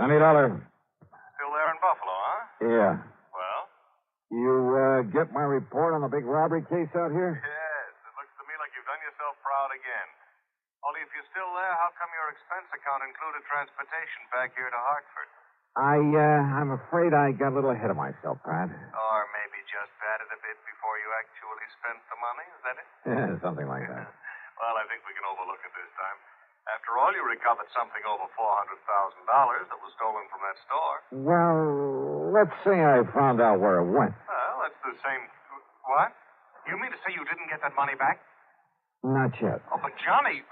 Johnny Dollar. Still there in Buffalo, huh? Yeah. Well? You, get my report on the big robbery case out here? Yes. It looks to me like you've done yourself proud again. Only if you're still there, how come your expense account included transportation back here to Hartford? I'm afraid I got a little ahead of myself, Pat. Or maybe just batted a bit before you actually spent the money, is that it? Yeah, something like that. Well, I think we can overlook it this time. After all, you recovered something over $400,000 that was stolen from that store. Well, let's say I found out where it went. Well, that's the same... What? You mean to say you didn't get that money back? Not yet. Oh, but Johnny...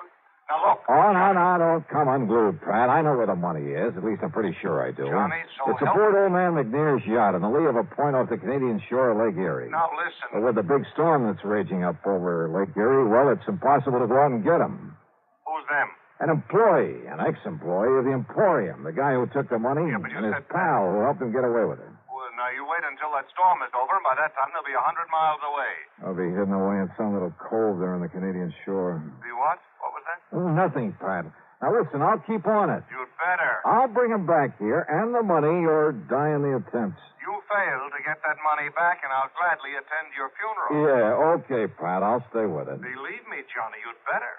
Now, look. Oh, no, don't come unglued, Pat. I know where the money is. At least I'm pretty sure I do. Johnny, so it's aboard old man McNair's yacht in the lee of a point off the Canadian shore of Lake Erie. Now, listen. But with the big storm that's raging up over Lake Erie, well, it's impossible to go out and get him. Who's them? An employee, an ex-employee of the Emporium, the guy who took the money, Yeah, but you and his said pal who helped him get away with it. Well, now, you wait until that storm is over, and by that time they'll be 100 miles away. I'll be hidden away in some little cove there on the Canadian shore. The what? What was that? Oh, nothing, Pat. Now, listen, I'll keep on it. You'd better. I'll bring him back here, and the money, or die in the attempts. You fail to get that money back, and I'll gladly attend your funeral. Yeah, okay, Pat. I'll stay with it. Believe me, Johnny, you'd better.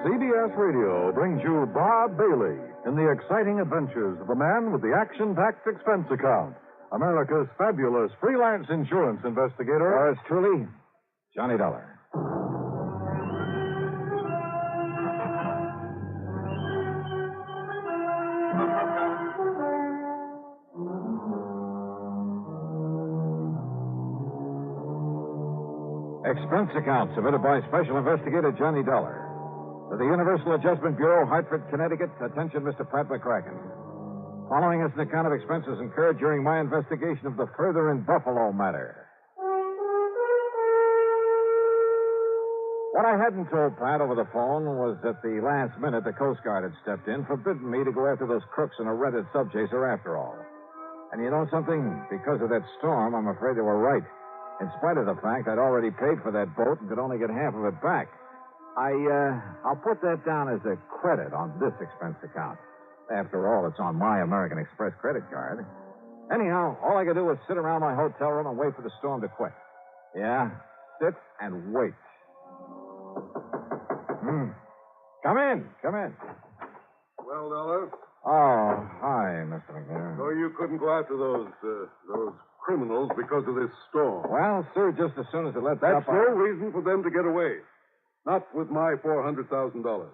CBS Radio brings you Bob Bailey in the exciting adventures of a man with the action-packed expense account, America's fabulous freelance insurance investigator. Yours truly, Johnny Dollar. Expense account submitted by Special Investigator Johnny Dollar. To the Universal Adjustment Bureau, Hartford, Connecticut. Attention, Mr. Pat McCracken. Following is an account of expenses incurred during my investigation of the Further in Buffalo matter. What I hadn't told Pat over the phone was that the last minute the Coast Guard had stepped in, forbidden me to go after those crooks in a rented subchaser after all. And you know something? Because of that storm, I'm afraid they were right. In spite of the fact I'd already paid for that boat and could only get half of it back. I'll put that down as a credit on this expense account. After all, it's on my American Express credit card. Anyhow, all I could do was sit around my hotel room and wait for the storm to quit. Yeah, sit and wait. Come in. Well, Dollar? Oh, hi, Mr. McNair. So you couldn't go after those criminals because of this storm? Well, sir, just as soon as it lets That's up... no reason for them to get away. Not with my $400,000.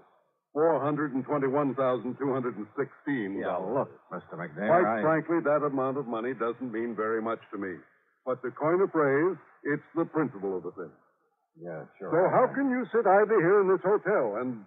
$421,216. Yeah, look, Mr. McNair, Quite frankly, that amount of money doesn't mean very much to me. But to coin a phrase, it's the principle of the thing. Yeah, sure. So how can you sit idly here in this hotel and...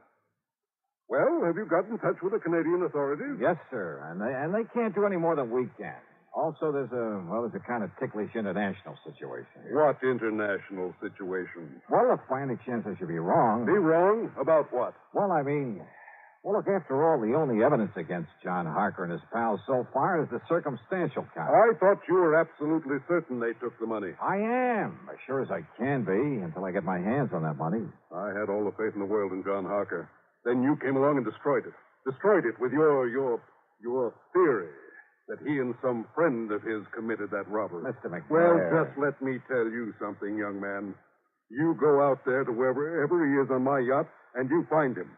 Well, have you got in touch with the Canadian authorities? Yes, sir. And they can't do any more than we can. Also, there's a kind of ticklish international situation here. What international situation? Well, if by any chance I should be wrong... Be wrong? About what? Well, look, after all, the only evidence against John Harker and his pals so far is the circumstantial count. I thought you were absolutely certain they took the money. I am, as sure as I can be, until I get my hands on that money. I had all the faith in the world in John Harker. Then you came along and destroyed it. Destroyed it with your theory that he and some friend of his committed that robbery. Mr. McNair. Well, just let me tell you something, young man. You go out there to wherever he is on my yacht, and you find him.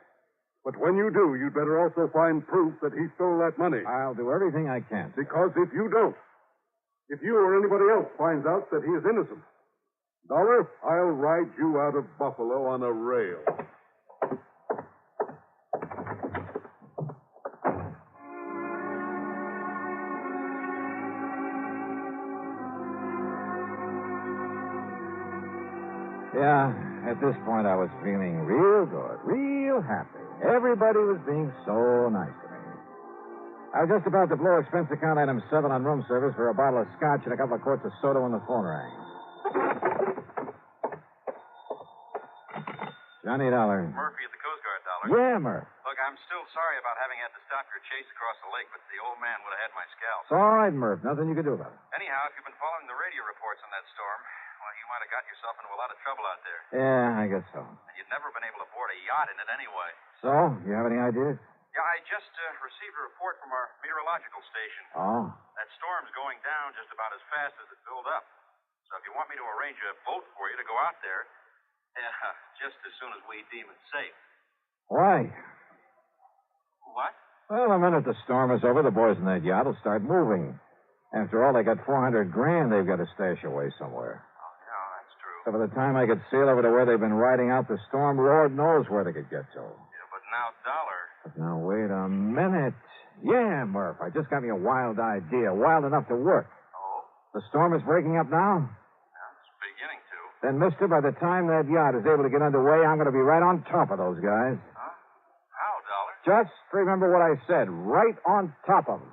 But when you do, you'd better also find proof that he stole that money. I'll do everything I can. Because if you don't, if you or anybody else finds out that he is innocent, Dollar, I'll ride you out of Buffalo on a rail. Yeah, at this point I was feeling real good, real happy. Everybody was being so nice to me. I was just about to blow expense account item 7 on room service for a bottle of scotch and a couple of quarts of soda when the phone rang. Johnny Dollar. Murphy at the Coast Guard, Dollar. Yeah, Murph. Look, I'm still sorry about having had to stop your chase across the lake, but the old man would have had my scalp. It's all right, Murph. Nothing you can do about it. Anyhow, if you've been following the radio reports on that storm, well, you might have gotten yourself into a lot of trouble out there. Yeah, I guess so. And you'd never been able to board a yacht in it anyway. So, you have any ideas? Yeah, I just received a report from our meteorological station. Oh? That storm's going down just about as fast as it built up. So if you want me to arrange a boat for you to go out there, just as soon as we deem it safe. Why? What? Well, the minute the storm is over, the boys in that yacht will start moving. After all, they got $400,000 they've got to stash away somewhere. Oh, yeah, that's true. So by the time I could sail over to where they've been riding out the storm, Lord knows where they could get to. Yeah, but now, Dollar. But now, wait a minute. Yeah, Murph, I just got me a wild idea, wild enough to work. Oh? The storm is breaking up now? Yeah, it's beginning to. Then, mister, by the time that yacht is able to get underway, I'm going to be right on top of those guys. Huh? How, Dollar? Just remember what I said, right on top of them.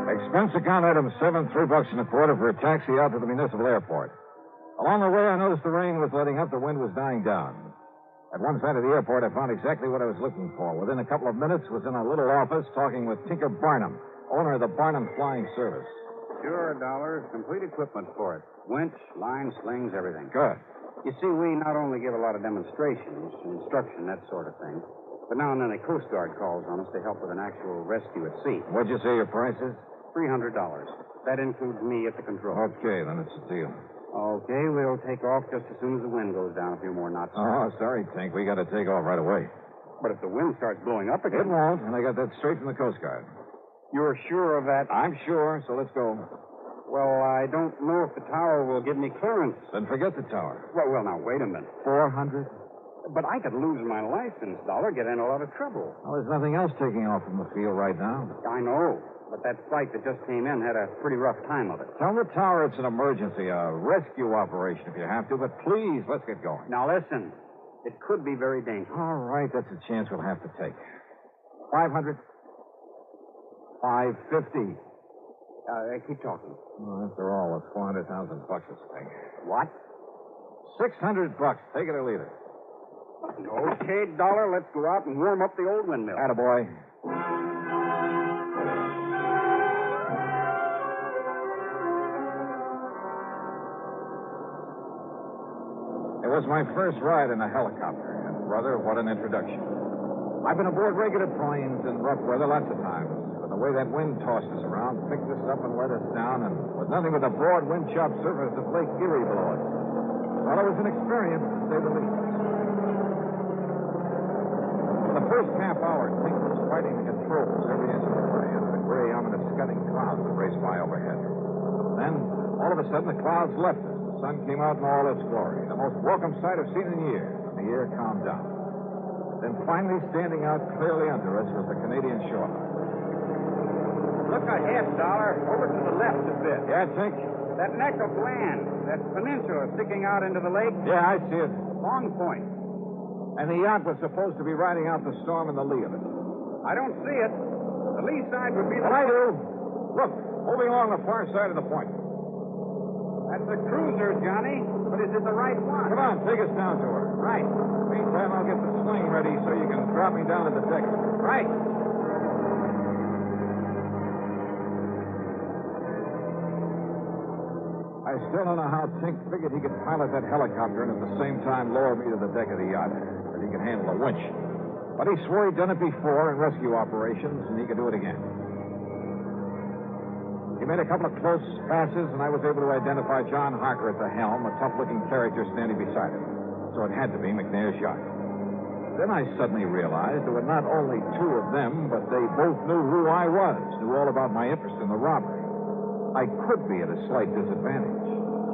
Expense account item 7, $3.25 for a taxi out to the municipal airport. Along the way, I noticed the rain was letting up, the wind was dying down. At one side of the airport, I found exactly what I was looking for. Within a couple of minutes, was in a little office talking with Tinker Barnum, owner of the Barnum Flying Service. Sure, Dollar. Complete equipment for it. Winch, line, slings, everything. Good. You see, we not only give a lot of demonstrations, instruction, that sort of thing, but now and then a Coast Guard calls on us to help with an actual rescue at sea. What'd you say your price is? $300. That includes me at the controls. Okay, then it's a deal. Okay, we'll take off just as soon as the wind goes down a few more knots. Oh, sorry, Tink. We got to take off right away. But if the wind starts blowing up again... It won't, and I got that straight from the Coast Guard. You're sure of that? I'm sure, so let's go. Well, I don't know if the tower will give me clearance. Then forget the tower. Well, now, wait a minute. 400? But I could lose my license, Dollar, get in a lot of trouble. Well, there's nothing else taking off from the field right now. I know. But that flight that just came in had a pretty rough time of it. Tell the tower it's an emergency, a rescue operation if you have to, but please, let's get going. Now, listen. It could be very dangerous. All right, that's a chance we'll have to take. 500? 550? Keep talking. Well, after all, it's $400,000 this thing. What? $600. Take it or leave it. Okay, Dollar, let's go out and warm up the old windmill. Attaboy. It was my first ride in a helicopter, and, brother, what an introduction. I've been aboard regular planes in rough weather lots of times, but the way that wind tossed us around picked us up and let us down, and with nothing but the broad wind-chopped surface of Lake Erie below us. Well, it was an experience, to say the least. For the first half hour, Tink was fighting the controls every inch of the way under the gray, ominous, scudding clouds that raced by overhead. Then, all of a sudden, the clouds left us. The sun came out in all its glory, the most welcome sight I've seen in years, and the air calmed down. Then finally, standing out clearly under us was the Canadian shoreline. Look ahead, Dollar. Over to the left a bit. Yeah, Tink? That neck of land, that peninsula sticking out into the lake. Yeah, I see it. Long Point. And the yacht was supposed to be riding out the storm in the lee of it. I don't see it. The lee side would be the... Well, I do. Look, moving along the far side of the point. That's a cruiser, Johnny. But is it the right one? Come on, take us down to her. Right. Meantime, I'll get the sling ready so you can drop me down at the deck. Right. I still don't know how Tink figured he could pilot that helicopter and at the same time lower me to the deck of the yacht. That he could handle a winch. But he swore he'd done it before in rescue operations, and he could do it again. He made a couple of close passes, and I was able to identify John Harker at the helm, a tough-looking character standing beside him. So it had to be McNair's yacht. Then I suddenly realized there were not only two of them, but they both knew who I was, knew all about my interest in the robbery. I could be at a slight disadvantage.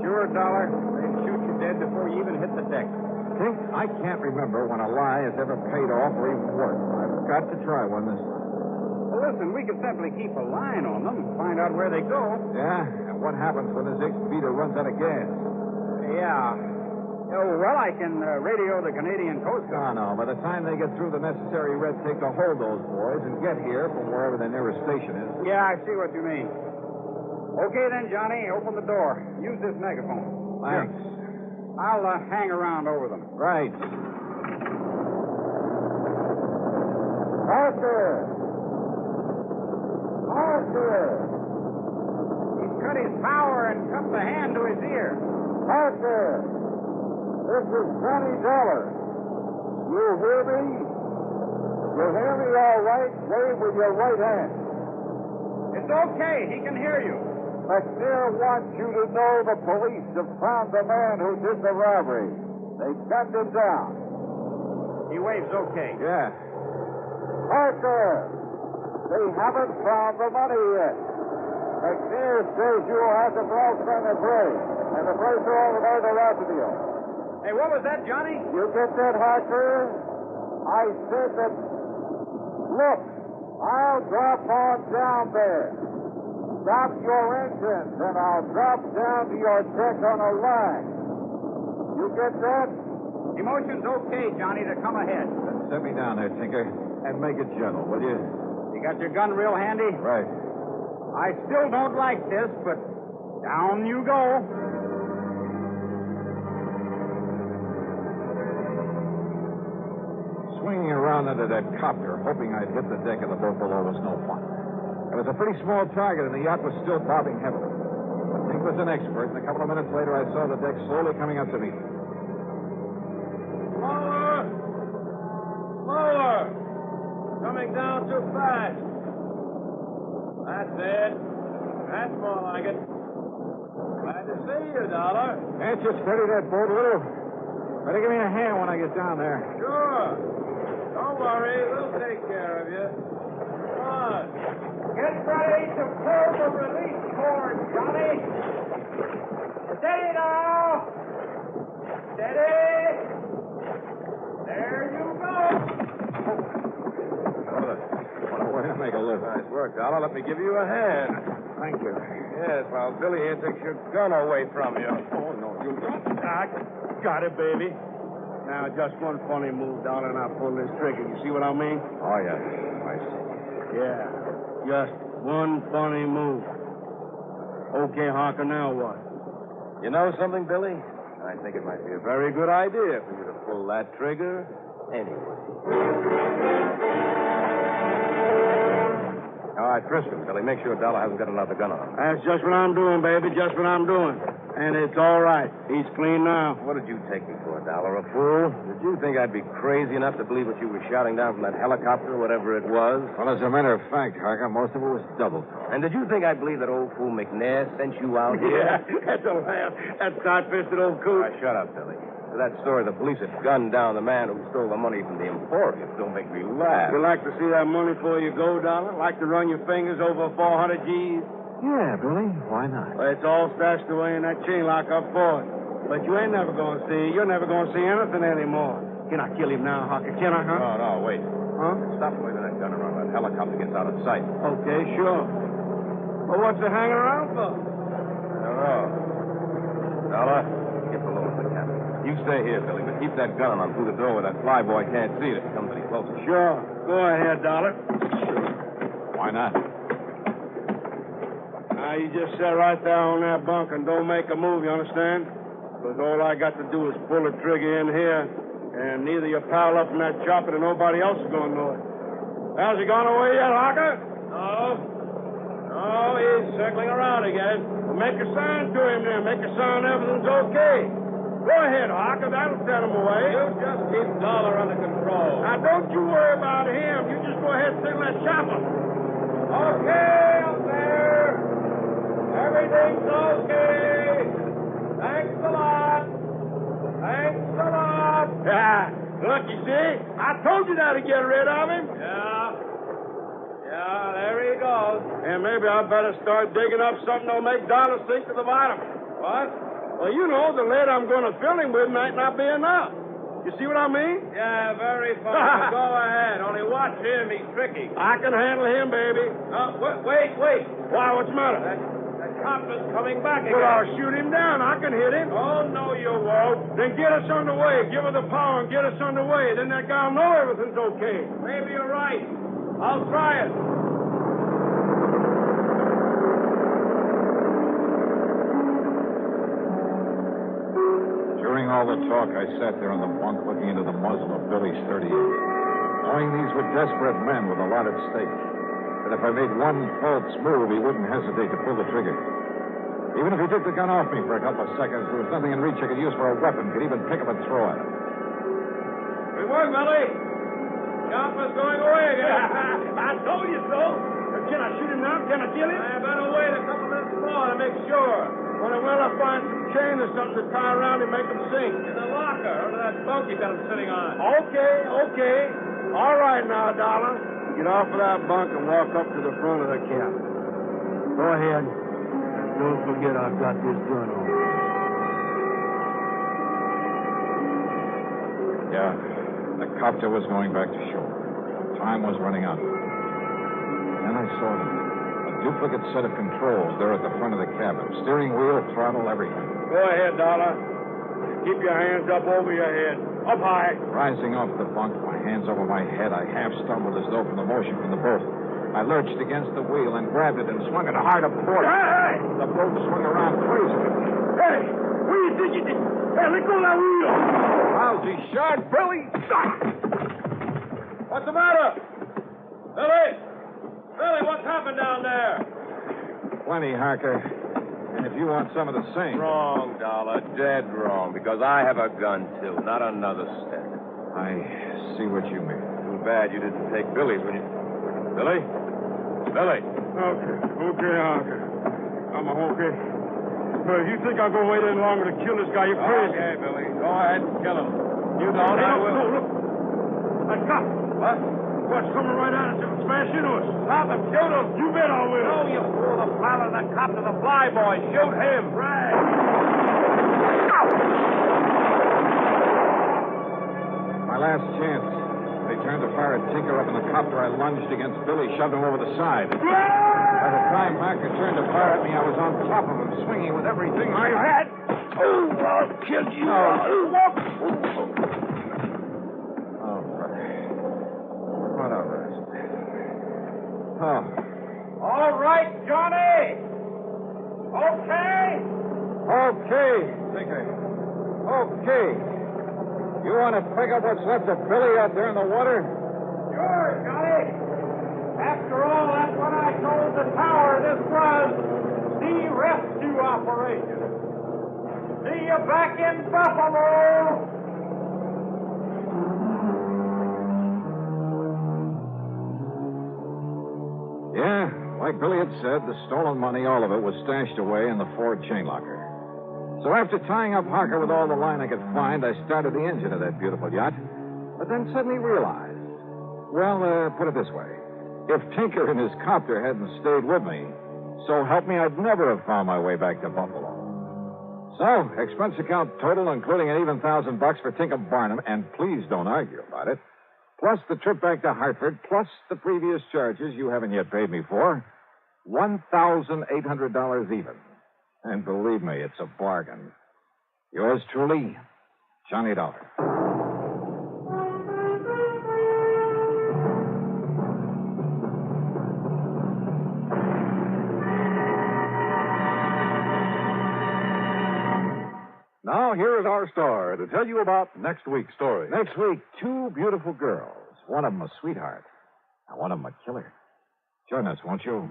Sure, Dollar. They'd shoot you dead before you even hit the deck. Tink, I can't remember when a lie has ever paid off or even worked. I've got to try one this time. Well, listen, we could simply keep a line on them and find out where they go. Yeah? And what happens when this X-Beater runs out of gas? Yeah. Oh, well, I can radio the Canadian Coast Guard. No. By the time they get through the necessary red tape to hold those boys and get here from wherever their nearest station is. Yeah, I see what you mean. Okay, then, Johnny, open the door. Use this megaphone. Thanks. Here. I'll hang around over them. Right. Parker! Parker! Parker! He's cut his power and cupped the hand to his ear. Parker! This is $20. You hear me? You hear me all right? Wave with your right hand. It's okay. He can hear you. McNair wants you to know the police have found the man who did the robbery. They've gunned him down. He waves okay. Yeah. Parker! They haven't found the money yet. McNair says you'll have the lost on the place, and the place all about the Rapideo. Hey, what was that, Johnny? You get that, Harker? I said that. Look, I'll drop on down there. Stop your engines, and I'll drop down to your deck on a line. You get that? Emotion's okay, Johnny, to come ahead. Then set me down there, Tinker, and make it gentle, will you? You got your gun real handy? Right. I still don't like this, but down you go. Swinging around under that copter, hoping I'd hit the deck of the boat below, was no fun. It was a pretty small target, and the yacht was still bobbing heavily. But Tink was an expert, and a couple of minutes later, I saw the deck slowly coming up to me. Slower! Slower! Coming down too fast. That's it. That's more like it. Glad to see you, Dollar. Can't you steady that boat a little? Better give me a hand when I get down there. Sure. Don't worry. We'll take care of you. Come on. Get ready to pull the release cord, Johnny. Steady now. Steady. There you go. What a way to make a living. Nice work, Dollar. Let me give you a hand. Thank you. Yes, while Billy here takes your gun away from you. Oh, no, you don't. I got it, baby. Now, just one funny move, Dollar, and I'll pull this trigger. You see what I mean? Oh, yeah. I see. Yeah, just one funny move. Okay, Harker, now what? You know something, Billy? I think it might be a very good idea for you to pull that trigger anyway. All right, frisk him, Billy. Make sure Dollar hasn't got another gun on him. That's just what I'm doing, baby. Just what I'm doing. And it's all right. He's clean now. What did you take me for, Dollar, a fool? Did you think I'd be crazy enough to believe what you were shouting down from that helicopter, whatever it was? Well, as a matter of fact, Harker, most of it was double talk. And did you think I'd believe that old fool McNair sent you out here? Yeah, that's a laugh. That tight-fisted old coot. Shut up, Billy. That story the police had gunned down the man who stole the money from the Emporium. Don't make me laugh. You like to see that money before you go, Dollar? Like to run your fingers over 400 G's? Yeah, Billy. Why not? Well, it's all stashed away in that chain lock up for it. But you ain't never going to see. You're never going to see anything anymore. Can I kill him now, Harker? Can I, huh? No, wait. Huh? Stop waving that gun around. That helicopter gets out of sight. Okay, sure. Well, what's it hanging around for? I don't know. Dollar, get below with the captain. You stay here, Billy, but keep that gun on through the door where that flyboy can't see it if it comes any closer. Sure. Go ahead, Dollar. Why not? Now, you just sit right there on that bunk and don't make a move, you understand? Because all I got to do is pull the trigger in here, and neither your pal up in that chopper nor nobody else is going to know it. Has he gone away yet, Harker? No, he's circling around again. Well, make a sign to him then. Make a sign everything's okay. Go ahead, Harker. That'll set him away. You just keep Dollar under control. Now, don't you worry about him. You just go ahead and signal that chopper. Okay, up there. Everything's okay. Thanks a lot. Thanks a lot. Yeah. Look, you see? I told you that to get rid of him. Yeah, there he goes. And maybe I better start digging up something that'll make Dollar sink to the bottom. What? Well, you know, the lead I'm going to fill him with might not be enough. You see what I mean? Yeah, very fine. Go ahead. Only watch him. He's tricky. I can handle him, baby. Wait. Why, what's the matter? That copter's coming back again. Well, I'll shoot him down. I can hit him. Oh, no, you won't. Then get us underway. Give her the power and get us underway. Then that guy'll know everything's okay. Maybe you're right. I'll try it. During all the talk, I sat there on the bunk looking into the muzzle of Billy's .38, knowing these were desperate men with a lot at stake. But if I made one false move, he wouldn't hesitate to pull the trigger. Even if he took the gun off me for a couple of seconds, there was nothing in reach I could use for a weapon. Could even pick up and throw at him. Good work, Billy. Chopper's going away again. I told you so. Can I shoot him now? Can I kill him? I better wait a couple minutes more to make sure. When I find some chain or something to tie around him, make him sink. In the locker, under that bunk you got him sitting on. Okay. All right now, Dollar. Get off of that bunk and walk up to the front of the cabin. Go ahead. Don't forget I've got this gun on. Yeah, the copter was going back to shore. Time was running out. Then I saw them. A duplicate set of controls there at the front of the cabin. Steering wheel, throttle, everything. Go ahead, Dollar. Keep your hands up over your head. Up high. Rising off the bunk, my hands over my head, I half stumbled as though from the motion from the boat. I lurched against the wheel and grabbed it and swung it hard a port. Hey! The boat swung around crazily. Hey! What do you think you did? Hey, let go of that wheel! Lousy shot, Billy! What's the matter? Billy! Billy, what's happened down there? Plenty, Harker. And if you want some of the same. Wrong, Dollar. Dead wrong. Because I have a gun, too. Not another step. I see what you mean. Too bad you didn't take Billy's when you... Billy? Billy? Okay, Harker. I'm okay. But if you think I'm going to wait any longer to kill this guy, you're crazy. Okay, Billy. Go ahead and kill him. You don't, Hey, I will. No, look. That cop. What? What's coming right at us and smash into us? Stop him. Shoot him. You bet I will. No, you fool. The pilot, the cop to the flyboy. Shoot him. Right. My last chance. They turned to fire at Tinker up in the copter. I lunged against Billy, shoved him over the side. By the time Harker turned to fire at me, I was on top of him, swinging with everything I had. Oh, I'll kill you. Oh, brother. What a rest. Oh. All right, Johnny. Okay. Okay, Tinker. Okay. You want to pick up what's left of Billy out there in the water? Sure, Johnny. After all, that's what I told the tower. This was the rescue operation. See you back in Buffalo. Yeah, like Billy had said, the stolen money, all of it, was stashed away in the Ford chain locker. So after tying up Harker with all the line I could find, I started the engine of that beautiful yacht. But then suddenly realized, put it this way. If Tinker and his copter hadn't stayed with me, so help me, I'd never have found my way back to Buffalo. So, expense account total, including an even $1,000 for Tinker Barnum, and please don't argue about it, plus the trip back to Hartford, plus the previous charges you haven't yet paid me for, $1,800 even. And believe me, it's a bargain. Yours truly, Johnny Dollar. Now, here is our star to tell you about next week's story. Next week, two beautiful girls. One of them a sweetheart, and one of them a killer. Join us, won't you?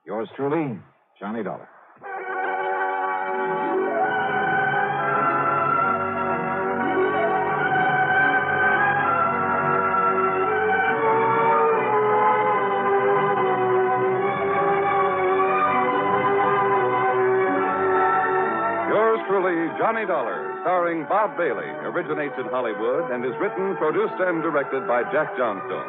Yours truly, Johnny Dollar. Johnny Dollar, starring Bob Bailey, originates in Hollywood and is written, produced, and directed by Jack Johnstone.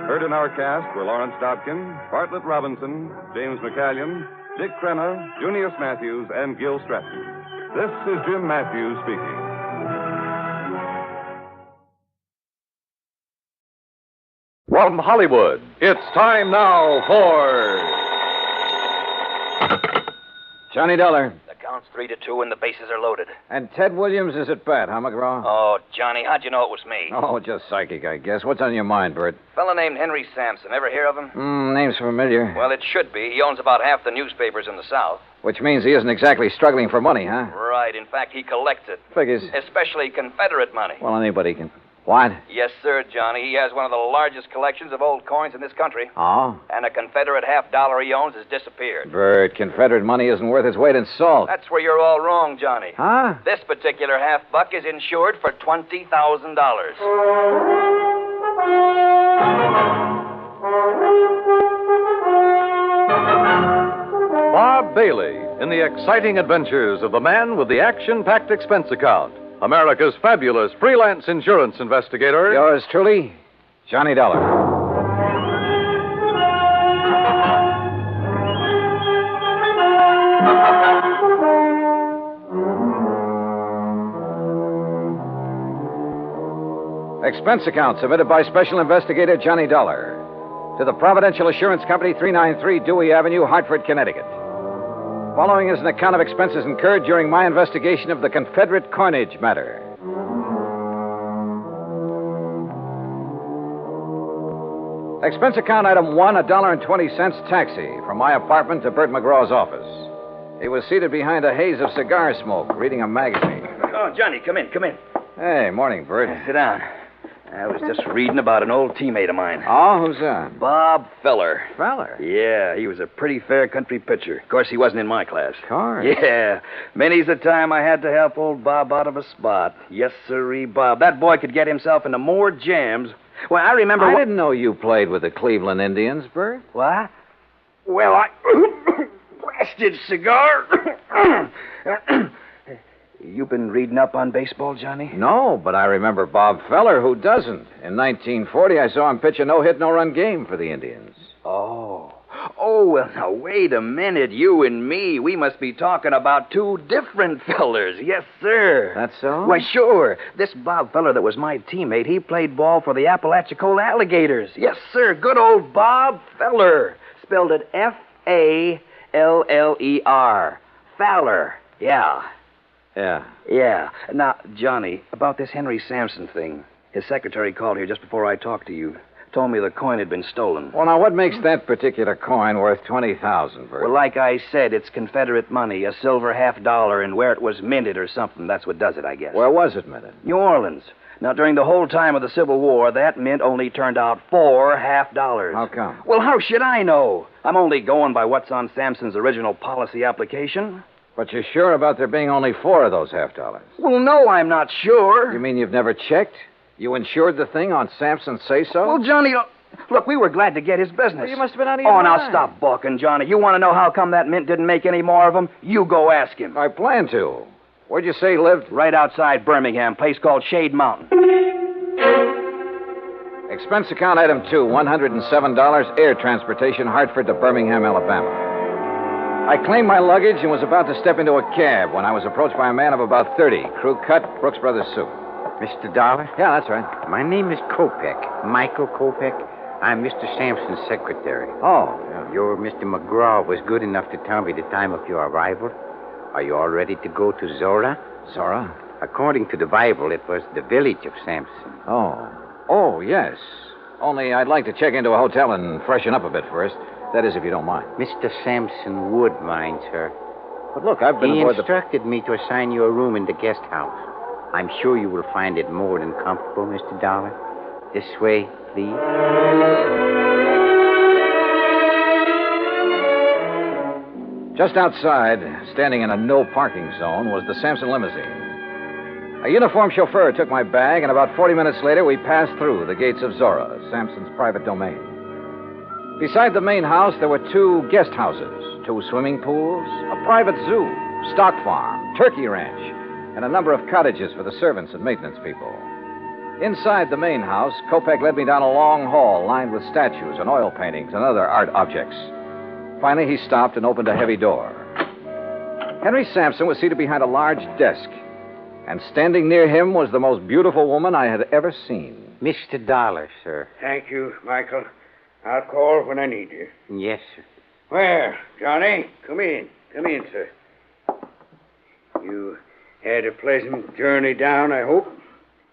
Heard in our cast were Lawrence Dobkin, Bartlett Robinson, James McCallion, Dick Crenna, Junius Matthews, and Gil Stratton. This is Jim Matthews speaking. From Hollywood, it's time now for Johnny Dollar. The count's 3-2 and the bases are loaded. And Ted Williams is at bat, huh, McGraw? Oh, Johnny, how'd you know it was me? Oh, just psychic, I guess. What's on your mind, Bert? Fella named Henry Sampson. Ever hear of him? Name's familiar. Well, it should be. He owns about half the newspapers in the South. Which means he isn't exactly struggling for money, huh? Right. In fact, he collects it. Figures. Especially Confederate money. Well, anybody can. What? Yes, sir, Johnny. He has one of the largest collections of old coins in this country. Oh? And a Confederate $half he owns has disappeared. Bert, Confederate money isn't worth its weight in salt. That's where you're all wrong, Johnny. Huh? This particular $half is insured for $20,000. Bob Bailey in the exciting adventures of the man with the action-packed expense account. America's fabulous freelance insurance investigator. Yours truly, Johnny Dollar. Expense account submitted by Special Investigator Johnny Dollar to the Providential Assurance Company, 393 Dewey Avenue, Hartford, Connecticut. Following is an account of expenses incurred during my investigation of the Confederate coinage matter. Expense account item 1, $1.20 taxi from my apartment to Bert McGraw's office. He was seated behind a haze of cigar smoke, reading a magazine. Oh, Johnny, come in. Hey, morning, Bert. Sit down. I was just reading about an old teammate of mine. Oh, who's that? Bob Feller. Feller? Yeah, he was a pretty fair country pitcher. Of course, he wasn't in my class. Course. Yeah. Many's the time I had to help old Bob out of a spot. Yes, sirree, Bob. That boy could get himself into more jams. Well, I remember... I didn't know you played with the Cleveland Indians, Bert. What? Well, I... Blasted cigar. You been reading up on baseball, Johnny? No, but I remember Bob Feller. Who doesn't? In 1940, I saw him pitch a no-hit, no-run game for the Indians. Oh, well, now, wait a minute. You and me, we must be talking about two different fellers. Yes, sir. That's so? Why, sure. This Bob Feller that was my teammate, he played ball for the Apalachicola Alligators. Yes, sir. Good old Bob Feller. Spelled it Faller. Fowler. Yeah. Yeah. Now, Johnny, about this Henry Sampson thing. His secretary called here just before I talked to you. Told me the coin had been stolen. Well, now, what makes that particular coin worth $20,000, Bert? Well, like I said, it's Confederate money, a silver $half, and where it was minted or something. That's what does it, I guess. Where was it minted? New Orleans. Now, during the whole time of the Civil War, that mint only turned out $4 $half. How come? Well, how should I know? I'm only going by what's on Sampson's original policy application. But you're sure about there being only 4 of those $half? Well, no, I'm not sure. You mean you've never checked? You insured the thing on Sampson's say-so? Well, Johnny, look, we were glad to get his business. Well, you must have been out of your mind. mind. Now stop balking, Johnny. You want to know how come that mint didn't make any more of them? You go ask him. I plan to. Where'd you say he lived? Right outside Birmingham, place called Shade Mountain. Expense account item 2, $107, air transportation, Hartford to Birmingham, Alabama. I claimed my luggage and was about to step into a cab when I was approached by a man of about 30, crew cut, Brooks Brothers suit. Mr. Dollar? Yeah, that's right. My name is Kopek, Michael Kopek. I'm Mr. Sampson's secretary. Oh, yeah. Your Mr. McGraw was good enough to tell me the time of your arrival. Are you all ready to go to Zora? Zora? According to the Bible, it was the village of Sampson. Oh, yes. Only I'd like to check into a hotel and freshen up a bit first. That is, if you don't mind. Mr. Sampson would mind, sir. But look, I've been He aboard instructed me to assign you a room in the guest house. I'm sure you will find it more than comfortable, Mr. Dollar. This way, please. Just outside, standing in a no-parking zone, was the Sampson limousine. A uniformed chauffeur took my bag, and about 40 minutes later, we passed through the gates of Zora, Sampson's private domain. Beside the main house, there were 2 guest houses, 2 swimming pools, a private zoo, stock farm, turkey ranch, and a number of cottages for the servants and maintenance people. Inside the main house, Kopek led me down a long hall lined with statues and oil paintings and other art objects. Finally, he stopped and opened a heavy door. Henry Sampson was seated behind a large desk, and standing near him was the most beautiful woman I had ever seen. Mr. Dollar, sir. Thank you, Michael. I'll call when I need you. Yes, sir. Well, Johnny, come in. Come in, sir. You had a pleasant journey down, I hope?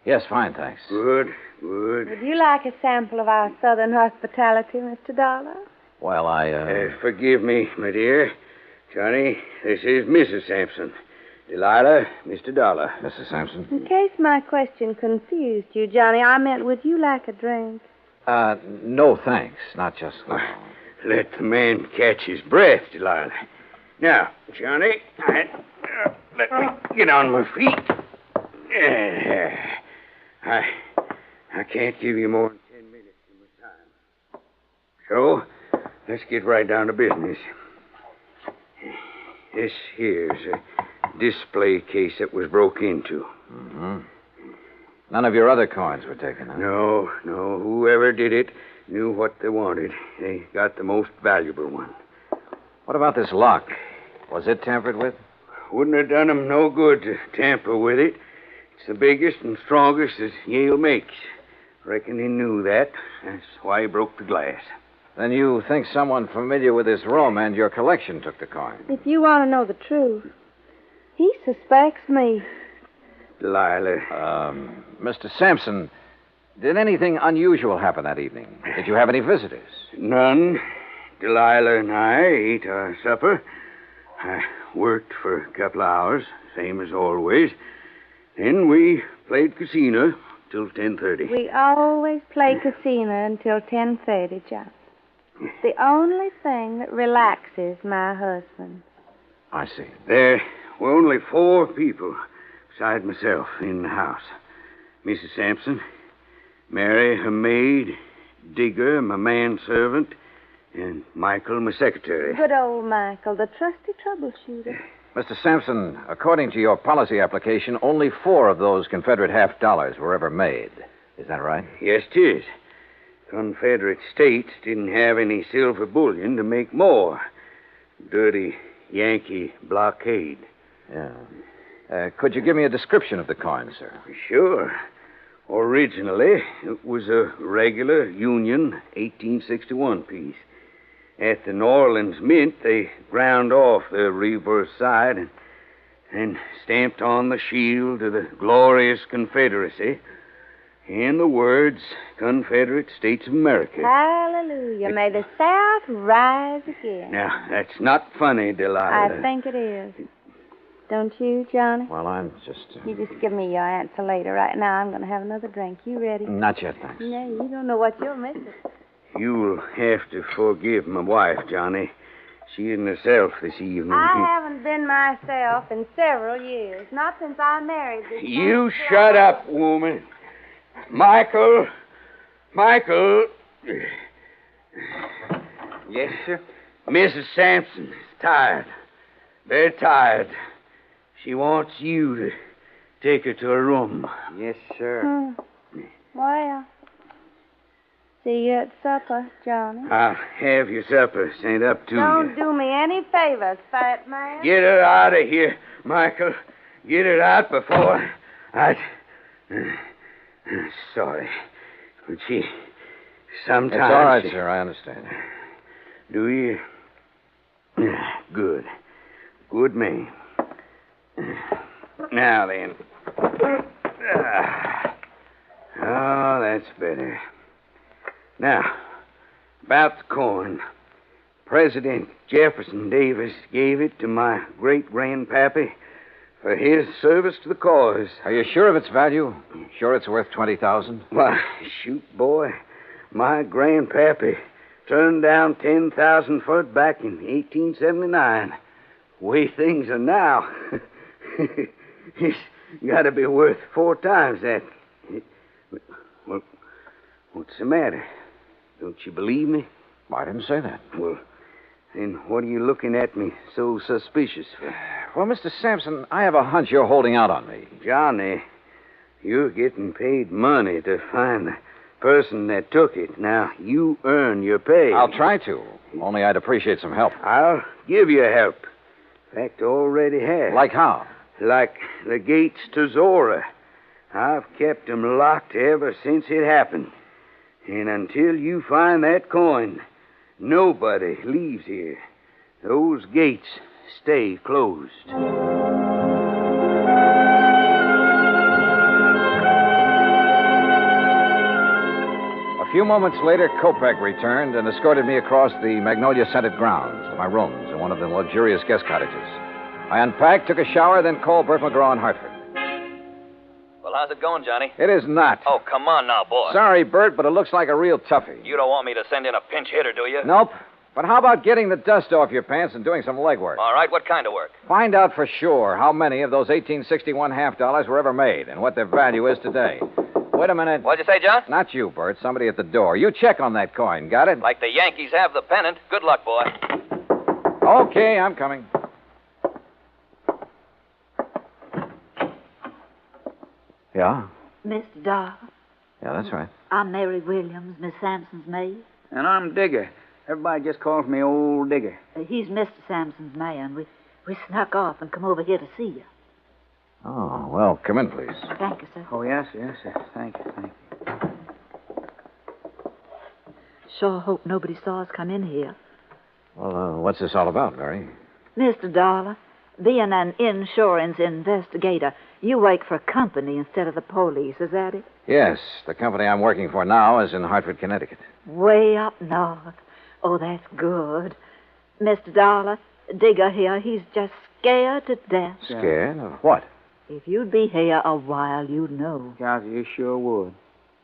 Yes, fine, thanks. Good. Would you like a sample of our southern hospitality, Mr. Dollar? Well, Forgive me, my dear. Johnny, this is Mrs. Sampson. Delilah, Mr. Dollar. Mrs. Sampson? In case my question confused you, Johnny, I meant, would you like a drink? No, thanks. Not just now. Let the man catch his breath, Delilah. Now, Johnny, let me get on my feet. I can't give you more than 10 minutes of my time. So, let's get right down to business. This here's a display case that was broke into. Mm-hmm. None of your other coins were taken, huh? No. Whoever did it knew what they wanted. They got the most valuable one. What about this lock? Was it tampered with? Wouldn't have done 'em no good to tamper with it. It's the biggest and strongest that Yale makes. Reckon he knew that. That's why he broke the glass. Then you think someone familiar with this room and your collection took the coin? If you want to know the truth, he suspects me. Delilah. Mr. Sampson, did anything unusual happen that evening? Did you have any visitors? None. Delilah and I ate our supper. I worked for a couple of hours, same as always. Then we played casino till 10:30. We always play casino until 10:30, John. It's the only thing that relaxes my husband. I see. There were only 4 people beside myself in the house. Mrs. Sampson, Mary, her maid, Digger, my manservant, and Michael, my secretary. Good old Michael, the trusty troubleshooter. Mr. Sampson, according to your policy application, only 4 of those Confederate $half were ever made. Is that right? Yes, 'tis. Confederate states didn't have any silver bullion to make more. Dirty Yankee blockade. Yeah. Could you give me a description of the coin, sir? Sure. Originally, it was a regular Union 1861 piece. At the New Orleans Mint, they ground off the reverse side and stamped on the shield of the glorious Confederacy and the words Confederate States of America. Hallelujah. May the South rise again. Now, that's not funny, Delilah. I think it is. Don't you, Johnny? Well, I'm just... You just give me your answer later. Right now, I'm going to have another drink. You ready? Not yet, thanks. No, you don't know what you're missing. You'll have to forgive my wife, Johnny. She isn't herself this evening. I haven't been myself in several years. Not since I married this You shut up, woman. Michael. Yes, sir? Mrs. Sampson is tired. Very tired. She wants you to take her to her room. Yes, sir. Well, see you at supper, Johnny. I'll have your supper sent up to you. Don't do me any favors, fat man. Get her out of here, Michael. Get her out before Sorry. But she... Sometimes... It's all right, sir. I understand. Do you? Good. Good man. Now then. Oh, that's better. Now, about the coin. President Jefferson Davis gave it to my great-grandpappy for his service to the cause. Are you sure of its value? Sure it's worth $20,000? Why, shoot, boy. My grandpappy turned down 10,000 for it back in 1879. The way things are now, it's got to be worth 4 times that. Well, what's the matter? Don't you believe me? I didn't say that. Well, then what are you looking at me so suspicious for? Well, Mr. Sampson, I have a hunch you're holding out on me. Johnny, you're getting paid money to find the person that took it. Now, you earn your pay. I'll try to. Only I'd appreciate some help. I'll give you help. In fact, already have. Like how? Like the gates to Zora. I've kept them locked ever since it happened. And until you find that coin, nobody leaves here. Those gates stay closed. A few moments later, Kopek returned and escorted me across the magnolia-scented grounds to my rooms in one of the luxurious guest cottages. I unpacked, took a shower, then called Bert McGraw in Hartford. Well, how's it going, Johnny? It is not. Oh, come on now, boy. Sorry, Bert, but it looks like a real toughie. You don't want me to send in a pinch hitter, do you? Nope. But how about getting the dust off your pants and doing some legwork? All right, what kind of work? Find out for sure how many of those 1861 half dollars were ever made and what their value is today. Wait a minute. What'd you say, John? Not you, Bert. Somebody at the door. You check on that coin. Got it? Like the Yankees have the pennant. Good luck, boy. Okay, I'm coming. Yeah? Mr. Darr, Yeah, that's right. I'm Mary Williams, Miss Sampson's maid. And I'm Digger. Everybody just calls me Old Digger. He's Mr. Sampson's man. We snuck off and come over here to see you. Oh, well, come in, please. Thank you, sir. Oh, yes, yes, yes. Thank you. Sure hope nobody saw us come in here. Well, what's this all about, Mary? Mr. Dollar, being an insurance investigator, you work for a company instead of the police, is that it? Yes, the company I'm working for now is in Hartford, Connecticut. Way up north. Oh, that's good. Mr. Dollar, Digger here, he's just scared to death. Scared of what? If you'd be here a while, you'd know. Gosh, you sure would.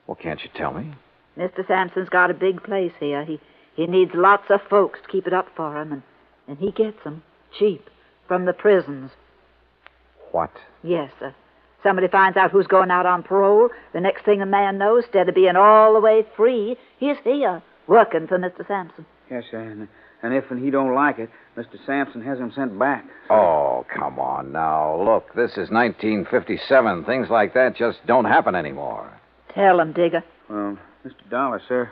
Well, can't you tell me? Mr. Sampson's got a big place here. He needs lots of folks to keep it up for him, and he gets them cheap from the prisons. What? Yes, sir. Somebody finds out who's going out on parole. The next thing a man knows, instead of being all the way free, he's here, working for Mr. Sampson. Yes, sir. And if he don't like it, Mr. Sampson has him sent back. Oh, come on now. Look, this is 1957. Things like that just don't happen anymore. Tell him, Digger. Well, Mr. Dollar, sir,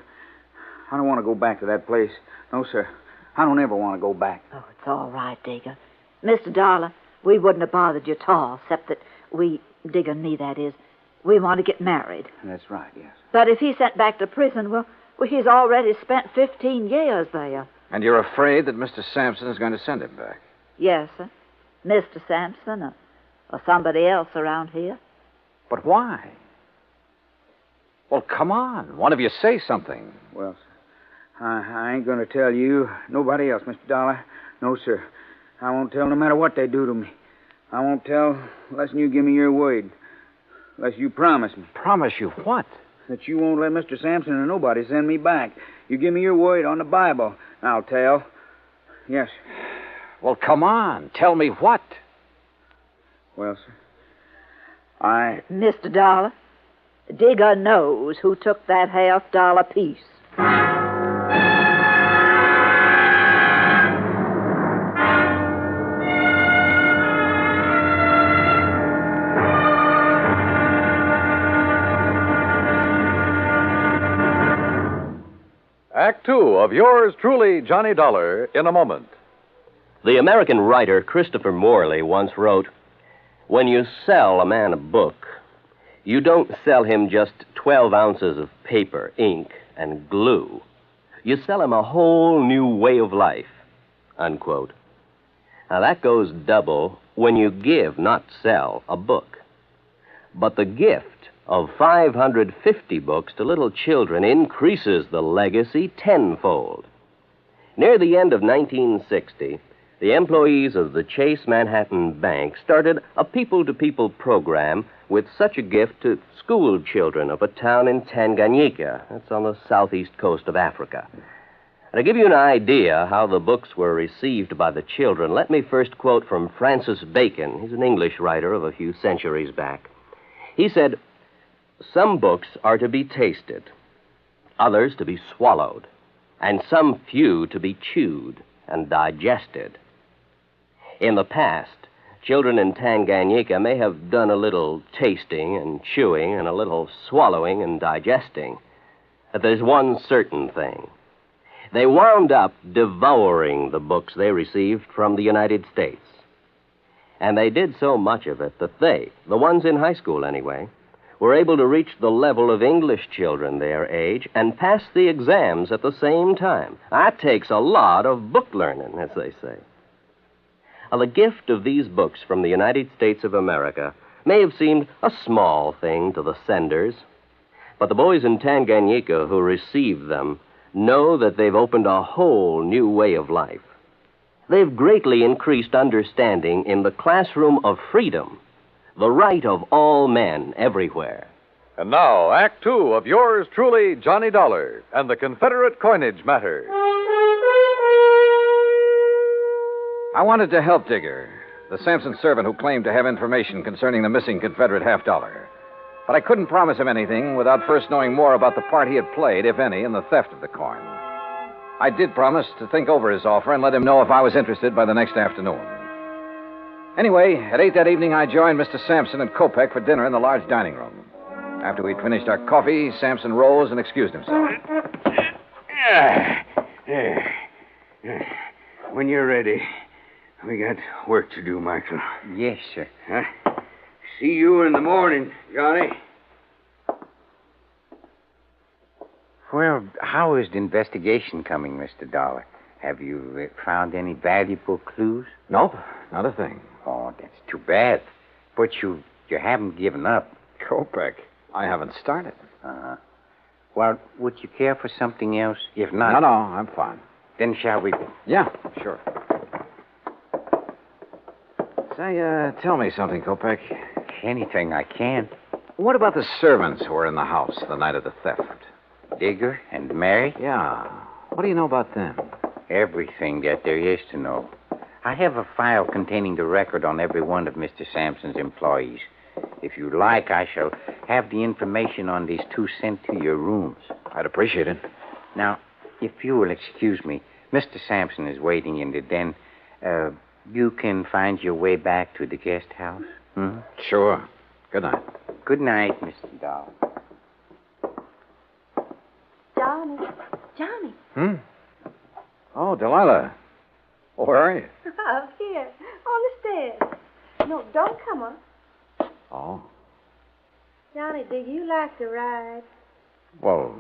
I don't want to go back to that place. No, sir. I don't ever want to go back. Oh, it's all right, Digger. Mr. Dollar, we wouldn't have bothered you at all, except that Digger and me, that is, we want to get married. That's right, yes. But if he's sent back to prison, well, he's already spent 15 years there. And you're afraid that Mr. Sampson is going to send him back? Yes, sir. Mr. Sampson or somebody else around here. But why? Well, come on. One of you say something. Well, sir, I ain't going to tell you, nobody else, Mr. Dollar. No, sir. I won't tell no matter what they do to me. I won't tell unless you give me your word. Unless you promise me. Promise you what? That you won't let Mr. Sampson or nobody send me back. You give me your word on the Bible, I'll tell. Yes. Well, come on. Tell me what. Well, sir, Mr. Dollar, Digger knows who took that $half piece. Act Two of yours truly, Johnny Dollar, in a moment. The American writer Christopher Morley once wrote, "When you sell a man a book, you don't sell him just 12 ounces of paper, ink, and glue. You sell him a whole new way of life," unquote. Now, that goes double when you give, not sell, a book. But the gift of 550 books to little children increases the legacy tenfold. Near the end of 1960, the employees of the Chase Manhattan Bank started a people-to-people program with such a gift to school children of a town in Tanganyika. That's on the southeast coast of Africa. And to give you an idea how the books were received by the children, let me first quote from Francis Bacon. He's an English writer of a few centuries back. He said, "Some books are to be tasted, others to be swallowed, and some few to be chewed and digested. In the past, children in Tanganyika may have done a little tasting and chewing and a little swallowing and digesting. But there's one certain thing. They wound up devouring the books they received from the United States. And they did so much of it that they, the ones in high school anyway, were able to reach the level of English children their age and pass the exams at the same time. That takes a lot of book learning, as they say." Now, the gift of these books from the United States of America may have seemed a small thing to the senders, but the boys in Tanganyika who received them know that they've opened a whole new way of life. They've greatly increased understanding in the classroom of freedom, the right of all men everywhere. And now, Act Two of yours truly, Johnny Dollar, and the Confederate coinage matter. I wanted to help Digger, the Sampson servant who claimed to have information concerning the missing Confederate $50. But I couldn't promise him anything without first knowing more about the part he had played, if any, in the theft of the coin. I did promise to think over his offer and let him know if I was interested by the next afternoon. Anyway, at 8 that evening, I joined Mr. Sampson and Kopek for dinner in the large dining room. After we'd finished our coffee, Sampson rose and excused himself. When you're ready, we got work to do, Michael. Yes, sir. Huh? See you in the morning, Johnny. Well, how is the investigation coming, Mr. Dollar? Have you found any valuable clues? Nope, not a thing. Oh, that's too bad. But you haven't given up. Kopek, I haven't started. Uh-huh. Well, would you care for something else? If not... No, I'm fine. Then shall we... Yeah, sure. Say, tell me something, Kopek. Anything I can. What about the servants who were in the house the night of the theft? Digger and Mary? Yeah. What do you know about them? Everything that there is to know. I have a file containing the record on every one of Mr. Sampson's employees. If you like, I shall have the information on these two sent to your rooms. I'd appreciate it. Now, if you will excuse me, Mr. Sampson is waiting in the den. You can find your way back to the guest house? Hmm? Sure. Good night. Good night, Mr. Dollar. Johnny. Oh, Delilah. Oh, where are you? Up here, on the stairs. No, don't come up. Oh. Johnny, do you like to ride? Well,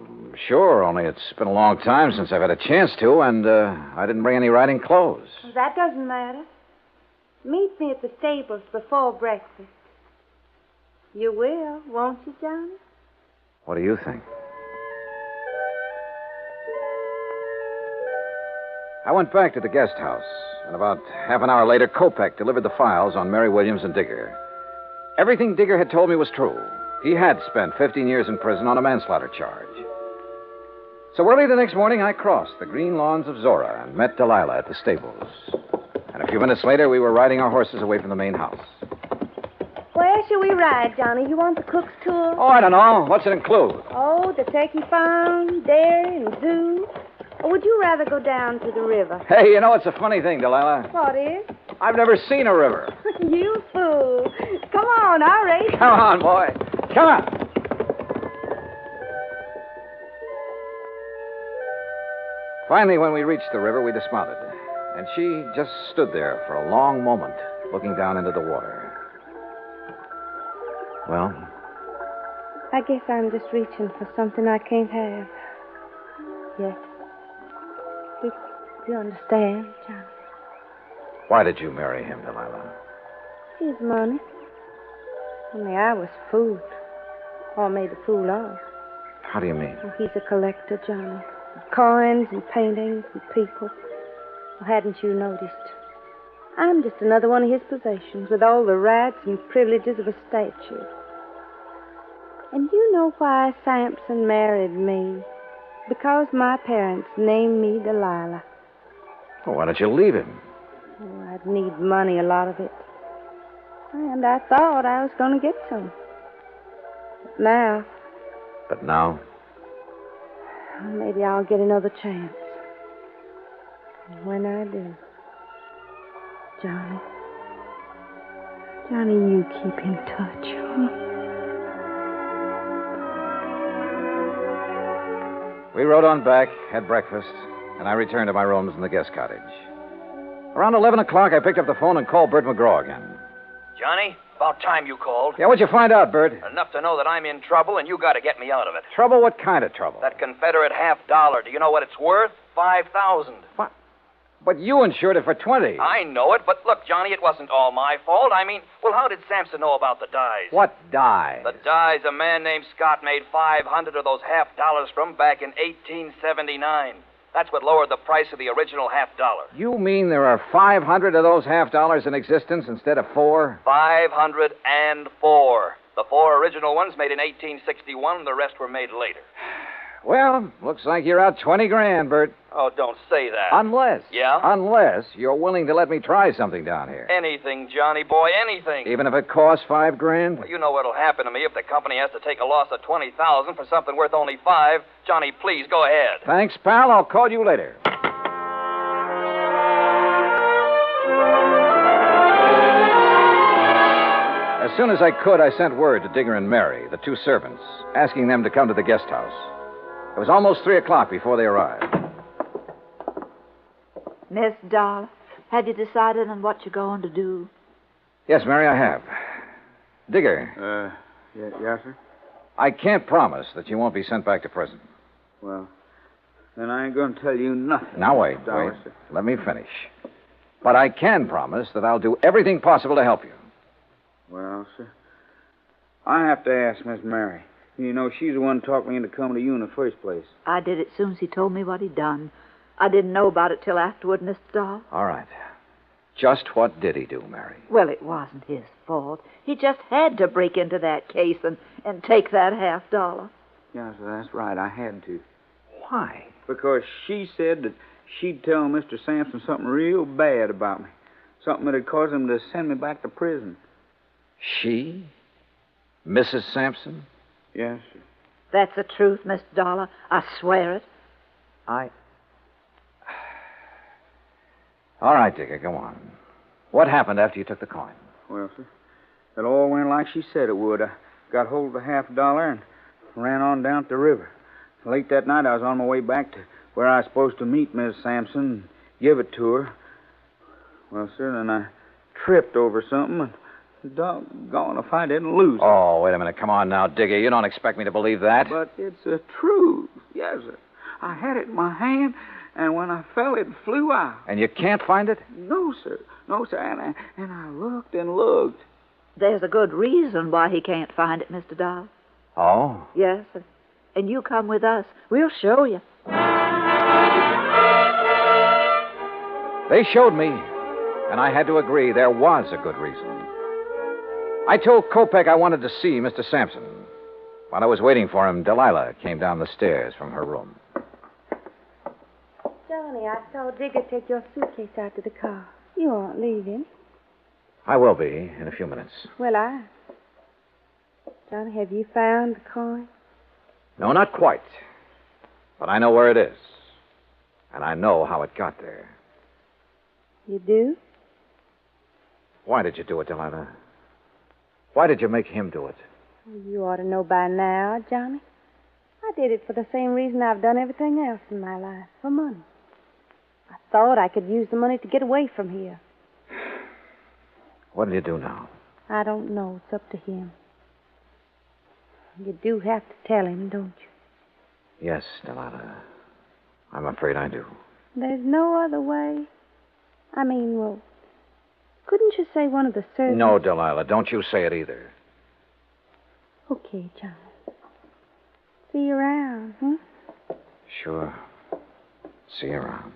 sure, only it's been a long time since I've had a chance to, and I didn't bring any riding clothes. Well, that doesn't matter. Meet me at the stables before breakfast. You will, won't you, Johnny? What do you think? I went back to the guest house, and about half an hour later, Kopek delivered the files on Mary Williams and Digger. Everything Digger had told me was true. He had spent 15 years in prison on a manslaughter charge. So early the next morning, I crossed the green lawns of Zora and met Delilah at the stables. And a few minutes later, we were riding our horses away from the main house. Where shall we ride, Johnny? You want the cook's tour? Oh, I don't know. What's it include? Oh, the turkey farm, dairy, and zoo. Or would you rather go down to the river? Hey, you know, it's a funny thing, Delilah. What is? I've never seen a river. You fool. Come on, I'll race. Come on, boy. Come on. Finally, when we reached the river, we dismounted. And she just stood there for a long moment, looking down into the water. Well? I guess I'm just reaching for something I can't have. Yes. You understand, John? Why did you marry him, Delilah? His money. Only I was fooled. Or made a fool of. How do you mean? Well, he's a collector, Johnny. Of coins and paintings and people. Well, hadn't you noticed? I'm just another one of his possessions with all the rights and privileges of a statue. And you know why Sampson married me? Because my parents named me Delilah. Well, why don't you leave him? Oh, I'd need money, a lot of it. And I thought I was going to get some. But now? Maybe I'll get another chance. And when I do, Johnny, you keep in touch, huh? We rode on back, had breakfast, and I returned to my rooms in the guest cottage. Around 11 o'clock, I picked up the phone and called Bert McGraw again. Johnny, about time you called. Yeah, what'd you find out, Bert? Enough to know that I'm in trouble, and you got to get me out of it. Trouble? What kind of trouble? That Confederate $50. Do you know what it's worth? $5,000. What? But you insured it for 20. I know it, but look, Johnny, it wasn't all my fault. I mean, well, how did Sampson know about the dies? What dies? The dies a man named Scott made 500 of those $50 from back in 1879. That's what lowered the price of the original $50. You mean there are 500 of those $50 in existence instead of 4? 504. The 4 original ones made in 1861, and the rest were made later. Well, looks like you're out 20 grand, Bert. Oh, don't say that. Unless. Yeah? Unless you're willing to let me try something down here. Anything, Johnny boy, anything. Even if it costs $5 grand? Well, you know what'll happen to me if the company has to take a loss of $20,000 for something worth only $5. Johnny, please, go ahead. Thanks, pal. I'll call you later. As soon as I could, I sent word to Digger and Mary, the 2 servants, asking them to come to the guest house. It was almost 3 o'clock before they arrived. Miss Dollar, have you decided on what you're going to do? Yes, Mary, I have. Digger. Yes, sir? I can't promise that you won't be sent back to prison. Well, then I ain't going to tell you nothing. Now, wait. Let me finish. But I can promise that I'll do everything possible to help you. Well, sir, I have to ask Miss Mary. You know, she's the one who talked me into coming to you in the first place. I did it soon as he told me what he'd done. I didn't know about it till afterward, Mr. Dahl. All right. Just what did he do, Mary? Well, it wasn't his fault. He just had to break into that case and take that $50. Yes, sir, that's right. I had to. Why? Because she said that she'd tell Mr. Sampson something real bad about me. Something that'd cause him to send me back to prison. She? Mrs. Sampson? Yes, sir. That's the truth, Mr. Dollar. I swear it. All right, Digger, go on. What happened after you took the coin? Well, sir, it all went like she said it would. I got hold of the $50 and ran on down to the river. Late that night, I was on my way back to where I was supposed to meet Miss Sampson and give it to her. Well, sir, then I tripped over something and doggone if I didn't lose it. Oh, wait a minute. Come on now, Digger. You don't expect me to believe that. But it's the truth. Yes, sir. I had it in my hand, and when I fell, it flew out. And you can't find it? No, sir. No, sir. And I looked and looked. There's a good reason why he can't find it, Mr. Dahl. Oh? Yes, sir. And you come with us. We'll show you. They showed me, and I had to agree there was a good reason. I told Kopek I wanted to see Mr. Sampson. While I was waiting for him, Delilah came down the stairs from her room. Johnny, I saw Digger take your suitcase out to the car. You aren't leaving. I will be in a few minutes. Well, Johnny, have you found the coin? No, not quite. But I know where it is. And I know how it got there. You do? Why did you do it, Delilah? Why did you make him do it? You ought to know by now, Johnny. I did it for the same reason I've done everything else in my life, for money. I thought I could use the money to get away from here. What'll you do now? I don't know. It's up to him. You do have to tell him, don't you? Yes, Delilah. I'm afraid I do. There's no other way. I mean, well, couldn't you say one of the servants? No, Delilah, don't you say it either. Okay, Johnny. See you around, huh? Sure. See you around.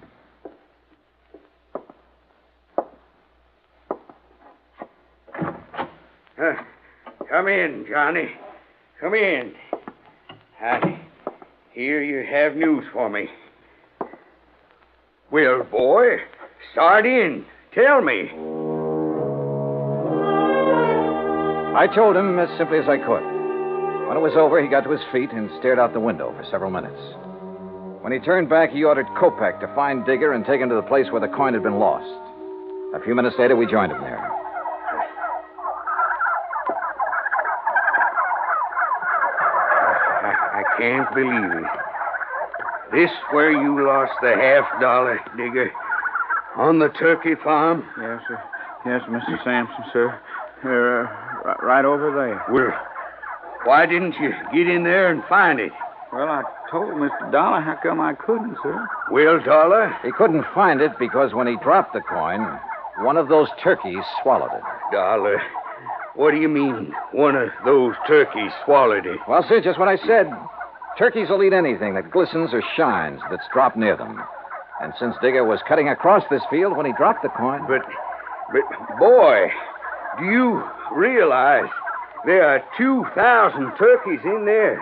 Come in, Johnny. Come in. I hear you have news for me. Well, boy, start in. Tell me. I told him as simply as I could. When it was over, he got to his feet and stared out the window for several minutes. When he turned back, he ordered Kopek to find Digger and take him to the place where the coin had been lost. A few minutes later, we joined him there. I can't believe it. This where you lost the $50, Digger? On the turkey farm? Yes, sir. Yes, Mr. Sampson, sir. Right over there. Well, why didn't you get in there and find it? Well, I told Mr. Dollar how come I couldn't, sir. Well, Dollar? He couldn't find it because when he dropped the coin, one of those turkeys swallowed it. Dollar, what do you mean, one of those turkeys swallowed it? Well, sir, just what I said. Turkeys will eat anything that glistens or shines that's dropped near them. And since Digger was cutting across this field when he dropped the coin... But, boy, do you realize there are 2,000 turkeys in there,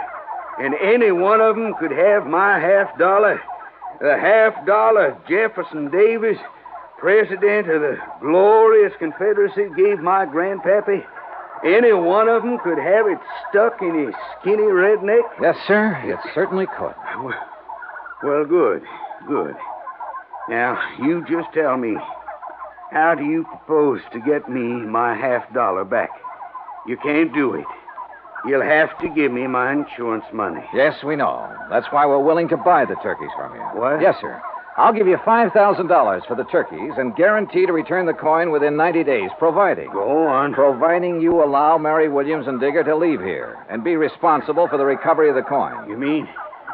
and any one of them could have my $50? The $50 Jefferson Davis, president of the glorious Confederacy, gave my grandpappy. Any one of them could have it stuck in his skinny red neck? Yes, sir, it certainly could. Well, good. Now, you just tell me, how do you propose to get me my $50 back? You can't do it. You'll have to give me my insurance money. Yes, we know. That's why we're willing to buy the turkeys from you. What? Yes, sir. I'll give you $5,000 for the turkeys and guarantee to return the coin within 90 days, providing... Go on. Providing you allow Mary Williams and Digger to leave here and be responsible for the recovery of the coin. You mean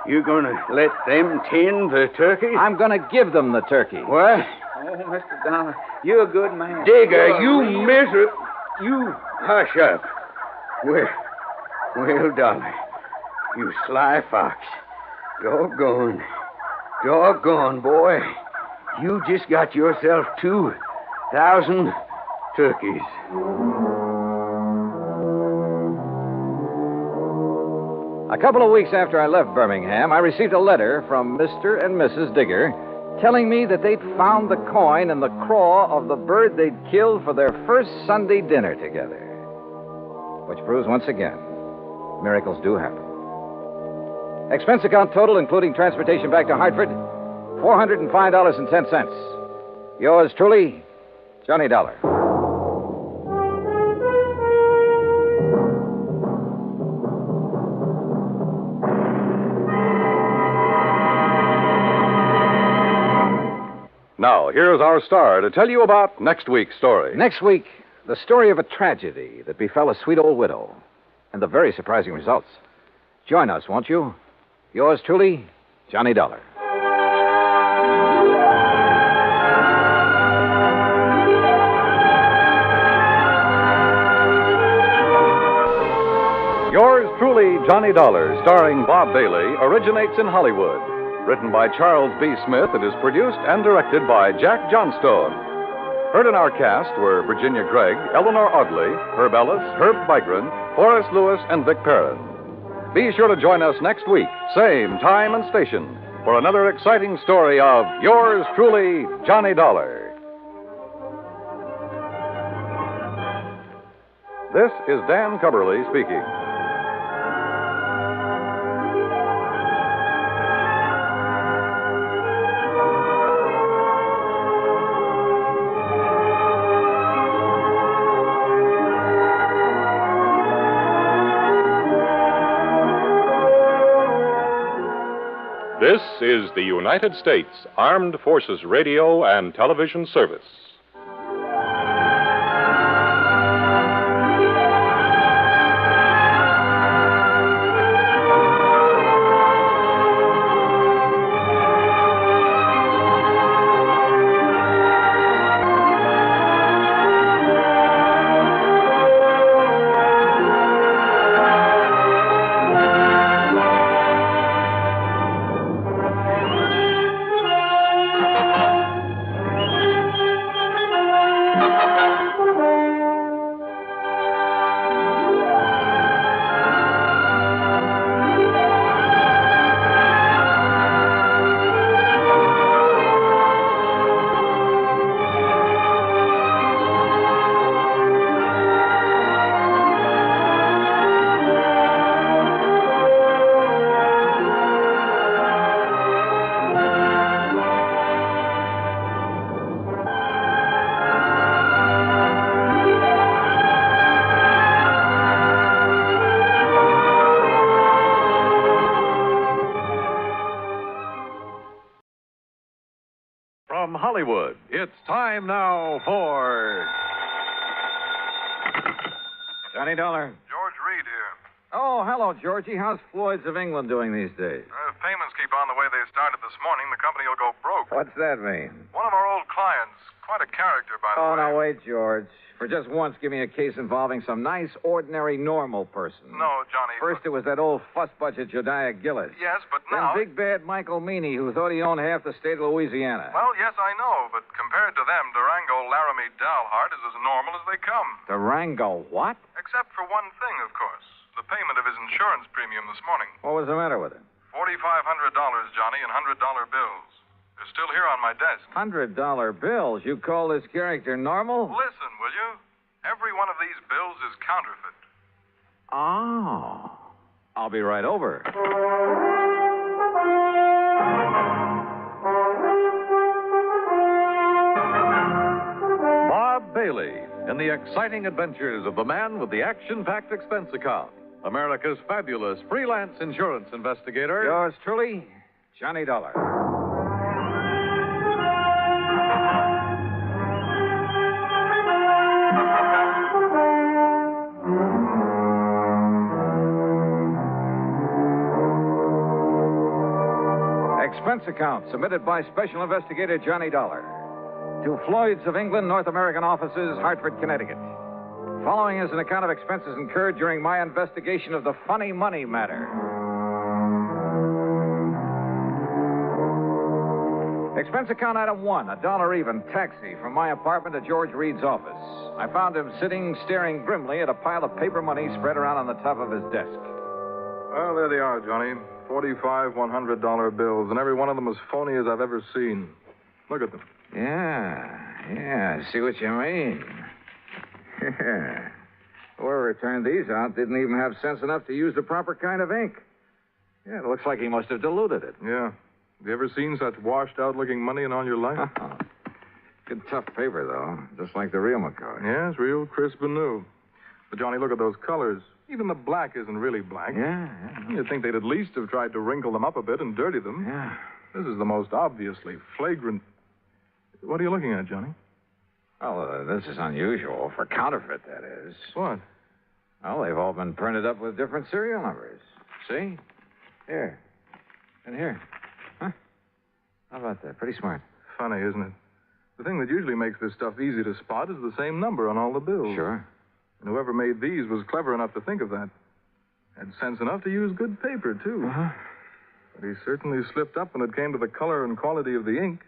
you're going to let them tend the turkeys? I'm going to give them the turkey. What? Oh, Mr. Dollar, you're a good man. Digger, you miserable... You hush up. Well, Dollar, you sly fox. Doggone, boy. You just got yourself 2,000 turkeys. A couple of weeks after I left Birmingham, I received a letter from Mr. and Mrs. Digger telling me that they'd found the coin in the craw of the bird they'd killed for their first Sunday dinner together. Which proves once again, miracles do happen. Expense account total, including transportation back to Hartford, $405.10. Yours truly, Johnny Dollar. Now, here's our star to tell you about next week's story. Next week, the story of a tragedy that befell a sweet old widow, and the very surprising results. Join us, won't you? Yours truly, Johnny Dollar. Yours truly, Johnny Dollar, starring Bob Bailey, originates in Hollywood. Written by Charles B. Smith, it is produced and directed by Jack Johnstone. Heard in our cast were Virginia Gregg, Eleanor Audley, Herb Ellis, Herb Vigran, Horace Lewis, and Vic Perrin. Be sure to join us next week, same time and station, for another exciting story of Yours truly, Johnny Dollar. This is Dan Cubberly speaking. This is the United States Armed Forces Radio and Television Service. From Hollywood, it's time now for... Johnny Dollar. George Reed here. Oh, hello, Georgie. How's Floyd's of England doing these days? If payments keep on the way they started this morning, the company will go broke. What's that mean? One of our old clients, quite a character, by the way. Oh, now, wait, George. For just once, give me a case involving some nice, ordinary, normal person. No, Johnny. First, it was that old fuss-budget Jediah Gillis. Yes, but Then now... big bad Michael Meany, who thought he owned half the state of Louisiana. Well, yes, I know, but compared to them, Durango Laramie Dalhart is as normal as they come. Durango what? Except for one thing, of course. The payment of his insurance premium this morning. What was the matter with him? $4,500, Johnny, in $100 bills. They're still here on my desk. $100 bills? You call this character normal? Listen, will you? Every one of these bills is counterfeit. Oh. I'll be right over. Bob Bailey in the exciting adventures of the man with the action-packed expense account. America's fabulous freelance insurance investigator. Yours truly, Johnny Dollar. Expense account submitted by Special Investigator Johnny Dollar to Floyd's of England, North American offices, Hartford, Connecticut. Following is an account of expenses incurred during my investigation of the funny money matter. Expense account item 1, $1 even, taxi from my apartment to George Reed's office. I found him sitting, staring grimly at a pile of paper money spread around on the top of his desk. Well, there they are, Johnny. 45 $100 bills, and every one of them as phony as I've ever seen. Look at them. Yeah, I see what you mean. Whoever turned these out didn't even have sense enough to use the proper kind of ink. Yeah, it looks like he must have diluted it. Yeah. Have you ever seen such washed-out-looking money in all your life? Good tough paper, though, just like the real McCoy. Yeah, it's real crisp and new. But, Johnny, look at those colors. Even the black isn't really black. Yeah. You'd think they'd at least have tried to wrinkle them up a bit and dirty them. Yeah. This is the most obviously flagrant... What are you looking at, Johnny? Oh, this is unusual. For counterfeit, that is. What? Well, they've all been printed up with different serial numbers. See? Here. And here. Huh? How about that? Pretty smart. Funny, isn't it? The thing that usually makes this stuff easy to spot is the same number on all the bills. Sure. And whoever made these was clever enough to think of that. Had sense enough to use good paper, too. Uh-huh. But he certainly slipped up when it came to the color and quality of the ink.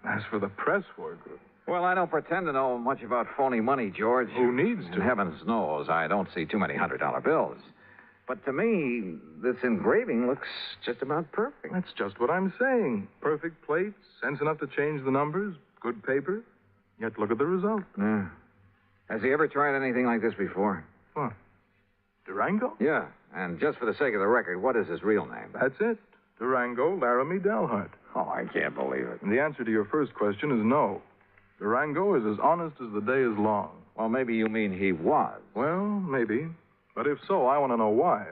As for the press work... Well, I don't pretend to know much about phony money, George. Who needs to? And heavens knows I don't see too many $100 bills. But to me, this engraving looks just about perfect. That's just what I'm saying. Perfect plates, sense enough to change the numbers, good paper. Yet look at the result. Yeah. Has he ever tried anything like this before? What? Durango? Yeah. And just for the sake of the record, what is his real name? That's it. Durango Laramie Dalhart. Oh, I can't believe it. And the answer to your first question is no. Durango is as honest as the day is long. Well, maybe you mean he was. Well, maybe. But if so, I want to know why.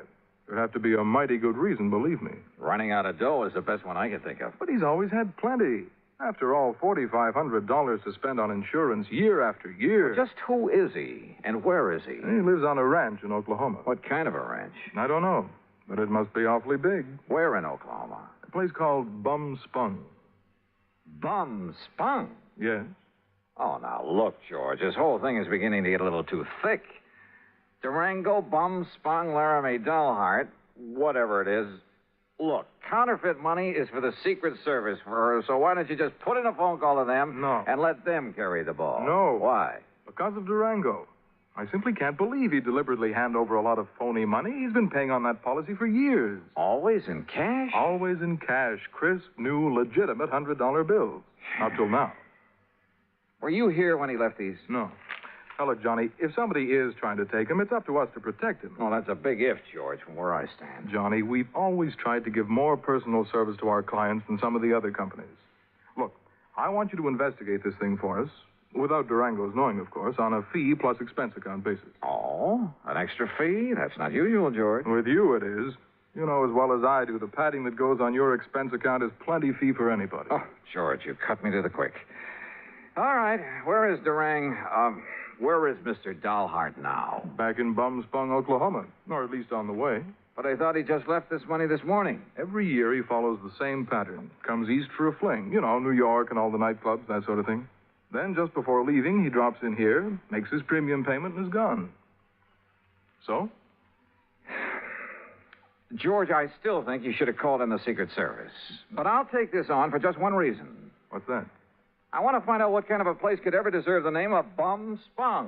There'd have to be a mighty good reason, believe me. Running out of dough is the best one I can think of. But he's always had plenty. After all, $4,500 to spend on insurance year after year. Well, just who is he? And where is he? He lives on a ranch in Oklahoma. What kind of a ranch? I don't know. But it must be awfully big. Where in Oklahoma? A place called Bum Spung. Bum Spung? Yes. Oh, now, look, George, this whole thing is beginning to get a little too thick. Durango, Bum Spung, Laramie Dalhart, whatever it is. Look, counterfeit money is for the Secret Service, so why don't you just put in a phone call to them and let them carry the ball? No. Why? Because of Durango. I simply can't believe he'd deliberately hand over a lot of phony money. He's been paying on that policy for years. Always in cash? Always in cash. Crisp, new, legitimate $100 bills. Up till now. Were you here when he left these? No. Now, look, Johnny, if somebody is trying to take him, it's up to us to protect him. Well, that's a big if, George, from where I stand. Johnny, we've always tried to give more personal service to our clients than some of the other companies. Look, I want you to investigate this thing for us, without Durango's knowing, of course, on a fee plus expense account basis. Oh, an extra fee? That's not usual, George. With you, it is. You know as well as I do, the padding that goes on your expense account is plenty fee for anybody. Oh, George, you cut me to the quick. All right, where is where is Mr. Dalhart now? Back in Bum Spung, Oklahoma, or at least on the way. But I thought he just left this money this morning. Every year he follows the same pattern. Comes east for a fling. You know, New York and all the nightclubs, that sort of thing. Then, just before leaving, he drops in here, makes his premium payment, and is gone. So? George, I still think you should have called in the Secret Service. But I'll take this on for just one reason. What's that? I want to find out what kind of a place could ever deserve the name of Bum Spung.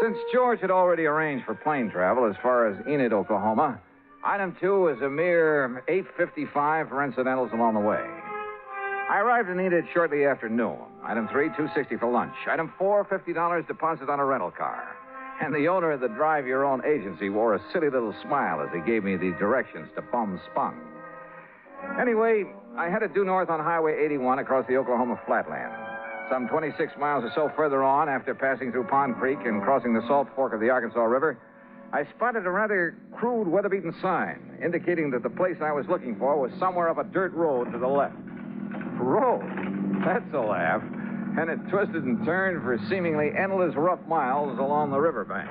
Since George had already arranged for plane travel as far as Enid, Oklahoma, item 2 was a mere $8.55 for incidentals along the way. I arrived in Enid shortly after noon. Item 3, $2.60 for lunch. Item 4, $50 deposit on a rental car. And the owner of the drive-your-own agency wore a silly little smile as he gave me the directions to Bum Spung. Anyway, I headed due north on Highway 81 across the Oklahoma flatland. Some 26 miles or so further on, after passing through Pond Creek and crossing the Salt Fork of the Arkansas River, I spotted a rather crude, weather-beaten sign indicating that the place I was looking for was somewhere up a dirt road to the left. Road? That's a laugh. And it twisted and turned for seemingly endless rough miles along the riverbank.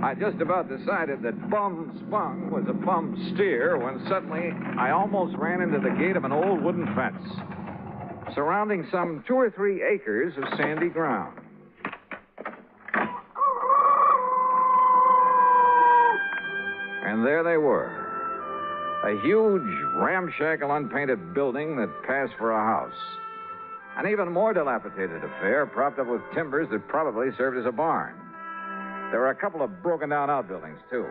I just about decided that Bum Spung was a bum steer when suddenly I almost ran into the gate of an old wooden fence, surrounding some 2 or 3 acres of sandy ground. And there they were. A huge, ramshackle, unpainted building that passed for a house. An even more dilapidated affair, propped up with timbers that probably served as a barn. There were a couple of broken-down outbuildings, too.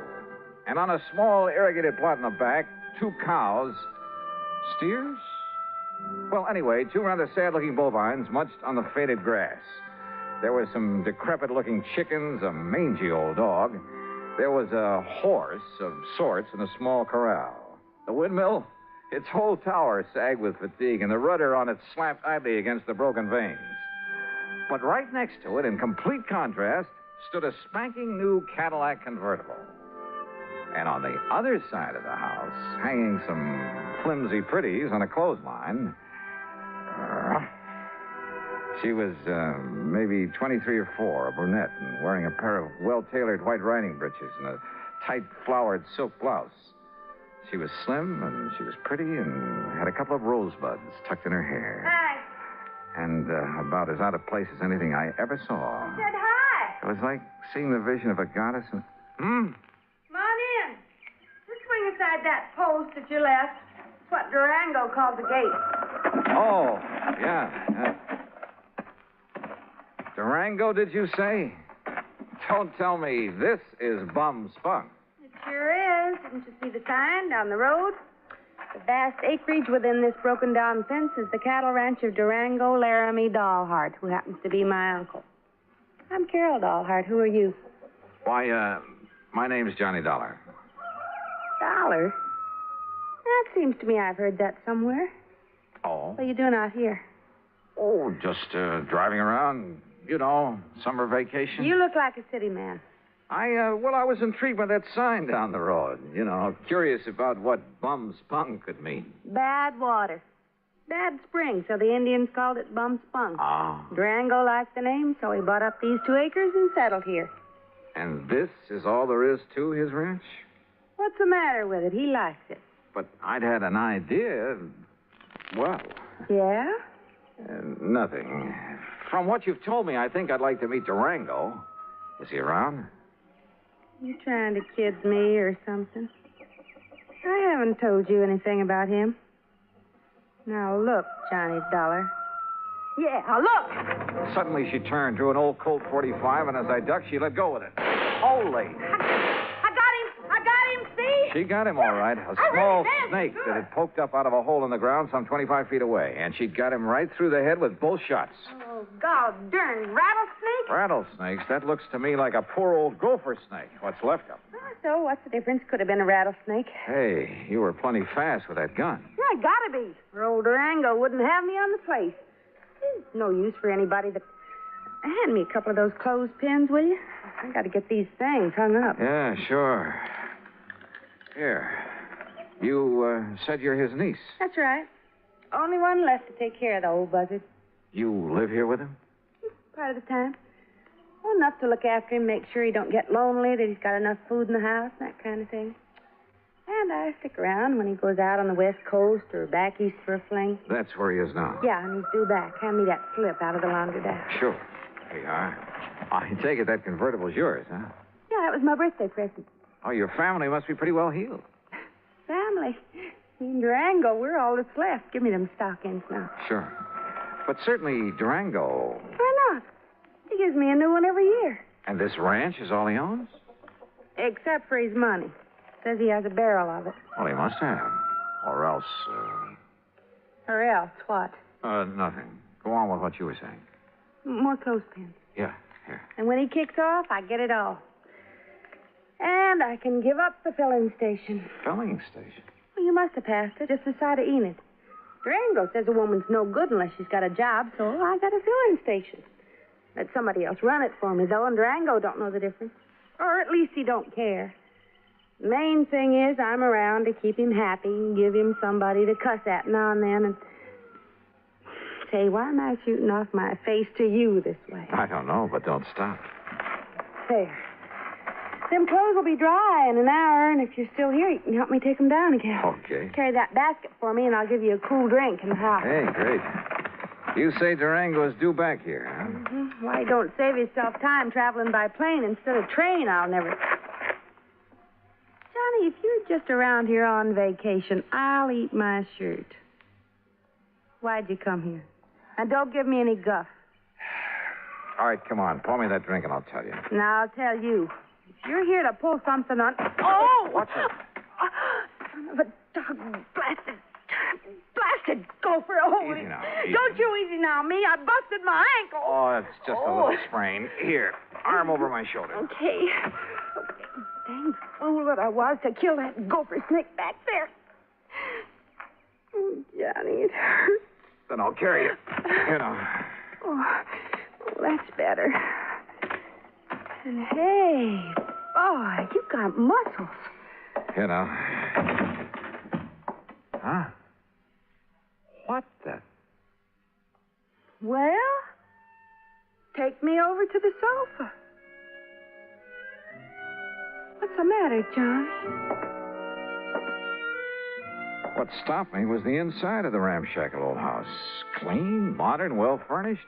And on a small irrigated plot in the back, 2 cows. Steers? Well, anyway, 2 rather sad-looking bovines munched on the faded grass. There were some decrepit-looking chickens, a mangy old dog. There was a horse of sorts in a small corral. The windmill? Its whole tower sagged with fatigue, and the rudder on it slapped idly against the broken vanes. But right next to it, in complete contrast, stood a spanking new Cadillac convertible. And on the other side of the house, hanging some flimsy pretties on a clothesline, she was maybe 23 or 4, a brunette, and wearing a pair of well-tailored white riding breeches and a tight flowered silk blouse. She was slim, and she was pretty, and had a couple of rosebuds tucked in her hair. Hi. And about as out of place as anything I ever saw. I said hi. It was like seeing the vision of a goddess. And... Come on in. Just swing aside that post at your left. It's what Durango called the gate. Oh, yeah. Durango, did you say? Don't tell me this is Bum Spung. It sure is. Didn't you see the sign down the road? The vast acreage within this broken-down fence is the cattle ranch of Durango Laramie Dahlhart, who happens to be my uncle. I'm Carol Dahlhart. Who are you? Why, my name's Johnny Dollar. Dollar? That seems to me I've heard that somewhere. Oh? What are you doing out here? Oh, just driving around, you know, summer vacation. You look like a city man. I was intrigued by that sign down the road. You know, curious about what Bum Spung could mean. Bad water. Bad spring, so the Indians called it Bum Spung. Ah. Durango liked the name, so he bought up these 2 acres and settled here. And this is all there is to his ranch? What's the matter with it? He likes it. But I'd had an idea. Well. Yeah? Nothing. From what you've told me, I think I'd like to meet Durango. Is he around? You trying to kid me or something? I haven't told you anything about him. Now look, Johnny Dollar. Yeah, look! Suddenly she turned, drew an old Colt 45, and as I ducked, she let go with it. Holy! I got him, see? She got him all right. A small snake that had poked up out of a hole in the ground some 25 feet away. And she got him right through the head with both shots. Oh, God darn rattlesnake? Rattlesnakes? That looks to me like a poor old gopher snake. What's left of him. So what's the difference? Could have been a rattlesnake. Hey, you were plenty fast with that gun. Yeah, gotta be. Or old Durango wouldn't have me on the place. There's no use for anybody that... Hand me a couple of those clothespins, will you? I gotta get these things hung up. Yeah, sure. Here. You said you're his niece. That's right. Only one left to take care of the old buzzard. You live here with him? Part of the time. Well, enough to look after him, make sure he don't get lonely, that he's got enough food in the house, that kind of thing. And I stick around when he goes out on the West Coast or back east for a fling. That's where he is now. Yeah, and he's due back. Hand me that slip out of the laundry dash. Sure. Here you are. I take it that convertible's yours, huh? Yeah, that was my birthday present. Oh, your family must be pretty well heeled. Family. In Durango, we're all that's left. Give me them stockings now. Sure. But certainly Durango. Why not? He gives me a new one every year. And this ranch is all he owns? Except for his money. Says he has a barrel of it. Well, he must have. Or else, Or else, what? nothing. Go on with what you were saying. More clothespins. Yeah, here. And when he kicks off, I get it all. And I can give up the filling station. Filling station? Well, you must have passed it, just the side of Enid. Durango says a woman's no good unless she's got a job, so I got a filling station. Let somebody else run it for me, though, and Durango don't know the difference. Or at least he don't care. The main thing is I'm around to keep him happy and give him somebody to cuss at now and then. And say, why am I shooting off my face to you this way? I don't know, but don't stop. There. Them clothes will be dry in an hour, and if you're still here, you can help me take them down again. Okay. Carry that basket for me, and I'll give you a cool drink in the house. Hey, great. You say Durango's due back here, huh? Mm-hmm. Why, don't save yourself time traveling by plane instead of train, I'll never... Johnny, if you're just around here on vacation, I'll eat my shirt. Why'd you come here? And don't give me any guff. All right, come on. Pour me that drink and I'll tell you. Now, I'll tell you. If you're here to pull something on... Oh! Watch it. Son of a dog blasted gopher. Oh, Easy now. Easy. Don't you easy now, me. I busted my ankle. Oh, it's just a little sprain. Here, arm over my shoulder. Okay. Dang fool that I was to kill that gopher snake back there. Oh, Johnny, it hurts. Then I'll carry you. You know. Oh, that's better. And hey, boy, you got muscles. You know. Huh? What the? Well, take me over to the sofa. What's the matter, Johnny? What stopped me was the inside of the ramshackle old house. Clean, modern, well-furnished.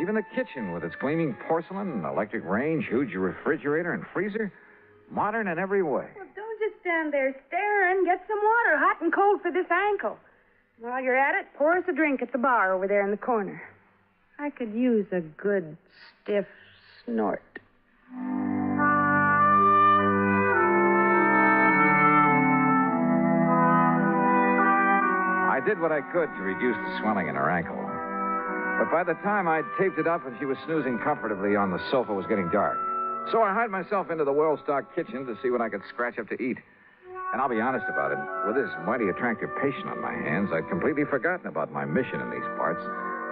Even the kitchen with its gleaming porcelain, electric range, huge refrigerator and freezer. Modern in every way. Well, don't just stand there staring. Get some water, hot and cold, for this ankle. While you're at it, pour us a drink at the bar over there in the corner. I could use a good, stiff snort. I did what I could to reduce the swelling in her ankle. But by the time I'd taped it up and she was snoozing comfortably on the sofa, it was getting dark. So I hied myself into the well-stocked kitchen to see what I could scratch up to eat. And I'll be honest about it. With this mighty attractive patient on my hands, I'd completely forgotten about my mission in these parts,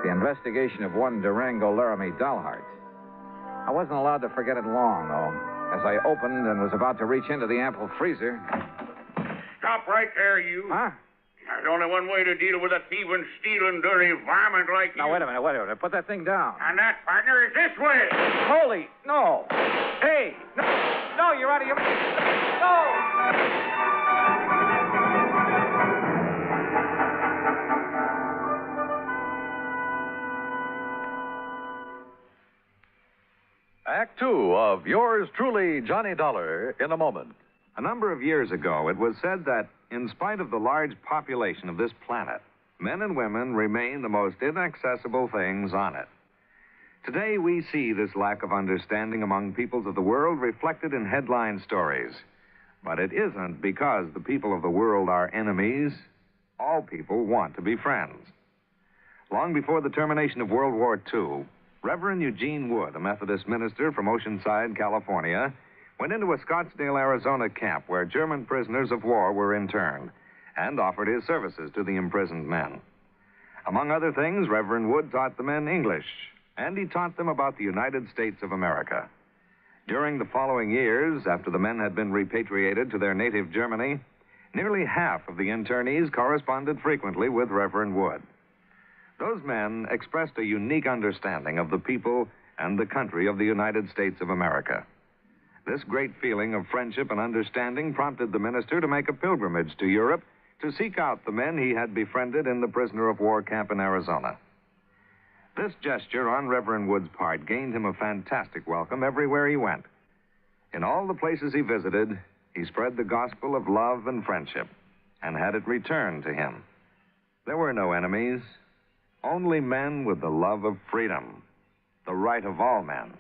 the investigation of one Durango Laramie Dollheart. I wasn't allowed to forget it long, though. As I opened and was about to reach into the ample freezer... Stop right there, you. Huh? There's only one way to deal with a thieving, stealing, dirty varmint like you. Now, wait a minute. Put that thing down. And that, partner, is this way. Holy, no. Hey, no, you're out of your... No! Act Two of yours truly, Johnny Dollar, in a moment. A number of years ago, it was said that, in spite of the large population of this planet, men and women remain the most inaccessible things on it. Today, we see this lack of understanding among peoples of the world reflected in headline stories. But it isn't because the people of the world are enemies. All people want to be friends. Long before the termination of World War II, Reverend Eugene Wood, a Methodist minister from Oceanside, California, went into a Scottsdale, Arizona camp where German prisoners of war were interned and offered his services to the imprisoned men. Among other things, Reverend Wood taught the men English, and he taught them about the United States of America. During the following years, after the men had been repatriated to their native Germany, nearly half of the internees corresponded frequently with Reverend Wood. Those men expressed a unique understanding of the people and the country of the United States of America. This great feeling of friendship and understanding prompted the minister to make a pilgrimage to Europe to seek out the men he had befriended in the prisoner of war camp in Arizona. This gesture on Reverend Wood's part gained him a fantastic welcome everywhere he went. In all the places he visited, he spread the gospel of love and friendship and had it returned to him. There were no enemies, only men with the love of freedom, the right of all men,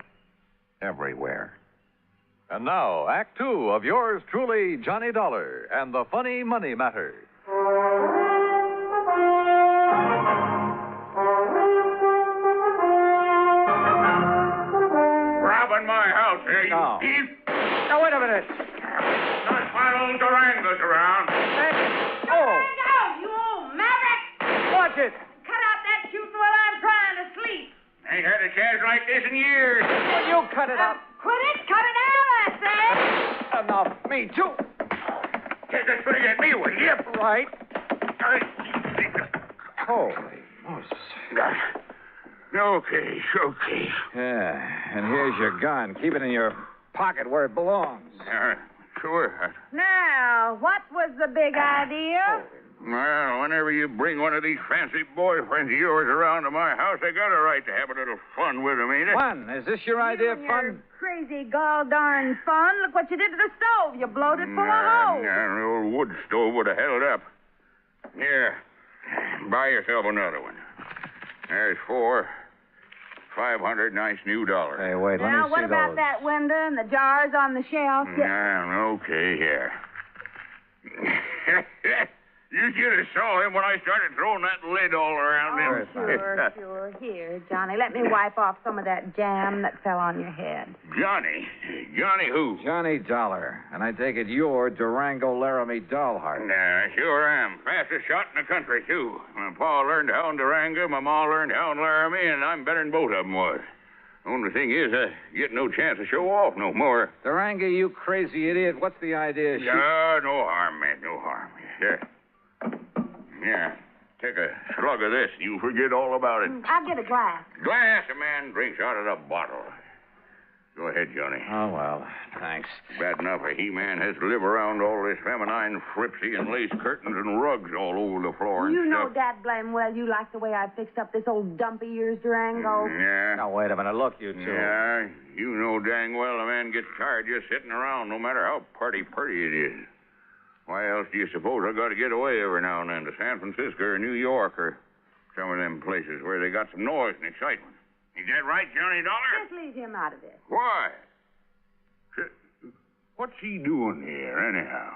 everywhere. And now, Act Two of yours truly, Johnny Dollar, and the Funny Money Matter. Robbing my house, here, you No. thief! Now, wait a minute. Not while old Durango's around. Durango, you old maverick! Watch it! Cut out that shooting while I'm trying to sleep. Ain't had a chance like this in years. Will you cut it out? Quit it! Cut it out, I said! Enough. Me, too. Take a swing at me, will you? Right. Holy Moses. Okay. Yeah, and here's your gun. Keep it in your pocket where it belongs. Sure. Now, what was the big idea? Well, whenever you bring one of these fancy boyfriends of yours around to my house, I got a right to have a little fun with them, ain't it? Fun? Is this your idea of fun? Crazy gall darn fun. Look what you did to the stove. You blowed it full of holes. An old wood stove would have held up. Here, buy yourself another one. There's $500 nice new dollars. Hey, wait, let me see Now, what about those. that window and the jars on the shelf? Okay, here. You should have saw him when I started throwing that lid all around him. Sure. Here, Johnny, let me wipe off some of that jam that fell on your head. Johnny? Johnny who? Johnny Dollar. And I take it you're Durango Laramie Dollheart. Nah, I sure am. Fastest shot in the country, too. My pa learned how in Durango, my ma learned how in Laramie, and I'm better than both of them was. Only thing is, I get no chance to show off no more. Durango, you crazy idiot. What's the idea of No harm, man, no harm. Yeah, take a slug of this. You forget all about it. I'll get a glass. Glass, a man drinks out of the bottle. Go ahead, Johnny. Oh, well, thanks. Bad enough a he-man has to live around all this feminine fripsy and lace curtains and rugs all over the floor and You know stuff. dad blame well you like the way I fixed up this old dumpy ears Durango. Yeah. Now, wait a minute. Look, you two. Yeah, you know dang well a man gets tired just sitting around, no matter how pretty it is. Why else do you suppose I got to get away every now and then to San Francisco or New York or some of them places where they got some noise and excitement? Is that right, Johnny Dollar? Just leave him out of this. Why? What's he doing here, anyhow?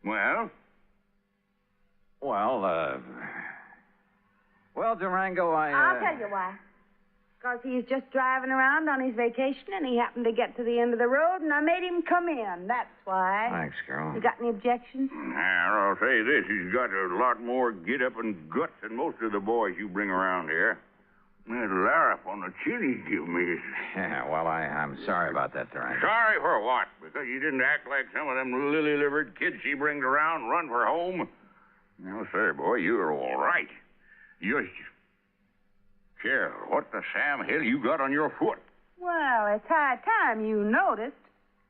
Well? Well, Durango, I'll tell you why. Because he's just driving around on his vacation and he happened to get to the end of the road and I made him come in. That's why. Thanks, girl. You got any objections? Now, I'll say this. He's got a lot more get-up and guts than most of the boys you bring around here. That larrup on the chin he give me is... Yeah, well, I'm sorry about that, Durango. Sorry for what? Because you didn't act like some of them lily-livered kids she brings around, run for home? No, sir, boy, you're all right. Carol, what the Sam Hill you got on your foot? Well, it's high time you noticed.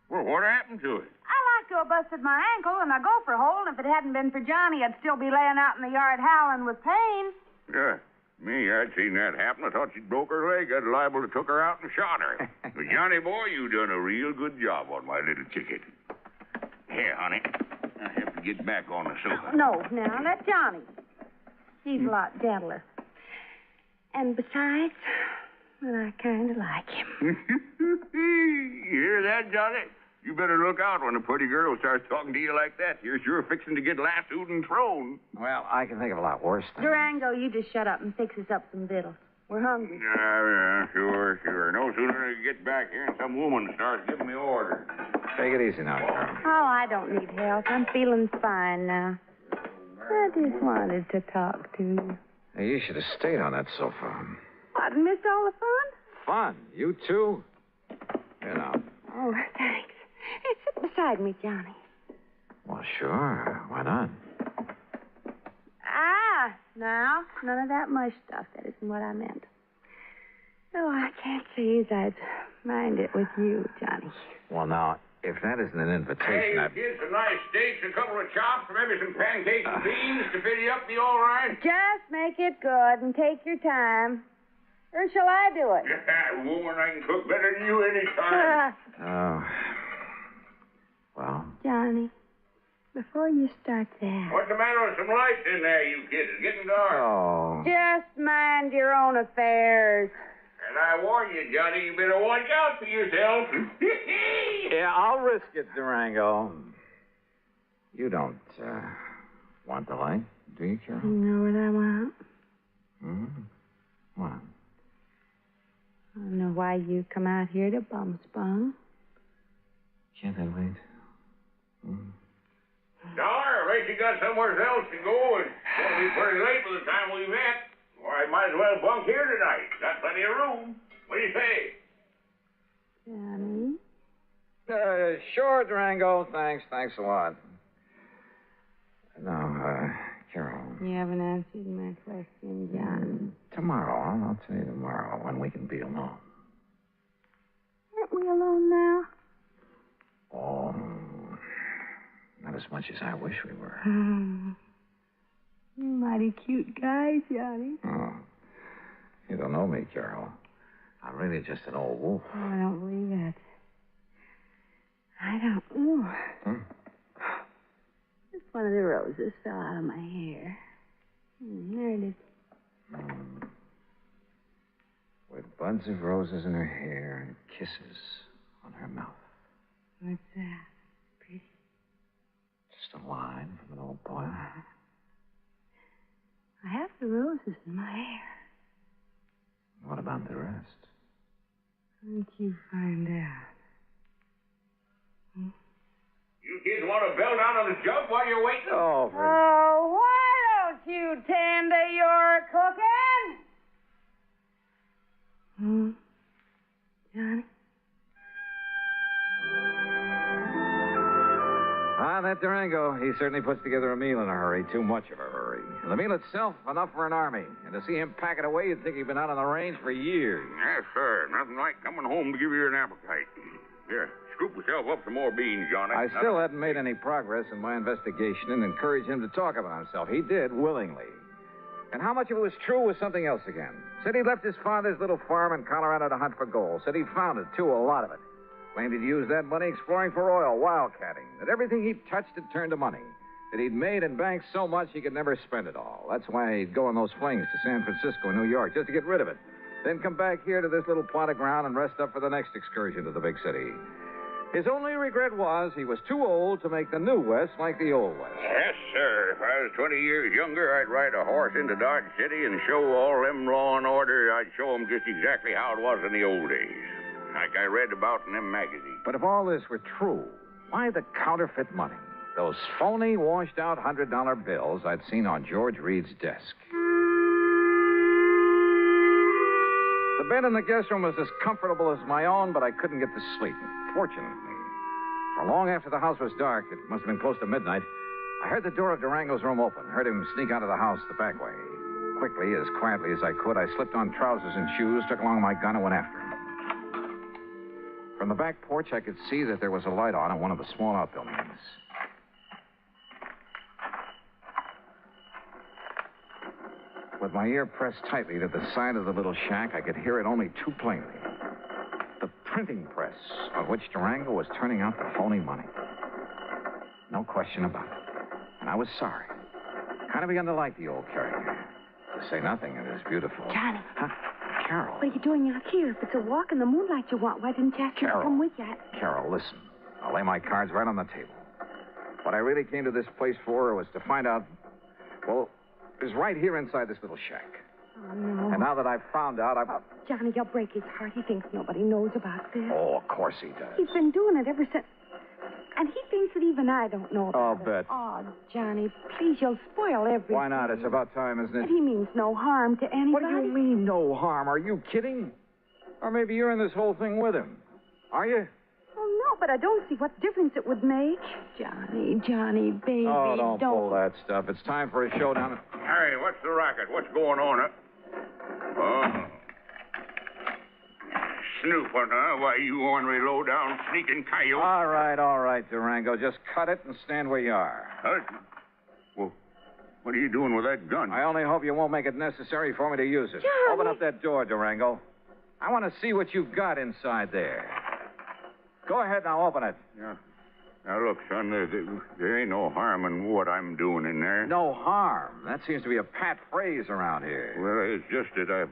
Well, what happened to it? I like to have busted my ankle and I go for a hole, and if it hadn't been for Johnny, I'd still be laying out in the yard howling with pain. Yeah. Me, I'd seen that happen. I thought she'd broke her leg. I'd liable to took her out and shot her. But Johnny, boy, you done a real good job on my little ticket. Here, honey. I have to get back on the sofa. No, now, let Johnny. He's a lot gentler. And besides, well, I kind of like him. You hear that, Johnny? You better look out when a pretty girl starts talking to you like that. You're sure fixing to get lassoed and thrown. Well, I can think of a lot worse things. Durango, you just shut up and fix us up some victuals. We're hungry. Yeah, sure. No sooner than I get back here and some woman starts giving me orders. Take it easy now, Carol. Oh, I don't need help. I'm feeling fine now. I just wanted to talk to you. Hey, you should have stayed on that sofa. What, missed all the fun? Fun? You too? You know. Oh, thanks. Hey, sit beside me, Johnny. Well, sure. Why not? Now, none of that mush stuff. That isn't what I meant. Oh, I can't say as I'd Mind it with you, Johnny. Well, now, if that isn't an invitation, Hey, you kids, some nice steaks, a couple of chops, maybe some pancakes and beans to fill you up, be all right? Just make it good and take your time. Or shall I do it? Yeah, woman, I can cook better than you any time. Oh. Well, Johnny, before you start that... What's the matter with some lights in there, you kids? It's getting dark. oh. Just mind your own affairs. And I warn you, Johnny, you better watch out for yourself. Yeah, I'll risk it, Durango. You don't, want the light, do you, Carol? You know what I want? What? I don't know why you come out here to bum-spun. Can't that wait? Dollar, unless you got somewhere else to go, and it's going to be pretty late by the time we met. Well, I might as well bunk here tonight. Got plenty of room. What do you say? Johnny? Sure, Durango. Thanks a lot. No, Carol. You haven't answered my question, John. Tomorrow. I'll tell you tomorrow when we can be alone. Aren't we alone now? Oh, not as much as I wish we were. You're a mighty cute guy, Johnny. Oh, you don't know me, Carol. I'm really just an old wolf. Oh, I don't believe that. I don't. Ooh. Just one of the roses fell out of my hair. There it is. With buds of roses in her hair and kisses on her mouth. What's that? Pretty? Just a line from an old poem. I have the roses in my hair. What about the rest? Won't you find out? You kids want to bell down on the jug while you're waiting? Oh, why don't you tend to your cooking? Johnny? That Durango, he certainly puts together a meal in a hurry. Too much of a hurry. And the meal itself, enough for an army. And to see him pack it away, you'd think he'd been out on the range for years. Yes, sir. Nothing like coming home to give you an appetite. Here, scoop yourself up some more beans, Johnny. I still hadn't made any progress in my investigation and encouraged him to talk about himself. He did, willingly. And how much of it was true was something else again. Said he left his father's little farm in Colorado to hunt for gold. Said he found it, too, a lot of it. Claimed he'd used that money exploring for oil, wildcatting. That everything he touched had turned to money. That he'd made and banked so much he could never spend it all. That's why he'd go on those flings to San Francisco and New York, just to get rid of it. Then come back here to this little plot of ground and rest up for the next excursion to the big city. His only regret was he was too old to make the new West like the old West. Yes, sir. If I was 20 years younger, I'd ride a horse into Dodge City and show all them law and order. I'd show them just exactly how it was in the old days. Like I read about in them magazines. But if all this were true, why the counterfeit money? Those phony, washed-out $100 bills I'd seen on George Reed's desk. The bed in the guest room was as comfortable as my own, but I couldn't get to sleep. Fortunately, for long after the house was dark, it must have been close to midnight, I heard the door of Durango's room open, heard him sneak out of the house the back way. Quickly, as quietly as I could, I slipped on trousers and shoes, took along my gun, and went after him. From the back porch, I could see that there was a light on in one of the small outbuildings. With my ear pressed tightly to the side of the little shack, I could hear it only too plainly. The printing press on which Durango was turning out the phony money. No question about it. And I was sorry. Kind of begun to like the old character. To say nothing of his beautiful... Johnny. Huh? Carol. What are you doing out here? If it's a walk in the moonlight you want, why didn't you ask me to come with you? Carol, listen. I'll lay my cards right on the table. What I really came to this place for was to find out... Well, it was right here inside this little shack. Oh, no. And now that I've found out, I've... Johnny, you'll break his heart. He thinks nobody knows about this. Oh, of course he does. He's been doing it ever since... And he thinks that even I don't know about I'll it. bet. Oh, Johnny, please, you'll spoil everything. Why not? It's about time, isn't it? But he means no harm to anybody. What do you mean, no harm? Are you kidding? Or maybe you're in this whole thing with him. Are you? Oh, no, but I don't see what difference it would make. Johnny, baby, Oh, don't pull that stuff. It's time for a showdown. Hey, what's the racket? What's going on? snoop on, huh? Why, you ornery, low-down, sneaking coyote. All right, Durango. Just cut it and stand where you are. Well, what are you doing with that gun? I only hope you won't make it necessary for me to use it. Johnny. Open up that door, Durango. I want to see what you've got inside there. Go ahead now, open it. Yeah. Now, look, son, there ain't no harm in what I'm doing in there. No harm. That seems to be a pat phrase around here. Well, it's just that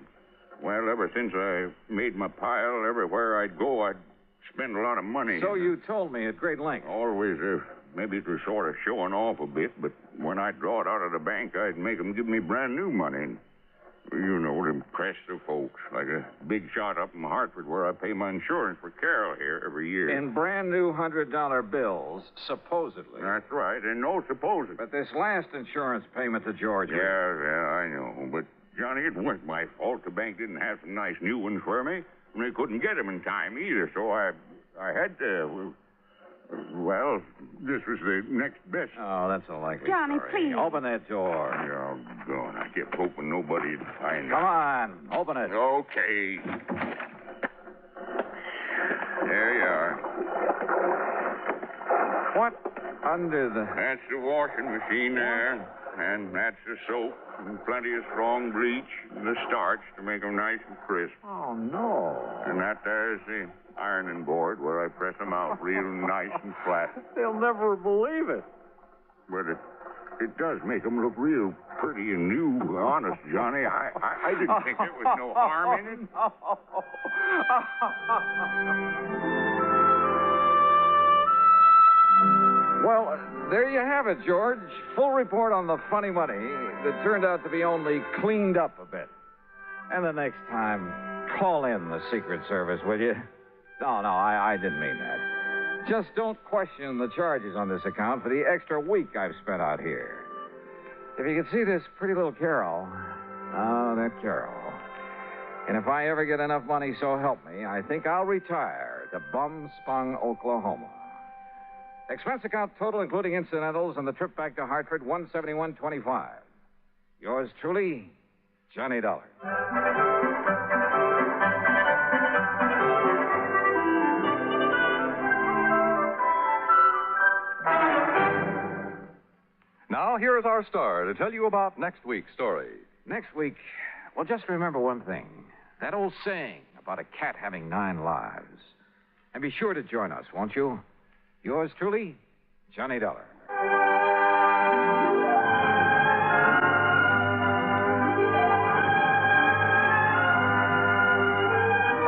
ever since I made my pile, everywhere I'd go, I'd spend a lot of money. So you told me at great length. Always, maybe it was sort of showing off a bit, but when I'd draw it out of the bank, I'd make them give me brand new money. You know, to impress the folks, like a big shot up in Hartford where I pay my insurance for Carol here every year. In brand new $100 bills, supposedly. That's right, and no supposedly. But this last insurance payment to Georgia. Yeah, I know. But, Johnny, it wasn't my fault. The bank didn't have some nice new ones for me, and they couldn't get them in time either, so I had to... Well, this was the next best. Oh, that's a likely Johnny, story. please. Open that door. Oh, God, I kept hoping nobody'd find it. Come on, open it. Okay. There you are. What under the... That's the washing machine there, and that's the soap, and plenty of strong bleach, and the starch to make them nice and crisp. Oh, no. And that there's the ironing board where I press them out real nice and flat. They'll never believe it. But it does make them look real pretty and new. Honest, Johnny, I didn't think there was no harm in it. Well, there you have it, George. Full report on the funny money that turned out to be only cleaned up a bit. And the next time, call in the Secret Service, will you? No, I didn't mean that. Just don't question the charges on this account for the extra week I've spent out here. If you could see this pretty little Carol. Oh, that Carol. And if I ever get enough money, so help me, I think I'll retire to Bum-Spung, Oklahoma. Expense account total, including incidentals, and the trip back to Hartford, $171.25. Yours truly, Johnny Dollar. Now, here is our star to tell you about next week's story. Next week, well, just remember one thing. That old saying about a cat having 9 lives. And be sure to join us, won't you? Yours truly, Johnny Dollar.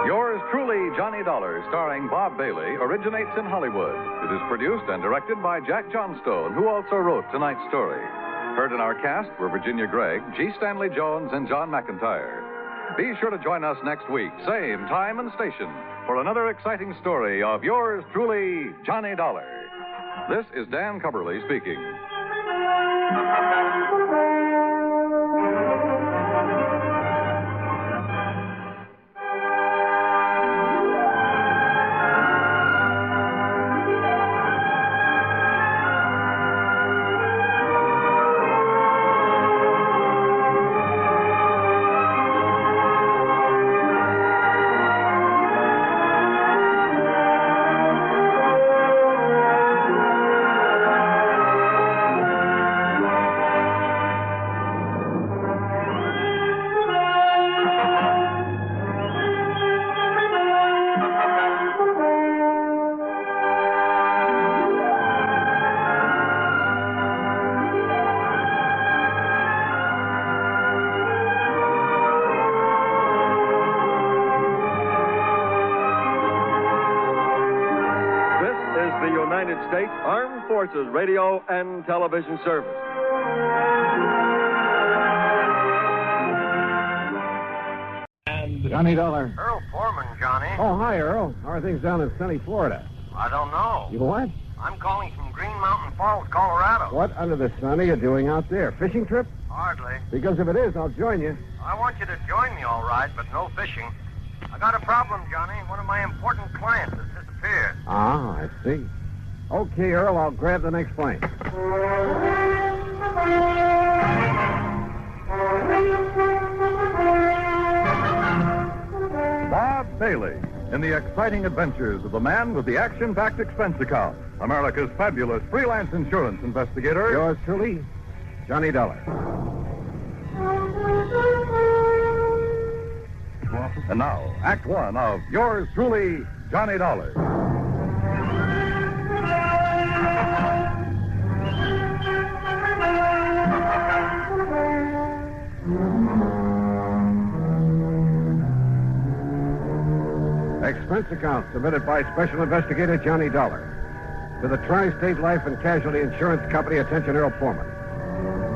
Yours truly, Johnny Dollar, starring Bob Bailey, originates in Hollywood. It is produced and directed by Jack Johnstone, who also wrote tonight's story. Heard in our cast were Virginia Gregg, G. Stanley Jones, and John McIntyre. Be sure to join us next week, same time and station, for another exciting story of yours truly, Johnny Dollar. This is Dan Cubberly speaking. United States Armed Forces Radio and Television Service. Johnny Dollar. Earl Foreman, Johnny. Oh, hi, Earl. How are things down in sunny Florida? I don't know. You what? I'm calling from Green Mountain Falls, Colorado. What under the sun are you doing out there? Fishing trip? Hardly. Because if it is, I'll join you. I want you to join me, all right, but no fishing. I got a problem, Johnny. One of my important clients has disappeared. Ah, I see. Okay, Earl, I'll grab the next plane. Bob Bailey, in the exciting adventures of the man with the action-packed expense account, America's fabulous freelance insurance investigator. Yours truly, Johnny Dollar. And now, Act One of yours truly, Johnny Dollar. Expense account submitted by Special Investigator Johnny Dollar to the Tri-State Life and Casualty Insurance Company. Attention, Earl Foreman.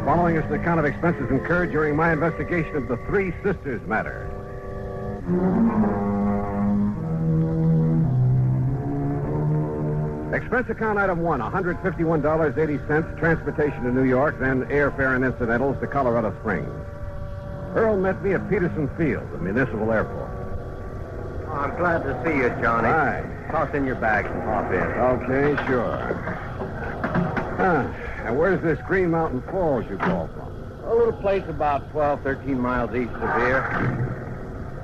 Following is an account of expenses incurred during my investigation of the Three Sisters matter. Expense account item 1, $151.80, transportation to New York, then airfare and incidentals to Colorado Springs. Earl met me at Peterson Field, the municipal airport. Oh, I'm glad to see you, Johnny. Hi. Toss in your bags and hop in. Okay, sure. And where's this Green Mountain Falls you call from? A little place about 12, 13 miles east of here.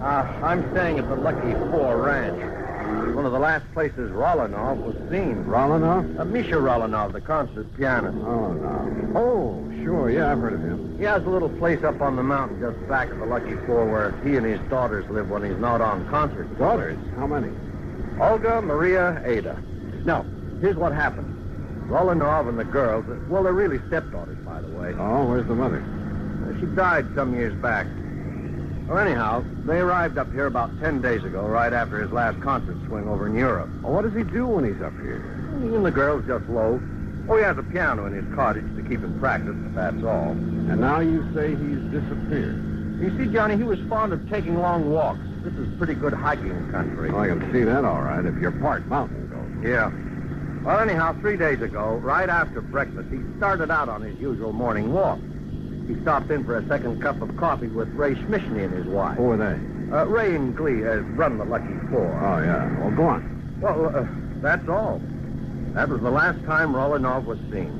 I'm staying at the Lucky Four Ranch. One of the last places Rolanov was seen. Rolanov? Misha Rolanov, the concert pianist. Oh, no. Oh, sure. Yeah, I've heard of him. He has a little place up on the mountain just back of the Lucky Four where he and his daughters live when he's not on concert. Daughters? How many? Olga, Maria, Ada. Now, here's what happened. Rolanov and the girls, well, they're really stepdaughters, by the way. Oh, where's the mother? She died some years back. Well, anyhow, they arrived up here about 10 days ago, right after his last concert swing over in Europe. Well, what does he do when he's up here? He and the girls just loaf. Oh, he has a piano in his cottage to keep him practiced, that's all. And now you say he's disappeared. You see, Johnny, he was fond of taking long walks. This is pretty good hiking country. Well, I can see that all right, if you're part mountain goat. Yeah. Well, anyhow, 3 days ago, right after breakfast, he started out on his usual morning walk. He stopped in for a second cup of coffee with Ray Schmishny and his wife. Who are they? Ray and Glee run the Lucky Four. Oh, yeah. Well, go on. Well, that's all. That was the last time Rolanov was seen.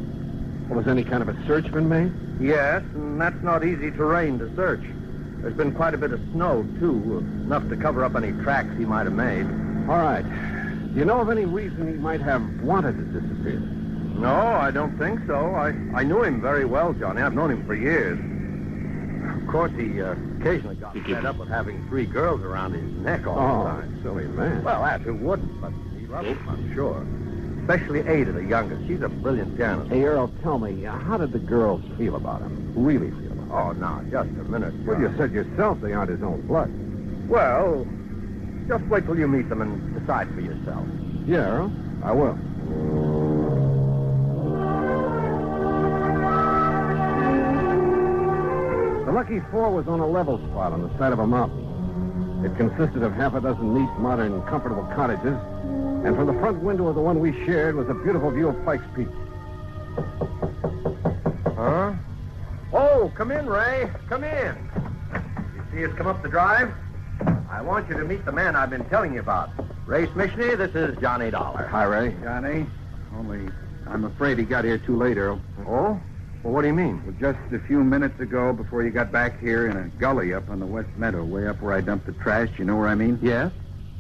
Well, has any kind of a search been made? Yes, and that's not easy terrain to search. There's been quite a bit of snow, too, enough to cover up any tracks he might have made. All right. Do you know of any reason he might have wanted to disappear? No, I don't think so. I knew him very well, Johnny. I've known him for years. Of course, he occasionally got fed up with having 3 girls around his neck all the time. Silly man. Well, that who wouldn't, but he loved them, I'm sure. Especially Ada, the youngest. She's a brilliant pianist. Hey, Earl, tell me, how did the girls feel about him? Really feel about him? Oh, now, just a minute. Well, you said yourself they aren't his own blood. Well, just wait till you meet them and decide for yourself. Yeah, Earl, I will. The Lucky Four was on a level spot on the side of a mountain. It consisted of half a dozen neat, modern, comfortable cottages, and from the front window of the one we shared was a beautiful view of Pike's Peak. Huh? Oh, come in, Ray. Come in. You see us come up the drive? I want you to meet the man I've been telling you about. Ray Schmishny, this is Johnny Dollar. Hi, Ray. Johnny. Only I'm afraid he got here too late, Earl. Oh? Well, what do you mean? Well, just a few minutes ago, before you got back here in a gully up on the West Meadow, way up where I dumped the trash, you know where I mean? Yes.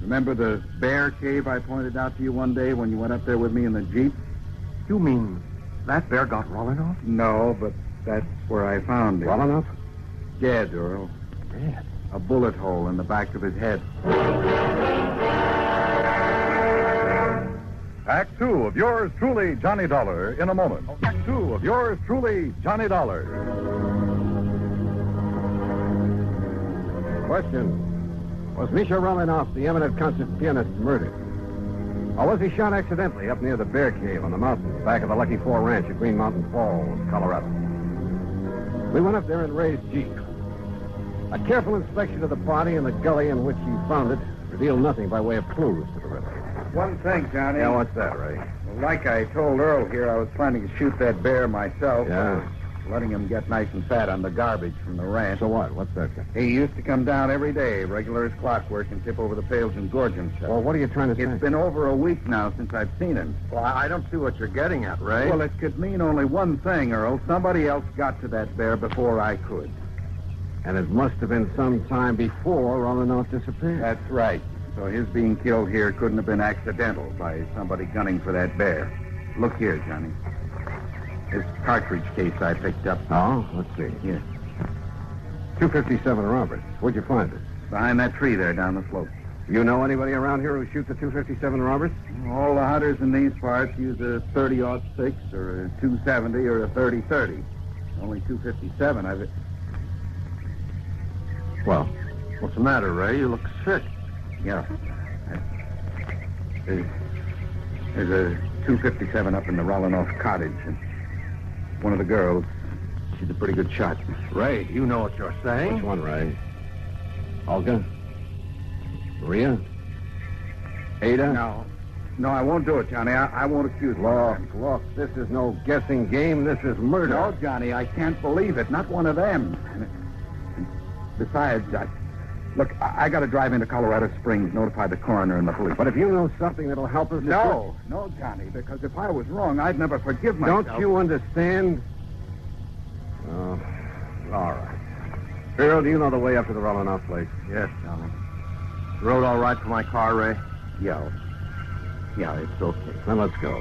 Remember the bear cave I pointed out to you one day when you went up there with me in the Jeep? You mean that bear got Rolanov? No, but that's where I found him. Rolanov? Dead, Earl. Dead? A bullet hole in the back of his head. Act Two of yours truly, Johnny Dollar, in a moment. Act Two of yours truly, Johnny Dollar. Question. Was Misha Romanov, the eminent concert pianist, murdered? Or was he shot accidentally up near the Bear Cave on the mountain, back of the Lucky Four Ranch at Green Mountain Falls, Colorado? We went up there in Ray's Jeep. A careful inspection of the body and the gully in which he found it revealed nothing by way of clues to the riddle. One thing, Johnny. Yeah, what's that, Ray? Well, like I told Earl here, I was planning to shoot that bear myself. Yeah. Letting him get nice and fat on the garbage from the ranch. So what? What's that? He used to come down every day, regular as clockwork, and tip over the pails and gorge himself. Well, what are you trying to say? It's been over a week now since I've seen him. Well, I don't see what you're getting at, Ray. Well, it could mean only one thing, Earl. Somebody else got to that bear before I could. And it must have been some time before Romanov disappeared. That's right. So his being killed here couldn't have been accidental by somebody gunning for that bear. Look here, Johnny. This cartridge case I picked up. Oh, let's see. Here. 257 Roberts. Where'd you find it? Behind that tree there down the slope. You know anybody around here who shoots a 257 Roberts? All the hunters in these parts use a 30-06 or a 270 or a 30-30. Only 257 I've... Well, what's the matter, Ray? You look sick. Yeah. There's a 257 up in the Rollinoff cottage. And one of the girls, she's a pretty good shot. Ray, you know what you're saying? Which one, Ray? Olga? Maria? Ada? No, I won't do it, Johnny. I won't accuse you. Look, this is no guessing game. This is murder. No, Johnny, I can't believe it. Not one of them. Besides, Look, I got to drive into Colorado Springs, notify the coroner and the police. But if you know something that'll help us... No, Johnny, because if I was wrong, I'd never forgive myself. Don't you understand? Oh, all right. Payroll, do you know the way up to the Rollinoff place? Yes, Johnny. Road all right for my car, Ray? Yeah, it's okay. Then let's go.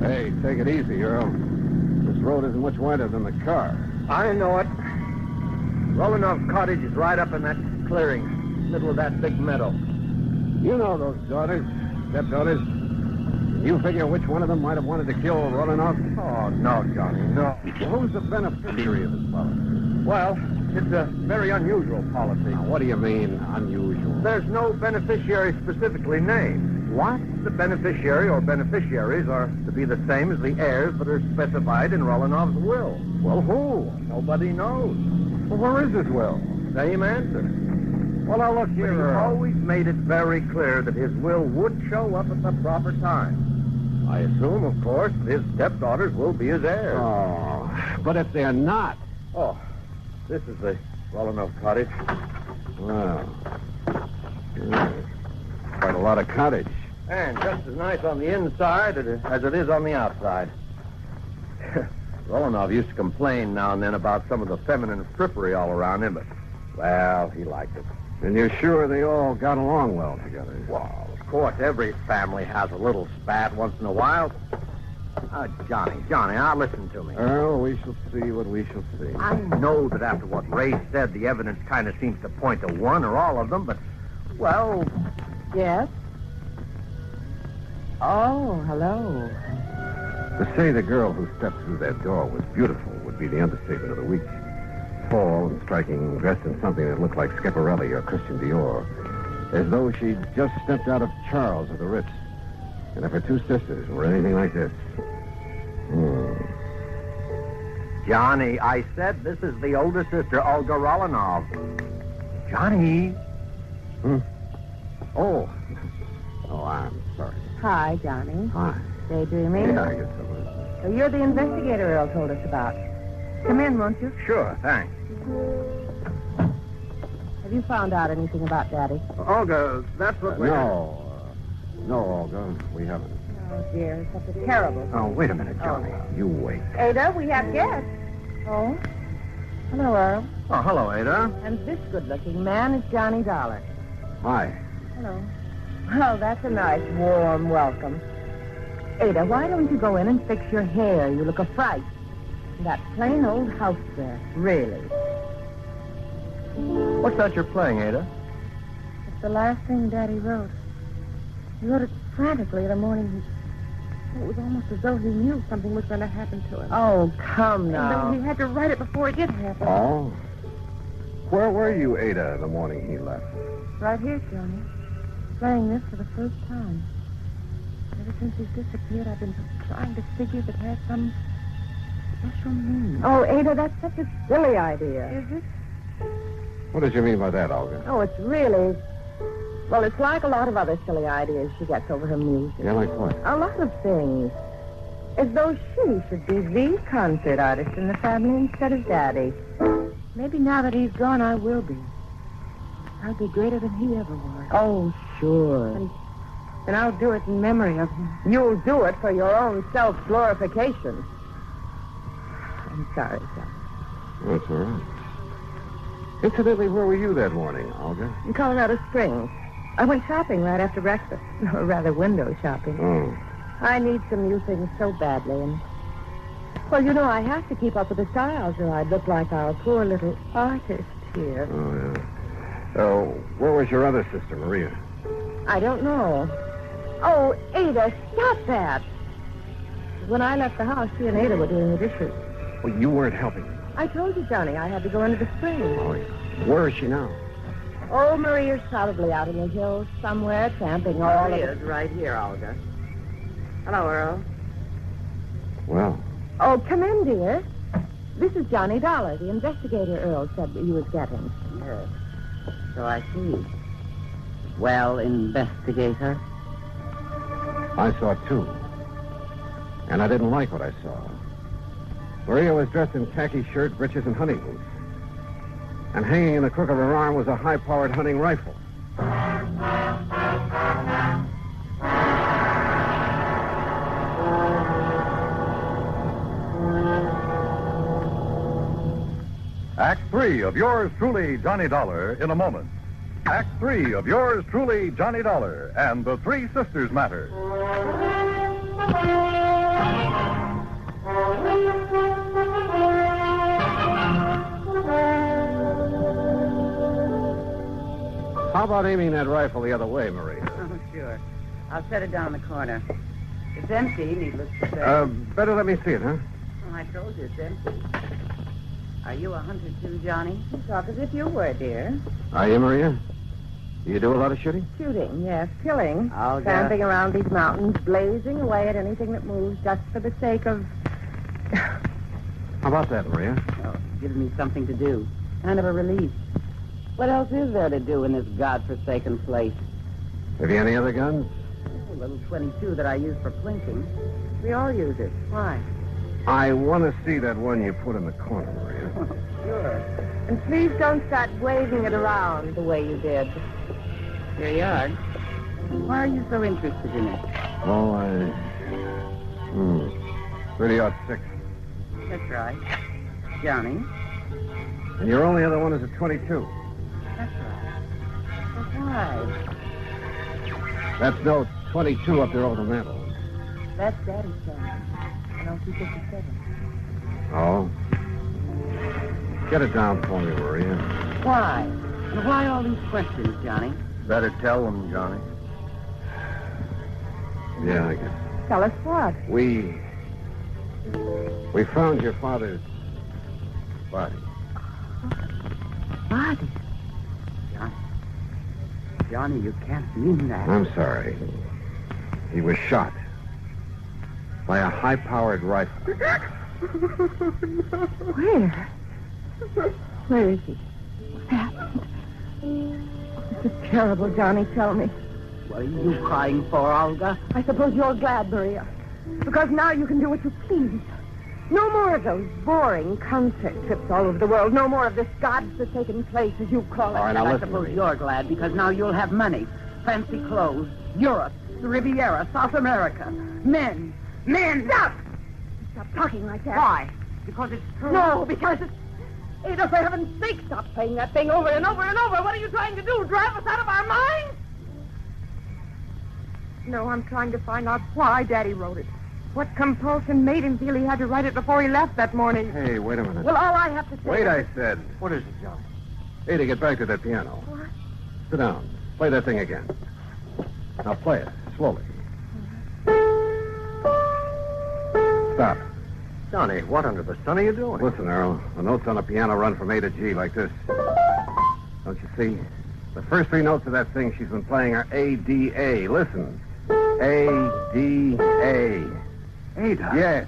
Hey, take it easy, Earl. This road isn't much wider than the car. I know it. Rollinoff Cottage is right up in that clearing, middle of that big meadow. You know those daughters, stepdaughters. You figure which one of them might have wanted to kill Rollinoff? Oh, no, Johnny, no. Well, who's the beneficiary of this policy? Well, it's a very unusual policy. Now, what do you mean, unusual? There's no beneficiary specifically named. What? The beneficiary or beneficiaries are to be the same as the heirs that are specified in Rollinoff's will. Well, who? Nobody knows. Well, where is his will? Same answer. Well, now, look here, He always made it very clear that his will would show up at the proper time. I assume, of course, that his stepdaughters will be his heirs. Oh, but if they're not... Oh, this is the Rollinoff cottage. Wow. Quite a lot of cottage. And just as nice on the inside as it is on the outside. Rollinoff used to complain now and then about some of the feminine frippery all around him, but, well, he liked it. And you're sure they all got along well together? Well, of course, every family has a little spat once in a while. Johnny, now listen to me. Earl, we shall see what we shall see. I know that after what Ray said, the evidence kind of seems to point to one or all of them, but, well... Yes? Oh, hello. To say the girl who stepped through that door was beautiful would be the understatement of the week. Tall and striking, dressed in something that looked like Schiaparelli or Christian Dior, as though she'd just stepped out of Charles or the Ritz. And if her two sisters were anything like this... Johnny, I said this is the older sister, Olga Rollinoff. Johnny. Oh, I'm sorry. Hi, Johnny. Hi. Daydreaming? Yeah, I guess so. So you're the investigator Earl told us about. Come in, won't you? Sure, thanks. Have you found out anything about Daddy? Olga, that's what we're... No, Olga, we haven't. Oh, dear, such a terrible thing. Oh, wait a minute, Johnny. You wait. Ada, we have guests. Oh? Hello, Earl. Oh, hello, Ada. And this good-looking man is Johnny Dollar. Hi. Hello. Well, that's a nice, warm welcome. Ada, why don't you go in and fix your hair? You look a fright. That plain old house dress, really. What's that you're playing, Ada? It's the last thing Daddy wrote. He wrote it frantically the morning it was almost as though he knew something was going to happen to him. Oh, come now. And he had to write it before it did happen. Oh? Where were you, Ada, the morning he left? Right here, Johnny. Playing this for the first time. Ever since he's disappeared, I've been trying to figure if it has some special meaning. Oh, Ada, that's such a silly idea. Is it? What did you mean by that, Olga? Oh, it's really... Well, it's like a lot of other silly ideas she gets over her music. Yeah, like what? A lot of things. As though she should be the concert artist in the family instead of Daddy. Maybe now that he's gone, I will be. I'll be greater than he ever was. Oh, sure. And I'll do it in memory of him. You'll do it for your own self-glorification. I'm sorry, John. That's all right. Incidentally, where were you that morning, Olga? In Colorado Springs. I went shopping right after breakfast. Or rather, window shopping. Oh. I need some new things so badly, and... Well, you know, I have to keep up with the styles, or I'd look like our poor little artist here. Oh, yeah. So, where was your other sister, Maria? I don't know. Oh, Ada, stop that. When I left the house, she and Ada were doing the dishes. Well, you weren't helping. I told you, Johnny, I had to go into the spring. Oh, yeah. Where is she now? Oh, Maria's probably out in the hills somewhere, camping all over. Maria's right here, Olga. Hello, Earl. Well. Oh, come in, dear. This is Johnny Dollar, the investigator Earl said that you was getting. Yes. So I see. Well, investigator? I saw two. And I didn't like what I saw. Maria was dressed in khaki shirt, breeches, and hunting boots. And hanging in the crook of her arm was a high-powered hunting rifle. Act 3 of yours truly, Johnny Dollar, in a moment. Act 3 of yours truly, Johnny Dollar, and the Three Sisters Matter. How about aiming that rifle the other way, Maria? Oh, sure. I'll set it down in the corner. It's empty, needless to say. Better let me see it, huh? Oh, I told you it's empty. Are you a hunter too, Johnny? You talk as if you were, dear. Are you, Maria? Do you do a lot of shooting? Shooting, yes. Killing. I'll Tramping around these mountains, blazing away at anything that moves just for the sake of... How about that, Maria? Oh, it gives me something to do. Kind of a relief. What else is there to do in this godforsaken place? Have you any other guns? A little 22 that I use for plinking. We all use it. Why? I want to see that one you put in the corner, Maria. Sure. And please don't start waving it around the way you did. Here you are. Why are you so interested in it? Oh, 30-06. That's right. Johnny? And your only other one is a 22. That's right. But why? That's no 22 up there over the mantel. That's Daddy's son. I don't keep 57. Oh? Get it down for me, Maria. Why? And why all these questions, Johnny? Better tell them, Johnny. Yeah, I guess. Tell us what? We found your father's body. Body? Johnny, you can't mean that. I'm sorry. He was shot by a high-powered rifle. Where? Where is he? What happened? This is terrible, Johnny. Tell me. What are you crying for, Olga? I suppose you're glad, Maria. Because now you can do what you please. No more of those boring concert trips all over the world. No more of this godforsaken place, as you call it. All right, now I listen, suppose Maria. you're glad because now you'll have money, fancy clothes, Europe, the Riviera, South America, men. Stop! Stop talking like that. Why? Because it's true? No, because it's... Ada, for heaven's sake, stop playing that thing over and over and over. What are you trying to do, drive us out of our minds? No, I'm trying to find out why Daddy wrote it. What compulsion made him feel he had to write it before he left that morning? Hey, wait a minute. Well, all I have to say Wait, is... I said. What is it, John? Ada, get back to that piano. What? Sit down. Play that thing again. Now play it, slowly. Stop. Johnny, what under the sun are you doing? Listen, Earl. The notes on the piano run from A to G like this. Don't you see? The first three notes of that thing she's been playing are A, D, A. Listen. A, D, A. Ada? Yes.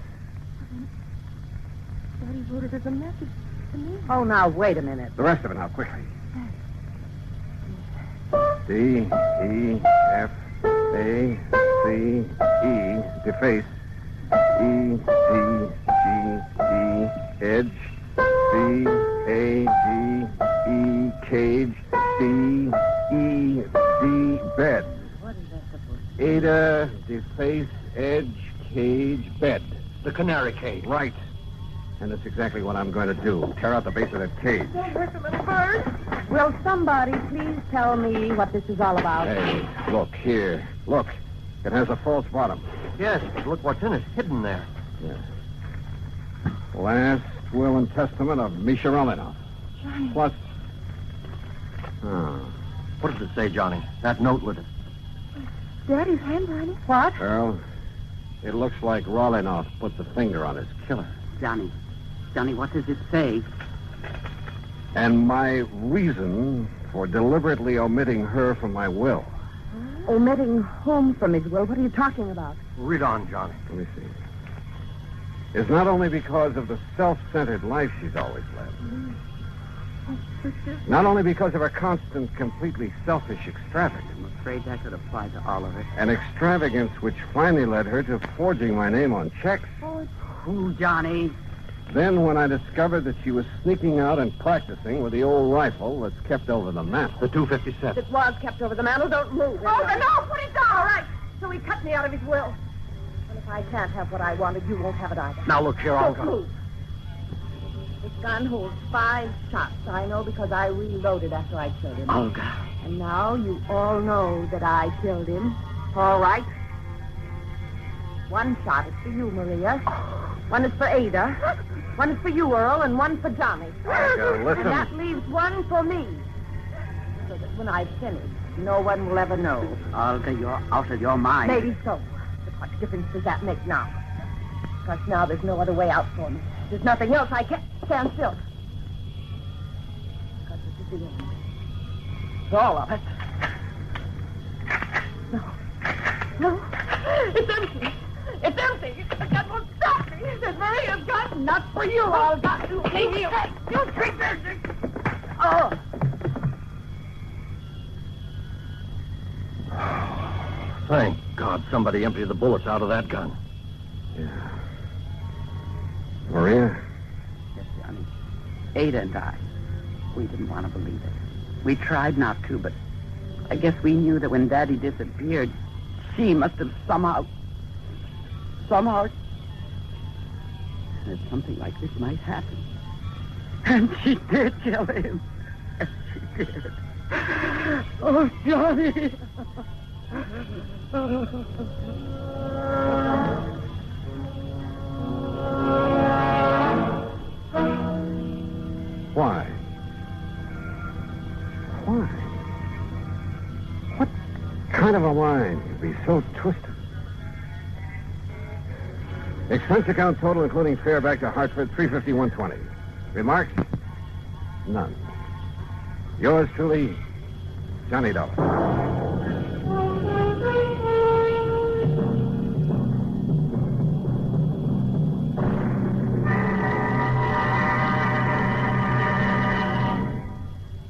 Daddy wrote it as a message to me. Oh, now, wait a minute. The rest of it now, quickly. D, E, F, A, C, E, deface. E, D, G, E, edge. C, A, G, E, cage. D, E, D, bed. What is that supposed to be? Ada, deface, edge, cage, bed. The canary cage. Right. And that's exactly what I'm going to do. Tear out the base of that cage. Don't hurt the little bird. Will somebody please tell me what this is all about? Hey, look here. Look. It has a false bottom. Yes, but look what's in it. Hidden there. Yeah. Last will and testament of Misha Rolinoff. Johnny. Plus... What does it say, Johnny? That note with it. Daddy's handwriting. What? Well, it looks like Rolinoff put the finger on his killer. Johnny, what does it say? And my reason for deliberately omitting her from my will. Omitting whom from his will? What are you talking about? Read on, Johnny. Let me see. Is not only because of the self-centered life she's always led. Not only because of her constant, completely selfish extravagance. I'm afraid that could apply to all of it. An extravagance which finally led her to forging my name on checks. Who, Johnny? Then when I discovered that she was sneaking out and practicing with the old rifle that's kept over the mantel. The 257. It was kept over the mantel. Don't move. Oh, no, put it down. All right. So he cut me out of his will. And if I can't have what I wanted, you won't have it either. Now, look here, I'll Don't move. This gun holds 5 shots. I know because I reloaded after I killed him. Olga. And now you all know that I killed him. All right. 1 shot is for you, Maria. 1 is for Ada. 1 is for you, Earl, and 1 for Johnny. Olga, listen. And that leaves 1 for me. So that when I've finished, no one will ever know. Olga, you're out of your mind. Maybe so. But what difference does that make now? Because now there's no other way out for me. There's nothing else. I can't stand still. Because this is the end. It's all of it. No. It's empty. It's empty. The gun won't stop me. There's Maria's gun. Not for you. I'll got to leave you. You treat this. Oh. Thank God somebody emptied the bullets out of that gun. Yeah. Maria? Yes, Johnny. Ada and I, we didn't want to believe it. We tried not to, but I guess we knew that when Daddy disappeared, she must have somehow said something like this might happen. And she did kill him. Yes, she did. Oh, Johnny. Why? Why? What kind of a mind could be so twisted? Expense account total, including fare back to Hartford, $351.20. Remarks? None. Yours truly, Johnny Dollar.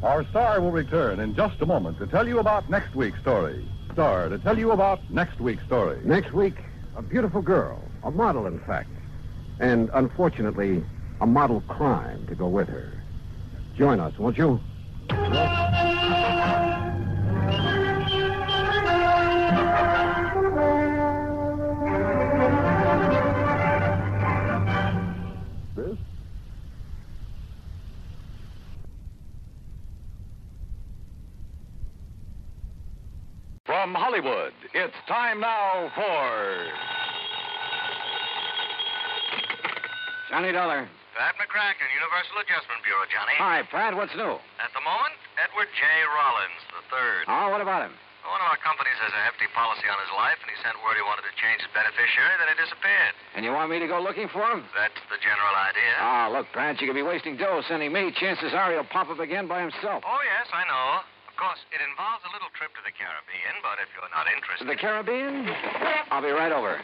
Our star will return in just a moment to tell you about next week's story. Star, to tell you about next week's story. Next week, a beautiful girl, a model, in fact. And, unfortunately, a model crime to go with her. Join us, won't you? This? From Hollywood, it's time now for... Johnny Dollar. Pat McCracken, Universal Adjustment Bureau, Johnny. Hi, Pat. What's new? At the moment, Edward J. Rollins III. Oh, what about him? One of our companies has a hefty policy on his life, and he sent word he wanted to change his beneficiary, then he disappeared. And you want me to go looking for him? That's the general idea. Oh, look, Pat, you could be wasting dough sending me. Chances are he'll pop up again by himself. Oh, yes, I know. Of course, it involves a little trip to the Caribbean, but if you're not interested... The Caribbean? I'll be right over.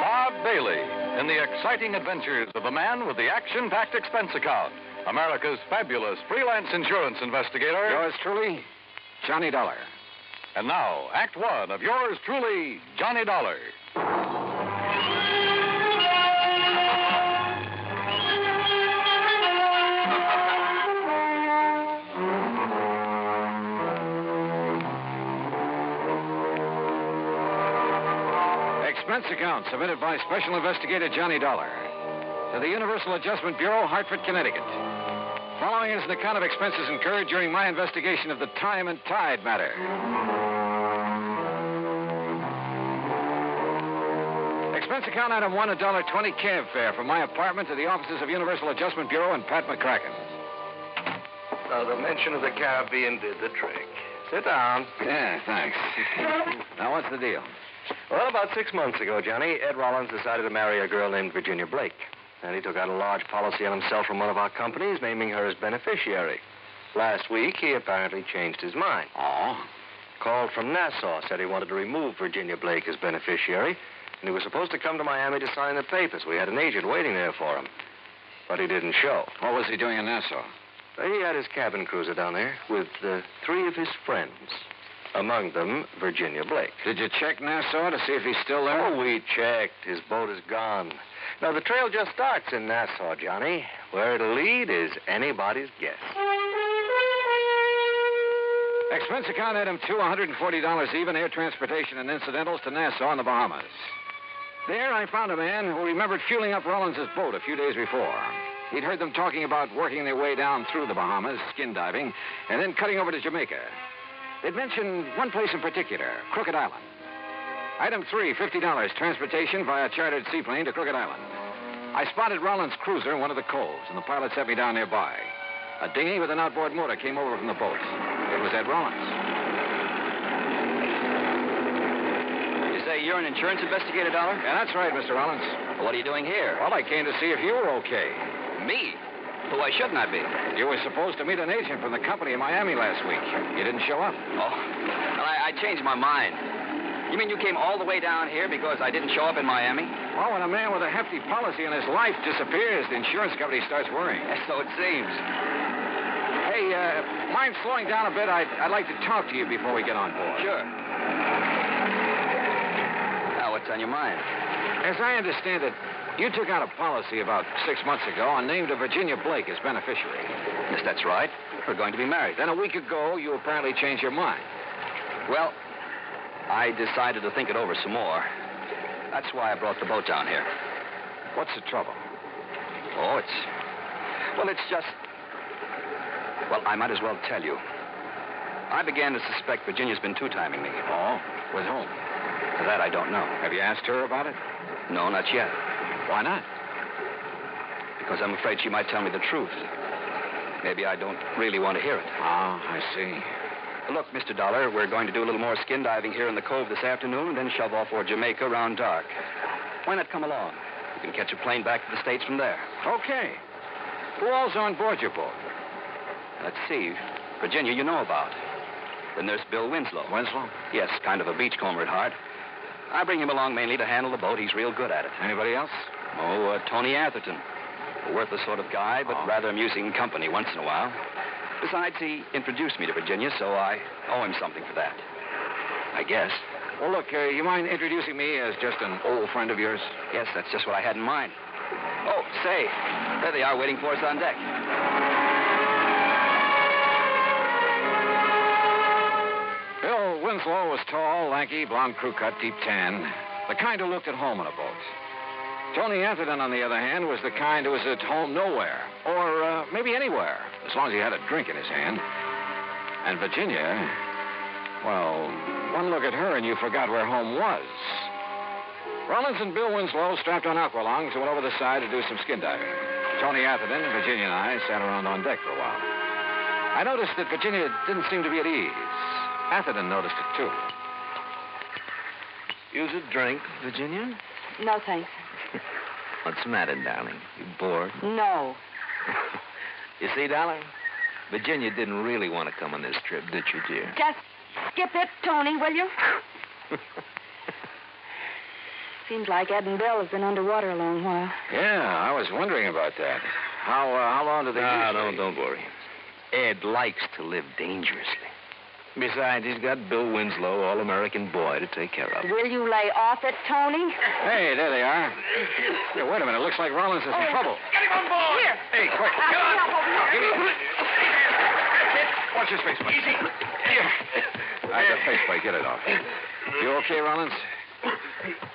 Bob Bailey in the exciting adventures of the man with the action-packed expense account. America's fabulous freelance insurance investigator. Yours truly, Johnny Dollar. And now, Act One of yours truly, Johnny Dollar. expense account submitted by Special Investigator Johnny Dollar to the Universal Adjustment Bureau, Hartford, Connecticut. Following is an account of expenses incurred during my investigation of the Time and Tide matter. Expense account item 1, $1.20 cab fare from my apartment to the offices of Universal Adjustment Bureau and Pat McCracken. Now, the mention of the Caribbean did the trick. Sit down. Yeah, thanks. Now, what's the deal? Well, about 6 months ago, Johnny, Ed Rollins decided to marry a girl named Virginia Blake. And he took out a large policy on himself from one of our companies, naming her as beneficiary. Last week, he apparently changed his mind. Oh? Called from Nassau, said he wanted to remove Virginia Blake as beneficiary, and he was supposed to come to Miami to sign the papers. We had an agent waiting there for him. But he didn't show. What was he doing in Nassau? He had his cabin cruiser down there with 3 of his friends. Among them, Virginia Blake. Did you check Nassau to see if he's still there? Oh, we checked. His boat is gone. Now, the trail just starts in Nassau, Johnny. Where it'll lead is anybody's guess. Expense account item 2, $140 even, air transportation and incidentals to Nassau in the Bahamas. There, I found a man who remembered fueling up Rollins' boat a few days before. He'd heard them talking about working their way down through the Bahamas, skin diving, and then cutting over to Jamaica. They'd mentioned one place in particular, Crooked Island. Item 3, $50, transportation via chartered seaplane to Crooked Island. I spotted Rollins' cruiser in one of the coves, and the pilot set me down nearby. A dinghy with an outboard motor came over from the boat. It was Ed Rollins. You say you're an insurance investigator, Dollar? Yeah, that's right, Mr. Rollins. Well, what are you doing here? Well, I came to see if you were okay. Me? Well, why shouldn't I be? You were supposed to meet an agent from the company in Miami last week. You didn't show up. Oh, well, I changed my mind. You mean you came all the way down here because I didn't show up in Miami? Well, when a man with a hefty policy in his life disappears, the insurance company starts worrying. Yes, so it seems. Hey, mind slowing down a bit? I'd like to talk to you before we get on board. Sure. Now, what's on your mind? As I understand it, you took out a policy about 6 months ago and named a Virginia Blake as beneficiary. Yes, that's right. We're going to be married. Then a week ago, you apparently changed your mind. Well, I decided to think it over some more. That's why I brought the boat down here. What's the trouble? Oh, it's just... Well, I might as well tell you. I began to suspect Virginia's been two-timing me. Oh? With whom? That I don't know. Have you asked her about it? No, not yet. Why not? Because I'm afraid she might tell me the truth. Maybe I don't really want to hear it. Ah, I see. Look, Mr. Dollar, we're going to do a little more skin diving here in the cove this afternoon and then shove off for Jamaica around dark. Why not come along? You can catch a plane back to the States from there. Okay. Who all's on board your boat? Let's see. Virginia, you know about. The nurse Bill Winslow. Winslow? Yes, kind of a beachcomber at heart. I bring him along mainly to handle the boat. He's real good at it. Anybody else? Oh, Tony Atherton. A worthless sort of guy, but rather amusing company once in a while. Besides, he introduced me to Virginia, so I owe him something for that. I guess. Well, look, you mind introducing me as just an old friend of yours? Yes, that's just what I had in mind. Oh, say, there they are waiting for us on deck. Bill Winslow was tall, lanky, blonde crew cut, deep tan. The kind who looked at home on a boat. Tony Atherton, on the other hand, was the kind who was at home nowhere. Or maybe anywhere, as long as he had a drink in his hand. And Virginia, well, one look at her and you forgot where home was. Rollins and Bill Winslow strapped on aqualongs and went over the side to do some skin diving. Tony Atherton, Virginia, and I sat around on deck for a while. I noticed that Virginia didn't seem to be at ease. Atherton noticed it, too. Use a drink, Virginia? No, thanks. What's the matter, darling? You bored? No. You see, darling, Virginia didn't really want to come on this trip, did you, dear? Just skip it, Tony, will you? Seems like Ed and Bill have been underwater a long while. Yeah, I was wondering about that. How long do they usually... Don't worry. Ed likes to live dangerously. Besides, he's got Bill Winslow, all-American boy, to take care of. Will you lay off it, Tony? Hey, there they are. Hey, wait a minute. Looks like Rollins is in trouble. Get him on board! Here. Hey, quick. Get on. Give me... That's it. Watch his face, please. Easy. Here. I got face plate. Get it off. You okay, Rollins?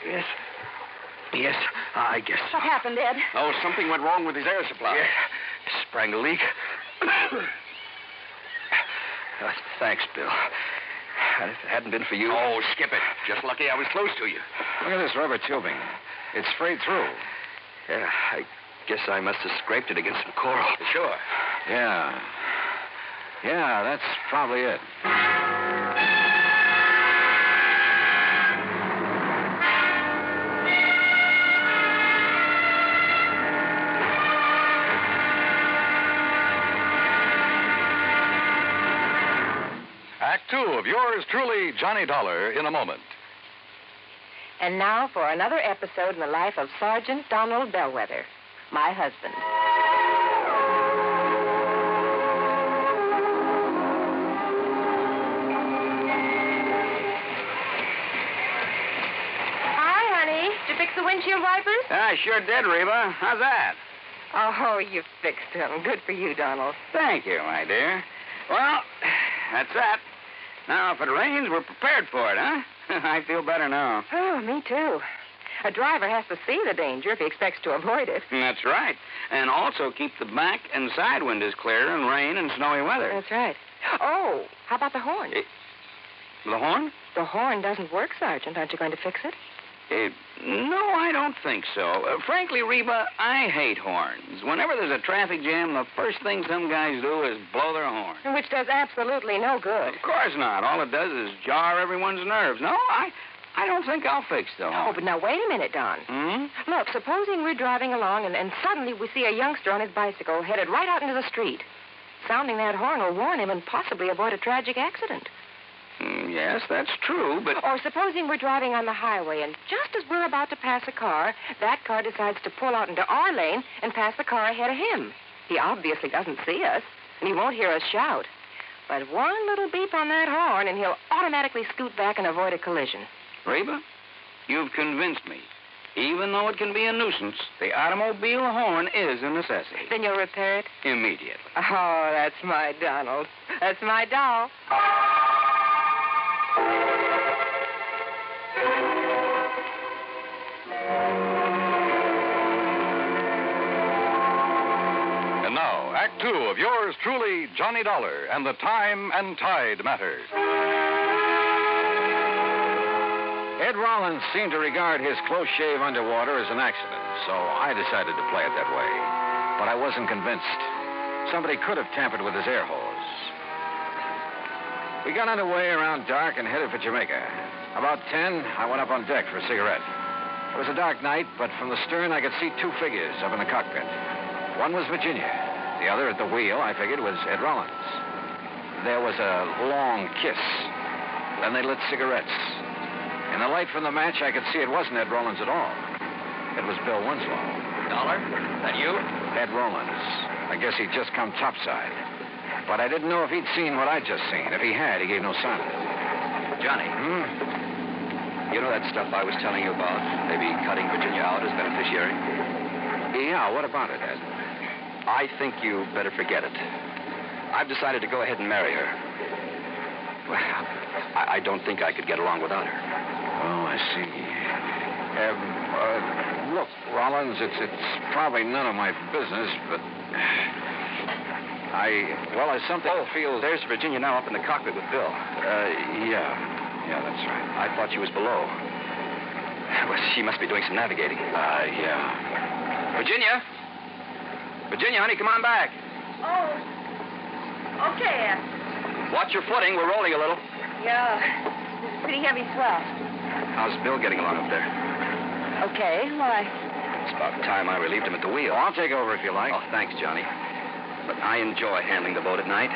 Yes. Yes, I guess so. What happened, Ed? Oh, something went wrong with his air supply. Yeah. Sprang a leak. Thanks, Bill. If it hadn't been for you... Oh, skip it. Just lucky I was close to you. Look at this rubber tubing. It's frayed through. Yeah, I guess I must have scraped it against some coral. Sure. Yeah. Yeah, that's probably it. Act 2 of yours truly, Johnny Dollar, in a moment. And now for another episode in the life of Sergeant Donald Bellwether, my husband. Hi, honey. Did you fix the windshield wipers? I sure did, Reba. How's that? Oh, you fixed them. Good for you, Donald. Thank you, my dear. Well, that's that. Now, if it rains, we're prepared for it, huh? I feel better now. Oh, me too. A driver has to see the danger if he expects to avoid it. That's right. And also keep the back and side windows clear in rain and snowy weather. That's right. Oh, how about the horn? The horn? The horn doesn't work, Sergeant. Aren't you going to fix it? No, I don't think so. Frankly, Reba, I hate horns. Whenever there's a traffic jam, the first thing some guys do is blow their horn. Which does absolutely no good. Of course not. All it does is jar everyone's nerves. No, I don't think I'll fix the horn. Oh, but now wait a minute, Don. Look, supposing we're driving along and suddenly we see a youngster on his bicycle headed right out into the street. Sounding that horn will warn him and possibly avoid a tragic accident. Yes, that's true, but... Or supposing we're driving on the highway, and just as we're about to pass a car, that car decides to pull out into our lane and pass the car ahead of him. He obviously doesn't see us, and he won't hear us shout. But one little beep on that horn, and he'll automatically scoot back and avoid a collision. Reba, you've convinced me. Even though it can be a nuisance, the automobile horn is a necessity. Then you'll repair it? Immediately. Oh, that's my Donald. That's my doll. And now, Act 2 of yours truly, Johnny Dollar, and the Time and Tide Matters. Ed Rollins seemed to regard his close shave underwater as an accident, so I decided to play it that way. But I wasn't convinced. Somebody could have tampered with his air hose. We got underway around dark and headed for Jamaica. About 10, I went up on deck for a cigarette. It was a dark night, but from the stern I could see two figures up in the cockpit. One was Virginia. The other at the wheel, I figured, was Ed Rollins. There was a long kiss. Then they lit cigarettes. In the light from the match, I could see it wasn't Ed Rollins at all. It was Bill Winslow. Dollar? That you? Ed Rollins. I guess he'd just come topside. But I didn't know if he'd seen what I'd just seen. If he had, he gave no sign of it. Johnny. You know that stuff I was telling you about? Maybe cutting Virginia out as beneficiary? Yeah, what about it, Ed? I think you better forget it. I've decided to go ahead and marry her. Well, I don't think I could get along without her. Oh, I see. Look, Rollins, it's probably none of my business, but there's something I feel... There's Virginia now up in the cockpit with Bill. Yeah, that's right. I thought she was below. Well, she must be doing some navigating. Yeah. Virginia? Virginia, honey, come on back. Oh, okay, Ed. Watch your footing. We're rolling a little. Yeah, pretty heavy swell. How's Bill getting along up there? Okay, why? It's about time I relieved him at the wheel. I'll take over if you like. Oh, thanks, Johnny. But I enjoy handling the boat at night.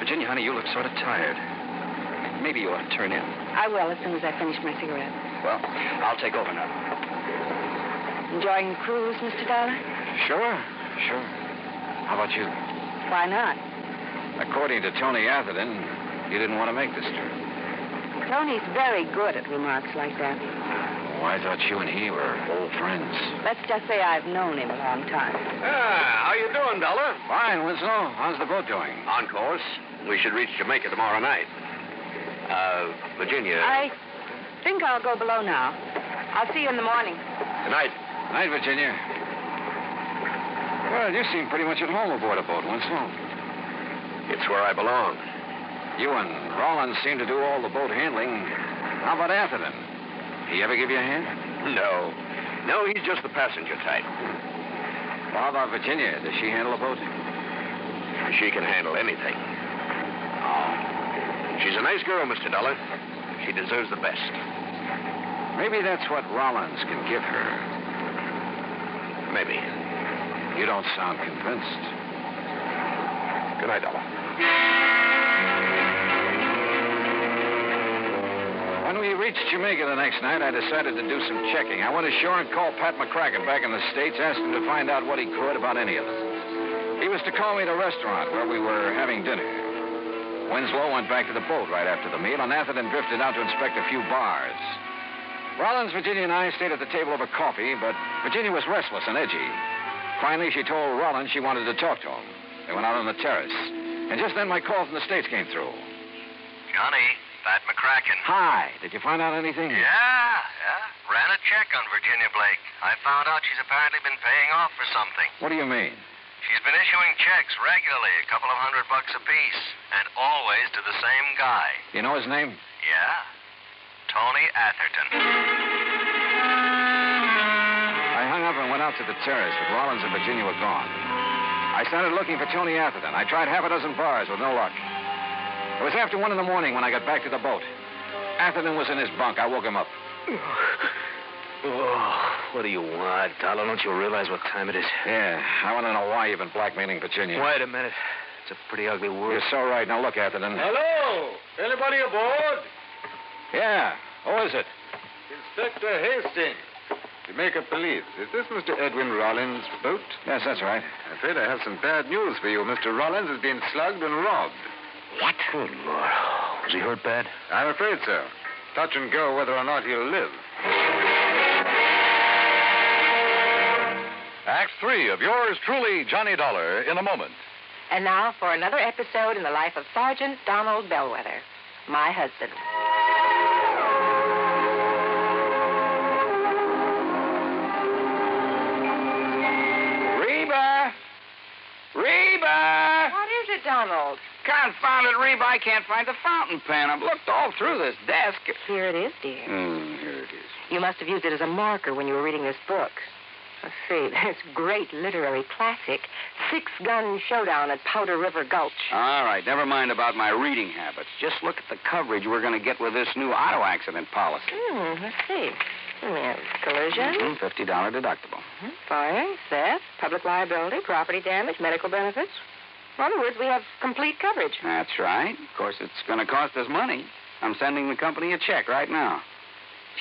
Virginia, honey, you look sort of tired. Maybe you ought to turn in. I will as soon as I finish my cigarette. Well, I'll take over now. Enjoying the cruise, Mr. Dollar? Sure. How about you? Why not? According to Tony Atherton, you didn't want to make this trip. Tony's very good at remarks like that. Oh, I thought you and he were old friends. Let's just say I've known him a long time. How you doing, Dollar? Fine, Winslow. How's the boat doing? On course. We should reach Jamaica tomorrow night. Virginia... I think I'll go below now. I'll see you in the morning. Good night. Good night, Virginia. Well, you seem pretty much at home aboard a boat, Winslow. It's where I belong. You and Rollins seem to do all the boat handling. How about Atherton? He ever give you a hand? No. No, he's just the passenger type. Well, how about Virginia? Does she handle a boat? She can handle anything. Oh. She's a nice girl, Mr. Dollar. She deserves the best. Maybe that's what Rollins can give her. Maybe. You don't sound convinced. Good night, Dollar. When we reached Jamaica the next night, I decided to do some checking. I went ashore and called Pat McCracken back in the States, asked him to find out what he could about any of them. He was to call me at a restaurant where we were having dinner. Winslow went back to the boat right after the meal, and Atherton drifted out to inspect a few bars. Rollins, Virginia, and I stayed at the table over coffee, but Virginia was restless and edgy. Finally, she told Rollins she wanted to talk to him. They went out on the terrace. And just then, my call from the States came through. Johnny, Pat McCracken. Hi. Did you find out anything? Yeah. Ran a check on Virginia Blake. I found out she's apparently been paying off for something. What do you mean? She's been issuing checks regularly, a couple of $100 apiece, and always to the same guy. You know his name? Yeah. Tony Atherton. I hung up and went out to the terrace, but Rollins and Virginia were gone. I started looking for Tony Atherton. I tried half a dozen bars with no luck. It was after 1 in the morning when I got back to the boat. Atherton was in his bunk. I woke him up. Oh, what do you want, Dollar? Don't you realize what time it is? Yeah, I want to know why you've been blackmailing Virginia. Wait a minute. It's a pretty ugly word. You're so right. Now look, Atherton. Hello? Anybody aboard? Yeah. Who is it? Inspector Hastings, Jamaica Police. Is this Mr. Edwin Rollins' boat? Yes, that's right. I'm afraid I have some bad news for you. Mr. Rollins has been slugged and robbed. What? Good Lord. Was he hurt bad? I'm afraid so. Touch and go whether or not he'll live. Act 3 of yours truly, Johnny Dollar, in a moment. And now for another episode in the life of Sergeant Donald Bellwether, my husband. Reba! What is it, Donald? Confounded Reba, I can't find the fountain pen. I've looked all through this desk. Here it is, dear. Here it is. You must have used it as a marker when you were reading this book. Let's see, this great literary classic, Six-Gun Showdown at Powder River Gulch. All right, never mind about my reading habits. Just look at the coverage we're going to get with this new auto accident policy. Let's see. Collision. $50 deductible. Fire, theft, public liability, property damage, medical benefits. In other words, we have complete coverage. That's right. Of course, it's going to cost us money. I'm sending the company a check right now.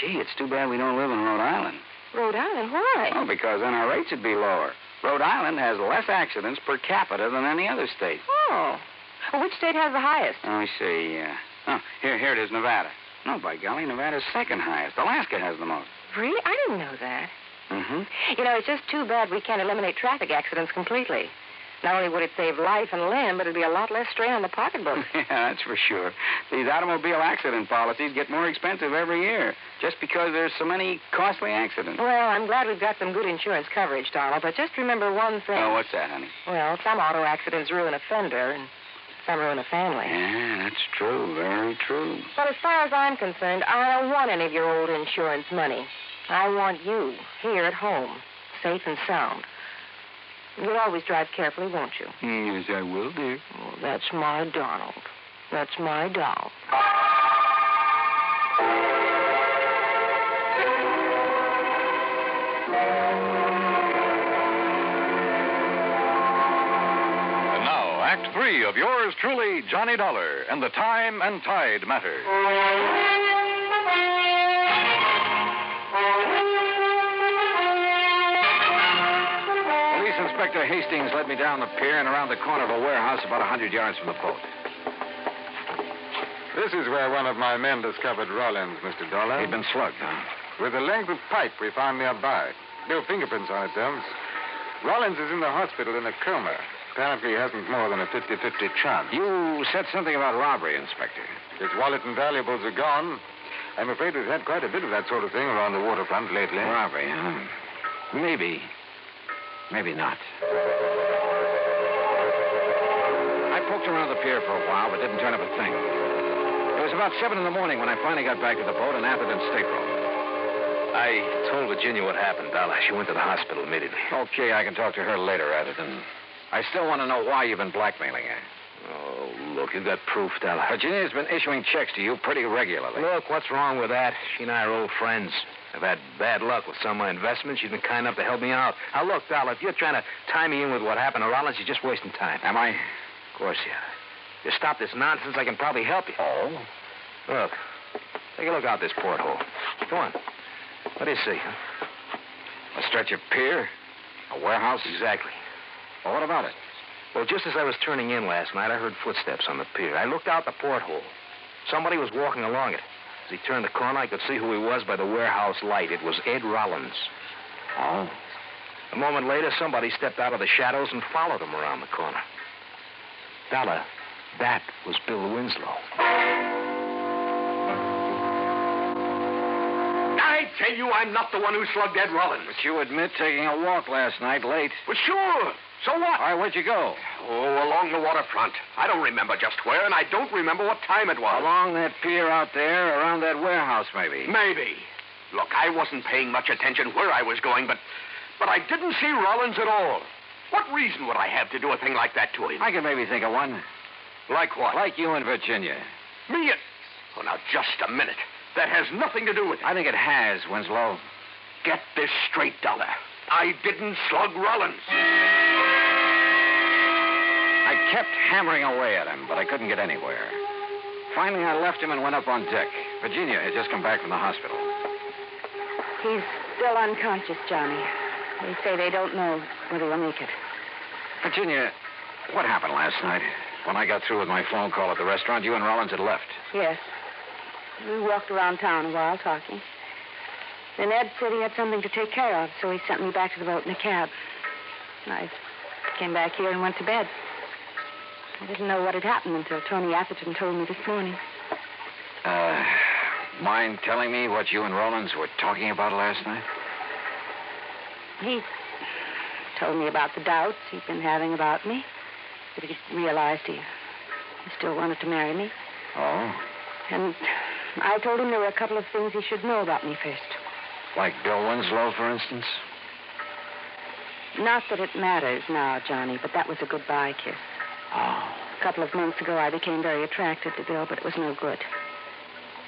Gee, it's too bad we don't live in Rhode Island. Rhode Island? Why? Oh, because then our rates would be lower. Rhode Island has less accidents per capita than any other state. Oh. Well, which state has the highest? Let me see. Here it is, Nevada. No, by golly, Nevada's second highest. Alaska has the most. Really? I didn't know that. Mm-hmm. You know, it's just too bad we can't eliminate traffic accidents completely. Not only would it save life and limb, but it'd be a lot less strain on the pocketbook. Yeah, that's for sure. These automobile accident policies get more expensive every year just because there's so many costly accidents. Well, I'm glad we've got some good insurance coverage, Donald, but just remember one thing. Oh, what's that, honey? Well, some auto accidents ruin a fender, and some ruin a family. Yeah, that's true. Very true. But as far as I'm concerned, I don't want any of your old insurance money. I want you here at home, safe and sound. You'll always drive carefully, won't you? Yes, I will, dear. Oh, that's my Donald. That's my doll. And now, Act 3 of yours truly, Johnny Dollar, and the time and tide matter. Inspector Hastings led me down the pier and around the corner of a warehouse about 100 yards from the boat. This is where one of my men discovered Rollins, Mr. Dollar. He'd been slugged, huh? With a length of pipe we found nearby. No fingerprints on it, Holmes. Rollins is in the hospital in a coma. Apparently he hasn't more than a 50-50 chance. You said something about robbery, Inspector. His wallet and valuables are gone. I'm afraid we've had quite a bit of that sort of thing around the waterfront lately. Mojave, huh? Maybe. Maybe not. I poked around the pier for a while, but didn't turn up a thing. It was about 7 in the morning when I finally got back to the boat in Atherton's stateroom. I told Virginia what happened, Dollar. She went to the hospital immediately. Okay, I can talk to her later, Atherton. I still want to know why you've been blackmailing her. Oh, look, you got proof, Dollar. Virginia's been issuing checks to you pretty regularly. Look, what's wrong with that? She and I are old friends. I've had bad luck with some of my investments. She's been kind enough to help me out. Now, look, Dollar, if you're trying to tie me in with what happened to Rollins, you're just wasting time. Am I? Of course you are. If you stop this nonsense, I can probably help you. Oh? Look, take a look out this porthole. Go on. What do you see, huh? A stretch of pier? A warehouse? Exactly. Well, what about it? Well, just as I was turning in last night, I heard footsteps on the pier. I looked out the porthole. Somebody was walking along it. As he turned the corner, I could see who he was by the warehouse light. It was Ed Rollins. Oh? A moment later, somebody stepped out of the shadows and followed him around the corner. Dollar, that was Bill Winslow. I tell you, I'm not the one who slugged Ed Rollins. But you admit taking a walk last night late. Well, sure. So what? All right, where'd you go? Oh, along the waterfront. I don't remember just where, and I don't remember what time it was. Along that pier out there, around that warehouse, maybe. Maybe. Look, I wasn't paying much attention where I was going, but I didn't see Rollins at all. What reason would I have to do a thing like that to him? I can maybe think of one. Like what? Like you and Virginia. Me and... Oh, now, just a minute. That has nothing to do with it. I think it has, Winslow. Get this straight, Dollar. I didn't slug Rollins. I kept hammering away at him, but I couldn't get anywhere. Finally, I left him and went up on deck. Virginia had just come back from the hospital. He's still unconscious, Johnny. They say they don't know whether he'll make it. Virginia, what happened last night? When I got through with my phone call at the restaurant, you and Rollins had left. Yes. We walked around town a while talking. Then Ed said he had something to take care of, so he sent me back to the boat in a cab. I came back here and went to bed. I didn't know what had happened until Tony Atherton told me this morning. Mind telling me what you and Rollins were talking about last night? He told me about the doubts he'd been having about me. That he realized he still wanted to marry me. Oh? And I told him there were a couple of things he should know about me first. Like Bill Winslow, for instance? Not that it matters now, Johnny, but that was a goodbye kiss. Oh. A couple of months ago, I became very attracted to Bill, but it was no good.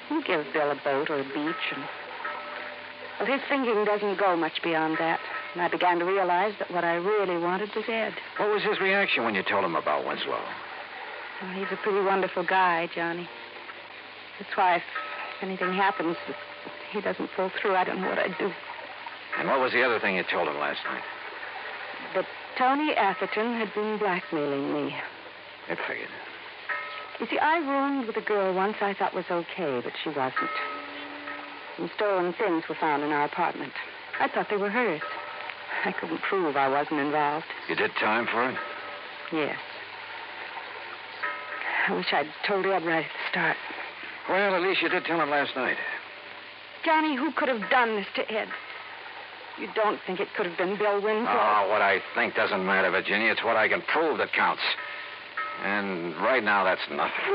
You give Bill a boat or a beach, and... Well, his thinking doesn't go much beyond that. And I began to realize that what I really wanted was Ed. What was his reaction when you told him about Winslow? Well, he's a pretty wonderful guy, Johnny. That's why if anything happens that he doesn't pull through, I don't know what I'd do. And what was the other thing you told him last night? That Tony Atherton had been blackmailing me. It figured. You see, I roomed with a girl once I thought was okay, but she wasn't. Some stolen things were found in our apartment. I thought they were hers. I couldn't prove I wasn't involved. You did time for it? Yes. I wish I'd told Ed right at the start. Well, at least you did tell him last night. Johnny, who could have done this to Ed? You don't think it could have been Bill Winslow? Oh, what I think doesn't matter, Virginia. It's what I can prove that counts. And right now, that's nothing.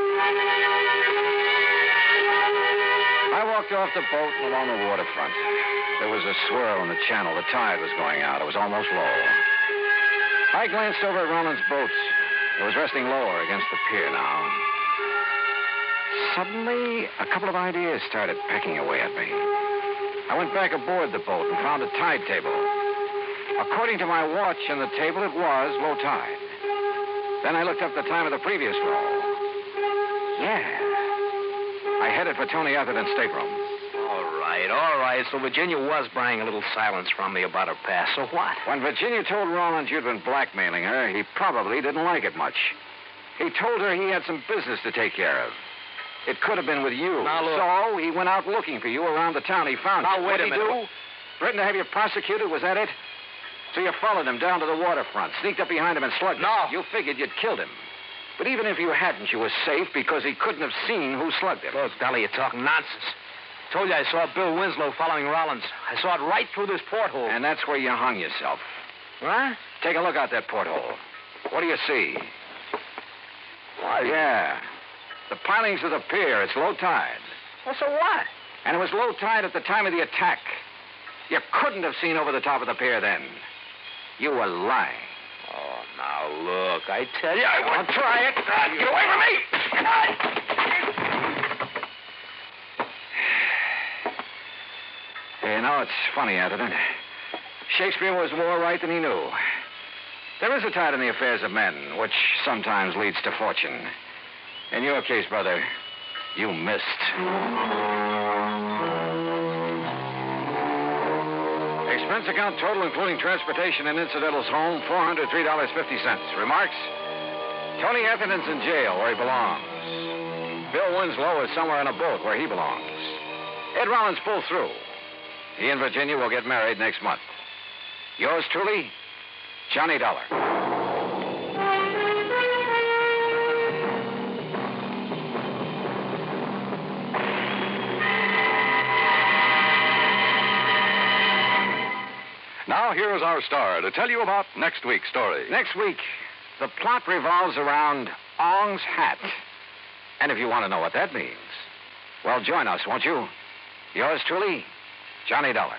I walked off the boat and along the waterfront. There was a swirl in the channel. The tide was going out. It was almost low. I glanced over at Rollins' boat. It was resting lower against the pier now. Suddenly, a couple of ideas started pecking away at me. I went back aboard the boat and found a tide table. According to my watch and the table, it was low tide. Then I looked up the time of the previous roll. Yeah. I headed for Tony Atherton's stateroom. All right. So Virginia was buying a little silence from me about her past. So what? When Virginia told Rollins you'd been blackmailing her, he probably didn't like it much. He told her he had some business to take care of. It could have been with you. Now, look. So he went out looking for you around the town. He found you. Now, wait a minute. What'd he do? Threatened to have you prosecuted? Was that it? So you followed him down to the waterfront, sneaked up behind him and slugged him. No. You figured you'd killed him. But even if you hadn't, you were safe because he couldn't have seen who slugged him. Look, Dolly, you're talking nonsense. Told you I saw Bill Winslow following Rollins. I saw it right through this porthole. And that's where you hung yourself. What? Take a look out that porthole. What do you see? Why, yeah. The pilings of the pier. It's low tide. Well, so what? And it was low tide at the time of the attack. You couldn't have seen over the top of the pier then. You were lying. Oh, now look, I tell you, I won't try it. Get away from me! You know, it's funny, Atherton. Shakespeare was more right than he knew. There is a tide in the affairs of men, which sometimes leads to fortune. In your case, brother, you missed. Expense account total, including transportation and incidentals home, $403.50. Remarks? Tony Atherton's in jail where he belongs. Bill Winslow is somewhere in a boat where he belongs. Ed Rollins pulled through. He and Virginia will get married next month. Yours truly, Johnny Dollar. Now, here is our star to tell you about next week's story. Next week, the plot revolves around Ong's hat. And if you want to know what that means, well, join us, won't you? Yours truly, Johnny Dollar.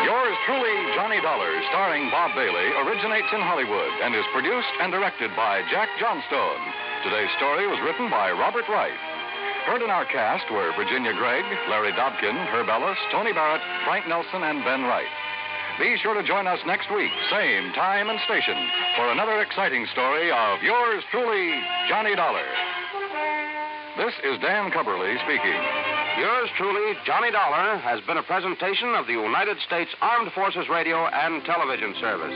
Yours truly, Johnny Dollar, starring Bob Bailey, originates in Hollywood and is produced and directed by Jack Johnstone. Today's story was written by Robert Wright. Heard in our cast were Virginia Gregg, Larry Dobkin, Herb Ellis, Tony Barrett, Frank Nelson, and Ben Wright. Be sure to join us next week, same time and station, for another exciting story of yours truly, Johnny Dollar. This is Dan Cubberly speaking. Yours truly, Johnny Dollar, has been a presentation of the United States Armed Forces Radio and Television Service.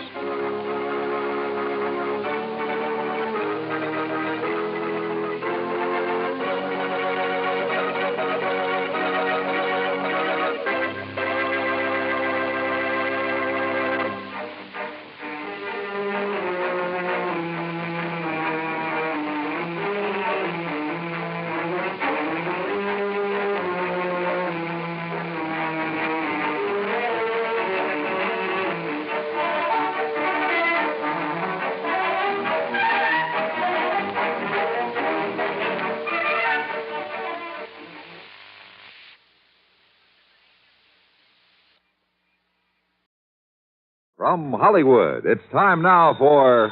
From Hollywood, it's time now for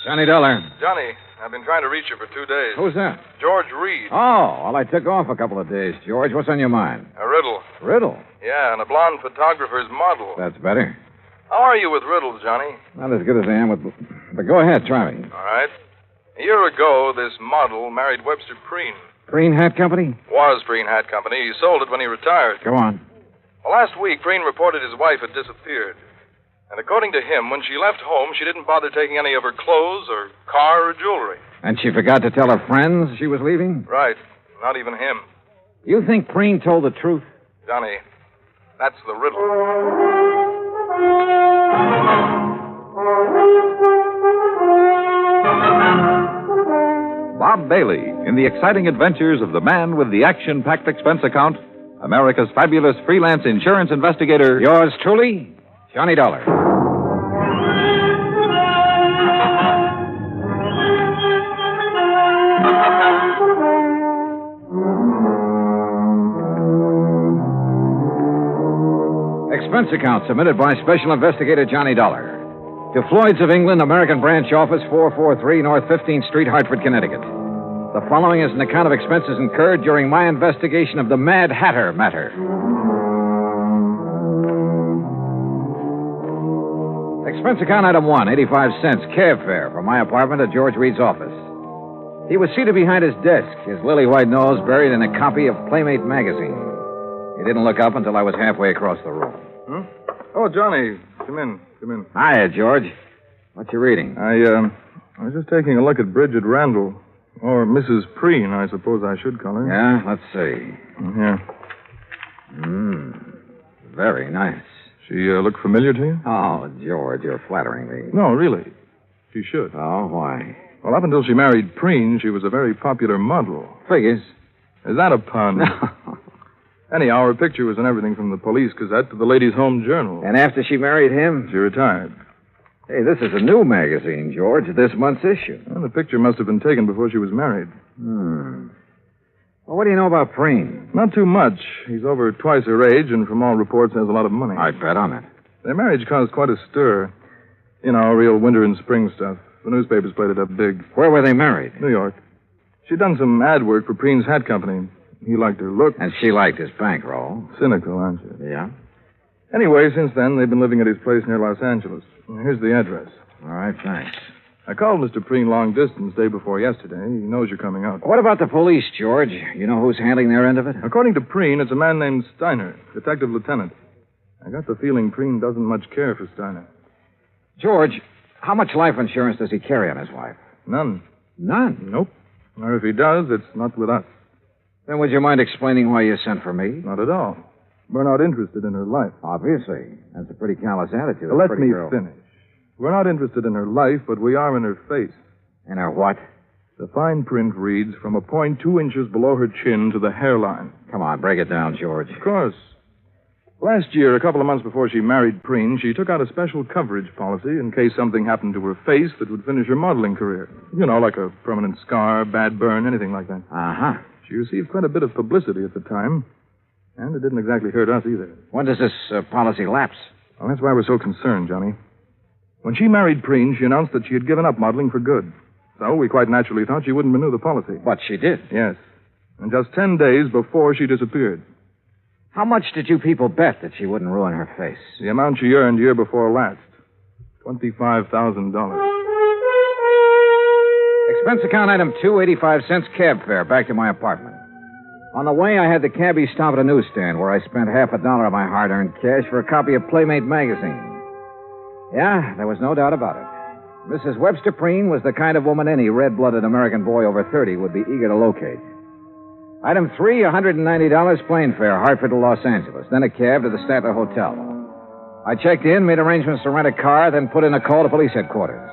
Johnny Dollar. Johnny, I've been trying to reach you for 2 days. Who's that? George Reed. Oh, well, I took off a couple of days, George. What's on your mind? A riddle. Riddle? Yeah, and a blonde photographer's model. That's better. How are you with riddles, Johnny? Not as good as I am with... But go ahead, try me. All right. A year ago, this model married Webster Preen. Green Hat Company? Was Preen Hat Company. He sold it when he retired. Go on. Well, last week, Preen reported his wife had disappeared. And according to him, when she left home, she didn't bother taking any of her clothes or car or jewelry. And she forgot to tell her friends she was leaving? Right. Not even him. You think Preen told the truth? Johnny, that's the riddle. Bob Bailey in the exciting adventures of the man with the action-packed expense account, America's fabulous freelance insurance investigator. Yours truly, Johnny Dollar. Expense account submitted by Special Investigator Johnny Dollar. To Floyd's of England, American Branch Office, 443 North 15th Street, Hartford, Connecticut. The following is an account of expenses incurred during my investigation of the Mad Hatter matter. Expense account item 1, 85 cents, cab fare from my apartment to George Reed's office. He was seated behind his desk, his lily-white nose buried in a copy of Playmate magazine. He didn't look up until I was halfway across the room. Huh? Oh, Johnny, come in. Hiya, George. What you reading? I was just taking a look at Bridget Randall. Or Mrs. Preen, I suppose I should call her. Yeah, let's see. Yeah. Very nice. She look familiar to you? Oh, George, you're flattering me. No, really. She should. Oh, why? Well, up until she married Preen, she was a very popular model. Figures. Is that a pun? Anyhow, her picture was in everything from the Police Gazette to the Ladies' Home Journal. And after she married him? She retired. Hey, this is a new magazine, George, this month's issue. Well, the picture must have been taken before she was married. Well, what do you know about Preen? Not too much. He's over twice her age, and from all reports has a lot of money. I'd bet on it. Their marriage caused quite a stir. You know, real winter and spring stuff. The newspapers played it up big. Where were they married? New York. She'd done some ad work for Preen's hat company. He liked her look. And she liked his bankroll. Cynical, aren't you? Yeah. Anyway, since then, they've been living at his place near Los Angeles. Here's the address. All right, thanks. I called Mr. Preen long distance day before yesterday. He knows you're coming out. What about the police, George? You know who's handling their end of it? According to Preen, it's a man named Steiner, detective lieutenant. I got the feeling Preen doesn't much care for Steiner. George, how much life insurance does he carry on his wife? None. None? Nope. Or if he does, it's not with us. Then would you mind explaining why you sent for me? Not at all. We're not interested in her life. Obviously. That's a pretty callous attitude. Let me finish. We're not interested in her life, but we are in her face. In her what? The fine print reads, from a point 2 inches below her chin to the hairline. Come on, break it down, George. Of course. Last year, a couple of months before she married Preen, she took out a special coverage policy in case something happened to her face that would finish her modeling career. You know, like a permanent scar, bad burn, anything like that. Uh-huh. She received quite a bit of publicity at the time, and it didn't exactly hurt us either. When does this policy lapse? Well, that's why we're so concerned, Johnny. When she married Preen, she announced that she had given up modeling for good. So we quite naturally thought she wouldn't renew the policy. But she did. Yes. And just 10 days before she disappeared. How much did you people bet that she wouldn't ruin her face? The amount she earned year before last. $25,000. Expense account item 2, 85 cents cab fare back to my apartment. On the way, I had the cabbie stop at a newsstand where I spent $50 of my hard-earned cash for a copy of Playmate magazine. Yeah, there was no doubt about it. Mrs. Webster Preen was the kind of woman any red-blooded American boy over 30 would be eager to locate. Item 3, $190 plane fare, Hartford to Los Angeles, then a cab to the Statler Hotel. I checked in, made arrangements to rent a car, then put in a call to police headquarters.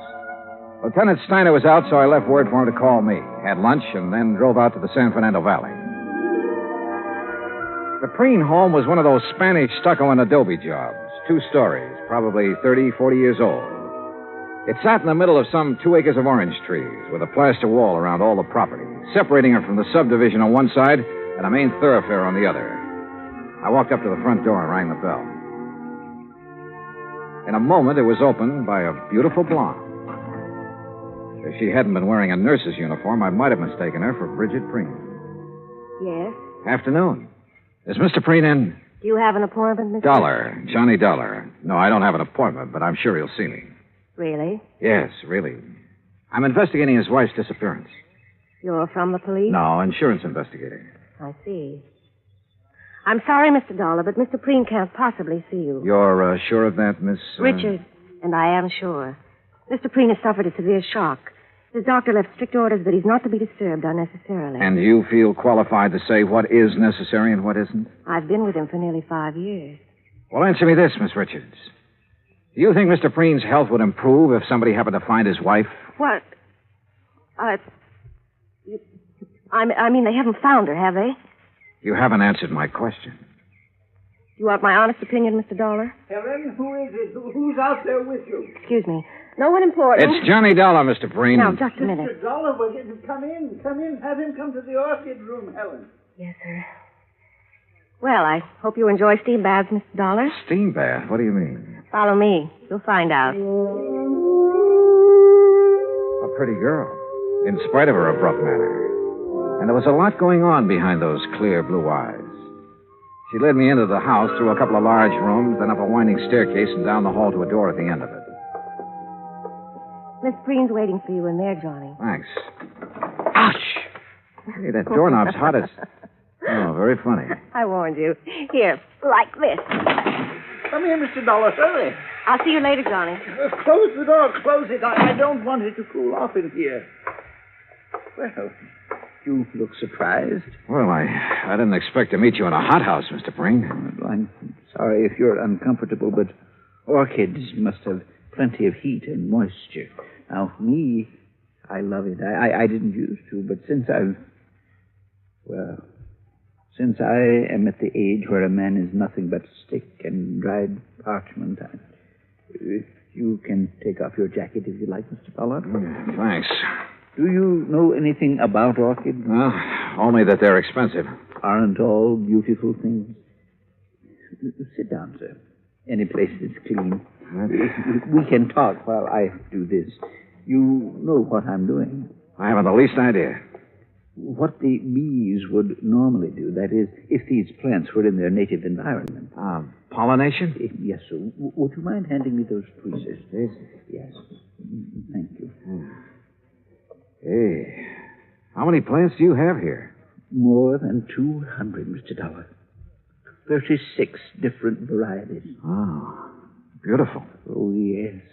Lieutenant Steiner was out, so I left word for him to call me. Had lunch, and then drove out to the San Fernando Valley. The Preen home was one of those Spanish stucco and adobe jobs. 2 stories, probably 30, 40 years old. It sat in the middle of some 2 acres of orange trees, with a plaster wall around all the property, separating it from the subdivision on one side and a main thoroughfare on the other. I walked up to the front door and rang the bell. In a moment, it was opened by a beautiful blonde. If she hadn't been wearing a nurse's uniform, I might have mistaken her for Bridget Preen. Yes? Afternoon. Is Mr. Preen in? Do you have an appointment, Mr. Dollar. Johnny Dollar. No, I don't have an appointment, but I'm sure he'll see me. Really? Yes, really. I'm investigating his wife's disappearance. You're from the police? No, insurance investigator. I see. I'm sorry, Mr. Dollar, but Mr. Preen can't possibly see you. You're sure of that, Miss... Richard, and I am sure. Mr. Preen has suffered a severe shock. His doctor left strict orders that he's not to be disturbed unnecessarily. And you feel qualified to say what is necessary and what isn't? I've been with him for nearly 5 years. Well, answer me this, Miss Richards. Do you think Mr. Preen's health would improve if somebody happened to find his wife? What? I mean, they haven't found her, have they? You haven't answered my question. You want my honest opinion, Mr. Dollar? Helen, who is it? Who's out there with you? Excuse me. No one important. It's Johnny Dollar, Mr. Preen. Now, just a minute. Mr. Dollar, come in. Come in. Have him come to the orchid room, Helen. Yes, sir. Well, I hope you enjoy steam baths, Mr. Dollar. Steam bath? What do you mean? Follow me. You'll find out. A pretty girl, in spite of her abrupt manner. And there was a lot going on behind those clear blue eyes. She led me into the house, through a couple of large rooms, then up a winding staircase and down the hall to a door at the end of it. Miss Preen's waiting for you in there, Johnny. Thanks. Ouch! Hey, that doorknob's hot as... Oh, very funny. I warned you. Here, like this. Come here, Mr. Dollar. Hurry. I'll see you later, Johnny. Close the door. Close it. I don't want it to cool off in here. Well, you look surprised. Well, I didn't expect to meet you in a hothouse, Mr. Preen. I'm sorry if you're uncomfortable, but orchids must have plenty of heat and moisture. Now, me, I love it. I didn't used to, but since I am at the age where a man is nothing but stick and dried parchment, you can take off your jacket if you like, Mr. Pollard. Thanks. Do you know anything about orchids? Well, only that they're expensive. Aren't all beautiful things? Sit down, sir. Any place that's clean. We can talk while I do this. You know what I'm doing. I haven't the least idea. What the bees would normally do, that is, if these plants were in their native environment. Pollination? Yes, sir. Would you mind handing me those tweezers? Yes. Thank you. Hey, how many plants do you have here? More than 200, Mr. Dollar. 36 different varieties. Oh, beautiful. Oh, yes.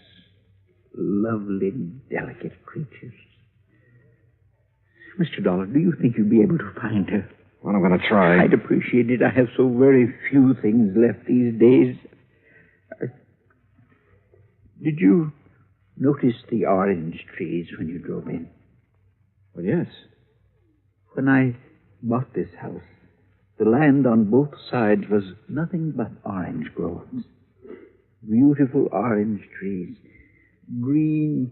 Lovely, delicate creatures. Mr. Dollar, do you think you'd be able to find her? Well, I'm going to try. I'd appreciate it. I have so very few things left these days. Did you notice the orange trees when you drove in? Well, yes. When I bought this house, the land on both sides was nothing but orange groves. Beautiful orange trees. Green,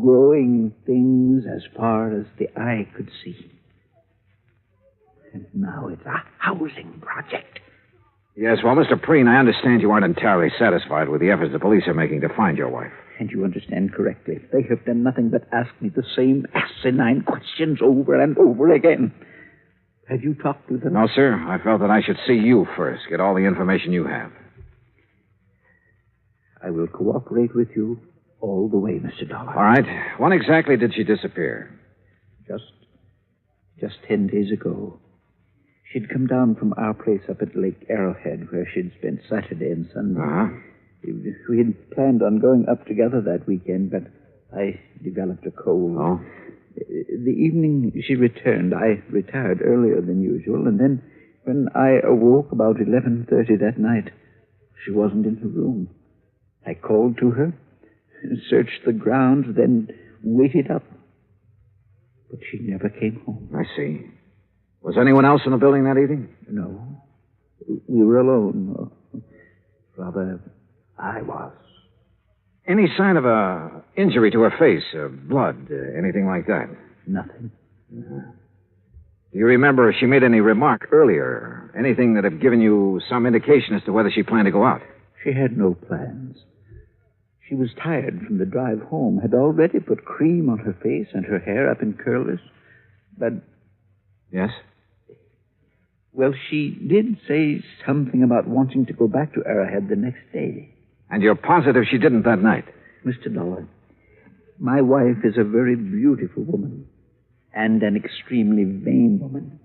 growing things as far as the eye could see. And now it's a housing project. Yes, well, Mr. Preen, I understand you aren't entirely satisfied with the efforts the police are making to find your wife. And you understand correctly. They have done nothing but ask me the same asinine questions over and over again. Have you talked to them? No, sir. I felt that I should see you first, get all the information you have. I will cooperate with you all the way, Mr. Dollar. All right. When exactly did she disappear? Just 10 days ago. She'd come down from our place up at Lake Arrowhead, where she'd spent Saturday and Sunday. Uh-huh. We had planned on going up together that weekend, but I developed a cold. Oh? The evening she returned, I retired earlier than usual, and then when I awoke about 11:30 that night, she wasn't in her room. I called to her, searched the grounds, then waited up. But she never came home. I see. Was anyone else in the building that evening? No. We were alone. Rather, I was. Any sign of a injury to her face, blood, anything like that? Nothing. Uh-huh. Do you remember if she made any remark earlier? Anything that had given you some indication as to whether she planned to go out? She had no plans. She was tired from the drive home, had already put cream on her face and her hair up in curlers. But... Yes? Well, she did say something about wanting to go back to Arrowhead the next day. And you're positive she didn't that night? Mr. Dollar, my wife is a very beautiful woman and an extremely vain woman.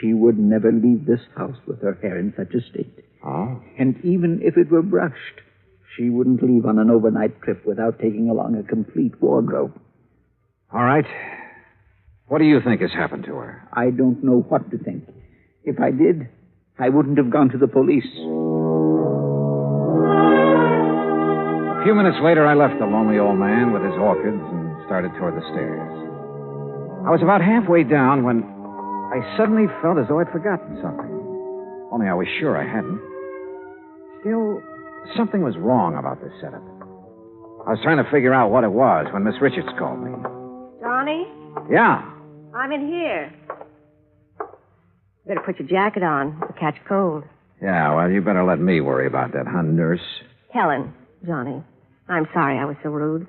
She would never leave this house with her hair in such a state. Oh? And even if it were brushed, she wouldn't leave on an overnight trip without taking along a complete wardrobe. All right. What do you think has happened to her? I don't know what to think. If I did, I wouldn't have gone to the police. A few minutes later, I left the lonely old man with his orchids and started toward the stairs. I was about halfway down when I suddenly felt as though I'd forgotten something. Only I was sure I hadn't. Still, something was wrong about this setup. I was trying to figure out what it was when Miss Richards called me. Johnny? Yeah. I'm in here. Better put your jacket on. You'll catch cold. Yeah, well, you better let me worry about that, huh, nurse? Helen, Johnny. I'm sorry I was so rude.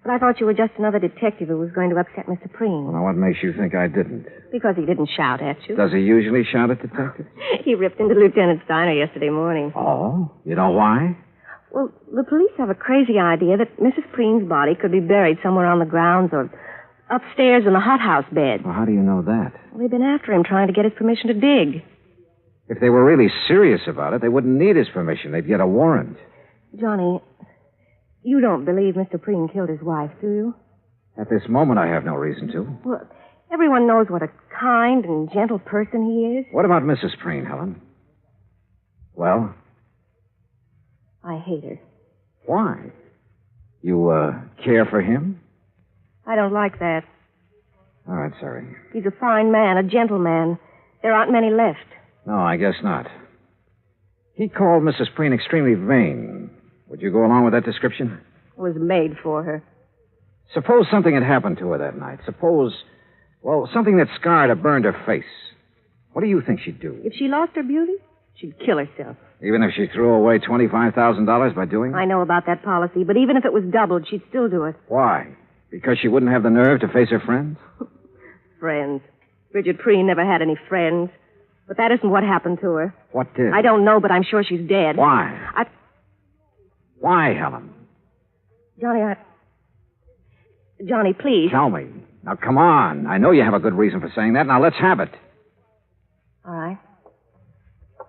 But I thought you were just another detective who was going to upset Mr. Preen. Well, what makes you think I didn't? Because he didn't shout at you. Does he usually shout at detectives? He ripped into Lieutenant Steiner yesterday morning. Oh? You know why? Well, the police have a crazy idea that Mrs. Preen's body could be buried somewhere on the grounds or upstairs in the hothouse bed. Well, how do you know that? Well, they've been after him trying to get his permission to dig. If they were really serious about it, they wouldn't need his permission. They'd get a warrant. Johnny, you don't believe Mr. Preen killed his wife, do you? At this moment, I have no reason to. Well, everyone knows what a kind and gentle person he is. What about Mrs. Preen, Helen? Well, I hate her. Why? You, care for him? I don't like that. All right, sorry. He's a fine man, a gentleman. There aren't many left. No, I guess not. He called Mrs. Preen extremely vain. Would you go along with that description? It was made for her. Suppose something had happened to her that night. Suppose, well, something that scarred or burned her face. What do you think she'd do? If she lost her beauty, she'd kill herself. Even if she threw away $25,000 by doing it? I know about that policy, but even if it was doubled, she'd still do it. Why? Because she wouldn't have the nerve to face her friends? Friends. Bridget Preen never had any friends. But that isn't what happened to her. What did? I don't know, but I'm sure she's dead. Why? Why, Helen? Johnny, please. Tell me. Now, come on. I know you have a good reason for saying that. Now, let's have it. All right.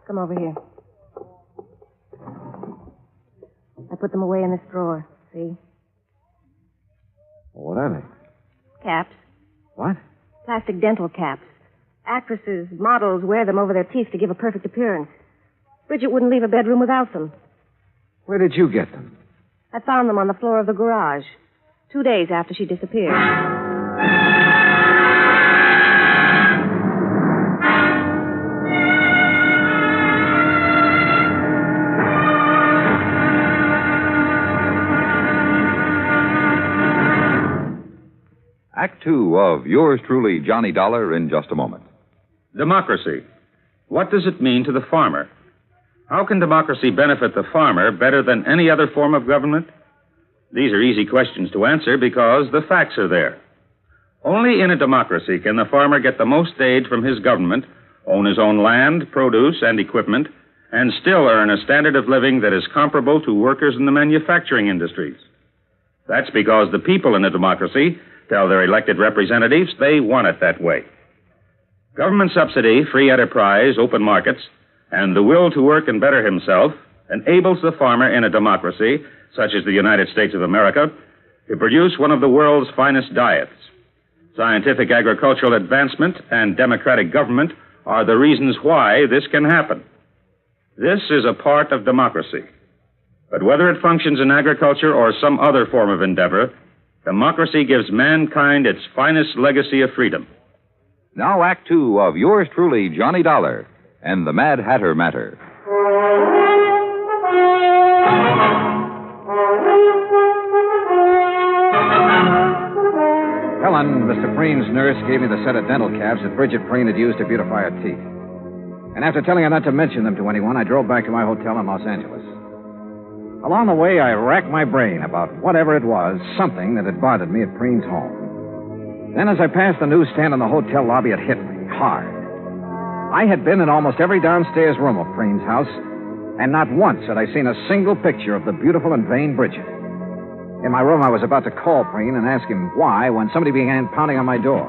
Come over here. I put them away in this drawer. See? What are they? Caps. What? Plastic dental caps. Actresses, models wear them over their teeth to give a perfect appearance. Bridget wouldn't leave a bedroom without them. Where did you get them? I found them on the floor of the garage 2 days after she disappeared. Act two of yours truly, Johnny Dollar, in just a moment. Democracy. What does it mean to the farmer? How can democracy benefit the farmer better than any other form of government? These are easy questions to answer because the facts are there. Only in a democracy can the farmer get the most aid from his government, own his own land, produce, and equipment, and still earn a standard of living that is comparable to workers in the manufacturing industries. That's because the people in a democracy tell their elected representatives they want it that way. Government subsidy, free enterprise, open markets, and the will to work and better himself enables the farmer in a democracy, such as the United States of America, to produce one of the world's finest diets. Scientific agricultural advancement and democratic government are the reasons why this can happen. This is a part of democracy. But whether it functions in agriculture or some other form of endeavor, democracy gives mankind its finest legacy of freedom. Now, Act two of yours truly, Johnny Dollar, and the Mad Hatter Matter. Helen, Mr. Preen's nurse, gave me the set of dental caps that Bridget Preen had used to beautify her teeth. And after telling her not to mention them to anyone, I drove back to my hotel in Los Angeles. Along the way, I racked my brain about whatever it was, something that had bothered me at Preen's home. Then as I passed the newsstand in the hotel lobby, it hit me hard. I had been in almost every downstairs room of Preen's house, and not once had I seen a single picture of the beautiful and vain Bridget. In my room, I was about to call Preen and ask him why when somebody began pounding on my door.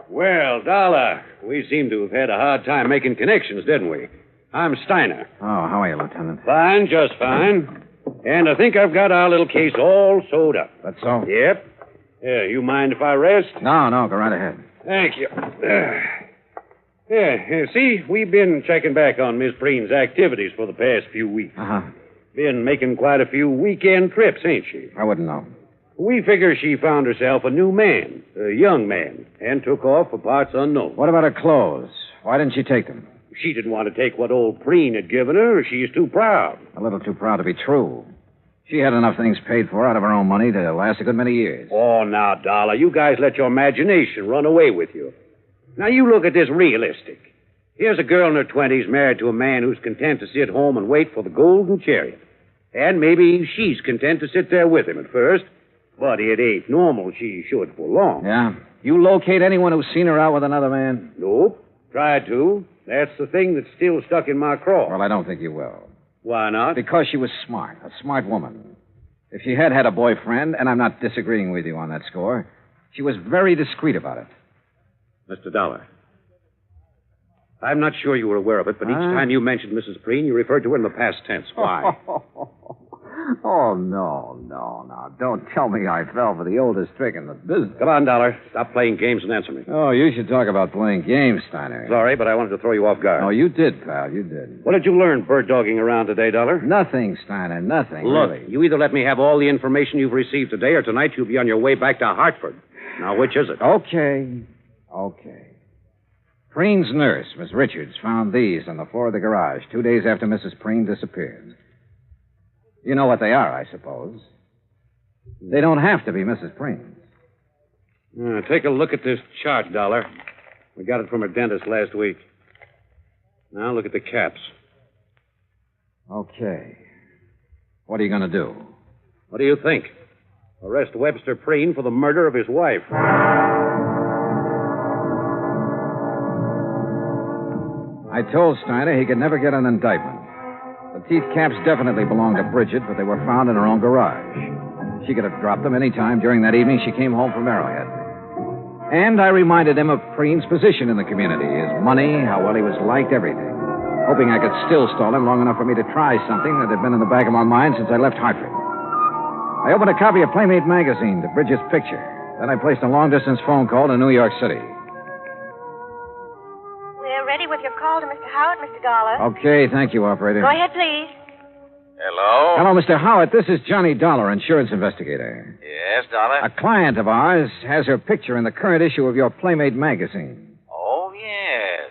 Well, Dollar, we seem to have had a hard time making connections, didn't we? I'm Steiner. Oh, how are you, Lieutenant? Fine, just fine. And I think I've got our little case all sewed up. That's so? Yep. You mind if I rest? No, go right ahead. Thank you. See, we've been checking back on Miss Preen's activities for the past few weeks. Uh-huh. Been making quite a few weekend trips, ain't she? I wouldn't know. We figure she found herself a new man, a young man, and took off for parts unknown. What about her clothes? Why didn't she take them? She didn't want to take what old Preen had given her. She's too proud. A little too proud to be true. She had enough things paid for out of her own money to last a good many years. Oh, now, Dollar, you guys let your imagination run away with you. Now, you look at this realistic. Here's a girl in her 20s married to a man who's content to sit home and wait for the golden chariot. And maybe she's content to sit there with him at first, but it ain't normal she should for long. Yeah? You locate anyone who's seen her out with another man? Nope. Tried to. That's the thing that's still stuck in my craw. Well, I don't think you will. Why not? Because she was smart, a smart woman. If she had a boyfriend, and I'm not disagreeing with you on that score, she was very discreet about it. Mr. Dollar, I'm not sure you were aware of it, but each time you mentioned Mrs. Preen, you referred to her in the past tense. Why? Oh, no. Now, don't tell me I fell for the oldest trick in the business. Come on, Dollar. Stop playing games and answer me. Oh, you should talk about playing games, Steiner. Sorry, but I wanted to throw you off guard. Oh, you did, pal. You did. What did you learn bird-dogging around today, Dollar? Nothing, Steiner. Nothing, Look, really. you either let me have all the information you've received today, or tonight you'll be on your way back to Hartford. Now, which is it? Okay. Preen's nurse, Miss Richards, found these on the floor of the garage 2 days after Mrs. Preen disappeared. You know what they are, I suppose. They don't have to be Mrs. Preen's. Take a look at this chart, Dollar. We got it from her dentist last week. Now, look at the caps. Okay. What are you going to do? What do you think? Arrest Webster Preen for the murder of his wife. I told Steiner he could never get an indictment. The teeth caps definitely belonged to Bridget, but they were found in her own garage. She could have dropped them any time during that evening she came home from Arrowhead. And I reminded him of Preen's position in the community, his money, how well he was liked, everything. Hoping I could still stall him long enough for me to try something that had been in the back of my mind since I left Hartford. I opened a copy of Playmate magazine to Bridget's picture. Then I placed a long-distance phone call to New York City. We're ready with your call to Mr. Howard, Mr. Dollar. Okay, thank you, operator. Go ahead, please. Hello? Hello, Mr. Howard. This is Johnny Dollar, insurance investigator. Yes, Dollar? A client of ours has her picture in the current issue of your Playmate magazine. Oh, yes.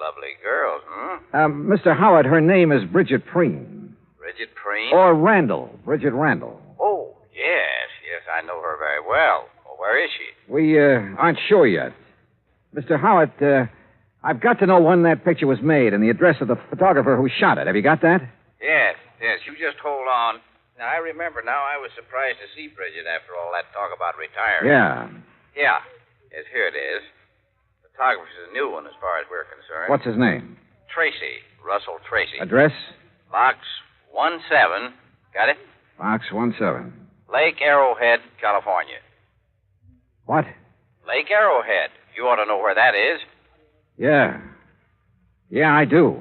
Lovely girls, Mr. Howard, her name is Bridget Preen. Bridget Preen? Or Randall. Bridget Randall. Oh, yes, I know her very well. Well, where is she? We aren't sure yet. Mr. Howard, I've got to know when that picture was made and the address of the photographer who shot it. Have you got that? Yes, you just hold on. Now, I remember now I was surprised to see Bridget after all that talk about retiring. Yeah. Yes, here it is. Photographer's a new one as far as we're concerned. What's his name? Tracy. Russell Tracy. Address? Box 17. Got it? Box 17. Lake Arrowhead, California. What? Lake Arrowhead. You ought to know where that is. Yeah. Yeah, I do.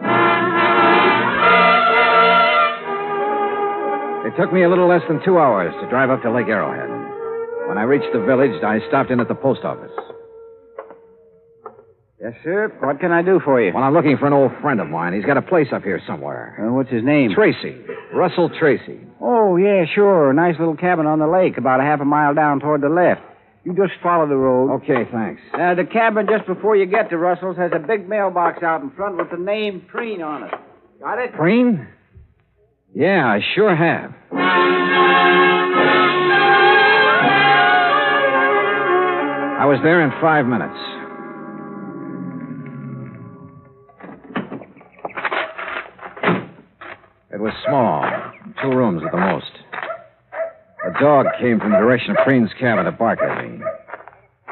It took me a little less than 2 hours to drive up to Lake Arrowhead. When I reached the village, I stopped in at the post office. Yes, sir. What can I do for you? Well, I'm looking for an old friend of mine. He's got a place up here somewhere. What's his name? Tracy. Russell Tracy. Oh, yeah, sure. Nice little cabin on the lake, about a half a mile down toward the left. You just follow the road. Okay, thanks. The cabin just before you get to Russell's has a big mailbox out in front with the name Preen on it. Got it? Preen? Yeah, I sure have. I was there in 5 minutes. It was small, 2 rooms at the most. A dog came from the direction of Preen's cabin to bark at me,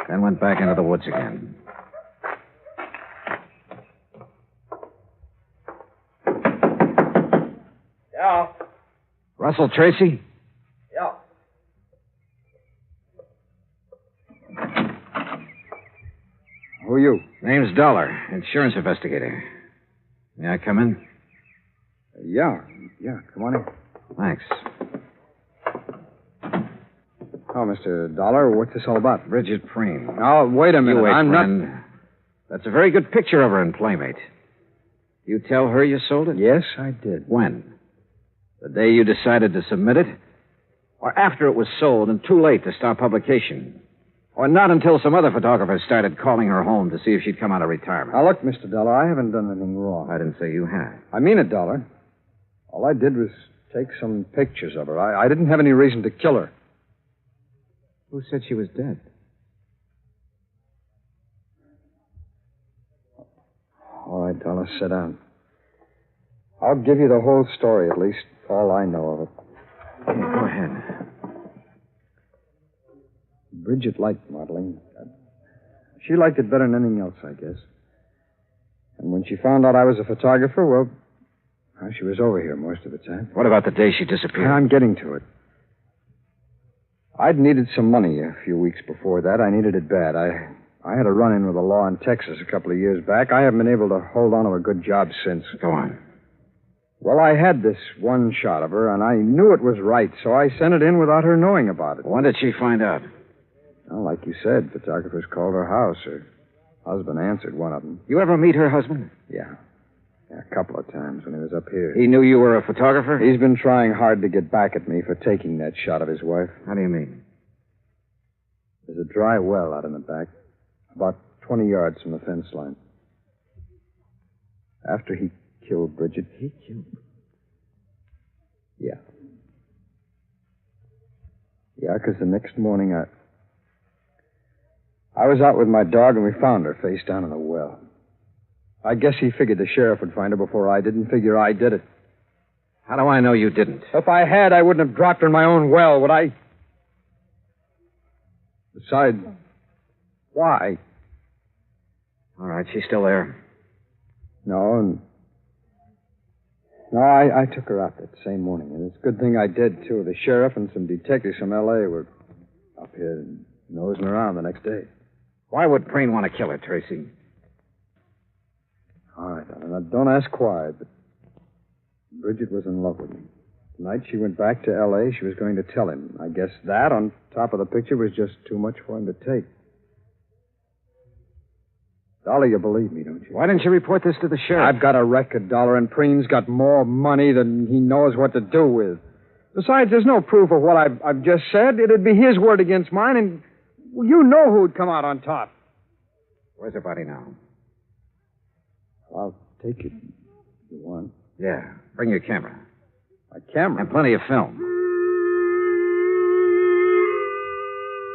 then went back into the woods again. Yeah. Russell Tracy? Yeah. Who are you? Name's Dollar, insurance investigator. May I come in? Yeah, come on in. Thanks. Oh, Mr. Dollar, what's this all about? Bridget Preen. Oh, wait a minute. You wait, I'm friend. not... That's a very good picture of her in Playmate. You tell her you sold it? Yes, I did. When? The day you decided to submit it? Or after it was sold and too late to start publication? Or not until some other photographers started calling her home to see if she'd come out of retirement? Now, look, Mr. Dollar, I haven't done anything wrong. I didn't say you had. I mean it, Dollar. All I did was take some pictures of her. I didn't have any reason to kill her. Who said she was dead? All right, Dollar, sit down. I'll give you the whole story, at least all I know of it. Yeah, go ahead. Bridget liked modeling. She liked it better than anything else, I guess. And when she found out I was a photographer, well, she was over here most of the time. What about the day she disappeared? I'm getting to it. I'd needed some money a few weeks before that. I needed it bad. I had a run-in with the law in Texas a couple of years back. I haven't been able to hold on to a good job since. Go on. Well, I had this one shot of her, and I knew it was right, so I sent it in without her knowing about it. When did she find out? Well, like you said, photographers called her house. Her husband answered one of them. You ever meet her husband? Yeah, a couple of times when he was up here. He knew you were a photographer? He's been trying hard to get back at me for taking that shot of his wife. How do you mean? There's a dry well out in the back, about 20 yards from the fence line. After he killed Bridget. He killed? Yeah. Yeah, because the next morning I was out with my dog and we found her face down in the well. I guess he figured the sheriff would find her before I did, and figure I did it. How do I know you didn't? If I had, I wouldn't have dropped her in my own well, would I? Besides, why? All right, she's still there. No, I took her out that same morning, and it's a good thing I did, too. The sheriff and some detectives from L.A. were up here and nosing around the next day. Why would Preen want to kill her, Tracy? All right, now, don't ask why, but Bridget was in love with me. Tonight she went back to L.A. She was going to tell him. I guess that, on top of the picture, was just too much for him to take. Dollar, you believe me, don't you? Why didn't you report this to the sheriff? I've got a record, Dollar, and Preen's got more money than he knows what to do with. Besides, there's no proof of what I've just said. It'd be his word against mine, and you know who'd come out on top. Where's her body now? I'll take it if you want. Yeah, bring your camera. My camera? And plenty of film.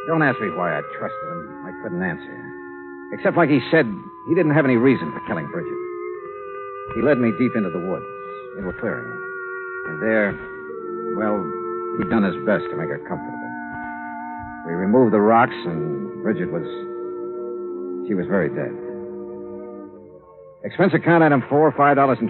Don't ask me why I trusted him. I couldn't answer. Except, like he said, he didn't have any reason for killing Bridget. He led me deep into the woods, into a clearing. And there, well, he'd done his best to make her comfortable. We removed the rocks, and Bridget she was very dead. Expense account item 4, $5.20.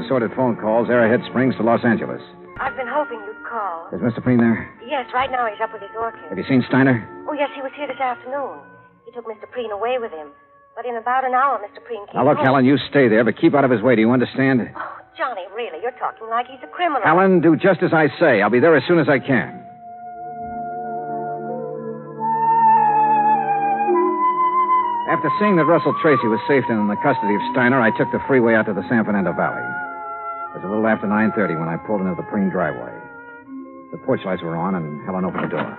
Assorted phone calls, Arrowhead Springs to Los Angeles. I've been hoping you'd call. Is Mr. Preen there? Yes, right now he's up with his orchid. Have you seen Steiner? Oh, yes, he was here this afternoon. He took Mr. Preen away with him. But in about an hour, Mr. Preen came Now, look, home. Helen, you stay there, but keep out of his way. Do you understand? Oh, Johnny, really, you're talking like he's a criminal. Helen, do just as I say. I'll be there as soon as I can. After seeing that Russell Tracy was safe and in the custody of Steiner, I took the freeway out to the San Fernando Valley. It was a little after 9:30 when I pulled into the Preen driveway. The porch lights were on, and Helen opened the door.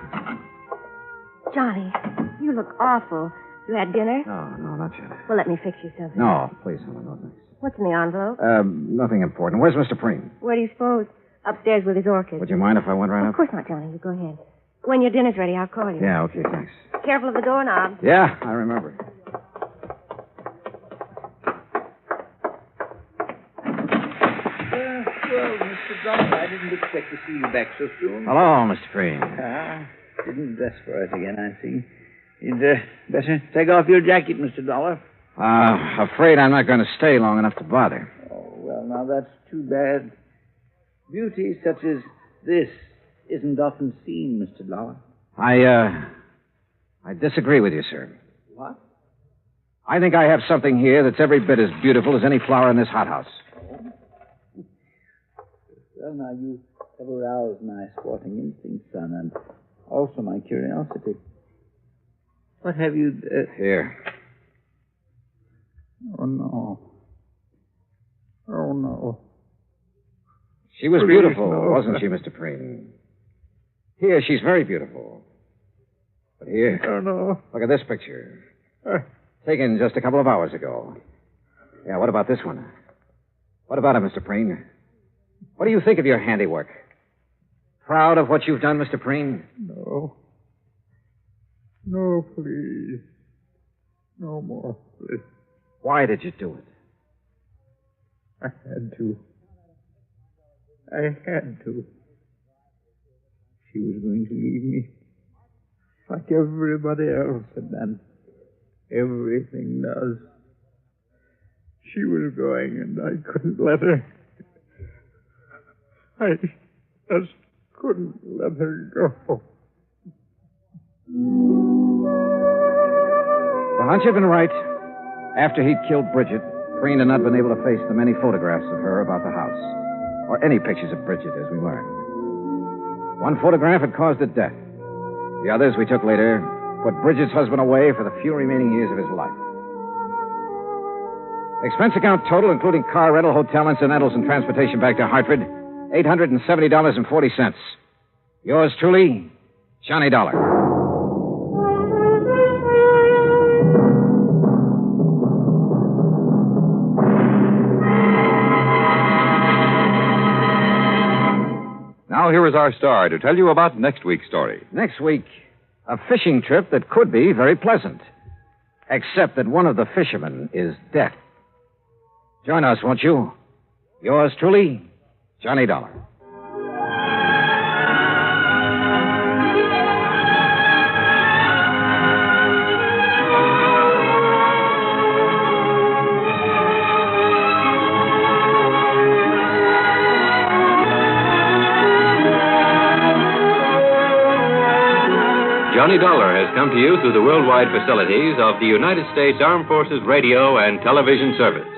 Johnny, you look awful. You had dinner? No, not yet. Well, let me fix you something. No, please, Helen, no thanks. What's in the envelope? Nothing important. Where's Mr. Preen? Where do you suppose? Upstairs with his orchid. Would you mind if I went right Of up? course not, Johnny. You go ahead. When your dinner's ready, I'll call you. Yeah, okay, thanks. Careful of the doorknob. Yeah, I remember. Well, Mr. Dollar, I didn't expect to see you back so soon. Hello, Mr. Preen. Didn't dress for us again, I see. You'd better take off your jacket, Mr. Dollar. Afraid I'm not going to stay long enough to bother. Oh, well, now that's too bad. Beauty such as this isn't often seen, Mr. Dollar. I disagree with you, sir. What? I think I have something here that's every bit as beautiful as any flower in this hothouse. Well, now, you have aroused my sporting instinct, son, and also my curiosity. What have you... Here. Oh, no. Oh, no. She was Please, beautiful, no. wasn't she, Mr. Preen? Here, she's very beautiful. But here... Oh, no. Look at this picture. Taken just a couple of hours ago. Yeah, what about this one? What about it, Mr. Preen? What do you think of your handiwork? Proud of what you've done, Mr. Preen? No. No, please. No more, please. Why did you do it? I had to. I had to. She was going to leave me. Like everybody else had done. Everything does. She was going, and I couldn't let her. I just couldn't let her go. The hunch had been right. After he'd killed Bridget, Preen had not been able to face the many photographs of her about the house. or any pictures of Bridget, as we learned. One photograph had caused her death. The others we took later put Bridget's husband away for the few remaining years of his life. Expense account total, including car rental, hotel incidentals, and transportation back to Hartford, $870.40. Yours truly, Johnny Dollar. Now here is our star to tell you about next week's story. Next week, a fishing trip that could be very pleasant, except that one of the fishermen is deaf. Join us, won't you? Yours truly, Johnny Dollar. Johnny Dollar has come to you through the worldwide facilities of the United States Armed Forces Radio and Television Service.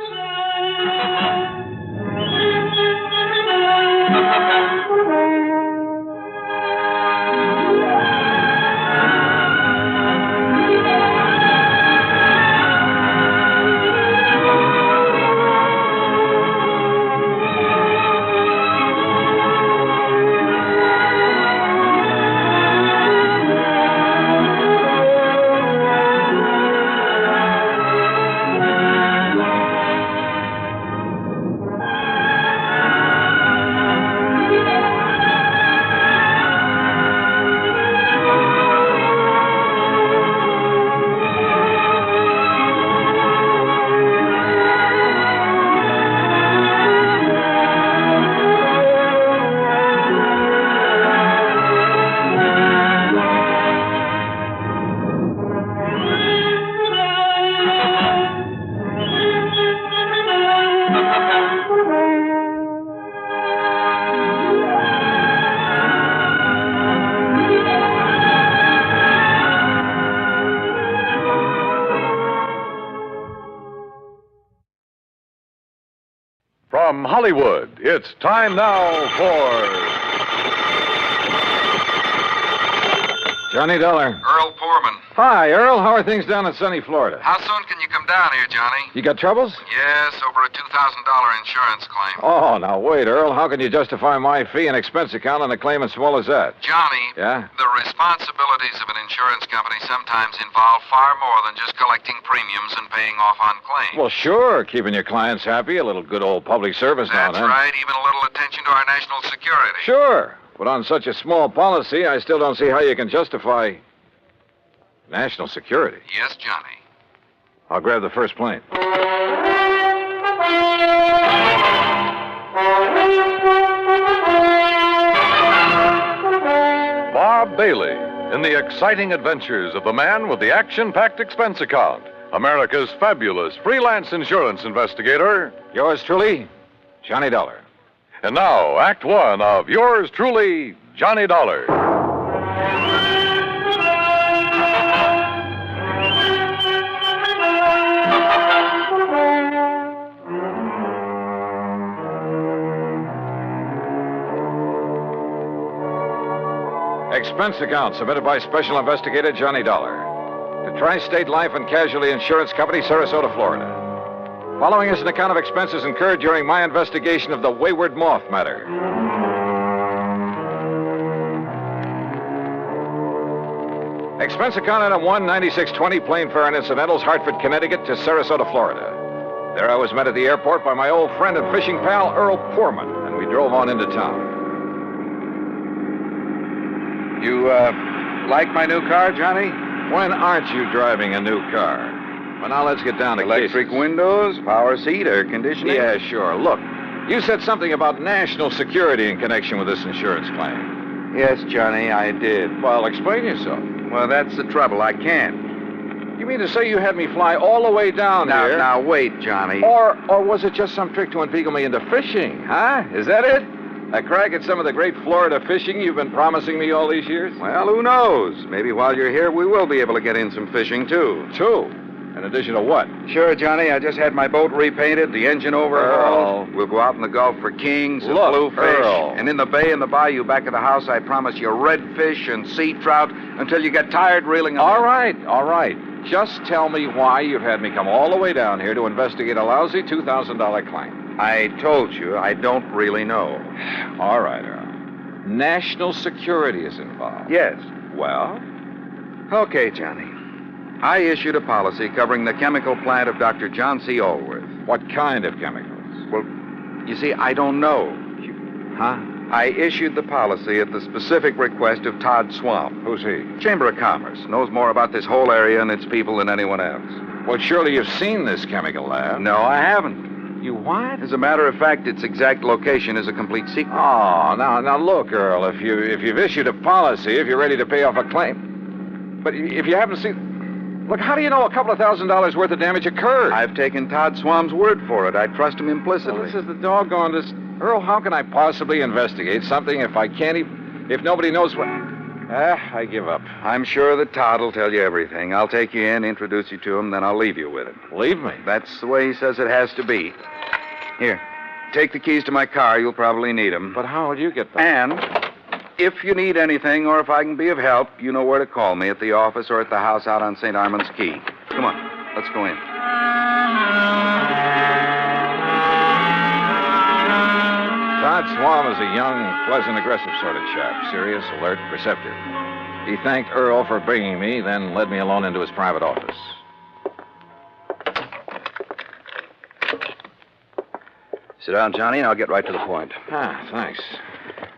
From Hollywood, it's time now for Johnny Dollar. Earl Poorman. Hi, Earl. How are things down in sunny Florida? How soon can you come down here, Johnny? You got troubles? Yes, over a $2,000 insurance claim. Oh, now wait, Earl. How can you justify my fee and expense account on a claim as small as that? Johnny. Yeah? The responsibilities of an insurance company sometimes involve far more than just collecting premiums and paying off on claims. Well, sure. Keeping your clients happy, a little good old public service now and That's then. right. Even a little attention to our national security. Sure. But on such a small policy, I still don't see how you can justify national security. Yes, Johnny. I'll grab the first plane. Bob Bailey in the exciting adventures of the man with the action-packed expense account, America's fabulous freelance insurance investigator. Yours truly, Johnny Dollar. And now, Act One of yours truly, Johnny Dollar. Expense account submitted by Special Investigator Johnny Dollar to Tri-State Life and Casualty Insurance Company, Sarasota, Florida. Following is an account of expenses incurred during my investigation of the Wayward Moth matter. Expense account item 19620, plane fare and incidentals, Hartford, Connecticut to Sarasota, Florida. There I was met at the airport by my old friend and fishing pal, Earl Poorman, and we drove on into town. You, like my new car, Johnny? When aren't you driving a new car? Well, now let's get down to Electric cases. windows, power seat, air conditioning? Yeah, sure. Look, you said something about national security in connection with this insurance claim. Yes, Johnny, I did. Well, explain yourself. Well, that's the trouble. I can't. You mean to say you had me fly all the way down here? Now, wait, Johnny. Or was it just some trick to inveigle me into fishing, huh? Is that it? A crack at some of the great Florida fishing you've been promising me all these years? Well, who knows? Maybe while you're here, we will be able to get in some fishing, too. In addition to what? Sure, Johnny. I just had my boat repainted, the engine overhauled. We'll go out in the Gulf for kings and bluefish. Earl. And in the bay and the bayou back of the house, I promise you redfish and sea trout until you get tired reeling them. All right. Just tell me why you've had me come all the way down here to investigate a lousy $2,000 claim. I told you I don't really know. All right, Earl. National security is involved. Yes. Well? Okay, Johnny. I issued a policy covering the chemical plant of Dr. John C. Allworth. What kind of chemicals? Well, you see, I don't know. Huh? I issued the policy at the specific request of Todd Swamp. Who's he? Chamber of Commerce. Knows more about this whole area and its people than anyone else. Well, surely you've seen this chemical lab. No, I haven't. You what? As a matter of fact, its exact location is a complete secret. Oh, now look, Earl, if you've issued a policy, if you're ready to pay off a claim. But if you haven't seen... Look, how do you know a couple of $1,000s worth of damage occurred? I've taken Todd Swamp's word for it. I trust him implicitly. Well, this is the doggone... Earl, how can I possibly investigate something if I can't even... If nobody knows what... I give up. I'm sure that Todd will tell you everything. I'll take you in, introduce you to him, then I'll leave you with it. Leave me? That's the way he says it has to be. Here, take the keys to my car. You'll probably need them. But how will you get back? And if you need anything or if I can be of help, you know where to call me, at the office or at the house out on St. Armand's Key. Come on, let's go in. Todd Swam is a young, pleasant, aggressive sort of chap. Serious, alert, perceptive. He thanked Earl for bringing me, then led me alone into his private office. Sit down, Johnny, and I'll get right to the point. Thanks.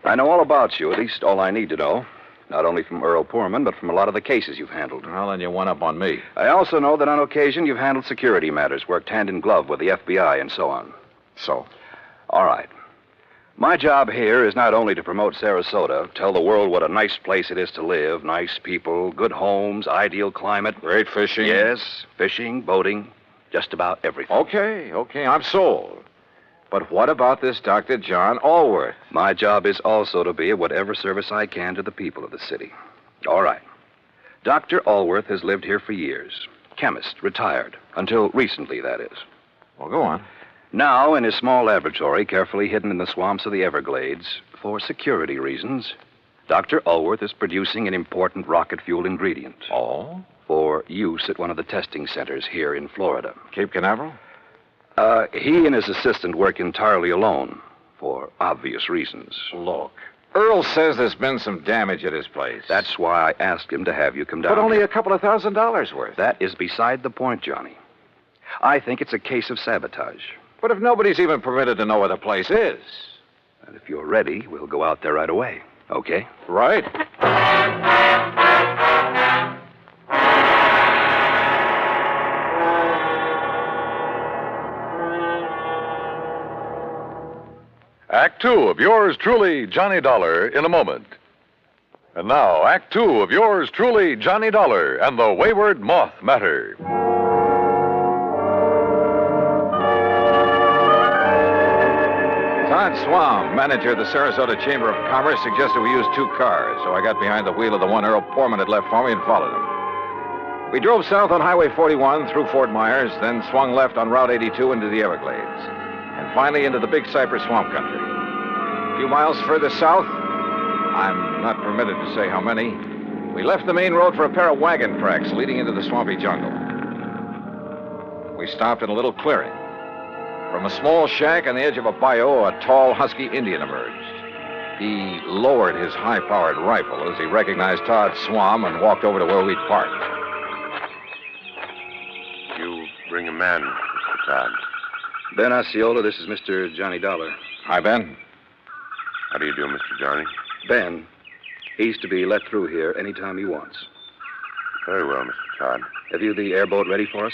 I know all about you, at least all I need to know. Not only from Earl Poorman, but from a lot of the cases you've handled. Well, then you went up on me. I also know that on occasion you've handled security matters, worked hand in glove with the FBI and so on. So? All right. My job here is not only to promote Sarasota, tell the world what a nice place it is to live, nice people, good homes, ideal climate. Great fishing. Yes, fishing, boating, just about everything. Okay, I'm sold. But what about this Dr. John Allworth? My job is also to be of whatever service I can to the people of the city. All right. Dr. Allworth has lived here for years. Chemist, retired. Until recently, that is. Well, go on. Now, in his small laboratory, carefully hidden in the swamps of the Everglades, for security reasons, Dr. Allworth is producing an important rocket fuel ingredient. Oh? For use at one of the testing centers here in Florida. Cape Canaveral? He and his assistant work entirely alone, for obvious reasons. Look, Earl says there's been some damage at his place. That's why I asked him to have you come down. But only a couple of $1,000s worth. That is beside the point, Johnny. I think it's a case of sabotage. But if nobody's even permitted to know where the place is... And if you're ready, we'll go out there right away. Okay? Right. Act Two of yours truly, Johnny Dollar, in a moment. And now, Act Two of yours truly, Johnny Dollar, and the Wayward Moth matter. Todd Swam, manager of the Sarasota Chamber of Commerce, suggested we use 2 cars, so I got behind the wheel of the one Earl Poorman had left for me and followed him. We drove south on Highway 41 through Fort Myers, then swung left on Route 82 into the Everglades, and finally into the Big Cypress Swamp Country. A few miles further south, I'm not permitted to say how many, we left the main road for a pair of wagon tracks leading into the swampy jungle. We stopped in a little clearing. From a small shack on the edge of a bayou, a tall, husky Indian emerged. He lowered his high-powered rifle as he recognized Todd Swam and walked over to where we'd parked. You bring a man, Mr. Todd. Ben Osceola, this is Mr. Johnny Dollar. Hi, Ben. How do you do, Mr. Johnny? Ben, he's to be let through here anytime he wants. Very well, Mr. Todd. Have you the airboat ready for us?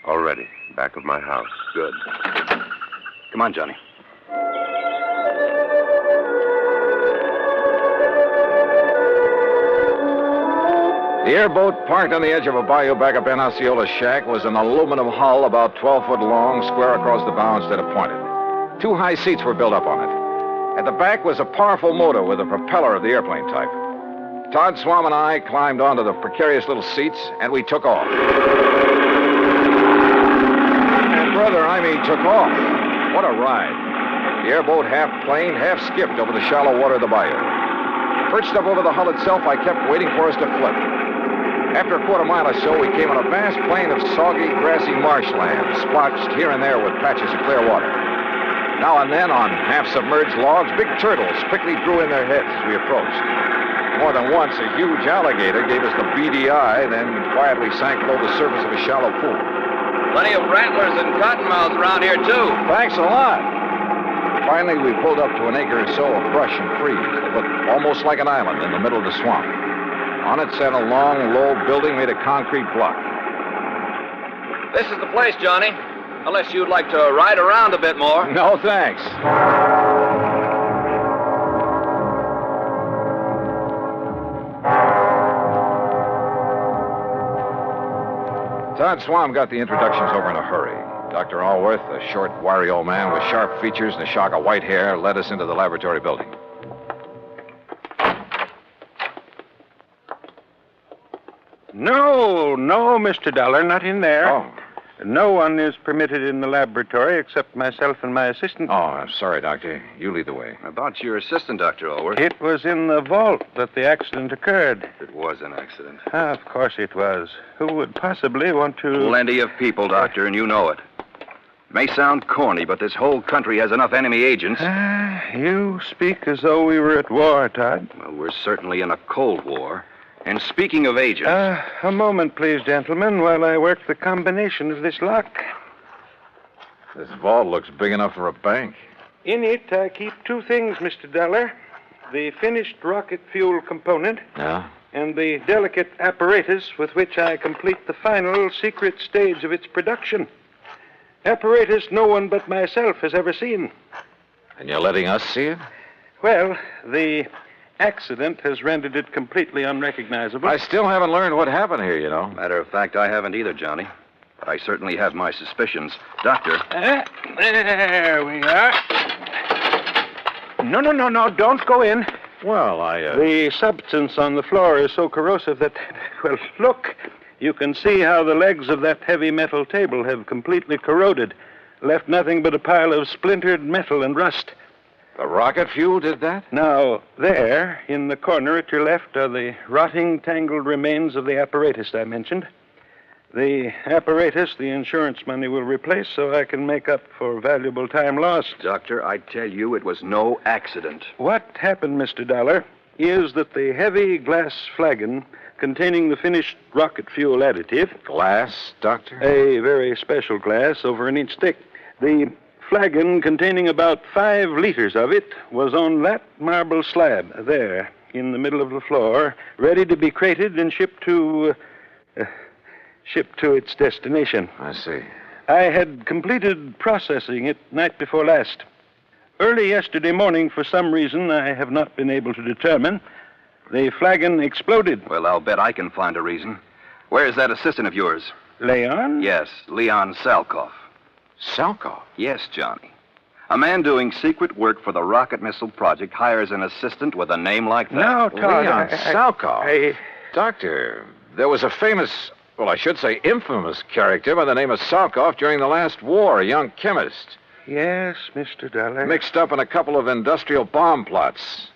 All ready. Back of my house. Good. Come on, Johnny. The airboat, parked on the edge of a bayou back of Ben Osceola's shack, was an aluminum hull about 12 foot long, square across the bow instead of pointed. 2 high seats were built up on it. At the back was a powerful motor with a propeller of the airplane type. Todd Swam and I climbed onto the precarious little seats, and we took off. brother, took off. What a ride. The airboat half planed, half skipped over the shallow water of the bayou. Perched up over the hull itself, I kept waiting for us to flip. After a quarter mile or so, we came on a vast plain of soggy, grassy marshland, splotched here and there with patches of clear water. Now and then, on half-submerged logs, big turtles quickly drew in their heads as we approached. More than once, a huge alligator gave us the beady eye, then quietly sank below the surface of a shallow pool. Plenty of rattlers and cottonmouths around here, too. Thanks a lot. Finally, we pulled up to an acre or so of brush and trees that looked almost like an island in the middle of the swamp. On it sat a long, low building made of concrete block. This is the place, Johnny. Unless you'd like to ride around a bit more. No, thanks. Todd Swam got the introductions over in a hurry. Dr. Allworth, a short, wiry old man with sharp features and a shock of white hair, led us into the laboratory building. No, Mr. Dollar, not in there. Oh. No one is permitted in the laboratory except myself and my assistant. Oh, I'm sorry, Doctor. You lead the way. About your assistant, Dr. Allworth. It was in the vault that the accident occurred. It was an accident. Of course it was. Who would possibly want to... Plenty of people, Doctor, and you know it. May sound corny, but this whole country has enough enemy agents. You speak as though we were at war, Todd. Well, we're certainly in a Cold War. And speaking of agents... A moment, please, gentlemen, while I work the combination of this lock. This vault looks big enough for a bank. In it, I keep two things, Mr. Dollar. The finished rocket fuel component. Yeah? And the delicate apparatus with which I complete the final secret stage of its production. Apparatus no one but myself has ever seen. And you're letting us see it? Well, the accident has rendered it completely unrecognizable. I still haven't learned what happened here, you know. Matter of fact, I haven't either, Johnny. But I certainly have my suspicions. Doctor. There we are. No, don't go in. Well, The substance on the floor is so corrosive that... Well, look. You can see how the legs of that heavy metal table have completely corroded. Left nothing but a pile of splintered metal and rust. The rocket fuel did that? Now, there, in the corner at your left, are the rotting, tangled remains of the apparatus I mentioned. The apparatus the insurance money will replace so I can make up for valuable time lost. Doctor, I tell you, it was no accident. What happened, Mr. Dollar, is that the heavy glass flagon containing the finished rocket fuel additive... Glass, Doctor? A very special glass, over an inch thick. The flagon containing about 5 liters of it was on that marble slab there in the middle of the floor, ready to be crated and shipped to its destination. I see. I had completed processing it night before last. Early yesterday morning, for some reason I have not been able to determine, the flagon exploded. Well, I'll bet I can find a reason. Where's that assistant of yours? Leon? Yes, Leon Salkoff. Salkoff? Yes, Johnny. A man doing secret work for the rocket missile project hires an assistant with a name like that. No, Todd. Leon Salkoff. Doctor, there was a famous, well, I should say infamous character by the name of Salkoff during the last war, a young chemist. Yes, Mr. Dollar. Mixed up in a couple of industrial bomb plots.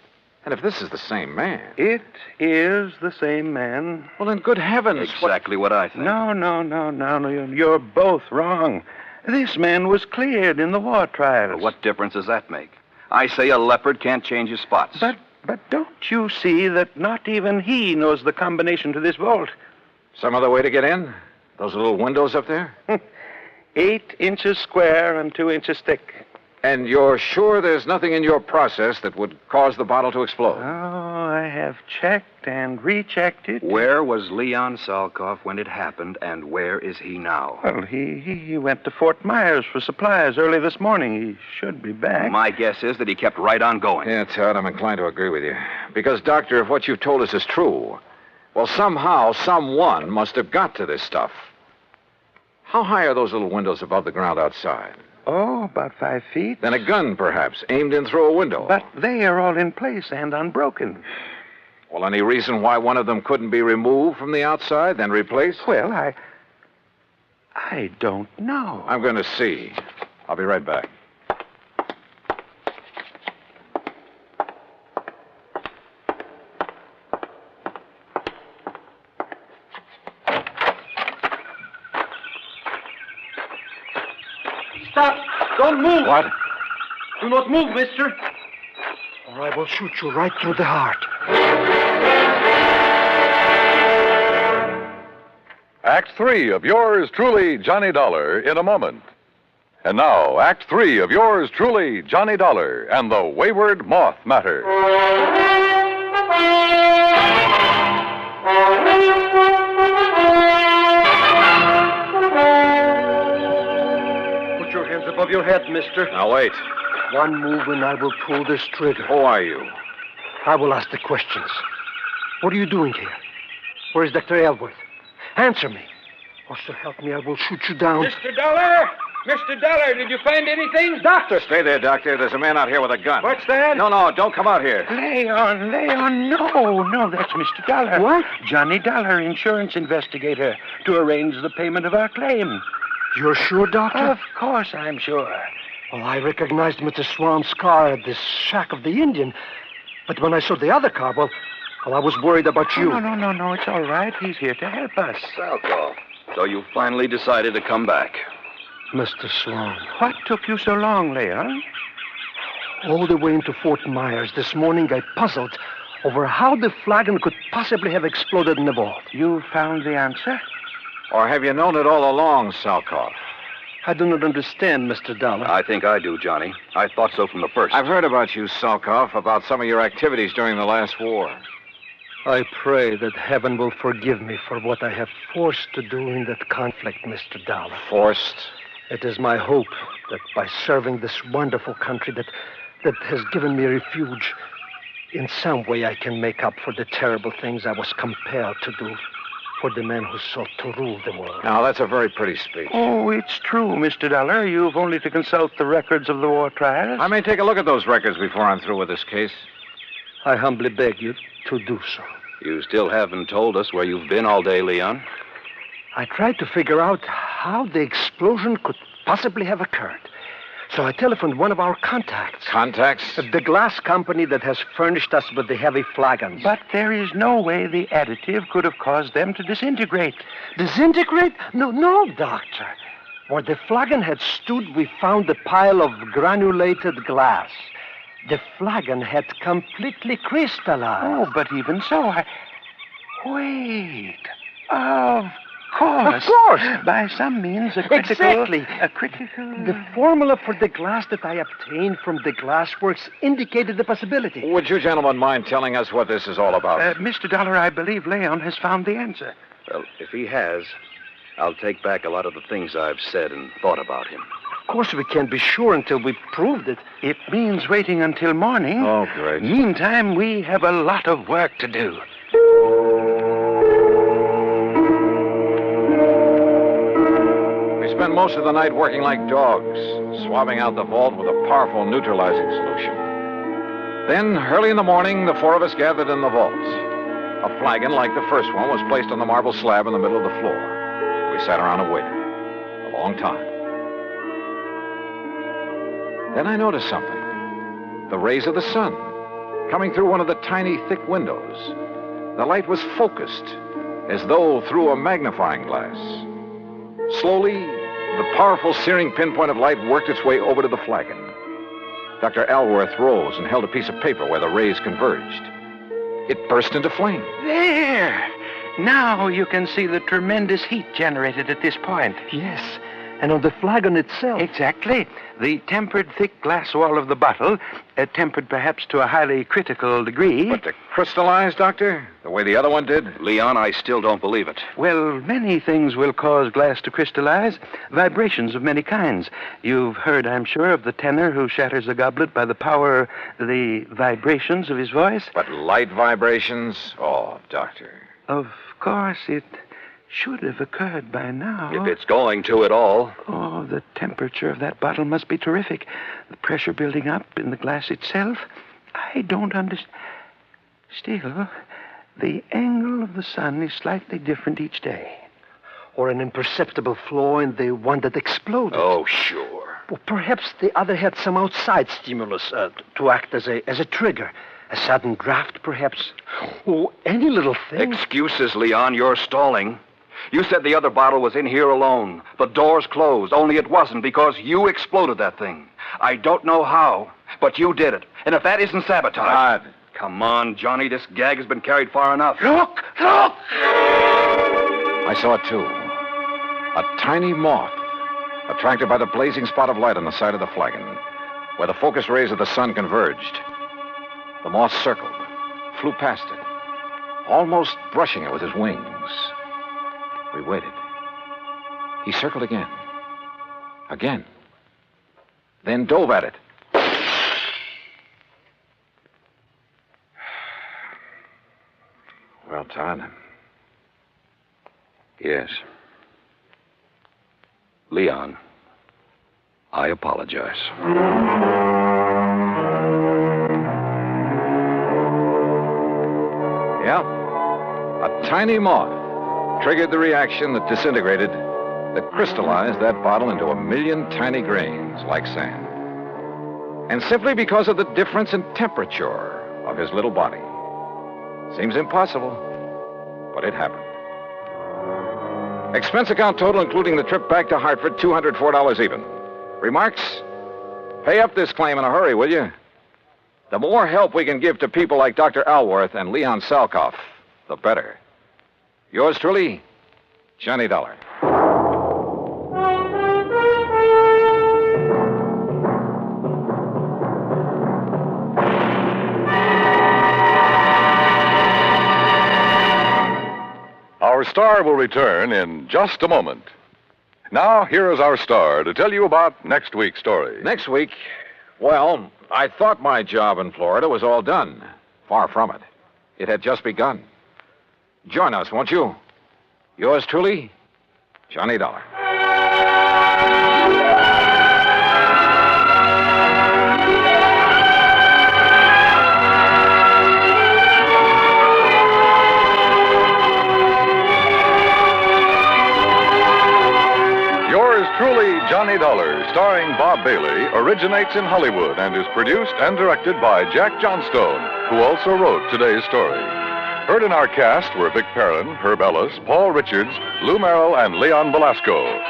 And if this is the same man... It is the same man. Well, then, good heavens. Exactly what I think. No. You're both wrong. This man was cleared in the war trials. Well, what difference does that make? I say a leopard can't change his spots. But don't you see that not even he knows the combination to this vault? Some other way to get in? Those little windows up there? 8 inches square and 2 inches thick. And you're sure there's nothing in your process that would cause the bottle to explode? Oh, I have checked and rechecked it. Where was Leon Salkoff when it happened, and where is he now? Well, he went to Fort Myers for supplies early this morning. He should be back. My guess is that he kept right on going. Yeah, Todd, I'm inclined to agree with you. Because, Doctor, if what you've told us is true, well, somehow, someone must have got to this stuff. How high are those little windows above the ground outside? Oh, about 5 feet. Then a gun, perhaps, aimed in through a window. But they are all in place and unbroken. Well, any reason why one of them couldn't be removed from the outside, then replaced? Well, I don't know. I'm going to see. I'll be right back. Stop! Don't move! What? Do not move, mister. Or I will shoot you right through the heart. Act 3 of yours truly, Johnny Dollar, in a moment. And now, Act 3 of yours truly, Johnny Dollar, and the Wayward Moth matter. Put your hands above your head, mister. Now, wait. One move and I will pull this trigger. Who are you? I will ask the questions. What are you doing here? Where is Dr. Ellsworth? Answer me. Or so help me, I will shoot you down. Mr. Dollar! Mr. Dollar, did you find anything? Doctor! Stay there, Doctor. There's a man out here with a gun. What's that? No, don't come out here. Leon, no, that's Mr. Dollar. What? Johnny Dollar, insurance investigator, to arrange the payment of our claim. You're sure, Doctor? Of course I'm sure. Well, I recognized Mr. Swan's car at the shack of the Indian. But when I saw the other car, well, I was worried about you. No, it's all right. He's here to help us. Salko. So you finally decided to come back. Mr. Swan. What took you so long, Leon? All the way into Fort Myers this morning, I puzzled over how the flagon could possibly have exploded in the vault. You found the answer? Or have you known it all along, Salkoff? I do not understand, Mr. Dollar. I think I do, Johnny. I thought so from the first. I've heard about you, Salkoff, about some of your activities during the last war. I pray that heaven will forgive me for what I have forced to do in that conflict, Mr. Dollar. Forced? It is my hope that by serving this wonderful country that has given me refuge, in some way I can make up for the terrible things I was compelled to do for the men who sought to rule the world. Now, that's a very pretty speech. Oh, it's true, Mr. Dollar. You've only to consult the records of the war trials. I may take a look at those records before I'm through with this case. I humbly beg you to do so. You still haven't told us where you've been all day, Leon. I tried to figure out how the explosion could possibly have occurred. So I telephoned one of our contacts. Contacts? The glass company that has furnished us with the heavy flagons. But there is no way the additive could have caused them to disintegrate. Disintegrate? No, Doctor. Where the flagon had stood, we found a pile of granulated glass. The flagon had completely crystallized. Oh, but even so, Wait. Of course. Of course. By some means, a critical... Exactly. A critical... The formula for the glass that I obtained from the glassworks indicated the possibility. Would you gentlemen mind telling us what this is all about? Mr. Dollar, I believe Leon has found the answer. Well, if he has, I'll take back a lot of the things I've said and thought about him. Of course, we can't be sure until we've proved it. It means waiting until morning. Oh, great. Meantime, we have a lot of work to do. We spent most of the night working like dogs, swabbing out the vault with a powerful neutralizing solution. Then, early in the morning, the four of us gathered in the vault. A flagon like the first one was placed on the marble slab in the middle of the floor. We sat around and waited. A long time. Then I noticed something. The rays of the sun coming through one of the tiny, thick windows. The light was focused, as though through a magnifying glass. Slowly, the powerful searing pinpoint of light worked its way over to the flagon. Dr. Ellsworth rose and held a piece of paper where the rays converged. It burst into flame. There! Now you can see the tremendous heat generated at this point. Yes, and on the flagon itself. Exactly. The tempered thick glass wall of the bottle, tempered perhaps to a highly critical degree. But to crystallize, Doctor, the way the other one did? Leon, I still don't believe it. Well, many things will cause glass to crystallize. Vibrations of many kinds. You've heard, I'm sure, of the tenor who shatters a goblet by the vibrations of his voice. But light vibrations? Oh, Doctor. Of course, it should have occurred by now. If it's going to at all. Oh, the temperature of that bottle must be terrific. The pressure building up in the glass itself. I don't understand. Still, the angle of the sun is slightly different each day. or an imperceptible flaw in the one that exploded. Oh, sure. Well, perhaps the other had some outside stimulus to act as a trigger. A sudden draft, perhaps. Oh, any little thing. Excuses, Leon. You're stalling. You said the other bottle was in here alone. The door's closed, only it wasn't because you exploded that thing. I don't know how, but you did it. And if that isn't sabotage... Come on, Johnny. This gag has been carried far enough. Look! I saw it, too. A tiny moth, attracted by the blazing spot of light on the side of the flagon, where the focused rays of the sun converged. The moth circled, flew past it, almost brushing it with his wings. We waited. He circled again. Again. Then dove at it. Well, Todd. Yes. Leon, I apologize. Yeah. A tiny moth triggered the reaction that disintegrated, that crystallized that bottle into a million tiny grains like sand. And simply because of the difference in temperature of his little body. Seems impossible, but it happened. Expense account total, including the trip back to Hartford, $204 even. Remarks? Pay up this claim in a hurry, will you? The more help we can give to people like Dr. Alworth and Leon Salkoff, the better. Yours truly, Johnny Dollar. Our star will return in just a moment. Now, here is our star to tell you about next week's story. Next week? Well, I thought my job in Florida was all done. Far from it. It had just begun. Join us, won't you? Yours truly, Johnny Dollar. Yours truly, Johnny Dollar, starring Bob Bailey, originates in Hollywood and is produced and directed by Jack Johnstone, who also wrote today's story. Heard in our cast were Vic Perrin, Herb Ellis, Paul Richards, Lou Merrill, and Leon Velasco.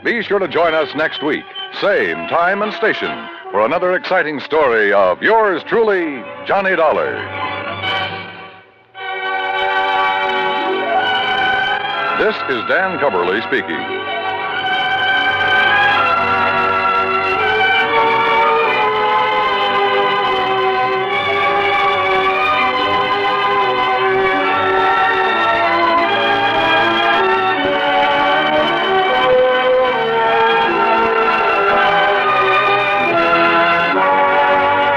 Be sure to join us next week, same time and station, for another exciting story of yours truly, Johnny Dollar. This is Dan Cubberly speaking.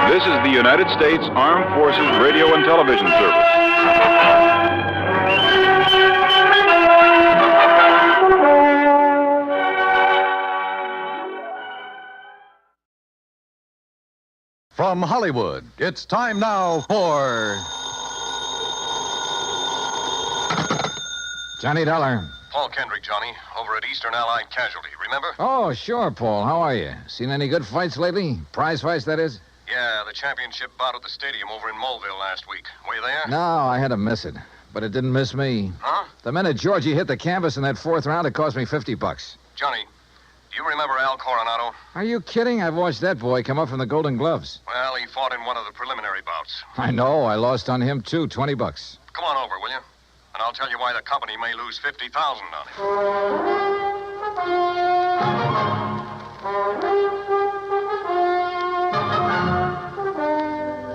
This is the United States Armed Forces Radio and Television Service. From Hollywood, it's time now for Johnny Dollar. Paul Kendrick, Johnny, over at Eastern Allied Casualty, remember? Oh, sure, Paul. How are you? Seen any good fights lately? Prize fights, that is? Yeah, the championship bout at the stadium over in Mulville last week. Were you there? No, I had to miss it. But it didn't miss me. Huh? The minute Georgie hit the canvas in that fourth round, it cost me $50. Johnny, do you remember Al Coronado? Are you kidding? I've watched that boy come up from the Golden Gloves. Well, he fought in one of the preliminary bouts. I know. I lost on him, too. $20. Come on over, will you? And I'll tell you why the company may lose $50,000 on it.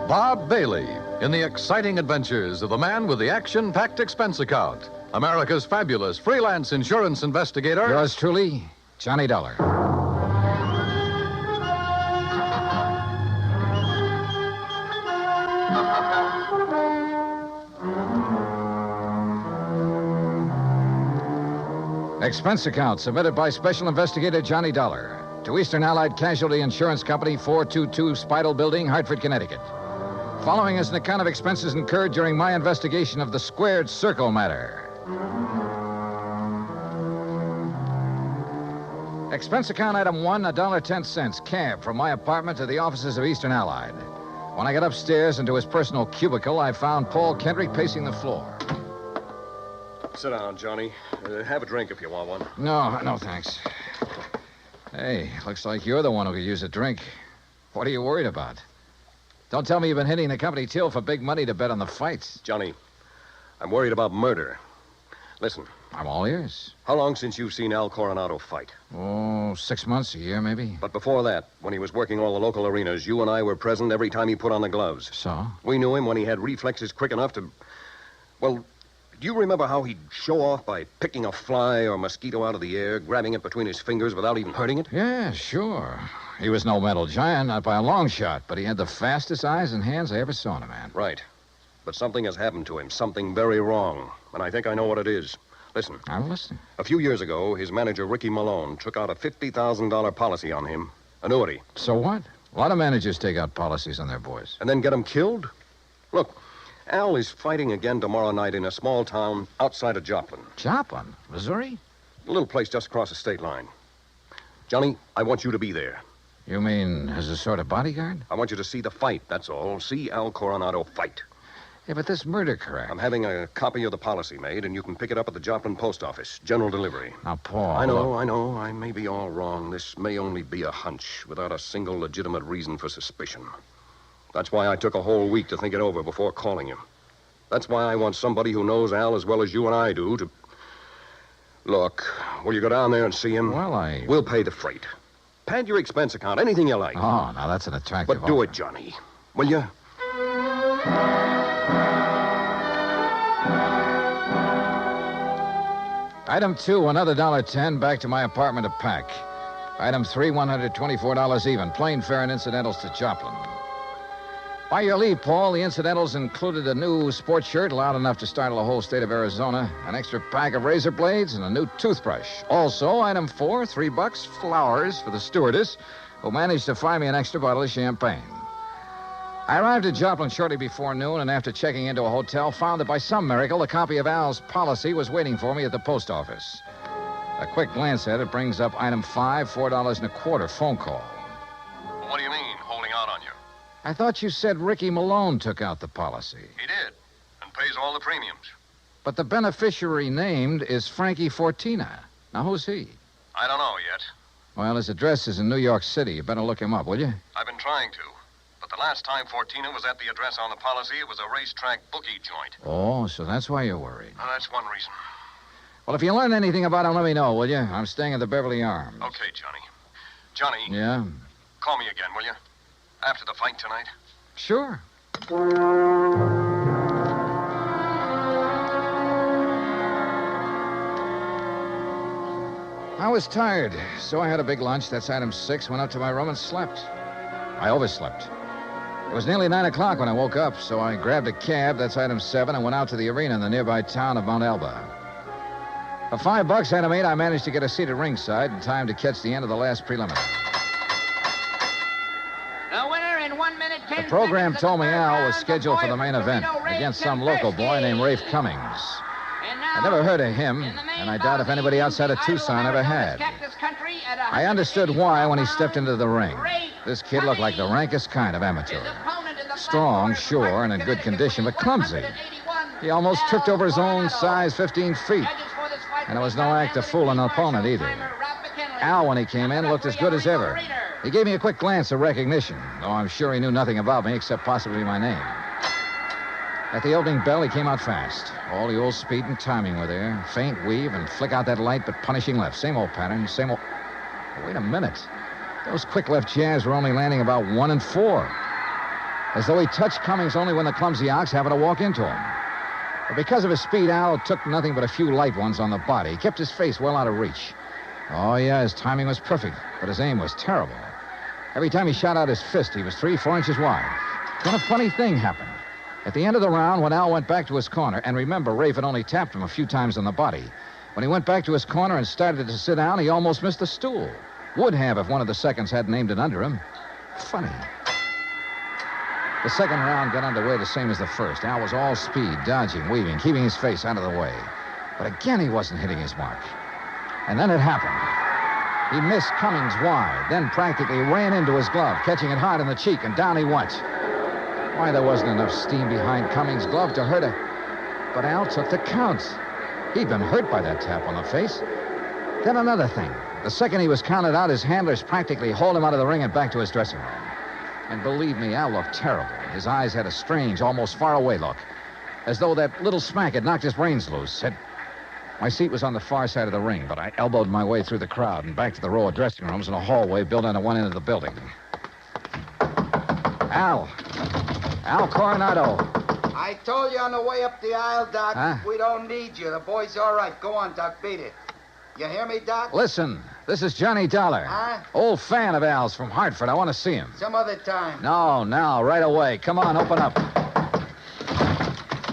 Bob Bailey in the exciting adventures of the man with the action-packed expense account. America's fabulous freelance insurance investigator. Yours truly, Johnny Dollar. Expense account submitted by Special Investigator Johnny Dollar to Eastern Allied Casualty Insurance Company, 422 Spidal Building, Hartford, Connecticut. Following is an account of expenses incurred during my investigation of the squared circle matter. Expense account item 1, $1.10. Cab from my apartment to the offices of Eastern Allied. When I got upstairs into his personal cubicle, I found Paul Kendrick pacing the floor. Sit down, Johnny. Have a drink if you want one. No, thanks. Hey, looks like you're the one who could use a drink. What are you worried about? Don't tell me you've been hitting the company till for big money to bet on the fights. Johnny, I'm worried about murder. Listen. I'm all ears. How long since you've seen Al Coronado fight? Oh, 6 months, a year, maybe. But before that, when he was working all the local arenas, you and I were present every time he put on the gloves. So? We knew him when he had reflexes quick enough to... Well, do you remember how he'd show off by picking a fly or mosquito out of the air, grabbing it between his fingers without even hurting it? Yeah, sure. He was no mental giant, not by a long shot, but he had the fastest eyes and hands I ever saw in a man. Right. But something has happened to him, something very wrong. And I think I know what it is. Listen. I'm listening. A few years ago, his manager, Ricky Malone, took out a $50,000 policy on him. Annuity. So what? A lot of managers take out policies on their boys. And then get him killed? Look, Al is fighting again tomorrow night in a small town outside of Joplin. Joplin? Missouri? A little place just across the state line. Johnny, I want you to be there. You mean as a sort of bodyguard? I want you to see the fight, that's all. See Al Coronado fight. Yeah, but this murder crack. I'm having a copy of the policy made, and you can pick it up at the Joplin post office. General delivery. Now, Paul... I know. I may be all wrong. This may only be a hunch, without a single legitimate reason for suspicion. That's why I took a whole week to think it over before calling you. That's why I want somebody who knows Al as well as you and I do to... Look, will you go down there and see him? Well, We'll pay the freight. Pad your expense account, anything you like. Oh, now that's an attractive But do offer. it, Johnny. Will you? Item 2, another $1.10 back to my apartment to pack. Item 3, $124 even. Plane fare and incidentals to Joplin. By your leave, Paul, the incidentals included a new sports shirt loud enough to startle the whole state of Arizona, an extra pack of razor blades, and a new toothbrush. Also, item 4, $3, flowers for the stewardess, who managed to find me an extra bottle of champagne. I arrived at Joplin shortly before noon, and after checking into a hotel, found that by some miracle, a copy of Al's policy was waiting for me at the post office. A quick glance at it brings up item 5, $4.25 phone call. What do you mean, holding out on you? I thought you said Ricky Malone took out the policy. He did, and pays all the premiums. But the beneficiary named is Frankie Fortina. Now, who's he? I don't know yet. Well, his address is in New York City. You better look him up, will you? I've been trying to. But the last time Fortina was at the address on the policy, it was a racetrack bookie joint. Oh, so that's why you're worried. That's one reason. Well, if you learn anything about him, let me know, will you? I'm staying at the Beverly Arms. Okay, Johnny. Johnny. Yeah? Call me again, will you? After the fight tonight? Sure. I was tired, so I had a big lunch. That's item 6. Went up to my room and slept. I overslept. It was nearly 9 o'clock when I woke up, so I grabbed a cab. That's item 7, and went out to the arena in the nearby town of Mount Elba. For $5, item 8, I managed to get a seat at ringside in time to catch the end of the last preliminary. The winner in 1 minute, 10 The program seconds told me of the Al third was round, scheduled the for the boy main from event Toledo, Ray against some local boy named Rafe Cummings. I never heard of him, and I doubt if anybody outside of Tucson ever had. I understood why when he stepped into the ring. This kid looked like the rankest kind of amateur. Strong, sure, and in good condition, but clumsy. He almost tripped over his own size 15 feet. And it was no act to fool an opponent either. Al, when he came in, looked as good as ever. He gave me a quick glance of recognition, though I'm sure he knew nothing about me except possibly my name. At the opening bell, he came out fast. All the old speed and timing were there. Faint weave and flick out that light, but punishing left. Same old pattern, same old... Oh, wait a minute. Those quick left jabs were only landing about 1 and 4. As though he touched Cummings only when the clumsy ox happened to walk into him. But because of his speed, Al took nothing but a few light ones on the body. He kept his face well out of reach. Oh, yeah, his timing was perfect, but his aim was terrible. Every time he shot out his fist, he was 3-4 inches wide. Then a funny thing happened. At the end of the round, when Al went back to his corner, and remember, Rafe had only tapped him a few times on the body. When he went back to his corner and started to sit down, he almost missed the stool. Would have if one of the seconds hadn't aimed it under him. Funny. The second round got underway the same as the first. Al was all speed, dodging, weaving, keeping his face out of the way. But again, he wasn't hitting his mark. And then it happened. He missed Cummings wide, then practically ran into his glove, catching it hard in the cheek, and down he went. Why, there wasn't enough steam behind Cummings' glove to hurt her. But Al took the count. He'd been hurt by that tap on the face. Then another thing. The second he was counted out, his handlers practically hauled him out of the ring and back to his dressing room. And believe me, Al looked terrible. His eyes had a strange, almost faraway look, as though that little smack had knocked his brains loose. My seat was on the far side of the ring, but I elbowed my way through the crowd and back to the row of dressing rooms in a hallway built onto one end of the building. Al Coronado. I told you on the way up the aisle, Doc. Huh? We don't need you. The boy's all right. Go on, Doc. Beat it. You hear me, Doc? Listen, this is Johnny Dollar. Huh? Old fan of Al's from Hartford. I want to see him. Some other time. No, now, right away. Come on, open up.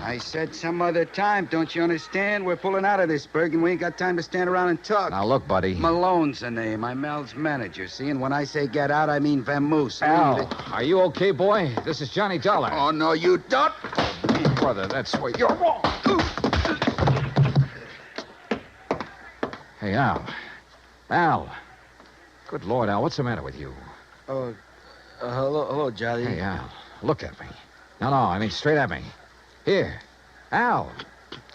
I said some other time. Don't you understand? We're pulling out of this, Berg, and we ain't got time to stand around and talk. Now, look, buddy. Malone's the name. I'm Al's manager, see? And when I say get out, I mean vamoose. Al, are you okay, boy? This is Johnny Dollar. Oh, no, you don't. Brother, that's where you're wrong. Hey, Al. Al. Good Lord, Al, what's the matter with you? Hello, Johnny. Hey, Al, look at me. No, I mean straight at me. Here. Al.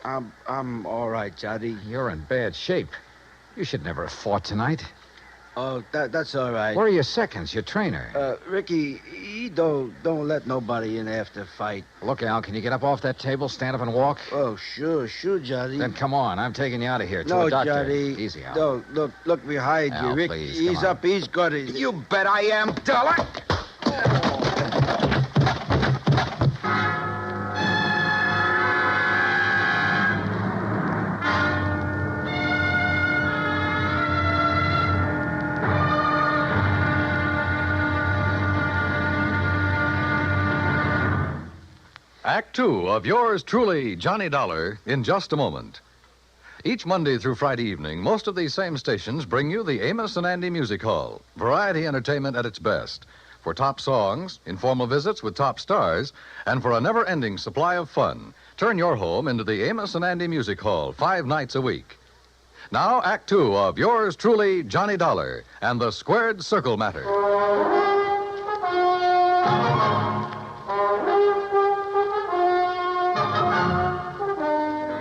I'm all right, Johnny. You're in bad shape. You should never have fought tonight. Oh, that's all right. Where are your seconds, your trainer? Ricky, he don't let nobody in after fight. Look, Al, can you get up off that table, stand up and walk? Oh, sure, Johnny. Then come on, I'm taking you out of here to no, a doctor. Johnny. Easy, Al. No, look behind Al, you, Rick. please, He's up, he's got it. You bet I am, Dollar. Act Two of yours truly, Johnny Dollar, in just a moment. Each Monday through Friday evening, most of these same stations bring you the Amos and Andy Music Hall. Variety entertainment at its best. For top songs, informal visits with top stars, and for a never-ending supply of fun. Turn your home into the Amos and Andy Music Hall 5 nights a week. Now, Act Two of yours truly, Johnny Dollar, and the Squared Circle Matter.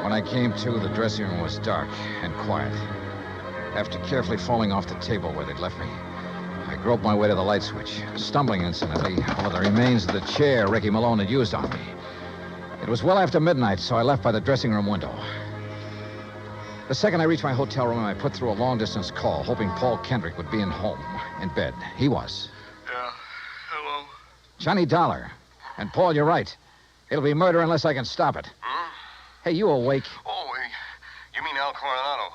When I came to, the dressing room was dark and quiet. After carefully falling off the table where they'd left me, I groped my way to the light switch, stumbling incidentally over the remains of the chair Ricky Malone had used on me. It was well after midnight, so I left by the dressing room window. The second I reached my hotel room, I put through a long-distance call, hoping Paul Kendrick would be in bed. He was. Yeah, hello? Johnny Dollar. And, Paul, you're right. It'll be murder unless I can stop it. Hey, you awake? Oh, you mean Al Coronado.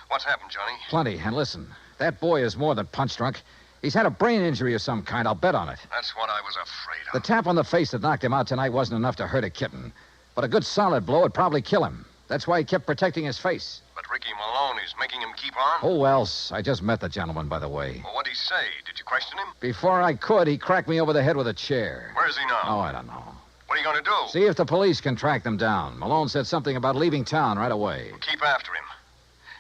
What's happened, Johnny? Plenty. And listen, that boy is more than punch-drunk. He's had a brain injury of some kind. I'll bet on it. That's what I was afraid of. The tap on the face that knocked him out tonight wasn't enough to hurt a kitten. But a good solid blow would probably kill him. That's why he kept protecting his face. But Ricky Malone is making him keep on? Who else? I just met the gentleman, by the way. Well, what'd he say? Did you question him? Before I could, he cracked me over the head with a chair. Where's he now? Oh, I don't know. What are you going to do? See if the police can track them down. Malone said something about leaving town right away. We'll keep after him.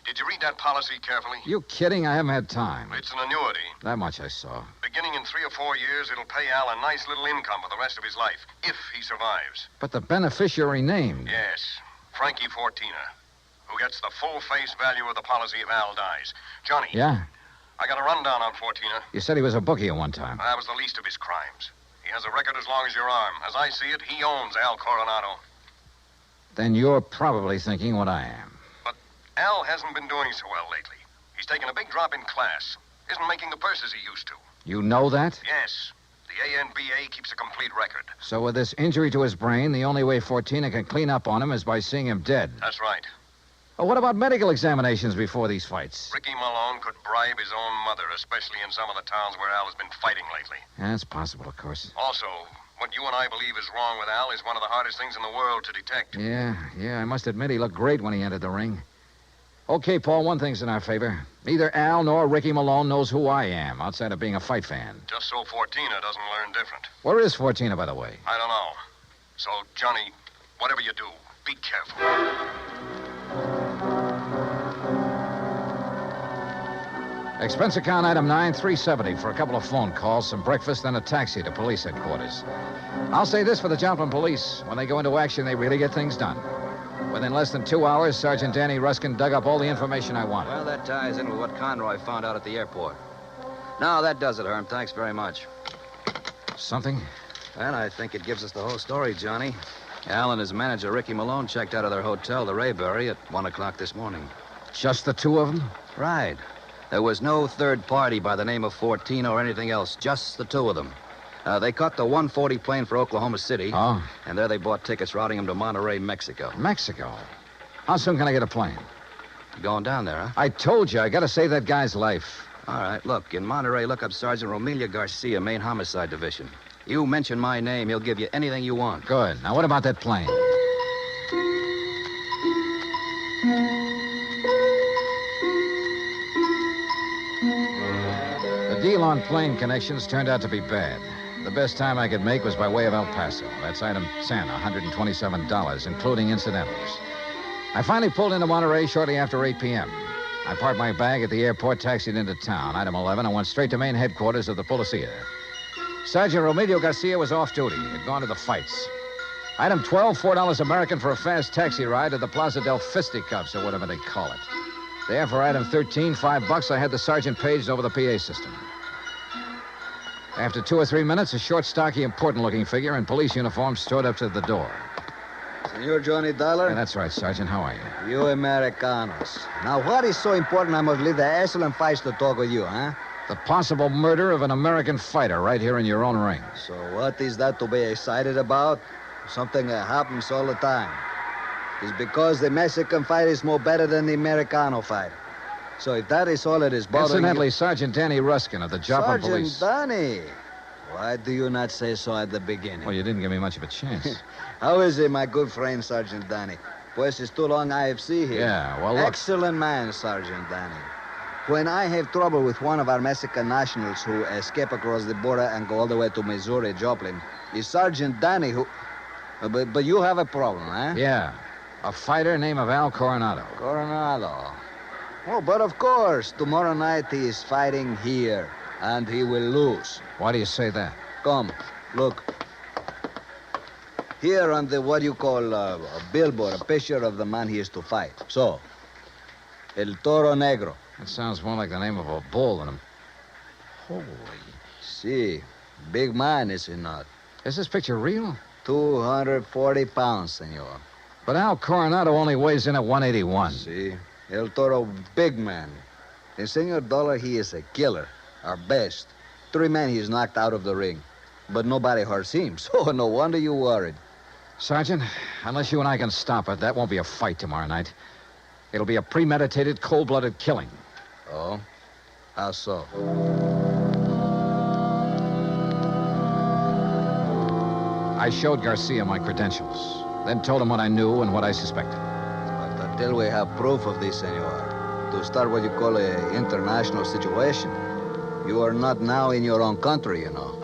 Did you read that policy carefully? You kidding? I haven't had time. It's an annuity. That much I saw. Beginning in 3 or 4 years, it'll pay Al a nice little income for the rest of his life, if he survives. But the beneficiary named. Yes, Frankie Fortina, who gets the full face value of the policy if Al dies. Johnny. Yeah? I got a rundown on Fortina. You said he was a bookie at one time. That was the least of his crimes. He has a record as long as your arm. As I see it, he owns Al Coronado. Then you're probably thinking what I am. But Al hasn't been doing so well lately. He's taken a big drop in class. Isn't making the purses he used to. You know that? Yes. The ANBA keeps a complete record. So with this injury to his brain, the only way Fortina can clean up on him is by seeing him dead. That's right. Well, what about medical examinations before these fights? Ricky Malone could bribe his own mother, especially in some of the towns where Al has been fighting lately. Yeah, that's possible, of course. Also, what you and I believe is wrong with Al is one of the hardest things in the world to detect. Yeah, I must admit he looked great when he entered the ring. Okay, Paul, one thing's in our favor. Neither Al nor Ricky Malone knows who I am, outside of being a fight fan. Just so Fortina doesn't learn different. Where is Fortina, by the way? I don't know. So, Johnny, whatever you do, be careful. Expense account item 9, $370 for a couple of phone calls, some breakfast, then a taxi to police headquarters. I'll say this for the Joplin police. When they go into action, they really get things done. Within less than 2 hours, Sergeant Danny Ruskin dug up all the information I wanted. Well, that ties in with what Conroy found out at the airport. Now, that does it, Herm. Thanks very much. Something? And I think it gives us the whole story, Johnny. Al and his manager, Ricky Malone, checked out of their hotel, the Rayberry, at 1 o'clock this morning. Just the two of them? Right. There was no third party by the name of 14 or anything else, just the two of them. They caught the 140 plane for Oklahoma City. Oh? And there they bought tickets routing them to Monterey, Mexico. Mexico? How soon can I get a plane? You going down there, huh? I told you, I gotta save that guy's life. All right, look, in Monterey, look up Sergeant Romelia Garcia, Main Homicide Division. You mention my name, he'll give you anything you want. Good. Now, what about that plane? The deal on plane connections turned out to be bad. The best time I could make was by way of El Paso. That's item 10, $127, including incidentals. I finally pulled into Monterey shortly after 8 p.m. I parked my bag at the airport, taxied into town. Item 11, and went straight to main headquarters of the Policia. Sergeant Romelio Garcia was off duty. He'd gone to the fights. Item 12, $4 American for a fast taxi ride to the Plaza del Fisticuffs, or whatever they call it. There, for item 13, $5, I had the sergeant paged over the PA system. After 2 or 3 minutes, a short, stocky, important-looking figure in police uniform strode up to the door. Senor Johnny Dollar? Yeah, that's right, Sergeant. How are you? You Americanos. Now, what is so important I must leave the excellent fights to talk with you, huh? The possible murder of an American fighter right here in your own ring. So what is that to be excited about? Something that happens all the time. It's because the Mexican fight is more better than the Americano fight. So if that is all it is bothering Incidentally, you... Sergeant Danny Ruskin of the Joplin Police. Sergeant Danny? Why do you not say so at the beginning? Well, you didn't give me much of a chance. How is it, my good friend, Sergeant Danny? Pues it's too long IFC here. Yeah, well, look... Excellent man, Sergeant Danny. When I have trouble with one of our Mexican nationals who escape across the border and go all the way to Missouri, Joplin, it's Sergeant Danny who... But you have a problem, huh? Yeah. A fighter named Al Coronado. Coronado. Oh, but of course, tomorrow night he is fighting here, and he will lose. Why do you say that? Come, look. Here on the, what you call, a billboard, a picture of the man he is to fight. So, El Toro Negro. That sounds more like the name of a bull than a... Holy... See, big man, is he not? Is this picture real? 240 pounds, senor. But Al Coronado only weighs in at 181. See? El Toro, big man. And Senor Dollar, he is a killer. Our best. 3 men he's knocked out of the ring. But nobody hurts him, so no wonder you worried. Sergeant, unless you and I can stop it, that won't be a fight tomorrow night. It'll be a premeditated, cold-blooded killing. Oh? How so? I showed Garcia my credentials, then told him what I knew and what I suspected. But until we have proof of this, senor, to start what you call an international situation, you are not now in your own country, you know.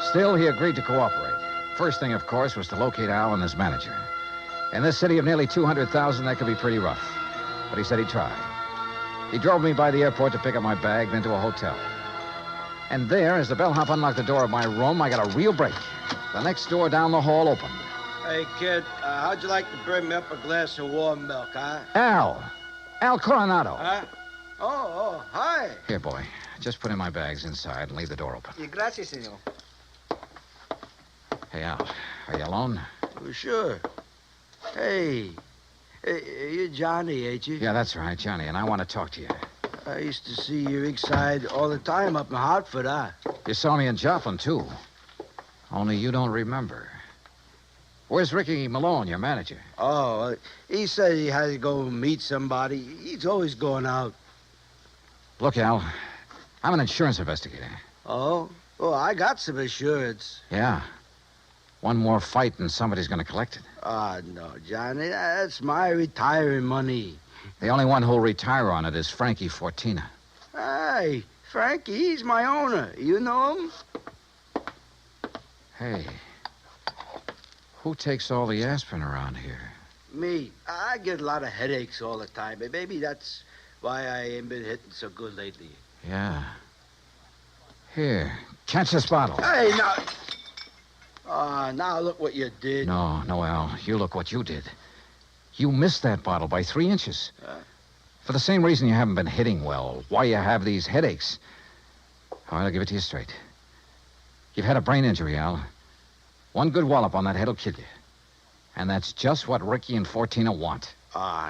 Still, he agreed to cooperate. First thing, of course, was to locate Al and his manager. In this city of nearly 200,000, that could be pretty rough. But he said he'd try. He drove me by the airport to pick up my bag, then to a hotel. And there, as the bellhop unlocked the door of my room, I got a real break. The next door down the hall opened. Hey, kid, how'd you like to bring me up a glass of warm milk, huh? Al Coronado. Huh? Oh, hi. Here, boy. Just put in my bags inside and leave the door open. Gracias, senor. Hey, Al, are you alone? Oh, sure. Hey, you're Johnny, ain't you? Yeah, that's right, Johnny, and I want to talk to you. I used to see your rig side all the time up in Hartford, huh? You saw me in Joplin, too. Only you don't remember. Where's Ricky Malone, your manager? Oh, he said he had to go meet somebody. He's always going out. Look, Al, I'm an insurance investigator. Oh? Oh, I got some insurance. Yeah. One more fight and somebody's going to collect it. Ah, no, Johnny, that's my retiring money. The only one who'll retire on it is Frankie Fortina. Hey, Frankie, he's my owner. You know him? Hey, who takes all the aspirin around here? Me. I get a lot of headaches all the time. But maybe that's Why I ain't been hitting so good lately. Yeah. Here, catch this bottle. Hey, now... now look what you did. No, Al. You look what you did. You missed that bottle by 3 inches. For the same reason you haven't been hitting well. Why you have these headaches. All right, I'll give it to you straight. You've had a brain injury, Al. One good wallop on that head will kill you. And that's just what Ricky and Fortina want.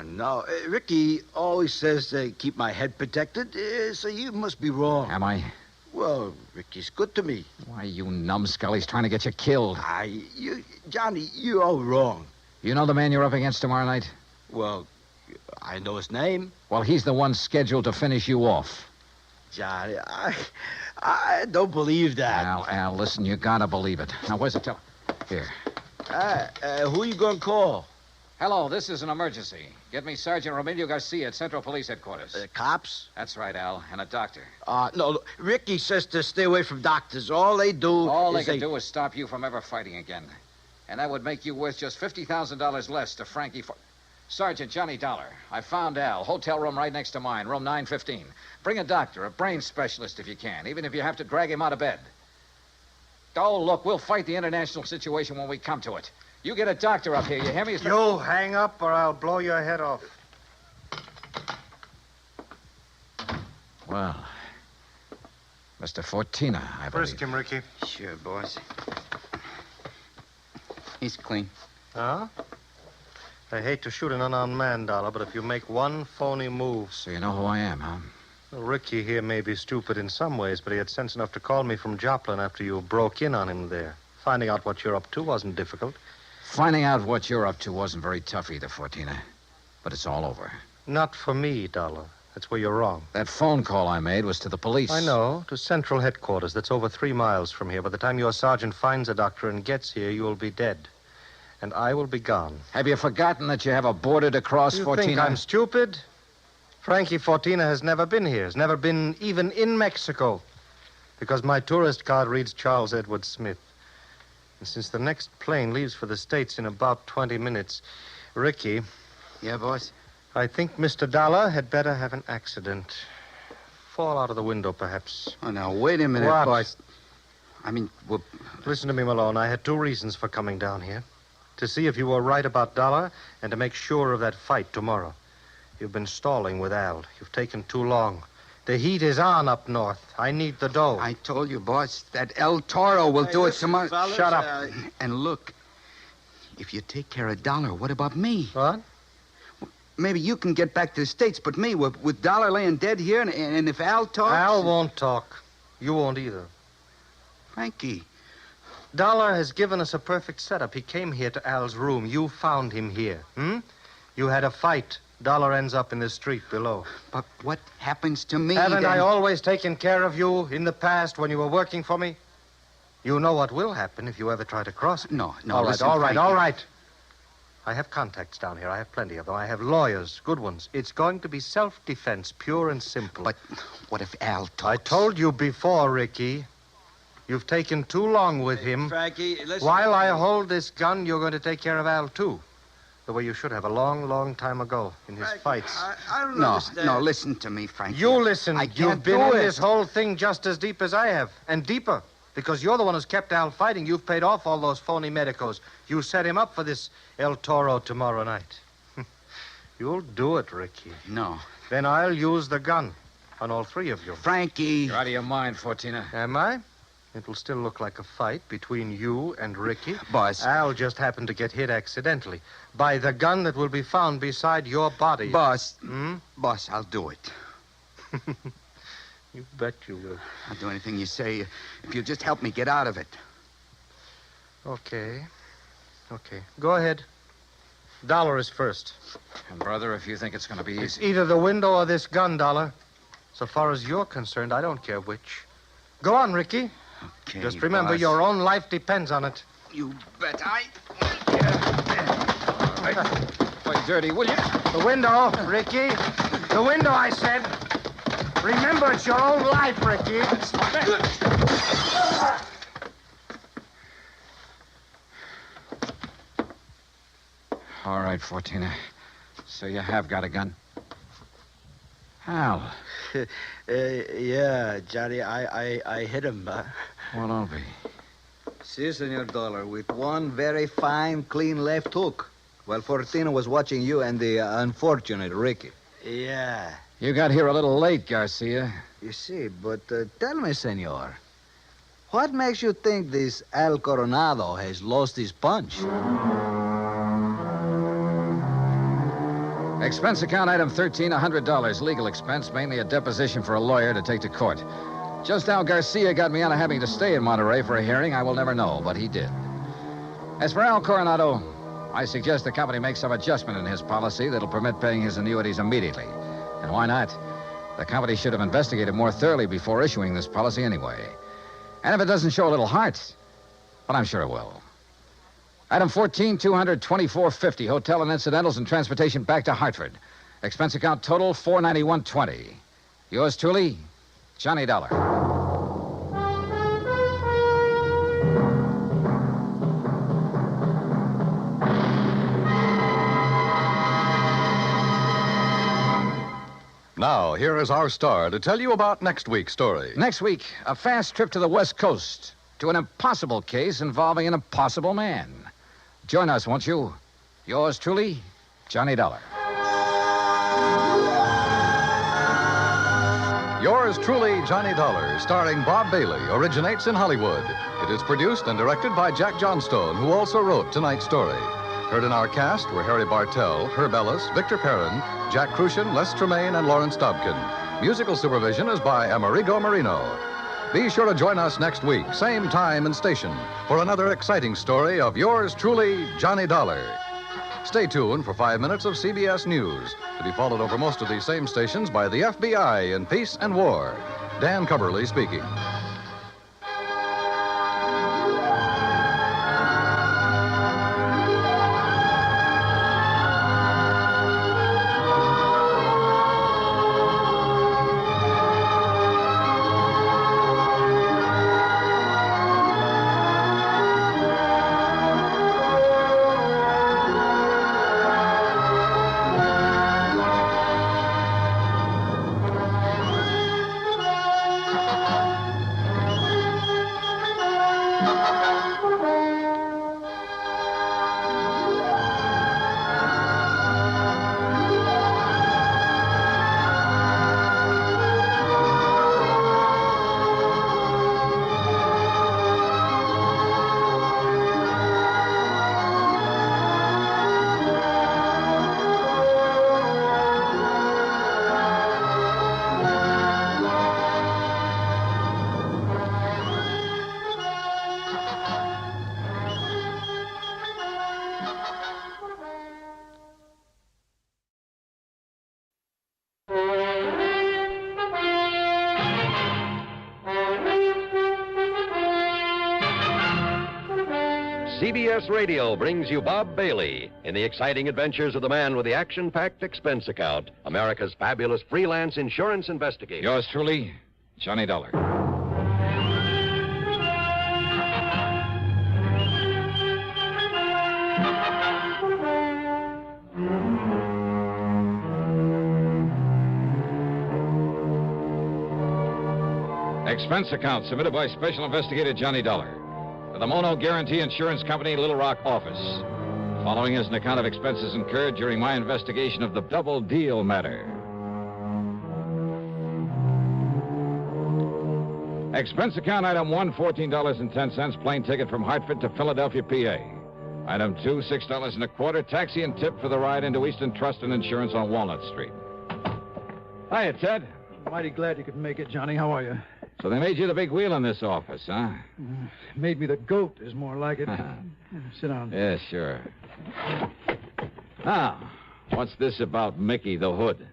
No. Ricky always says to keep my head protected, so you must be wrong. Am I? Well, Ricky's good to me. Why, you numbskull, he's trying to get you killed. Johnny, you're all wrong. You know the man you're up against tomorrow night? Well, I know his name. Well, he's the one scheduled to finish you off. Johnny, I don't believe that. Al, listen, you gotta believe it. Now, where's the Here. Who you gonna call? Hello, this is an emergency. Get me Sergeant Romilio Garcia at Central Police Headquarters. Cops? That's right, Al, and a doctor. No, look, Ricky says to stay away from doctors. All they do do is stop you from ever fighting again. And that would make you worth just $50,000 less to Frankie Sergeant Johnny Dollar. I found Al. Hotel room right next to mine, room 915. Bring a doctor, a brain specialist if you can, even if you have to drag him out of bed. Oh, look, we'll fight the international situation when we come to it. You get a doctor up here, you hear me? You hang up or I'll blow your head off. Well, Mr. Fortina, I believe. Frisk him, Ricky. Sure, boss. He's clean. Huh? I hate to shoot an unarmed man, Dollar, but if you make one phony move... So you know who I am, huh? Well, Ricky here may be stupid in some ways, but he had sense enough to call me from Joplin after you broke in on him there. Finding out what you're up to wasn't difficult. Finding out what you're up to wasn't very tough either, Fortina. But it's all over. Not for me, Dollar. That's where you're wrong. That phone call I made was to the police. I know, to Central Headquarters. That's over 3 miles from here. By the time your sergeant finds a doctor and gets here, you'll be dead. And I will be gone. Have you forgotten that you have a border to cross, You Fortina? think I'm stupid? Frankie Fortina has never been here. Has never been even in Mexico. Because my tourist card reads Charles Edward Smith. And since the next plane leaves for the States in about 20 minutes, Ricky... Yeah, boss? I think Mr. Dollar had better have an accident. Fall out of the window, perhaps. Oh, now, wait a minute, What? boss. I mean, well... Listen to me, Malone. I had 2 reasons for coming down here. To see if you were right about Dollar and to make sure of that fight tomorrow. You've been stalling with Al. You've taken too long. The heat is on up north. I need the dough. I told you, boss, that El Toro will do it tomorrow. Fellas, Shut up. And look, if you take care of Dollar, what about me? What? Maybe you can get back to the States, but me, with Dollar laying dead here, and if Al talks... Al won't talk. You won't either. Frankie. Dollar has given us a perfect setup. He came here to Al's room. You found him here. You had a fight. Dollar ends up in the street below. But what happens to me? Haven't then? I always taken care of you in the past when you were working for me? You know what will happen if you ever try to cross it. No, All right, listen, all right, Frankie. all right. I have contacts down here. I have plenty of them. I have lawyers, good ones. It's going to be self-defense, pure and simple. But what if Al talks? I told you before, Ricky. You've taken too long with him. Frankie, listen. While I hold this gun, you're going to take care of Al, too. The way you should have a long, long time ago in his fights. I don't understand. No, listen to me, Frankie. You listen. I You've can't been do in it. this whole thing just as deep as I have, and deeper. Because you're the one who's kept Al fighting. You've paid off all those phony medicos. You set him up for this El Toro tomorrow night. You'll do it, Ricky. No. Then I'll use the gun on all 3 of you. Frankie. You're out of your mind, Fortina. Am I? It'll still look like a fight between you and Ricky. Boss. Al just happened to get hit accidentally by the gun that will be found beside your body. Boss. Boss, I'll do it. You bet you will. I'll do anything you say if you'll just help me get out of it. Okay. Go ahead. Dollar is first. And, brother, if you think it's going to be It's easy... either the window or this gun, Dollar. So far as you're concerned, I don't care which. Go on, Ricky. Okay, Just remember, boss. your own life depends on it. You bet I... Play dirty, will you? The window, Ricky. The window, I said. Remember, it's your own life, Ricky. All right, Fortina. So you have got a gun? Al. Yeah, Johnny, I hit him. Well, don't be. Si, Senor Dollar, with one very fine, clean left hook. While Fortino was watching you and the unfortunate Ricky. Yeah. You got here a little late, Garcia. You see, but tell me, Senor, what makes you think this Al Coronado has lost his punch? Expense account item 13, $100. Legal expense, mainly a deposition for a lawyer to take to court. Just how Garcia got me out of having to stay in Monterey for a hearing, I will never know, but he did. As for Al Coronado, I suggest the company make some adjustment in his policy that'll permit paying his annuities immediately. And why not? The company should have investigated more thoroughly before issuing this policy anyway. And if it doesn't show a little heart, but I'm sure it will. Item 14, $224.50, hotel and incidentals and transportation back to Hartford. Expense account total, $491.20. Yours truly, Johnny Dollar. Now, here is our star to tell you about next week's story. Next week, a fast trip to the West Coast to an impossible case involving an impossible man. Join us, won't you? Yours truly, Johnny Dollar. Yours truly, Johnny Dollar, starring Bob Bailey, originates in Hollywood. It is produced and directed by Jack Johnstone, who also wrote tonight's story. Heard in our cast were Harry Bartell, Herb Ellis, Victor Perrin, Jack Crucian, Les Tremaine, and Lawrence Dobkin. Musical supervision is by Amerigo Marino. Be sure to join us next week, same time and station, for another exciting story of yours truly, Johnny Dollar. Stay tuned for 5 minutes of CBS News, to be followed over most of these same stations by the FBI in Peace and War. Dan Cubberly speaking. CBS Radio brings you Bob Bailey in the exciting adventures of the man with the action-packed expense account, America's fabulous freelance insurance investigator. Yours truly, Johnny Dollar. Expense account submitted by Special Investigator Johnny Dollar to the Mono Guarantee Insurance Company, Little Rock office. The following is an account of expenses incurred during my investigation of the double deal matter. Expense account item 1, $14.10, plane ticket from Hartford to Philadelphia, PA. Item 2, $6.25, taxi and tip for the ride into Eastern Trust and Insurance on Walnut Street. Hiya, Ted. Mighty glad you could make it, Johnny. How are you? So they made you the big wheel in this office, huh? Made me the goat is more like it. Sit down. Yeah, sure. Now, what's this about Mickey the Hood?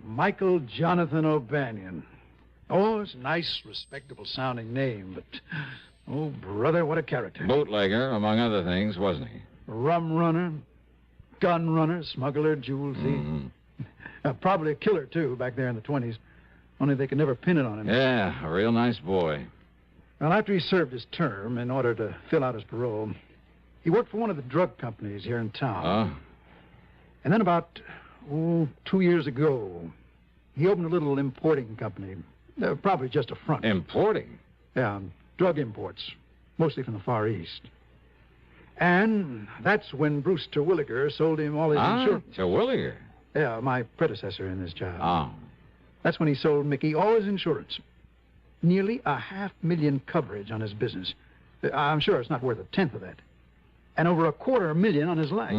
Michael Jonathan O'Banion. Oh, it's a nice, respectable-sounding name, but, oh, brother, what a character. Bootlegger, among other things, wasn't he? Rum runner, gun runner, smuggler, jewel thief. Probably a killer, too, back there in the 20s. Only they could never pin it on him. Yeah, a real nice boy. Well, after he served his term, in order to fill out his parole, he worked for one of the drug companies here in town. Oh? And then about, 2 years ago, He opened a little importing company. Probably just a front. Importing? Yeah, drug imports, mostly from the Far East. And that's when Bruce Terwilliger sold him all his insurance. Terwilliger? Yeah, my predecessor in this job. Oh. That's when he sold Mickey all his insurance. Nearly $500,000 coverage on his business. I'm sure it's not worth a tenth of that. And over $250,000 on his life.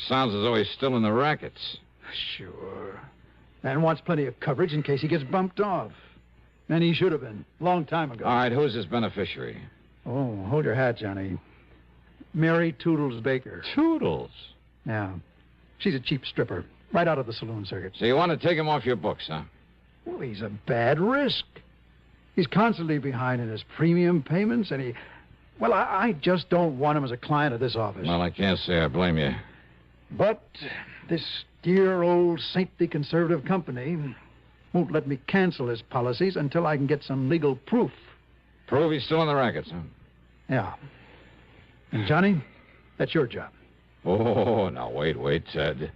Sounds as though he's still in the rackets. Sure. And wants plenty of coverage in case he gets bumped off. And he should have been, long time ago. All right, who's his beneficiary? Oh, hold your hat, Johnny. Mary Toodles Baker. Toodles? Yeah. She's a cheap stripper, right out of the saloon circuit. So you want to take him off your books, huh? Well, he's a bad risk. He's constantly behind in his premium payments, and Well, I just don't want him as a client of this office. Well, I can't say I blame you. But this dear old saintly conservative company won't let me cancel his policies until I can get some legal proof. Prove he's still in the rackets, huh? Yeah. And, Johnny, that's your job. Oh, now, wait, Ted.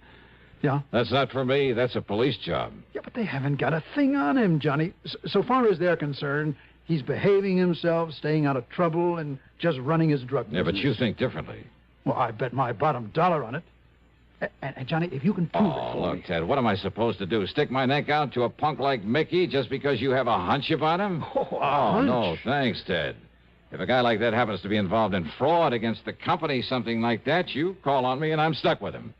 Yeah? That's not for me. That's a police job. Yeah, but they haven't got a thing on him, Johnny. So far as they're concerned, he's behaving himself, staying out of trouble, and just running his drug business. Yeah, but you think differently. Well, I bet my bottom dollar on it. And Johnny, if you can prove it for look, me... Ted, what am I supposed to do? Stick my neck out to a punk like Mickey just because you have a hunch about him? Hunch? No, thanks, Ted. If a guy like that happens to be involved in fraud against the company, something like that, you call on me and I'm stuck with him.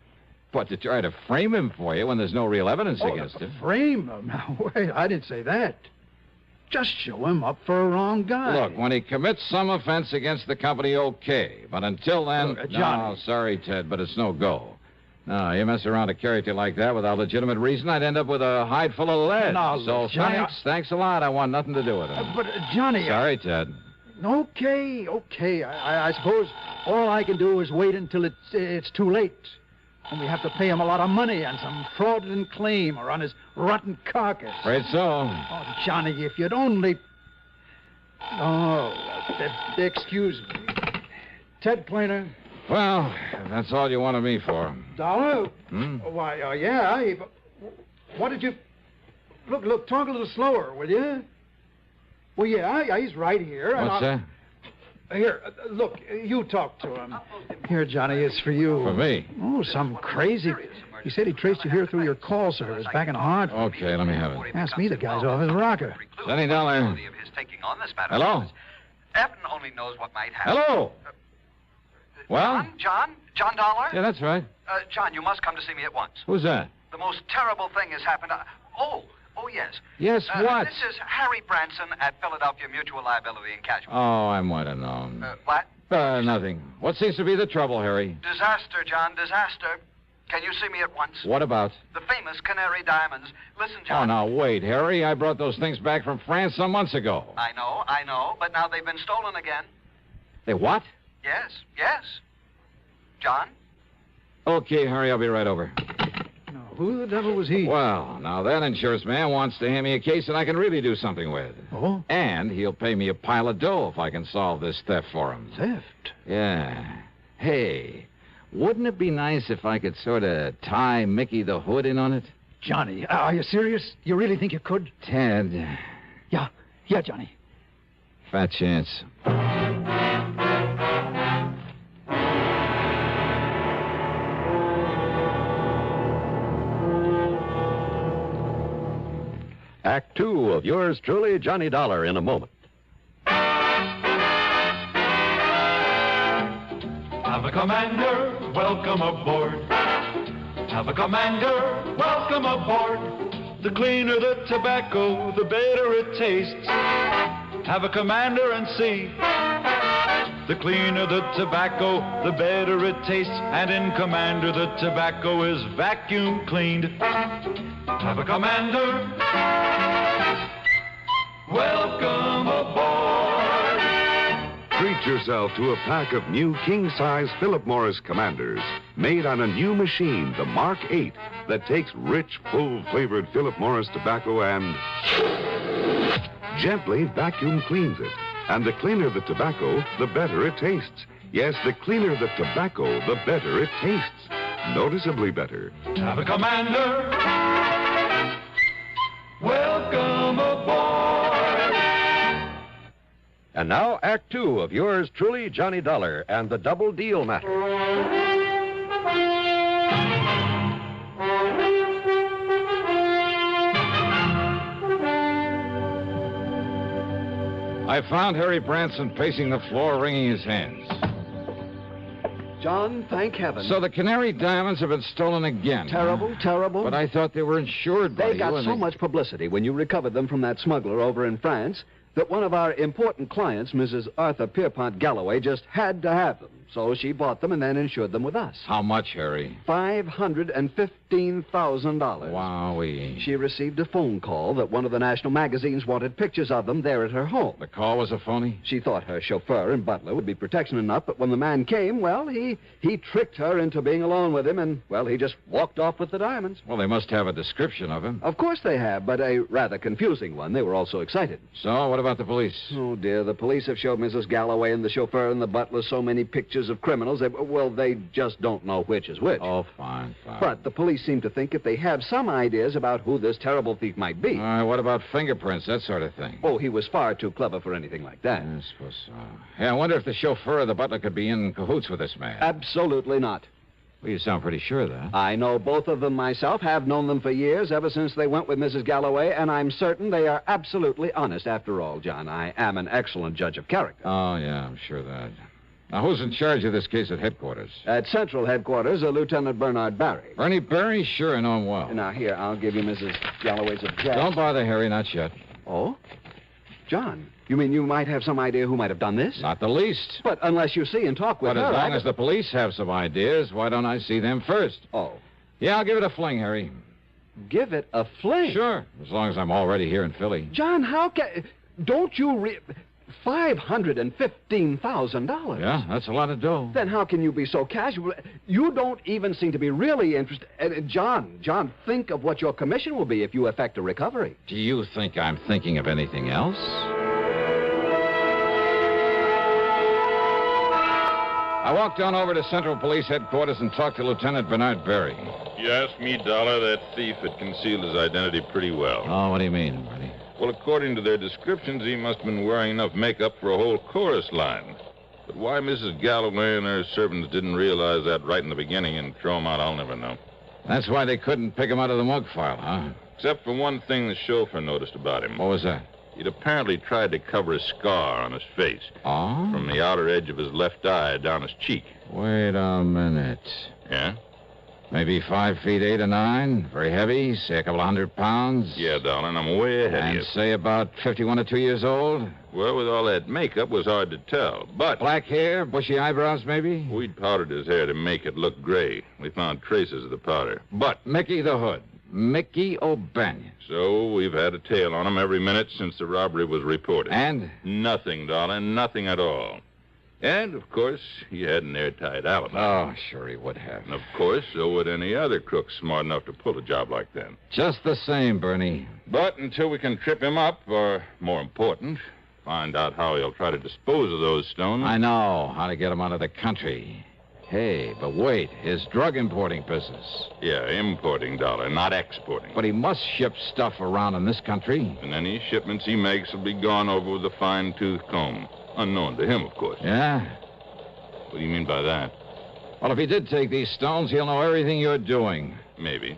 But to try to frame him for you when there's no real evidence against him... Frame him? Now, wait, I didn't say that. Just show him up for a wrong guy. Look, when he commits some offense against the company, okay. But until then... Johnny. No, sorry, Ted, but it's no go. No, you mess around a character like that without legitimate reason, I'd end up with a hide full of lead. No, so Johnny, thanks a lot. I want nothing to do with him. But, Johnny... Sorry, Ted. Okay. I suppose all I can do is wait until it's too late. And we have to pay him a lot of money on some fraudulent claim or on his rotten carcass. Afraid so. Oh, Johnny, if you'd only... Oh, excuse me. Ted Cleaner. Well, if that's all you wanted me for. Dollar? Hmm? Why, yeah. What did you... Look, talk a little slower, will you? Well, yeah, he's right here. What's that? Here, look, you talk to him. Here, Johnny, it's for you. For me? Oh, some crazy... He said he traced you here through your call service back in Hartford. Okay, let me have it. Asked me the guy's off his rocker. $20. Hello? Evan only knows what might happen. Hello? Well? John Dollar? Yeah, that's right. John, you must come to see me at once. Who's that? The most terrible thing has happened. Oh, yes. Yes, what? This is Harry Branson at Philadelphia Mutual Liability and Casualty. Oh, I might have known. What? Nothing. What seems to be the trouble, Harry? Disaster, John, disaster. Can you see me at once? What about? The famous Canary Diamonds. Listen, Oh, John. now, wait, Harry. I brought those things back from France some months ago. I know, but now they've been stolen again. They what? Yes. John? Okay, Harry, I'll be right over. Now, who the devil was he? Well, now that insurance man wants to hand me a case that I can really do something with. Oh? And he'll pay me a pile of dough if I can solve this theft for him. Theft? Yeah. Hey, wouldn't it be nice if I could sort of tie Mickey the Hood in on it? Johnny, are you serious? You really think you could? Ted. Yeah, Johnny. Fat chance. Act two of yours truly, Johnny Dollar, in a moment. Have a commander, welcome aboard. Have a commander, welcome aboard. The cleaner the tobacco, the better it tastes. Have a commander and see. The cleaner the tobacco, the better it tastes. And in Commander, the tobacco is vacuum cleaned. Have a commander, welcome aboard. Treat yourself to a pack of new king-size Philip Morris Commanders, made on a new machine, the Mark 8, that takes rich, full-flavored Philip Morris tobacco and gently vacuum cleans it. And the cleaner the tobacco, the better it tastes. Yes, the cleaner the tobacco, the better it tastes. Noticeably better. Have a commander, Welcome aboard. And now, Act Two of yours truly, Johnny Dollar, and the Double Deal Matter. I found Harry Branson pacing the floor, wringing his hands. John, thank heaven. So the Canary diamonds have been stolen again. Terrible, terrible. But I thought they were insured by you. They got so much publicity when you recovered them from that smuggler over in France that one of our important clients, Mrs. Arthur Pierpont Galloway, just had to have them. So she bought them and then insured them with us. How much, Harry? $515,000. Wowee. She received a phone call that one of the national magazines wanted pictures of them there at her home. The call was a phony? She thought her chauffeur and butler would be protection enough, but when the man came, well, he tricked her into being alone with him, and, well, he just walked off with the diamonds. Well, they must have a description of him. Of course they have, but a rather confusing one. They were all so excited. So, what about the police? Oh, dear, the police have showed Mrs. Galloway and the chauffeur and the butler so many pictures of criminals, they just don't know which is which. Oh, fine. But the police seem to think if they have some ideas about who this terrible thief might be. What about fingerprints, that sort of thing? Oh, he was far too clever for anything like that. I suppose so. Yeah, I wonder if the chauffeur or the butler could be in cahoots with this man. Absolutely not. Well, you sound pretty sure of that. I know both of them myself, have known them for years, ever since they went with Mrs. Galloway, and I'm certain they are absolutely honest. After all, John, I am an excellent judge of character. Oh, yeah, I'm sure of that. Now, who's in charge of this case at headquarters? At Central Headquarters, Lieutenant Bernard Barry. Bernie Barry? Sure, I know him well. Now, here, I'll give you Mrs. Galloway's address. Don't bother, Harry, not yet. Oh? John, you mean you might have some idea who might have done this? Not the least. But unless you see and talk with her... But as long as the police have some ideas, why don't I see them first? Oh. Yeah, I'll give it a fling, Harry. Give it a fling? Sure, as long as I'm already here in Philly. John, how can... Don't you... $515,000. Yeah, that's a lot of dough. Then how can you be so casual? You don't even seem to be really interested. John, think of what your commission will be if you effect a recovery. Do you think I'm thinking of anything else? I walked on over to Central Police Headquarters and talked to Lieutenant Bernard Barry. You asked me, Dollar, that thief had concealed his identity pretty well. Oh, what do you mean, Bernie? Well, according to their descriptions, he must have been wearing enough makeup for a whole chorus line. But why Mrs. Galloway and her servants didn't realize that right in the beginning and throw him out, I'll never know. That's why they couldn't pick him out of the mug file, huh? Except for one thing the chauffeur noticed about him. What was that? He'd apparently tried to cover a scar on his face. Oh? From the outer edge of his left eye down his cheek. Wait a minute. Yeah? Maybe 5 feet 8 or 9. Very heavy. Say a couple of 100 pounds. Yeah, darling, I'm way ahead of you. And say about 51 or 2 years old. Well, with all that makeup, it was hard to tell. But black hair, bushy eyebrows, maybe? We'd powdered his hair to make it look gray. We found traces of the powder. But Mickey the Hood. Mickey O'Banion. So we've had a tail on him every minute since the robbery was reported. And? Nothing, darling. Nothing at all. And, of course, he had an airtight alibi. Oh, sure he would have. And, of course, so would any other crook smart enough to pull a job like that. Just the same, Bernie. But until we can trip him up, or, more important, find out how he'll try to dispose of those stones... I know how to get him out of the country. Hey, but wait, his drug importing business. Yeah, importing, Dollar, not exporting. But he must ship stuff around in this country. And any shipments he makes will be gone over with a fine-tooth comb. Unknown to him, of course. Yeah? What do you mean by that? Well, if he did take these stones, he'll know everything you're doing. Maybe.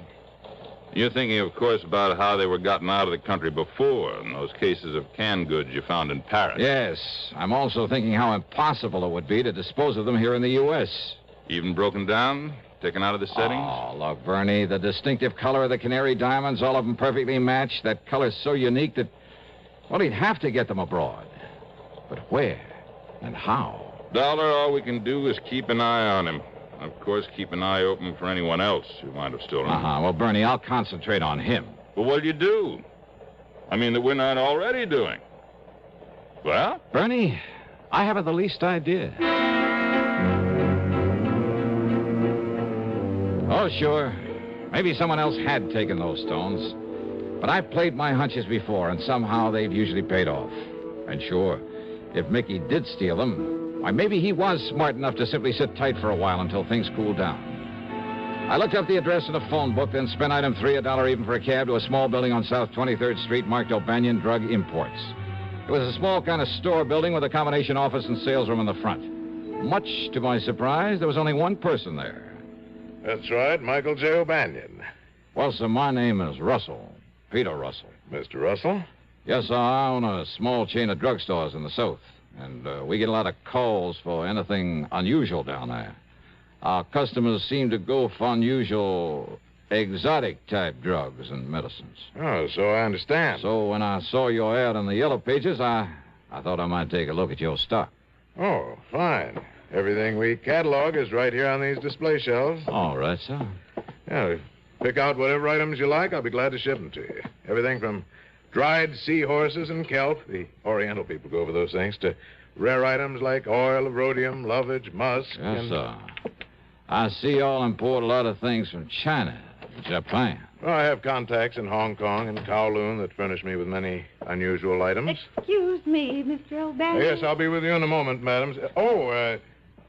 You're thinking, of course, about how they were gotten out of the country before, in those cases of canned goods you found in Paris. Yes. I'm also thinking how impossible it would be to dispose of them here in the U.S. Even broken down? Taken out of the settings? Oh, look, Bernie, the distinctive color of the Canary diamonds, all of them perfectly matched. That color's so unique that, well, he'd have to get them abroad. But where and how? Dollar, all we can do is keep an eye on him. Of course, keep an eye open for anyone else who might have stolen them. Well, Bernie, I'll concentrate on him. Well, what'll you do? I mean, that we're not already doing. Well? Bernie, I haven't the least idea. Oh, sure. Maybe someone else had taken those stones. But I've played my hunches before, and somehow they've usually paid off. And sure, if Mickey did steal them, why, maybe he was smart enough to simply sit tight for a while until things cooled down. I looked up the address in the phone book, then spent item 3, $1 even for a cab to a small building on South 23rd Street marked O'Banion Drug Imports. It was a small kind of store building with a combination office and sales room in the front. Much to my surprise, there was only one person there. That's right, Michael J. O'Banion. Well, sir, my name is Russell. Peter Russell. Mr. Russell? Yes, sir, I own a small chain of drugstores in the South, and we get a lot of calls for anything unusual down there. Our customers seem to go for unusual, exotic-type drugs and medicines. Oh, so I understand. So when I saw your ad in the Yellow Pages, I thought I might take a look at your stock. Oh, fine. Everything we catalog is right here on these display shelves. All right, sir. Yeah, pick out whatever items you like. I'll be glad to ship them to you. Everything from dried seahorses and kelp, the Oriental people go over those things, to rare items like oil of rhodium, lovage, musk, Yes, sir. I see y'all import a lot of things from China, Japan. Well, I have contacts in Hong Kong and Kowloon that furnish me with many unusual items. Excuse me, Mr. O'Banion. Yes, I'll be with you in a moment, madam.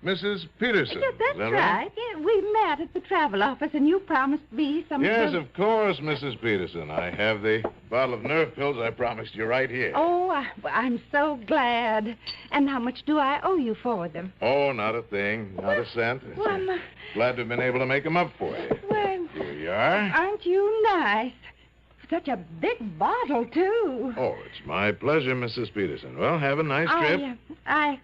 Mrs. Peterson. Yes, that's Is that right. Yeah, we met at the travel office, and you promised me some Yes, of the... of course, Mrs. Peterson. I have the bottle of nerve pills I promised you right here. Oh, I'm so glad. And how much do I owe you for them? Oh, not a thing. Not a cent. Well, Glad to have been able to make them up for you. well, Here you are. aren't you nice? Such a big bottle, too. Oh, it's my pleasure, Mrs. Peterson. Well, have a nice trip. I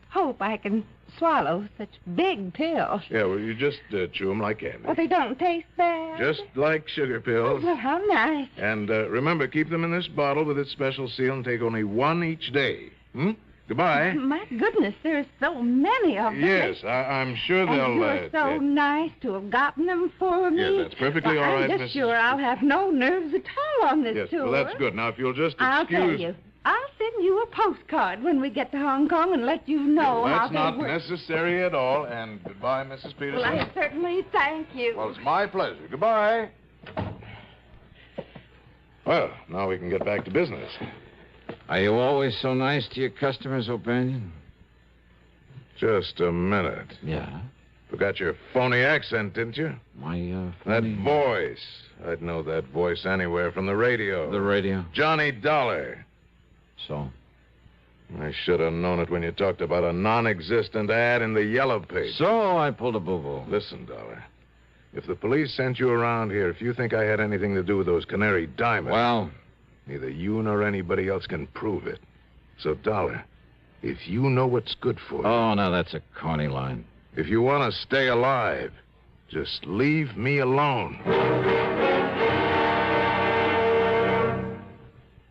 hope I can swallow such big pills. Yeah, well, you just chew them like candy. Well, they don't taste bad. Just like sugar pills. Well, how nice. And remember, keep them in this bottle with its special seal and take only one each day. Goodbye. My goodness, there's so many of them. Yes, I'm sure they'll... And you're so nice to have gotten them for me. Yes, that's perfectly Well, all right, I'm just Mrs. sure I'll have no nerves at all on this Yes, tour. well, that's good. Now, if you'll just excuse... I'll tell you. I'll send you a postcard when we get to Hong Kong and let you know Well, how that's they not work. necessary at all. And goodbye, Mrs. Peterson. Well, I certainly thank you. Well, it's my pleasure. Goodbye. Well, now we can get back to business. Are you always so nice to your customers, O'Banion? Just a minute. Yeah? Forgot your phony accent, didn't you? My, That phony... voice. I'd know that voice anywhere from the radio. The radio? Johnny Dollar. So? I should have known it when you talked about a non-existent ad in the Yellow Page. So I pulled a boo-boo. Listen, Dollar. If the police sent you around here, if you think I had anything to do with those Canary diamonds... Well... Neither you nor anybody else can prove it. So, Dollar, if you know what's good for you... Oh, now that's a corny line. If you want to stay alive, just leave me alone.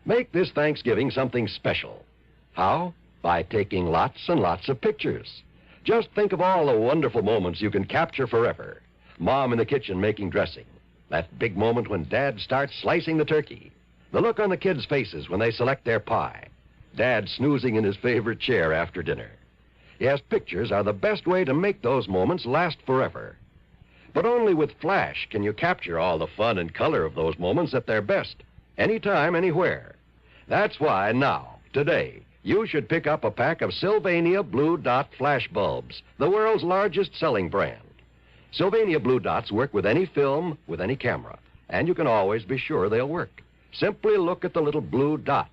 Make this Thanksgiving something special. How? By taking lots and lots of pictures. Just think of all the wonderful moments you can capture forever. Mom in the kitchen making dressing. That big moment when Dad starts slicing the turkey. The look on the kids' faces when they select their pie. Dad snoozing in his favorite chair after dinner. Yes, pictures are the best way to make those moments last forever. But only with flash can you capture all the fun and color of those moments at their best. Anytime, anywhere. That's why now, today, you should pick up a pack of Sylvania Blue Dot flash bulbs, the world's largest selling brand. Sylvania Blue Dots work with any film, with any camera, and you can always be sure they'll work. Simply look at the little blue dot.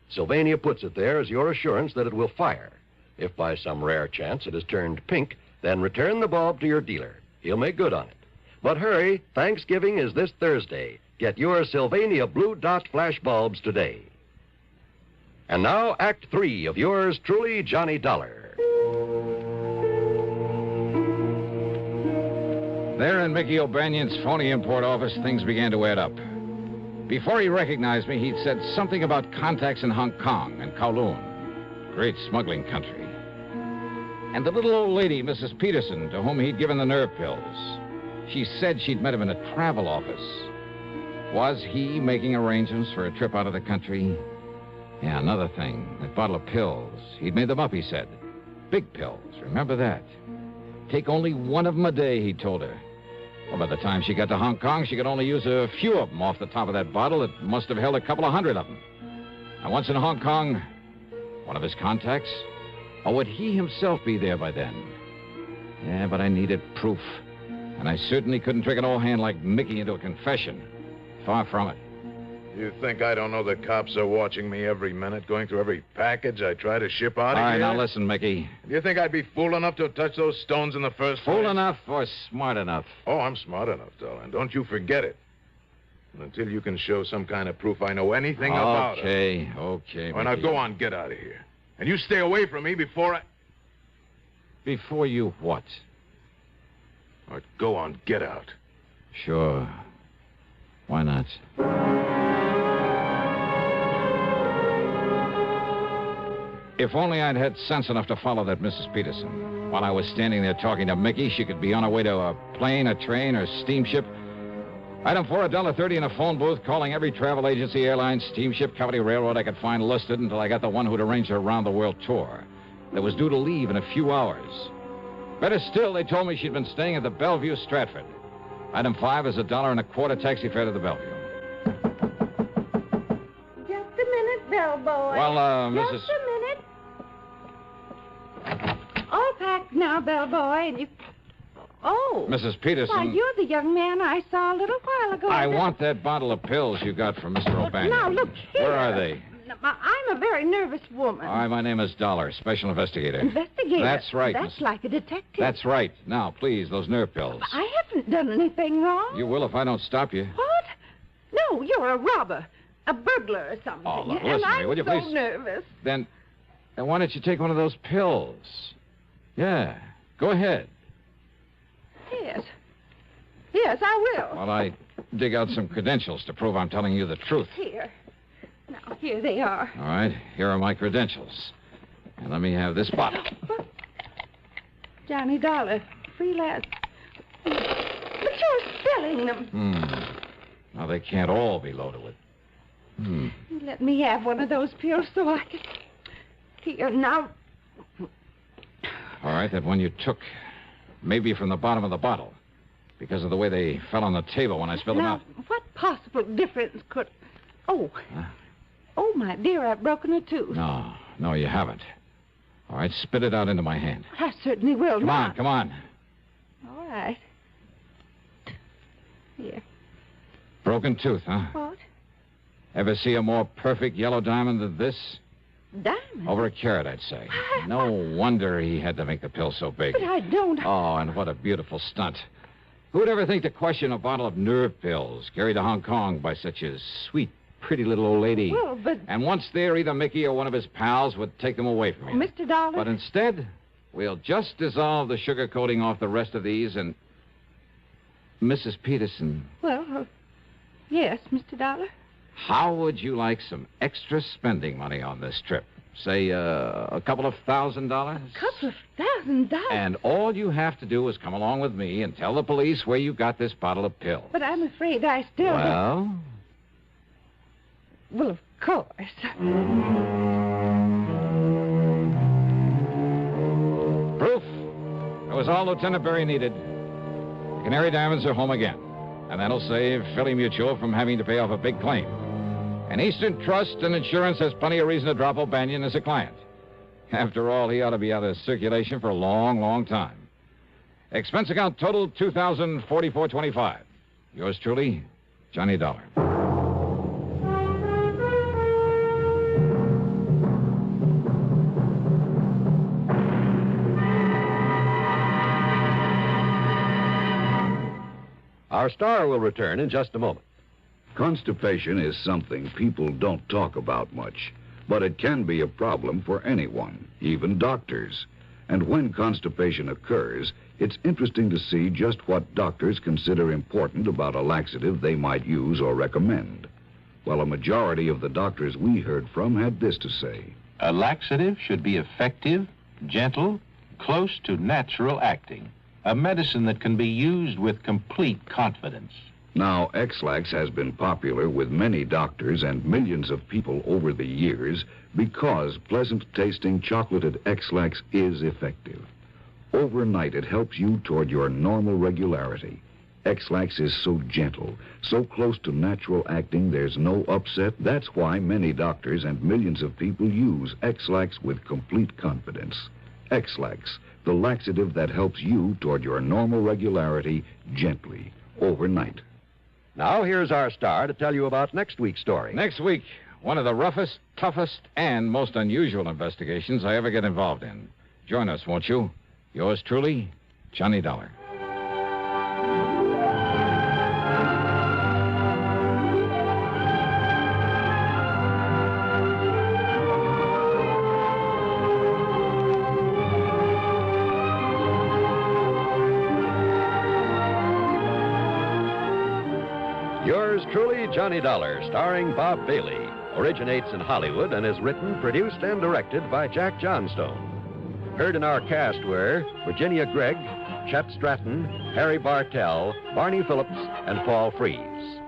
Sylvania puts it there as your assurance that it will fire. If by some rare chance it has turned pink, then return the bulb to your dealer. He'll make good on it. But hurry, Thanksgiving is this Thursday. Get your Sylvania Blue Dot flash bulbs today. And now, Act 3 of yours truly, Johnny Dollar. There in Mickey O'Banion's phony import office, things began to add up. Before he recognized me, he'd said something about contacts in Hong Kong and Kowloon. Great smuggling country. And the little old lady, Mrs. Peterson, to whom he'd given the nerve pills. She said she'd met him in a travel office. Was he making arrangements for a trip out of the country? Yeah, another thing. That bottle of pills. He'd made them up, he said. Big pills. Remember that. Take only one of them a day, he told her. Well, by the time she got to Hong Kong, she could only use a few of them off the top of that bottle that must have held a couple of hundred of them. And once in Hong Kong, one of his contacts? Or would he himself be there by then? Yeah, but I needed proof. And I certainly couldn't trick an old hand like Mickey into a confession. Far from it. You think I don't know the cops are watching me every minute, going through every package I try to ship out of here? All right, now listen, Mickey. Do you think I'd be fool enough to touch those stones in the first place? Fool enough or smart enough? Oh, I'm smart enough, darling. Don't you forget it. And until you can show some kind of proof I know anything about it. Okay. Well, now go on, get out of here. And you stay away from me before I... Before you what? All right, go on, get out. Sure. Why not? If only I'd had sense enough to follow that Mrs. Peterson. While I was standing there talking to Mickey, she could be on her way to a plane, a train, or steamship. Item 4, $1.30 in a phone booth, calling every travel agency, airline, steamship, company, railroad I could find listed until I got the one who'd arranged her round-the-world tour. That was due to leave in a few hours. Better still, they told me she'd been staying at the Bellevue, Stratford. Item 5 is $1.25 taxi fare to the Bellevue. Just a minute, bellboy. Well, Mrs. Just a minute. All packed now, bellboy, and you... Oh. Mrs. Peterson. Why, you're the young man I saw a little while ago. I want that bottle of pills you got from Mr. O'Banion. Now, look here. Where are they? I'm a very nervous woman. All right, my name is Dollar, special investigator. Investigator? That's right. That's like a detective. That's right. Now, please, those nerve pills. I haven't done anything wrong. You will if I don't stop you. What? No, you're a robber, a burglar or something. Oh, look, and listen to I'm me, will you so please? Nervous. Then why don't you take one of those pills? Yeah, go ahead. Yes. Yes, I will. While I dig out some credentials to prove I'm telling you the truth. Here. Now, here they are. All right, here are my credentials. And let me have this bottle. What? Johnny Dollar, freelance. But you're selling them. Now, they can't all be loaded with. Let me have one of those pills so I can... Here, now... All right, that one you took. Maybe from the bottom of the bottle. Because of the way they fell on the table when I spilled them out. What possible difference could... Oh. Oh, my dear, I've broken a tooth. No, you haven't. All right, spit it out into my hand. I certainly will. Come on. All right. Here. Broken tooth, huh? What? Ever see a more perfect yellow diamond than this? Diamond? Over a carat, I'd say. No wonder he had to make the pill so big. But I don't... Oh, and what a beautiful stunt. Who'd ever think to question a bottle of nerve pills carried to Hong Kong by such a sweet, pretty little old lady? Well, but... And once there, either Mickey or one of his pals would take them away from him. Mr. Dollar? But instead, we'll just dissolve the sugar coating off the rest of these and... Mrs. Peterson. Well, yes, Mr. Dollar? How would you like some extra spending money on this trip? Say, a couple of $1,000? A couple of $1,000? And all you have to do is come along with me and tell the police where you got this bottle of pills. But I'm afraid I still... Well? Well, of course. Proof? That was all Lieutenant Berry needed. The Canary Diamonds are home again. And that'll save Philly Mutual from having to pay off a big claim. And Eastern Trust and Insurance has plenty of reason to drop O'Banion as a client. After all, he ought to be out of circulation for a long, long time. Expense account total $2,044.25. Yours truly, Johnny Dollar. Our star will return in just a moment. Constipation is something people don't talk about much, but it can be a problem for anyone, even doctors. And when constipation occurs, it's interesting to see just what doctors consider important about a laxative they might use or recommend. Well, a majority of the doctors we heard from had this to say. A laxative should be effective, gentle, close to natural acting. A medicine that can be used with complete confidence. Now, X-Lax has been popular with many doctors and millions of people over the years because pleasant-tasting chocolated X-Lax is effective. Overnight, it helps you toward your normal regularity. X-Lax is so gentle, so close to natural acting, there's no upset. That's why many doctors and millions of people use X-Lax with complete confidence. X-Lax, the laxative that helps you toward your normal regularity gently, overnight. Now here's our star to tell you about next week's story. Next week, one of the roughest, toughest, and most unusual investigations I ever get involved in. Join us, won't you? Yours truly, Johnny Dollar. Yours truly, Johnny Dollar, starring Bob Bailey, originates in Hollywood and is written, produced, and directed by Jack Johnstone. Heard in our cast were Virginia Gregg, Chet Stratton, Harry Bartell, Barney Phillips, and Paul Frees.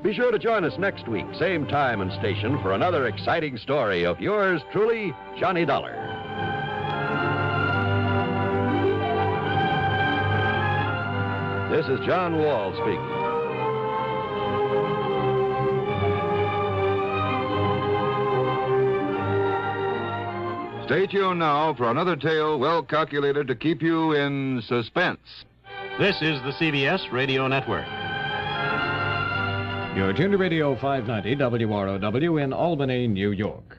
Be sure to join us next week, same time and station, for another exciting story of yours truly, Johnny Dollar. This is John Wall speaking. Stay tuned now for another tale well calculated to keep you in suspense. This is the CBS Radio Network. You're tuned to Radio 590 WROW in Albany, New York.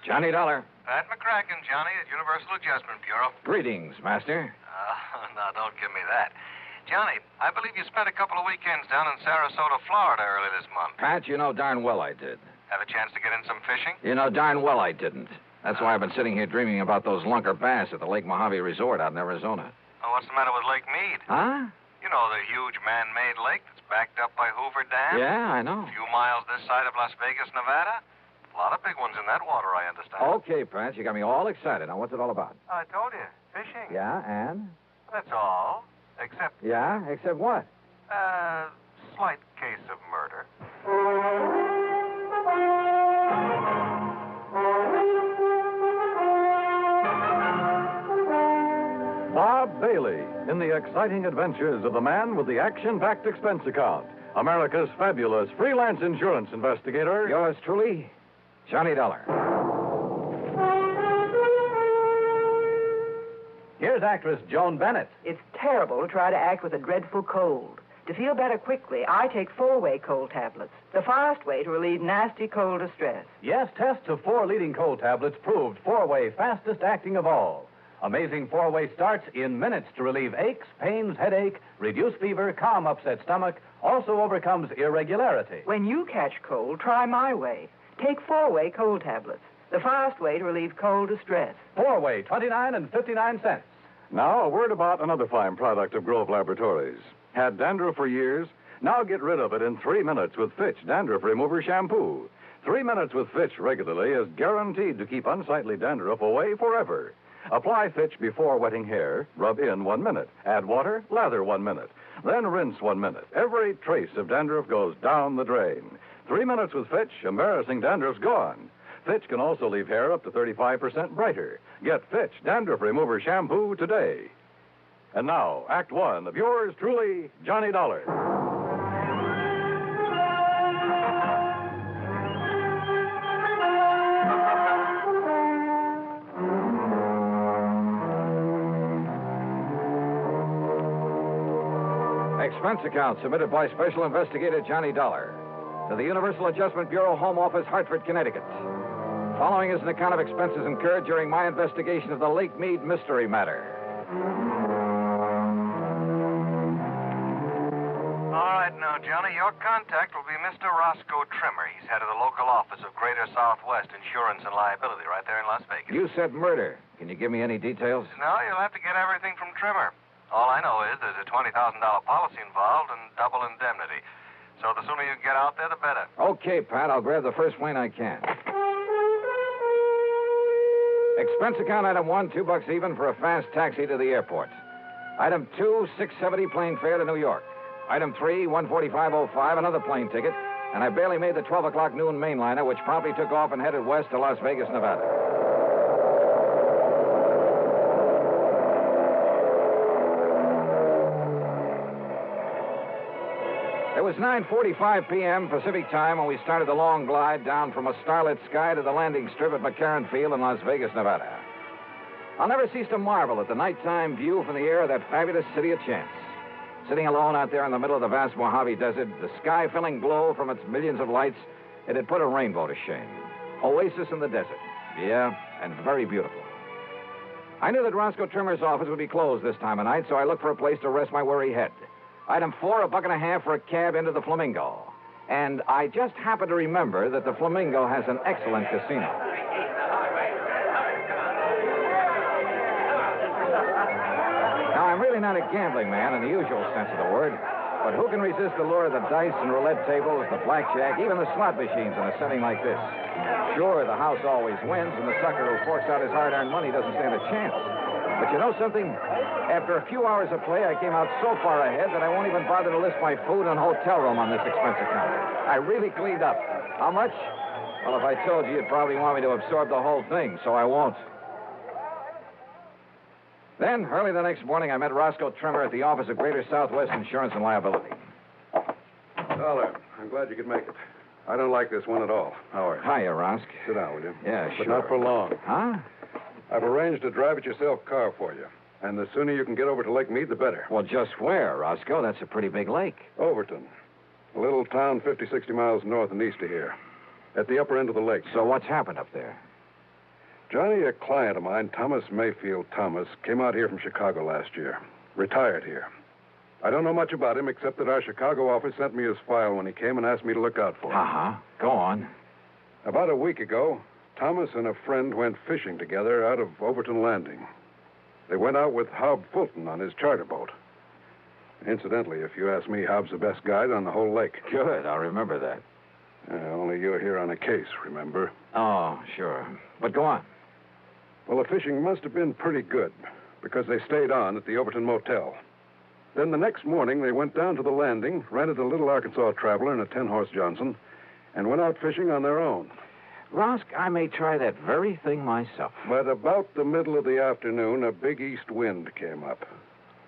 Johnny Dollar. Pat McCracken, Johnny, at Universal Adjustment Bureau. Greetings, Master. No, don't give me that. Johnny, I believe you spent a couple of weekends down in Sarasota, Florida early this month. Pat, you know darn well I did. Have a chance to get in some fishing? You know darn well I didn't. That's why I've been sitting here dreaming about those lunker bass at the Lake Mojave Resort out in Arizona. Oh, what's the matter with Lake Mead? Huh? You know, the huge man-made lake that's backed up by Hoover Dam? Yeah, I know. A few miles this side of Las Vegas, Nevada. A lot of big ones in that water, I understand. Okay, Pat, you got me all excited. Now, what's it all about? I told you, fishing. Yeah, and? That's all. Except... Yeah, except what? Slight case of murder. Bob Bailey in the exciting adventures of the man with the action-packed expense account. America's fabulous freelance insurance investigator. Yours truly, Johnny Dollar. Here's actress Joan Bennett. It's terrible to try to act with a dreadful cold. To feel better quickly, I take 4-way cold tablets, the fast way to relieve nasty cold distress. Yes, tests of 4 leading cold tablets proved 4-way fastest acting of all. Amazing 4-way starts in minutes to relieve aches, pains, headache, reduce fever, calm upset stomach, also overcomes irregularity. When you catch cold, try my way. Take 4-way cold tablets, the fast way to relieve cold distress. 4-way, 29 and 59 cents. Now, a word about another fine product of Grove Laboratories. Had dandruff for years? Now get rid of it in 3 minutes with Fitch Dandruff Remover Shampoo. 3 minutes with Fitch regularly is guaranteed to keep unsightly dandruff away forever. Apply Fitch before wetting hair, rub in 1 minute. Add water, lather 1 minute. Then rinse 1 minute. Every trace of dandruff goes down the drain. 3 minutes with Fitch, embarrassing dandruff's gone. Fitch can also leave hair up to 35% brighter. Get Fitch Dandruff Remover Shampoo today. And now, Act 1 of yours truly, Johnny Dollar. Expense account submitted by Special Investigator Johnny Dollar to the Universal Adjustment Bureau, Home Office, Hartford, Connecticut. Following is an account of expenses incurred during my investigation of the Lake Mead mystery matter. All right, now, Johnny, your contact will be Mr. Roscoe Trimmer. He's head of the local office of Greater Southwest Insurance and Liability right there in Las Vegas. You said murder. Can you give me any details? No, you'll have to get everything from Trimmer. All I know is there's a $20,000 policy involved and double indemnity. So the sooner you get out there, the better. Okay, Pat, I'll grab the first plane I can. Expense account item 1, $2 even for a fast taxi to the airport. Item 2, $6.70 plane fare to New York. Item 3, $145.05, another plane ticket, and I barely made the 12 o'clock noon mainliner, which promptly took off and headed west to Las Vegas, Nevada. It was 9:45 p.m. Pacific time when we started the long glide down from a starlit sky to the landing strip at McCarran Field in Las Vegas, Nevada. I'll never cease to marvel at the nighttime view from the air of that fabulous city of chance. Sitting alone out there in the middle of the vast Mojave Desert, the sky filling glow from its millions of lights, it had put a rainbow to shame. Oasis in the desert. Yeah, and very beautiful. I knew that Roscoe Trimmer's office would be closed this time of night, so I looked for a place to rest my weary head. Item 4, $1.50 for a cab into the Flamingo. And I just happened to remember that the Flamingo has an excellent casino. Now, I'm really not a gambling man in the usual sense of the word, but who can resist the lure of the dice and roulette tables, the blackjack, even the slot machines in a setting like this? Sure, the house always wins, and the sucker who forks out his hard-earned money doesn't stand a chance. But you know something? After a few hours of play, I came out so far ahead that I won't even bother to list my food and hotel room on this expense account. I really cleaned up. How much? Well, if I told you, you'd probably want me to absorb the whole thing, so I won't. Then, early the next morning, I met Roscoe Trimmer at the office of Greater Southwest Insurance and Liability. Dollar, I'm glad you could make it. I don't like this one at all. Howard. Hiya, Rosk. Sit down, will you? Yeah, But sure. not for long. Huh? I've arranged a drive-it-yourself car for you. And the sooner you can get over to Lake Mead, the better. Well, just where, Roscoe? That's a pretty big lake. Overton. A little town 50, 60 miles north and east of here. At the upper end of the lake. So what's happened up there? Johnny, a client of mine, Thomas Mayfield Thomas, came out here from Chicago last year. Retired here. I don't know much about him except that our Chicago office sent me his file when he came and asked me to look out for him. Uh-huh. Go on. About a week ago, Thomas and a friend went fishing together out of Overton Landing. They went out with Hob Fulton on his charter boat. Incidentally, if you ask me, Hob's the best guide on the whole lake. Good. I'll remember that. Only you're here on a case, remember? Oh, sure. But go on. Well, the fishing must have been pretty good because they stayed on at the Overton Motel. Then the next morning, they went down to the landing, rented a little Arkansas Traveler and a 10-horse Johnson, and went out fishing on their own. Rosk, I may try that very thing myself. But about the middle of the afternoon, a big east wind came up.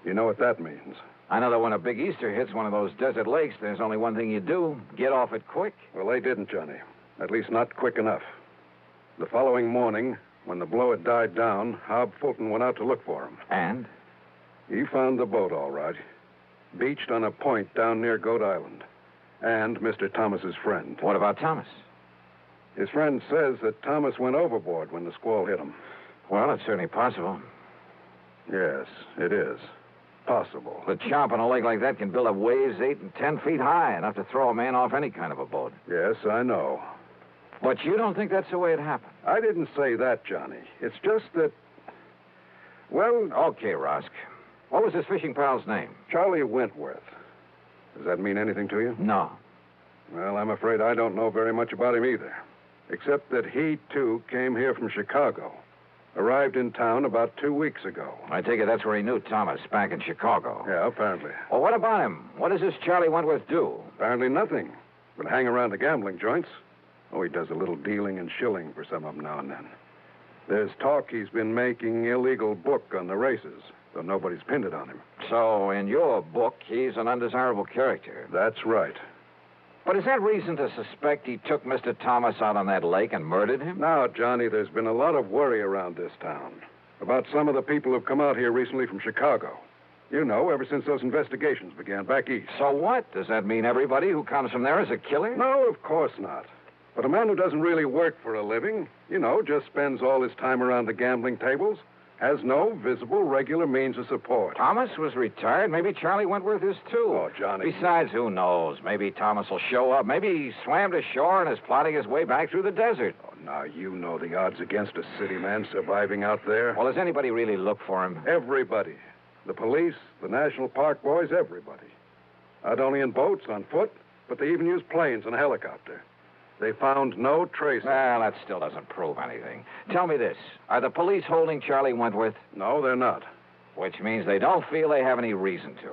You know what that means? I know that when a big Easter hits one of those desert lakes, there's only one thing you do. Get off it quick. Well, they didn't, Johnny. At least not quick enough. The following morning, when the blow had died down, Hob Fulton went out to look for him. And? He found the boat, all right. Beached on a point down near Goat Island. And Mr. Thomas's friend. What about Thomas? His friend says that Thomas went overboard when the squall hit him. Well, it's certainly possible. Yes, it is. Possible. The chomp on a lake like that can build up waves 8 and 10 feet high, enough to throw a man off any kind of a boat. Yes, I know. But you don't think that's the way it happened? I didn't say that, Johnny. It's just that... Well... Okay, Rosk. What was his fishing pal's name? Charlie Wentworth. Does that mean anything to you? No. Well, I'm afraid I don't know very much about him either. Except that he, too, came here from Chicago. Arrived in town about 2 weeks ago. I take it that's where he knew Thomas, back in Chicago. Yeah, apparently. Well, what about him? What does this Charlie Wentworth do? Apparently nothing. But hang around the gambling joints. Oh, he does a little dealing and shilling for some of them now and then. There's talk he's been making illegal book on the races, though nobody's pinned it on him. So, in your book, he's an undesirable character. That's right. But is that reason to suspect he took Mr. Thomas out on that lake and murdered him? Now, Johnny, there's been a lot of worry around this town about some of the people who've come out here recently from Chicago. You know, ever since those investigations began back east. So what? Does that mean everybody who comes from there is a killer? No, of course not. But a man who doesn't really work for a living, you know, just spends all his time around the gambling tables, has no visible, regular means of support. Thomas was retired. Maybe Charlie Wentworth is, too. Oh, Johnny. Besides, who knows? Maybe Thomas will show up. Maybe he swam to shore and is plotting his way back through the desert. Oh, now, you know the odds against a city man surviving out there. Well, does anybody really look for him? Everybody. The police, the National Park boys, everybody. Not only in boats, on foot, but they even use planes and a helicopter. They found no trace. Well, that still doesn't prove anything. Tell me this. Are the police holding Charlie Wentworth? No, they're not. Which means they don't feel they have any reason to.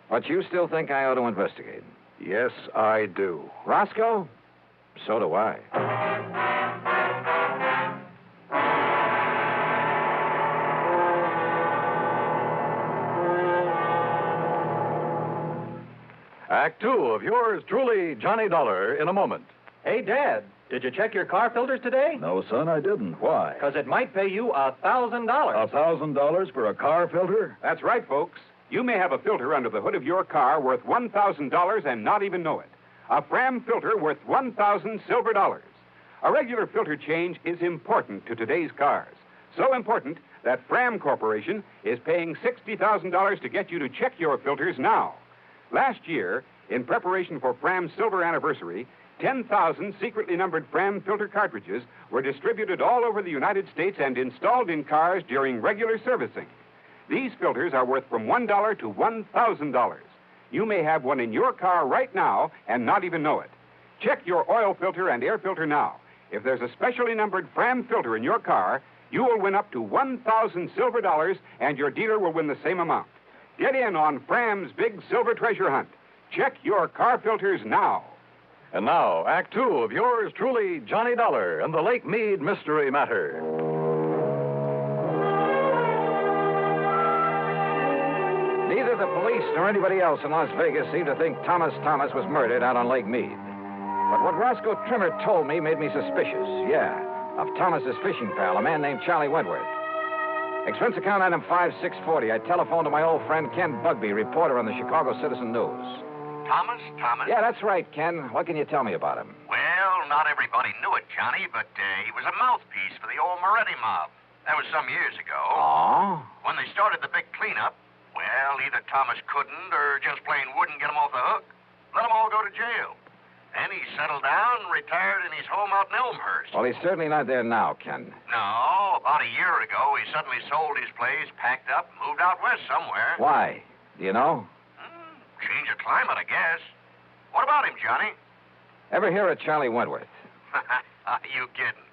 But you still think I ought to investigate? Yes, I do. Roscoe? So do I. Act two of yours truly, Johnny Dollar, in a moment. Hey, Dad, did you check your car filters today? No, son, I didn't. Why? Because it might pay you $1,000. $1,000 for a car filter? That's right, folks. You may have a filter under the hood of your car worth $1,000 and not even know it. A Fram filter worth 1,000 silver dollars. A regular filter change is important to today's cars. So important that Fram Corporation is paying $60,000 to get you to check your filters now. Last year, in preparation for Fram's silver anniversary, 10,000 secretly numbered Fram filter cartridges were distributed all over the United States and installed in cars during regular servicing. These filters are worth from $1 to $1,000. You may have one in your car right now and not even know it. Check your oil filter and air filter now. If there's a specially numbered Fram filter in your car, you will win up to 1,000 silver dollars, and your dealer will win the same amount. Get in on Fram's big silver treasure hunt. Check your car filters now. And now, Act two of yours truly, Johnny Dollar, and the Lake Mead Mystery Matter. Neither the police nor anybody else in Las Vegas seemed to think Thomas was murdered out on Lake Mead. But what Roscoe Trimmer told me made me suspicious, of Thomas's fishing pal, a man named Charlie Wentworth. Expense account item 5640. I telephoned to my old friend Ken Bugby, reporter on the Chicago Citizen News. Thomas? Yeah, that's right, Ken. What can you tell me about him? Well, not everybody knew it, Johnny, but he was a mouthpiece for the old Moretti mob. That was some years ago. Oh? When they started the big cleanup, well, either Thomas couldn't or just plain wouldn't get them off the hook. Let them all go to jail. Then he settled down and retired in his home out in Elmhurst. Well, he's certainly not there now, Ken. No, about a year ago, he suddenly sold his place, packed up, and moved out west somewhere. Why? Do you know? Change of climate, I guess. What about him, Johnny? Ever hear of Charlie Wentworth? You kidding.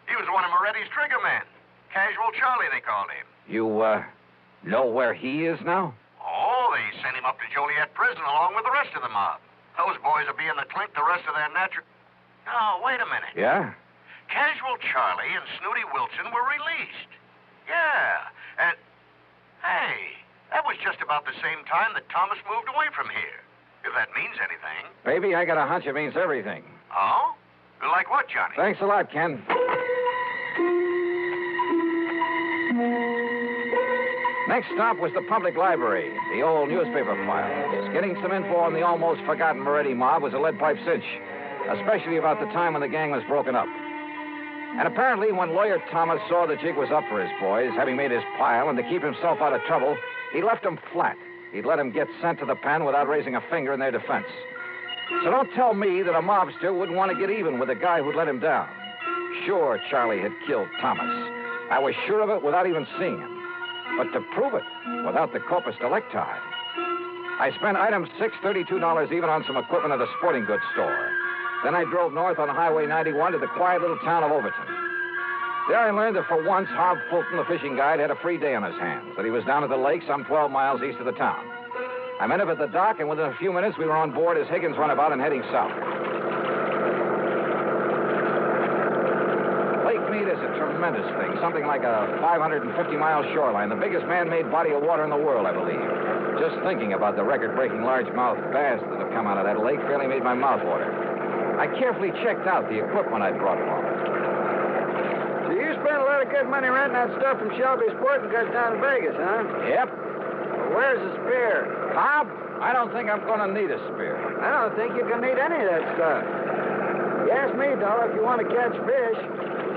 He was one of Moretti's trigger men. Casual Charlie, they called him. You, know where he is now? Oh, they sent him up to Joliet prison along with the rest of the mob. Those boys will be in the clink the rest of their natural... Oh, wait a minute. Yeah? Casual Charlie and Snooty Wilson were released. Yeah, and... Hey, that was just about the same time that Thomas moved away from here. If that means anything. Baby, I got a hunch it means everything. Oh? Like what, Johnny? Thanks a lot, Ken. Next stop was the public library, the old newspaper files. Getting some info on the almost forgotten Moretti mob was a lead pipe cinch, especially about the time when the gang was broken up. And apparently, when Lawyer Thomas saw the jig was up for his boys, having made his pile, and to keep himself out of trouble, he left them flat. He'd let them get sent to the pen without raising a finger in their defense. So don't tell me that a mobster wouldn't want to get even with the guy who'd let him down. Sure, Charlie had killed Thomas. I was sure of it without even seeing him. But to prove it without the corpus delicti, I spent item $632 even on some equipment at a sporting goods store. Then I drove north on Highway 91 to the quiet little town of Overton. There I learned that for once, Hob Fulton, the fishing guide, had a free day on his hands, that he was down at the lake some 12 miles east of the town. I met him at the dock, and within a few minutes, we were on board as Higgins went about and heading south. Lake Mead is a tremendous thing, something like a 550-mile shoreline, the biggest man-made body of water in the world, I believe. Just thinking about the record-breaking largemouth bass that have come out of that lake fairly made my mouth water. I carefully checked out the equipment I'd brought along. So you spent a lot of good money renting that stuff from Shelby's Sporting Goods down in Vegas, huh? Yep. Well, where's the spear? Bob, I don't think I'm going to need a spear. I don't think you're going to need any of that stuff. You ask me, Dollar, if you want to catch fish,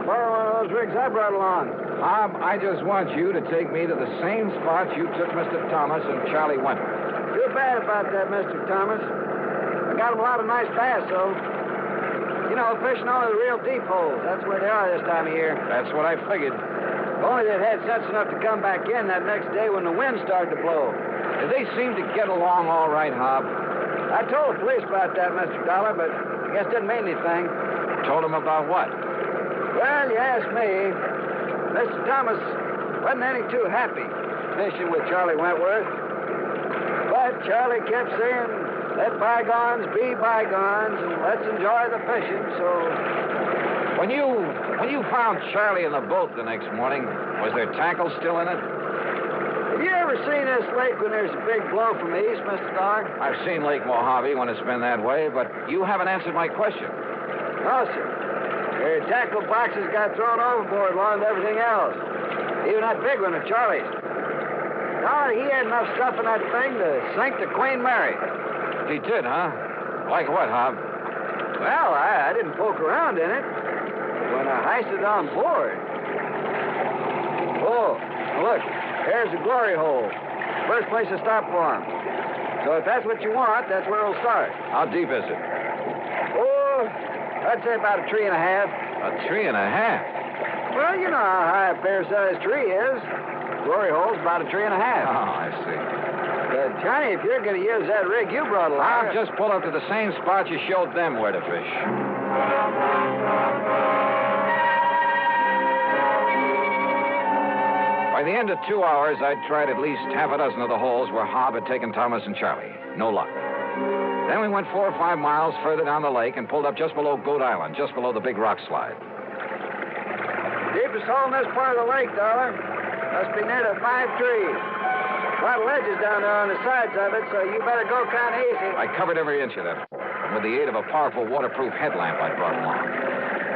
borrow one of those rigs I brought along. Bob, I just want you to take me to the same spot you took Mr. Thomas and Charlie Wentworth. Too bad about that, Mr. Thomas. I got him a lot of nice bass, though. You know, fishing only the real deep holes. That's where they are this time of year. That's what I figured. If only they'd had sense enough to come back in that next day when the wind started to blow. Did they seem to get along all right, Hob? I told the police about that, Mr. Dollar, but I guess it didn't mean anything. Told them about what? Well, you ask me. Mr. Thomas wasn't any too happy fishing with Charlie Wentworth. But Charlie kept saying, let bygones be bygones, and let's enjoy the fishing, so... When you found Charlie in the boat the next morning, was their tackle still in it? Have you ever ever seen this lake when there's a big blow from the east, Mr. Dollar? I've seen Lake Mojave when it's been that way, but you haven't answered my question. No, sir. Your tackle boxes got thrown overboard along with everything else. Even that big one of Charlie's. Dollar, he had enough stuff in that thing to sink the Queen Mary. He did, huh? Like what, Hob? Well, I didn't poke around in it. When I heisted on board. Oh, look. There's the glory hole. First place to stop for him. So if that's what you want, that's where we'll start. How deep is it? Oh, I'd say about a 3 1/2. A 3 1/2? Well, you know how high a fair-sized tree is. Glory hole's about a 3 1/2. Oh, I see. Johnny, if you're going to use that rig you brought along... I'll just pull up to the same spot you showed them where to fish. By the end of 2 hours, I'd tried at least half a dozen of the holes where Hob had taken Thomas and Charlie. No luck. Then we went 4 or 5 miles further down the lake and pulled up just below Goat Island, just below the big rock slide. Deepest hole in this part of the lake, Dollar. Must be near the 5 trees. A lot of ledges down there on the sides of it, so you better go kind of easy. I covered every inch of that hole, with the aid of a powerful waterproof headlamp I'd brought along.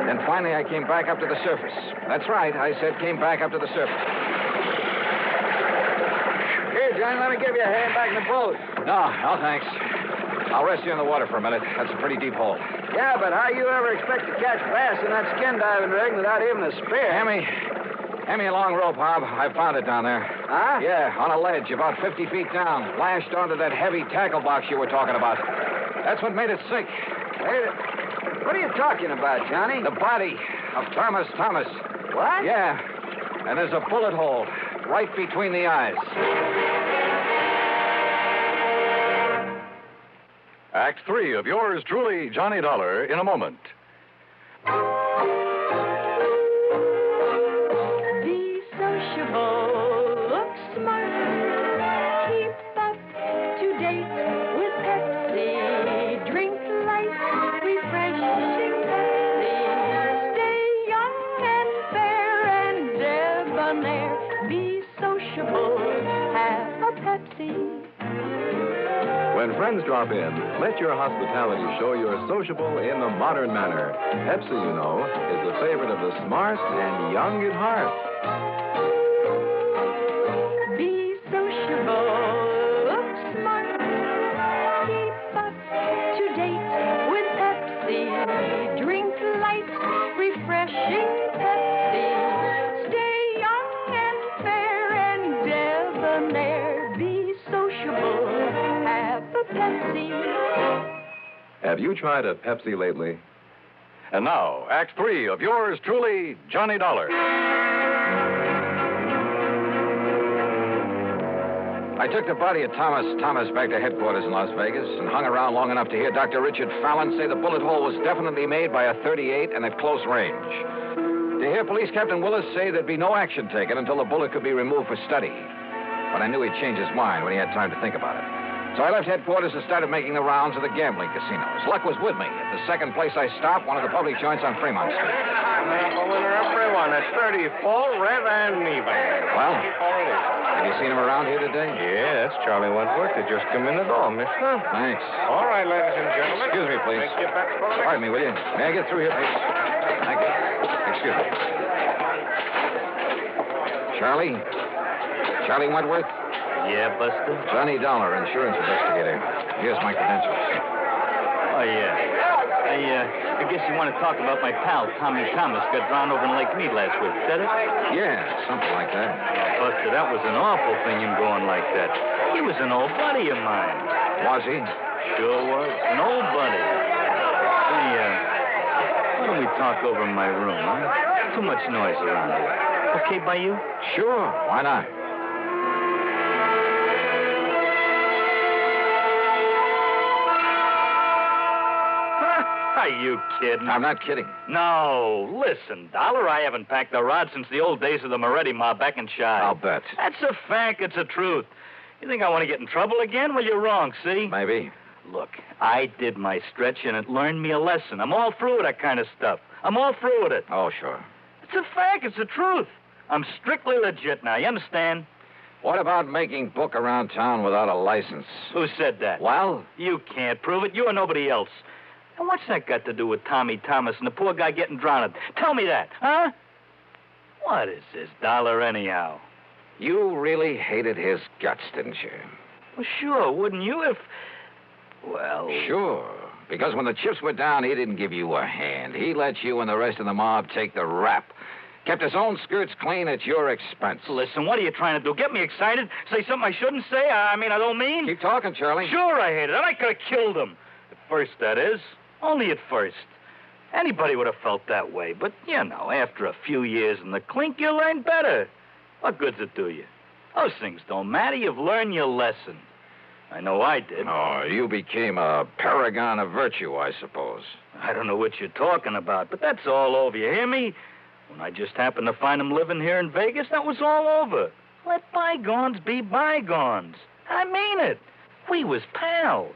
Then finally I came back up to the surface. That's right, I said came back up to the surface. Here, Johnny, let me give you a hand back in the boat. No, thanks. I'll rest you in the water for a minute. That's a pretty deep hole. Yeah, but how you ever expect to catch bass in that skin diving rig without even a spear? Hand me a long rope, Hob. I found it down there. Huh? Yeah, on a ledge about 50 feet down, lashed onto that heavy tackle box you were talking about. That's what made it sink. What are you talking about, Johnny? The body of Thomas. What? Yeah, and there's a bullet hole right between the eyes. Act 3 of yours truly, Johnny Dollar, in a moment. Be sociable, look smart, keep up to date with Pepsi, drink light, refreshing Pepsi, stay young and fair and debonair, be sociable, have a Pepsi. When friends drop in, let your hospitality show you're sociable in the modern manner. Pepsi, you know, is the favorite of the smart and young at heart. Be sociable, look smart, keep up to date with Pepsi, drink light, refreshing Pepsi, stay young and fair and debonair, be sociable, have a Pepsi. Have you tried a Pepsi lately? And now, Act 3 of yours truly, Johnny Dollar. I took the body of Thomas back to headquarters in Las Vegas and hung around long enough to hear Dr. Richard Fallon say the bullet hole was definitely made by a .38 and at close range. To hear Police Captain Willis say there'd be no action taken until the bullet could be removed for study. But I knew he'd change his mind when he had time to think about it. So I left headquarters and started making the rounds of the gambling casinos. Luck was with me. At the second place I stopped, one of the public joints on Fremont Street. A winner everyone. It's 30 full, red, and even. Well, have you seen him around here today? Yeah, that's Charlie Wentworth. They just come in the door, mister. Thanks. All right, ladies and gentlemen. Excuse me, please. Take your bets for the Pardon me, will you? May I get through here, please? Thank you. Excuse me. Charlie Wentworth? Yeah, Buster? Johnny Dollar, insurance investigator. Here's my credentials. Oh, yeah. I guess you want to talk about my pal, Tommy Thomas, got drowned over in Lake Mead last week. Is that it? Yeah, something like that. Oh, Buster, that was an awful thing, him going like that. He was an old buddy of mine. Was he? Sure was. An old buddy. Hey, why don't we talk over in my room, huh? Too much noise around here. Okay by you? Sure. Why not? Are you kidding? I'm not kidding. No. Listen, Dollar, I haven't packed a rod since the old days of the Moretti mob back in Chi. I'll bet. That's a fact. It's a truth. You think I want to get in trouble again? Well, you're wrong, see? Maybe. Look, I did my stretch, and it learned me a lesson. I'm all through with that kind of stuff. I'm all through with it. Oh, sure. It's a fact. It's the truth. I'm strictly legit now. You understand? What about making book around town without a license? Who said that? Well? You can't prove it. You or nobody else. And what's that got to do with Tommy Thomas and the poor guy getting drowned? Tell me that, huh? What is this dollar anyhow? You really hated his guts, didn't you? Well, sure, wouldn't you if... Well... Sure. Because when the chips were down, he didn't give you a hand. He let you and the rest of the mob take the rap. Kept his own skirts clean at your expense. Listen, what are you trying to do? Get me excited? Say something I shouldn't say? I don't mean... Keep talking, Charlie. Sure I hated him. I could have killed him. At first, that is. Only at first. Anybody would have felt that way. But, you know, after a few years in the clink, you learn better. What good's it do you? Those things don't matter. You've learned your lesson. I know I did. Oh, you became a paragon of virtue, I suppose. I don't know what you're talking about, but that's all over. You hear me? When I just happened to find him living here in Vegas, that was all over. Let bygones be bygones. I mean it. We was pals.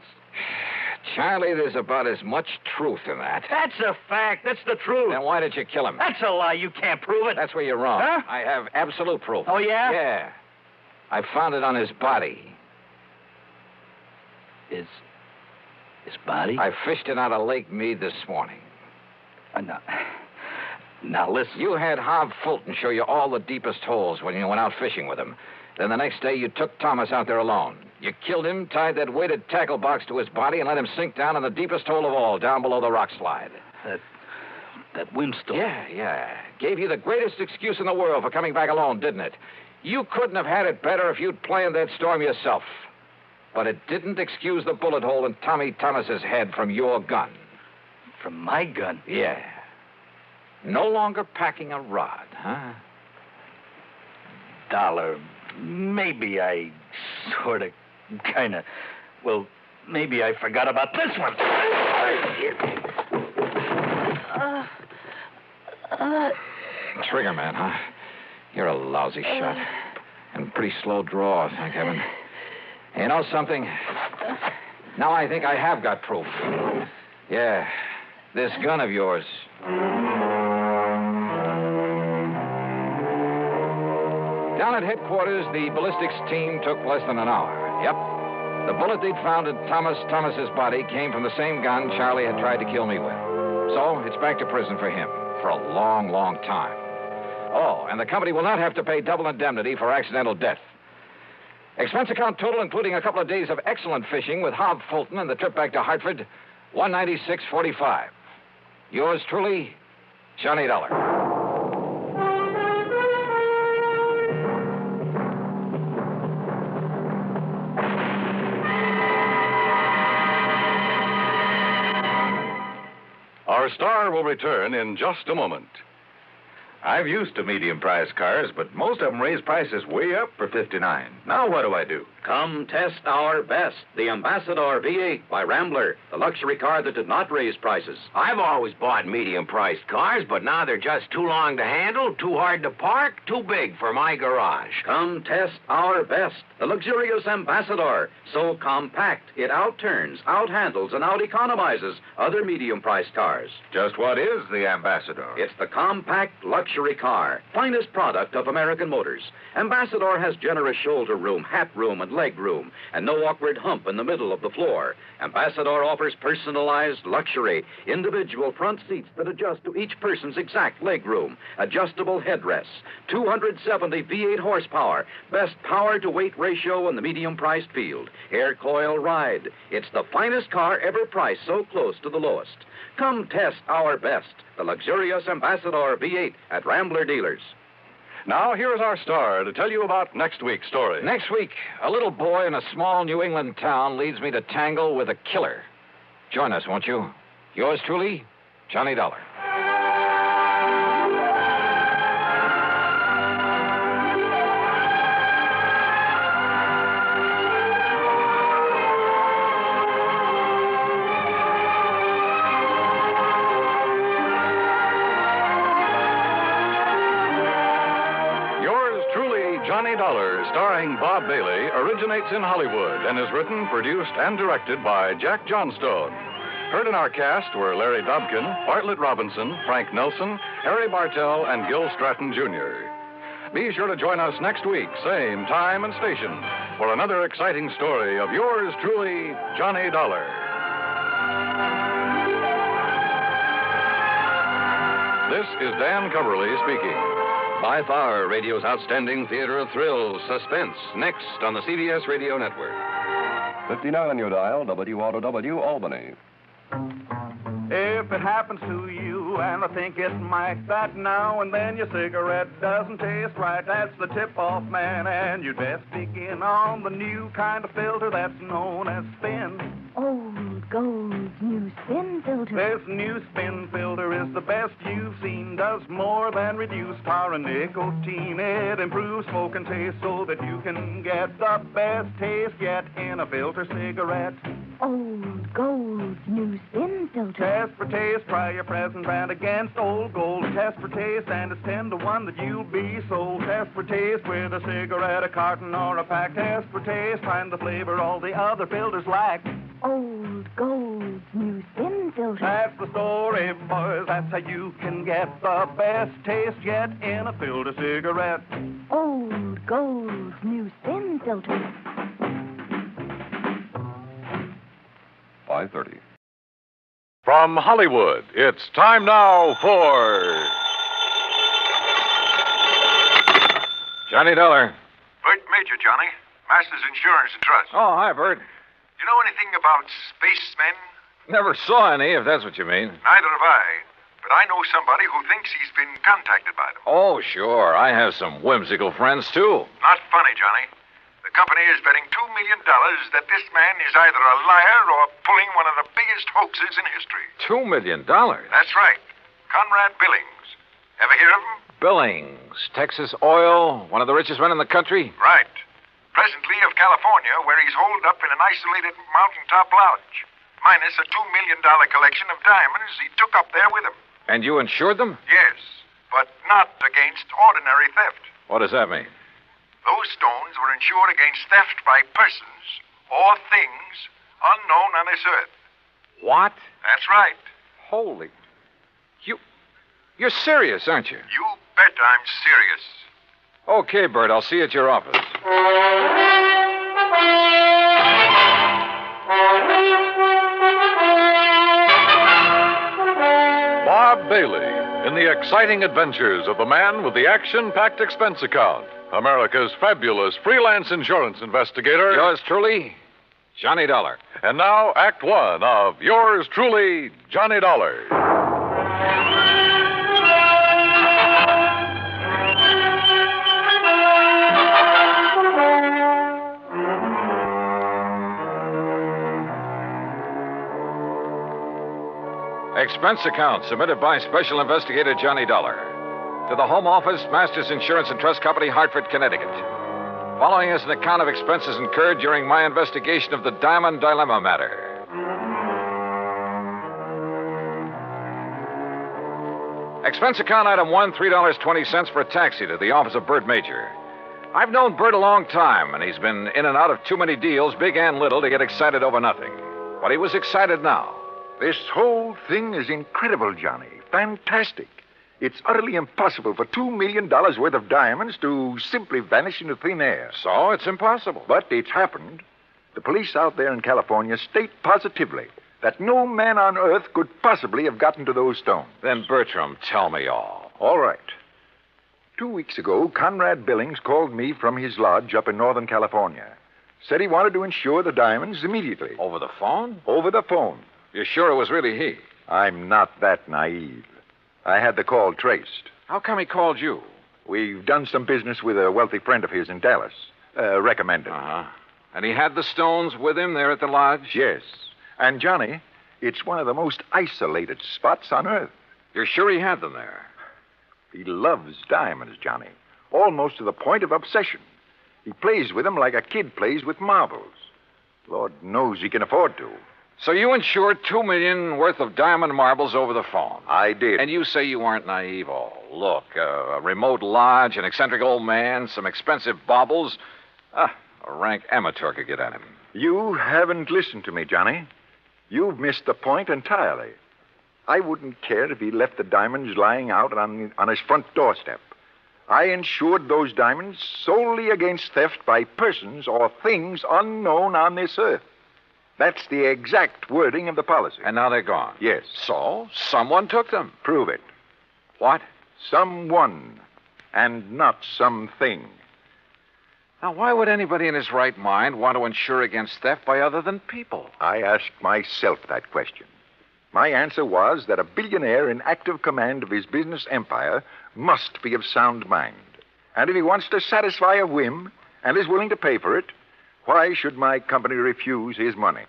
Charlie, there's about as much truth in that. That's a fact. That's the truth. Then why did you kill him? That's a lie. You can't prove it. That's where you're wrong. Huh? I have absolute proof. Oh, yeah? Yeah. I found it on his body. His body? I fished it out of Lake Mead this morning. Now, listen. You had Hob Fulton show you all the deepest holes when you went out fishing with him. Then the next day, you took Thomas out there alone. You killed him, tied that weighted tackle box to his body, and let him sink down in the deepest hole of all, down below the rock slide. That windstorm. Yeah. Gave you the greatest excuse in the world for coming back alone, didn't it? You couldn't have had it better if you'd planned that storm yourself. But it didn't excuse the bullet hole in Tommy Thomas's head from your gun. From my gun? Yeah. No longer packing a rod, huh? Dollar. Maybe I sort of, kind of... Well, maybe I forgot about this one. Trigger man, huh? You're a lousy shot. And pretty slow draw, thank heaven. You know something? Now I think I have got proof. Yeah, this gun of yours. Down at headquarters, the ballistics team took less than an hour. Yep. The bullet they'd found in Thomas's body came from the same gun Charlie had tried to kill me with. So it's back to prison for him for a long, long time. Oh, and the company will not have to pay double indemnity for accidental death. Expense account total, including a couple of days of excellent fishing with Hob Fulton and the trip back to Hartford, $196.45. Yours truly, Johnny Dollar. Our star will return in just a moment. I've used to medium-priced cars, but most of them raise prices way up for $59. Now what do I do? Come test our best, the Ambassador V8 by Rambler, the luxury car that did not raise prices. I've always bought medium-priced cars, but now they're just too long to handle, too hard to park, too big for my garage. Come test our best, the luxurious Ambassador. So compact, it outturns, outhandles, and out-economizes other medium-priced cars. Just what is the Ambassador? It's the compact luxury car, finest product of American Motors. Ambassador has generous shoulder room, hat room, and leg room, and no awkward hump in the middle of the floor. Ambassador offers personalized luxury, individual front seats that adjust to each person's exact leg room, adjustable headrests, 270 V8 horsepower, best power-to-weight ratio in the medium-priced field, air coil ride. It's the finest car ever priced so close to the lowest. Come test our best, the luxurious Ambassador V8 at Rambler dealers. Now, here's our star to tell you about next week's story. Next week, a little boy in a small New England town leads me to tangle with a killer. Join us, won't you? Yours truly, Johnny Dollar. Johnny Dollar, starring Bob Bailey, originates in Hollywood and is written, produced, and directed by Jack Johnstone. Heard in our cast were Larry Dobkin, Bartlett Robinson, Frank Nelson, Harry Bartell, and Gil Stratton, Jr. Be sure to join us next week, same time and station, for another exciting story of yours truly, Johnny Dollar. This is Dan Coverly speaking. By far, radio's outstanding theater of thrills, Suspense, next on the CBS Radio Network. 59 on your dial, WROW Albany. If it happens to you, and I think it might, that now and then your cigarette doesn't taste right, that's the tip-off, man, and you'd best begin on the new kind of filter that's known as Spin. Old Gold's new Spin filter. This new Spin filter is the best you've seen, does more than reduce tar and nicotine. It improves smoke and taste so that you can get the best taste yet in a filter cigarette. Old Gold's new Spin filter. Test for taste, try your present brand against Old Gold. Test for taste, and it's 10 to 1 that you'll be sold. Test for taste with a cigarette, a carton, or a pack. Test for taste, find the flavor all the other filters lack. Old Gold's new Spin filter. That's the story, boys. That's how you can get the best taste yet in a filter cigarette. Old Gold's new Spin filter. 5:30. From Hollywood, it's time now for Johnny Dollar. Bert Major, Johnny. Masters Insurance and Trust. Oh, hi, Bert. You know anything about spacemen? Never saw any, if that's what you mean. Neither have I. But I know somebody who thinks he's been contacted by them. Oh, sure. I have some whimsical friends, too. Not funny, Johnny. The company is betting $2 million that this man is either a liar or pulling one of the biggest hoaxes in history. $2 million? That's right. Conrad Billings. Ever hear of him? Billings, Texas Oil, one of the richest men in the country? Right. Presently of California, where he's holed up in an isolated mountaintop lodge, minus a $2 million collection of diamonds he took up there with him. And you insured them? Yes, but not against ordinary theft. What does that mean? Those stones were insured against theft by persons or things unknown on this earth. What? That's right. Holy. You're serious, aren't you? You bet I'm serious. Okay, Bert, I'll see you at your office. Bob Bailey in the exciting adventures of the man with the action-packed expense account, America's fabulous freelance insurance investigator. Yours truly, Johnny Dollar. And now, Act One of yours truly, Johnny Dollar. Expense account submitted by Special Investigator Johnny Dollar to the Home Office, Masters Insurance and Trust Company, Hartford, Connecticut. Following is an account of expenses incurred during my investigation of the Diamond Dilemma matter. Expense account item 1, $3.20 for a taxi to the office of Bert Major. I've known Bert a long time, and he's been in and out of too many deals, big and little, to get excited over nothing. But he was excited now. This whole thing is incredible, Johnny. Fantastic. It's utterly impossible for $2 million worth of diamonds to simply vanish into thin air. So it's impossible. But it's happened. The police out there in California state positively that no man on earth could possibly have gotten to those stones. Then, Bertram, tell me all. All right. 2 weeks ago, Conrad Billings called me from his lodge up in Northern California. Said he wanted to insure the diamonds immediately. Over the phone? Over the phone. You're sure it was really he? I'm not that naive. I had the call traced. How come he called you? We've done some business with a wealthy friend of his in Dallas. Recommended. Uh-huh. And he had the stones with him there at the lodge? Yes. And, Johnny, it's one of the most isolated spots on Earth. You're sure he had them there? He loves diamonds, Johnny. Almost to the point of obsession. He plays with them like a kid plays with marbles. Lord knows he can afford to. So you insured $2 million worth of diamond marbles over the phone? I did. And you say you weren't naive? Oh, look, a remote lodge, an eccentric old man, some expensive baubles. A rank amateur could get at him. You haven't listened to me, Johnny. You've missed the point entirely. I wouldn't care if he left the diamonds lying out on his front doorstep. I insured those diamonds solely against theft by persons or things unknown on this earth. That's the exact wording of the policy. And now they're gone. Yes. So, someone took them. Prove it. What? Someone, and not something. Now, why would anybody in his right mind want to insure against theft by other than people? I asked myself that question. My answer was that a billionaire in active command of his business empire must be of sound mind. And if he wants to satisfy a whim and is willing to pay for it, why should my company refuse his money?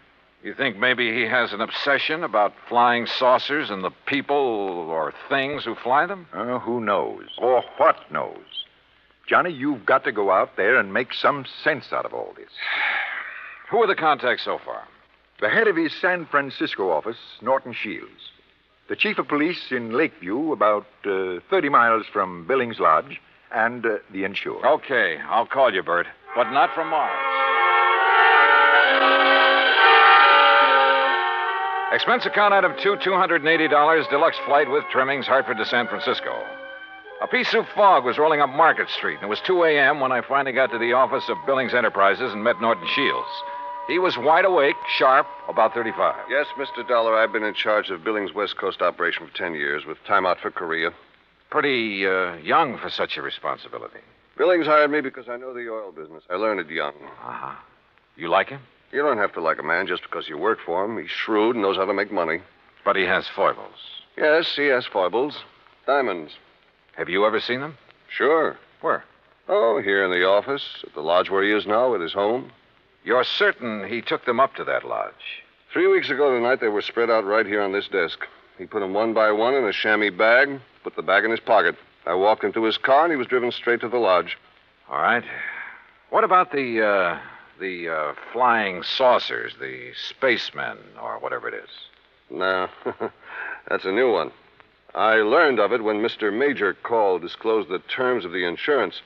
You think maybe he has an obsession about flying saucers and the people or things who fly them? Who knows? Or what knows? Johnny, you've got to go out there and make some sense out of all this. Who are the contacts so far? The head of his San Francisco office, Norton Shields. The chief of police in Lakeview, about 30 miles from Billings Lodge, and the insured. Okay, I'll call you, Bert, but not from Mars. Expense account item 2, $280, deluxe flight with trimmings, Hartford to San Francisco. A pea soup fog was rolling up Market Street, and it was 2 a.m. when I finally got to the office of Billings Enterprises and met Norton Shields. He was wide awake, sharp, about 35. Yes, Mr. Dollar, I've been in charge of Billings West Coast operation for 10 years, with time out for Korea. Pretty young for such a responsibility. Billings hired me because I know the oil business. I learned it young. Uh-huh. You like him? You don't have to like a man just because you work for him. He's shrewd and knows how to make money. But he has foibles. Yes, he has foibles. Diamonds. Have you ever seen them? Sure. Where? Oh, here in the office, at the lodge where he is now, at his home. You're certain he took them up to that lodge? 3 weeks ago tonight, they were spread out right here on this desk. He put them one by one in a chamois bag, put the bag in his pocket. I walked into his car, and he was driven straight to the lodge. All right. What about the flying saucers, the spacemen, or whatever it is? No, that's a new one. I learned of it when Mr. Major called, disclosed the terms of the insurance,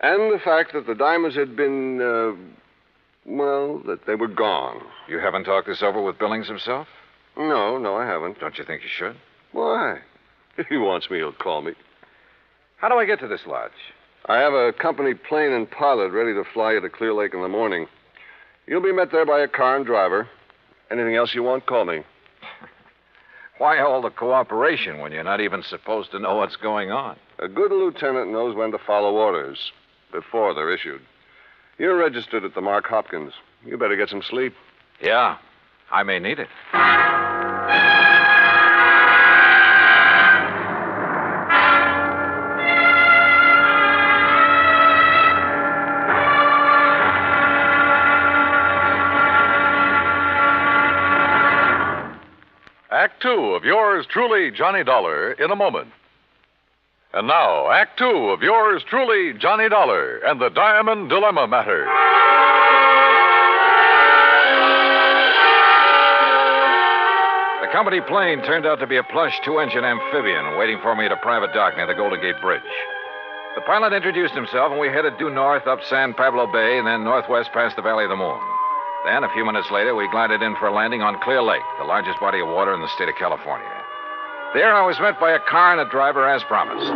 and the fact that the diamonds had been, that they were gone. You haven't talked this over with Billings himself? No, I haven't. Don't you think you should? Why? If he wants me, he'll call me. How do I get to this lodge? I have a company plane and pilot ready to fly you to Clear Lake in the morning. You'll be met there by a car and driver. Anything else you want, call me. Why all the cooperation when you're not even supposed to know what's going on? A good lieutenant knows when to follow orders before they're issued. You're registered at the Mark Hopkins. You better get some sleep. Yeah, I may need it. Act Two of yours truly, Johnny Dollar, in a moment. And now, Act Two of yours truly, Johnny Dollar, and the Diamond Dilemma Matter. The company plane turned out to be a plush two-engine amphibian waiting for me at a private dock near the Golden Gate Bridge. The pilot introduced himself, and we headed due north up San Pablo Bay and then northwest past the Valley of the Moon. Then, a few minutes later, we glided in for a landing on Clear Lake, the largest body of water in the state of California. There, I was met by a car and a driver as promised.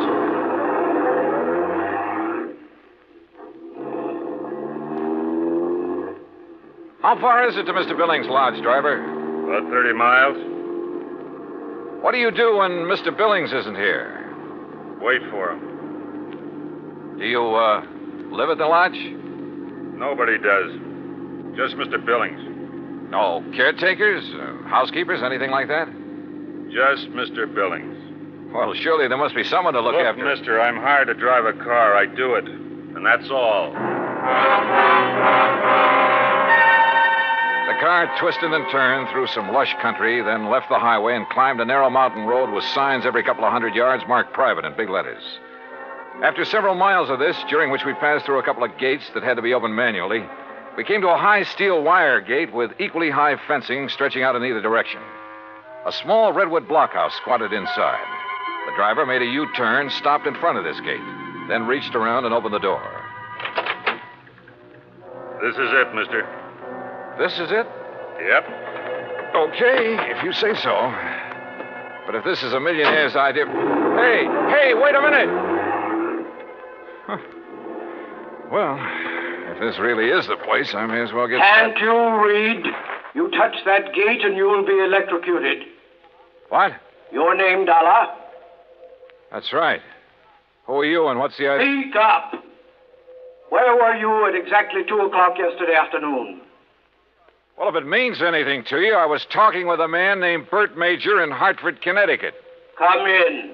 How far is it to Mr. Billings' lodge, driver? About 30 miles. What do you do when Mr. Billings isn't here? Wait for him. Do you, live at the lodge? Nobody does. Just Mr. Billings. No caretakers, housekeepers, anything like that? Just Mr. Billings. Well, surely there must be someone to look after. Look, mister, I'm hired to drive a car. I do it. And that's all. The car twisted and turned through some lush country, then left the highway and climbed a narrow mountain road with signs every couple of hundred yards marked private in big letters. After several miles of this, during which we passed through a couple of gates that had to be opened manually, we came to a high steel wire gate with equally high fencing stretching out in either direction. A small redwood blockhouse squatted inside. The driver made a U-turn, stopped in front of this gate, then reached around and opened the door. This is it, mister. This is it? Yep. Okay, if you say so. But if this is a millionaire's idea... Hey, wait a minute! Well, if this really is the place, I may as well get... Can't you read? You touch that gate and you'll be electrocuted. What? Your name, Dollar? That's right. Who are you and what's the idea? Speak up. Where were you at exactly 2 o'clock yesterday afternoon? Well, if it means anything to you, I was talking with a man named Bert Major in Hartford, Connecticut. Come in.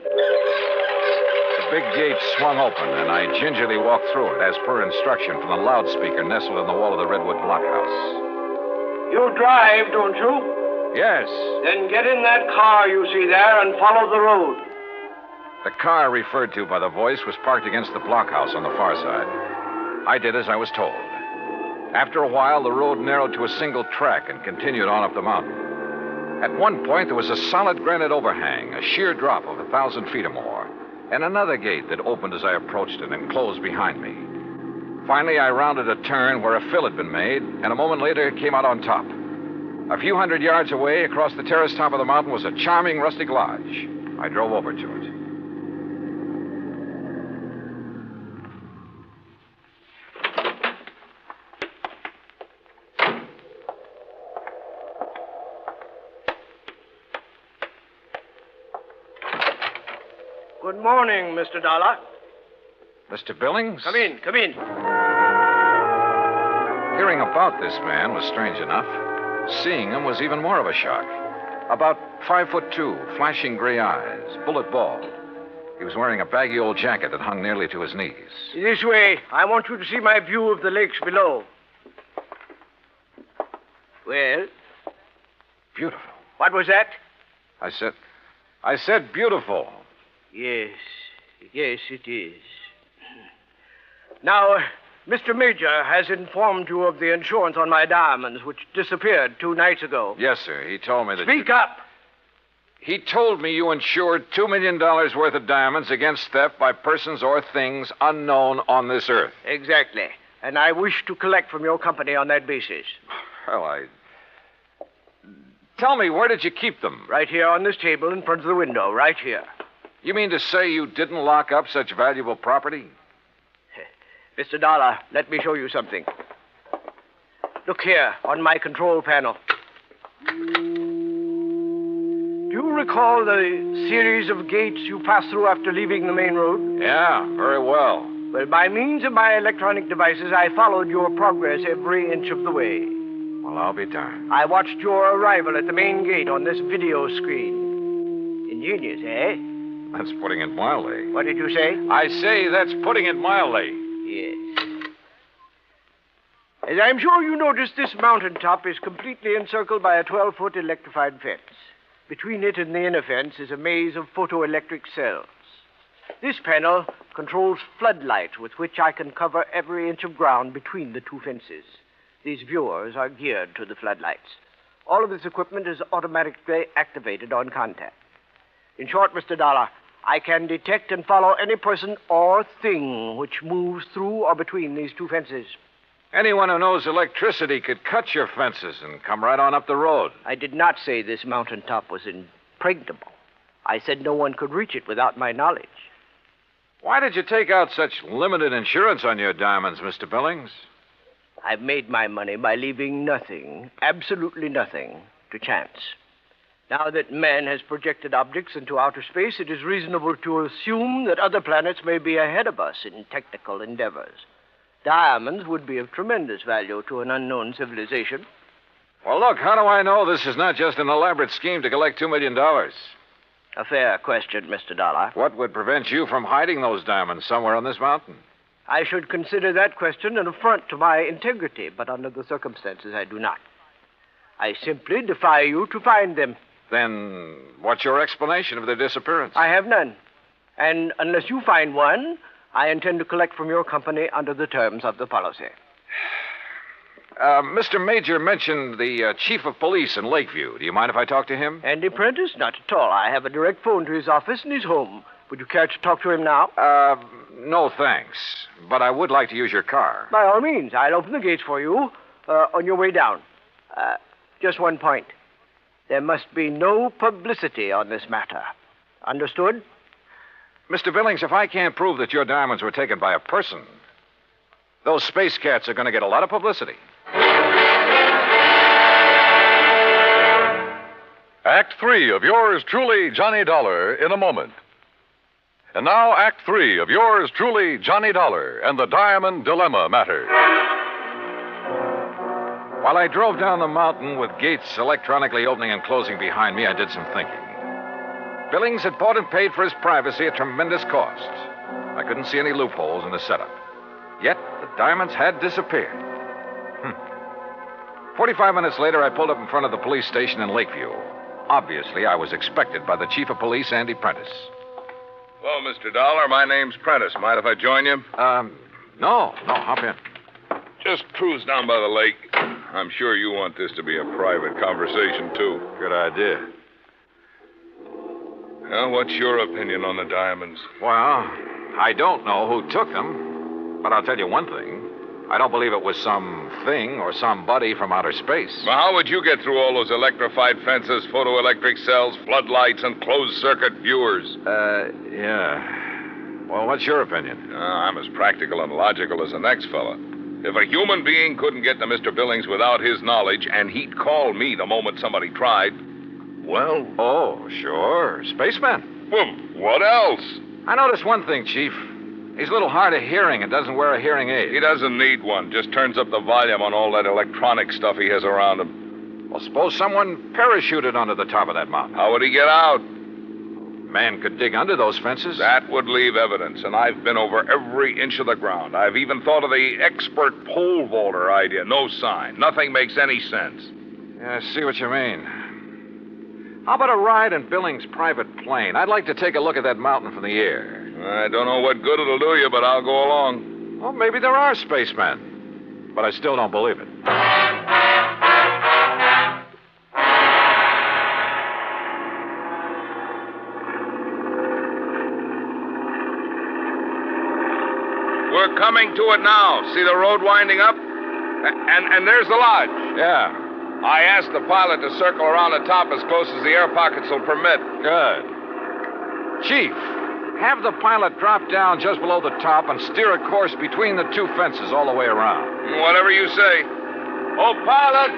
The big gate swung open, and I gingerly walked through it, as per instruction from the loudspeaker nestled in the wall of the Redwood blockhouse. You drive, don't you? Yes. Then get in that car you see there and follow the road. The car referred to by the voice was parked against the blockhouse on the far side. I did as I was told. After a while, the road narrowed to a single track and continued on up the mountain. At one point, there was a solid granite overhang, a sheer drop of 1,000 feet or more, and another gate that opened as I approached it and closed behind me. Finally, I rounded a turn where a fill had been made, and a moment later came out on top. A few hundred yards away, across the terrace top of the mountain, was a charming rustic lodge. I drove over to it. Good morning, Mr. Dollar. Mr. Billings? Come in, come in. Hearing about this man was strange enough. Seeing him was even more of a shock. About 5'2", flashing gray eyes, bullet bald. He was wearing a baggy old jacket that hung nearly to his knees. This way. I want you to see my view of the lakes below. Well? Beautiful. What was that? I said beautiful. Yes, it is. Now, Mr. Major has informed you of the insurance on my diamonds, which disappeared 2 nights ago. Yes, sir. He told me that... Speak up! He told me you insured $2 million worth of diamonds against theft by persons or things unknown on this earth. Exactly. And I wish to collect from your company on that basis. Well, Tell me, where did you keep them? Right here on this table in front of the window, right here. You mean to say you didn't lock up such valuable property? Mr. Dollar, let me show you something. Look here, on my control panel. Do you recall the series of gates you passed through after leaving the main road? Yeah, very well. Well, by means of my electronic devices, I followed your progress every inch of the way. Well, I'll be darned. I watched your arrival at the main gate on this video screen. Ingenious, eh? That's putting it mildly. What did you say? I say that's putting it mildly. Yes. As I'm sure you noticed, this mountaintop is completely encircled by a 12-foot electrified fence. Between it and the inner fence is a maze of photoelectric cells. This panel controls floodlights with which I can cover every inch of ground between the 2 fences. These viewers are geared to the floodlights. All of this equipment is automatically activated on contact. In short, Mr. Dollar, I can detect and follow any person or thing which moves through or between these 2 fences. Anyone who knows electricity could cut your fences and come right on up the road. I did not say this mountaintop was impregnable. I said no one could reach it without my knowledge. Why did you take out such limited insurance on your diamonds, Mr. Billings? I've made my money by leaving nothing, absolutely nothing, to chance. Now that man has projected objects into outer space, it is reasonable to assume that other planets may be ahead of us in technical endeavors. Diamonds would be of tremendous value to an unknown civilization. Well, look, how do I know this is not just an elaborate scheme to collect $2 million? A fair question, Mr. Dollar. What would prevent you from hiding those diamonds somewhere on this mountain? I should consider that question an affront to my integrity, but under the circumstances, I do not. I simply defy you to find them. Then what's your explanation of their disappearance? I have none. And unless you find one, I intend to collect from your company under the terms of the policy. Mr. Major mentioned the chief of police in Lakeview. Do you mind if I talk to him? Andy Prentice? Not at all. I have a direct phone to his office and his home. Would you care to talk to him now? No, thanks. But I would like to use your car. By all means. I'll open the gates for you on your way down. Just one point. There must be no publicity on this matter. Understood? Mr. Billings, if I can't prove that your diamonds were taken by a person, Those space cats are going to get a lot of publicity. Act 3 of yours truly, Johnny Dollar, in a moment. And now, Act 3 of yours truly, Johnny Dollar, and the Diamond Dilemma matter. While I drove down the mountain with gates electronically opening and closing behind me, I did some thinking. Billings had bought and paid for his privacy at tremendous cost. I couldn't see any loopholes in the setup. Yet, the diamonds had disappeared. 45 minutes later, I pulled up in front of the police station in Lakeview. Obviously, I was expected by the chief of police, Andy Prentice. Hello, Mr. Dollar. My name's Prentice. Mind if I join you? No, hop in. Just cruise down by the lake. I'm sure you want this to be a private conversation, too. Good idea. Well, what's your opinion on the diamonds? Well, I don't know who took them, but I'll tell you one thing. I don't believe it was some thing or somebody from outer space. Well, how would you get through all those electrified fences, photoelectric cells, floodlights, and closed-circuit viewers? Yeah. Well, what's your opinion? I'm as practical and logical as the next fella. If a human being couldn't get to Mr. Billings without his knowledge, and he'd call me the moment somebody tried, well... Oh, sure. Spaceman. Well, what else? I noticed one thing, Chief. He's a little hard of hearing and doesn't wear a hearing aid. He doesn't need one. Just turns up the volume on all that electronic stuff he has around him. Well, suppose someone parachuted onto the top of that mountain. How would he get out? Man could dig under those fences. That would leave evidence, and I've been over every inch of the ground. I've even thought of the expert pole vaulter idea. No sign. Nothing makes any sense. Yeah, I see what you mean. How about a ride in Billings' private plane? I'd like to take a look at that mountain from the air. I don't know what good it'll do you, but I'll go along. Well, maybe there are spacemen. But I still don't believe it. We're coming to it now. See the road winding up? And there's the lodge. Yeah. I asked the pilot to circle around the top as close as the air pockets will permit. Good. Chief, have the pilot drop down just below the top and steer a course between the two fences all the way around. Whatever you say. Oh, pilot!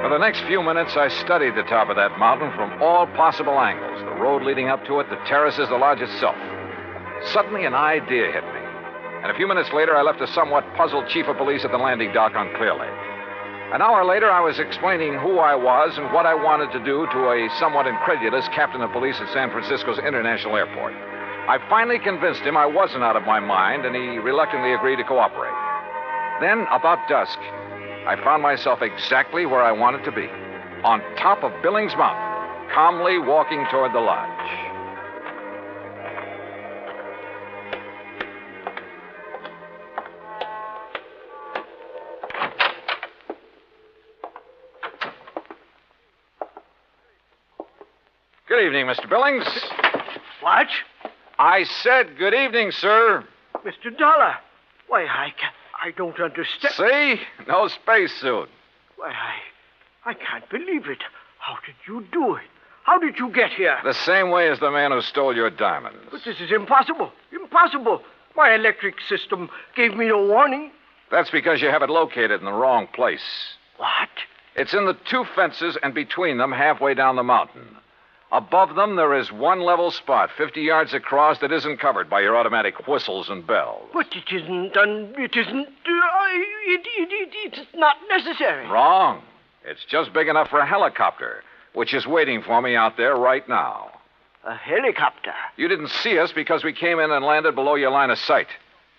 For the next few minutes, I studied the top of that mountain from all possible angles. The road leading up to it, the terraces, the lodge itself. Suddenly, an idea hit me. And a few minutes later, I left a somewhat puzzled chief of police at the landing dock on Clear Lake. An hour later, I was explaining who I was and what I wanted to do to a somewhat incredulous captain of police at San Francisco's International Airport. I finally convinced him I wasn't out of my mind, and he reluctantly agreed to cooperate. Then, about dusk, I found myself exactly where I wanted to be, on top of Billings Mountain, calmly walking toward the lodge. Good evening, Mr. Billings. What? I said good evening, sir. Mr. Dollar. Why, I don't understand. See? No spacesuit. Why, I can't believe it. How did you do it? How did you get here? The same way as the man who stole your diamonds. But this is impossible. Impossible. My electric system gave me no warning. That's because you have it located in the wrong place. What? It's in the two fences and between them halfway down the mountain. Above them, there is one level spot, 50 yards across, that isn't covered by your automatic whistles and bells. But it isn't, it's not necessary. Wrong. It's just big enough for a helicopter, which is waiting for me out there right now. A helicopter? You didn't see us because we came in and landed below your line of sight.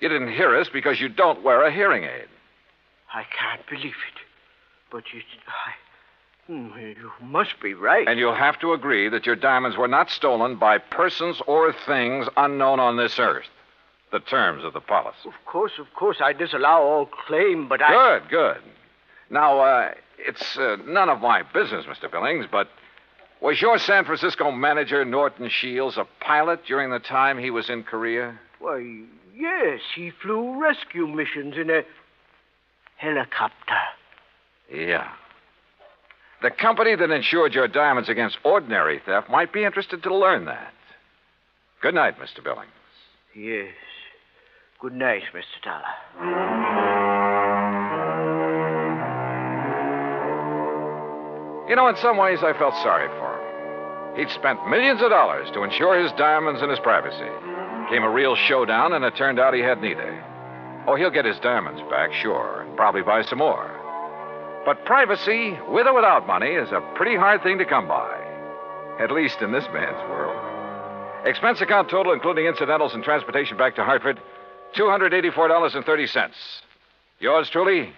You didn't hear us because you don't wear a hearing aid. I can't believe it. But you must be right. And you'll have to agree that your diamonds were not stolen by persons or things unknown on this earth. The terms of the policy. Of course, I disallow all claim, but Good. Now, it's none of my business, Mr. Billings, but was your San Francisco manager, Norton Shields, a pilot during the time he was in Korea? Why, yes, he flew rescue missions in a helicopter. Yeah. The company that insured your diamonds against ordinary theft might be interested to learn that. Good night, Mr. Billings. Yes. Good night, Mr. Dollar. You know, in some ways, I felt sorry for him. He'd spent millions of dollars to insure his diamonds and his privacy. Came a real showdown, and it turned out he had neither. Oh, he'll get his diamonds back, sure, and probably buy some more. But privacy, with or without money, is a pretty hard thing to come by. At least in this man's world. Expense account total, including incidentals and transportation back to Hartford, $284.30. Yours truly,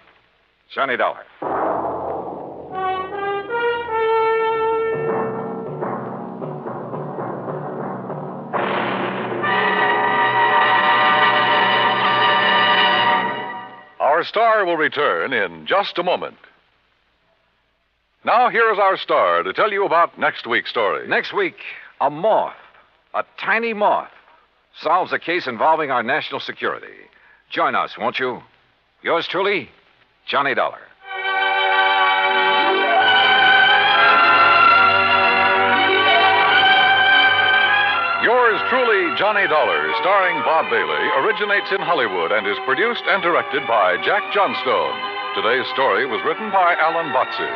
Johnny Dollar. Our star will return in just a moment. Now, here is our star to tell you about next week's story. Next week, a moth, a tiny moth, solves a case involving our national security. Join us, won't you? Yours truly, Johnny Dollar. Yours truly, Johnny Dollar, starring Bob Bailey, originates in Hollywood and is produced and directed by Jack Johnstone. Today's story was written by Alan Botsey.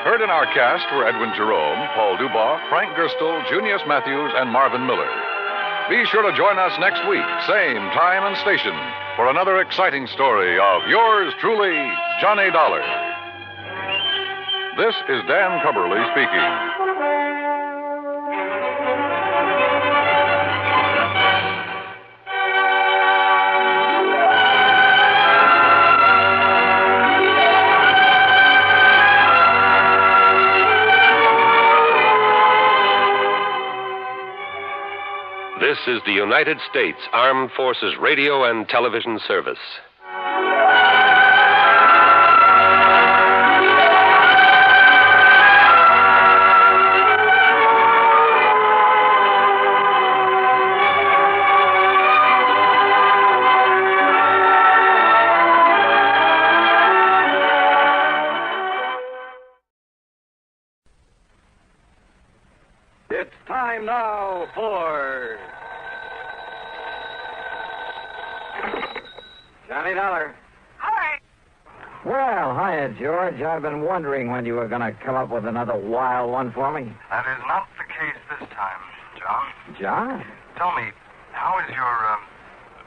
Heard in our cast were Edwin Jerome, Paul Dubois, Frank Gerstle, Junius Matthews, and Marvin Miller. Be sure to join us next week, same time and station, for another exciting story of yours truly, Johnny Dollar. This is Dan Cubberly speaking. This is the United States Armed Forces Radio and Television Service. It's time now for Johnny Dollar. Hi. Well, hiya, George. I've been wondering when you were going to come up with another wild one for me. That is not the case this time, John. John? Tell me, how is your,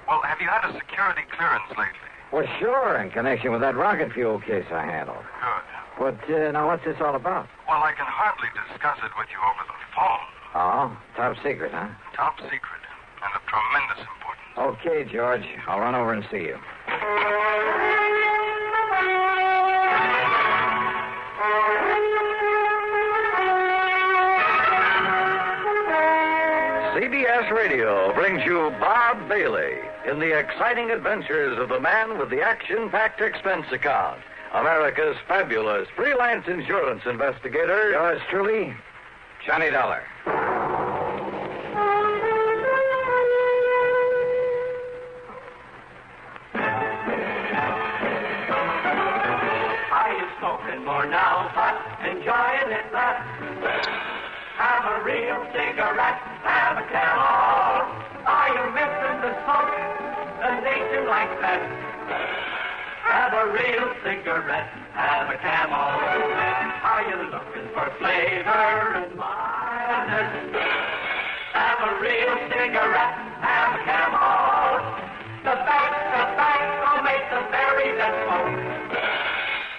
well, have you had a security clearance lately? Well, sure, in connection with that rocket fuel case I handled. Good. But, now, what's this all about? Well, I can hardly discuss it with you over the phone. Oh, top secret, huh? Top secret, and of tremendous importance. Okay, George. I'll run over and see you. CBS Radio brings you Bob Bailey in the exciting adventures of the man with the action-packed expense account, America's fabulous freelance insurance investigator. Yours truly, Johnny Dollar. Are you smoking more now, but enjoying it less? Have a real cigarette, have a Camel. Are you missing the smoke? The nation likes that. Have a real cigarette, have a Camel. Are you looking for flavor and mildness? Have a real cigarette, have a Camel. The best tobacco makes the very best smoke.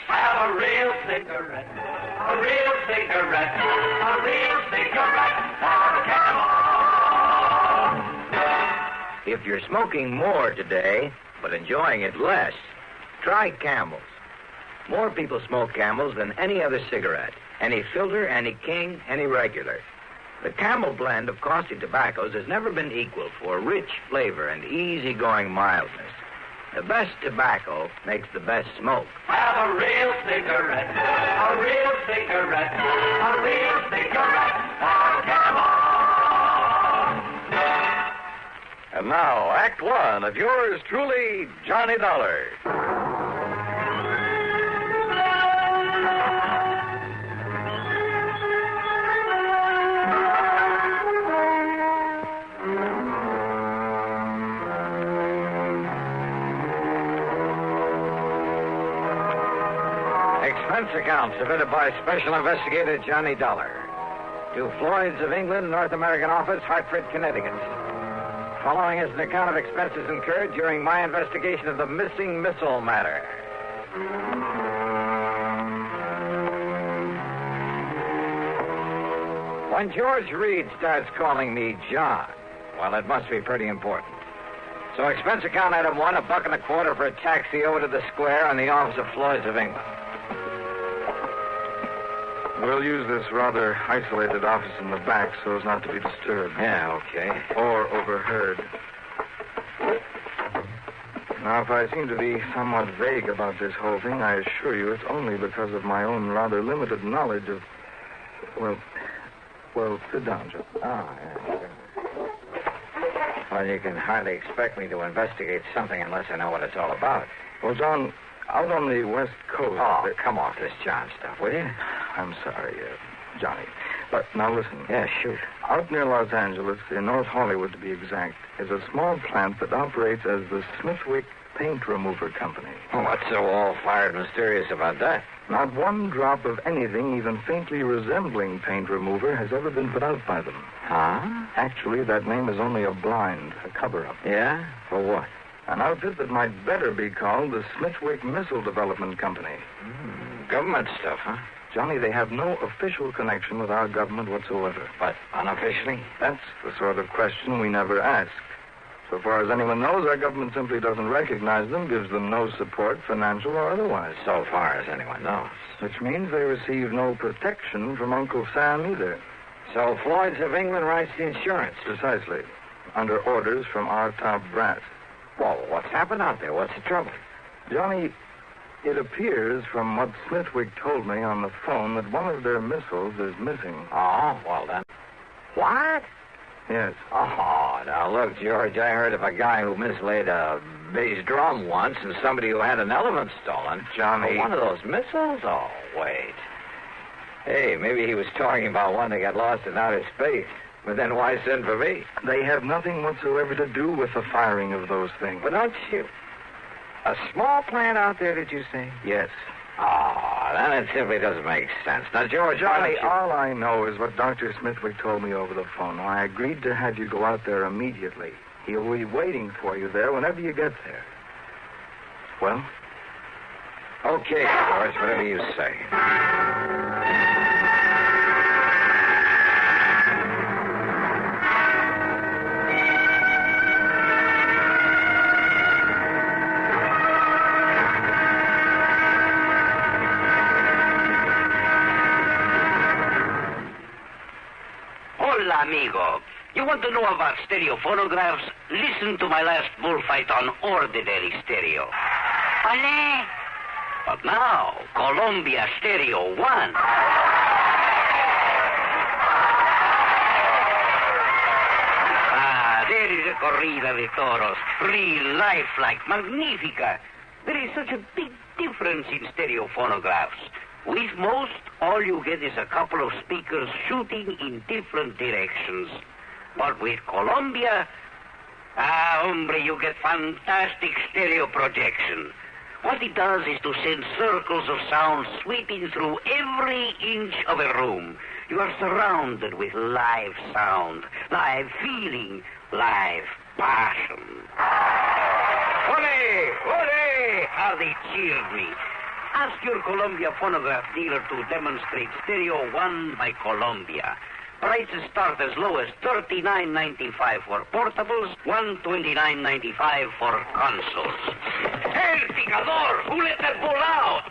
Have a real cigarette, a real cigarette, a real cigarette, have a Camel. If you're smoking more today, but enjoying it less, try Camels. More people smoke Camels than any other cigarette. Any filter, any king, any regular. The Camel blend of costly tobaccos has never been equal for rich flavor and easygoing mildness. The best tobacco makes the best smoke. Have a real cigarette, a real cigarette, a real cigarette, have a Camel. And now, Act One of yours truly, Johnny Dollar. expense account submitted by Special Investigator Johnny Dollar to Floyd's of England, North American Office, Hartford, Connecticut. Following is an account of expenses incurred during my investigation of the missing missile matter. When George Reed starts calling me John, well, it must be pretty important. So expense account item 1, $1.25 for a taxi over to the square on the office of Floyd's of England. We'll use this rather isolated office in the back so as not to be disturbed. Yeah, okay. Or overheard. Now, if I seem to be somewhat vague about this whole thing, I assure you it's only because of my own rather limited knowledge of... Well, sit down, Joe. Oh, yeah, sure. Well, you can hardly expect me to investigate something unless I know what it's all about. Well, John, out on the West Coast... Oh, come off this John stuff, will you? I'm sorry, Johnny. But now listen. Yeah, shoot. Out near Los Angeles, in North Hollywood to be exact, is a small plant that operates as the Smithwick Paint Remover Company. Oh, what's so all-fired mysterious about that? Not one drop of anything even faintly resembling paint remover has ever been put out by them. Huh? Actually, that name is only a blind, a cover-up. Yeah? For what? An outfit that might better be called the Smithwick Missile Development Company. Government stuff, huh? Johnny, they have no official connection with our government whatsoever. But unofficially? That's the sort of question we never ask. So far as anyone knows, our government simply doesn't recognize them, gives them no support, financial or otherwise. So far as anyone knows. Which means they receive no protection from Uncle Sam either. So Floyd's of England writes the insurance? Precisely. Under orders from our top brass. Well, what's happened out there? What's the trouble? Johnny, it appears from what Smithwick told me on the phone that one of their missiles is missing. Oh, well then. What? Yes. Oh, now look, George, I heard of a guy who mislaid a bass drum once and somebody who had an elephant stolen. Johnny. Oh, one of those missiles? Oh, wait. Hey, maybe he was talking about one that got lost in outer space. But then why send for me? They have nothing whatsoever to do with the firing of those things. But don't you... A small plant out there, did you say? Yes. Oh, then it simply doesn't make sense. Now, George, Johnny, all I know is what Dr. Smithwick told me over the phone. I agreed to have you go out there immediately. He'll be waiting for you there whenever you get there. Well? Okay, George, whatever you say. Amigo, you want to know about stereo phonographs? Listen to my last bullfight on ordinary stereo. Parley. But now, Columbia Stereo 1. Ah, there is a corrida de toros. Real lifelike, magnifica. There is such a big difference in stereo phonographs. With most, all you get is a couple of speakers shooting in different directions. But with Columbia, hombre, you get fantastic stereo projection. What it does is to send circles of sound sweeping through every inch of a room. You are surrounded with live sound, live feeling, live passion. Ole! Ole! How they cheered me. Ask your Columbia phonograph dealer to demonstrate Stereo 1 by Columbia. Prices start as low as $39.95 for portables, $129.95 for consoles. El picador! Who let that bull out?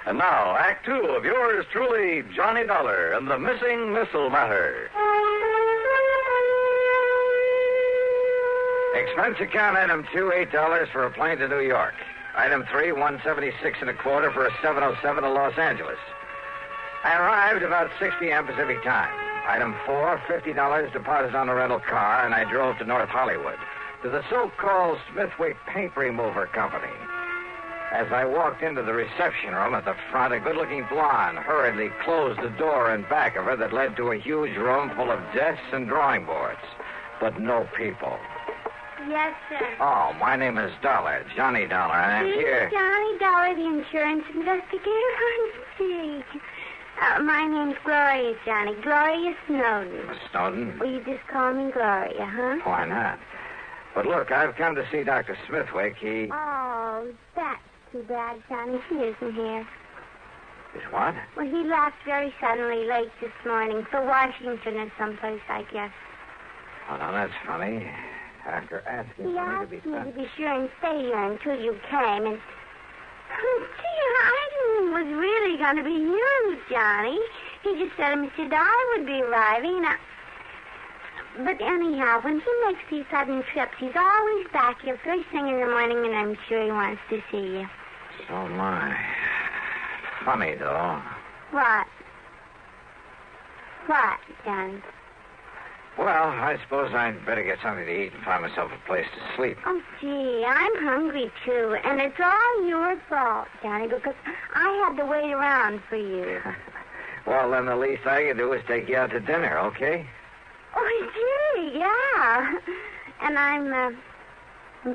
And now, Act 2 of yours truly, Johnny Dollar and the Missing Missile Matter. Expense account item 2, $8 for a plane to New York. Item 3, $176.25 for a 707 to Los Angeles. I arrived about 6 p.m. Pacific time. Item 4, $50 deposit on a rental car, and I drove to North Hollywood, to the so-called Smithwick Paint Remover Company. As I walked into the reception room at the front, a good-looking blonde hurriedly closed the door in back of her that led to a huge room full of desks and drawing boards, but no people. Yes, sir. Oh, my name is Dollar, Johnny Dollar, and I'm here. Johnny Dollar, the insurance investigator. Gee. My name's Gloria, Johnny. Gloria Snowden. Snowden? Will you just call me Gloria, huh? Why not? But look, I've come to see Dr. Smithwick. Oh, that's too bad, Johnny. He isn't here. Is what? Well, he left very suddenly late this morning for Washington or someplace, I guess. Oh, now that's funny. After asking He for me to asked be me to sent. be sure and stay here until you came, and... Gee, I didn't think it was really going to be you, Johnny. He just said Mr. Dollar would be arriving. But anyhow, when he makes these sudden trips, he's always back here first thing in the morning, and I'm sure he wants to see you. So my. Funny, though. What? What, Johnny? Well, I suppose I'd better get something to eat and find myself a place to sleep. Oh, gee, I'm hungry, too. And it's all your fault, Johnny, because I had to wait around for you. Well, then the least I can do is take you out to dinner, okay? Oh, gee, yeah. And I'm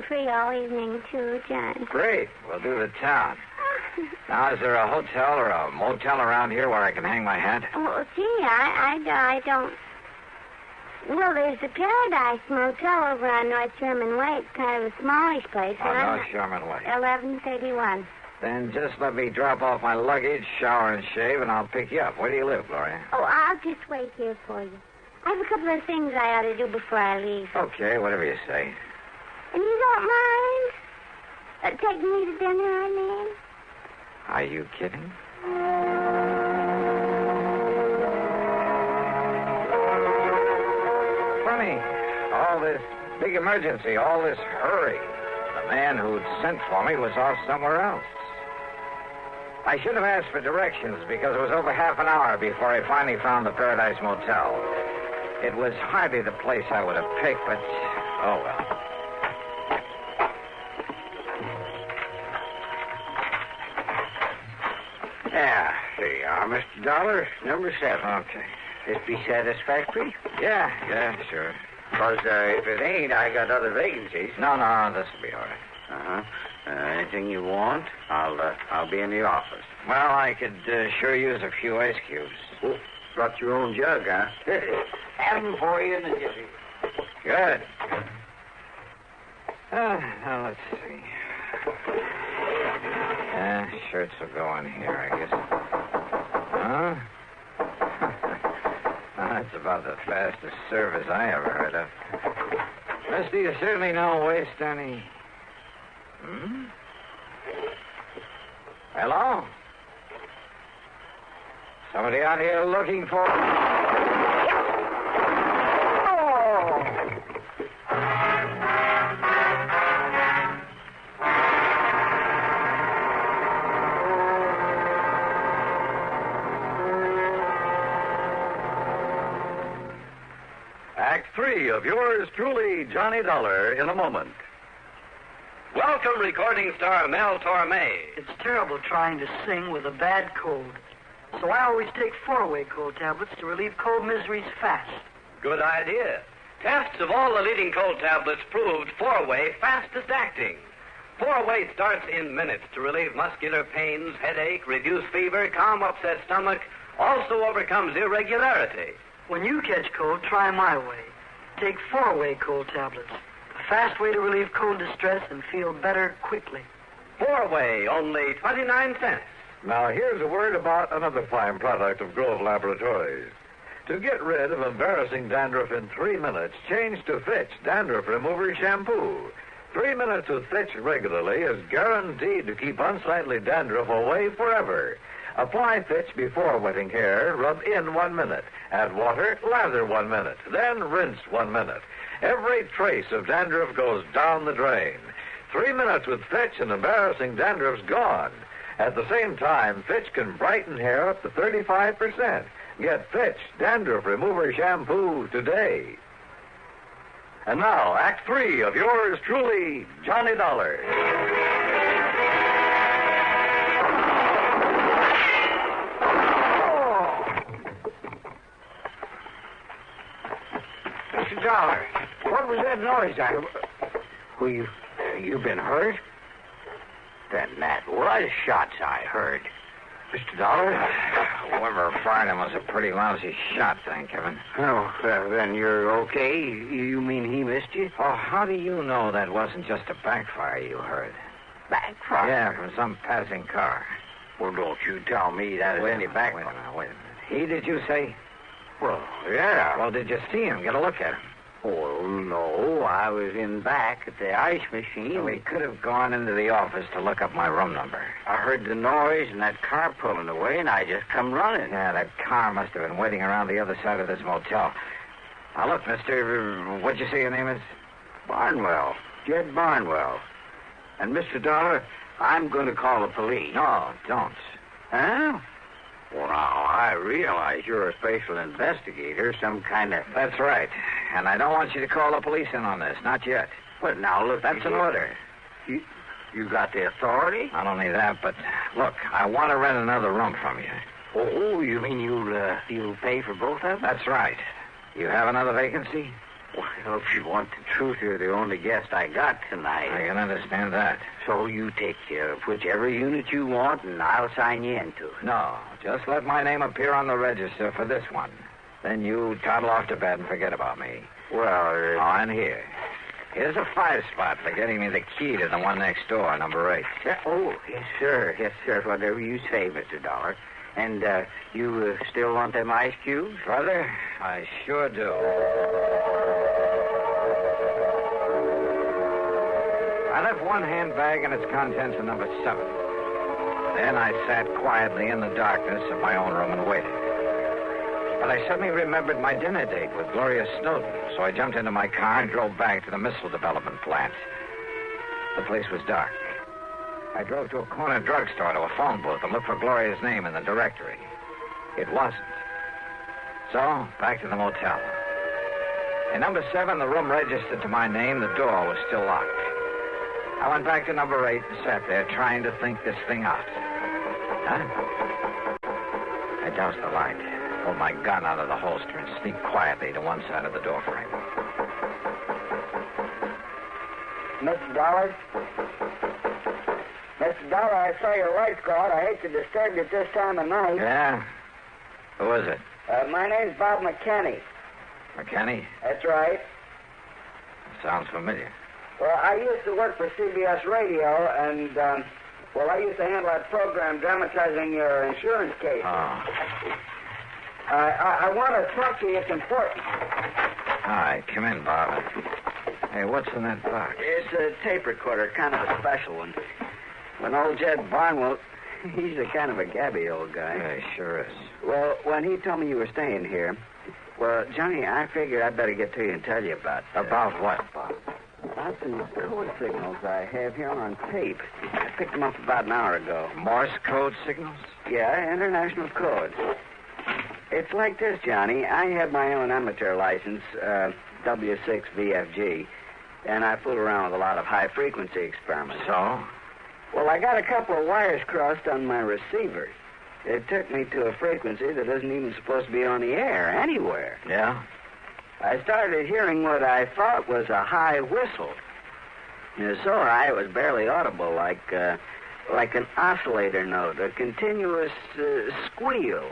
free all evening, too, Johnny. Great. We'll do the town. Now, is there a hotel or a motel around here where I can hang my hat? Oh, gee, I don't... Well, there's the Paradise Motel over on North Sherman Way. It's kind of a smallish place. On North Sherman Way. 1131. Then just let me drop off my luggage, shower and shave, and I'll pick you up. Where do you live, Gloria? Oh, I'll just wait here for you. I have a couple of things I ought to do before I leave. Okay, whatever you say. And you don't mind taking me to dinner, I mean? Are you kidding? Funny. All this big emergency, all this hurry. The man who'd sent for me was off somewhere else. I should have asked for directions because it was over half an hour before I finally found the Paradise Motel. It was hardly the place I would have picked, but oh well. Yeah, there you are, Mr. Dollar. Number 7. Okay. This be satisfactory? Yeah, sure. Because if it ain't, I got other vacancies. No, this'll be all right. Uh-huh. Anything you want, I'll be in the office. Well, I could sure use a few ice cubes. Oh, brought your own jug, huh? Have them for you in a jiffy. Good. Now, let's see. Shirts will go in here, I guess. Huh? That's about the fastest service I ever heard of. Mister, you certainly don't waste any... Hello? Somebody out here looking for... Act 3 of yours truly, Johnny Dollar, in a moment. Welcome, recording star Mel Torme. It's terrible trying to sing with a bad cold. So I always take 4-way cold tablets to relieve cold miseries fast. Good idea. Tests of all the leading cold tablets proved 4-way fastest acting. 4-way starts in minutes to relieve muscular pains, headache, reduce fever, calm upset stomach, also overcomes irregularity. When you catch cold, try my way. Take 4-way cold tablets. A fast way to relieve cold distress and feel better quickly. 4-way, only 29 cents. Now, here's a word about another fine product of Grove Laboratories. To get rid of embarrassing dandruff in 3 minutes, change to Fitch Dandruff Remover Shampoo. 3 minutes of Fitch regularly is guaranteed to keep unsightly dandruff away forever. Apply Fitch before wetting hair, rub in 1 minute. Add water, lather 1 minute. Then rinse 1 minute. Every trace of dandruff goes down the drain. 3 minutes with Fitch and embarrassing dandruff's gone. At the same time, Fitch can brighten hair up to 35%. Get Fitch Dandruff Remover Shampoo today. And now, Act 3 of yours truly, Johnny Dollar. Mr. Dollar, what was that noise? Well, you've been hurt? Then that was shots I heard. Mr. Dollar? Whoever fired him was a pretty lousy shot, thank heaven. Oh, then you're okay? You mean he missed you? Oh, how do you know that wasn't just a backfire you heard? Backfire? Yeah, from some passing car. Well, don't you tell me that is any backfire. Wait a minute. He, did you say? Well, yeah. Well, did you see him? Get a look at him. Oh, no. I was in back at the ice machine. So he could have gone into the office to look up my room number. I heard the noise and that car pulling away, and I just come running. Yeah, that car must have been waiting around the other side of this motel. Now, look, mister, what'd you say your name is? Barnwell. Jed Barnwell. And, Mr. Dollar, I'm going to call the police. No, don't. Huh? Well, now, I realize you're a special investigator, some kind of... That's right. And I don't want you to call the police in on this, not yet. But now, look... That's an order. You got the authority? Not only that, but, look, I want to rent another room from you. Oh, you mean you'll pay for both of them? That's right. You have another vacancy? Well, if you want the truth, you're the only guest I got tonight. I can understand that. So you take whichever unit you want, and I'll sign you into it. No, just let my name appear on the register for this one. Then you toddle off to bed and forget about me. Well, and here. Here's a 5-spot for getting me the key to the one next door, number 8. Oh, yes, sir. Yes, sir. Whatever you say, Mr. Dollar. And you still want them ice cubes? Brother, I sure do. I left one handbag and its contents in number 7. Then I sat quietly in the darkness of my own room and waited. But I suddenly remembered my dinner date with Gloria Snowden, so I jumped into my car and drove back to the missile development plant. The place was dark. I drove to a corner drugstore to a phone booth and looked for Gloria's name in the directory. It wasn't. So, back to the motel. In number 7, the room registered to my name. The door was still locked. I went back to number 8 and sat there trying to think this thing out. I doused the light, pulled my gun out of the holster, and sneaked quietly to one side of the doorframe. Mr. Dollar? Mr. Dollar, I saw your lights go out. I hate to disturb you at this time of night. Yeah? Who is it? My name's Bob McKinney. McKinney? That's right. Sounds familiar. Well, I used to work for CBS Radio, and, I used to handle that program dramatizing your insurance case. Oh. I want to talk to you. It's important. All right, come in, Bob. Hey, what's in that box? It's a tape recorder, kind of a special one. When old Jed Barnwell, he's a kind of a gabby old guy. Yeah, he sure is. Well, when he told me you were staying here, well, Johnny, I figured I'd better get to you and tell you about... About what, Bob? About some code signals I have here on tape. I picked them up about an hour ago. Morse code signals? Yeah, international codes. It's like this, Johnny. I have my own amateur license, W6VFG, and I fool around with a lot of high-frequency experiments. So? Well, I got a couple of wires crossed on my receiver. It took me to a frequency that isn't even supposed to be on the air anywhere. Yeah? I started hearing what I thought was a high whistle. It was so high it was barely audible, like an oscillator note, a continuous squeal.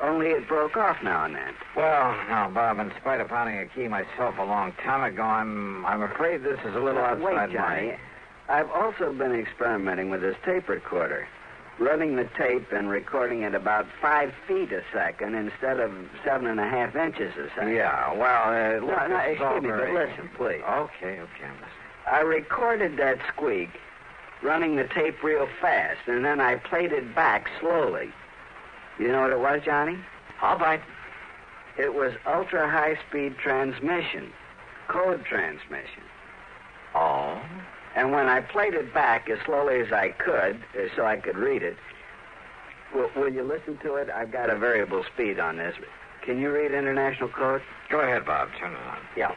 Only it broke off now and then. Well, now, Bob, in spite of pounding a key myself a long time ago, I'm afraid this is a little outside Wait, Johnny. I've also been experimenting with this tape recorder, running the tape and recording at about 5 feet a second instead of 7.5 inches a second. Yeah, well, excuse me, but listen, please. Okay, I'm listening. I recorded that squeak, running the tape real fast, and then I played it back slowly. You know what it was, Johnny? All right. It was ultra-high-speed transmission, code transmission. Oh? And when I played it back as slowly as I could, so I could read it, will you listen to it? I've got a variable speed on this. Can you read international code? Go ahead, Bob. Turn it on. Yeah.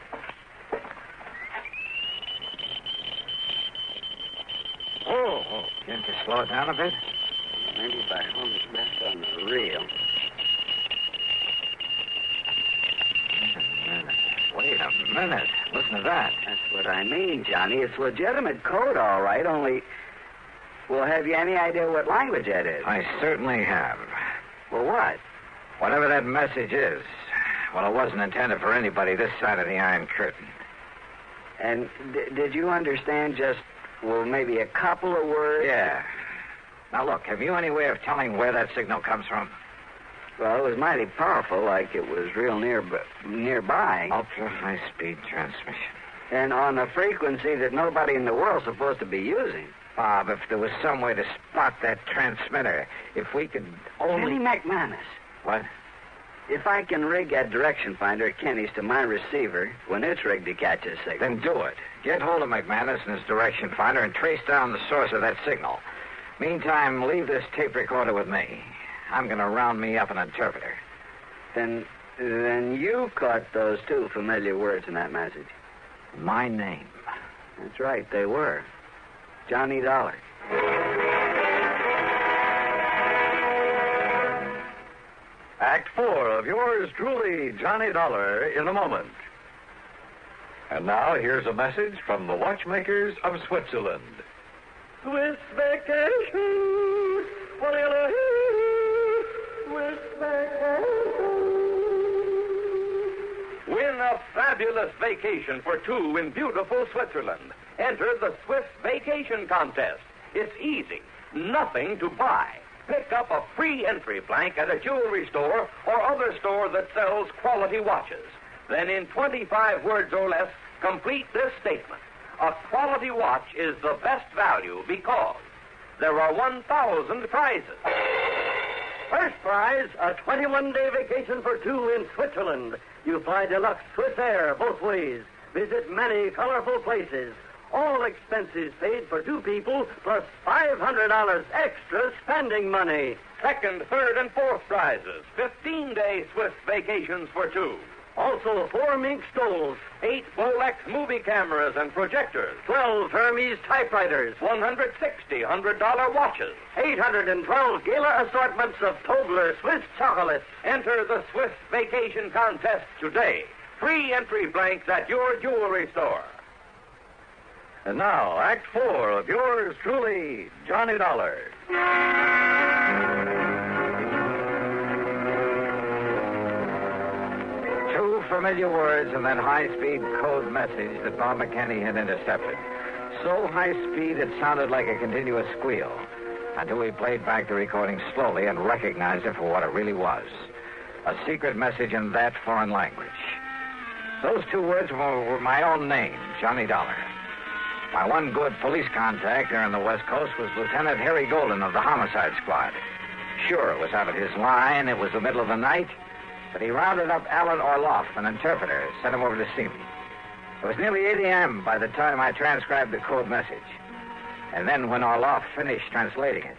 Oh, can't you slow it down a bit? Maybe if I hold it back on the reel. Wait Wait a minute. Listen to that. That's what I mean, Johnny. It's legitimate code, all right, only... Well, have you any idea what language that is? I certainly have. Well, what? Whatever that message is, well, it wasn't intended for anybody this side of the Iron Curtain. And did you understand just, well, maybe a couple of words? Yeah. Now, look, have you any way of telling where that signal comes from? Well, it was mighty powerful, like it was real nearby. Ultra-high-speed transmission. And on a frequency that nobody in the world's supposed to be using. Bob, if there was some way to spot that transmitter, if we could only... Kenny McManus. What? If I can rig that direction finder at Kenny's to my receiver, when it's rigged to catch a signal... Then do it. Get hold of McManus and his direction finder and trace down the source of that signal. Meantime, leave this tape recorder with me. I'm going to round me up an interpreter. Then you caught those two familiar words in that message. My name. That's right, they were. Johnny Dollar. Act 4 of yours truly, Johnny Dollar, in a moment. And now here's a message from the watchmakers of Switzerland. Swiss vacation. Swiss vacation. Win a fabulous vacation for two in beautiful Switzerland. Enter the Swiss Vacation Contest. It's easy. Nothing to buy. Pick up a free entry blank at a jewelry store or other store that sells quality watches. Then in 25 words or less, complete this statement. A quality watch is the best value because there are 1,000 prizes. First prize, a 21-day vacation for two in Switzerland. You fly deluxe Swiss Air both ways. Visit many colorful places. All expenses paid for two people, plus $500 extra spending money. Second, third, and fourth prizes. 15-day Swiss vacations for two. Also, 4 mink stoles, 8 Bolex movie cameras and projectors, 12 Hermes typewriters, 160 $100 watches, 812 gala assortments of Tobler Swiss chocolates. Enter the Swiss Vacation Contest today. Free entry blanks at your jewelry store. And now, Act 4 of yours truly, Johnny Dollar. Two familiar words and that high-speed code message that Bob McKinney had intercepted. So high-speed it sounded like a continuous squeal until we played back the recording slowly and recognized it for what it really was. A secret message in that foreign language. Those two words were my own name, Johnny Dollar. My one good police contact there on the West Coast was Lieutenant Harry Golden of the Homicide Squad. Sure, it was out of his line. It was the middle of the night. But he rounded up Alan Orloff, an interpreter, sent him over to see me. It was nearly 8 a.m. by the time I transcribed the code message. And then when Orloff finished translating it...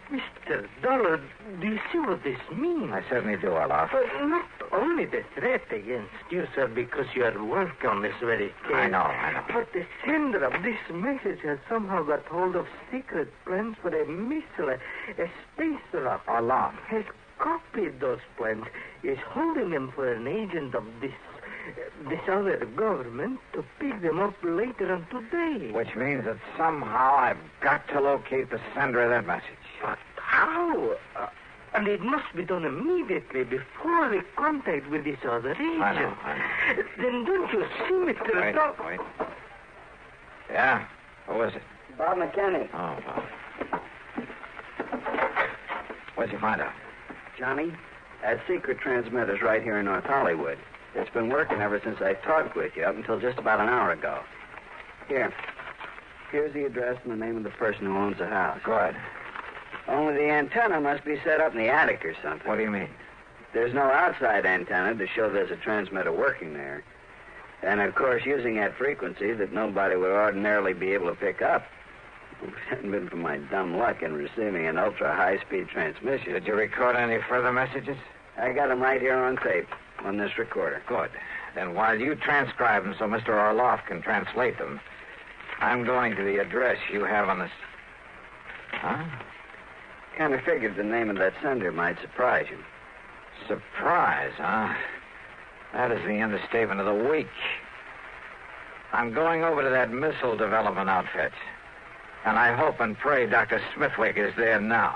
Mr. Dollar, do you see what this means? I certainly do, Orloff. But not only the threat against you, sir, because you are working on this very case. I know. But the sender of this message has somehow got hold of secret plans for a missile, a space rocket. Orloff. Has copied those plans, is holding them for an agent of this other government to pick them up later on today. Which means that somehow I've got to locate the sender of that message. But how? And it must be done immediately before the contact with this other agent. I know. Then don't you see, Mr. Dollar? Wait. Yeah? Who is it? Bob McKinney. Oh, Bob. What'd you find out? Johnny, that secret transmitter's right here in North Hollywood. It's been working ever since I talked with you, up until just about an hour ago. Here's the address and the name of the person who owns the house. Good. Only the antenna must be set up in the attic or something. What do you mean? There's no outside antenna to show there's a transmitter working there. And, of course, using that frequency that nobody would ordinarily be able to pick up. If it hadn't been for my dumb luck in receiving an ultra-high-speed transmission. Did you record any further messages? I got them right here on tape, on this recorder. Good. Then while you transcribe them so Mr. Orloff can translate them, I'm going to the address you have on this... Huh? Kind of figured the name of that sender might surprise you. Surprise, huh? That is the understatement of the week. I'm going over to that missile development outfit. And I hope and pray Dr. Smithwick is there now.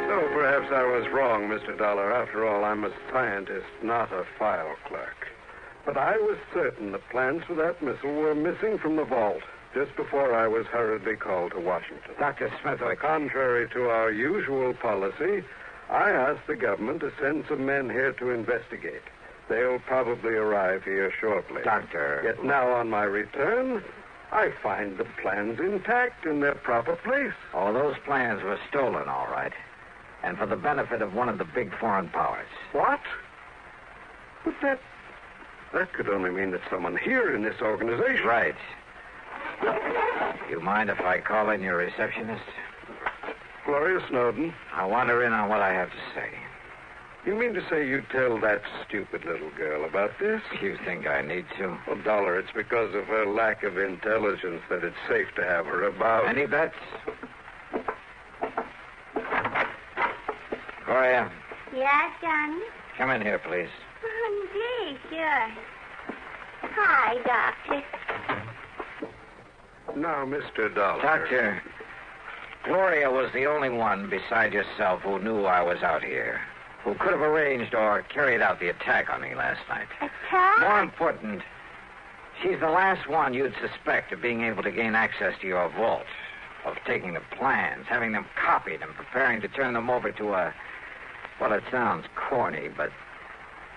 So perhaps I was wrong, Mr. Dollar. After all, I'm a scientist, not a file clerk. But I was certain the plans for that missile were missing from the vault just before I was hurriedly called to Washington. Dr. Smithwick. Contrary to our usual policy, I asked the government to send some men here to investigate. They'll probably arrive here shortly. Doctor. Yet now on my return, I find the plans intact in their proper place. Oh, those plans were stolen, all right. And for the benefit of one of the big foreign powers. What? But that could only mean that someone here in this organization... Right. You mind if I call in your receptionist? Gloria Snowden. I want her in on what I have to say. You mean to say you tell that stupid little girl about this? You think I need to? Well, Dollar, it's because of her lack of intelligence that it's safe to have her about. Any bets? Gloria. Yes, Johnny? Come in here, please. Oh, gee, sure. Hi, Doctor. Now, Mr. Dollar. Doctor, Gloria was the only one beside yourself who knew I was out here, who could have arranged or carried out the attack on me last night. Attack? More important, she's the last one you'd suspect of being able to gain access to your vault, of taking the plans, having them copied, and preparing to turn them over to a, well, it sounds corny, but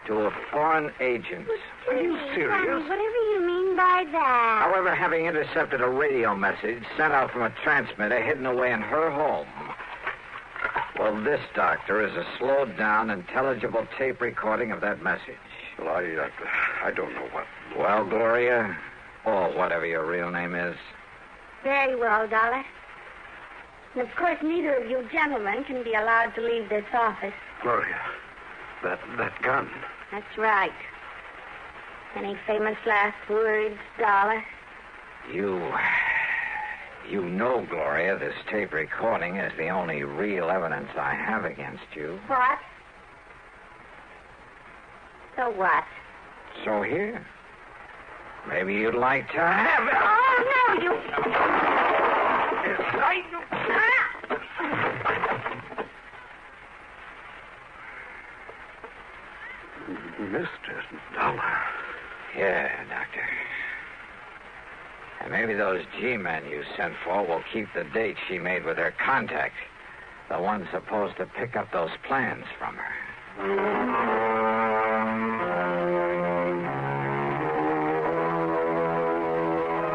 to a foreign agent. Are you serious? Whatever you mean by that. However, having intercepted a radio message sent out from a transmitter hidden away in her home. Well, this, Doctor, is a slowed-down, intelligible tape recording of that message. Well, I don't know what... Well, Gloria, or whatever your real name is. Very well, Dollar. And of course, neither of you gentlemen can be allowed to leave this office. Gloria, that gun. That's right. Any famous last words, Dollar? You know, Gloria, this tape recording is the only real evidence I have against you. What? So what? So here. Maybe you'd like to have it. Oh, no, you... Mr. Dollar. Yeah, Doctor. And maybe those G-men you sent for will keep the date she made with her contact, the one supposed to pick up those plans from her.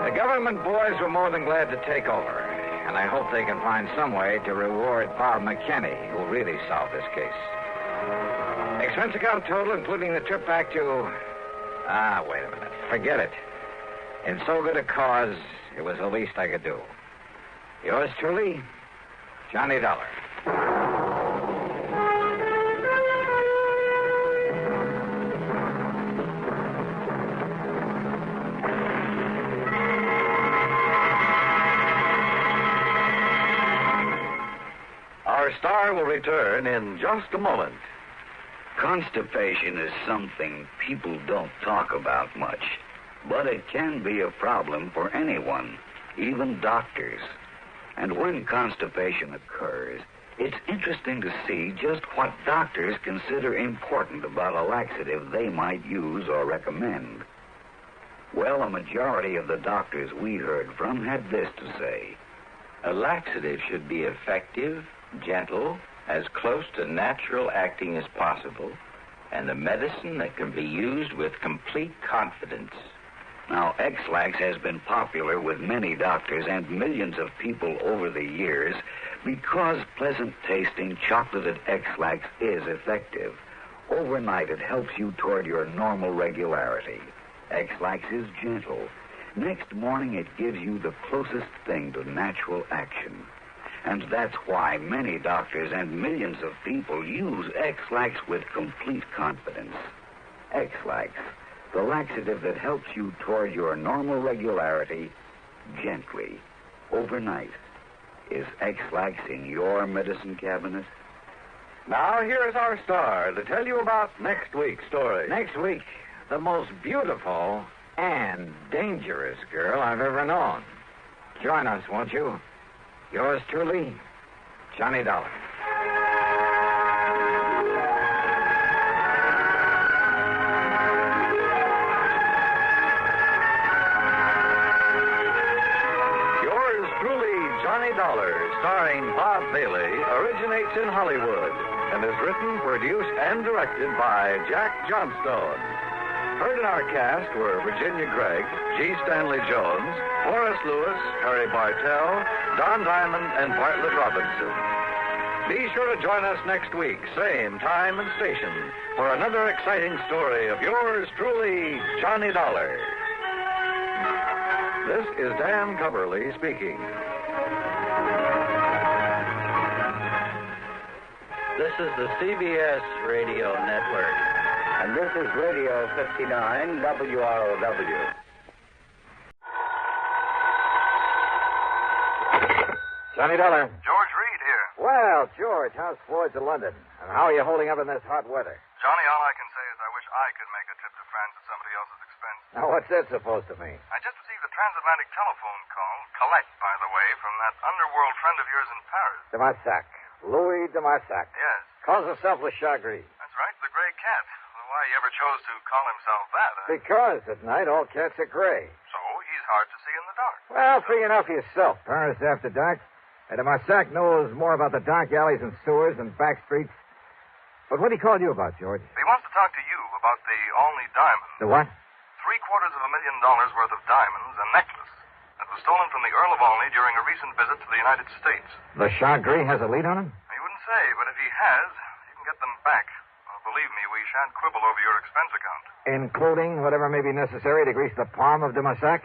The government boys were more than glad to take over, and I hope they can find some way to reward Bob McKinney, who really solved this case. Expense account total, including the trip back to... wait a minute. Forget it. In so good a cause, it was the least I could do. Yours truly, Johnny Dollar. Our star will return in just a moment. Constipation is something people don't talk about much, but it can be a problem for anyone, even doctors. And when constipation occurs, it's interesting to see just what doctors consider important about a laxative they might use or recommend. Well, a majority of the doctors we heard from had this to say: a laxative should be effective, gentle, as close to natural acting as possible, and a medicine that can be used with complete confidence. Now, X-Lax has been popular with many doctors and millions of people over the years because pleasant-tasting chocolated X-Lax is effective. Overnight, it helps you toward your normal regularity. X-Lax is gentle. Next morning, it gives you the closest thing to natural action. And that's why many doctors and millions of people use X-Lax with complete confidence. X-Lax, the laxative that helps you toward your normal regularity gently, overnight. Is X-Lax in your medicine cabinet? Now, here's our star to tell you about next week's story. Next week, the most beautiful and dangerous girl I've ever known. Join us, won't you? Yours truly, Johnny Dollar. Yours truly, Johnny Dollar, starring Bob Bailey, originates in Hollywood and is written, produced, and directed by Jack Johnstone. Heard in our cast were Virginia Gregg, G. Stanley Jones, Horace Lewis, Harry Bartell, Don Diamond, and Bartlett Robinson. Be sure to join us next week, same time and station, for another exciting story of yours truly, Johnny Dollar. This is Dan Coverly speaking. This is the CBS Radio Network. And this is Radio 59 WROW. Johnny Dollar. George Reed here. Well, George, how's Floyd's of London? And how are you holding up in this hot weather? Johnny, all I can say is I wish I could make a trip to France at somebody else's expense. Now, what's that supposed to mean? I just received a transatlantic telephone call, collect, by the way, from that underworld friend of yours in Paris. De Marsac. Louis de Marsac. Yes. Calls himself Le Chagris. That's right, the gray cat. Why he ever chose to call himself that, Because at night all cats are gray. So he's hard to see in the dark. Well, free enough for yourself. Paris after dark. De Marsac knows more about the dark alleys and sewers and back streets. But what did he call you about, George? He wants to talk to you about the Olney diamond. The what? $750,000 worth of diamonds, a necklace that was stolen from the Earl of Olney during a recent visit to the United States. Le Chagris has a lead on him? He wouldn't say, but if he has, he can get them back. Believe me, we shan't quibble over your expense account. Including whatever may be necessary to grease the palm of de Marsac?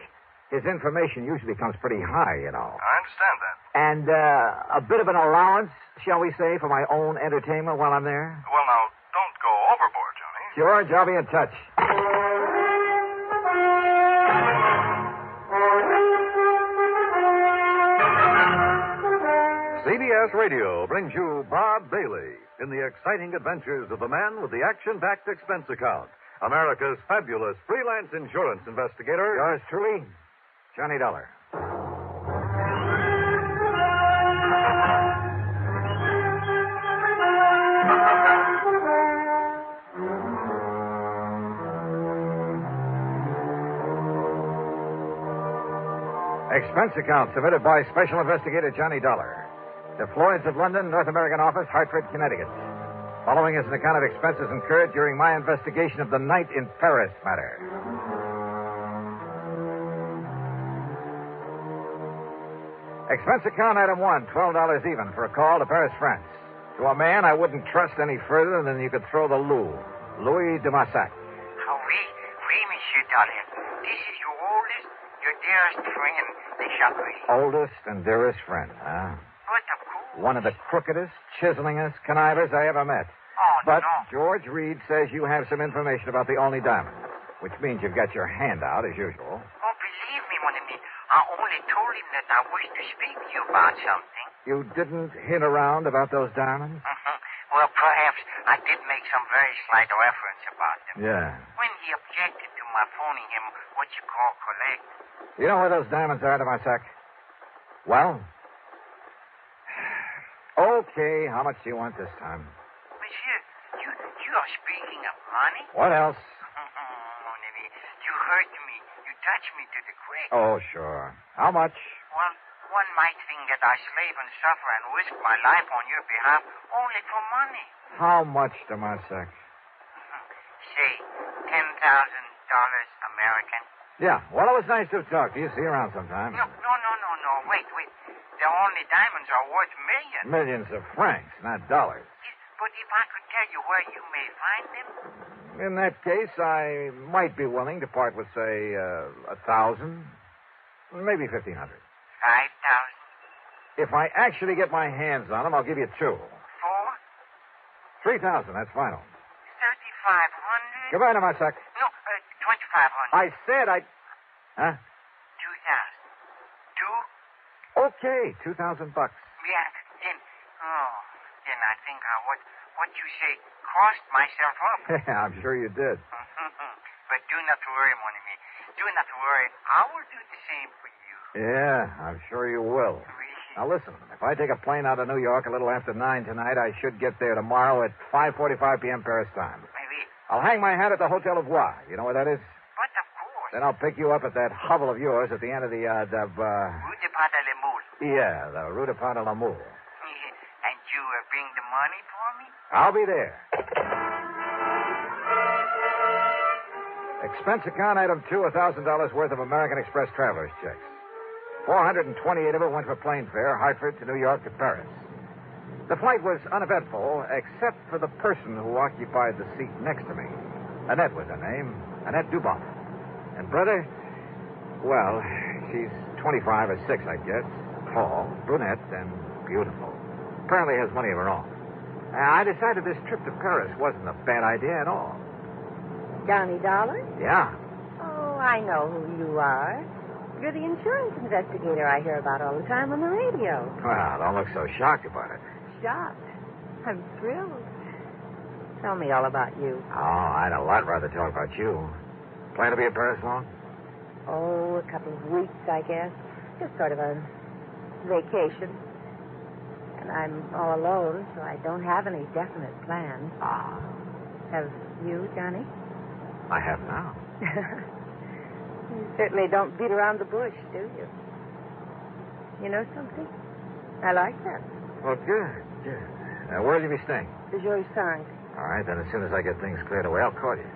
His information usually comes pretty high, you know. I understand that. And a bit of an allowance, shall we say, for my own entertainment while I'm there? Well, now, don't go overboard, Johnny. George, I'll be in touch. CBS Radio brings you Bob Bailey in the exciting adventures of the man with the action-packed expense account, America's fabulous freelance insurance investigator. Yours truly, Johnny Dollar. Expense account submitted by Special Investigator Johnny Dollar. The Floyds of London, North American Office, Hartford, Connecticut. Following is an account of expenses incurred during my investigation of the night in Paris matter. Expense account item 1, $12 even for a call to Paris, France. To a man I wouldn't trust any further than you could throw the Louis de Marsac. Oui, Monsieur Dollar. This is your oldest, your dearest friend, Le Chagris. Oldest and dearest friend, huh? But of course. One of the crookedest, chiselingest connivers I ever met. Oh, but no. George Reed says you have some information about the Olney diamond, which means you've got your hand out as usual. Oh, believe me, mon ami. I only told him that I wish to speak to you about something. You didn't hint around about those diamonds? Mm-hmm. Well, perhaps I did make some very slight reference about them. Yeah. When he objected to my phoning him what you call collect. You know where those diamonds are, de Marsac? Well? Okay, how much do you want this time? Monsieur, you are speaking of money? What else? Mon ami, you hurt me. You touched me to the quick. Oh, sure. How much? Well, one might think that I slave and suffer and risk my life on your behalf only for money. How much, de Marsac? Say, $10,000 American. Yeah, well, it was nice to talk to you. See you around sometime. No. Wait. The only diamonds are worth millions. Millions of francs, not dollars. But if I could tell you where you may find them? In that case, I might be willing to part with, say, 1,000, maybe 1,500. 5,000. If I actually get my hands on them, I'll give you 2. 4? 3,000, that's final. 3,500. Goodbye, de Marsac. No, 2,500. I said I... Huh? 2,000. 2? Okay, $2,000. Yeah, then I think what you say crossed myself up. Yeah, I'm sure you did. But do not worry, mon ami. Do not worry. I will do the same for you. Yeah, I'm sure you will. Now, listen, if I take a plane out of New York a little after 9 tonight, I should get there tomorrow at 5:45 p.m. Paris time. Maybe. I'll hang my hat at the Hotel of Y. You know where that is? But of course. Then I'll pick you up at that hovel of yours at the end of the, Rue de Pas de la Moule. Yeah, the Rue de Pas de la Moule. And you bring the money for me? I'll be there. Expense account item 2, $1,000 worth of American Express traveler's checks. 428 of it went for plane fare, Hartford to New York to Paris. The flight was uneventful, except for the person who occupied the seat next to me. Annette was her name, Annette Duboff. And brother, well, she's 25 or 6, I guess. Tall, brunette, and beautiful. Apparently has money of her own. I decided this trip to Paris wasn't a bad idea at all. Johnny Dollar? Yeah. Oh, I know who you are. You're the insurance investigator I hear about all the time on the radio. Well, don't look so shocked about it. Shocked? I'm thrilled. Tell me all about you. Oh, I'd a lot rather talk about you. Plan to be in Paris long? Oh, a couple of weeks, I guess. Just sort of a vacation. And I'm all alone, so I don't have any definite plans. Ah. Have you, Johnny? I have now. You certainly don't beat around the bush, do you? You know something? I like that. Well, good. Where'll you be staying? The George Sank. All right, then as soon as I get things cleared away, I'll call you.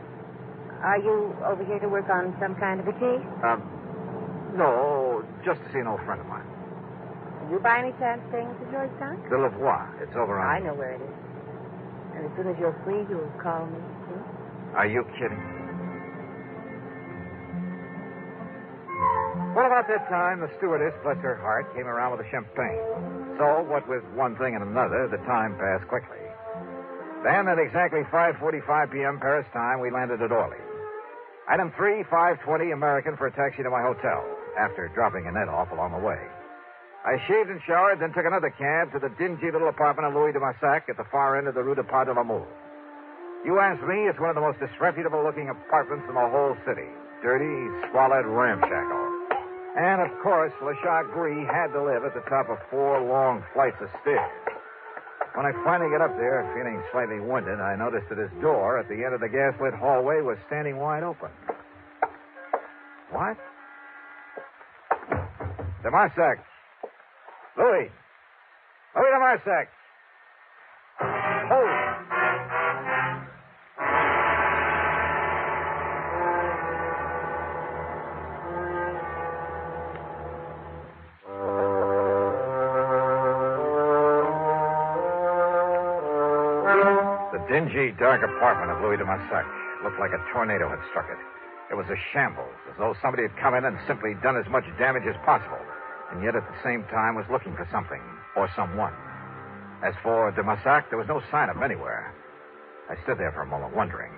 Are you over here to work on some kind of a case? No, just to see an old friend of mine. Are you by any chance staying at the George Sank? The Lavoie. It's over on... I know where it is. And as soon as you're free, you'll call me. Are you kidding? Well, about that time, the stewardess, bless her heart, came around with a champagne. So, what with one thing and another, the time passed quickly. Then, at exactly 5:45 p.m. Paris time, we landed at Orly. Item 3, 5:20 American for a taxi to my hotel, after dropping Annette off along the way. I shaved and showered, then took another cab to the dingy little apartment of Louis de Massac at the far end of the Rue de Pas de la Moule. You ask me, it's one of the most disreputable-looking apartments in the whole city. Dirty, squalid, ramshackle. And, of course, Le Chagris had to live at the top of 4 long flights of stairs. When I finally got up there, feeling slightly winded, I noticed that his door at the end of the gas-lit hallway was standing wide open. What? De Marsac. Louis de Marsac. Oh. The dingy, dark apartment of Louis de Massac looked like a tornado had struck it. It was a shambles, as though somebody had come in and simply done as much damage as possible, and yet at the same time was looking for something or someone. As for de Massac, there was no sign of him anywhere. I stood there for a moment, wondering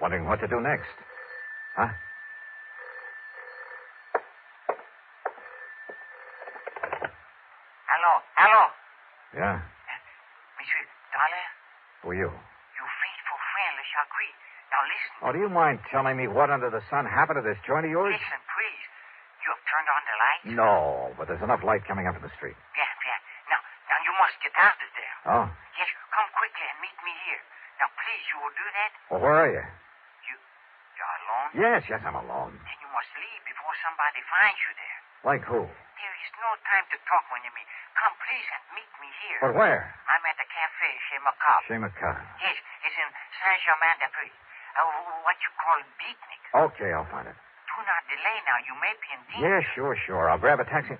what to do next. Huh? Hello. Yeah? Monsieur Dollar? Who are you? Your faithful friend, Le Chagris. Now listen. Oh, do you mind telling me what under the sun happened to this joint of yours? Listen, please. You have turned on the lights? No, but there's enough light coming up in the street. Yeah. Now you must get out of there. Oh? Yes, come quickly and meet me here. Now, please, you will do that? Well, where are you? You're alone? Yes, I'm alone. Then you must leave before somebody finds you there. Like who? There is no time to talk, mon ami. Come, please, and meet me here. But where? I'm at the cafe chez Macabre. Chez Macabre. Yes, it's in Saint-Germain-des-Prés. What you call beatnik. Okay, I'll find it. Do not delay now. You may be in danger. Yeah, sure. I'll grab a taxi.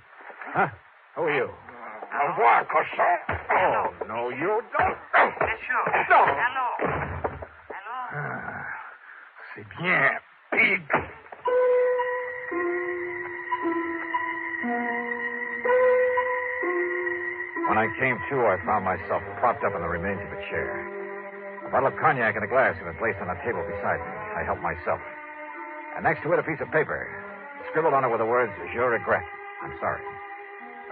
Huh? Who are you? Au revoir, cochon. Oh, no, you don't. Monsieur. No. Hello. C'est bien, pig. When I came to, I found myself propped up in the remains of a chair. A bottle of cognac and a glass had been placed on a table beside me. I helped myself. And next to it, a piece of paper. Scribbled on it were the words, Je regrette. I'm sorry.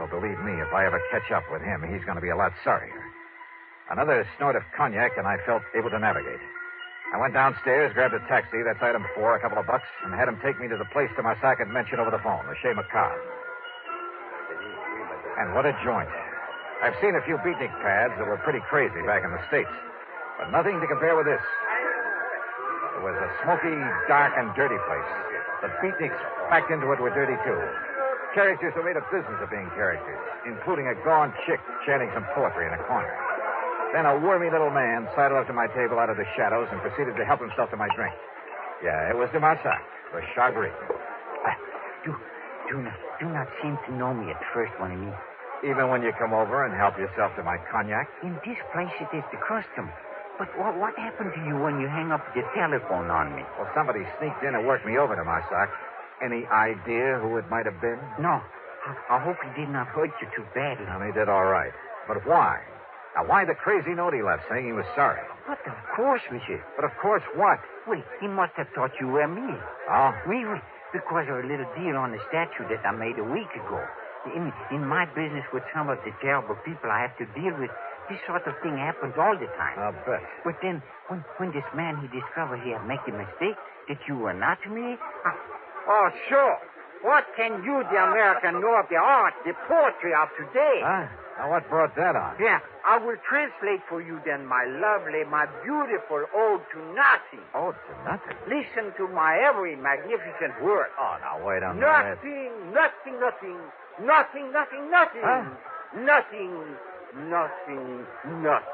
So believe me, if I ever catch up with him, he's going to be a lot sorrier. Another snort of cognac, and I felt able to navigate. I went downstairs, grabbed a taxi, that's item 4, a couple of bucks, and had him take me to the place Demasac had mentioned over the phone, the Chez Macabre. And what a joint. I've seen a few beatnik pads that were pretty crazy back in the States, but nothing to compare with this. It was a smoky, dark, and dirty place. The beatniks packed into it were dirty, too. Characters who made a business of being characters, including a gaunt chick chanting some poetry in a corner. Then a wormy little man sidled up to my table out of the shadows and proceeded to help himself to my drink. Yeah, it was Demasac, the Chagrin. Do not seem to know me at first, mon ami. Even when you come over and help yourself to my cognac? In this place, it is the custom. But what happened to you when you hang up the telephone on me? Well, somebody sneaked in and worked me over, Demasac. Any idea who it might have been? No. I hope he did not hurt you too badly. No, he did all right. But why? Now, why the crazy note he left saying he was sorry? But of course, monsieur. But of course what? Well, he must have thought you were me. Oh? Oui. Because of a little deal on the statue that I made a week ago. In my business with some of the terrible people I have to deal with, this sort of thing happens all the time. I'll bet. But then, when this man, he discovered he had made a mistake, that you were not me... Oh, sure. What can you, the American, know of the art, the poetry of today? Huh? Now, what brought that on? Yeah, I will translate for you then my lovely, my beautiful ode to nothing. Ode to nothing? Listen to my every magnificent word. Oh, now, wait a minute. Nothing. Huh? Nothing.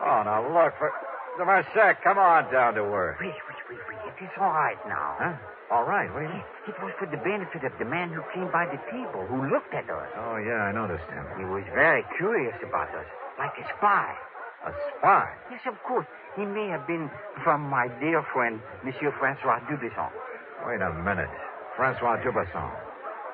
Oh, now, look, for... Demasac, come on down to earth. Wait. It is all right now. Huh? All right, what do you mean? It was for the benefit of the man who came by the table, who looked at us. Oh, yeah, I noticed him. He was very curious about us, like a spy. A spy? Yes, of course. He may have been from my dear friend, Monsieur Francois Dubesson. Wait a minute. Francois Dubesson.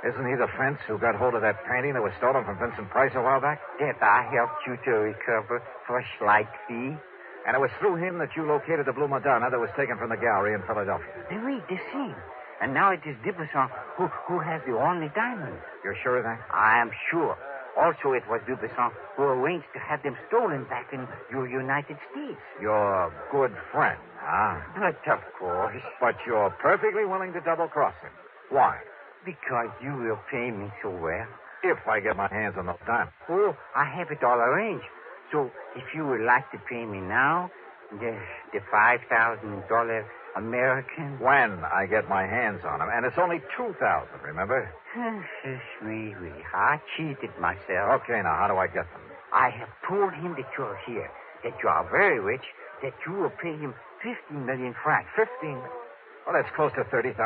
Isn't he the fence who got hold of that painting that was stolen from Vincent Price a while back? That I helped you to recover for a slight fee. And it was through him that you located the Blue Madonna that was taken from the gallery in Philadelphia. Oui, the same. And now it is Dubesson who has the only diamond. You're sure of that? I am sure. Also, it was Dubesson who arranged to have them stolen back in your United States. Your good friend, huh? But of course. But you're perfectly willing to double-cross him. Why? Because you will pay me so well. If I get my hands on those diamonds. Oh, I have it all arranged. So, if you would like to pay me now, the $5,000 American... When I get my hands on them. And it's only $2,000, remember? Oui. I cheated myself. Okay, now, how do I get them? I have told him that you're here, that you are very rich, that you will pay him 15 million francs. 15? Well, that's close to $30,000.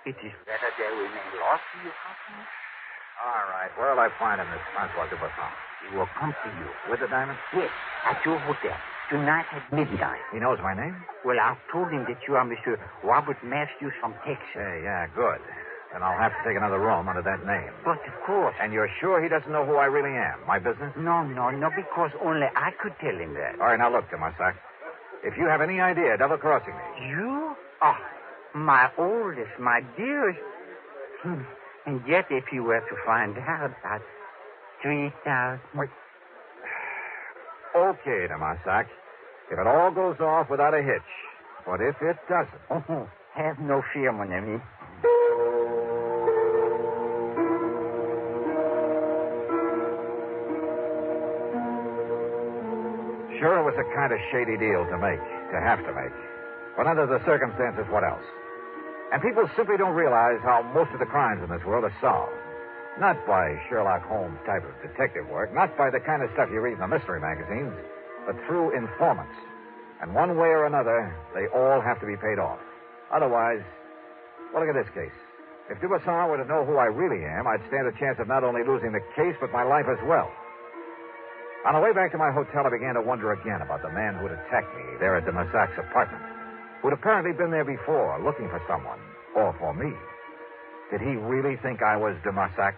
It is better they remain lost to your company. All right. Where'll I find him, this Francois Dubesson? He will come to you. With the diamond? Yes, at your hotel. Tonight at midnight. He knows my name? Well, I've told him that you are Monsieur Robert Matthews from Texas. Yeah, good. Then I'll have to take another room under that name. But of course. And you're sure he doesn't know who I really am? My business? No, because only I could tell him that. All right, now look, Demasac. If you have any idea double-crossing me... You? Oh, my oldest, my dearest... And yet, if you were to find out that 3,000... Wait. Okay, Demasac. If it all goes off without a hitch. But if it doesn't... Oh, have no fear, mon ami. Sure, it was a kind of shady deal to have to make. But under the circumstances, what else? And people simply don't realize how most of the crimes in this world are solved. Not by Sherlock Holmes type of detective work, not by the kind of stuff you read in the mystery magazines, but through informants. And one way or another, they all have to be paid off. Otherwise, well, look at this case. If Dubesson were to know who I really am, I'd stand a chance of not only losing the case, but my life as well. On the way back to my hotel, I began to wonder again about the man who'd attacked me there at Demasac's apartment, who'd apparently been there before, looking for someone, or for me. Did he really think I was Demasac?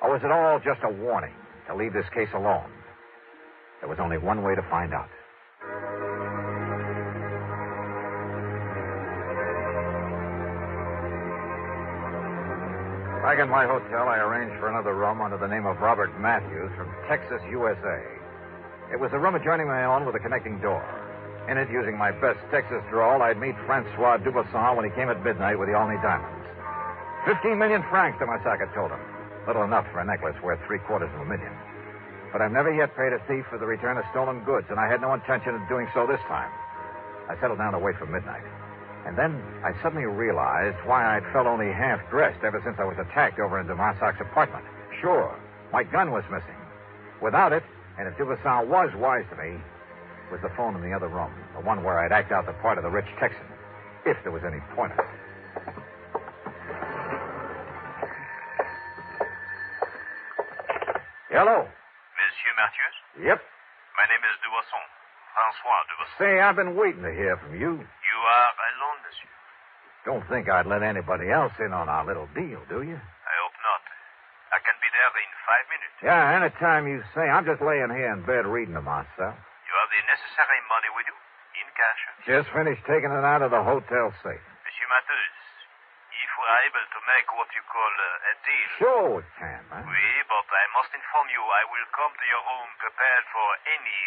Or was it all just a warning to leave this case alone? There was only one way to find out. Back in my hotel, I arranged for another room under the name of Robert Matthews from Texas, USA. It was a room adjoining my own with a connecting door. In it, using my best Texas drawl, I'd meet Francois Dubuisson when he came at midnight with the Olney diamonds. 15 million francs, Demarsac had told him. Little enough for a necklace worth $750,000. But I've never yet paid a thief for the return of stolen goods, and I had no intention of doing so this time. I settled down to wait for midnight. And then I suddenly realized why I'd felt only half-dressed ever since I was attacked over in Demarsac's apartment. Sure, my gun was missing. Without it, and if Dubuisson was wise to me, was the phone in the other room, the one where I'd act out the part of the rich Texan, if there was any point in it. Hello. Monsieur Matthews? Yep. My name is Dubuisson. Francois Dubuisson. Say, I've been waiting to hear from you. You are alone, monsieur? Don't think I'd let anybody else in on our little deal, do you? I hope not. I can be there in 5 minutes. Yeah, anytime you say. I'm just laying here in bed reading to myself. You have the necessary money with you? In cash? Just finished taking it out of the hotel safe. Monsieur Matthews, if we are able to make what you call a deal... Sure we can, man. Oui, but I must inform you I will come to your room prepared for any,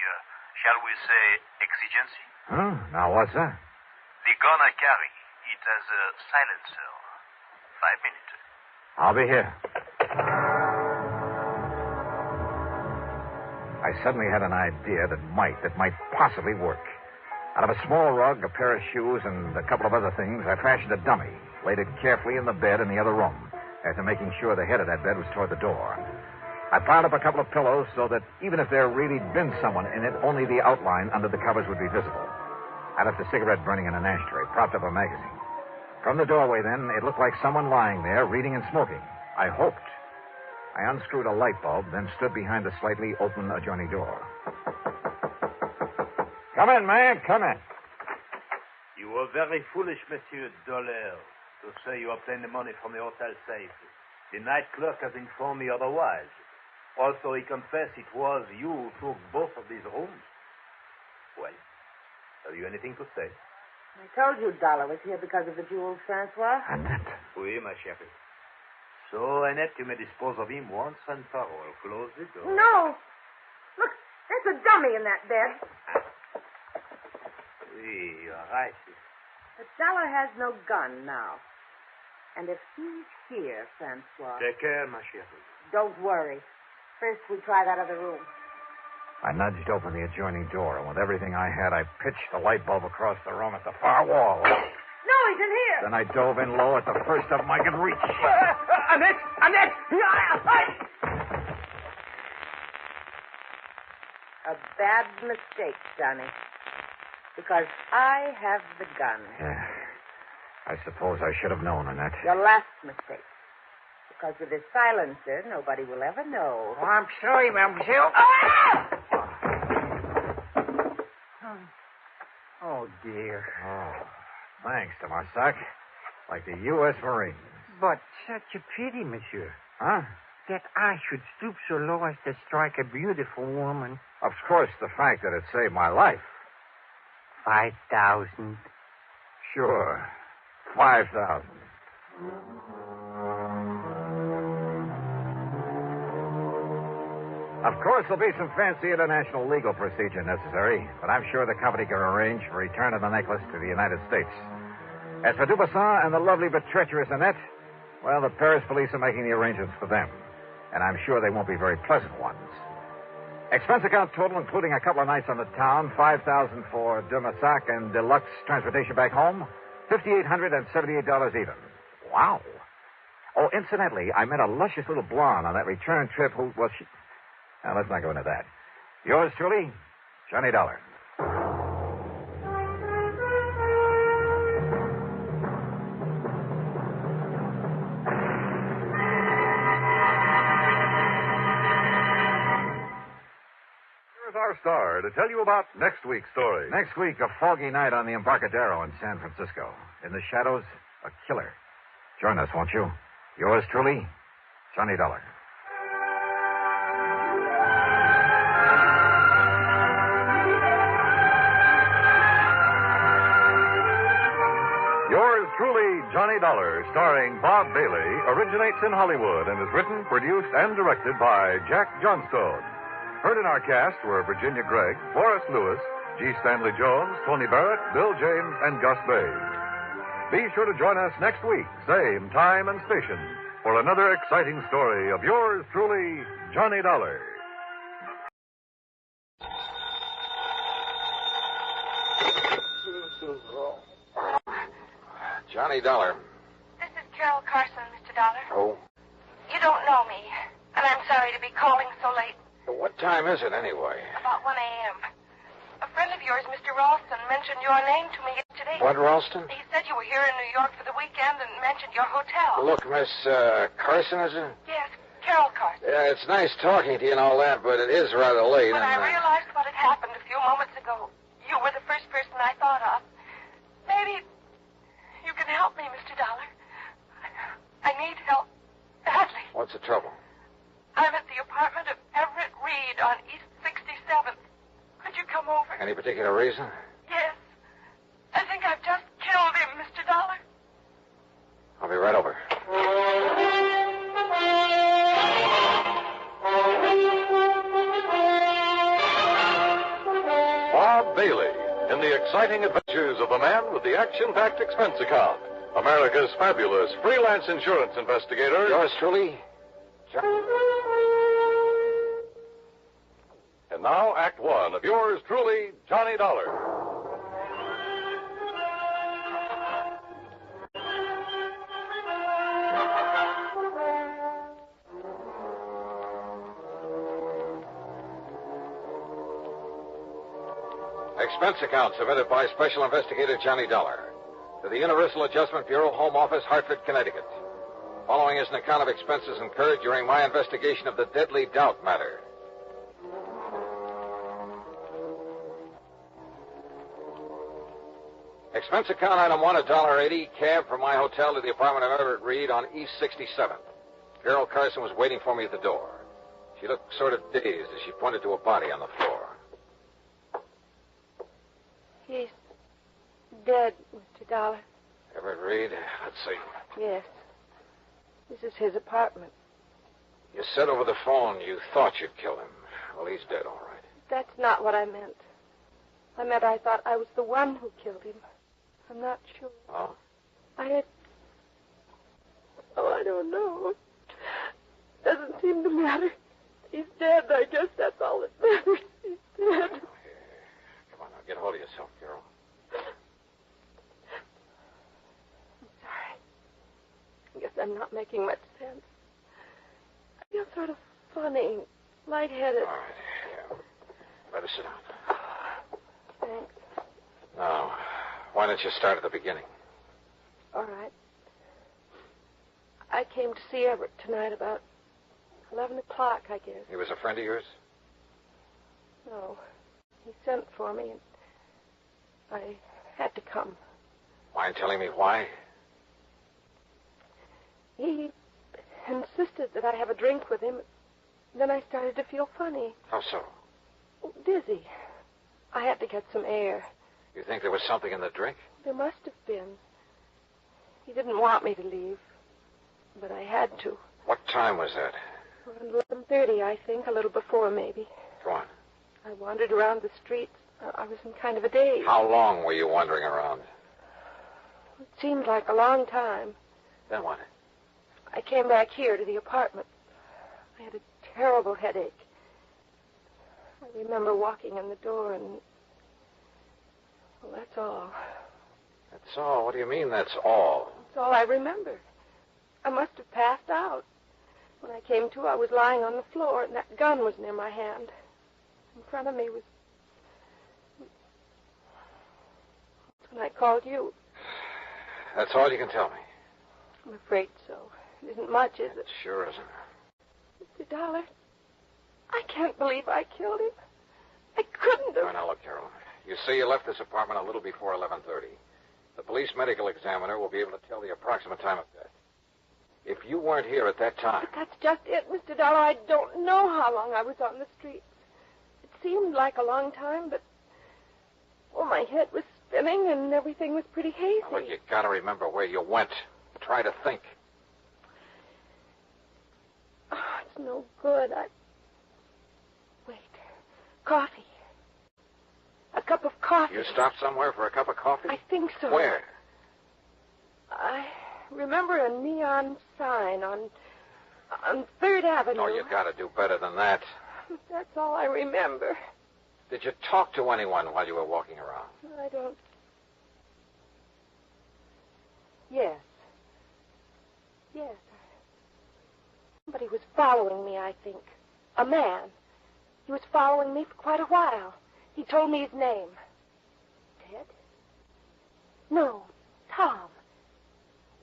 shall we say, exigency. Huh? Now, what's that? The gun I carry, it has a silencer. 5 minutes. I'll be here. I suddenly had an idea that might possibly work. Out of a small rug, a pair of shoes, and a couple of other things, I fashioned a dummy, laid it carefully in the bed in the other room, after making sure the head of that bed was toward the door. I piled up a couple of pillows so that even if there really been someone in it, only the outline under the covers would be visible. I left a cigarette burning in an ashtray, propped up a magazine. From the doorway, then, it looked like someone lying there, reading and smoking. I hoped. I unscrewed a light bulb, then stood behind the slightly open adjoining door. Come in, man, come in. You were very foolish, Monsieur Dollar, to say you obtained the money from the hotel safe. The night clerk has informed me otherwise. Also, he confessed it was you who took both of these rooms. Well, have you anything to say? I told you Dollar was here because of the jewels, Francois. Annette. Oui, ma chérie. So, Annette, you may dispose of him once and for all. Close the door. No! Look, there's a dummy in that bed. Oui, you're right. But Dollar has no gun now. And if he's here, Francois... Take care, ma chérie. Don't worry. First, we try that other room. I nudged open the adjoining door, and with everything I had, I pitched the light bulb across the room at the far wall. No, he's in here. Then I dove in low at the first of them I could reach. Annette! Annette! A bad mistake, Johnny. Because I have the gun. Yeah. I suppose I should have known, Annette. Your last mistake. Because with this silencer, nobody will ever know. Oh, I'm sorry, mademoiselle. Oh, dear. Oh, thanks, Demarsac. Like the U.S. Marines. But such a pity, monsieur. Huh? That I should stoop so low as to strike a beautiful woman. Of course, the fact that it saved my life. 5,000. Sure. 5,000. Of course, there'll be some fancy international legal procedure necessary, but I'm sure the company can arrange for return of the necklace to the United States. As for Dubuisson and the lovely but treacherous Annette, well, the Paris police are making the arrangements for them, and I'm sure they won't be very pleasant ones. Expense account total, including a couple of nights on the town, $5,000 for Demarsac and deluxe transportation back home, $5,878 even. Wow. Oh, incidentally, I met a luscious little blonde on that return trip who, well, she... Now, let's not go into that. Yours truly, Johnny Dollar. Here's our star to tell you about next week's story. Next week, a foggy night on the Embarcadero in San Francisco. In the shadows, a killer. Join us, won't you? Yours truly, Johnny Dollar. Yours truly, Johnny Dollar, starring Bob Bailey, originates in Hollywood and is written, produced, and directed by Jack Johnstone. Heard in our cast were Virginia Gregg, Forrest Lewis, G. Stanley Jones, Tony Barrett, Bill James, and Gus Bays. Be sure to join us next week, same time and station, for another exciting story of yours truly, Johnny Dollar. Johnny Dollar. This is Carol Carson, Mr. Dollar. Oh? You don't know me, and I'm sorry to be calling so late. What time is it anyway? About 1 a.m. A friend of yours, Mr. Ralston, mentioned your name to me yesterday. What, Ralston? He said you were here in New York for the weekend and mentioned your hotel. Look, Miss Carson, is it? Yes, Carol Carson. Yeah, it's nice talking to you and all that, but it is rather late. When I realized what had happened a few moments ago, you were the first person I thought of. Maybe you can help me, Mr. Dollar. I need help badly. What's the trouble? I'm at the apartment of Everett Reed on East 67th. Could you come over? Any particular reason? Yes. I think I've just killed him, Mr. Dollar. I'll be right over. Bob Bailey in the exciting adventures of the man with the action-packed expense account. America's fabulous freelance insurance investigator. Yours truly, And now, Act One of yours truly, Johnny Dollar. Expense account submitted by Special Investigator Johnny Dollar to the Universal Adjustment Bureau, Home Office, Hartford, Connecticut. Following is an account of expenses incurred during my investigation of the deadly doubt matter. Expense account item 1, $1.80, cab from my hotel to the apartment of Everett Reed on East 67th. Carol Carson was waiting for me at the door. She looked sort of dazed as she pointed to a body on the floor. He's dead, Mr. Dollar. Everett Reed, let's see. Yes. This is his apartment. You said over the phone you thought you'd kill him. Well, he's dead, all right. That's not what I meant. I meant I thought I was the one who killed him. I'm not sure. Oh? I don't know. Doesn't seem to matter. He's dead. I guess that's all that matters. He's dead. Come on, now, get hold of yourself, Carol. I'm sorry. I guess I'm not making much sense. I feel sort of funny, lightheaded. All right, yeah. Better sit down. Thanks. Now, why don't you start at the beginning? All right. I came to see Everett tonight about 11 o'clock, I guess. He was a friend of yours? No. He sent for me, and I had to come. Mind telling me why? He insisted that I have a drink with him. Then I started to feel funny. How so? Dizzy. I had to get some air. You think there was something in the drink? There must have been. He didn't want me to leave, but I had to. What time was that? Around 11:30, I think, a little before, maybe. Go on. I wandered around the streets. I was in kind of a daze. How long were you wandering around? It seemed like a long time. Then what? I came back here to the apartment. I had a terrible headache. I remember walking in the door and... Well, that's all. That's all? What do you mean, that's all? That's all I remember. I must have passed out. When I came to, I was lying on the floor, and that gun was near my hand. In front of me was... That's when I called you. That's all you can tell me? I'm afraid so. It isn't much, is it? Sure isn't. Mr. Dollar, I can't believe I killed him. I couldn't have... Now, look, Carol. You say you left this apartment a little before 11:30. The police medical examiner will be able to tell the approximate time of death. If you weren't here at that time... But that's just it, Mr. Dollar. I don't know how long I was on the streets. It seemed like a long time, but... Oh, my head was spinning, and everything was pretty hazy. Well, you gotta remember where you went. Try to think. Oh, it's no good. Wait. Coffee. A cup of coffee. You stopped somewhere for a cup of coffee? I think so. Where? I remember a neon sign on 3rd Avenue. Oh, you gotta do better than that. That's all I remember. Did you talk to anyone while you were walking around? I don't... Yes. Yes. Somebody was following me, I think. A man. He was following me for quite a while. He told me his name. Ted? No, Tom.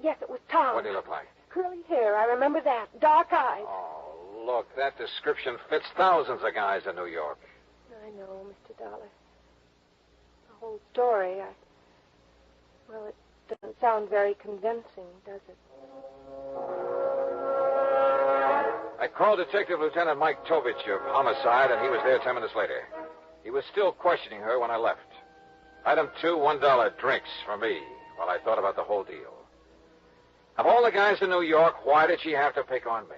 Yes, it was Tom. What did he look like? Curly hair, I remember that. Dark eyes. Oh, look, that description fits thousands of guys in New York. I know, Mr. Dollar. The whole story, well, it doesn't sound very convincing, does it? I called Detective Lieutenant Mike Tovich of Homicide, and he was there 10 minutes later. He was still questioning her when I left. Item 2, $1 drinks for me while I thought about the whole deal. Of all the guys in New York, why did she have to pick on me?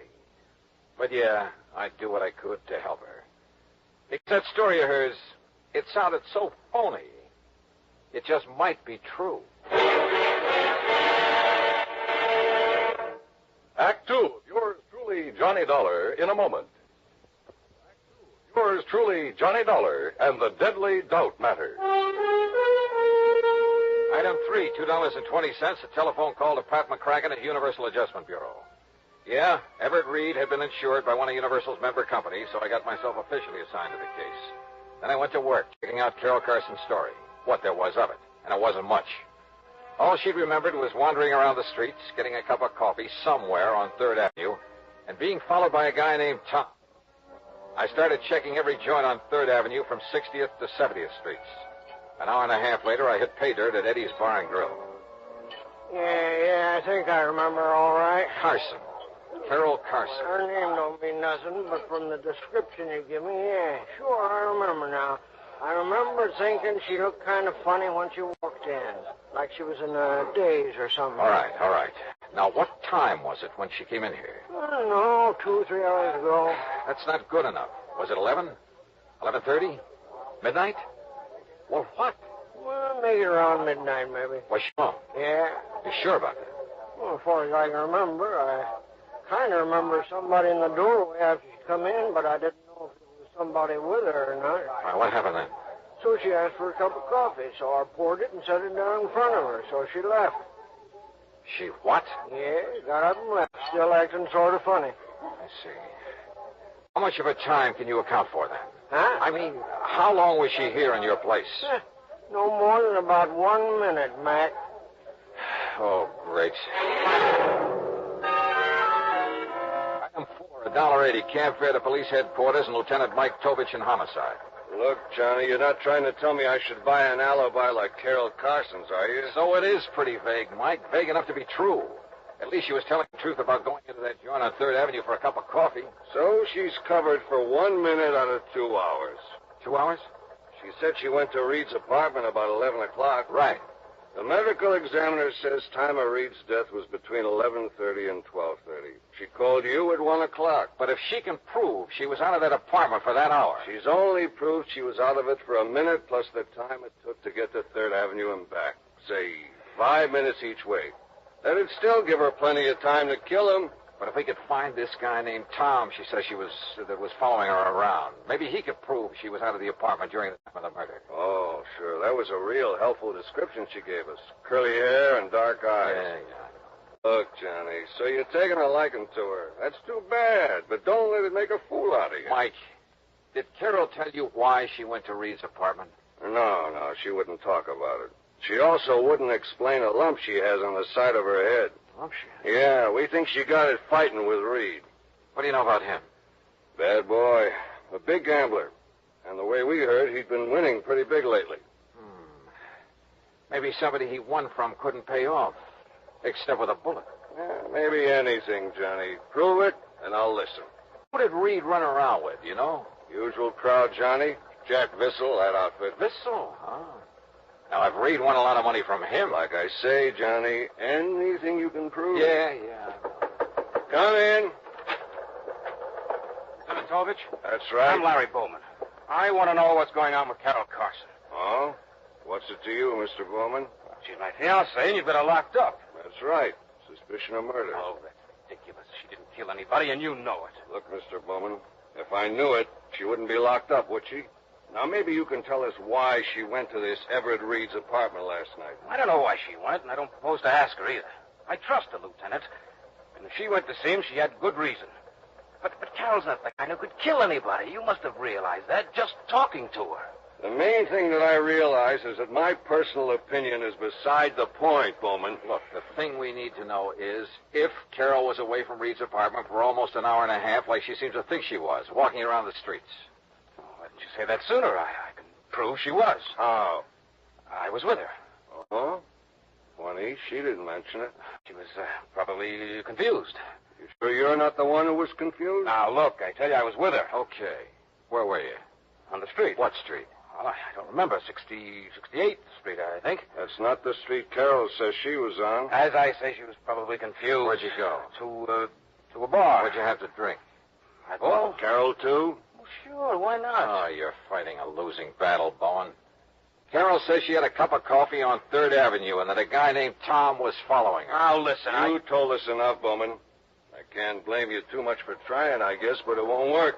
But yeah, I'd do what I could to help her. Because that story of hers, it sounded so phony. It just might be true. Act 2 of yours truly, Johnny Dollar, in a moment. Act 2 of yours truly, Johnny Dollar, and the deadly doubt matter. Item 3, $2.20, a telephone call to Pat McCracken at Universal Adjustment Bureau. Yeah, Everett Reed had been insured by one of Universal's member companies, so I got myself officially assigned to the case. Then I went to work, checking out Carol Carson's story, what there was of it, and it wasn't much. All she'd remembered was wandering around the streets, getting a cup of coffee somewhere on 3rd Avenue, and being followed by a guy named Tom. I started checking every joint on 3rd Avenue from 60th to 70th Streets. An hour and a half later, I hit pay dirt at Eddie's Bar and Grill. Yeah, I think I remember all right. Carson. Carol Carson. Her name don't mean nothing, but from the description you give me, yeah, sure, I remember now. I remember thinking she looked kind of funny when she walked in, like she was in a daze or something. All right. Now, what time was it when she came in here? I don't know, 2 or 3 hours ago. That's not good enough. Was it 11? 11:30? Midnight? Well, what? Well, maybe around midnight, maybe. Well, sure. Yeah. You sure about that? Well, as far as I can remember, I kind of remember somebody in the doorway after she come in, but I didn't know if it was somebody with her or not. All right, what happened then? So she asked for a cup of coffee, so I poured it and set it down in front of her, so she left. She what? Yeah, got up and left, still acting sort of funny. I see. How much of her time can you account for then? Huh? I mean, how long was she here in your place? No more than about 1 minute, Mac. Oh, great. Item 4, $1.80, cab fare to police headquarters and Lieutenant Mike Tovich in Homicide. Look, Johnny, you're not trying to tell me I should buy an alibi like Carol Carson's, are you? So it is pretty vague, Mike. Vague enough to be true. At least she was telling the truth about going into that joint on 3rd Avenue for a cup of coffee. So she's covered for 1 minute out of 2 hours. 2 hours? She said she went to Reed's apartment about 11 o'clock. Right. The medical examiner says time of Reed's death was between 11:30 and 12:30. She called you at 1 o'clock. But if she can prove she was out of that apartment for that hour... She's only proved she was out of it for a minute plus the time it took to get to 3rd Avenue and back. Say, 5 minutes each way. That'd still give her plenty of time to kill him. But if we could find this guy named Tom, she says that was following her around, maybe he could prove she was out of the apartment during the time of the murder. Oh, sure. That was a real helpful description she gave us. Curly hair and dark eyes. Yeah. Look, Johnny, so you're taking a liking to her. That's too bad, but don't let it make a fool out of you. Mike, did Carol tell you why she went to Reed's apartment? No, she wouldn't talk about it. She also wouldn't explain a lump she has on the side of her head. Lump she has? Yeah, we think she got it fighting with Reed. What do you know about him? Bad boy. A big gambler. And the way we heard, he'd been winning pretty big lately. Maybe somebody he won from couldn't pay off, except with a bullet. Yeah, maybe anything, Johnny. Prove it, and I'll listen. Who did Reed run around with, you know? Usual crowd, Johnny. Jack Vissel, that outfit. Vissel? Huh? Now, if Reed won a lot of money from him... Like I say, Johnny, anything you can prove. Yeah. Come in. Demetovich? That's right. I'm Larry Bowman. I want to know what's going on with Carol Carson. Oh? What's it to you, Mr. Bowman? She's my fiancée, and you've got her locked up. That's right. Suspicion of murder. Oh, that's ridiculous. She didn't kill anybody, and you know it. Look, Mr. Bowman, if I knew it, she wouldn't be locked up, would she? Now, maybe you can tell us why she went to this Everett Reed's apartment last night. I don't know why she went, and I don't propose to ask her either. I trust the lieutenant, and if she went to see him, she had good reason. But Carol's not the kind who could kill anybody. You must have realized that just talking to her. The main thing that I realize is that my personal opinion is beside the point, Bowman. Look, the thing we need to know is if Carol was away from Reed's apartment for almost an hour and a half, like she seems to think she was, walking around the streets. Oh, why didn't you say that sooner? I can prove she was. How? I was with her. Oh? Funny, she didn't mention it. She was probably confused. You sure you're not the one who was confused? Now, look, I tell you, I was with her. Okay. Where were you? On the street. What street? Well, I don't remember. 68th Street, I think. That's not the street Carol says she was on. As I say, she was probably confused. Where'd you go? To a bar. What'd you have to drink? Well, Carol, too? Well, sure, why not? Oh, you're fighting a losing battle, Bowen. Carol says she had a cup of coffee on 3rd Avenue and that a guy named Tom was following her. Now, listen, You told us enough, Bowman. I can't blame you too much for trying, I guess, but it won't work.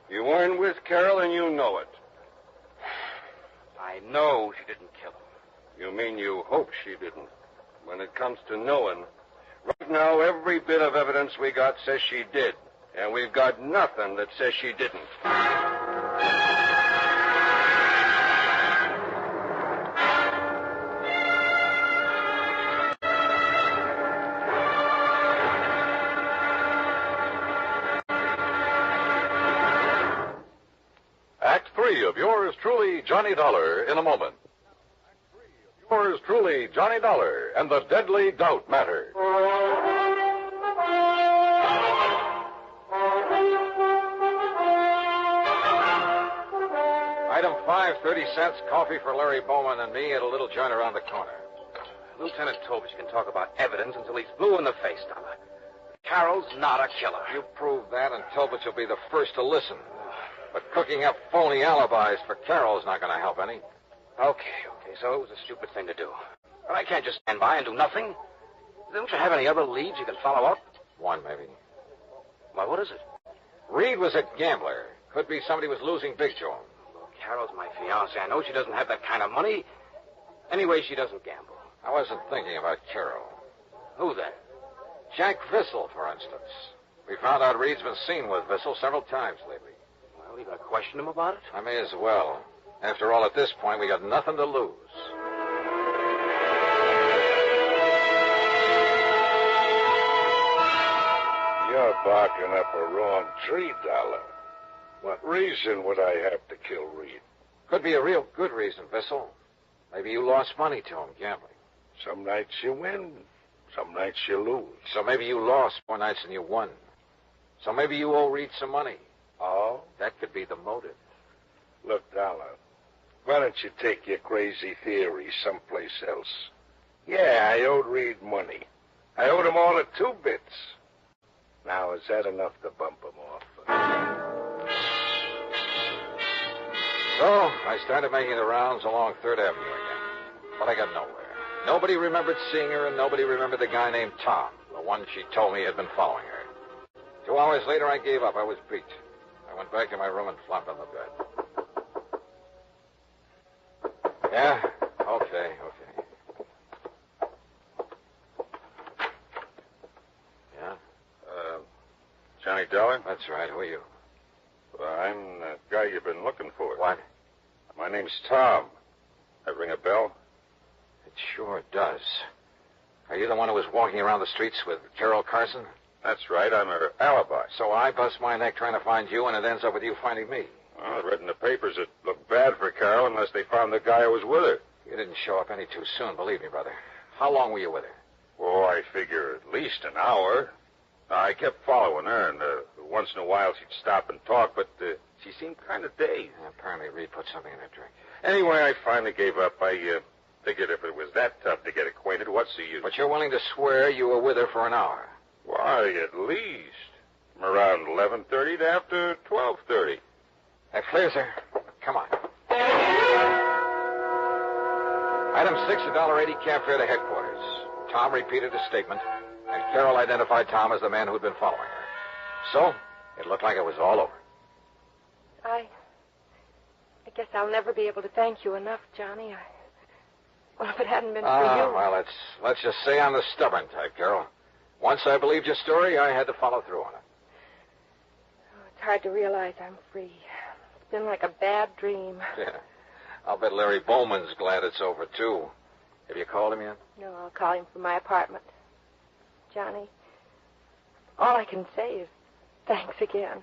You weren't with Carol, and you know it. I know she didn't kill him. You mean you hope she didn't? When it comes to knowing, right now, every bit of evidence we got says she did. And we've got nothing that says she didn't. Act 3 of yours truly, Johnny Dollar, in a moment. Yours truly, Johnny Dollar, and the Deadly Doubt Matter. Item 5, 30 cents, coffee for Larry Bowman and me at a little joint around the corner. Lieutenant Tovich can talk about evidence until he's blue in the face, Dollar. Carol's not a killer. You prove that, and Tovich will be the first to listen. But cooking up phony alibis for Carol's not going to help any. Okay, so it was a stupid thing to do. But I can't just stand by and do nothing. Don't you have any other leads you can follow up? One, maybe. Well, what is it? Reed was a gambler. Could be somebody was losing big to him. Carol's my fiancée. I know she doesn't have that kind of money. Anyway, she doesn't gamble. I wasn't thinking about Carol. Who then? Jack Vissel, for instance. We found out Reed's been seen with Vissel several times lately. Well, you gonna question him about it? I may as well. After all, at this point, we got nothing to lose. You're barking up a wrong tree, Dollar. What reason would I have to kill Reed? Could be a real good reason, Vissel. Maybe you lost money to him gambling. Some nights you win, some nights you lose. So maybe you lost more nights than you won. So maybe you owe Reed some money. Oh? That could be the motive. Look, Dollar, why don't you take your crazy theory someplace else? Yeah, I owed Reed money. I owed him all of 2 bits. Now, is that enough to bump him off? So, I started making the rounds along 3rd Avenue again. But I got nowhere. Nobody remembered seeing her, and nobody remembered the guy named Tom, the one she told me had been following her. 2 hours later, I gave up. I was beat. I went back to my room and flopped on the bed. Yeah? Okay. Yeah? Johnny Dollar? That's right. Who are you? Well, I'm the guy you've been looking for. What? My name's Tom. That ring a bell? It sure does. Are you the one who was walking around the streets with Carol Carson? That's right. I'm her alibi. So I bust my neck trying to find you, and it ends up with you finding me. Well, I read in the papers it looked bad for Carol unless they found the guy who was with her. You didn't show up any too soon, believe me, brother. How long were you with her? Oh, I figure at least an hour. I kept following her, and once in a while she'd stop and talk, but she seemed kind of dazed. Apparently Reed put something in her drink. Anyway, I finally gave up. I Figured if it was that tough to get acquainted, what's the use? But you're willing to swear you were with her for an hour. Why, at least. From around 11:30 to after 12:30. That clears her. Come on. Item 6, $1.80 cab fare to headquarters. Tom repeated his statement, and Carol identified Tom as the man who'd been following her. So, it looked like it was all over. I guess I'll never be able to thank you enough, Johnny. Well, if it hadn't been for you... Well, let's just say I'm the stubborn type, Carol. Once I believed your story, I had to follow through on it. Oh, it's hard to realize I'm free. It's been like a bad dream. Yeah. I'll bet Larry Bowman's glad it's over, too. Have you called him yet? No, I'll call him from my apartment. Johnny, all I can say is thanks again.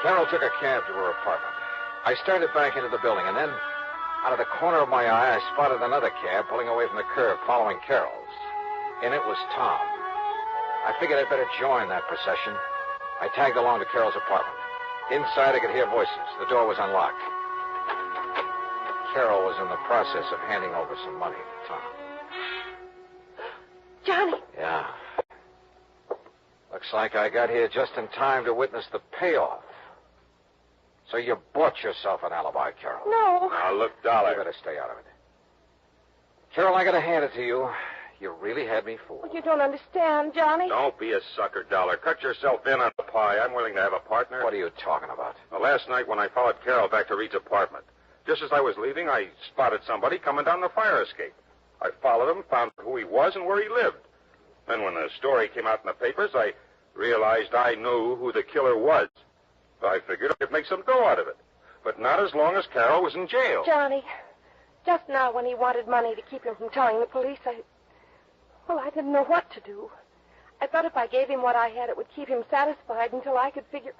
Carol took a cab to her apartment. I started back into the building, and then, out of the corner of my eye, I spotted another cab pulling away from the curb, following Carol's. And it was Tom. I figured I'd better join that procession. I tagged along to Carol's apartment. Inside, I could hear voices. The door was unlocked. Carol was in the process of handing over some money to Tom. Johnny! Yeah. Looks like I got here just in time to witness the payoff. So you bought yourself an alibi, Carol. No. Now, look, Dollar. You better stay out of it. Carol, I gotta hand it to you. You really had me fooled. Well, you don't understand, Johnny. Don't be a sucker, Dollar. Cut yourself in on the pie. I'm willing to have a partner. What are you talking about? Well, last night when I followed Carol back to Reed's apartment, just as I was leaving, I spotted somebody coming down the fire escape. I followed him, found who he was and where he lived. Then when the story came out in the papers, I realized I knew who the killer was. So I figured I could make some dough out of it. But not as long as Carol was in jail. Johnny, just now when he wanted money to keep him from telling the police, I didn't know what to do. I thought if I gave him what I had, it would keep him satisfied until I could figure...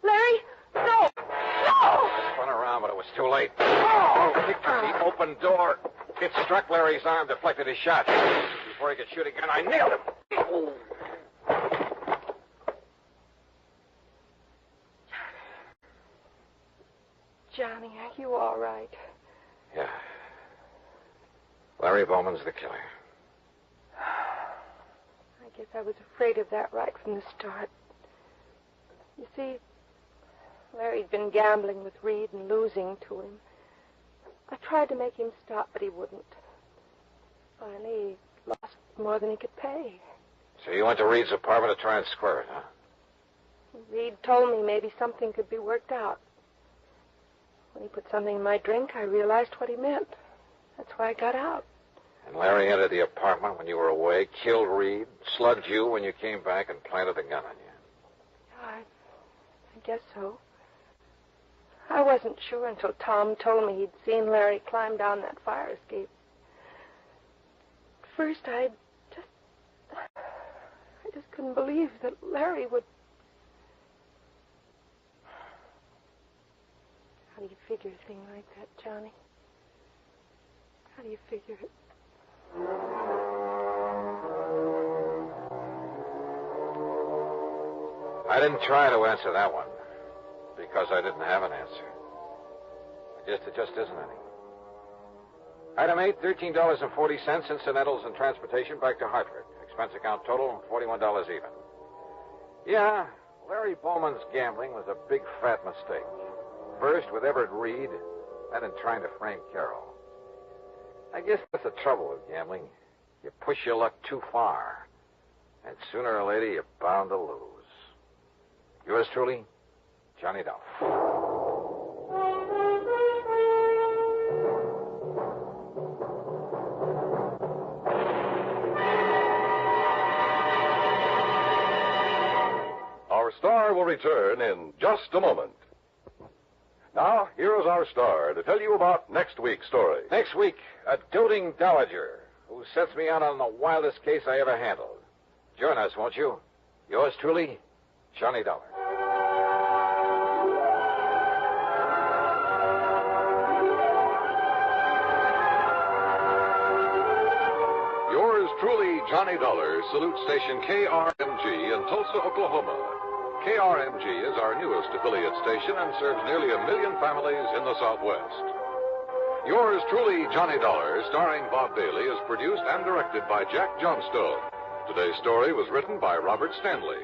Larry, no! No! I spun around, but it was too late. Oh! Kicked the open door. It struck Larry's arm, deflected his shot. Before he could shoot again, I nailed him. Oh. Johnny, are you all right? Yeah. Larry Bowman's the killer. I guess I was afraid of that right from the start. You see, Larry'd been gambling with Reed and losing to him. I tried to make him stop, but he wouldn't. Finally, he lost more than he could pay. So you went to Reed's apartment to try and square it, huh? Reed told me maybe something could be worked out. When he put something in my drink, I realized what he meant. That's why I got out. And Larry entered the apartment when you were away, killed Reed, slugged you when you came back, and planted the gun on you. I guess so. I wasn't sure until Tom told me he'd seen Larry climb down that fire escape. At first, I just couldn't believe that Larry would... How do you figure a thing like that, Johnny? How do you figure it? I didn't try to answer that one because I didn't have an answer. I guess there just isn't any. Item 8, $13.40, incidentals and transportation back to Hartford. Expense account total, $41 even. Yeah, Larry Bowman's gambling was a big, fat mistake. First with Everett Reed, then in trying to frame Carol. I guess that's the trouble with gambling. You push your luck too far, and sooner or later you're bound to lose. Yours truly, Johnny Doubtful. Our star will return in just a moment. Now, here is our star to tell you about next week's story. Next week, a doting dowager who sets me out on the wildest case I ever handled. Join us, won't you? Yours truly, Johnny Dollar. Yours truly, Johnny Dollar, salutes station KRMG in Tulsa, Oklahoma. KRMG is our newest affiliate station and serves nearly 1 million families in the Southwest. Yours truly, Johnny Dollar, starring Bob Bailey, is produced and directed by Jack Johnstone. Today's story was written by Robert Stanley.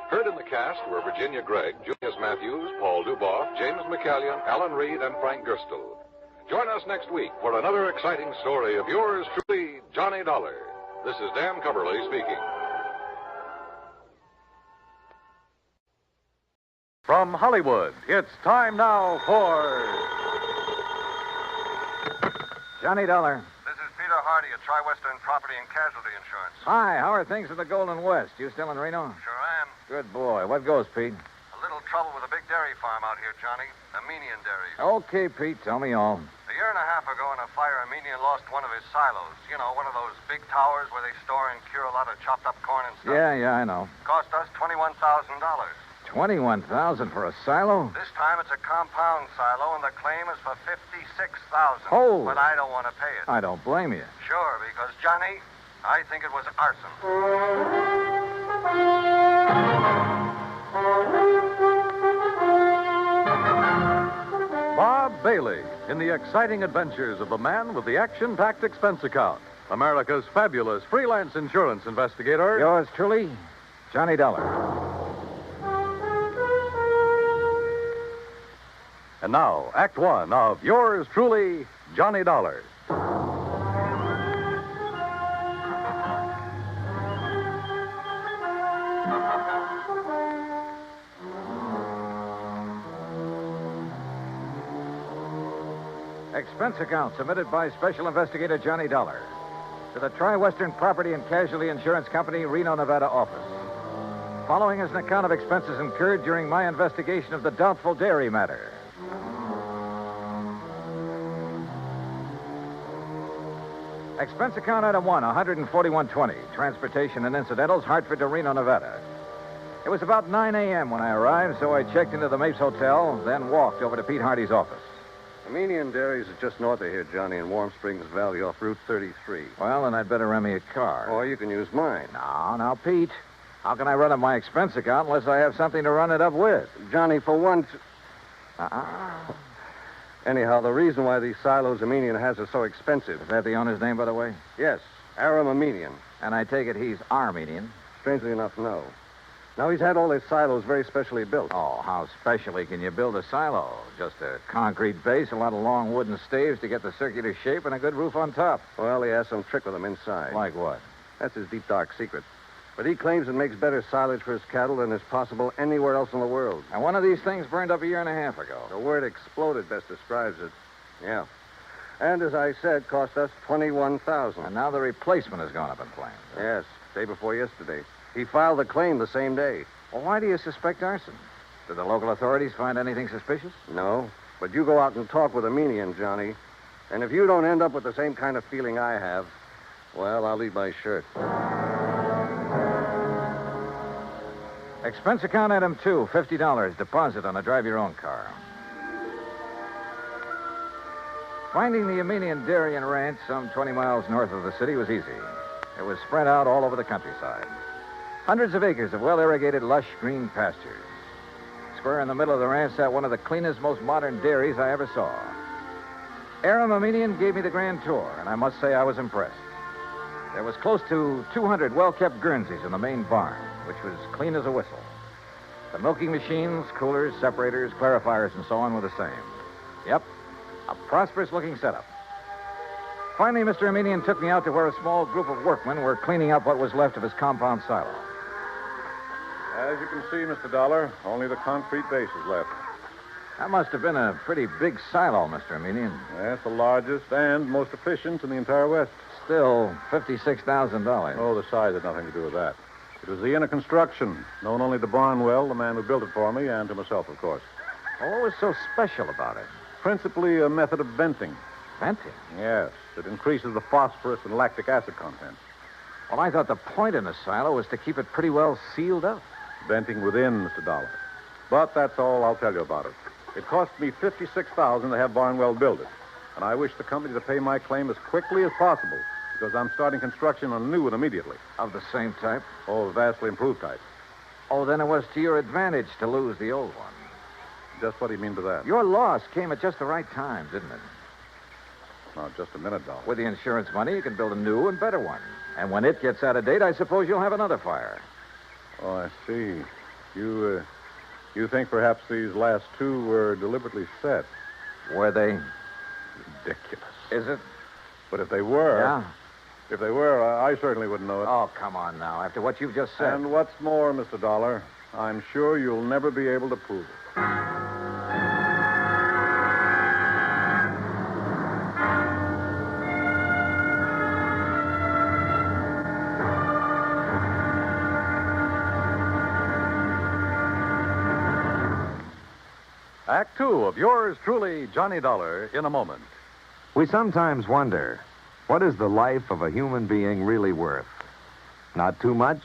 Heard in the cast were Virginia Gregg, Junius Matthews, Paul Duboff, James McCallion, Alan Reed, and Frank Gerstle. Join us next week for another exciting story of yours truly, Johnny Dollar. This is Dan Coverly speaking. From Hollywood, it's time now for Johnny Dollar. This is Peter Hardy at Tri-Western Property and Casualty Insurance. Hi, how are things in the Golden West? You still in Reno? Sure am. Good boy. What goes, Pete? A little trouble with a big dairy farm out here, Johnny. Armenian Dairies. Okay, Pete, tell me all. A year and a half ago in a fire, Armenian lost one of his silos. You know, one of those big towers where they store and cure a lot of chopped up corn and stuff. Yeah, I know. Cost us $21,000. $21,000 for a silo? This time it's a compound silo, and the claim is for $56,000. Oh. But I don't want to pay it. I don't blame you. Sure, because, Johnny, I think it was arson. Bob Bailey in the exciting adventures of the man with the action-packed expense account. America's fabulous freelance insurance investigator. Yours truly, Johnny Dollar. And now, Act One of yours truly, Johnny Dollar. Expense account submitted by Special Investigator Johnny Dollar to the Tri-Western Property and Casualty Insurance Company, Reno, Nevada office. Following is an account of expenses incurred during my investigation of the Doubtful dairy matter. Expense account item 1, $141.20. Transportation and incidentals, Hartford to Reno, Nevada. It was about 9 a.m. when I arrived, so I checked into the Mapes Hotel, then walked over to Pete Hardy's office. Armenian Dairies is just north of here, Johnny, in Warm Springs Valley off Route 33. Well, then I'd better rent me a car. Or you can use mine. Now, Pete. How can I run up my expense account unless I have something to run it up with? Johnny, for once... Anyhow, the reason why these silos Armenian has are so expensive... Is that the owner's name, by the way? Yes, Aram Armenian. And I take it he's Armenian? Strangely enough, no. Now, he's had all his silos very specially built. Oh, how specially can you build a silo? Just a concrete base, a lot of long wooden staves to get the circular shape, and a good roof on top. Well, he has some trick with them inside. Like what? That's his deep, dark secret. But he claims it makes better silage for his cattle than is possible anywhere else in the world. And one of these things burned up a year and a half ago. The word exploded best describes it. Yeah. And as I said, cost us $21,000. And now the replacement has gone up in flames. Yes, day before yesterday. He filed the claim the same day. Well, why do you suspect arson? Did the local authorities find anything suspicious? No. But you go out and talk with Armenian, Johnny. And if you don't end up with the same kind of feeling I have, well, I'll leave my shirt. Expense account item 2, $50. Deposit on a drive-your-own car. Finding the Armenian Dairy and Ranch some 20 miles north of the city was easy. It was spread out all over the countryside. Hundreds of acres of well-irrigated, lush green pastures. Square in the middle of the ranch sat one of the cleanest, most modern dairies I ever saw. Aram Armenian gave me the grand tour, and I must say I was impressed. There was close to 200 well-kept Guernseys in the main barn, which was clean as a whistle. The milking machines, coolers, separators, clarifiers, and so on were the same. Yep, a prosperous-looking setup. Finally, Mr. Armenian took me out to where a small group of workmen were cleaning up what was left of his compound silo. As you can see, Mr. Dollar, only the concrete base is left. That must have been a pretty big silo, Mr. Armenian. Yes, the largest and most efficient in the entire West. Still, $56,000. Oh, the size had nothing to do with that. It was the inner construction, known only to Barnwell, the man who built it for me, and to myself, of course. Well, what was so special about it? Principally a method of venting. Venting? Yes. It increases the phosphorus and lactic acid content. Well, I thought the point in the silo was to keep it pretty well sealed up. Venting within, Mr. Dollar. But that's all I'll tell you about it. It cost me $56,000 to have Barnwell build it. And I wish the company to pay my claim as quickly as possible, because I'm starting construction on a new one immediately. Of the same type? Oh, a vastly improved type. Oh, then it was to your advantage to lose the old one. Just what do you mean by that? Your loss came at just the right time, didn't it? Now, just a minute, Dollar. With the insurance money, you can build a new and better one. And when it gets out of date, I suppose you'll have another fire. Oh, I see. You think perhaps these last two were deliberately set? Were they? Ridiculous. Is it? But if they were... Yeah? If they were, I certainly wouldn't know it. Oh, come on now. After what you've just said. And what's more, Mr. Dollar, I'm sure you'll never be able to prove it. Act two of yours truly, Johnny Dollar, in a moment. We sometimes wonder, what is the life of a human being really worth? Not too much?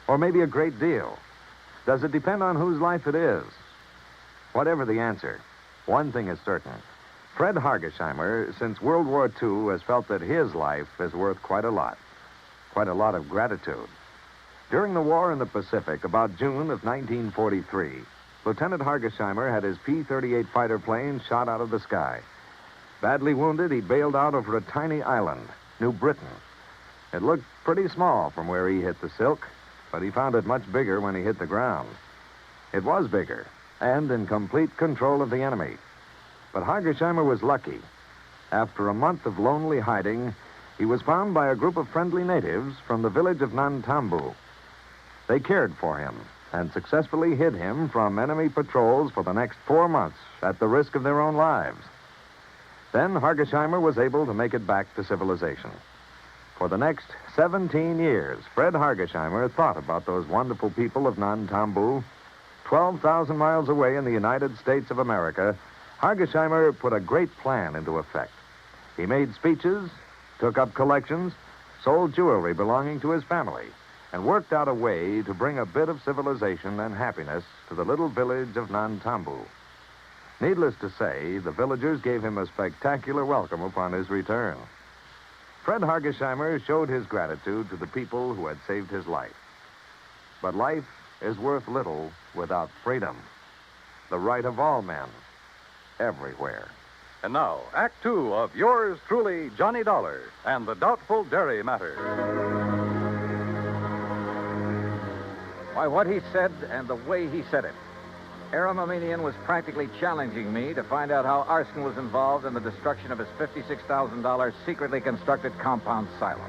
Or maybe a great deal? Does it depend on whose life it is? Whatever the answer, one thing is certain. Fred Hargesheimer, since World War II, has felt that his life is worth quite a lot of gratitude. During the war in the Pacific, about June of 1943, Lieutenant Hargesheimer had his P-38 fighter plane shot out of the sky. Badly wounded, he bailed out over a tiny island, New Britain. It looked pretty small from where he hit the silk, but he found it much bigger when he hit the ground. It was bigger, and in complete control of the enemy. But Hargesheimer was lucky. After a month of lonely hiding, he was found by a group of friendly natives from the village of Nantambu. They cared for him and successfully hid him from enemy patrols for the next 4 months at the risk of their own lives. Then Hargesheimer was able to make it back to civilization. For the next 17 years, Fred Hargesheimer thought about those wonderful people of Nantambu. 12,000 miles away in the United States of America, Hargesheimer put a great plan into effect. He made speeches, took up collections, sold jewelry belonging to his family, and worked out a way to bring a bit of civilization and happiness to the little village of Nantambu. Needless to say, the villagers gave him a spectacular welcome upon his return. Fred Hargesheimer showed his gratitude to the people who had saved his life. But life is worth little without freedom, the right of all men, everywhere. And now, Act two of yours truly, Johnny Dollar, and the Doubtful Dairy Matter. Why, what he said and the way he said it. Aram Aminian was practically challenging me to find out how Arson was involved in the destruction of his $56,000 secretly constructed compound silo.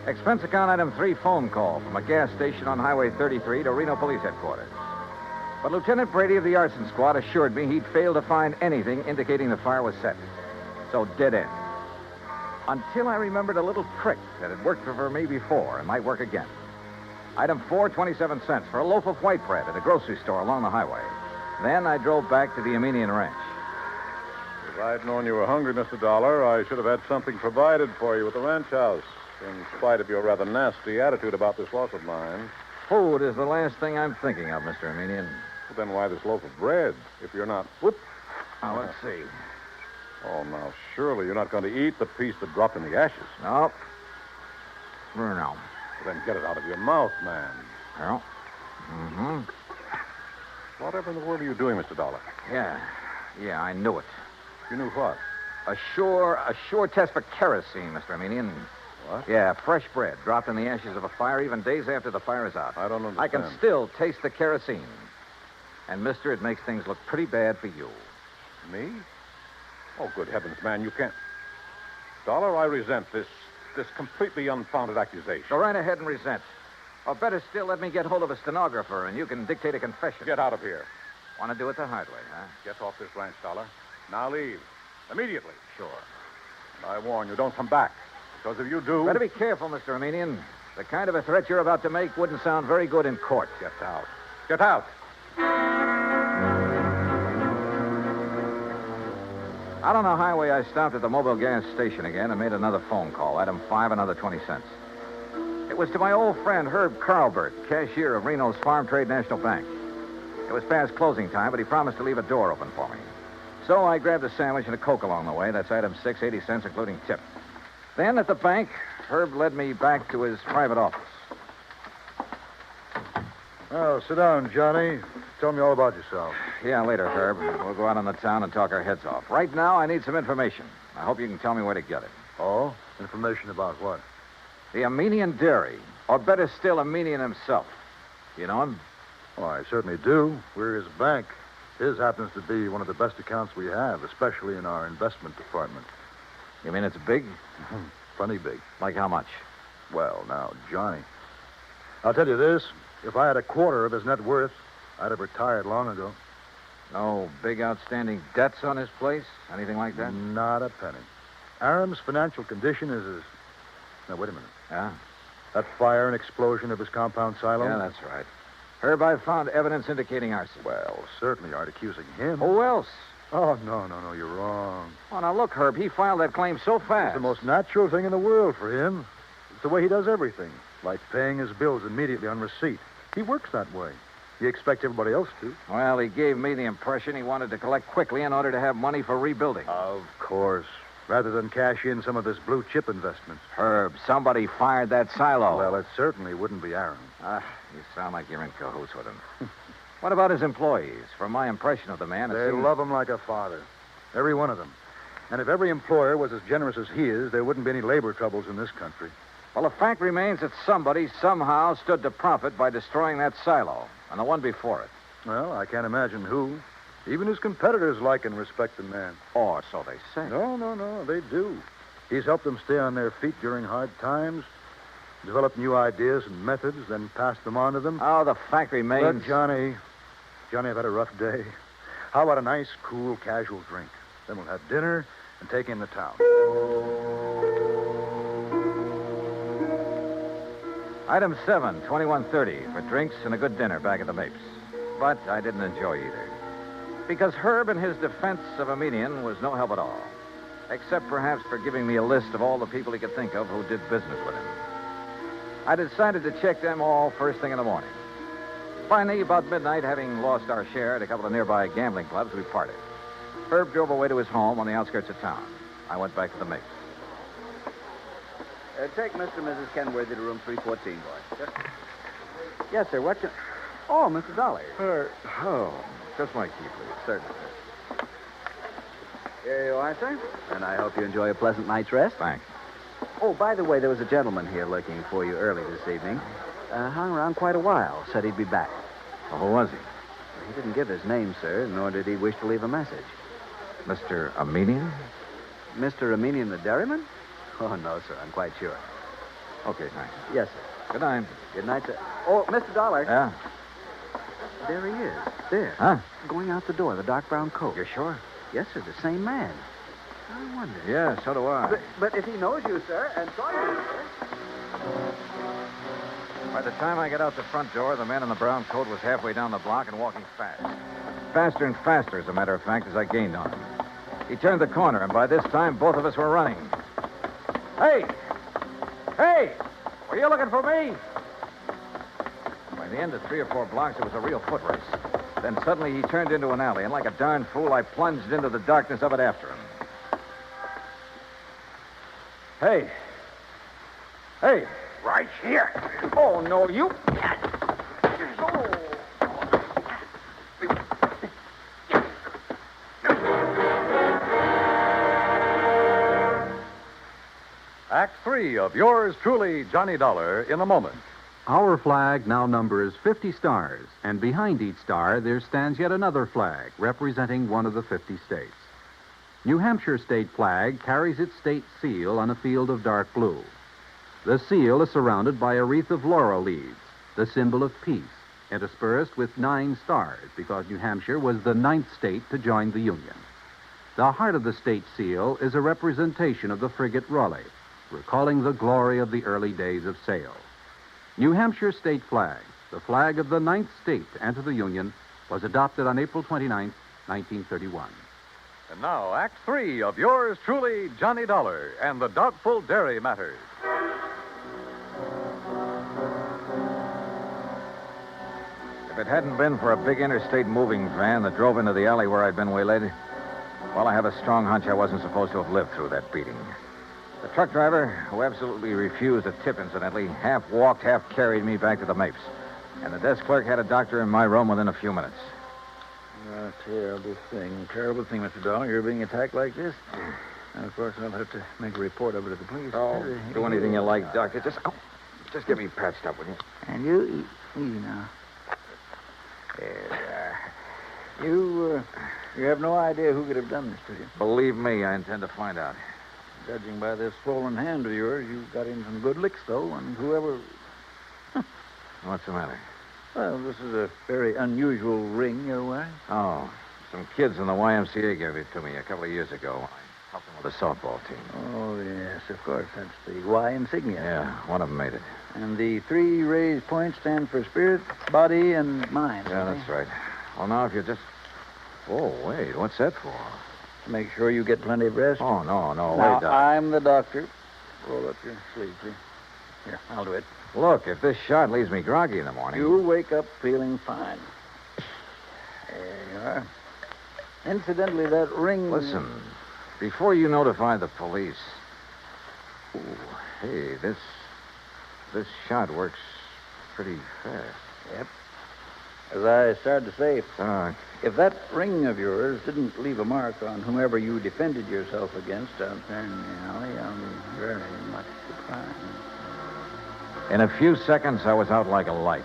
Expense account item 3 phone call from a gas station on Highway 33 to Reno Police Headquarters. But Lieutenant Brady of the Arson Squad assured me he'd failed to find anything indicating the fire was set. So dead end. Until I remembered a little trick that had worked for me before and might work again. Item 4, 27 cents for a loaf of white bread at a grocery store along the highway. Then I drove back to the Aminian Ranch. If I'd known you were hungry, Mr. Dollar, I should have had something provided for you at the ranch house, in spite of your rather nasty attitude about this loss of mine. Food is the last thing I'm thinking of, Mr. Aminian. Well, then why this loaf of bread, if you're not... Whoop. Now, let's see. Oh, now, surely you're not going to eat the piece that dropped in the ashes. No. For now. Well, then get it out of your mouth, man. Well, mm-hmm. Whatever in the world are you doing, Mr. Dollar? Yeah, I knew it. You knew what? A sure test for kerosene, Mr. Aminian. What? Yeah, fresh bread dropped in the ashes of a fire even days after the fire is out. I don't understand. I can still taste the kerosene. And, mister, it makes things look pretty bad for you. Me? Oh, good heavens, man, you can't... Dollar, I resent this completely unfounded accusation. Go right ahead and resent. Or better still, let me get hold of a stenographer and you can dictate a confession. Get out of here. Want to do it the hard way, huh? Get off this ranch, Dollar. Now leave. Immediately. Sure. I warn you, don't come back. Because if you do... Better be careful, Mr. Aminian. The kind of a threat you're about to make wouldn't sound very good in court. Get out. Get out. Out on the highway, I stopped at the mobile gas station again and made another phone call. Item 5, another 20 cents. It was to my old friend Herb Carlbert, cashier of Reno's Farm Trade National Bank. It was past closing time, but he promised to leave a door open for me. So I grabbed a sandwich and a Coke along the way. That's item 6, 80 cents, including tip. Then at the bank, Herb led me back to his private office. Well, sit down, Johnny. Tell me all about yourself. Yeah, later, Herb. We'll go out on the town and talk our heads off. Right now, I need some information. I hope you can tell me where to get it. Oh? Information about what? The Armenian Dairy. Or better still, Armenian himself. You know him? Oh, I certainly do. We're his bank. His happens to be one of the best accounts we have, especially in our investment department. You mean it's big? Plenty big. Like how much? Well, now, Johnny, I'll tell you this. If I had a quarter of his net worth, I'd have retired long ago. No big outstanding debts on his place? Anything like that? Not a penny. Aram's financial condition is as... Now, wait a minute. Yeah? That fire and explosion of his compound silo? Yeah, that's right. Herb, I found evidence indicating arson. Well, certainly aren't accusing him. Who else? Oh, no, you're wrong. Oh, now look, Herb, he filed that claim so fast. It's the most natural thing in the world for him. It's the way he does everything, like paying his bills immediately on receipt. He works that way. He expects everybody else to. Well, he gave me the impression he wanted to collect quickly in order to have money for rebuilding. Of course. Rather than cash in some of his blue chip investments. Herb, somebody fired that silo. Well, it certainly wouldn't be Aaron. You sound like you're in cahoots with him. What about his employees? From my impression of the man, They love him like a father. Every one of them. And if every employer was as generous as he is, there wouldn't be any labor troubles in this country. Well, the fact remains that somebody somehow stood to profit by destroying that silo, and the one before it. Well, I can't imagine who. Even his competitors like and respect the man. Or so they say. No, they do. He's helped them stay on their feet during hard times, developed new ideas and methods, then passed them on to them. Oh, the fact remains... But, Johnny, I've had a rough day. How about a nice, cool, casual drink? Then we'll have dinner and take in the town. Item 7, 2130, for drinks and a good dinner back at the Mapes. But I didn't enjoy either. Because Herb in his defense of Armenian was no help at all. Except perhaps for giving me a list of all the people he could think of who did business with him. I decided to check them all first thing in the morning. Finally, about midnight, having lost our share at a couple of nearby gambling clubs, we parted. Herb drove away to his home on the outskirts of town. I went back to the Mapes. Take Mr. and Mrs. Kenworthy to room 314, boy. Yes, sir. What can... Oh, Mr. Dollar. Just my key, please. Certainly, sir. Here you are, sir. And I hope you enjoy a pleasant night's rest. Thanks. Oh, by the way, there was a gentleman here looking for you early this evening. Hung around quite a while. Said he'd be back. Well, who was he? He didn't give his name, sir, nor did he wish to leave a message. Mr. Armenian? Mr. Armenian the dairyman? Oh, no, sir. I'm quite sure. Okay, thanks. Yes, sir. Good night. Good night, sir. Oh, Mr. Dollar. Yeah? There he is. There. Huh? Going out the door, the dark brown coat. You're sure? Yes, sir. The same man. I wonder. Yeah, so do I. But if he knows you, sir, and saw you, sir... By the time I got out the front door, the man in the brown coat was halfway down the block and walking fast. Faster and faster, as a matter of fact, as I gained on him. He turned the corner, and by this time, both of us were running. Hey! Hey! Were you looking for me? By the end of 3 or 4 blocks, it was a real foot race. Then suddenly he turned into an alley, and like a darn fool, I plunged into the darkness of it after him. Hey! Hey! Right here. Oh, no, you... Act 3 of yours truly, Johnny Dollar, in a moment. Our flag now numbers 50 stars, and behind each star there stands yet another flag representing one of the 50 states. New Hampshire state flag carries its state seal on a field of dark blue. The seal is surrounded by a wreath of laurel leaves, the symbol of peace, interspersed with 9 stars because New Hampshire was the 9th state to join the Union. The heart of the state seal is a representation of the frigate Raleigh, recalling the glory of the early days of sail. New Hampshire state flag, the flag of the 9th state to enter the Union, was adopted on April 29, 1931. And now, Act 3 of yours truly, Johnny Dollar, and the Doubtful Dairy Matters. If it hadn't been for a big interstate moving van that drove into the alley where I'd been waylaid, well, I have a strong hunch I wasn't supposed to have lived through that beating. The truck driver, who absolutely refused a tip, incidentally, half walked, half carried me back to the Mapes. And the desk clerk had a doctor in my room within a few minutes. Terrible thing, Mr. Dollar. You're being attacked like this. And, of course, I'll have to make a report of it to the police. Oh, do anything you like, Doctor. Just get me patched up, will you? And you easy now. You have no idea who could have done this to you. Believe me, I intend to find out. Judging by this swollen hand of yours, you got in some good licks, though, and whoever... What's the matter? Well, this is a very unusual ring you're wearing. Oh, some kids in the YMCA gave it to me a couple of years ago. I helped them with the softball team. Oh, yes, of course. That's the Y insignia. Yeah, one of them made it. And the 3 raised points stand for spirit, body, and mind. Yeah, that's right. Well, now, if you just... Oh, wait, what's that for? To make sure you get plenty of rest. Oh, no, now, wait, Doc. I'm the doctor. Roll up your sleeve, please. Here, I'll do it. Look, if this shot leaves me groggy in the morning... You'll wake up feeling fine. There you are. Incidentally, that ring... Listen, before you notify the police... Ooh, hey, this shot works pretty fast. Yep. As I started to say, if that ring of yours didn't leave a mark on whomever you defended yourself against out there in the alley, I'm very much surprised. In a few seconds, I was out like a light.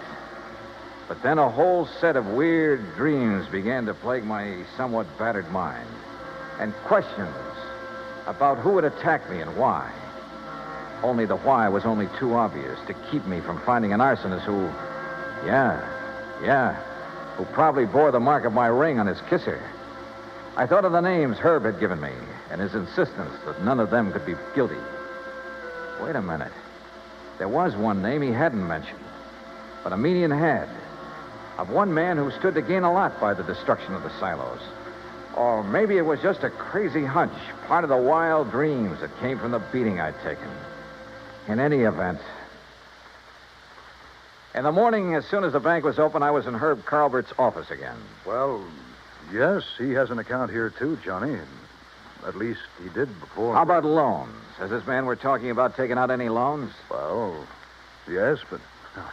But then a whole set of weird dreams began to plague my somewhat battered mind. And questions about who had attacked me and why. Only the why was only too obvious to keep me from finding an arsonist who... Yeah, who probably bore the mark of my ring on his kisser. I thought of the names Herb had given me and his insistence that none of them could be guilty. Wait a minute. There was one name he hadn't mentioned, but a median had. Of one man who stood to gain a lot by the destruction of the silos. Or maybe it was just a crazy hunch, part of the wild dreams that came from the beating I'd taken. In any event... In the morning, as soon as the bank was open, I was in Herb Carlbert's office again. Well, yes, he has an account here, too, Johnny. At least he did before. How about loans? Has this man we're talking about taken out any loans? Well, yes, but,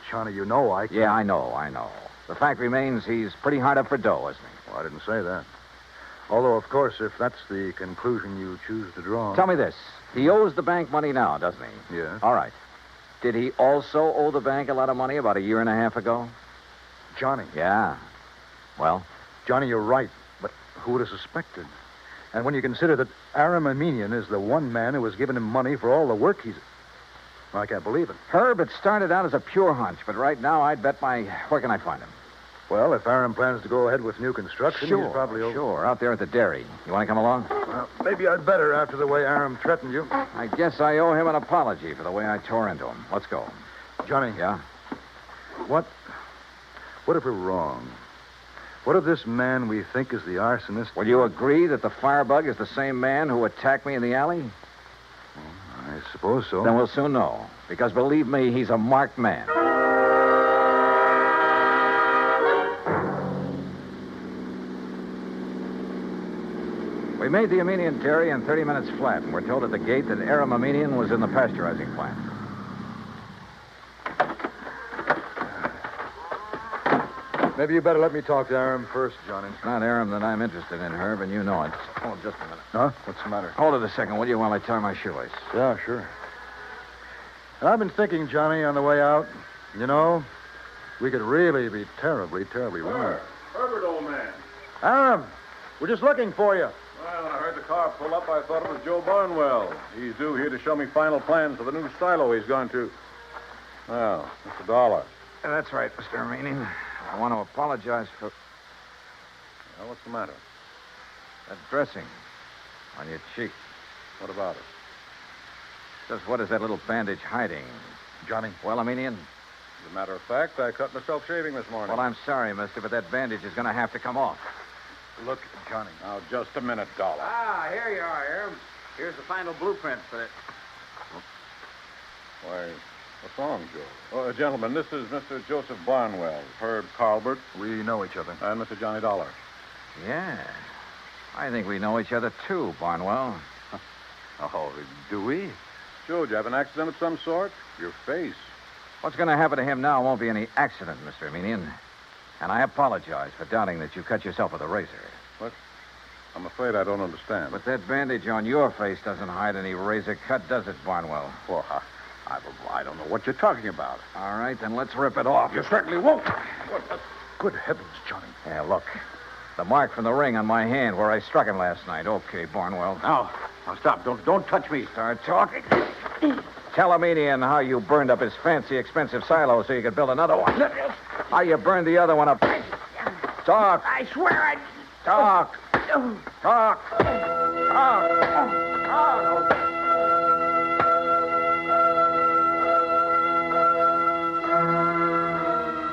Johnny, you know I can't... Yeah, I know. The fact remains he's pretty hard up for dough, isn't he? Well, I didn't say that. Although, of course, if that's the conclusion you choose to draw... Tell me this. He owes the bank money now, doesn't he? Yes. All right. Did he also owe the bank a lot of money about a year and a half ago? Johnny. Yeah. Well? Johnny, you're right. But who would have suspected? And when you consider that Aram Armenian is the one man who has given him money for all the work he's... I can't believe it. Herb, it started out as a pure hunch, but right now I'd bet my... Where can I find him? Well, if Aram plans to go ahead with new construction, Sure, he's probably... Sure, out there at the dairy. You want to come along? Well, maybe I'd better after the way Aram threatened you. I guess I owe him an apology for the way I tore into him. Let's go. Johnny. Yeah? What if we're wrong? What if this man we think is the arsonist... Will you agree that the firebug is the same man who attacked me in the alley? Well, I suppose so. Then we'll soon know. Because believe me, he's a marked man. We made the Armenian dairy in 30 minutes flat, and we're told at the gate that Aram Armenian was in the pasteurizing plant. Maybe you better let me talk to Aram first, Johnny. It's not Aram that I'm interested in, Herb, and you know it. Hold just a minute. Huh? What's the matter? Hold it a second, will you, while I tie my shoelace? Yeah, sure. And I've been thinking, Johnny, on the way out, you know, we could really be terribly, terribly wrong. Herbert, old man. Aram, we're just looking for you. Well, when I heard the car pull up, I thought it was Joe Barnwell. He's due here to show me final plans for the new silo he's going to. Well, Mr. Dollar. That's right, Mr. Armenian. I want to apologize for... Well, what's the matter? That dressing on your cheek. What about it? Just what is that little bandage hiding? Johnny. Well, Armenian? As a matter of fact, I cut myself shaving this morning. Well, I'm sorry, mister, but that bandage is going to have to come off. Look, Johnny. Now, just a minute, Dollar. Ah, here you are, Herb. Here's the final blueprint for it. Why, what's wrong, Joe? Gentlemen, this is Mr. Joseph Barnwell, Herb Carlbert. We know each other. And Mr. Johnny Dollar. Yeah. I think we know each other, too, Barnwell. Oh, do we? Joe, did you have an accident of some sort? Your face. What's going to happen to him now won't be any accident, Mr. Armenian. And I apologize for doubting that you cut yourself with a razor. What? I'm afraid I don't understand. But that bandage on your face doesn't hide any razor cut, does it, Barnwell? Well, I don't know what you're talking about. All right, then let's rip it off. You certainly won't. Good heavens, Johnny. Yeah, look. The mark from the ring on my hand where I struck him last night. Okay, Barnwell. Now stop. Don't touch me. Start talking. Tell Armenian how you burned up his fancy, expensive silo so you could build another one. How you burned the other one up. Talk. I swear I... Talk. Talk.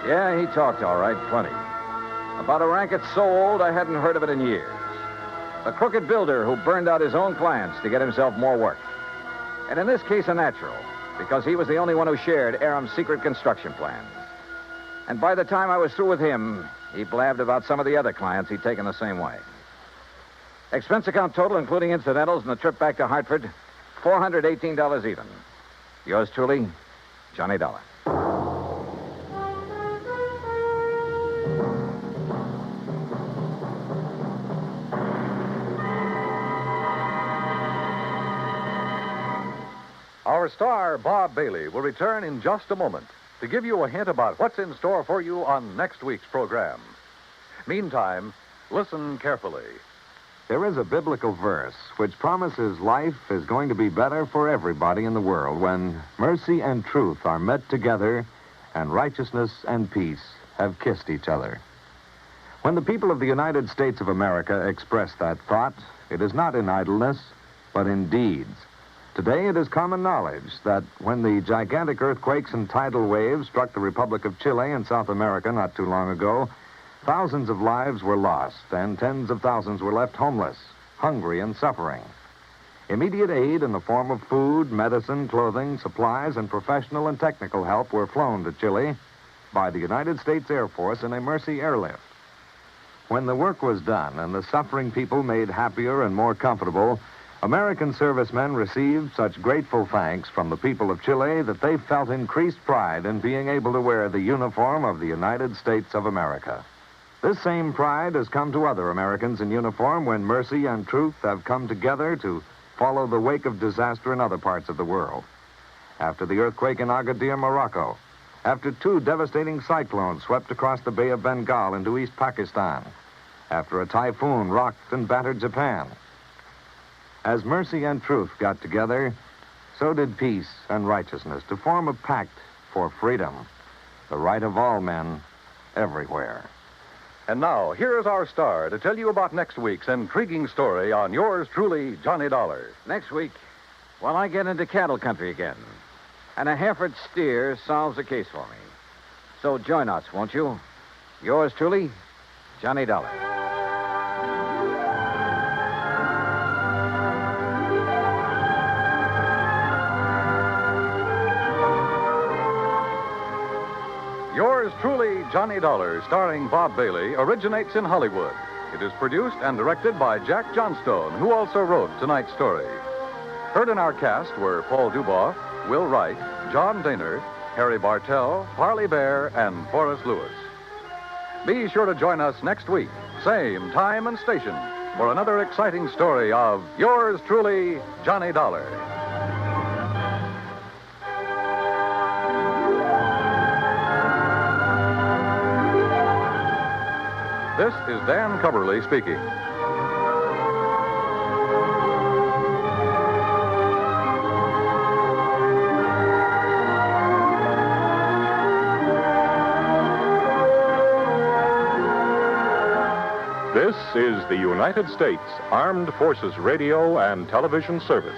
Yeah, he talked all right, plenty. About a racket so old I hadn't heard of it in years. The crooked builder who burned out his own clients to get himself more work. And in this case, a natural, because he was the only one who shared Aram's secret construction plans. And by the time I was through with him, he blabbed about some of the other clients he'd taken the same way. Expense account total, including incidentals and the trip back to Hartford, $418 even. Yours truly, Johnny Dollar. Our star, Bob Bailey, will return in just a moment to give you a hint about what's in store for you on next week's program. Meantime, listen carefully. There is a biblical verse which promises life is going to be better for everybody in the world when mercy and truth are met together and righteousness and peace have kissed each other. When the people of the United States of America express that thought, it is not in idleness, but in deeds. Today, it is common knowledge that when the gigantic earthquakes and tidal waves struck the Republic of Chile in South America not too long ago, thousands of lives were lost and tens of thousands were left homeless, hungry, and suffering. Immediate aid in the form of food, medicine, clothing, supplies, and professional and technical help were flown to Chile by the United States Air Force in a Mercy airlift. When the work was done and the suffering people made happier and more comfortable, American servicemen received such grateful thanks from the people of Chile that they felt increased pride in being able to wear the uniform of the United States of America. This same pride has come to other Americans in uniform when mercy and truth have come together to follow the wake of disaster in other parts of the world. After the earthquake in Agadir, Morocco, after 2 devastating cyclones swept across the Bay of Bengal into East Pakistan, after a typhoon rocked and battered Japan. As mercy and truth got together, so did peace and righteousness to form a pact for freedom, the right of all men everywhere. And now, here is our star to tell you about next week's intriguing story on yours truly, Johnny Dollar. Next week, well, I get into cattle country again. And a Hereford steer solves the case for me. So join us, won't you? Yours truly, Johnny Dollar. Yours truly, Johnny Dollar, starring Bob Bailey, originates in Hollywood. It is produced and directed by Jack Johnstone, who also wrote tonight's story. Heard in our cast were Paul Duboff, Will Wright, John Daner, Harry Bartell, Parley Bear, and Forrest Lewis. Be sure to join us next week, same time and station, for another exciting story of yours truly, Johnny Dollar. This is Dan Cubberly speaking. This is the United States Armed Forces Radio and Television Service.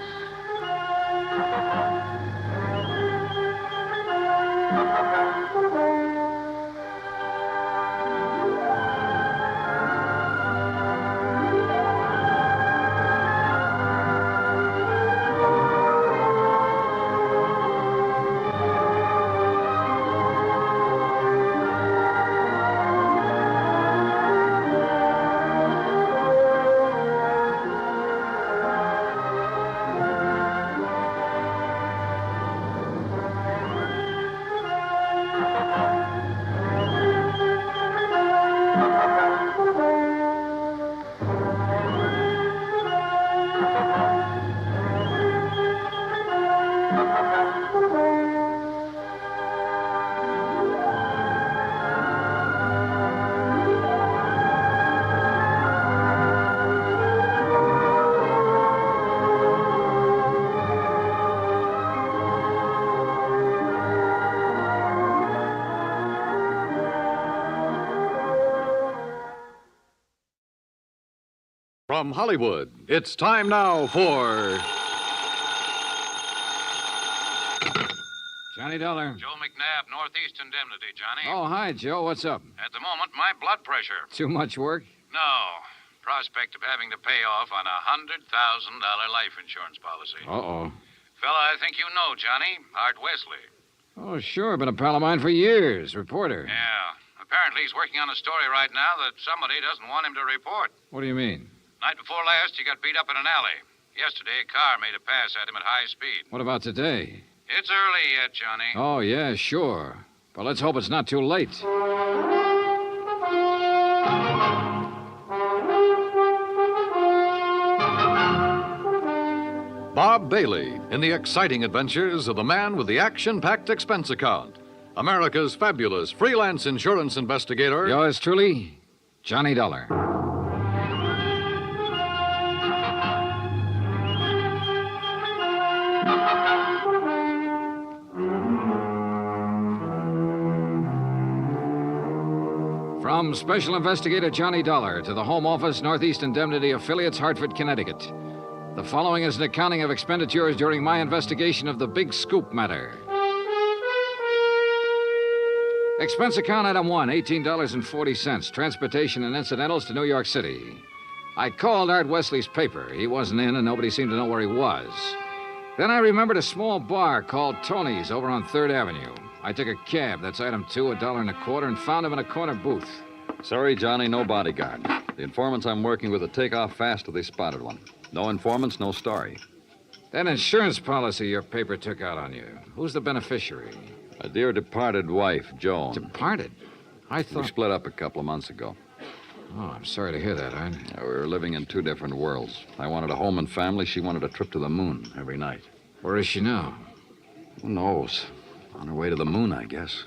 From Hollywood, it's time now for... Johnny Dollar. Joe McNabb, Northeast Indemnity, Johnny. Oh, hi, Joe. What's up? At the moment, my blood pressure. Too much work? No. Prospect of having to pay off on a $100,000 life insurance policy. Uh-oh. Fella I think you know, Johnny. Art Wesley. Oh, sure. Been a pal of mine for years. Reporter. Yeah. Apparently he's working on a story right now that somebody doesn't want him to report. What do you mean? Night before last, he got beat up in an alley. Yesterday, a car made a pass at him at high speed. What about today? It's early yet, Johnny. Oh, yeah, sure. But let's hope it's not too late. Bob Bailey in the exciting adventures of the man with the action-packed expense account. America's fabulous freelance insurance investigator. Yours truly, Johnny Dollar. From Special Investigator Johnny Dollar to the Home Office, Northeast Indemnity Affiliates, Hartford, Connecticut. The following is an accounting of expenditures during my investigation of the Big Scoop matter. Expense account item 1, $18.40, transportation and incidentals to New York City. I called Art Wesley's paper. He wasn't in, and nobody seemed to know where he was. Then I remembered a small bar called Tony's over on 3rd Avenue. I took a cab, that's item 2, $1.25, and found him in a corner booth. Sorry, Johnny, no bodyguard. The informants I'm working with will take off fast if they spotted one. No informants, no story. That insurance policy your paper took out on you, who's the beneficiary? A dear departed wife, Joan. Departed? I thought... We split up a couple of months ago. Oh, I'm sorry to hear that, Art. We were living in 2 different worlds. I wanted a home and family. She wanted a trip to the moon every night. Where is she now? Who knows? On her way to the moon, I guess.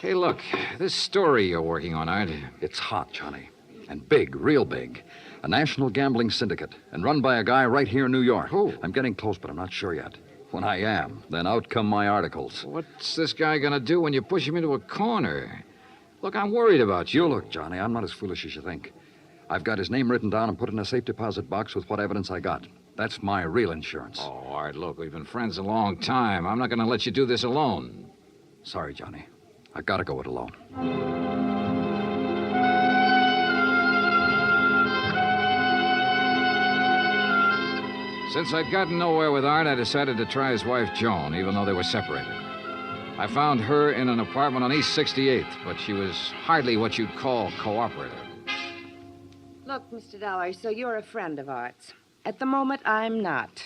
Hey, look, this story you're working on, Art. It's hot, Johnny. And big, real big. A national gambling syndicate, and run by a guy right here in New York. Who? I'm getting close, but I'm not sure yet. When I am, then out come my articles. What's this guy gonna do when you push him into a corner? Look, I'm worried about you. Look, Johnny, I'm not as foolish as you think. I've got his name written down and put in a safe deposit box with what evidence I got. That's my real insurance. Oh, Art, look, we've been friends a long time. I'm not gonna let you do this alone. Sorry, Johnny. I gotta go it alone. Since I'd gotten nowhere with Art, I decided to try his wife, Joan, even though they were separated. I found her in an apartment on East 68th, but she was hardly what you'd call cooperative. Look, Mr. Dollar, so you're a friend of Art's. At the moment, I'm not.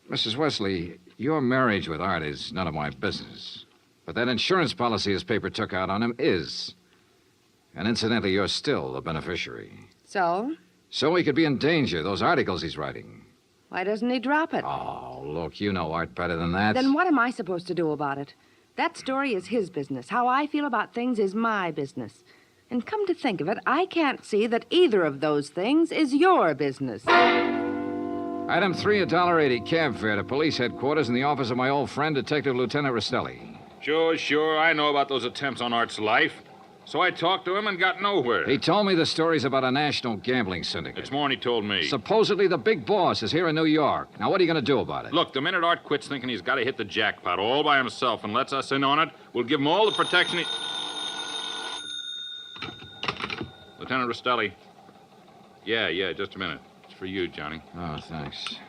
Mrs. Wesley, your marriage with Art is none of my business. But that insurance policy his paper took out on him is. And incidentally, you're still the beneficiary. So? So he could be in danger, those articles he's writing. Why doesn't he drop it? Oh, look, you know Art better than that. Then what am I supposed to do about it? That story is his business. How I feel about things is my business. And come to think of it, I can't see that either of those things is your business. Item 3, $1.80 cab fare to police headquarters in the office of my old friend, Detective Lieutenant Rostelli. Sure. I know about those attempts on Art's life. So I talked to him and got nowhere. He told me the stories about a national gambling syndicate. It's more than he told me. Supposedly the big boss is here in New York. Now, what are you going to do about it? Look, the minute Art quits thinking he's got to hit the jackpot all by himself and lets us in on it, we'll give him all the protection he... Lieutenant Rostelli. Yeah, just a minute. It's for you, Johnny. Oh, thanks.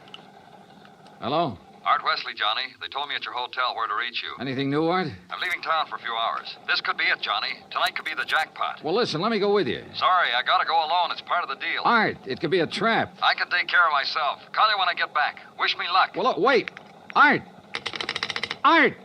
Hello? Art Wesley, Johnny. They told me at your hotel where to reach you. Anything new, Art? I'm leaving town for a few hours. This could be it, Johnny. Tonight could be the jackpot. Well, listen, let me go with you. Sorry, I gotta go alone. It's part of the deal. Art, it could be a trap. I can take care of myself. Call you when I get back. Wish me luck. Well, look, wait. Art! Art!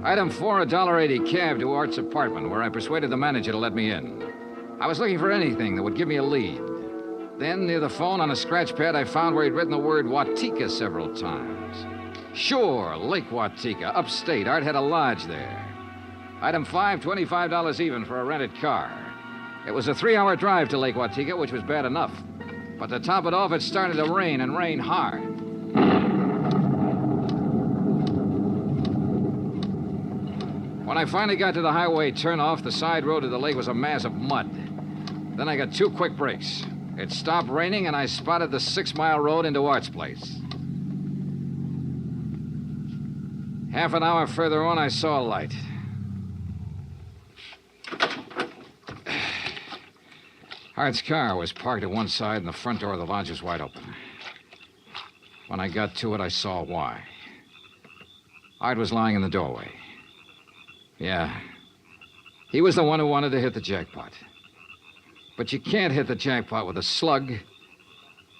Item 4, $1.80 cab to Art's apartment, where I persuaded the manager to let me in. I was looking for anything that would give me a lead. Then, near the phone on a scratch pad, I found where he'd written the word Watika several times. Sure, Lake Watika, upstate. Art had a lodge there. Item 5, $25 even for a rented car. It was a 3-hour drive to Lake Watika, which was bad enough. But to top it off, it started to rain, and rain hard. When I finally got to the highway turnoff, the side road to the lake was a mass of mud. Then I got 2 quick breaks. It stopped raining, and I spotted the 6-mile road into Art's place. Half an hour further on, I saw a light. Art's car was parked at one side, and the front door of the lodge was wide open. When I got to it, I saw why. Art was lying in the doorway. Yeah. He was the one who wanted to hit the jackpot. But you can't hit the jackpot with a slug,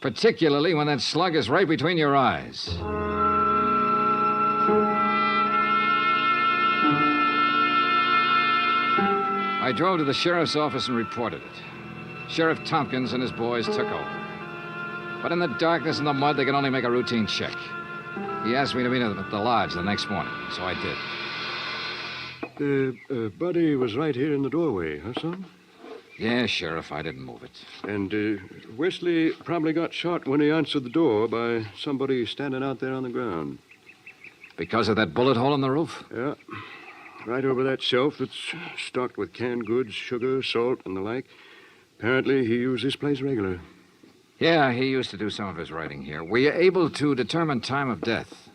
particularly when that slug is right between your eyes. I drove to the sheriff's office and reported it. Sheriff Tompkins and his boys took over. But in the darkness and the mud, they could only make a routine check. He asked me to meet him at the lodge the next morning, so I did. Buddy was right here in the doorway, huh, son? Yeah, Sheriff, I didn't move it. And Wesley probably got shot when he answered the door by somebody standing out there on the ground. Because of that bullet hole in the roof? Yeah. Right over that shelf that's stocked with canned goods, sugar, salt, and the like. Apparently, he used this place regular. Yeah, he used to do some of his writing here. Were you able to determine time of death?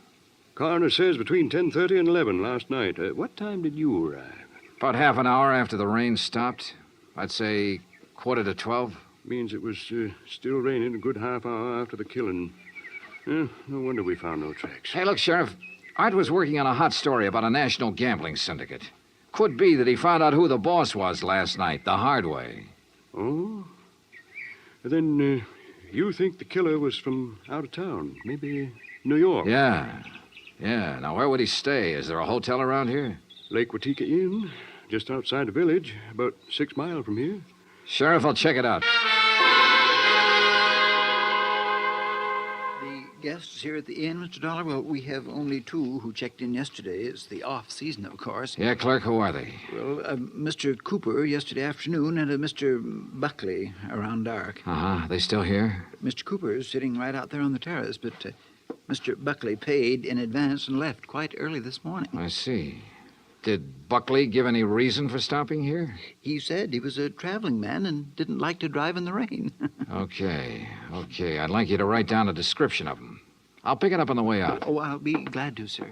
Coroner says between 10:30 and 11 last night. What time did you arrive? About half an hour after the rain stopped. I'd say 11:45. Means it was still raining a good half hour after the killing. No wonder we found no tracks. Hey, look, Sheriff. Art was working on a hot story about a national gambling syndicate. Could be that he found out who the boss was last night, the hard way. Oh? Then you think the killer was from out of town? Maybe New York? Yeah. Now, where would he stay? Is there a hotel around here? Lake Watika Inn, just outside the village, about 6 miles from here. Sheriff, I'll check it out. Guests here at the inn, Mr. Dollar? Well, we have only 2 who checked in yesterday. It's the off-season, of course. Yeah, clerk, who are they? Well, Mr. Cooper yesterday afternoon and Mr. Buckley around dark. Uh-huh. They still here? Mr. Cooper is sitting right out there on the terrace, but Mr. Buckley paid in advance and left quite early this morning. I see. Did Buckley give any reason for stopping here? He said he was a traveling man and didn't like to drive in the rain. Okay. I'd like you to write down a description of him. I'll pick it up on the way out. Oh, I'll be glad to, sir.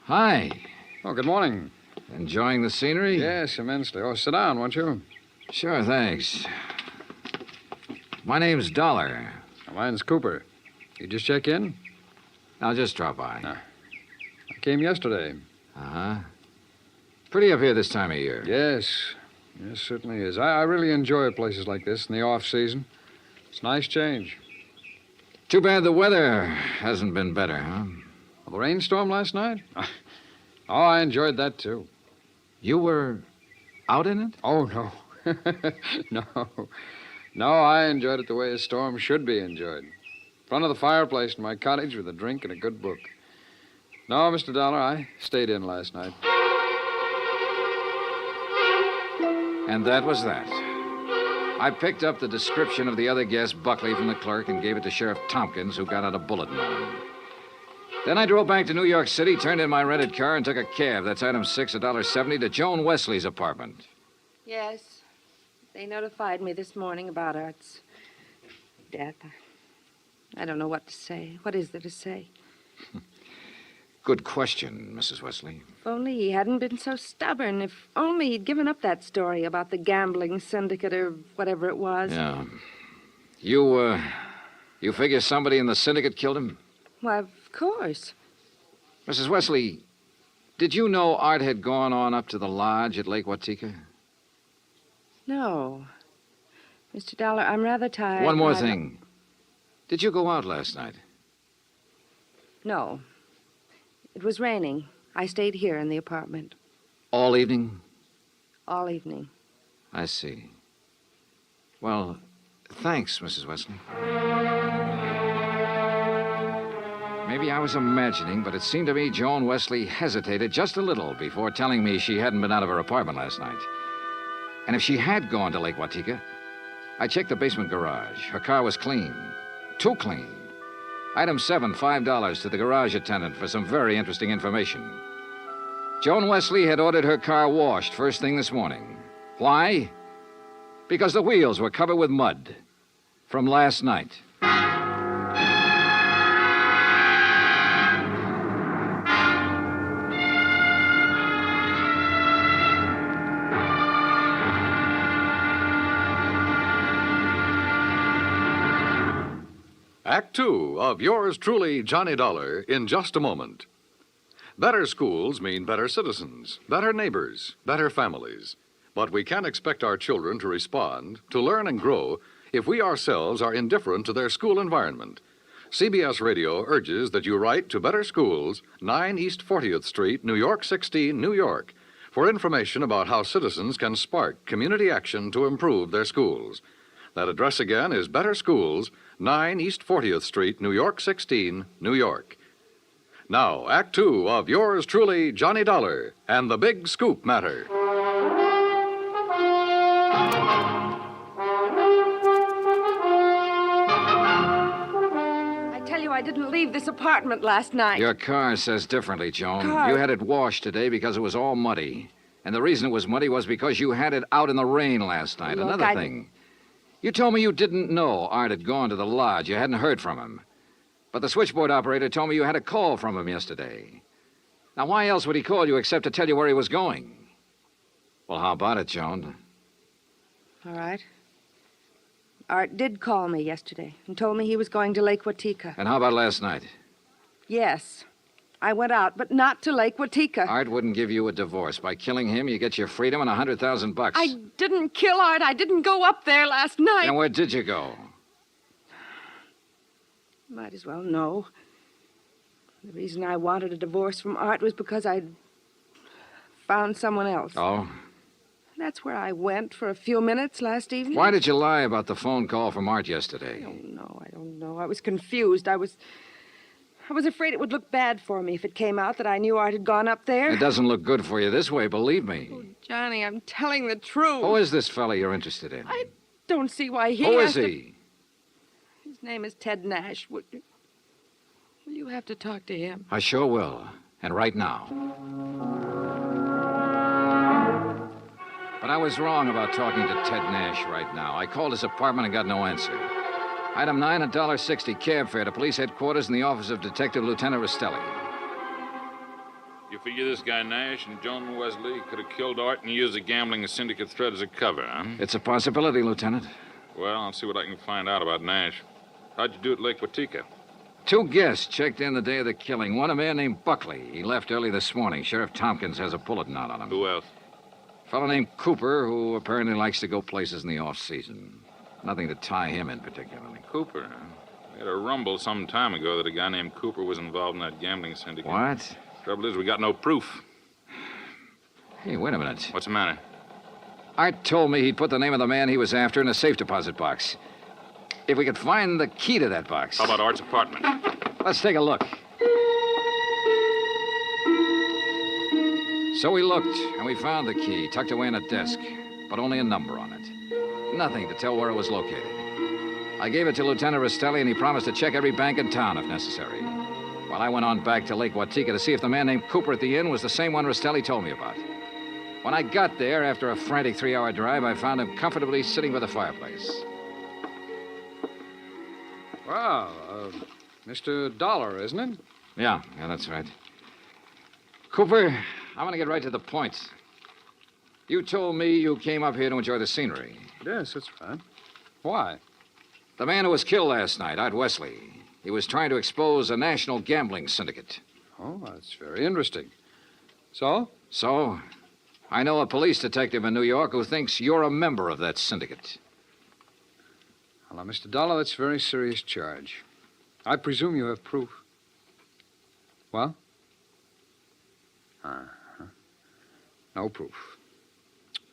Hi. Oh, good morning. Enjoying the scenery? Yes, immensely. Oh, sit down, won't you? Sure, thanks. My name's Dollar. Mine's Cooper. You just check in? I'll just drop by. I came yesterday. Uh-huh. Pretty up here this time of year. Yes, certainly is. I really enjoy places like this in the off-season. It's a nice change. Too bad the weather hasn't been better, huh? Well, the rainstorm last night? Oh, I enjoyed that, too. You were out in it? Oh, no. No, I enjoyed it the way a storm should be enjoyed. In front of the fireplace in my cottage with a drink and a good book. No, Mr. Dollar, I stayed in last night. And that was that. I picked up the description of the other guest, Buckley, from the clerk and gave it to Sheriff Tompkins, who got out a bulletin on him. Then I drove back to New York City, turned in my rented car, and took a cab. That's item 6, $1.70, to Joan Wesley's apartment. Yes. They notified me this morning about Art's death. I don't know what to say. What is there to say? Good question, Mrs. Wesley. If only he hadn't been so stubborn. If only he'd given up that story about the gambling syndicate or whatever it was. Yeah. You figure somebody in the syndicate killed him? Why, of course. Mrs. Wesley, did you know Art had gone on up to the lodge at Lake Watika? No. Mr. Dollar, I'm rather tired. One more thing. Did you go out last night? No. It was raining. I stayed here in the apartment. All evening? All evening. I see. Well, thanks, Mrs. Wesley. Maybe I was imagining, but it seemed to me Joan Wesley hesitated just a little before telling me she hadn't been out of her apartment last night. And if she had gone to Lake Watika, I checked the basement garage. Her car was clean. Too clean. Item 7, $5 to the garage attendant for some very interesting information. Joan Wesley had ordered her car washed first thing this morning. Why? Because the wheels were covered with mud from last night. Act Two of yours truly, Johnny Dollar, in just a moment. Better schools mean better citizens, better neighbors, better families. But we can't expect our children to respond, to learn and grow, if we ourselves are indifferent to their school environment. CBS Radio urges that you write to Better Schools, 9 East 40th Street, New York 16, New York, for information about how citizens can spark community action to improve their schools. That address again is Better Schools, 9 East 40th Street, New York 16, New York. Now, Act Two of yours truly, Johnny Dollar, and the Big Scoop Matter. I tell you, I didn't leave this apartment last night. Your car says differently, Joan. Car? You had it washed today because it was all muddy. And the reason it was muddy was because you had it out in the rain last night. Look, Another thing. You told me you didn't know Art had gone to the lodge. You hadn't heard from him. But the switchboard operator told me you had a call from him yesterday. Now, why else would he call you except to tell you where he was going? Well, how about it, Joan? All right. Art did call me yesterday and told me he was going to Lake Watika. And how about last night? Yes. I went out, but not to Lake Watika. Art wouldn't give you a divorce. By killing him, you get your freedom and $100,000. I didn't kill Art. I didn't go up there last night. Then where did you go? Might as well know. The reason I wanted a divorce from Art was because I'd found someone else. Oh? That's where I went for a few minutes last evening. Why did you lie about the phone call from Art yesterday? I don't know. I was confused. I was afraid it would look bad for me if it came out that I knew Art had gone up there. It doesn't look good for you this way, believe me. Oh, Johnny, I'm telling the truth. Who is this fella you're interested in? I don't see why he Who has is to- he? His name is Ted Nash. Will you have to talk to him? I sure will. And right now. But I was wrong about talking to Ted Nash right now. I called his apartment and got no answer. Item 9, $1.60 cab fare to police headquarters in the office of Detective Lieutenant Rastelli. You figure this guy Nash and Joan Wesley could have killed Art and used the gambling syndicate threat as a cover, huh? It's a possibility, Lieutenant. Well, I'll see what I can find out about Nash. How'd you do at Lake Watika? 2 guests checked in the day of the killing. One, a man named Buckley. He left early this morning. Sheriff Tompkins has a bulletin out on him. Who else? A fellow named Cooper, who apparently likes to go places in the off-season. Nothing to tie him in particularly. Cooper, huh? We had a rumble some time ago that a guy named Cooper was involved in that gambling syndicate. What? Trouble is, we got no proof. Hey, wait a minute. What's the matter? Art told me he'd put the name of the man he was after in a safe deposit box. If we could find the key to that box. How about Art's apartment? Let's take a look. So we looked, and we found the key tucked away in a desk, but only a number on it. Nothing to tell where it was located. I gave it to Lieutenant Rastelli, and he promised to check every bank in town if necessary. While I went on back to Lake Watika to see if the man named Cooper at the inn was the same one Rastelli told me about. When I got there, after a frantic 3-hour drive, I found him comfortably sitting by the fireplace. Well, Mr. Dollar, isn't it? Yeah, that's right. Cooper, I'm going to get right to the point. You told me you came up here to enjoy the scenery. Yes, that's right. Why? The man who was killed last night, Art Wesley, he was trying to expose a national gambling syndicate. Oh, that's very interesting. So? So, I know a police detective in New York who thinks you're a member of that syndicate. Well, now, Mr. Dollar, that's a very serious charge. I presume you have proof. Well? No proof.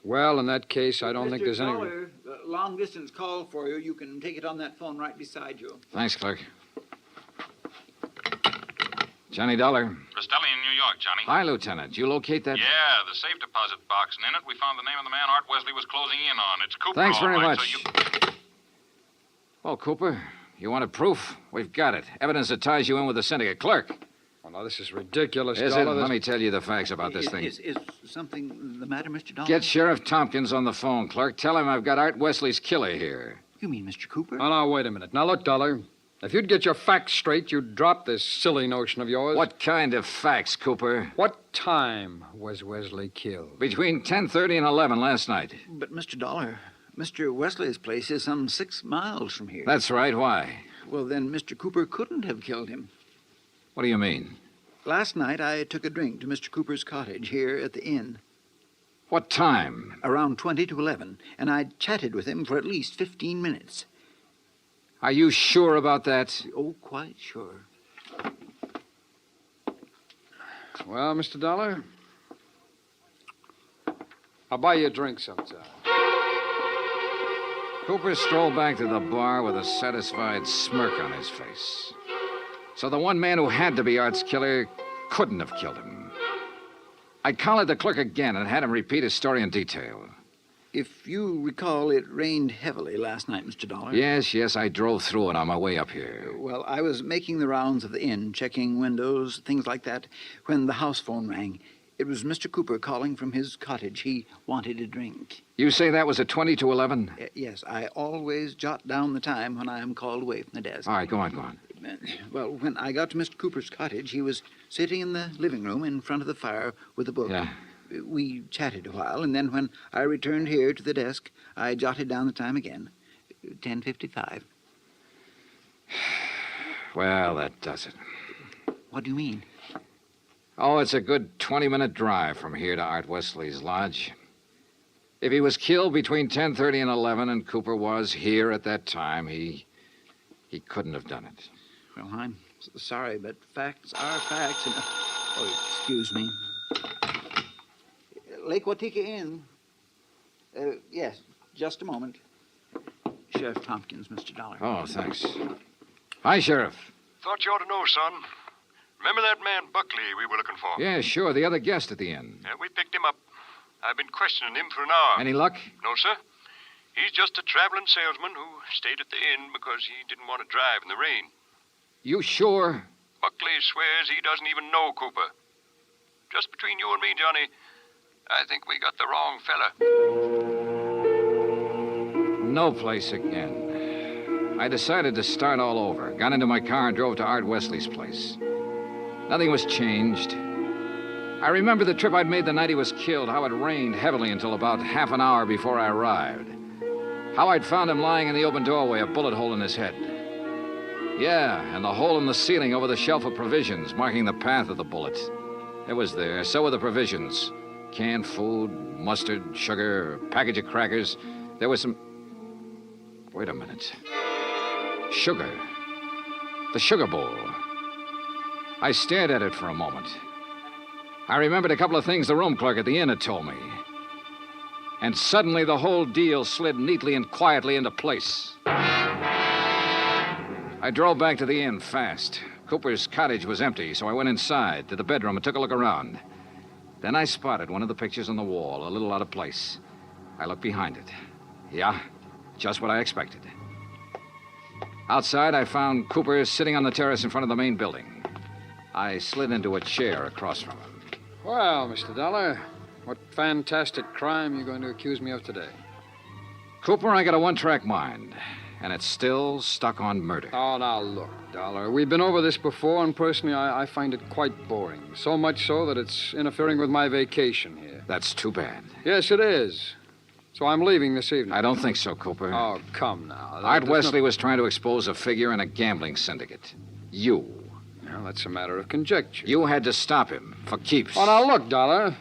Well, in that case, I don't think there's any... Dollar, the long-distance call for you. You can take it on that phone right beside you. Thanks, clerk. Johnny Dollar. Rastelli in New York, Johnny. Hi, Lieutenant. You locate that? Yeah, the safe deposit box, and in it we found the name of the man Art Wesley was closing in on. It's Cooper. Thanks all very right, much. So you... Well, Cooper, You wanted proof? We've got it. Evidence that ties you in with the syndicate. Clerk. Well, now, this is ridiculous, Is it? Dollar. Let me tell you the facts about this thing. Is something the matter, Mr. Dollar? Get Sheriff Tompkins on the phone, clerk. Tell him I've got Art Wesley's killer here. You mean Mr. Cooper? Oh, now, wait a minute. Now, look, Dollar. If you'd get your facts straight, you'd drop this silly notion of yours. What kind of facts, Cooper? What time was Wesley killed? Between 10:30 and 11 last night. But, Mr. Dollar, Mr. Wesley's place is some 6 miles from here. That's right. Why? Well, then Mr. Cooper couldn't have killed him. What do you mean? Last night, I took a drink to Mr. Cooper's cottage here at the inn. What time? Around 20 to 11, and I chatted with him for at least 15 minutes. Are you sure about that? Oh, quite sure. Well, Mr. Dollar, I'll buy you a drink sometime. Cooper strolled back to the bar with a satisfied smirk on his face. So the one man who had to be Art's killer couldn't have killed him. I collared the clerk again and had him repeat his story in detail. If you recall, it rained heavily last night, Mr. Dollar. Yes, I drove through it on my way up here. Well, I was making the rounds of the inn, checking windows, things like that, when the house phone rang. It was Mr. Cooper calling from his cottage. He wanted a drink. You say that was at 20 to 11? Yes, I always jot down the time when I am called away from the desk. All right, go on. Well, when I got to Mr. Cooper's cottage, he was sitting in the living room in front of the fire with a book. Yeah. We chatted a while, and then when I returned here to the desk, I jotted down the time again. 10:55. Well, that does it. What do you mean? Oh, it's a good 20-minute drive from here to Art Wesley's lodge. If he was killed between 10:30 and 11 and Cooper was here at that time, he couldn't have done it. Well, I'm sorry, but facts are facts. And... Oh, excuse me. Lake Watika Inn. Yes, just a moment. Sheriff Tompkins, Mr. Dollar. Oh, thanks. Hi, Sheriff. Thought you ought to know, son. Remember that man Buckley we were looking for? Yeah, sure, the other guest at the inn. Yeah, we picked him up. I've been questioning him for an hour. Any luck? No, sir. He's just a traveling salesman who stayed at the inn because he didn't want to drive in the rain. You sure? Buckley swears he doesn't even know Cooper. Just between you and me, Johnny, I think we got the wrong fella. No place again. I decided to start all over. Got into my car and drove to Art Wesley's place. Nothing was changed. I remember the trip I'd made the night he was killed, how it rained heavily until about half an hour before I arrived. How I'd found him lying in the open doorway, a bullet hole in his head. Yeah, and the hole in the ceiling over the shelf of provisions, marking the path of the bullet. It was there. So were the provisions. Canned food, mustard, sugar, a package of crackers. There was some... Wait a minute. Sugar. The sugar bowl. I stared at it for a moment. I remembered a couple of things the room clerk at the inn had told me. And suddenly the whole deal slid neatly and quietly into place. I drove back to the inn fast. Cooper's cottage was empty, so I went inside to the bedroom and took a look around. Then I spotted one of the pictures on the wall, a little out of place. I looked behind it. Yeah, just what I expected. Outside, I found Cooper sitting on the terrace in front of the main building. I slid into a chair across from him. Well, Mr. Dollar, what fantastic crime are you going to accuse me of today? Cooper, I got a one-track mind, and it's still stuck on murder. Oh, now look, Dollar. We've been over this before, and personally, I find it quite boring. So much so that it's interfering with my vacation here. That's too bad. Yes, it is. So I'm leaving this evening. I don't think so, Cooper. Oh, come now. Art Wesley was trying to expose a figure in a gambling syndicate. You. Well, that's a matter of conjecture. You had to stop him for keeps. Oh, now look, Dollar.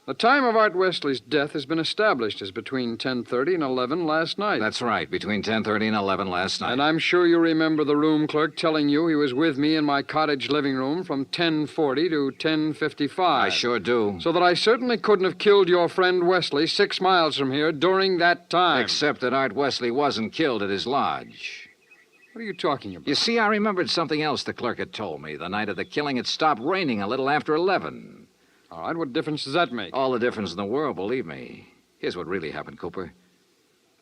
The time of Art Wesley's death has been established as between 10:30 and 11 last night. That's right, between 10:30 and 11 last night. And I'm sure you remember the room clerk telling you he was with me in my cottage living room from 10:40 to 10:55. I sure do. So that I certainly couldn't have killed your friend Wesley 6 miles from here during that time. Except that Art Wesley wasn't killed at his lodge. What are you talking about? You see, I remembered something else the clerk had told me. The night of the killing, it stopped raining a little after 11. All right, what difference does that make? All the difference in the world, believe me. Here's what really happened, Cooper.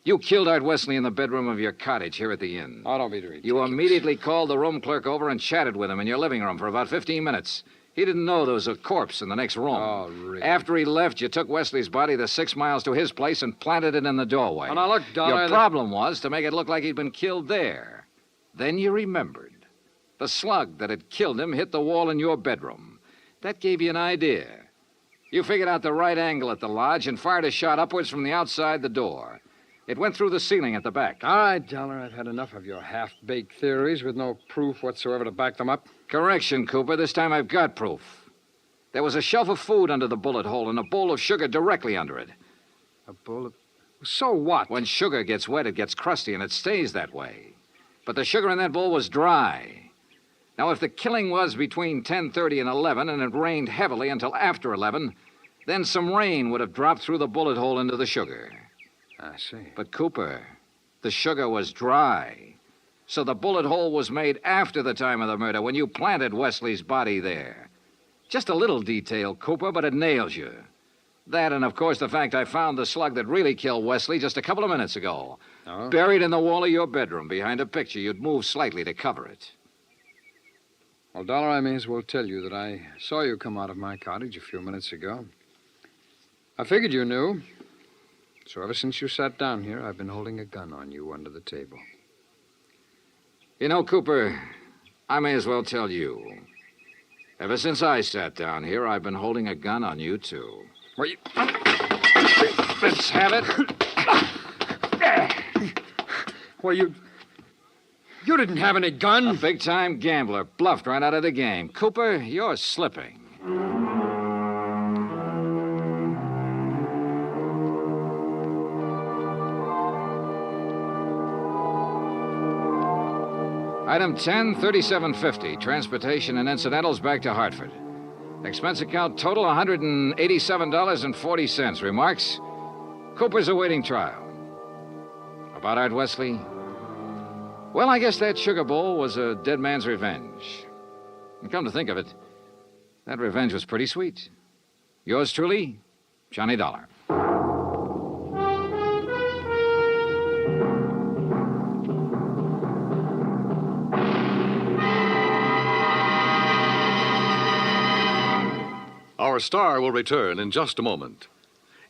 You killed Art Wesley in the bedroom of your cottage here at the inn. Oh, don't be ridiculous. You immediately called the room clerk over and chatted with him in your living room for about 15 minutes. He didn't know there was a corpse in the next room. Oh, really? After he left, you took Wesley's body the 6 miles to his place and planted it in the doorway. Oh, now look, Dollar... Your problem was to make it look like he'd been killed there. Then you remembered. The slug that had killed him hit the wall in your bedroom. That gave you an idea. You figured out the right angle at the lodge and fired a shot upwards from the outside the door. It went through the ceiling at the back. All right, Dollar, I've had enough of your half-baked theories with no proof whatsoever to back them up. Correction, Cooper. This time I've got proof. There was a shelf of food under the bullet hole and a bowl of sugar directly under it. A bowl of... So what? When sugar gets wet, it gets crusty, and it stays that way. But the sugar in that bowl was dry. Now, if the killing was between 10:30 and 11, and it rained heavily until after 11, then some rain would have dropped through the bullet hole into the sugar. I see. But, Cooper, the sugar was dry. So the bullet hole was made after the time of the murder, when you planted Wesley's body there. Just a little detail, Cooper, but it nails you. That, and of course, the fact I found the slug that really killed Wesley just a couple of minutes ago. Oh? Buried in the wall of your bedroom behind a picture you'd moved slightly to cover it. Well, Dollar, I may as well tell you that I saw you come out of my cottage a few minutes ago. I figured you knew. So ever since you sat down here, I've been holding a gun on you under the table. You know, Cooper, I may as well tell you. Ever since I sat down here, I've been holding a gun on you, too. Well, you... Let's have it. Well, you didn't have any gun. A big-time gambler bluffed right out of the game. Cooper, you're slipping. Item 10, $37.50. Transportation and incidentals back to Hartford. Expense account total, $187.40. Remarks? Cooper's awaiting trial. About Art Wesley? Well, I guess that sugar bowl was a dead man's revenge. And come to think of it, that revenge was pretty sweet. Yours truly, Johnny Dollar. Our star will return in just a moment.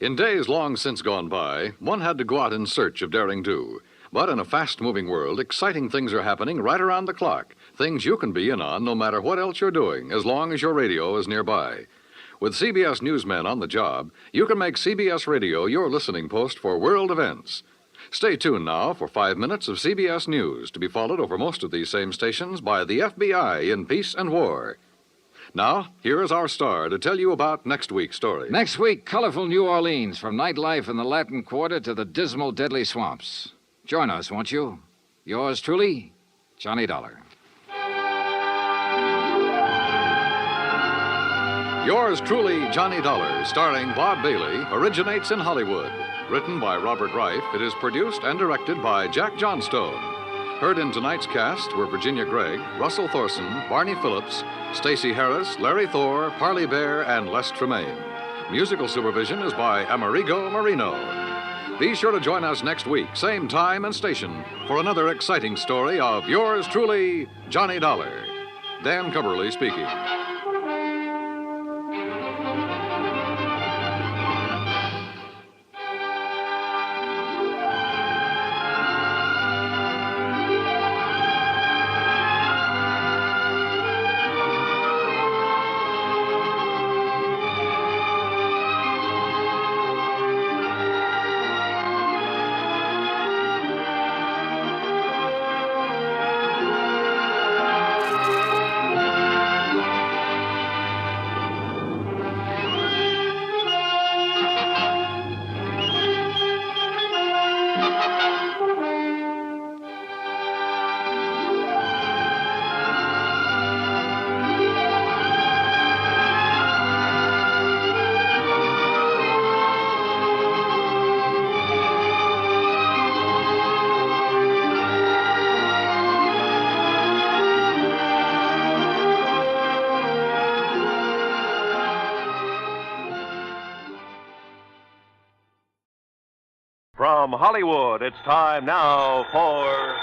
In days long since gone by, one had to go out in search of daring do. But in a fast-moving world, exciting things are happening right around the clock. Things you can be in on no matter what else you're doing, as long as your radio is nearby. With CBS newsmen on the job, you can make CBS Radio your listening post for world events. Stay tuned now for 5 minutes of CBS News, to be followed over most of these same stations by the FBI in peace and war. Now, here is our star to tell you about next week's story. Next week, colorful New Orleans, from nightlife in the Latin Quarter to the dismal, deadly swamps. Join us, won't you? Yours truly, Johnny Dollar. Yours truly, Johnny Dollar, starring Bob Bailey, originates in Hollywood. Written by Robert Reif, it is produced and directed by Jack Johnstone. Heard in tonight's cast were Virginia Gregg, Russell Thorson, Barney Phillips, Stacey Harris, Larry Thor, Parley Bear, and Les Tremaine. Musical supervision is by Amerigo Marino. Be sure to join us next week, same time and station, for another exciting story of yours truly, Johnny Dollar. Dan Cumberly speaking. From Hollywood, it's time now for...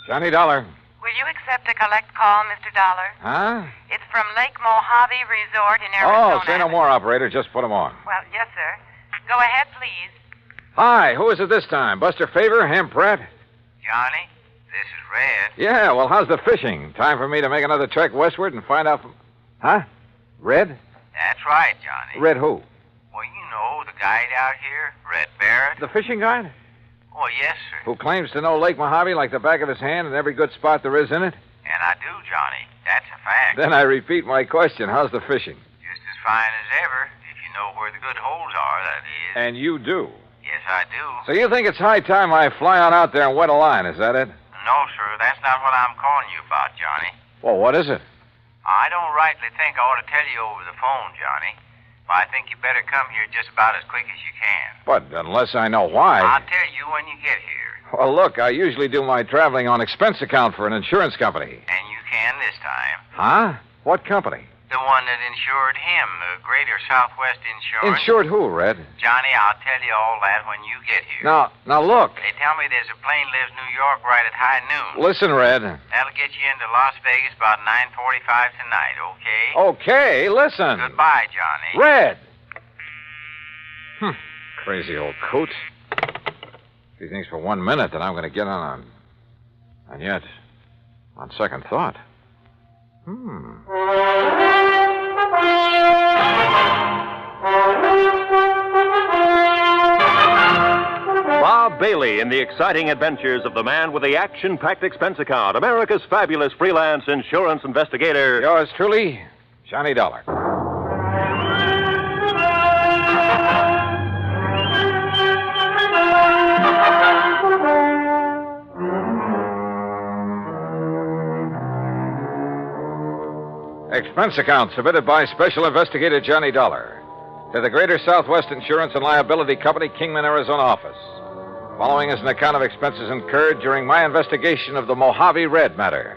Johnny Dollar. Will you accept a collect call, Mr. Dollar? Huh? It's from Lake Mojave Resort in Arizona. Oh, say no more, operator. Just put him on. Well, yes, sir. Go ahead, please. Hi, who is it this time? Buster Favor, Ham Pratt? Johnny, this is Red. Yeah, well, how's the fishing? Time for me to make another trek westward and find out from... Huh? Red? That's right, Johnny. Red who? Well, you know, the guide out here, Red Barron. The fishing guide? Oh, yes, sir. Who claims to know Lake Mojave like the back of his hand and every good spot there is in it? And I do, Johnny. That's a fact. Then I repeat my question. How's the fishing? Just as fine as ever, if you know where the good holes are, that is. And you do? Yes, I do. So you think it's high time I fly on out there and wet a line, is that it? No, sir, that's not what I'm calling you about, Johnny. Well, what is it? I don't rightly think I ought to tell you over the phone, Johnny. But I think you better come here just about as quick as you can. But unless I know why... I'll tell you when you get here. Well, look, I usually do my traveling on expense account for an insurance company. And you can this time. Huh? What company? The one that insured him, the Greater Southwest Insurance. Insured who, Red? Johnny, I'll tell you all that when you get here. Now look. They tell me there's a plane leaves New York right at high noon. Listen, Red. That'll get you into Las Vegas about 9:45 tonight, okay? Okay, listen. Goodbye, Johnny. Red! Crazy old coot. He thinks for 1 minute that I'm going to get on. And yet, on second thought... Bob Bailey in the exciting adventures of the man with the action-packed expense account, America's fabulous freelance insurance investigator. Yours truly, Johnny Dollar. Expense account submitted by Special Investigator Johnny Dollar to the Greater Southwest Insurance and Liability Company, Kingman, Arizona office. Following is an account of expenses incurred during my investigation of the Mojave Red matter.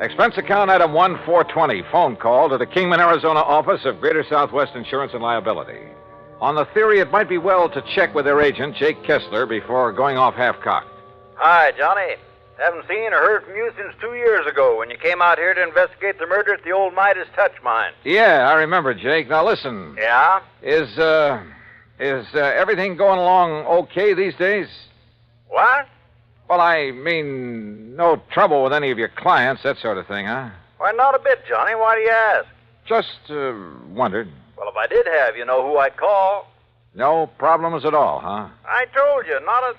Expense account item 1420, phone call to the Kingman, Arizona office of Greater Southwest Insurance and Liability. On the theory it might be well to check with their agent, Jake Kessler, before going off half-cocked. Hi, Johnny. Haven't seen or heard from you since 2 years ago when you came out here to investigate the murder at the old Midas Touch mine. Yeah, I remember, Jake. Now listen. Yeah? Is everything going along okay these days? What? Well, I mean, no trouble with any of your clients, that sort of thing, huh? Why, not a bit, Johnny. Why do you ask? Just wondered. Well, if I did have, you know who I'd call. No problems at all, huh? I told you, not a...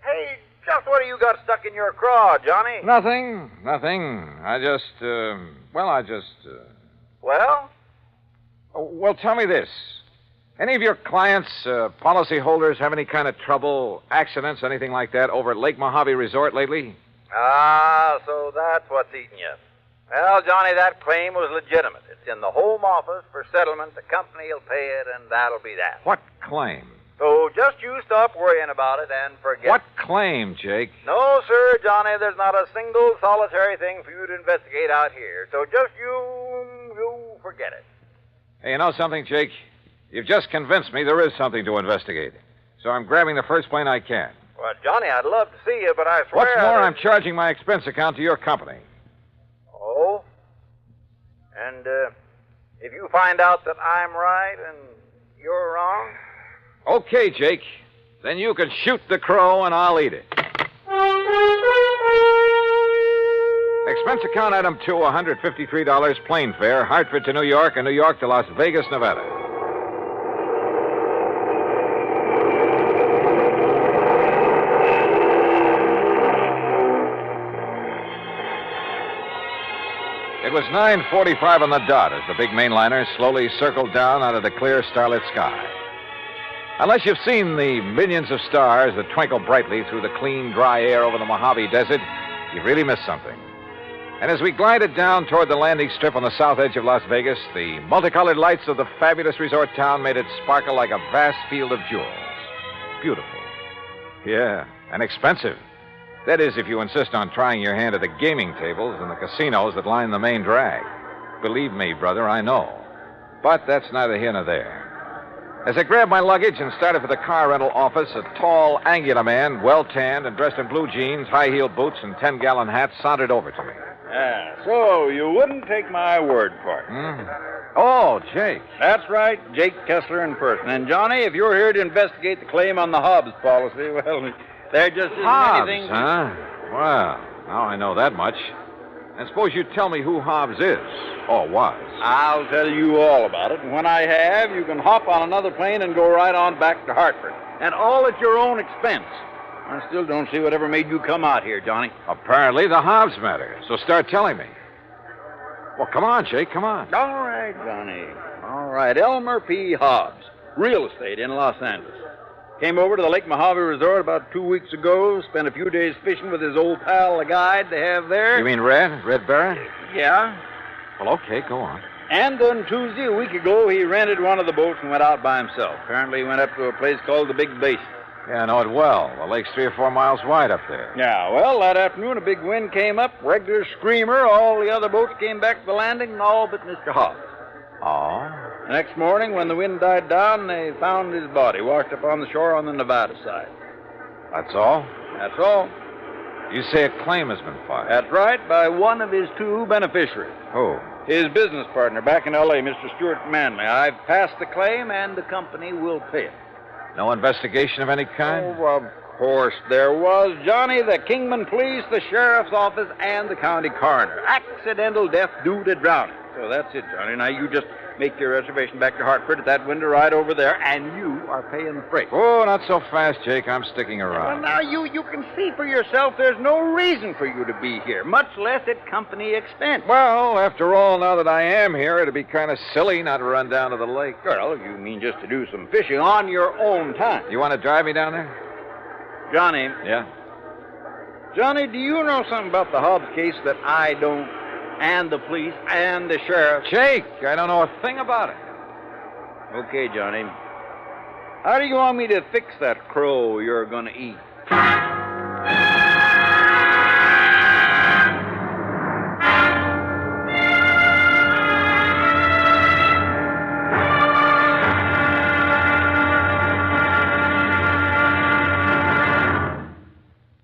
Hey, just what do you got stuck in your craw, Johnny? Nothing. I just... Well? Well, tell me this. Any of your clients, policyholders, have any kind of trouble, accidents, anything like that over at Lake Mojave Resort lately? Ah, so that's what's eating you. Well, Johnny, that claim was legitimate. It's in the home office for settlement. The company will pay it, and that'll be that. What claim? So just you stop worrying about it and forget. What claim, Jake? No, sir, Johnny, there's not a single solitary thing for you to investigate out here. So just you forget it. Hey, you know something, Jake? You've just convinced me there is something to investigate. So I'm grabbing the first plane I can. Well, Johnny, I'd love to see you, but I swear... What's more, I'm charging my expense account to your company. Oh? And, if you find out that I'm right and you're wrong... Okay, Jake. Then you can shoot the crow and I'll eat it. Expense account item 2, $153 plane fare, Hartford to New York and New York to Las Vegas, Nevada. It was 9:45 on the dot as the big mainliner slowly circled down out of the clear starlit sky. Unless you've seen the millions of stars that twinkle brightly through the clean, dry air over the Mojave Desert, you've really missed something. And as we glided down toward the landing strip on the south edge of Las Vegas, the multicolored lights of the fabulous resort town made it sparkle like a vast field of jewels. Beautiful. Yeah, and expensive. That is, if you insist on trying your hand at the gaming tables and the casinos that line the main drag. Believe me, brother, I know. But that's neither here nor there. As I grabbed my luggage and started for the car rental office, a tall, angular man, well-tanned and dressed in blue jeans, high-heeled boots, and 10-gallon hat sauntered over to me. So you wouldn't take my word for it. Oh, Jake. That's right, Jake Kessler in person. And, Johnny, if you're here to investigate the claim on the Hobbs policy, well, there just isn't Hobbs, anything... huh? Well, now I know that much. And suppose you tell me who Hobbs is, or was. I'll tell you all about it, and when I have, you can hop on another plane and go right on back to Hartford. And all at your own expense. I still don't see whatever made you come out here, Johnny. Apparently the Hobbs matter, so start telling me. Well, come on, Jake, come on. All right, Johnny. All right, Elmer P. Hobbs, real estate in Los Angeles. Came over to the Lake Mojave Resort about 2 weeks ago, spent a few days fishing with his old pal, the guide they have there. You mean Red Barron? Yeah. Well, okay, go on. And then Tuesday, a week ago, he rented one of the boats and went out by himself. Apparently he went up to a place called the Big Basin. Yeah, I know it well. The lake's 3 or 4 miles wide up there. Yeah, well, that afternoon, a big wind came up, regular screamer. All the other boats came back to the landing, and all but Mr. Hobbs. Oh? The next morning, when the wind died down, they found his body washed up on the shore on the Nevada side. That's all? That's all. You say a claim has been filed? That's right, by one of his 2 beneficiaries. Who? His business partner back in L.A., Mr. Stuart Manley. I've passed the claim, and the company will pay it. No investigation of any kind? Oh, of course there was, Johnny. The Kingman Police, the Sheriff's Office, and the County Coroner. Accidental death due to drowning. So that's it, Johnny. Now you just make your reservation back to Hartford at that window right over there, and you are paying the freight. Oh, not so fast, Jake. I'm sticking Well, around. now you can see for yourself there's no reason for you to be here, much less at company expense. Well, after all, now that I am here, it'd be kind of silly not to run down to the lake. Well, you mean just to do some fishing on your own time. You want to drive me down there? Johnny. Yeah? Johnny, do you know something about the Hobbs case that I don't? And the police and the sheriff. Jake, I don't know a thing about it. Okay, Johnny. How do you want me to fix that crow you're going to eat?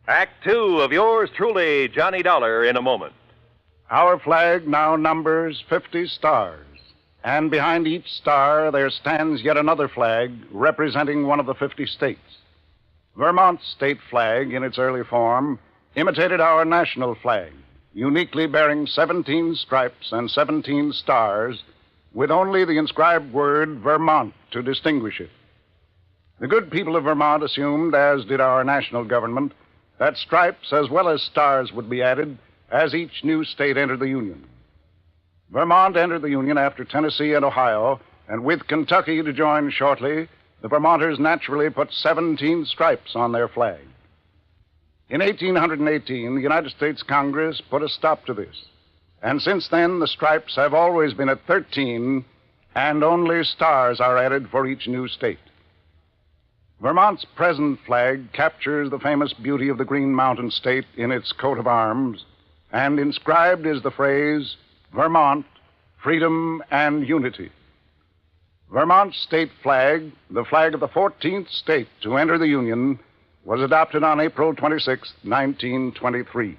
Act 2 of yours truly, Johnny Dollar, in a moment. Our flag now numbers 50 stars, and behind each star there stands yet another flag representing one of the 50 states. Vermont's state flag, in its early form, imitated our national flag, uniquely bearing 17 stripes and 17 stars, with only the inscribed word Vermont to distinguish it. The good people of Vermont assumed, as did our national government, that stripes as well as stars would be added as each new state entered the Union. Vermont entered the Union after Tennessee and Ohio, and with Kentucky to join shortly, the Vermonters naturally put 17 stripes on their flag. In 1818, the United States Congress put a stop to this, and since then the stripes have always been at 13, and only stars are added for each new state. Vermont's present flag captures the famous beauty of the Green Mountain State in its coat of arms, and inscribed is the phrase, Vermont, freedom and unity. Vermont's state flag, the flag of the 14th state to enter the Union, was adopted on April 26, 1923.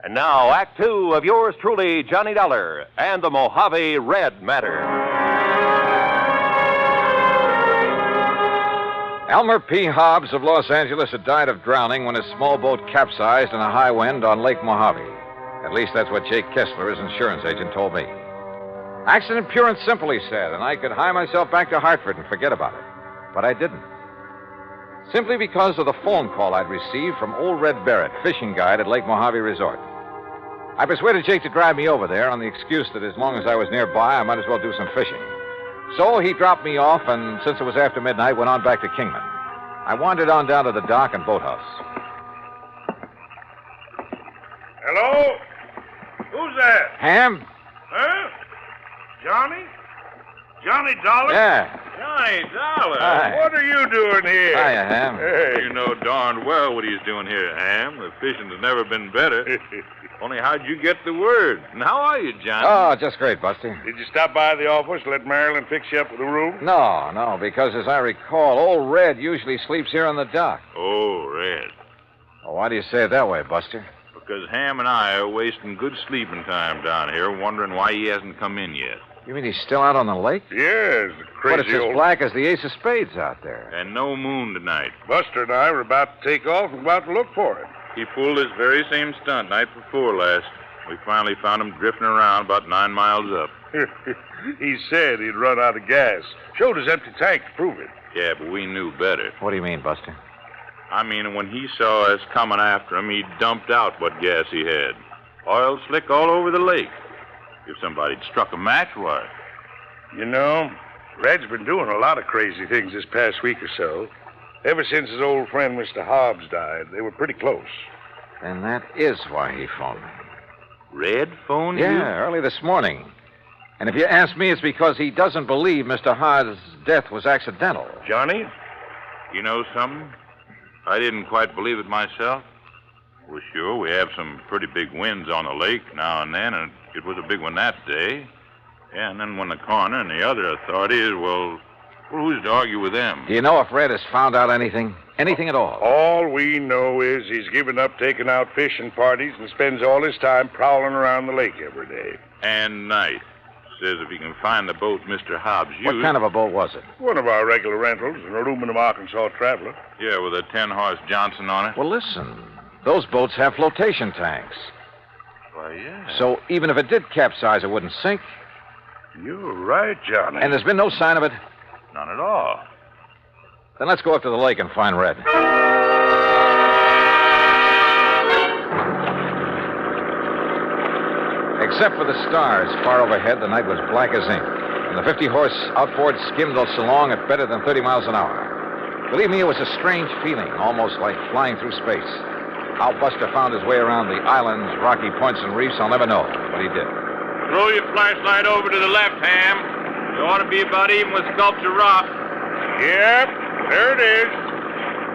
And now, Act 2 of yours truly, Johnny Dollar, and the Mojave Red Matter. Elmer P. Hobbs of Los Angeles had died of drowning when his small boat capsized in a high wind on Lake Mojave. At least that's what Jake Kessler, his insurance agent, told me. Accident pure and simple, he said, and I could hie myself back to Hartford and forget about it. But I didn't. Simply because of the phone call I'd received from old Red Barrett, fishing guide at Lake Mojave Resort. I persuaded Jake to drive me over there on the excuse that as long as I was nearby, I might as well do some fishing. So he dropped me off, and since it was after midnight, went on back to Kingman. I wandered on down to the dock and boathouse. Hello? Who's that? Ham? Huh? Johnny? Johnny Dollar? Yeah. Johnny Dollar? Hi. What are you doing here? Hiya, Ham. Hey. You know darn well what he's doing here, Ham. The fishing has never been better. Only how'd you get the word? And how are you, Johnny? Oh, just great, Buster. Did you stop by the office, let Marilyn fix you up with a room? No, because as I recall, old Red usually sleeps here on the dock. Oh, Red. Well, why do you say it that way, Buster? Because Ham and I are wasting good sleeping time down here, wondering why he hasn't come in yet. You mean he's still out on the lake? Yes, the crazy But it's as black as the ace of spades out there. And no moon tonight. Buster and I were about to take off and about to look for him. He pulled this very same stunt night before last. We finally found him drifting around about 9 miles up. He said he'd run out of gas. Showed his empty tank to prove it. Yeah, but we knew better. What do you mean, Buster? I mean, when he saw us coming after him, he dumped out what gas he had. Oil slick all over the lake. If somebody'd struck a match, why? You know, Red's been doing a lot of crazy things this past week or so. Ever since his old friend, Mr. Hobbs, died, they were pretty close. And that is why he phoned me. Red phoned you? Yeah, early this morning. And if you ask me, it's because he doesn't believe Mr. Hobbs' death was accidental. Johnny? You know something? I didn't quite believe it myself. Well, sure, we have some pretty big winds on the lake now and then, and it was a big one that day. Yeah, and then when the coroner and the other authorities, well, who's to argue with them? Do you know if Red has found out anything? Anything at all? All we know is he's given up taking out fishing parties and spends all his time prowling around the lake every day. And night. Says if he can find the boat Mr. Hobbs used... What kind of a boat was it? One of our regular rentals, an aluminum Arkansas Traveler. Yeah, with a 10-horse Johnson on it. Well, listen. Those boats have flotation tanks. Why, yeah. So even if it did capsize, it wouldn't sink. You're right, Johnny. And there's been no sign of it? None at all. Then let's go up to the lake and find Red. Except for the stars far overhead, the night was black as ink. And the 50-horse outboard skimmed us along at better than 30 miles an hour. Believe me, it was a strange feeling, almost like flying through space. How Buster found his way around the islands, rocky points, and reefs, I'll never know, but he did. Throw your flashlight over to the left, Ham. You ought to be about even with Sculpture Rock. Yep, there it is.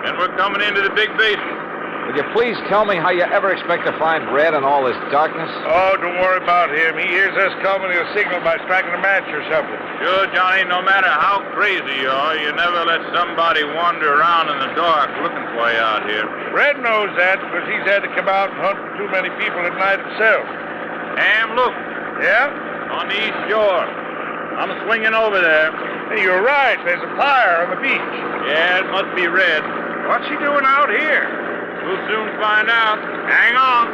And we're coming into the big basin. Would you please tell me how you ever expect to find Red in all this darkness? Oh, don't worry about him. He hears us coming. He'll signal by striking a match or something. Sure, Johnny, no matter how crazy you are, you never let somebody wander around in the dark looking for you out here. Red knows that because he's had to come out and hunt for too many people at night himself. Ham, look. Yeah? On the east shore. I'm swinging over there. Hey, you're right. There's a fire on the beach. Yeah, it must be Red. What's he doing out here? We'll soon find out. Hang on.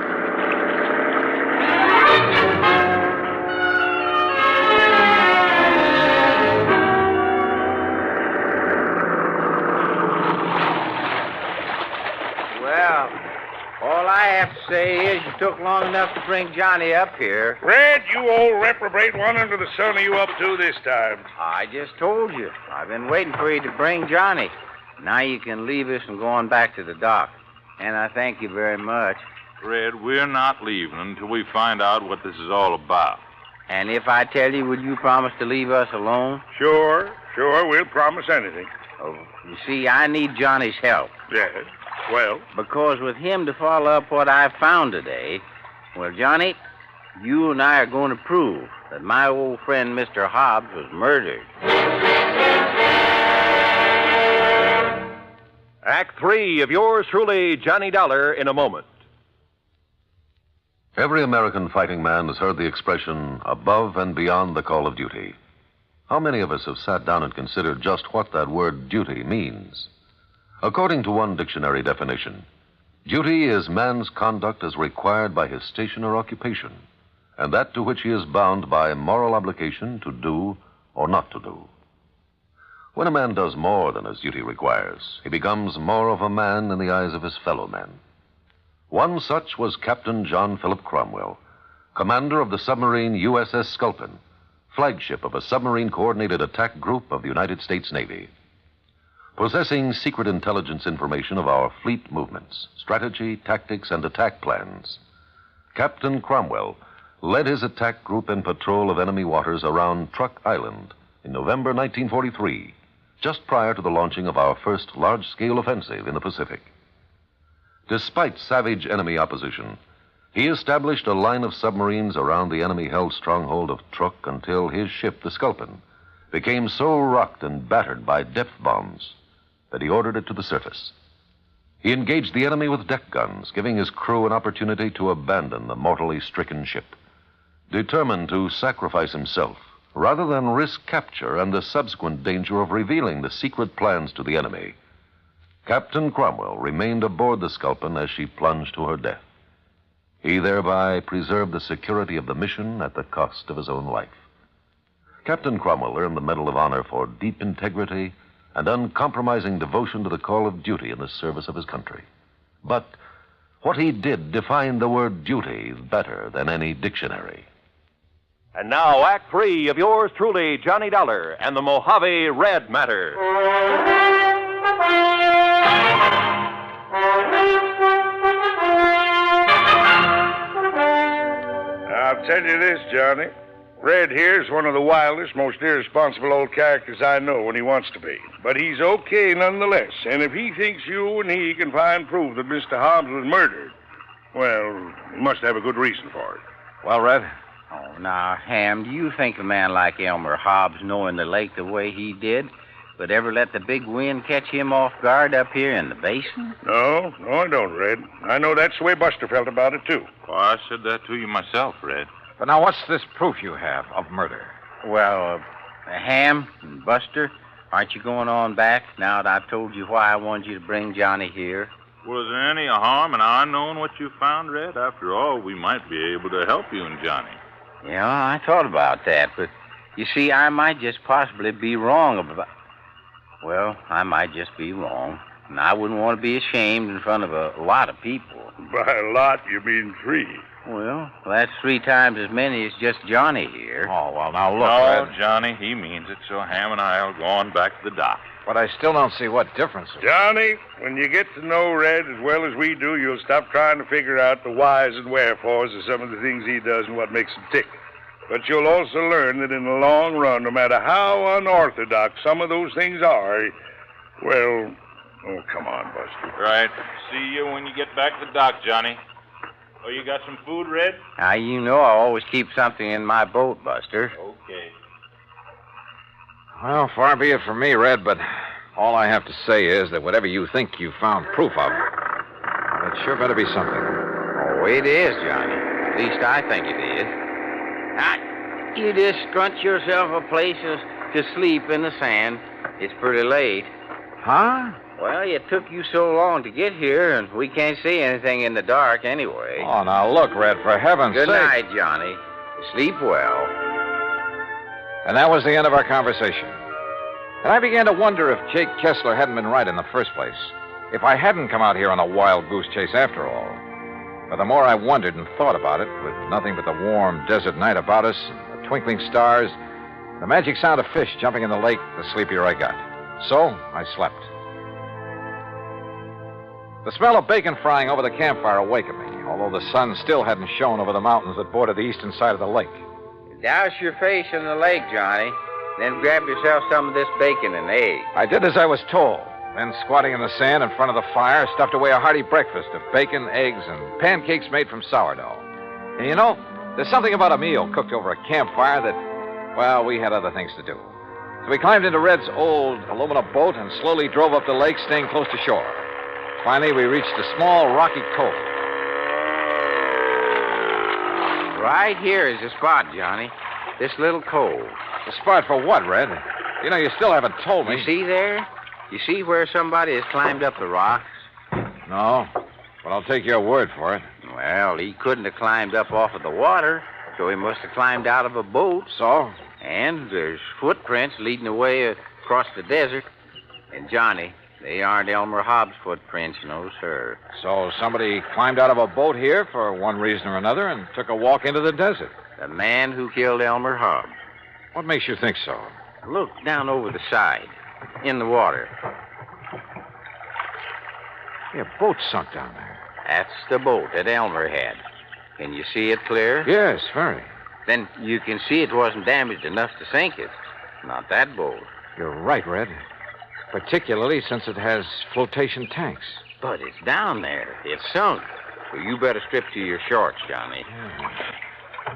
Well, all I have to say is you took long enough to bring Johnny up here. Red, you old reprobate, what under the sun are you up to this time? I just told you. I've been waiting for you to bring Johnny. Now you can leave us and go on back to the dock. And I thank you very much. Red, we're not leaving until we find out what this is all about. And if I tell you, will you promise to leave us alone? Sure, we'll promise anything. Oh, you see, I need Johnny's help. Yes, well? Because with him to follow up what I found today, well, Johnny, you and I are going to prove that my old friend Mr. Hobbs was murdered. Act 3 of yours truly, Johnny Dollar, in a moment. Every American fighting man has heard the expression, above and beyond the call of duty. How many of us have sat down and considered just what that word duty means? According to one dictionary definition, duty is man's conduct as required by his station or occupation, and that to which he is bound by moral obligation to do or not to do. When a man does more than his duty requires, he becomes more of a man in the eyes of his fellow men. One such was Captain John Philip Cromwell, commander of the submarine USS Sculpin, flagship of a submarine-coordinated attack group of the United States Navy. Possessing secret intelligence information of our fleet movements, strategy, tactics, and attack plans, Captain Cromwell led his attack group in patrol of enemy waters around Truck Island in November 1943, just prior to the launching of our first large-scale offensive in the Pacific. Despite savage enemy opposition, he established a line of submarines around the enemy-held stronghold of Truk until his ship, the Sculpin, became so rocked and battered by depth bombs that he ordered it to the surface. He engaged the enemy with deck guns, giving his crew an opportunity to abandon the mortally stricken ship, determined to sacrifice himself rather than risk capture and the subsequent danger of revealing the secret plans to the enemy. Captain Cromwell remained aboard the Sculpin as she plunged to her death. He thereby preserved the security of the mission at the cost of his own life. Captain Cromwell earned the Medal of Honor for deep integrity and uncompromising devotion to the call of duty in the service of his country. But what he did defined the word duty better than any dictionary. And now, Act 3 of yours truly, Johnny Dollar and the Mojave Red Matter. I'll tell you this, Johnny. Red here's one of the wildest, most irresponsible old characters I know when he wants to be. But he's okay nonetheless. And if he thinks you and he can find proof that Mr. Hobbs was murdered, well, he must have a good reason for it. Well, Red? Oh, now, Ham, do you think a man like Elmer Hobbs, knowing the lake the way he did, would ever let the big wind catch him off guard up here in the basin? No, I don't, Red. I know that's the way Buster felt about it, too. Well, I said that to you myself, Red. But now, what's this proof you have of murder? Well, Ham and Buster, aren't you going on back now that I've told you why I wanted you to bring Johnny here? Was there any harm in our knowing what you found, Red? After all, we might be able to help you and Johnny. Yeah, I thought about that, but you see, I might just possibly be wrong about... Well, I might just be wrong, and I wouldn't want to be ashamed in front of a lot of people. By a lot, you mean 3. Well, that's 3 times as many as just Johnny here. Oh, well, now look, No, Red. Johnny, he means it, so Ham and I'll go on back to the dock. But I still don't see what difference it Johnny, when you get to know Red as well as we do, you'll stop trying to figure out the whys and wherefores of some of the things he does and what makes him tick. But you'll also learn that in the long run, no matter how unorthodox some of those things are, well, oh, come on, Buster. Right. See you when you get back to the dock, Johnny. Oh, you got some food, Red? Now, you know I always keep something in my boat, Buster. Okay. Well, far be it from me, Red, but all I have to say is that whatever you think you found proof of, it sure better be something. Oh, it is, Johnny. At least I think it is. Now, you just scrunch yourself a place to sleep in the sand. It's pretty late. Huh? Well, it took you so long to get here, and we can't see anything in the dark anyway. Oh, now look, Red, for heaven's sake. Good night, Johnny. Sleep well. And that was the end of our conversation. And I began to wonder if Jake Kessler hadn't been right in the first place. If I hadn't come out here on a wild goose chase after all. But the more I wondered and thought about it, with nothing but the warm desert night about us, and the twinkling stars, the magic sound of fish jumping in the lake, the sleepier I got. So I slept. The smell of bacon frying over the campfire awakened me, although the sun still hadn't shone over the mountains that border the eastern side of the lake. Douse your face in the lake, Johnny. Then grab yourself some of this bacon and eggs. I did as I was told. Then, squatting in the sand in front of the fire, stuffed away a hearty breakfast of bacon, eggs, and pancakes made from sourdough. And you know, there's something about a meal cooked over a campfire that, well, we had other things to do. So we climbed into Red's old aluminum boat and slowly drove up the lake, staying close to shore. Finally, we reached a small rocky cove. Right here is the spot, Johnny. This little cove. The spot for what, Red? You know, you still haven't told me. You see there? You see where somebody has climbed up the rocks? No, but I'll take your word for it. Well, he couldn't have climbed up off of the water, so he must have climbed out of a boat. So? And there's footprints leading away across the desert. And, Johnny, they aren't Elmer Hobbs' footprints, no, sir. So somebody climbed out of a boat here for one reason or another and took a walk into the desert. The man who killed Elmer Hobbs. What makes you think so? Look down over the side, in the water. Yeah, a boat sunk down there. That's the boat that Elmer had. Can you see it clear? Yes, very. Then you can see it wasn't damaged enough to sink it. not that boat. You're right, Red. Particularly since it has flotation tanks. But it's down there. It's sunk. Well, you better strip to your shorts, Johnny.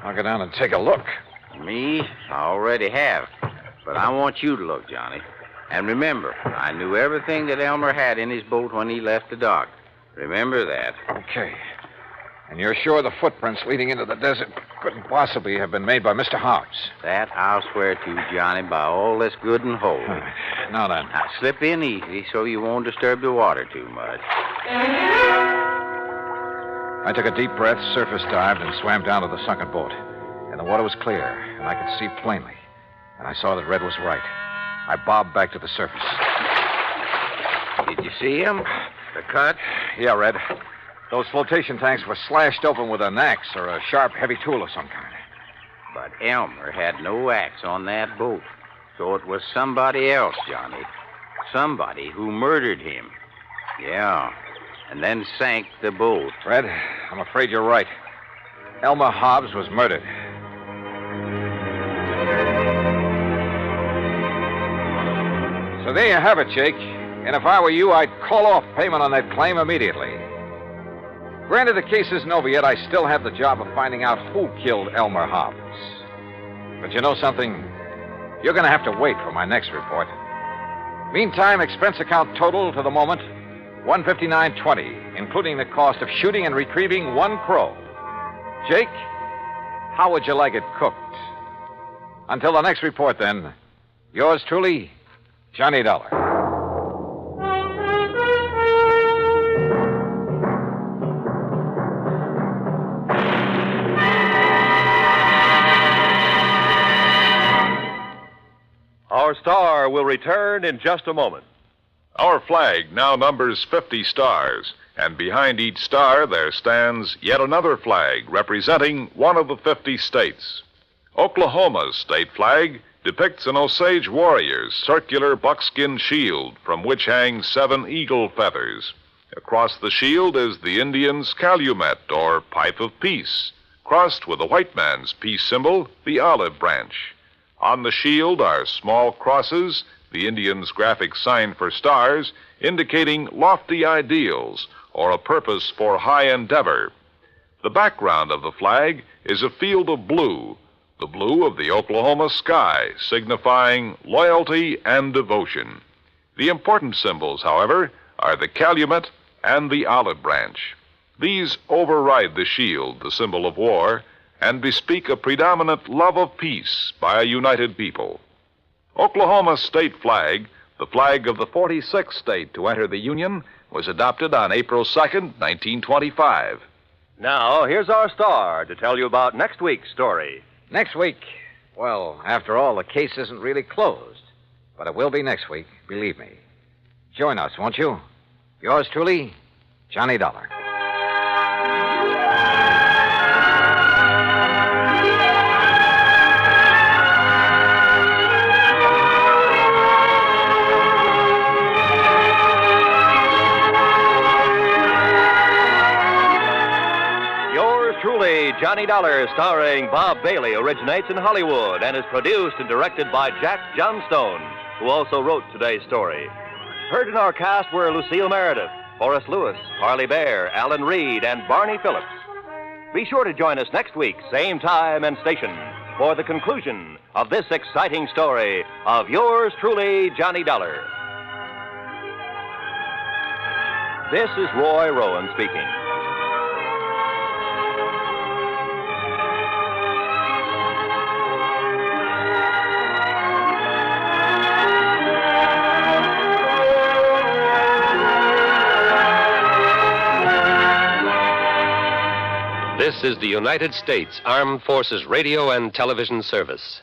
I'll go down and take a look. Me? I already have. But I want you to look, Johnny. And remember, I knew everything that Elmer had in his boat when he left the dock. Remember that. Okay. And you're sure the footprints leading into the desert couldn't possibly have been made by Mr. Hobbs? That I'll swear to, Johnny, by all that's good and holy. Now then. Now, slip in easy so you won't disturb the water too much. I took a deep breath, surface dived, and swam down to the sunken boat. And the water was clear, and I could see plainly. And I saw that Red was right. I bobbed back to the surface. Did you see him? The cut? Yeah, Red. Those flotation tanks were slashed open with an axe or a sharp, heavy tool of some kind. But Elmer had no axe on that boat. So it was somebody else, Johnny. Somebody who murdered him. Yeah. And then sank the boat. Red, I'm afraid you're right. Elmer Hobbs was murdered. So there you have it, Jake. And if I were you, I'd call off payment on that claim immediately. Granted, the case isn't over yet. I still have the job of finding out who killed Elmer Hobbs. But you know something? You're going to have to wait for my next report. Meantime, expense account total to the moment, $159.20, including the cost of shooting and retrieving one crow. Jake, how would you like it cooked? Until the next report, then, yours truly, Johnny Dollar. Our star will return in just a moment. Our flag now numbers 50 stars, and behind each star there stands yet another flag representing one of the 50 states. Oklahoma's state flag depicts an Osage warrior's circular buckskin shield from which hang 7 eagle feathers. Across the shield is the Indian's calumet, or pipe of peace, crossed with the white man's peace symbol, the olive branch. On the shield are small crosses, the Indian's graphic sign for stars, indicating lofty ideals or a purpose for high endeavor. The background of the flag is a field of blue, the blue of the Oklahoma sky, signifying loyalty and devotion. The important symbols, however, are the calumet and the olive branch. These override the shield, the symbol of war, and bespeak a predominant love of peace by a united people. Oklahoma's state flag, the flag of the 46th state to enter the Union, was adopted on April 2nd, 1925. Now, here's our star to tell you about next week's story. Next week? Well, after all, the case isn't really closed. But it will be next week, believe me. Join us, won't you? Yours truly, Johnny Dollar. Truly, Johnny Dollar, starring Bob Bailey, originates in Hollywood and is produced and directed by Jack Johnstone, who also wrote today's story. Heard in our cast were Lucille Meredith, Forrest Lewis, Parley Bear, Alan Reed, and Barney Phillips. Be sure to join us next week, same time and station, for the conclusion of this exciting story of yours truly, Johnny Dollar. This is Roy Rowan speaking. This is the United States Armed Forces Radio and Television Service.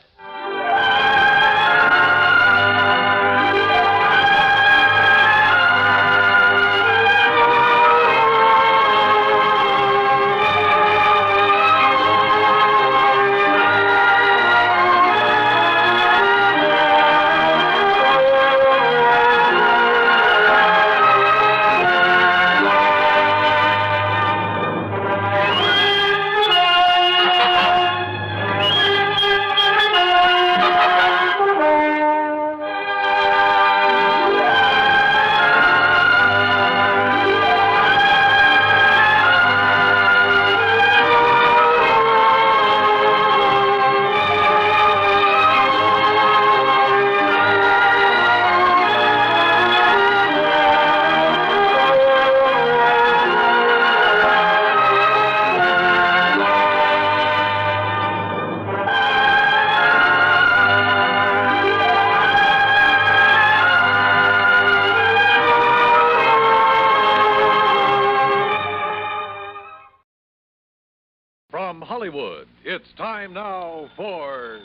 It's time now for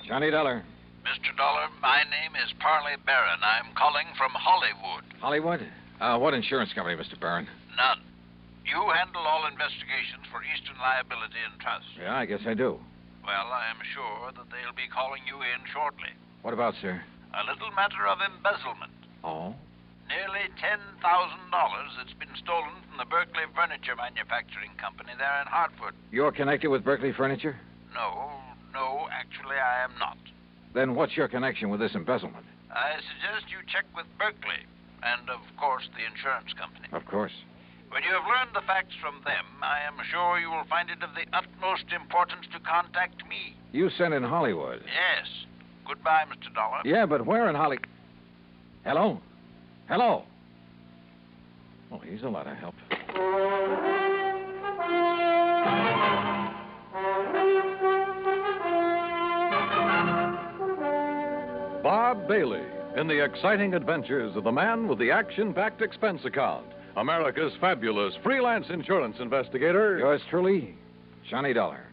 Johnny Dollar. Mr. Dollar, my name is Parley Barron. I'm calling from Hollywood. Hollywood? What insurance company, Mr. Barron? None. You handle all investigations for Eastern Liability and Trust. Yeah, I guess I do. Well, I am sure that they'll be calling you in shortly. What about, sir? A little matter of embezzlement. Oh? Nearly $10,000 that's been stolen from the Berkeley Furniture Manufacturing Company there in Hartford. You're connected with Berkeley Furniture? No, actually I am not. Then what's your connection with this embezzlement? I suggest you check with Berkeley and, of course, the insurance company. Of course. When you have learned the facts from them, I am sure you will find it of the utmost importance to contact me. You sent in Hollywood? Yes. Goodbye, Mr. Dollar. Yeah, but where in Holly... Hello? Hello? Oh, he's a lot of help. Bob Bailey in the exciting adventures of the man with the action-packed expense account. America's fabulous freelance insurance investigator. Yours truly, Johnny Dollar.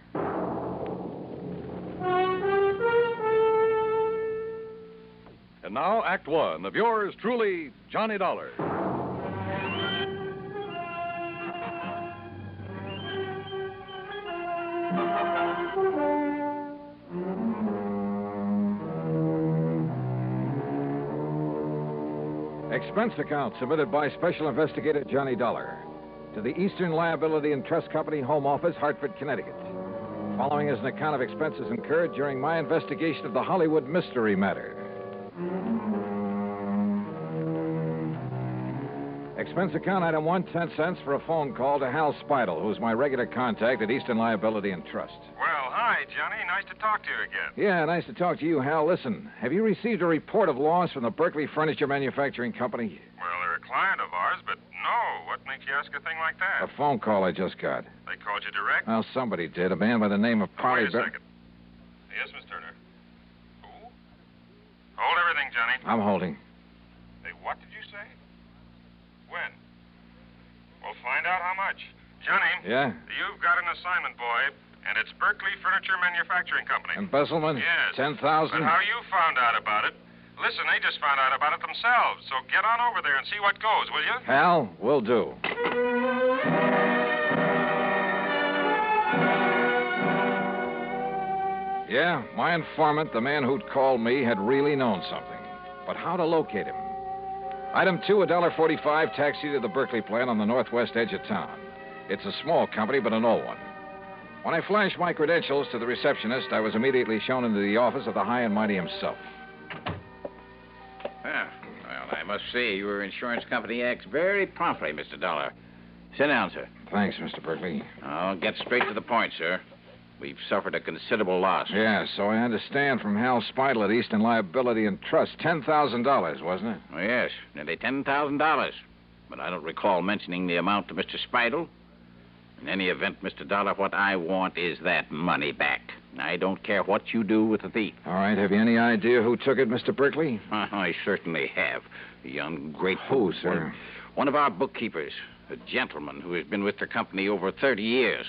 And now, Act One of yours truly, Johnny Dollar. Expense account submitted by Special Investigator Johnny Dollar to the Eastern Liability and Trust Company Home Office, Hartford, Connecticut. Following is an account of expenses incurred during my investigation of the Hollywood mystery matter. Expense account item 1, 10 cents for a phone call to Hal Speidel, who's my regular contact at Eastern Liability and Trust. Well, hi, Johnny. Nice to talk to you again. Yeah, nice to talk to you, Hal. Listen, have you received a report of loss from the Berkeley Furniture Manufacturing Company? Well, they're a client of ours, but no. What makes you ask a thing like that? A phone call I just got. They called you direct? Well, somebody did. A man by the name of Parley. Wait a second. Yes, Miss Turner. Who? Hold everything, Johnny. I'm holding. Hey, what did you say? When? We'll find out how much. Johnny. Yeah? You've got an assignment, boy, and it's Berkeley Furniture Manufacturing Company. Embezzlement? Yes. 10,000? But how you found out about it? Listen, they just found out about it themselves, so get on over there and see what goes, will you? Hal, will do. Yeah, my informant, the man who'd called me, had really known something. But how to locate him? Item 2, $1.45 taxi to the Berkeley plant on the northwest edge of town. It's a small company, but an old one. When I flashed my credentials to the receptionist, I was immediately shown into the office of the high and mighty himself. Well, I must say your insurance company acts very promptly, Mr. Dollar. Sit down, sir. Thanks, Mr. Berkeley. I'll get straight to the point, sir. We've suffered a considerable loss. Yeah, so I understand from Hal Speidel at Eastern Liability and Trust. $10,000, wasn't it? Oh, yes, nearly $10,000. But I don't recall mentioning the amount to Mr. Speidel. In any event, Mr. Dollar, what I want is that money back. I don't care what you do with the thief. All right, have you any idea who took it, Mr. Berkeley? I certainly have. A ungrateful... Who, sir? One of our bookkeepers. A gentleman who has been with the company over 30 years.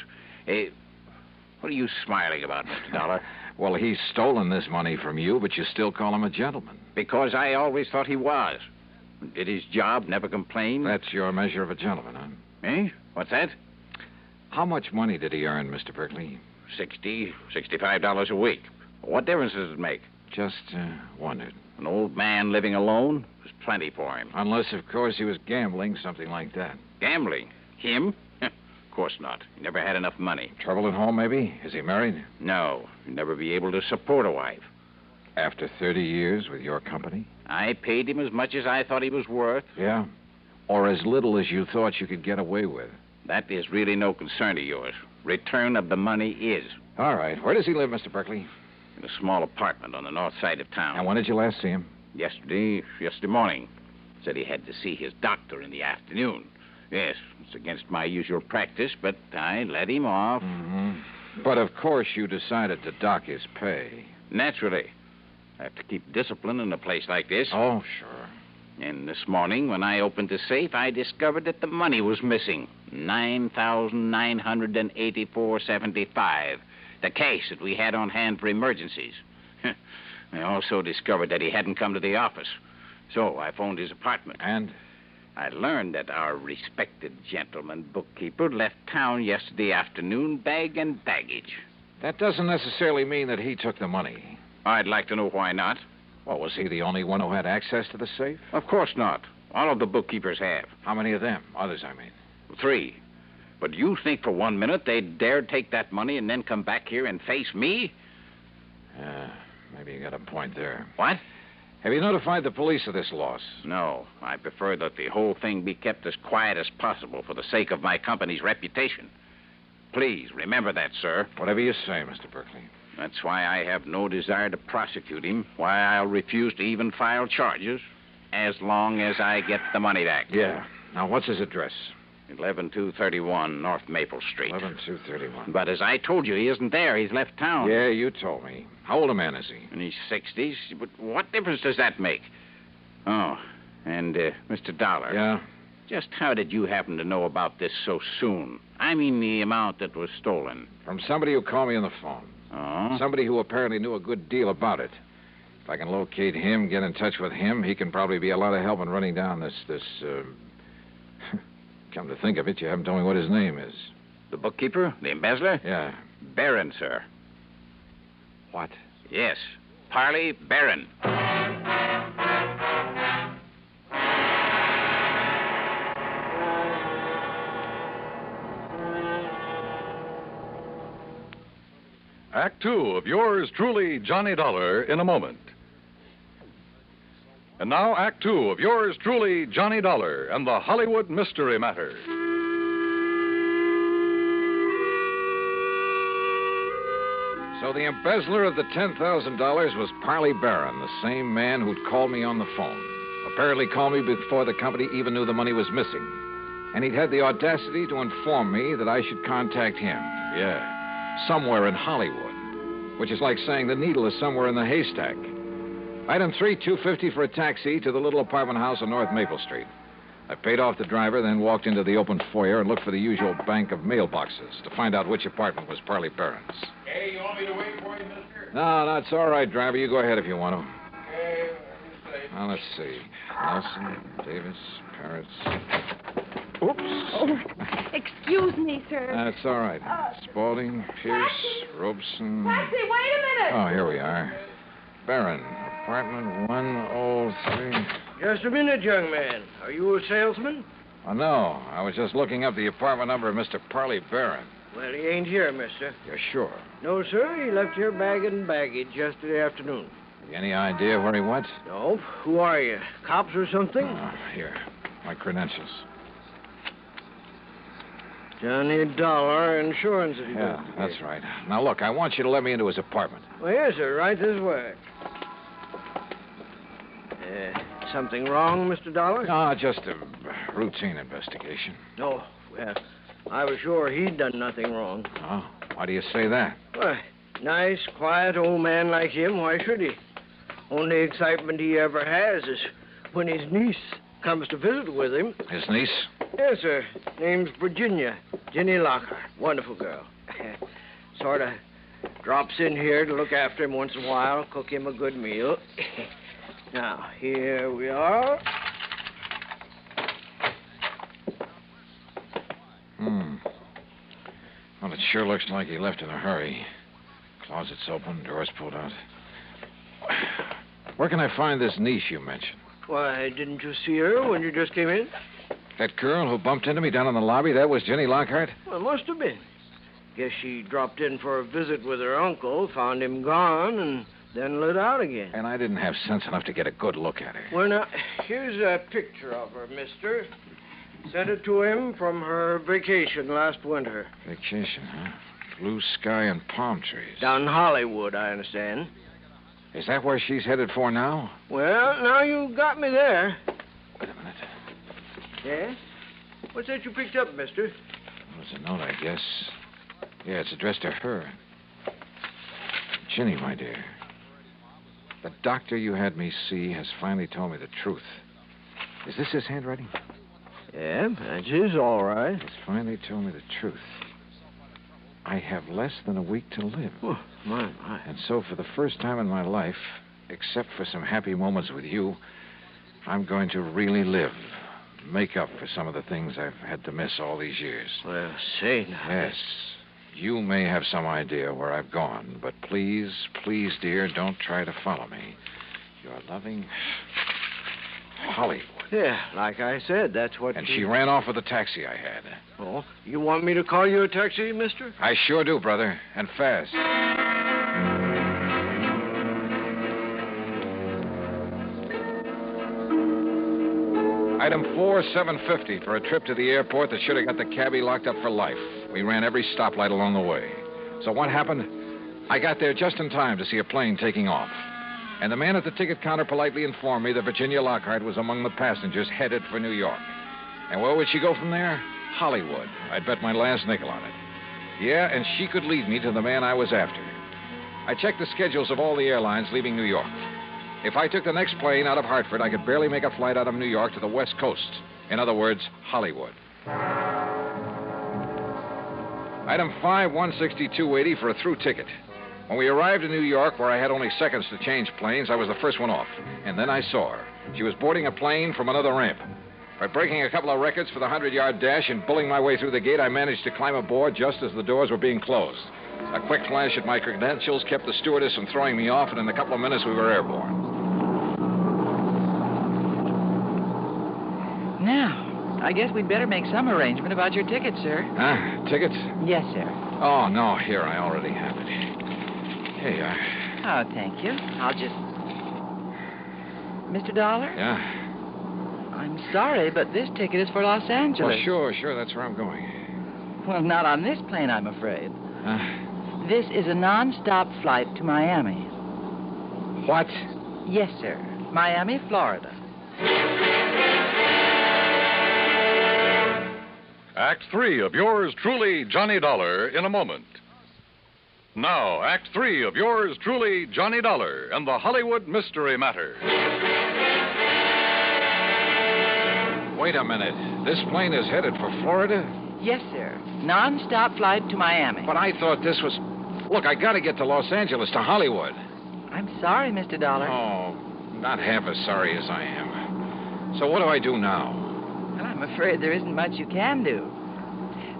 What are you smiling about, Mr. Dollar? Well, he's stolen this money from you, but you still call him a gentleman. Because I always thought he was. Did his job, never complained. That's your measure of a gentleman, huh? Eh? What's that? How much money did he earn, Mr. Berkeley? $65 a week. What difference does it make? Just wondered. An old man living alone was plenty for him. Unless, of course, he was gambling, something like that. Gambling? Him? Of course not. He never had enough money. Trouble at home, maybe? Is he married? No. He'd never be able to support a wife. After 30 years with your company? I paid him as much as I thought he was worth. Yeah? Or as little as you thought you could get away with? That is really no concern of yours. Return of the money is. All right. Where does he live, Mr. Berkeley? In a small apartment on the north side of town. And when did you last see him? Yesterday morning. Said he had to see his doctor in the afternoon. Yes, it's against my usual practice, but I let him off. Mm-hmm. But, of course, you decided to dock his pay. Naturally. I have to keep discipline in a place like this. Oh, sure. And this morning, when I opened the safe, I discovered that the money was missing. $9,984.75. The cash that we had on hand for emergencies. I also discovered that he hadn't come to the office. So I phoned his apartment. And? I learned that our respected gentleman bookkeeper left town yesterday afternoon, bag and baggage. That doesn't necessarily mean that he took the money. I'd like to know why not. Well, was he the only one who had access to the safe? Of course not. All of the bookkeepers have. How many of them? Others, I mean. 3. But you think for 1 minute they'd dare take that money and then come back here and face me? Maybe you got a point there. What? Have you notified the police of this loss? No. I prefer that the whole thing be kept as quiet as possible for the sake of my company's reputation. Please, remember that, sir. Whatever you say, Mr. Berkeley. That's why I have no desire to prosecute him, why I'll refuse to even file charges, as long as I get the money back. Yeah. Now, what's his address? 11231 North Maple Street. 11231. But as I told you, he isn't there. He's left town. Yeah, you told me. How old a man is he? In his 60s. But what difference does that make? Oh, and, Mr. Dollar. Yeah? Just how did you happen to know about this so soon? I mean the amount that was stolen. From somebody who called me on the phone. Oh? Somebody who apparently knew a good deal about it. If I can locate him, get in touch with him, he can probably be a lot of help in running down this Come to think of it, you haven't told me what his name is. The bookkeeper? The embezzler? Yeah. Barron, sir. What? Yes. Parley Barron. Act 2 of yours truly, Johnny Dollar, in a moment. And now, Act 2 of yours truly, Johnny Dollar, and the Hollywood Mystery Matter. So the embezzler of the $10,000 was Parley Barron, the same man who'd called me on the phone. Apparently called me before the company even knew the money was missing. And he'd had the audacity to inform me that I should contact him. Yeah, somewhere in Hollywood. Which is like saying the needle is somewhere in the haystack. Item 3, $250 for a taxi to the little apartment house on North Maple Street. I paid off the driver, then walked into the open foyer and looked for the usual bank of mailboxes to find out which apartment was Parley Barron's. Hey, you want me to wait for you, mister? No, it's all right, driver. You go ahead if you want to. Okay, let me see. Now, let's see. Nelson, Davis, Parrots. Oops. Oh, excuse me, sir. That's all right. Spaulding, Pierce, Robeson. Taxi, wait a minute. Oh, here we are. Barron, apartment 103. Just a minute, young man. Are you a salesman? Oh, no. I was just looking up the apartment number of Mr. Parley Barron. Well, he ain't here, mister. You're sure? No, sir. He left here bag and baggage yesterday afternoon. Any idea where he went? No. Who are you? Cops or something? Here. My credentials. Johnny Dollar Insurance. Yeah, that's right. Now, look, I want you to let me into his apartment. Well, yes, sir. Right this way. Something wrong, Mr. Dollar? No, just a routine investigation. No. Well, I was sure he'd done nothing wrong. Oh, why do you say that? Why, nice, quiet old man like him, why should he? Only excitement he ever has is when his niece comes to visit with him. His niece? Yes, sir. Name's Virginia. Jenny Lockhart. Wonderful girl. Sort of drops in here to look after him once in a while, cook him a good meal. Now, here we are. Well, it sure looks like he left in a hurry. Closets open, doors pulled out. Where can I find this niece you mentioned? Why, didn't you see her when you just came in? That girl who bumped into me down in the lobby, that was Jenny Lockhart? Well, must have been. Guess she dropped in for a visit with her uncle, found him gone, and then lit out again. And I didn't have sense enough to get a good look at her. Well, now, here's a picture of her, mister. Sent it to him from her vacation last winter. Vacation, huh? Blue sky and palm trees. Down in Hollywood, I understand. Is that where she's headed for now? Well, now you got me there. Wait a minute. Yes? What's that you picked up, mister? Well, it's a note, I guess. Yeah, it's addressed to her. Ginny, my dear. The doctor you had me see has finally told me the truth. Is this his handwriting? Yeah, that is all right. He's finally told me the truth. I have less than a week to live. Oh, my. And so for the first time in my life, except for some happy moments with you, I'm going to really live. Make up for some of the things I've had to miss all these years. Well, say now. Yes. You may have some idea where I've gone, but please, dear, don't try to follow me. Your loving Hollywood. Yeah, like I said, that's what... And she ran off with the taxi I had. Oh, you want me to call you a taxi, mister? I sure do, brother, and fast. Item 4, $7.50 for a trip to the airport that should have got the cabbie locked up for life. We ran every stoplight along the way. So what happened? I got there just in time to see a plane taking off. And the man at the ticket counter politely informed me that Virginia Lockhart was among the passengers headed for New York. And where would she go from there? Hollywood. I'd bet my last nickel on it. Yeah, and she could lead me to the man I was after. I checked the schedules of all the airlines leaving New York. If I took the next plane out of Hartford, I could barely make a flight out of New York to the West Coast. In other words, Hollywood. Item 5, $162.80 for a through ticket. When we arrived in New York, where I had only seconds to change planes, I was the first one off. And then I saw her. She was boarding a plane from another ramp. By breaking a couple of records for the 100-yard dash and bulling my way through the gate, I managed to climb aboard just as the doors were being closed. A quick flash at my credentials kept the stewardess from throwing me off, and in a couple of minutes we were airborne. Now, I guess we'd better make some arrangement about your ticket, sir. Tickets? Yes, sir. Oh, no, here, I already have it. Here you are. Oh, thank you. I'll just... Mr. Dollar? Yeah? I'm sorry, but this ticket is for Los Angeles. Well, sure, that's where I'm going. Well, not on this plane, I'm afraid. This is a non-stop flight to Miami. What? Yes, sir. Miami, Florida. Act 3 of yours truly, Johnny Dollar, in a moment. Now, Act 3 of yours truly, Johnny Dollar, and the Hollywood Mystery Matter. Wait a minute. This plane is headed for Florida? Yes, sir. Non-stop flight to Miami. But I thought this was... Look, I gotta get to Los Angeles, to Hollywood. I'm sorry, Mr. Dollar. Oh, not half as sorry as I am. So what do I do now? Well, I'm afraid there isn't much you can do.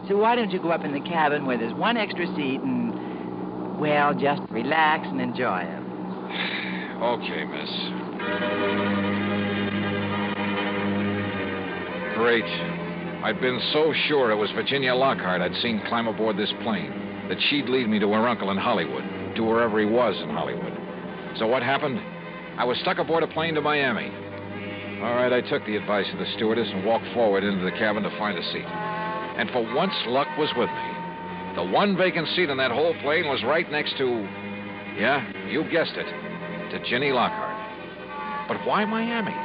So why don't you go up in the cabin where there's one extra seat and, well, just relax and enjoy it. Okay, miss. Great. I'd been so sure it was Virginia Lockhart I'd seen climb aboard this plane, that she'd lead me to her uncle in Hollywood, to wherever he was in Hollywood. So what happened? I was stuck aboard a plane to Miami. All right, I took the advice of the stewardess and walked forward into the cabin to find a seat. And for once, luck was with me. The one vacant seat in that whole plane was right next to, yeah, you guessed it, to Ginny Lockhart. But why Miami?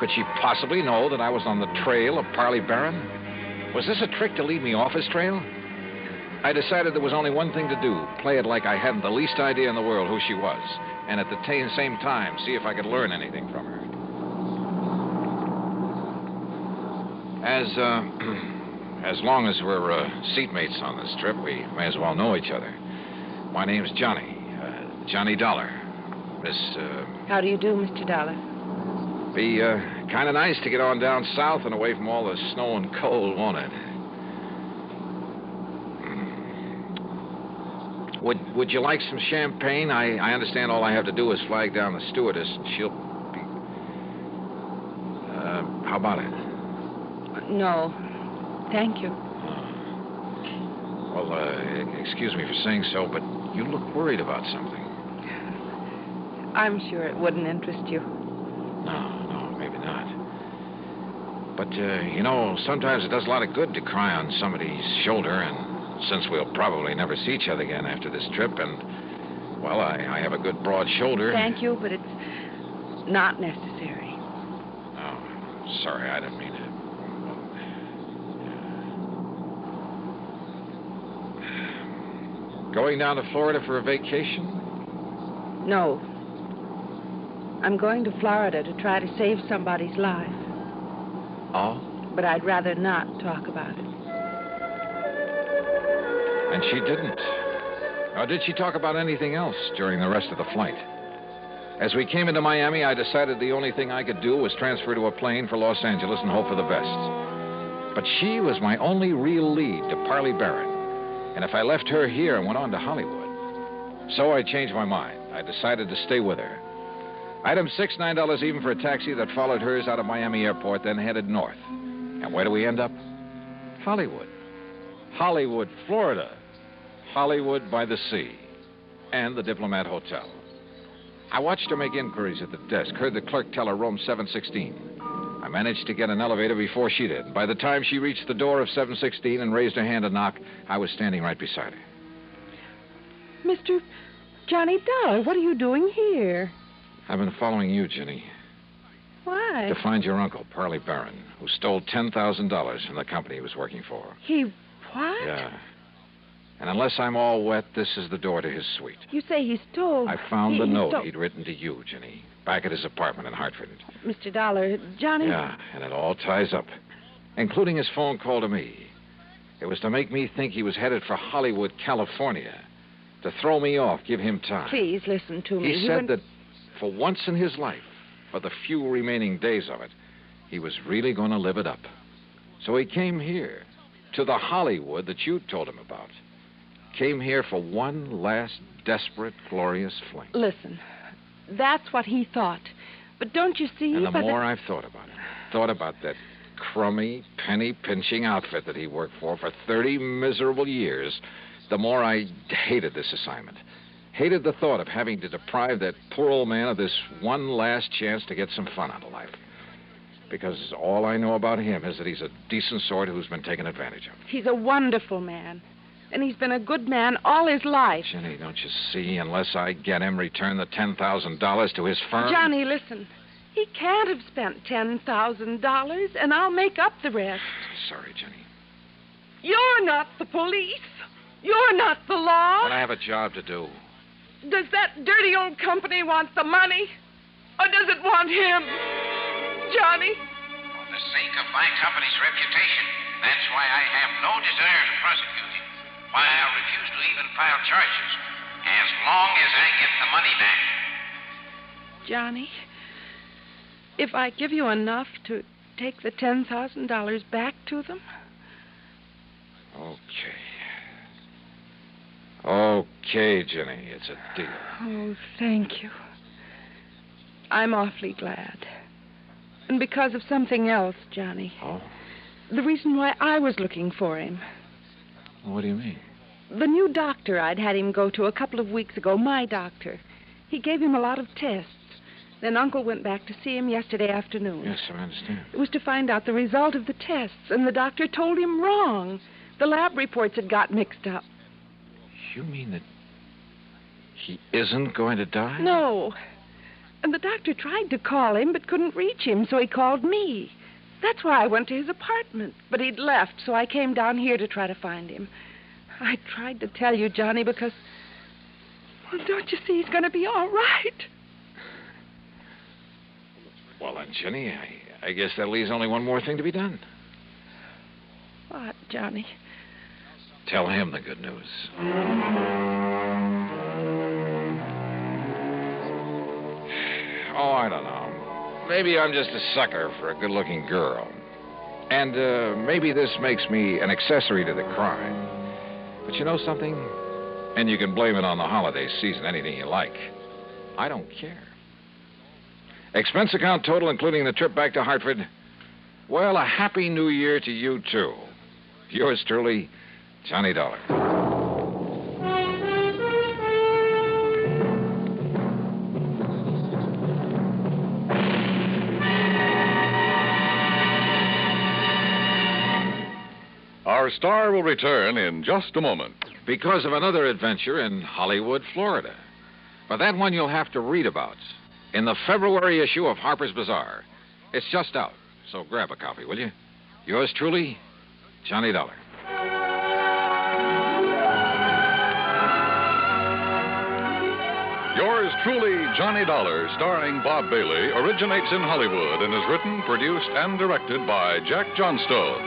Could she possibly know that I was on the trail of Parley Barron? Was this a trick to lead me off his trail? I decided there was only one thing to do, play it like I hadn't the least idea in the world who she was, and at the same time, see if I could learn anything from her. As long as we're seatmates on this trip, we may as well know each other. My name's Johnny, Johnny Dollar. Miss, How do you do, Mr. Dollar? Be kind of nice to get on down south and away from all the snow and cold, won't it? Would you like some champagne? I understand all I have to do is flag down the stewardess, and she'll be... how about it? No, thank you. Well, excuse me for saying so, but you look worried about something. I'm sure it wouldn't interest you. No, maybe not. But, you know, sometimes it does a lot of good to cry on somebody's shoulder, and since we'll probably never see each other again after this trip, and, well, I have a good broad shoulder. Thank you, but it's not necessary. Oh, sorry, I didn't mean to. Going down to Florida for a vacation? No. I'm going to Florida to try to save somebody's life. Oh? but I'd rather not talk about it. And she didn't. Nor did she talk about anything else during the rest of the flight. As we came into Miami, I decided the only thing I could do was transfer to a plane for Los Angeles and hope for the best. But she was my only real lead to Parley Barron. And if I left her here and went on to Hollywood. So I changed my mind. I decided to stay with her. Item 6, $9 even for a taxi that followed hers out of Miami Airport, then headed north. And where do we end up? Hollywood. Hollywood, Florida. Hollywood by the sea. And the Diplomat Hotel. I watched her make inquiries at the desk, heard the clerk tell her room 716. I managed to get an elevator before she did. By the time she reached the door of 716 and raised her hand to knock, I was standing right beside her. Mr. Johnny Dollar, what are you doing here? I've been following you, Ginny, Why? to find your uncle, Parley Barron, who stole $10,000 from the company he was working for. He what? Yeah. And unless I'm all wet, this is the door to his suite. You say he stole... I found the he note stole- he'd written to you, Ginny, back at his apartment in Hartford. Mr. Dollar, Johnny... Yeah, and it all ties up, including his phone call to me. It was to make me think he was headed for Hollywood, California, to throw me off, give him time. Please listen to me. He said that for once in his life, for the few remaining days of it, he was really going to live it up. So he came here, to the Hollywood that you told him about. Came here for one last desperate, glorious fling. Listen, that's what he thought. But don't you see... And the by more I've thought about that crummy, penny-pinching outfit that he worked for 30 miserable years, the more I hated this assignment. Hated the thought of having to deprive that poor old man of this one last chance to get some fun out of life. Because all I know about him is that he's a decent sort who's been taken advantage of. He's a wonderful man. And he's been a good man all his life. Jenny, don't you see? Unless I get him return the $10,000 to his firm... Johnny, listen. He can't have spent $10,000, and I'll make up the rest. Sorry, Jenny. You're not the police. You're not the law. But I have a job to do. Does that dirty old company want the money? Or does it want him? Johnny? For the sake of my company's reputation, that's why I have no desire to prosecute him. Why I refuse to even file charges, as long as I get the money back. Johnny, if I give you enough to take the $10,000 back to them? Okay, Jenny, it's a deal. Oh, thank you. I'm awfully glad. And because of something else, Johnny. Oh? The reason why I was looking for him. What do you mean? The new doctor I'd had him go to a couple of weeks ago, my doctor. He gave him a lot of tests. Then Uncle went back to see him yesterday afternoon. Yes, I understand. It was to find out the result of the tests, and the doctor told him wrong. The lab reports had got mixed up. You mean that he isn't going to die? No. And the doctor tried to call him, but couldn't reach him, so he called me. That's why I went to his apartment. But he'd left, so I came down here to try to find him. I tried to tell you, Johnny, because... Well, don't you see he's going to be all right? Well, then, Jenny, I guess that leaves only one more thing to be done. What, Johnny? Tell him the good news. Oh, I don't know. Maybe I'm just a sucker for a good-looking girl. And maybe this makes me an accessory to the crime. But you know something? And you can blame it on the holiday season, anything you like. I don't care. Expense account total, including the trip back to Hartford. Well, a happy new year to you, too. Yours truly, Johnny Dollar. Our star will return in just a moment. Because of another adventure in Hollywood, Florida. But that one you'll have to read about in the February issue of Harper's Bazaar. It's just out, so grab a copy, will you? Yours truly, Johnny Dollar. Yours truly, Johnny Dollar, starring Bob Bailey, originates in Hollywood and is written, produced, and directed by Jack Johnstone.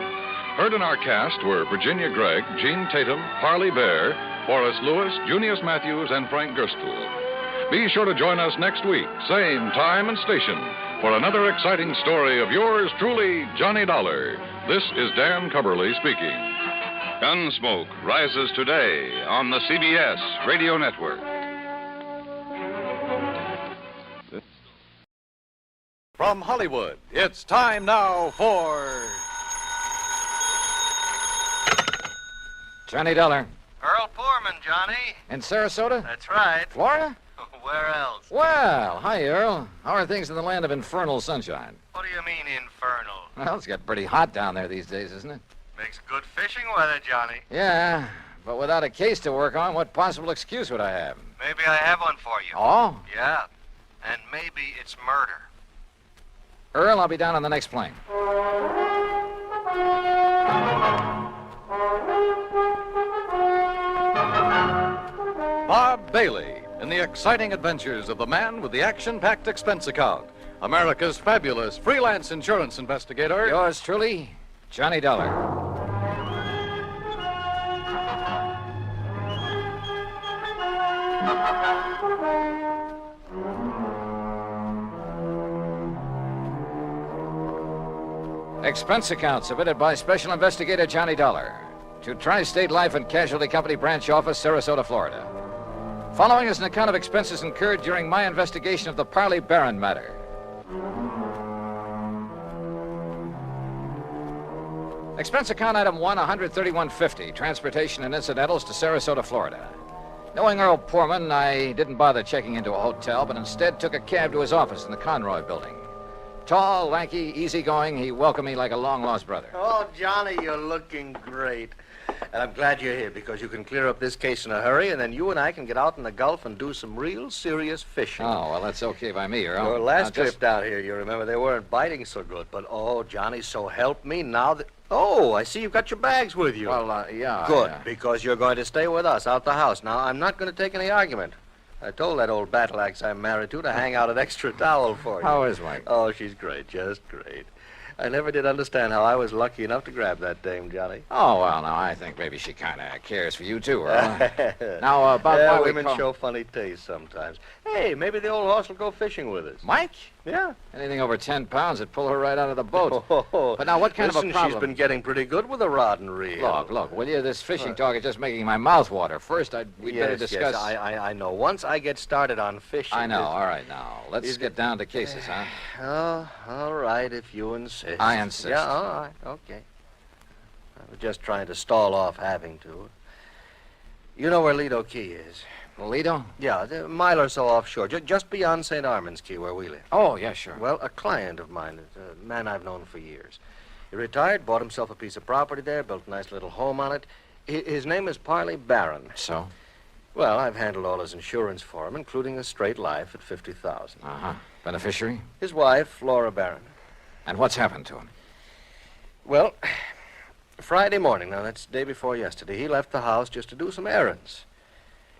Heard in our cast were Virginia Gregg, Gene Tatum, Parley Bear, Forrest Lewis, Junius Matthews, and Frank Gerstle. Be sure to join us next week, same time and station, for another exciting story of yours truly, Johnny Dollar. This is Dan Cubberly speaking. Gunsmoke rises today on the CBS Radio Network. From Hollywood, it's time now for... Johnny Dollar. Earl Poorman, Johnny. In Sarasota? That's right. Florida? Where else? Well, hi, Earl. How are things in the land of infernal sunshine? What do you mean, infernal? Well, it's got pretty hot down there these days, isn't it? Makes good fishing weather, Johnny. Yeah, but without a case to work on, what possible excuse would I have? Maybe I have one for you. Oh? Yeah. And maybe it's murder. Earl, I'll be down on the next plane. Bob Bailey in the exciting adventures of the man with the action-packed expense account, America's fabulous freelance insurance investigator. Yours truly, Johnny Dollar. Expense account submitted by Special Investigator Johnny Dollar to Tri-State Life and Casualty Company Branch Office, Sarasota, Florida. Following is an account of expenses incurred during my investigation of the Parley Barron matter. Expense account item 1, $131.50, transportation and incidentals to Sarasota, Florida. Knowing Earl Poorman, I didn't bother checking into a hotel, but instead took a cab to his office in the Conroy building. Tall, lanky, easygoing, he welcomed me like a long-lost brother. Oh, Johnny, you're looking great. And I'm glad you're here because you can clear up this case in a hurry, and then you and I can get out in the Gulf and do some real serious fishing. Oh, well, that's okay by me, Earl. Your last trip down here, you remember, they weren't biting so good. But, oh, Johnny, so help me now that... Oh, I see you've got your bags with you. Well, yeah. Good, because you're going to stay with us out the house. Now, I'm not going to take any argument. I told that old battle axe I'm married to hang out an extra towel for you. How is Mike? Oh, she's great, just great. I never did understand how I was lucky enough to grab that dame, Johnny. Oh, well, now, I think maybe she kind of cares for you, too, Earl. Now, about why women we show funny taste sometimes. Hey, maybe the old horse will go fishing with us. Mike? Yeah. Anything over 10 pounds would pull her right out of the boat. But now, what kind of a problem? She's been getting pretty good with a rod and reel. Look, will you? This fishing talk is just making my mouth water. First, we'd better discuss... Yes, I know. Once I get started on fishing... I know. All right, now. Let's get down to cases, huh? Oh, all right, if you insist. I insist. Yeah, all right. Okay. I was just trying to stall off having to. You know where Lido Key is? Lido? Yeah, a mile or so offshore, just beyond St. Armand's Key, where we live. Oh, yeah, sure. Well, a client of mine, a man I've known for years. He retired, bought himself a piece of property there, built a nice little home on it. His name is Parley Barron. So? Well, I've handled all his insurance for him, including a straight life at $50,000. Uh-huh. Beneficiary? His wife, Flora Barron. And what's happened to him? Well, Friday morning, now that's the day before yesterday, he left the house just to do some errands.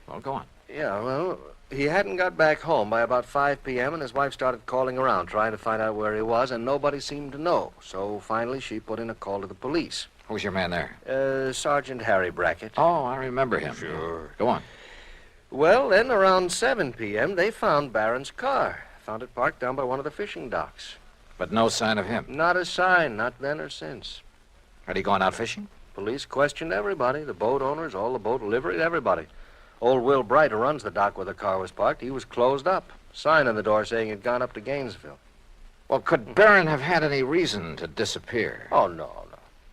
Well, go on. Yeah, well, he hadn't got back home by about 5 p.m., and his wife started calling around, trying to find out where he was, and nobody seemed to know. So finally, she put in a call to the police. Who's your man there? Sergeant Harry Brackett. Oh, I remember him. Sure. Go on. Well, then around 7 p.m., they found Barron's car. Found it parked down by one of the fishing docks. But no sign of him? Not a sign, not then or since. Had he gone out fishing? Police questioned everybody, the boat owners, all the boat livery, everybody. Old Will Bright, who runs the dock where the car was parked, he was closed up. Sign on the door saying he'd gone up to Gainesville. Well, could Barron have had any reason to disappear? Oh, no.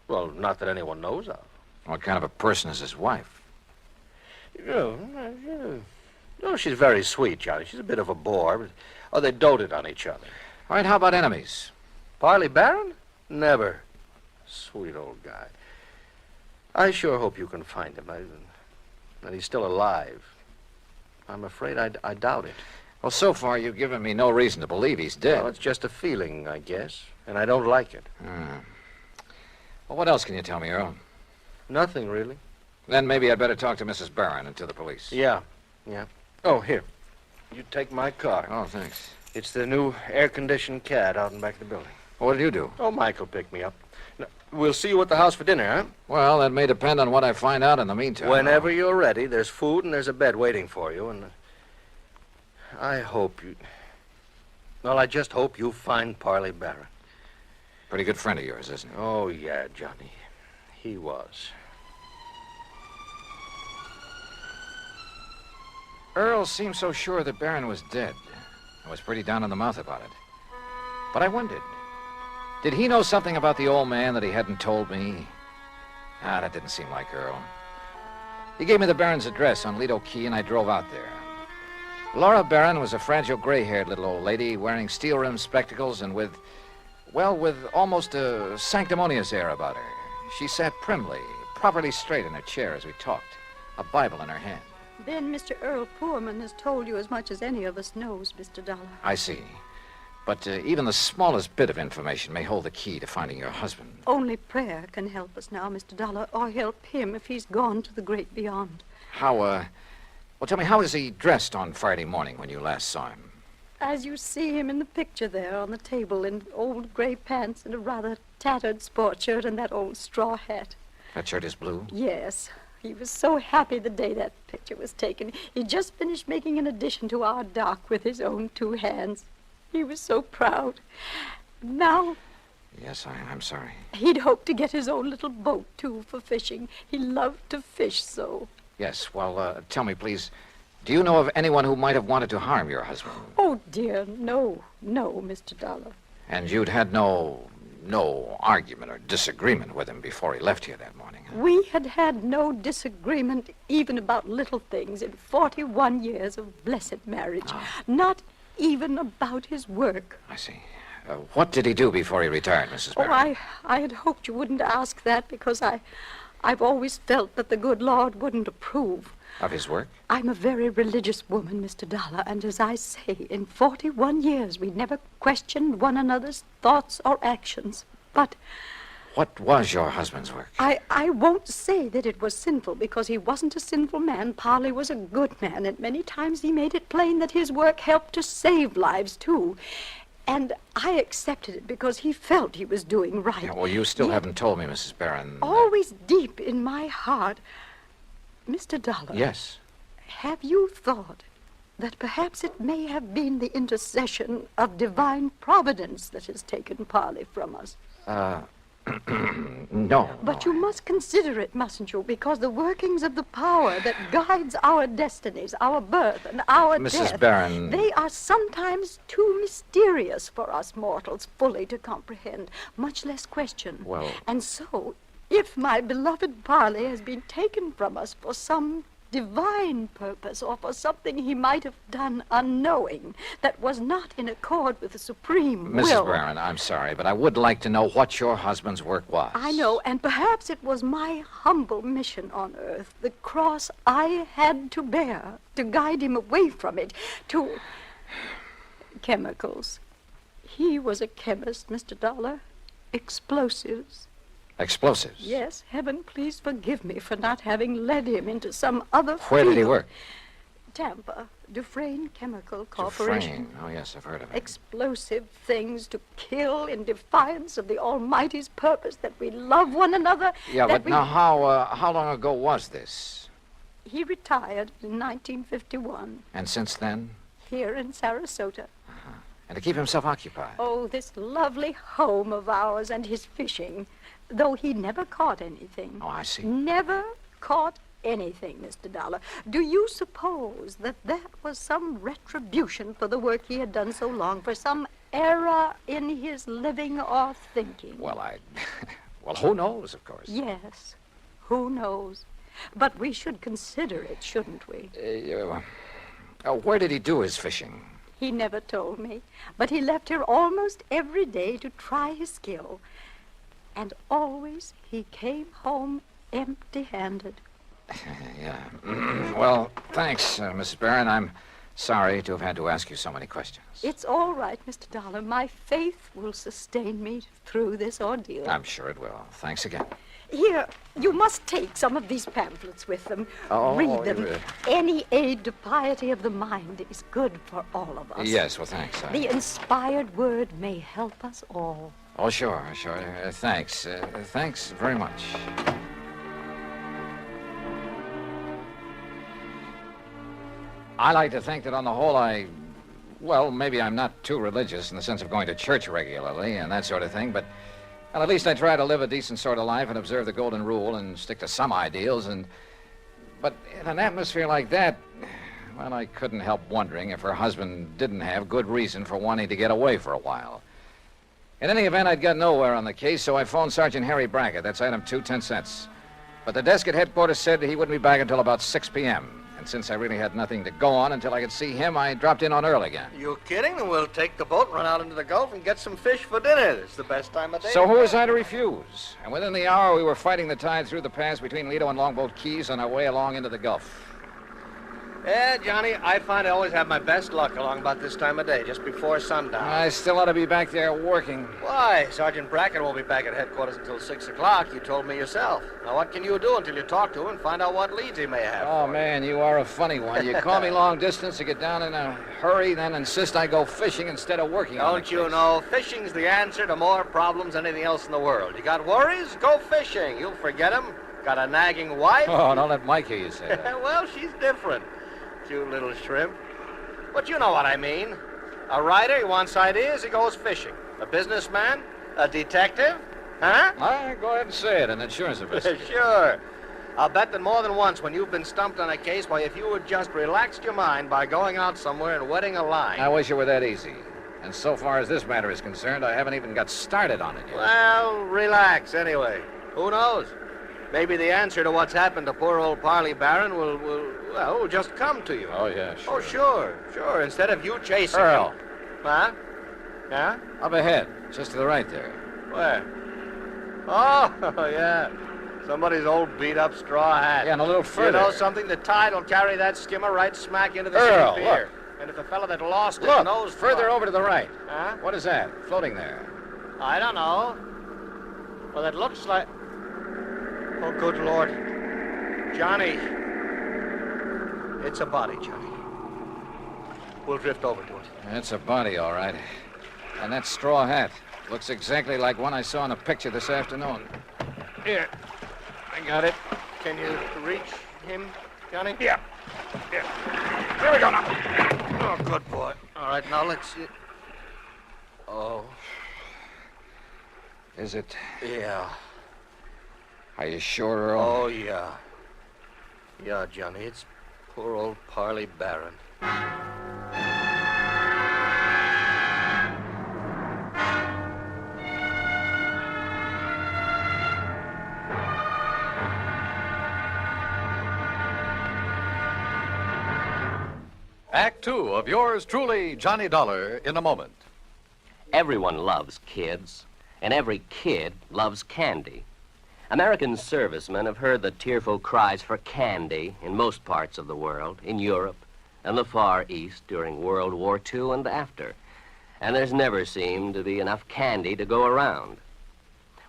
Well, not that anyone knows of. What kind of a person is his wife? No, she's very sweet, Johnny. She's a bit of a bore. But, they doted on each other. All right, how about enemies? Parley Barron? Never. Sweet old guy. I sure hope you can find him. That he's still alive. I'm afraid I doubt it. Well, so far you've given me no reason to believe he's dead. Well, it's just a feeling, I guess. And I don't like it. Well, what else can you tell me, Earl? Nothing, really. Then maybe I'd better talk to Mrs. Barron and to the police. Yeah. Oh, here. you take my car. Oh, thanks. It's the new air-conditioned cad out in back of the building. What did you do? Oh, Michael picked me up. Now, we'll see you at the house for dinner, huh? Well, that may depend on what I find out in the meantime. Whenever you're ready, there's food and there's a bed waiting for you, and I hope you... Well, I just hope you find Parley Barron. Pretty good friend of yours, isn't he? Oh, yeah, Johnny. He was. Earl seemed so sure that Barron was dead. I was pretty down in the mouth about it. But I wondered, did he know something about the old man that he hadn't told me? Ah, that didn't seem like Earl. He gave me the Barron's address on Lido Key, and I drove out there. Laura Barron was a fragile, gray-haired little old lady wearing steel-rimmed spectacles and with almost a sanctimonious air about her. She sat primly, properly straight in her chair as we talked, a Bible in her hand. Then Mr. Earl Poorman has told you as much as any of us knows, Mr. Dollar. I see. But even the smallest bit of information may hold the key to finding your husband. Only prayer can help us now, Mr. Dollar, or help him if he's gone to the great beyond. Well, tell me, how was he dressed on Friday morning when you last saw him? As you see him in the picture there on the table in old gray pants and a rather tattered sport shirt and that old straw hat. That shirt is blue? Yes. He was so happy the day that picture was taken. He just finished making an addition to our dock with his own two hands. He was so proud. Now... Yes, I'm sorry. He'd hoped to get his own little boat, too, for fishing. He loved to fish so. Yes, well, tell me, please, do you know of anyone who might have wanted to harm your husband? Oh, dear, no, Mr. Dollar. And you'd had no argument or disagreement with him before he left here that morning, huh? We had no disagreement even about little things in 41 years of blessed marriage. Not even about his work. I see. What did he do before he retired, Mrs. Barron? Oh, I had hoped you wouldn't ask that because I've always felt that the good Lord wouldn't approve. Of his work? I'm a very religious woman, Mr. Dollar, and as I say, in 41 years we never questioned one another's thoughts or actions. But... What was your husband's work? I won't say that it was sinful, because he wasn't a sinful man. Parley was a good man, and many times he made it plain that his work helped to save lives, too. And I accepted it because he felt he was doing right. Yeah, well, you still haven't told me, Mrs. Barron. Always deep in my heart. Mr. Dollar. Yes? Have you thought that perhaps it may have been the intercession of divine providence that has taken Parley from us? No. But you must consider it, mustn't you? Because the workings of the power that guides our destinies, our birth and our death... Mrs. Barron... They are sometimes too mysterious for us mortals fully to comprehend, much less question. Well... And so, if my beloved Parley has been taken from us for some divine purpose or for something he might have done unknowing that was not in accord with the supreme will... Mrs. Barron, I'm sorry, but I would like to know what your husband's work was. I know, and perhaps it was my humble mission on earth, the cross I had to bear to guide him away from it, to... chemicals. He was a chemist, Mr. Dollar. Explosives. Explosives? Yes, heaven please forgive me for not having led him into some other Where field. did he work? Tampa, Dufresne Chemical Corporation. Dufresne. Oh, yes, I've heard of it. Explosive things to kill in defiance of the Almighty's purpose, that we love one another. Yeah, but now how long ago was this? He retired in 1951. And since then? Here in Sarasota. And to keep himself occupied? Oh, this lovely home of ours and his fishing. Though he never caught anything. Oh, I see. Never caught anything, Mr. Dollar. Do you suppose that was some retribution for the work he had done so long, for some error in his living or thinking? Well, well, who knows, of course. Yes, who knows? But we should consider it, shouldn't we? Where did he do his fishing? He never told me, but he left here almost every day to try his skill. And always he came home empty-handed. Yeah. Well, thanks, Mrs. Barron. I'm sorry to have had to ask you so many questions. It's all right, Mr. Dollar. My faith will sustain me through this ordeal. I'm sure it will. Thanks again. Here, you must take some of these pamphlets with them. Read them. yeah. Any aid to piety of the mind is good for all of us. Yes, well, thanks. The inspired word may help us all. Oh, sure. Thanks. Thanks very much. I like to think that on the whole well, maybe I'm not too religious in the sense of going to church regularly and that sort of thing, but well, at least I try to live a decent sort of life and observe the golden rule and stick to some ideals. But in an atmosphere like that, well, I couldn't help wondering if her husband didn't have good reason for wanting to get away for a while. In any event, I'd got nowhere on the case, so I phoned Sergeant Harry Brackett. That's item 2, 10 cents. But the desk at headquarters said he wouldn't be back until about 6 p.m. And since I really had nothing to go on until I could see him, I dropped in on Earl again. You kidding? Then we'll take the boat, run out into the Gulf, and get some fish for dinner. It's the best time of day. So who was I to refuse? And within the hour, we were fighting the tide through the pass between Lido and Longboat Keys on our way along into the Gulf. Yeah, Johnny, I find I always have my best luck along about this time of day, just before sundown. I still ought to be back there working. Why? Sergeant Brackett won't be back at headquarters until 6 o'clock. You told me yourself. Now, what can you do until you talk to him and find out what leads he may have? Oh, man, you are a funny one. You call me long distance to get down in a hurry, then insist I go fishing instead of working on the Don't you case. know, fishing's the answer to more problems than anything else in the world. You got worries? Go fishing. You'll forget them. Got a nagging wife? Oh, don't let Mike hear you say that. Well, she's different. You little shrimp. But you know what I mean. A writer, he wants ideas, he goes fishing. A businessman? A detective? Huh? Go ahead and say it, an insurance officer. Sure. I'll bet that more than once when you've been stumped on a case, why, if you had just relaxed your mind by going out somewhere and wetting a line. I wish it were that easy. And so far as this matter is concerned, I haven't even got started on it yet. Well, relax anyway. Who knows? Maybe the answer to what's happened to poor old Parley Barron will just come to you. Oh, yeah, sure. Oh, sure. Instead of you chasing Earl. him. Huh? Yeah? Up ahead, just to the right there. Where? Oh, yeah. Somebody's old beat-up straw hat. Yeah, and a little further. You know something? The tide will carry that skimmer right smack into the Earl, city pier. look. And if the fellow that lost Look, it knows... further over to the right. Huh? What is that, floating there? I don't know. Well, that looks like... Oh, good Lord. Johnny. It's a body, Johnny. We'll drift over to it. It's a body, all right. And that straw hat looks exactly like one I saw in a picture this afternoon. Here. I got it. Can you reach him, Johnny? Yeah. Here we go now. Oh, good boy. All right, now let's see. Oh. Is it? Yeah. Are you sure, Earl? Oh, yeah. Yeah, Johnny, it's poor old Parley Barron. Act 2 of yours truly, Johnny Dollar, in a moment. Everyone loves kids, and every kid loves candy. American servicemen have heard the tearful cries for candy in most parts of the world, in Europe and the Far East during World War II and after. And there's never seemed to be enough candy to go around.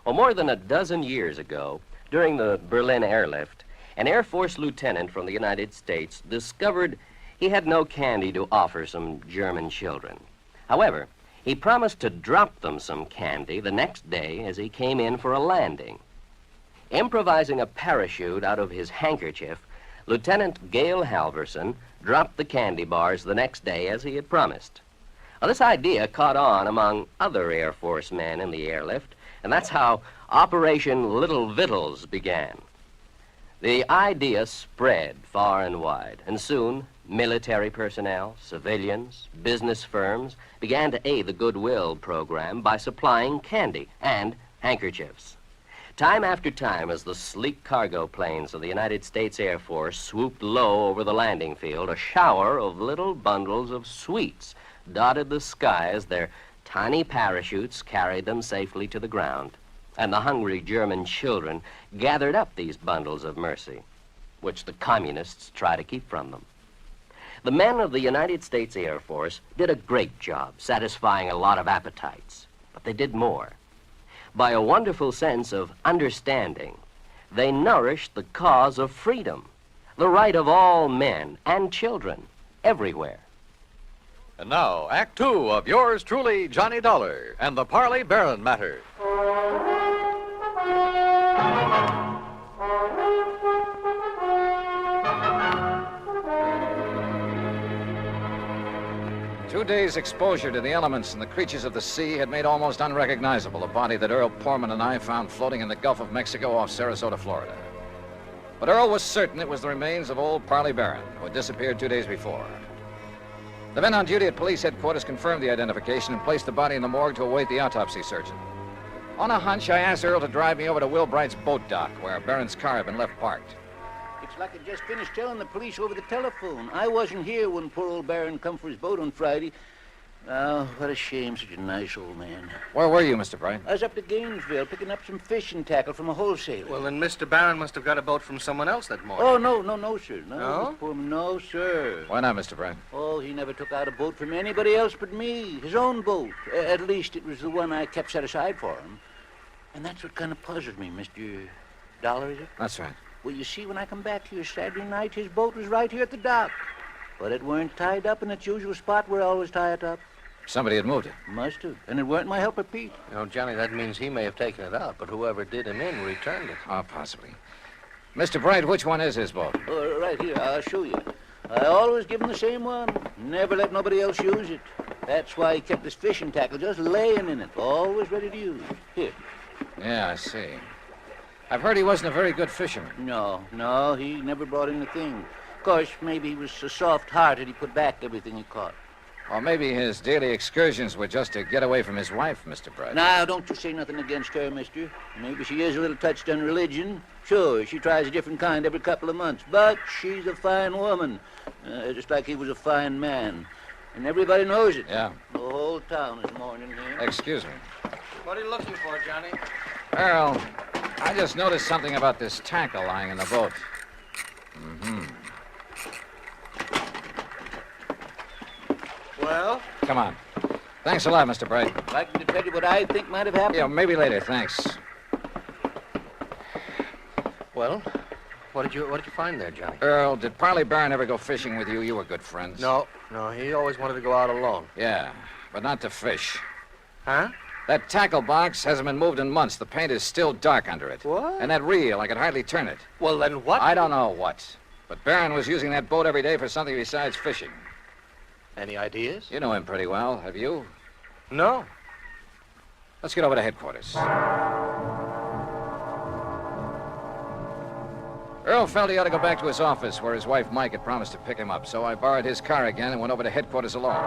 Well, more than a dozen years ago, during the Berlin airlift, an Air Force lieutenant from the United States discovered he had no candy to offer some German children. However, he promised to drop them some candy the next day as he came in for a landing. Improvising a parachute out of his handkerchief, Lieutenant Gale Halverson dropped the candy bars the next day as he had promised. Well, this idea caught on among other Air Force men in the airlift, and that's how Operation Little Vittles began. The idea spread far and wide, and soon military personnel, civilians, business firms began to aid the Goodwill program by supplying candy and handkerchiefs. Time after time, as the sleek cargo planes of the United States Air Force swooped low over the landing field, a shower of little bundles of sweets dotted the sky as their tiny parachutes carried them safely to the ground. And the hungry German children gathered up these bundles of mercy, which the communists try to keep from them. The men of the United States Air Force did a great job satisfying a lot of appetites, but they did more. By a wonderful sense of understanding They nourished the cause of freedom, the right of all men and children everywhere. And now, Act Two of yours truly, Johnny Dollar, and the Parley Barron matter. Two days' exposure to the elements and the creatures of the sea had made almost unrecognizable the body that Earl Poorman and I found floating in the Gulf of Mexico off Sarasota, Florida. But Earl was certain it was the remains of old Parley Barron, who had disappeared 2 days before. The men on duty at police headquarters confirmed the identification and placed the body in the morgue to await the autopsy surgeon. On a hunch, I asked Earl to drive me over to Will Bright's boat dock, where Barron's car had been left parked. It's like I just finished telling the police over the telephone. I wasn't here when poor old Barron come for his boat on Friday. Oh, what a shame, such a nice old man. Where were you, Mr. Bright? I was up to Gainesville picking up some fishing tackle from a wholesaler. Well, then Mr. Barron must have got a boat from someone else that morning. Oh, no, sir. No? Mr. Poorman, no, sir. Why not, Mr. Bright? Oh, he never took out a boat from anybody else but me. His own boat. At least it was the one I kept set aside for him. And that's what kind of puzzles me, Mr. Dollar, is it? That's right. Well, you see, when I come back here Saturday night, his boat was right here at the dock. But it weren't tied up in its usual spot where I always tie it up. Somebody had moved it. Must have. And it weren't my helper, Pete. You know, Johnny, that means he may have taken it out, but whoever did him in returned it. Oh, possibly. Mr. Bright, which one is his boat? Oh, right here. I'll show you. I always give him the same one. Never let nobody else use it. That's why he kept his fishing tackle just laying in it, always ready to use. Here. Yeah, I see. I've heard he wasn't a very good fisherman. No, he never brought in a thing. Of course, maybe he was so soft-hearted he put back everything he caught. Or maybe his daily excursions were just to get away from his wife, Mr. Bright. Now, don't you say nothing against her, mister. Maybe she is a little touched on religion. Sure, she tries a different kind every couple of months. But she's a fine woman, just like he was a fine man. And everybody knows it. Yeah. The whole town is mourning him. Excuse me. What are you looking for, Johnny? Earl, I just noticed something about this tackle lying in the boat. Mm-hmm. Well? Come on. Thanks a lot, Mr. Bright. Like me to tell you what I think might have happened? Yeah, maybe later, thanks. Well, what did you find there, Johnny? Earl, did Parley Barron ever go fishing with you? You were good friends. No, he always wanted to go out alone. Yeah, but not to fish. Huh? That tackle box hasn't been moved in months. The paint is still dark under it. What? And that reel, I could hardly turn it. Well, then what? I don't know what. But Barron was using that boat every day for something besides fishing. Any ideas? You know him pretty well, have you? No. Let's get over to headquarters. Earl felt he ought to go back to his office where his wife Mike had promised to pick him up, so I borrowed his car again and went over to headquarters alone.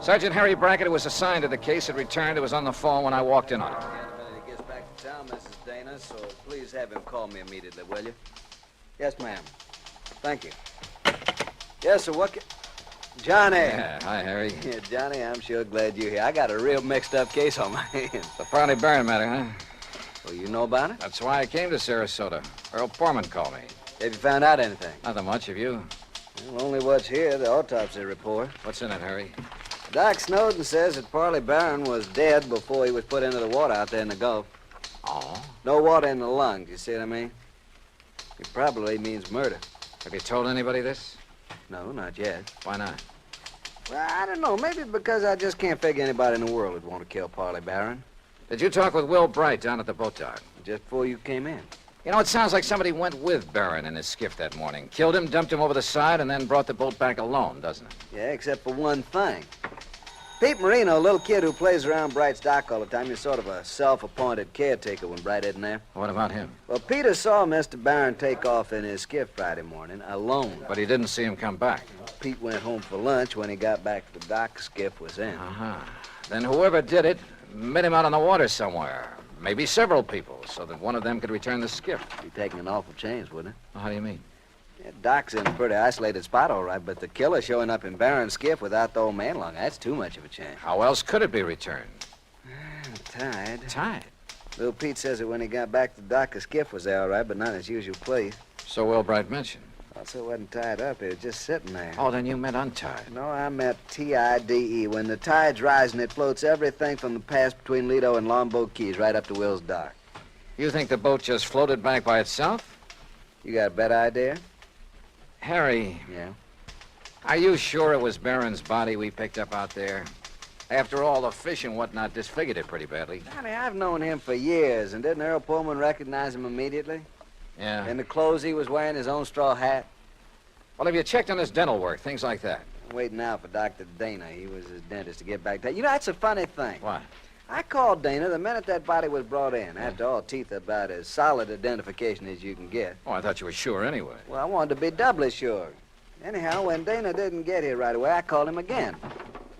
Sergeant Harry Brackett, who was assigned to the case, had returned. He was on the phone when I walked in on him. He gets back to town, Mrs. Dana, so please have him call me immediately, will you? Yes, ma'am. Thank you. Yes, sir, what Johnny. Yeah, hi, Harry. Yeah, Johnny, I'm sure glad you're here. I got a real mixed-up case on my hands. The Parley Barron matter, huh? Well, you know about it? That's why I came to Sarasota. Earl Poorman called me. Have you found out anything? Nothing much, have you? Well, only what's here, the autopsy report. What's in it, Harry? Doc Snowden says that Parley Barron was dead before he was put into the water out there in the Gulf. Oh? No water in the lungs, you see what I mean? It probably means murder. Have you told anybody this? No, not yet. Why not? Well, I don't know. Maybe because I just can't figure anybody in the world would want to kill Parley Barron. Did you talk with Will Bright down at the boat dock? Just before you came in. You know, it sounds like somebody went with Barron in his skiff that morning. Killed him, dumped him over the side, and then brought the boat back alone, doesn't it? Yeah, except for one thing. Pete Marino, a little kid who plays around Bright's dock all the time, he's sort of a self-appointed caretaker when Bright isn't there. What about him? Well, Peter saw Mr. Barron take off in his skiff Friday morning, alone. But he didn't see him come back. Pete went home for lunch. When he got back to the dock, the skiff was in. Uh-huh. Then whoever did it met him out on the water somewhere. Maybe several people, so that one of them could return the skiff. Be taking an awful chance, wouldn't it? How do you mean? Yeah, Doc's in a pretty isolated spot, all right, but the killer showing up in Barron's skiff without the old man along, that's too much of a chance. How else could it be returned? Tied. Tied? Little Pete says that when he got back to the dock, the skiff was there, all right, but not in its usual place. So Will Bright mentioned. Also, it wasn't tied up. It was just sitting there. Oh, then you meant untied. No, I meant T-I-D-E. When the tide's rising, it floats everything from the pass between Lido and Longboat Keys right up to Will's dock. You think the boat just floated back by itself? You got a better idea? Harry. Yeah? Are you sure it was Barron's body we picked up out there? After all, the fish and whatnot disfigured it pretty badly. Johnny, I've known him for years, and didn't Earl Pullman recognize him immediately? Yeah. In the clothes he was wearing, his own straw hat? Well, have you checked on his dental work, things like that? I'm waiting now for Dr. Dana. He was his dentist to get back to... You know, that's a funny thing. What? I called Dana the minute that body was brought in. After all, teeth are about as solid identification as you can get. Oh, I thought you were sure anyway. Well, I wanted to be doubly sure. Anyhow, when Dana didn't get here right away, I called him again.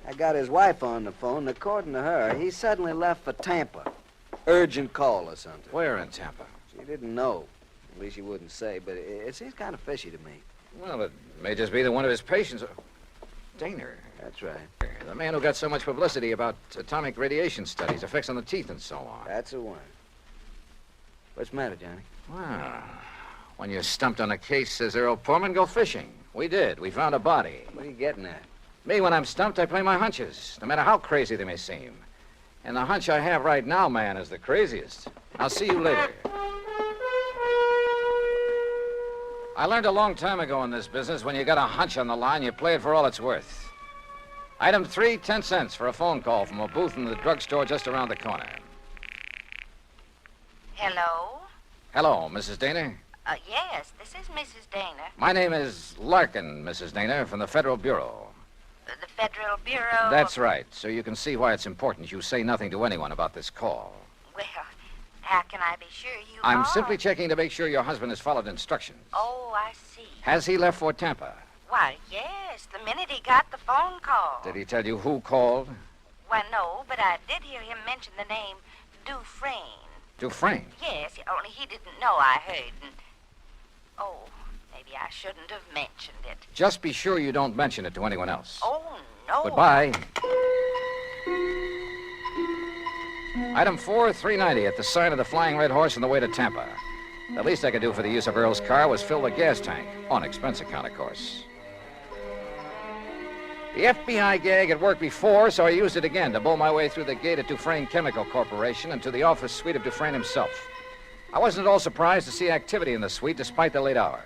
I got his wife on the phone, and according to her, he suddenly left for Tampa. Urgent call or something. Where in Tampa? She didn't know. At least she wouldn't say, but it seems kind of fishy to me. Well, it may just be that one of his patients... Dana. That's right. The man who got so much publicity about atomic radiation studies, effects on the teeth and so on. That's the one. What's the matter, Johnny? Well, when you're stumped on a case, says Earl Pullman, go fishing. We did. We found a body. What are you getting at? Me, when I'm stumped, I play my hunches, no matter how crazy they may seem. And the hunch I have right now, man, is the craziest. I'll see you later. I learned a long time ago in this business, when you got a hunch on the line, you play it for all it's worth. Item 3, 10 cents for a phone call from a booth in the drugstore just around the corner. Hello? Hello, Mrs. Dana. Yes, this is Mrs. Dana. My name is Larkin, Mrs. Dana, from the Federal Bureau. The Federal Bureau? That's right, so you can see why it's important you say nothing to anyone about this call. Well, how can I be sure you I'm are? simply checking to make sure your husband has followed instructions. Oh, I see. Has he left for Tampa? Why, yes, the minute he got the phone call. Did he tell you who called? Why, no, but I did hear him mention the name Dufresne. Dufresne. Yes, only he didn't know I heard. And... Oh, maybe I shouldn't have mentioned it. Just be sure you don't mention it to anyone else. Oh, no. Goodbye. Item 4, 390 at the sign of the Flying Red Horse on the way to Tampa. The least I could do for the use of Earl's car was fill the gas tank. On expense account, of course. The FBI gag had worked before, so I used it again to bowl my way through the gate at Dufresne Chemical Corporation and to the office suite of Dufresne himself. I wasn't at all surprised to see activity in the suite despite the late hour.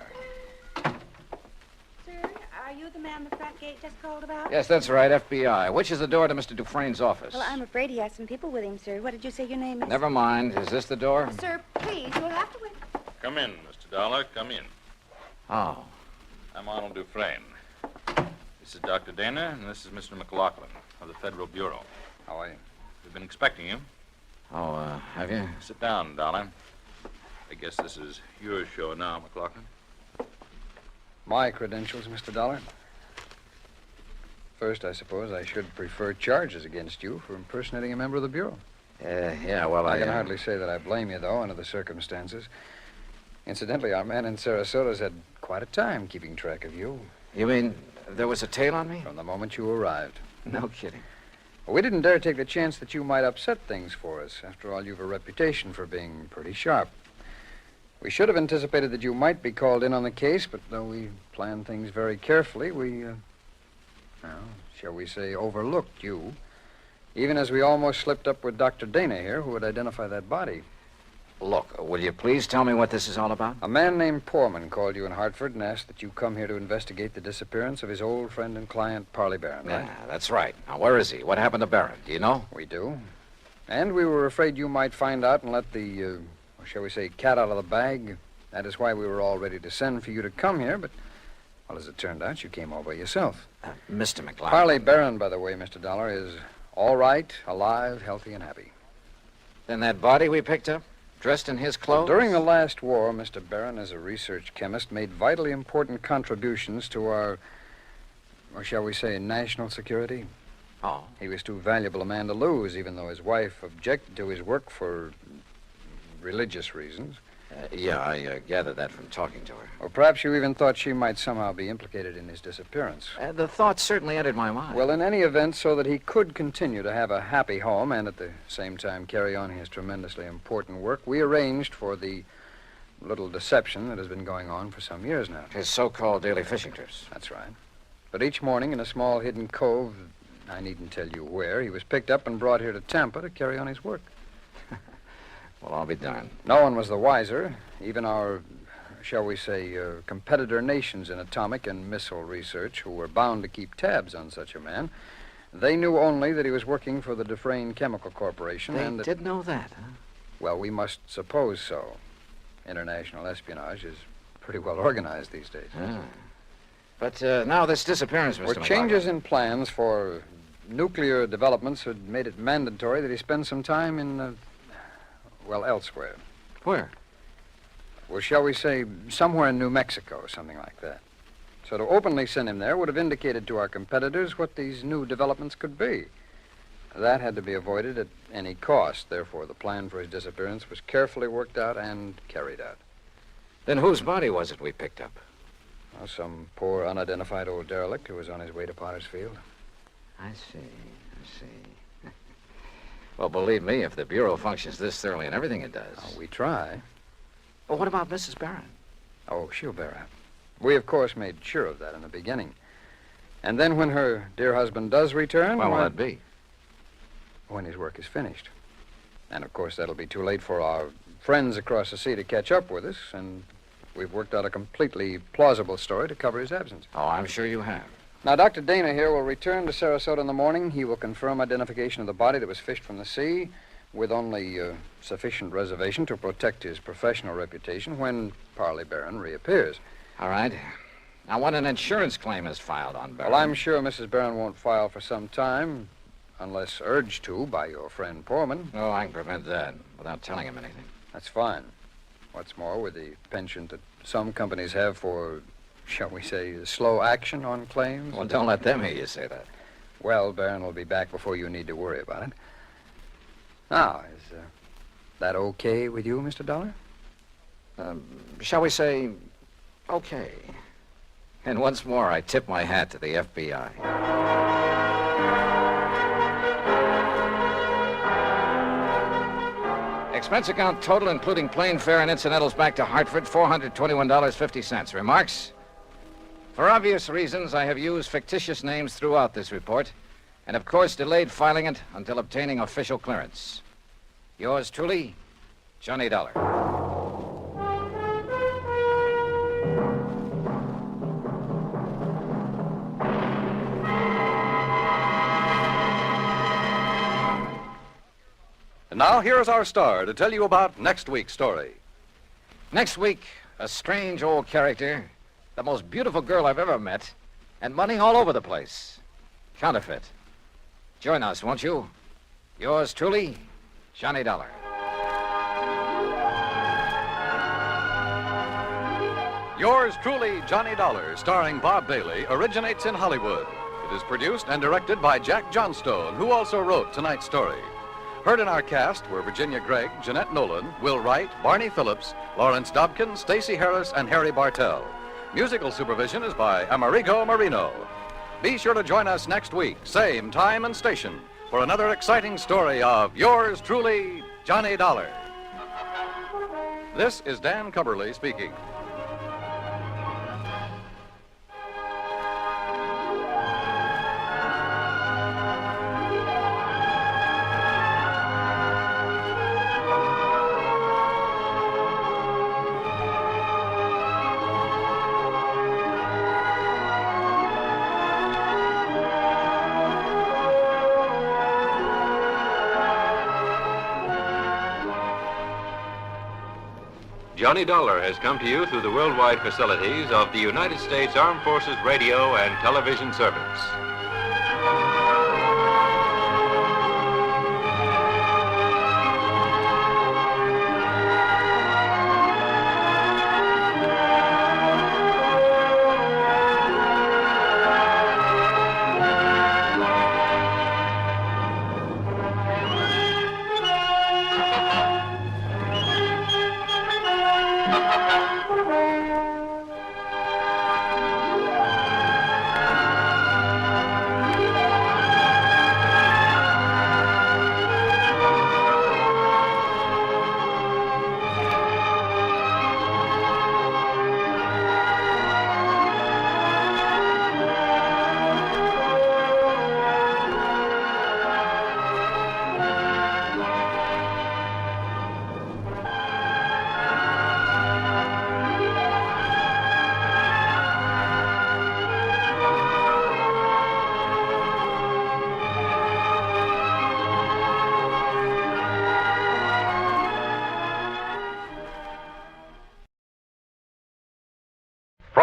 Sir, are you the man the front gate just called about? Yes, that's right, FBI. Which is the door to Mr. Dufresne's office? Well, I'm afraid he has some people with him, sir. What did you say your name is? Never mind. Is this the door? Sir, please, you'll have to wait. Come in, Mr. Dollar. Come in. Oh. I'm Arnold Dufresne. This is Dr. Dana, and this is Mr. McLaughlin of the Federal Bureau. How are you? We've been expecting you. Oh, have you? Sit down, Dollar. I guess this is your show now, McLaughlin. My credentials, Mr. Dollar. First, I suppose I should prefer charges against you for impersonating a member of the Bureau. Yeah, well, I can hardly say that I blame you, though, under the circumstances. Incidentally, our man in Sarasota's had quite a time keeping track of you. You mean there was a tail on me? From the moment you arrived. No kidding. Well, we didn't dare take the chance that you might upset things for us. After all, you've a reputation for being pretty sharp. We should have anticipated that you might be called in on the case, but though we planned things very carefully, we, shall we say, overlooked you. Even as we almost slipped up with Dr. Dana here, who would identify that body. Look, will you please tell me what this is all about? A man named Poorman called you in Hartford and asked that you come here to investigate the disappearance of his old friend and client, Parley Barron, right? Yeah, that's right. Now, where is he? What happened to Barron? Do you know? We do. And we were afraid you might find out and let the, shall we say, cat out of the bag. That is why we were all ready to send for you to come here, but, well, as it turned out, you came all by yourself. Mr. McLeod. Parley Barron, by the way, Mr. Dollar, is all right, alive, healthy, and happy. Then that body we picked up? Dressed in his clothes? During the last war, Mr. Barron, as a research chemist, made vitally important contributions to our, or shall we say, national security. Oh. He was too valuable a man to lose, even though his wife objected to his work for religious reasons. Yeah, I gathered that from talking to her. Or perhaps you even thought she might somehow be implicated in his disappearance. The thought certainly entered my mind. Well, in any event, so that he could continue to have a happy home and at the same time carry on his tremendously important work, we arranged for the little deception that has been going on for some years now. His so-called daily fishing trips. That's right. But each morning in a small hidden cove, I needn't tell you where, he was picked up and brought here to Tampa to carry on his work. Well, I'll be darned. No one was the wiser. Even our, shall we say, competitor nations in atomic and missile research, who were bound to keep tabs on such a man, they knew only that he was working for the Dufresne Chemical Corporation. They did know that, huh? Well, we must suppose so. International espionage is pretty well organized these days. Ah. But now this disappearance, Mr. Were changes in plans for nuclear developments had made it mandatory that he spend some time in, elsewhere. Where? Well, shall we say, somewhere in New Mexico, something like that. So to openly send him there would have indicated to our competitors what these new developments could be. That had to be avoided at any cost. Therefore, the plan for his disappearance was carefully worked out and carried out. Then whose body was it we picked up? Well, some poor, unidentified old derelict who was on his way to Potter's Field. I see. Well, believe me, if the Bureau functions this thoroughly in everything it does... Oh, we try. Well, what about Mrs. Barron? Oh, she'll bear up. We, of course, made sure of that in the beginning. And then when her dear husband does return... When will that be? When his work is finished. And, of course, that'll be too late for our friends across the sea to catch up with us, and we've worked out a completely plausible story to cover his absence. Oh, I'm sure you have. Now, Dr. Dana here will return to Sarasota in the morning. He will confirm identification of the body that was fished from the sea with only sufficient reservation to protect his professional reputation when Parley Barron reappears. All right. Now, when an insurance claim is filed on Barron... Well, I'm sure Mrs. Barron won't file for some time, unless urged to by your friend Poorman. Oh, I can prevent that without telling him anything. That's fine. What's more, with the penchant that some companies have for, shall we say, slow action on claims... Well, don't let them hear you say that. Well, Barron will be back before you need to worry about it. Now, is that okay with you, Mr. Dollar? Shall we say, okay. And once more, I tip my hat to the FBI. Expense account total, including plane fare and incidentals back to Hartford, $421.50. Remarks? For obvious reasons, I have used fictitious names throughout this report, and of course delayed filing it until obtaining official clearance. Yours truly, Johnny Dollar. And now here's our star to tell you about next week's story. Next week, a strange old character, the most beautiful girl I've ever met, and money all over the place. Counterfeit. Join us, won't you? Yours truly, Johnny Dollar. Yours truly, Johnny Dollar, starring Bob Bailey, originates in Hollywood. It is produced and directed by Jack Johnstone, who also wrote tonight's story. Heard in our cast were Virginia Gregg, Jeanette Nolan, Will Wright, Barney Phillips, Lawrence Dobkin, Stacey Harris, and Harry Bartell. Musical supervision is by Amerigo Marino. Be sure to join us next week, same time and station, for another exciting story of yours truly, Johnny Dollar. This is Dan Cubberly speaking. Johnny Dollar has come to you through the worldwide facilities of the United States Armed Forces Radio and Television Service.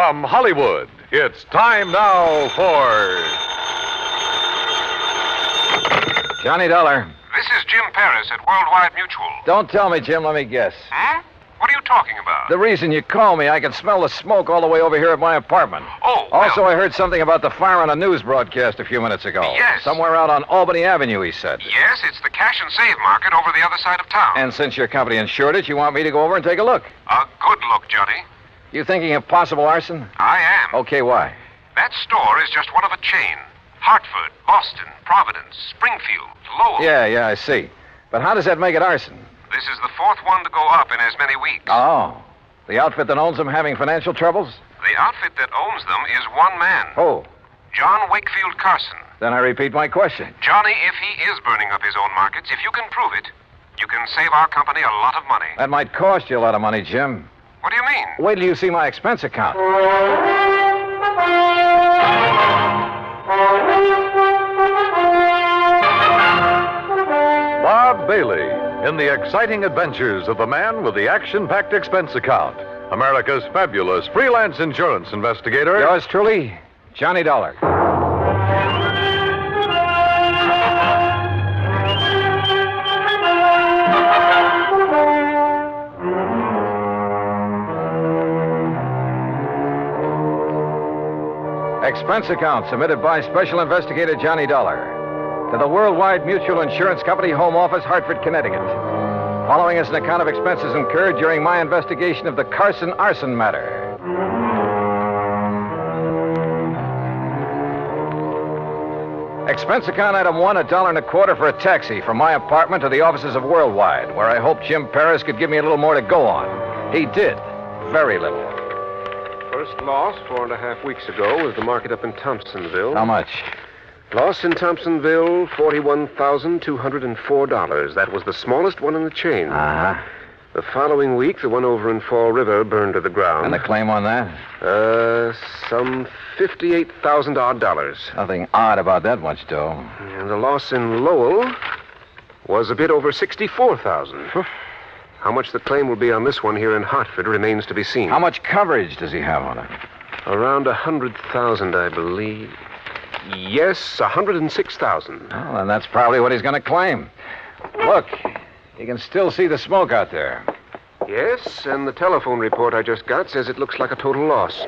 From Hollywood, it's time now for Johnny Dollar. This is Jim Paris at Worldwide Mutual. Don't tell me, Jim. Let me guess. Huh? What are you talking about? The reason you called me, I can smell the smoke all the way over here at my apartment. Oh, well. Also, I heard something about the fire on a news broadcast a few minutes ago. Yes. Somewhere out on Albany Avenue, he said. Yes, it's the cash and save market over the other side of town. And since your company insured it, you want me to go over and take a look. A good look, Johnny. You thinking of possible arson? I am. Okay, why? That store is just one of a chain. Hartford, Boston, Providence, Springfield, Lowell. Yeah, I see. But how does that make it arson? This is the fourth one to go up in as many weeks. Oh. The outfit that owns them having financial troubles? The outfit that owns them is one man. Oh. John Wakefield Carson. Then I repeat my question. Johnny, if he is burning up his own markets, if you can prove it, you can save our company a lot of money. That might cost you a lot of money, Jim. What do you mean? Wait till you see my expense account. Bob Bailey in the exciting adventures of the man with the action-packed expense account. America's fabulous freelance insurance investigator. Yours truly, Johnny Dollar. Expense account submitted by Special Investigator Johnny Dollar to the Worldwide Mutual Insurance Company, Home Office, Hartford, Connecticut. Following is an account of expenses incurred during my investigation of the Carson arson matter. Expense account item 1, $1.25 for a taxi from my apartment to the offices of Worldwide, where I hoped Jim Paris could give me a little more to go on. He did. Very little. First loss 4.5 weeks ago was the market up in Thompsonville. How much? Loss in Thompsonville, $41,204. That was the smallest one in the chain. Uh-huh. The following week, the one over in Fall River burned to the ground. And the claim on that? Some $58,000 odd. Nothing odd about that much dough. And the loss in Lowell was a bit over $64,000. How much the claim will be on this one here in Hartford remains to be seen. How much coverage does he have on it? Around $100,000, I believe. Yes, $106,000. Well, then that's probably what he's going to claim. Look, you can still see the smoke out there. Yes, and the telephone report I just got says it looks like a total loss.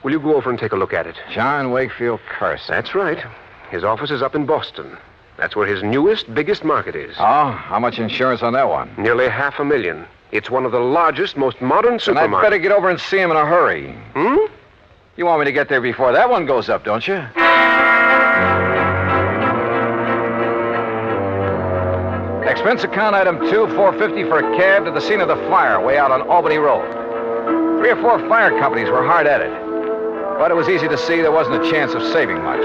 Will you go over and take a look at it? John Wakefield Carson. That's right. His office is up in Boston. That's where his newest, biggest market is. Oh, how much insurance on that one? Nearly $500,000. It's one of the largest, most modern supermarkets. Then I'd better get over and see him in a hurry. You want me to get there before that one goes up, don't you? Expense account item 2, $450 for a cab to the scene of the fire way out on Albany Road. 3 or 4 fire companies were hard at it. But it was easy to see there wasn't a chance of saving much.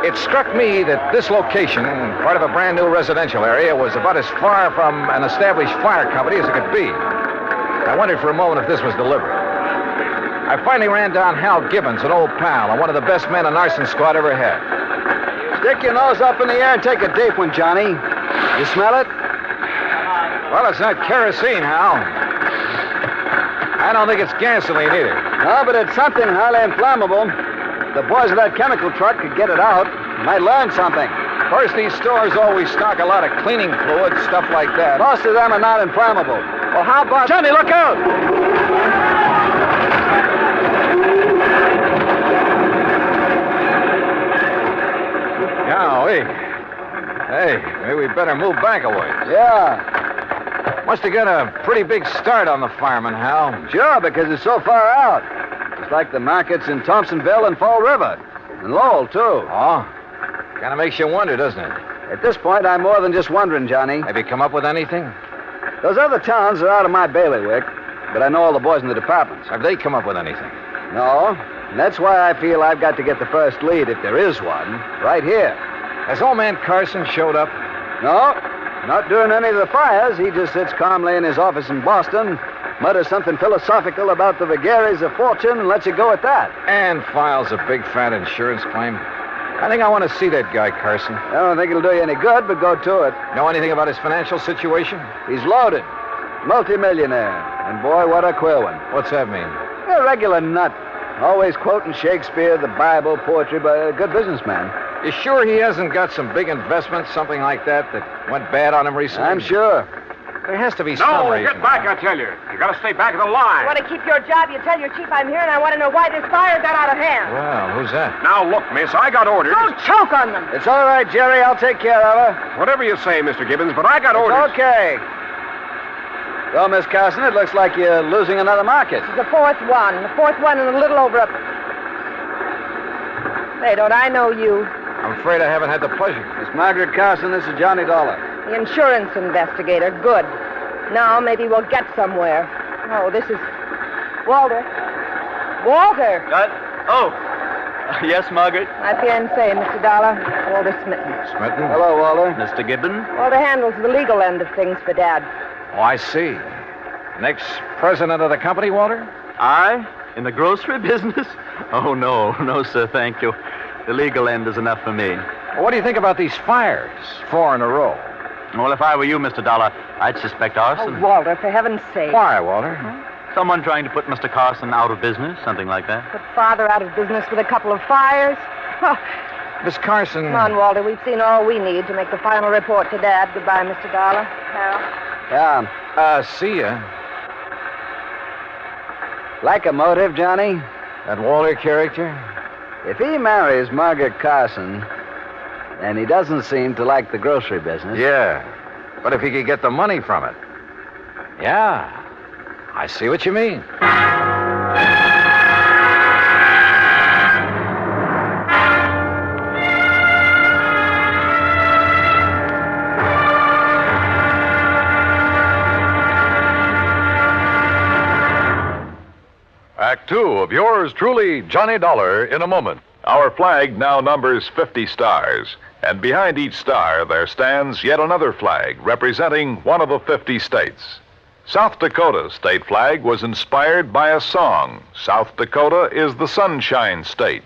It struck me that this location, part of a brand new residential area, was about as far from an established fire company as it could be. I wondered for a moment if this was deliberate. I finally ran down Hal Gibbons, an old pal, and one of the best men an arson squad ever had. Stick your nose up in the air and take a deep one, Johnny. You smell it? Well, it's not kerosene, Hal. I don't think it's gasoline either. No, but it's something highly inflammable. The boys of that chemical truck could get it out. Might learn something. Of course, these stores always stock a lot of cleaning fluid, stuff like that. Most of them are not inflammable. Well, how about... Johnny, look out! Golly. Hey, maybe we better move back a ways. Yeah. Must have got a pretty big start on the fireman, Hal. Sure, because it's so far out. It's like the markets in Thompsonville and Fall River. And Lowell, too. Oh? Kind of makes you wonder, doesn't it? At this point, I'm more than just wondering, Johnny. Have you come up with anything? Those other towns are out of my bailiwick, but I know all the boys in the departments. Have they come up with anything? No. And that's why I feel I've got to get the first lead, if there is one, right here. Has old man Carson showed up? No. Not during any of the fires. He just sits calmly in his office in Boston, mutters something philosophical about the vagaries of fortune, and lets it go at that. And files a big fat insurance claim. I think I want to see that guy, Carson. I don't think it'll do you any good, but go to it. Know anything about his financial situation? He's loaded. Multimillionaire. And boy, what a queer one. What's that mean? A regular nut. Always quoting Shakespeare, the Bible, poetry, but a good businessman. You sure he hasn't got some big investments, something like that went bad on him recently? I'm sure. There has to be some reason. Get back, I tell you. You gotta stay back of the line. You want to keep your job? You tell your chief I'm here, and I want to know why this fire got out of hand. Well, who's that? Now, look, miss, I got orders. Don't choke on them. It's all right, Jerry. I'll take care of her. Whatever you say, Mr. Gibbons, but I got orders. It's okay. Well, Miss Carson, it looks like you're losing another market. This is the fourth one. The fourth one and a little over a... Say, don't I know you? I'm afraid I haven't had the pleasure. Miss Margaret Carson, this is Johnny Dollar. The insurance investigator. Good. Now maybe we'll get somewhere. Oh, this is... Walter. Walter! Yes, Margaret? My fiancé, Mr. Dollar. Walter Smitten. Smitten? Hello, Walter. Mr. Gibbon? Walter handles the legal end of things for Dad. Oh, I see. Next president of the company, Walter? I? In the grocery business? Oh, no, sir, thank you. The legal end is enough for me. Well, what do you think about these fires? 4 in a row. Well, if I were you, Mr. Dollar, I'd suspect arson. Oh, Walter, for heaven's sake. Why, Walter? Someone trying to put Mr. Carson out of business, something like that. Put Father out of business with a couple of fires? Oh. Miss Carson... Come on, Walter. We've seen all we need to make the final report to Dad. Goodbye, Mr. Dollar. Harold. Yeah. See ya. Like a motive, Johnny? That Walter character? If he marries Margaret Carson, and he doesn't seem to like the grocery business... Yeah, but if he could get the money from it. Yeah, I see what you mean. Act two of yours truly, Johnny Dollar, in a moment. Our flag now numbers 50 stars, and behind each star there stands yet another flag representing one of the 50 states. South Dakota's state flag was inspired by a song. South Dakota is the Sunshine State.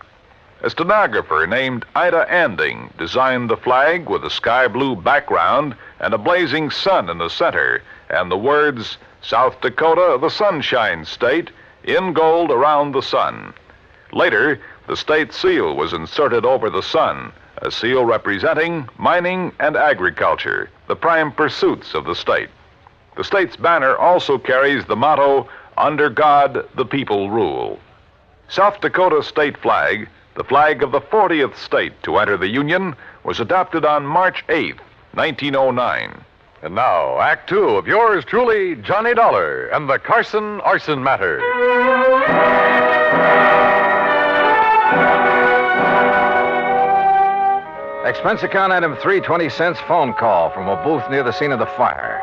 A stenographer named Ida Anding designed the flag with a sky blue background and a blazing sun in the center, and the words, South Dakota, the Sunshine State, in gold around the sun. Later, the state seal was inserted over the sun, a seal representing mining and agriculture, the prime pursuits of the state. The state's banner also carries the motto, Under God, the people rule. South Dakota's state flag, the flag of the 40th state to enter the Union, was adopted on March 8, 1909. And now, Act Two of yours truly, Johnny Dollar and the Carson Arson Matter. Expense account item 3, 20 cents, phone call from a booth near the scene of the fire.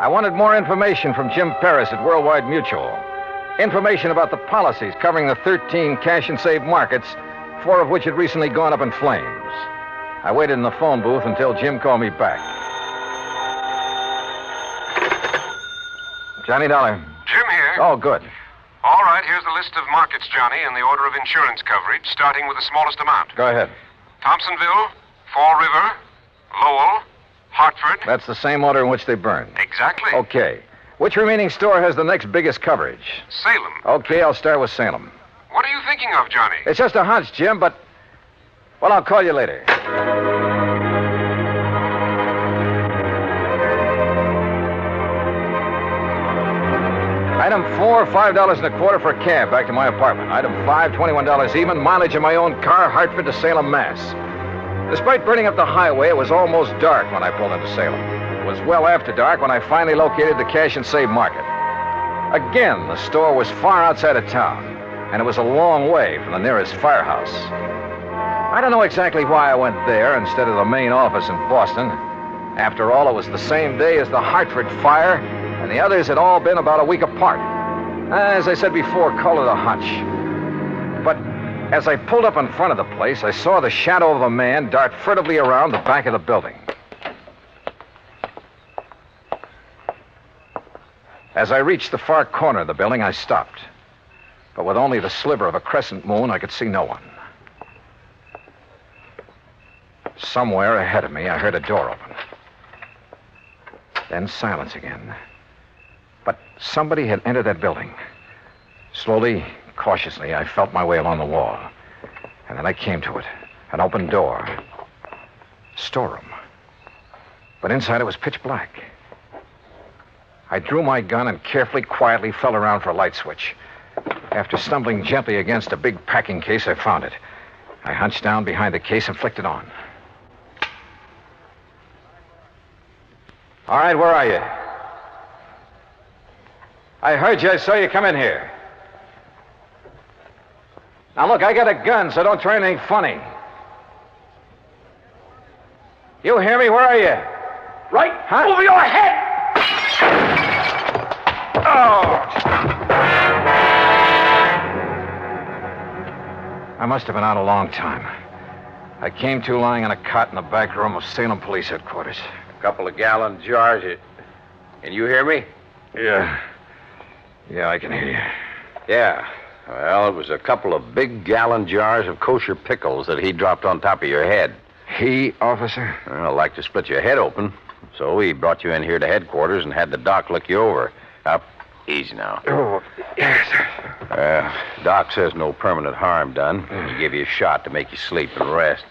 I wanted more information from Jim Paris at Worldwide Mutual. Information about the policies covering the 13 cash and save markets, 4 of which had recently gone up in flames. I waited in the phone booth until Jim called me back. Johnny Dollar. Jim here. Oh, good. All right, here's the list of markets, Johnny, in the order of insurance coverage, starting with the smallest amount. Go ahead. Thompsonville, Fall River, Lowell, Hartford. That's the same order in which they burned. Exactly. Okay. Which remaining store has the next biggest coverage? Salem. Okay, I'll start with Salem. What are you thinking of, Johnny? It's just a hunch, Jim, but... Well, I'll call you later. Item 4, $5.25 for a cab back to my apartment. Item 5, $21 even, mileage in my own car, Hartford to Salem, Mass. Despite burning up the highway, it was almost dark when I pulled into Salem. It was well after dark when I finally located the cash and save market. Again, the store was far outside of town, and it was a long way from the nearest firehouse. I don't know exactly why I went there instead of the main office in Boston. After all, it was the same day as the Hartford fire, and the others had all been about a week apart. As I said before, call it a hunch. But as I pulled up in front of the place, I saw the shadow of a man dart furtively around the back of the building. As I reached the far corner of the building, I stopped. But with only the sliver of a crescent moon, I could see no one. Somewhere ahead of me, I heard a door open. Then silence again. But somebody had entered that building. Slowly, Cautiously, I felt my way along the wall. And then I came to it. An open door. Storeroom. But inside it was pitch black. I drew my gun and carefully, quietly felt around for a light switch. After stumbling gently against a big packing case, I found it. I hunched down behind the case and flicked it on. All right, where are you? I heard you. I saw you come in here. Now, look, I got a gun, so don't try anything funny. You hear me? Where are you? Right over your head! I must have been out a long time. I came to lying on a cot in the back room of Salem Police Headquarters. A couple of gallon jars. Can you hear me? Yeah. Yeah, I can hear you. Yeah. Well, it was a couple of big gallon jars of kosher pickles that he dropped on top of your head. He, officer? Well, like to split your head open. So he brought you in here to headquarters and had the doc look you over. Up. Easy now. Oh, yes, sir. Doc says no permanent harm done. He gave you a shot to make you sleep and rest.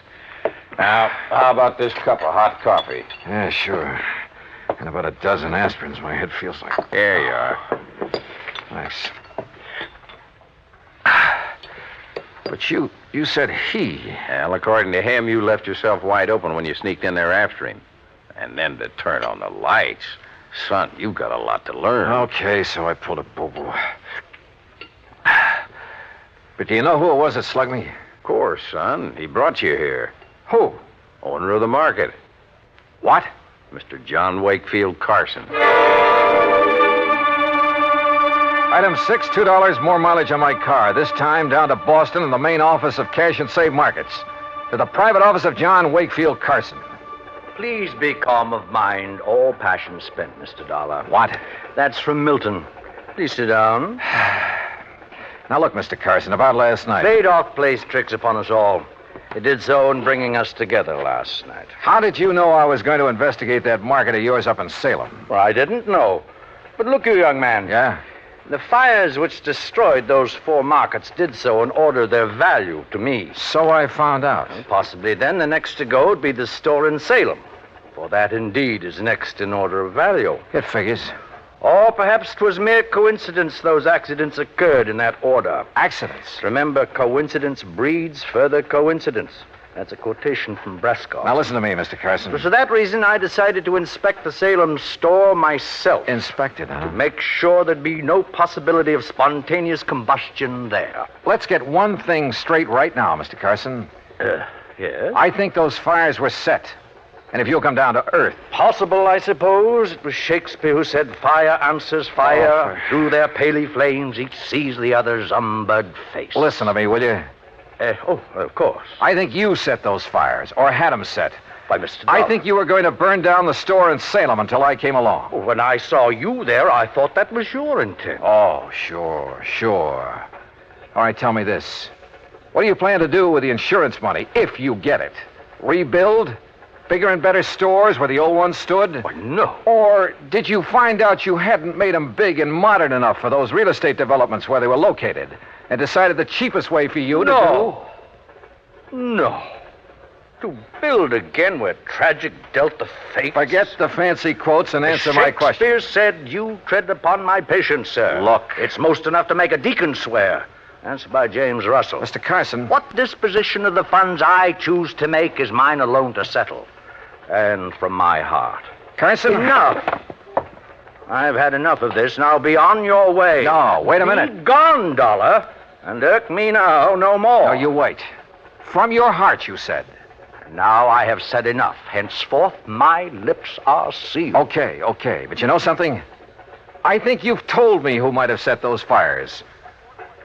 Now, how about this cup of hot coffee? Yeah, sure. And about a dozen aspirins. My head feels like... There you are. Thanks. But you said he. Well, according to him, you left yourself wide open when you sneaked in there after him. And then to turn on the lights. Son, you've got a lot to learn. Okay, so I pulled a boo-boo. But do you know who it was that slugged me? Of course, son. He brought you here. Who? Owner of the market. What? Mr. John Wakefield Carson. Item 6, $2 more mileage on my car. This time down to Boston and the main office of Cash and Save Markets. To the private office of John Wakefield Carson. Please be calm of mind, all passion spent, Mr. Dollar. What? That's from Milton. Please sit down. Now look, Mr. Carson, about last night. Vadok plays tricks upon us all. It did so in bringing us together last night. How did you know I was going to investigate that market of yours up in Salem? Well, I didn't know. But look, you young man. Yeah? The fires which destroyed those 4 markets did so in order their value to me. So I found out. Well, possibly then the next to go would be the store in Salem. For that indeed is next in order of value. It figures. Or perhaps 'twas mere coincidence those accidents occurred in that order. Accidents? Remember, coincidence breeds further coincidence. That's a quotation from Brescoff. Now listen to me, Mr. Carson. For that reason, I decided to inspect the Salem store myself. Inspect it, huh? To make sure there'd be no possibility of spontaneous combustion there. Let's get one thing straight right now, Mr. Carson. Yes? I think those fires were set. And if you'll come down to earth. Possible, I suppose. It was Shakespeare who said, fire answers fire. Through their paly flames, each sees the other's umbered face. Listen to me, will you? Of course. I think you set those fires, or had them set. By Mr. I think you were going to burn down the store in Salem until I came along. When I saw you there, I thought that was your intent. Oh, sure. All right, tell me this. What do you plan to do with the insurance money, if you get it? Rebuild? Bigger and better stores where the old ones stood? Why, no. Or did you find out you hadn't made them big and modern enough for those real estate developments where they were located and decided the cheapest way for you to do? No. To build again where tragic dealt the fate. Forget the fancy quotes and answer my question. Shakespeare said, you tread upon my patience, sir. Look. It's most enough to make a deacon swear. That's by James Russell. Mr. Carson. What disposition of the funds I choose to make is mine alone to settle. And from my heart. Carson? Enough. I've had enough of this. Now be on your way. No, wait a minute. Be gone, Dollar. And irk me now no more. No, you wait. From your heart, you said. Now I have said enough. Henceforth, my lips are sealed. Okay. But you know something? I think you've told me who might have set those fires.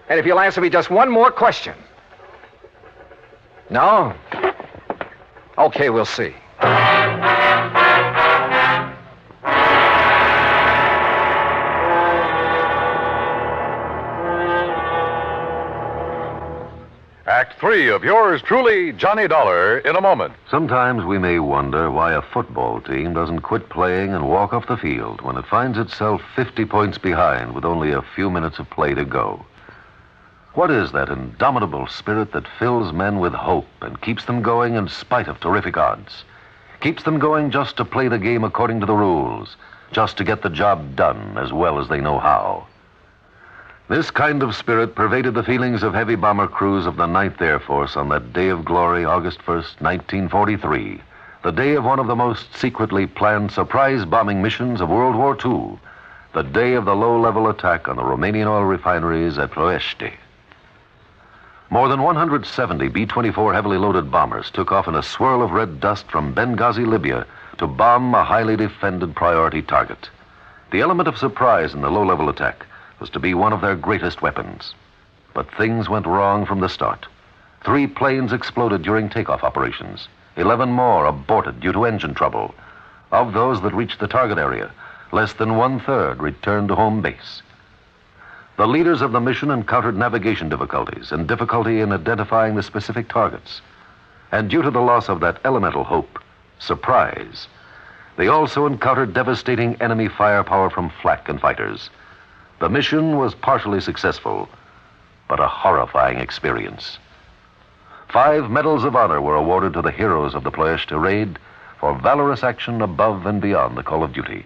And if you'll answer me just one more question. No? Okay, we'll see. Act 3 of yours truly, Johnny Dollar, in a moment. Sometimes we may wonder why a football team doesn't quit playing and walk off the field when it finds itself 50 points behind with only a few minutes of play to go. What is that indomitable spirit that fills men with hope and keeps them going in spite of terrific odds? Keeps them going just to play the game according to the rules, just to get the job done as well as they know how. This kind of spirit pervaded the feelings of heavy bomber crews of the 9th Air Force on that day of glory, August 1st, 1943, the day of one of the most secretly planned surprise bombing missions of World War II, the day of the low-level attack on the Romanian oil refineries at Ploiești. More than 170 B-24 heavily loaded bombers took off in a swirl of red dust from Benghazi, Libya, to bomb a highly defended priority target. The element of surprise in the low-level attack was to be one of their greatest weapons. But things went wrong from the start. 3 planes exploded during takeoff operations. 11 more aborted due to engine trouble. Of those that reached the target area, less than 1/3 returned to home base. The leaders of the mission encountered navigation difficulties and difficulty in identifying the specific targets. And due to the loss of that elemental hope, surprise, they also encountered devastating enemy firepower from flak and fighters. The mission was partially successful, but a horrifying experience. 5 medals of honor were awarded to the heroes of the Ploiești raid for valorous action above and beyond the call of duty.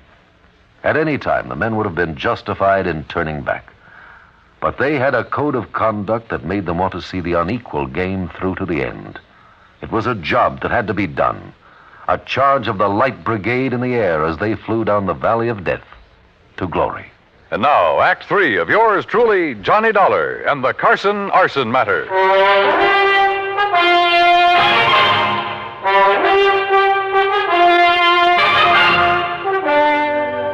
At any time, the men would have been justified in turning back. But they had a code of conduct that made them want to see the unequal game through to the end. It was a job that had to be done. A charge of the Light Brigade in the air as they flew down the Valley of Death to glory. And now, Act 3 of yours truly, Johnny Dollar, and the Carson Arson Matter.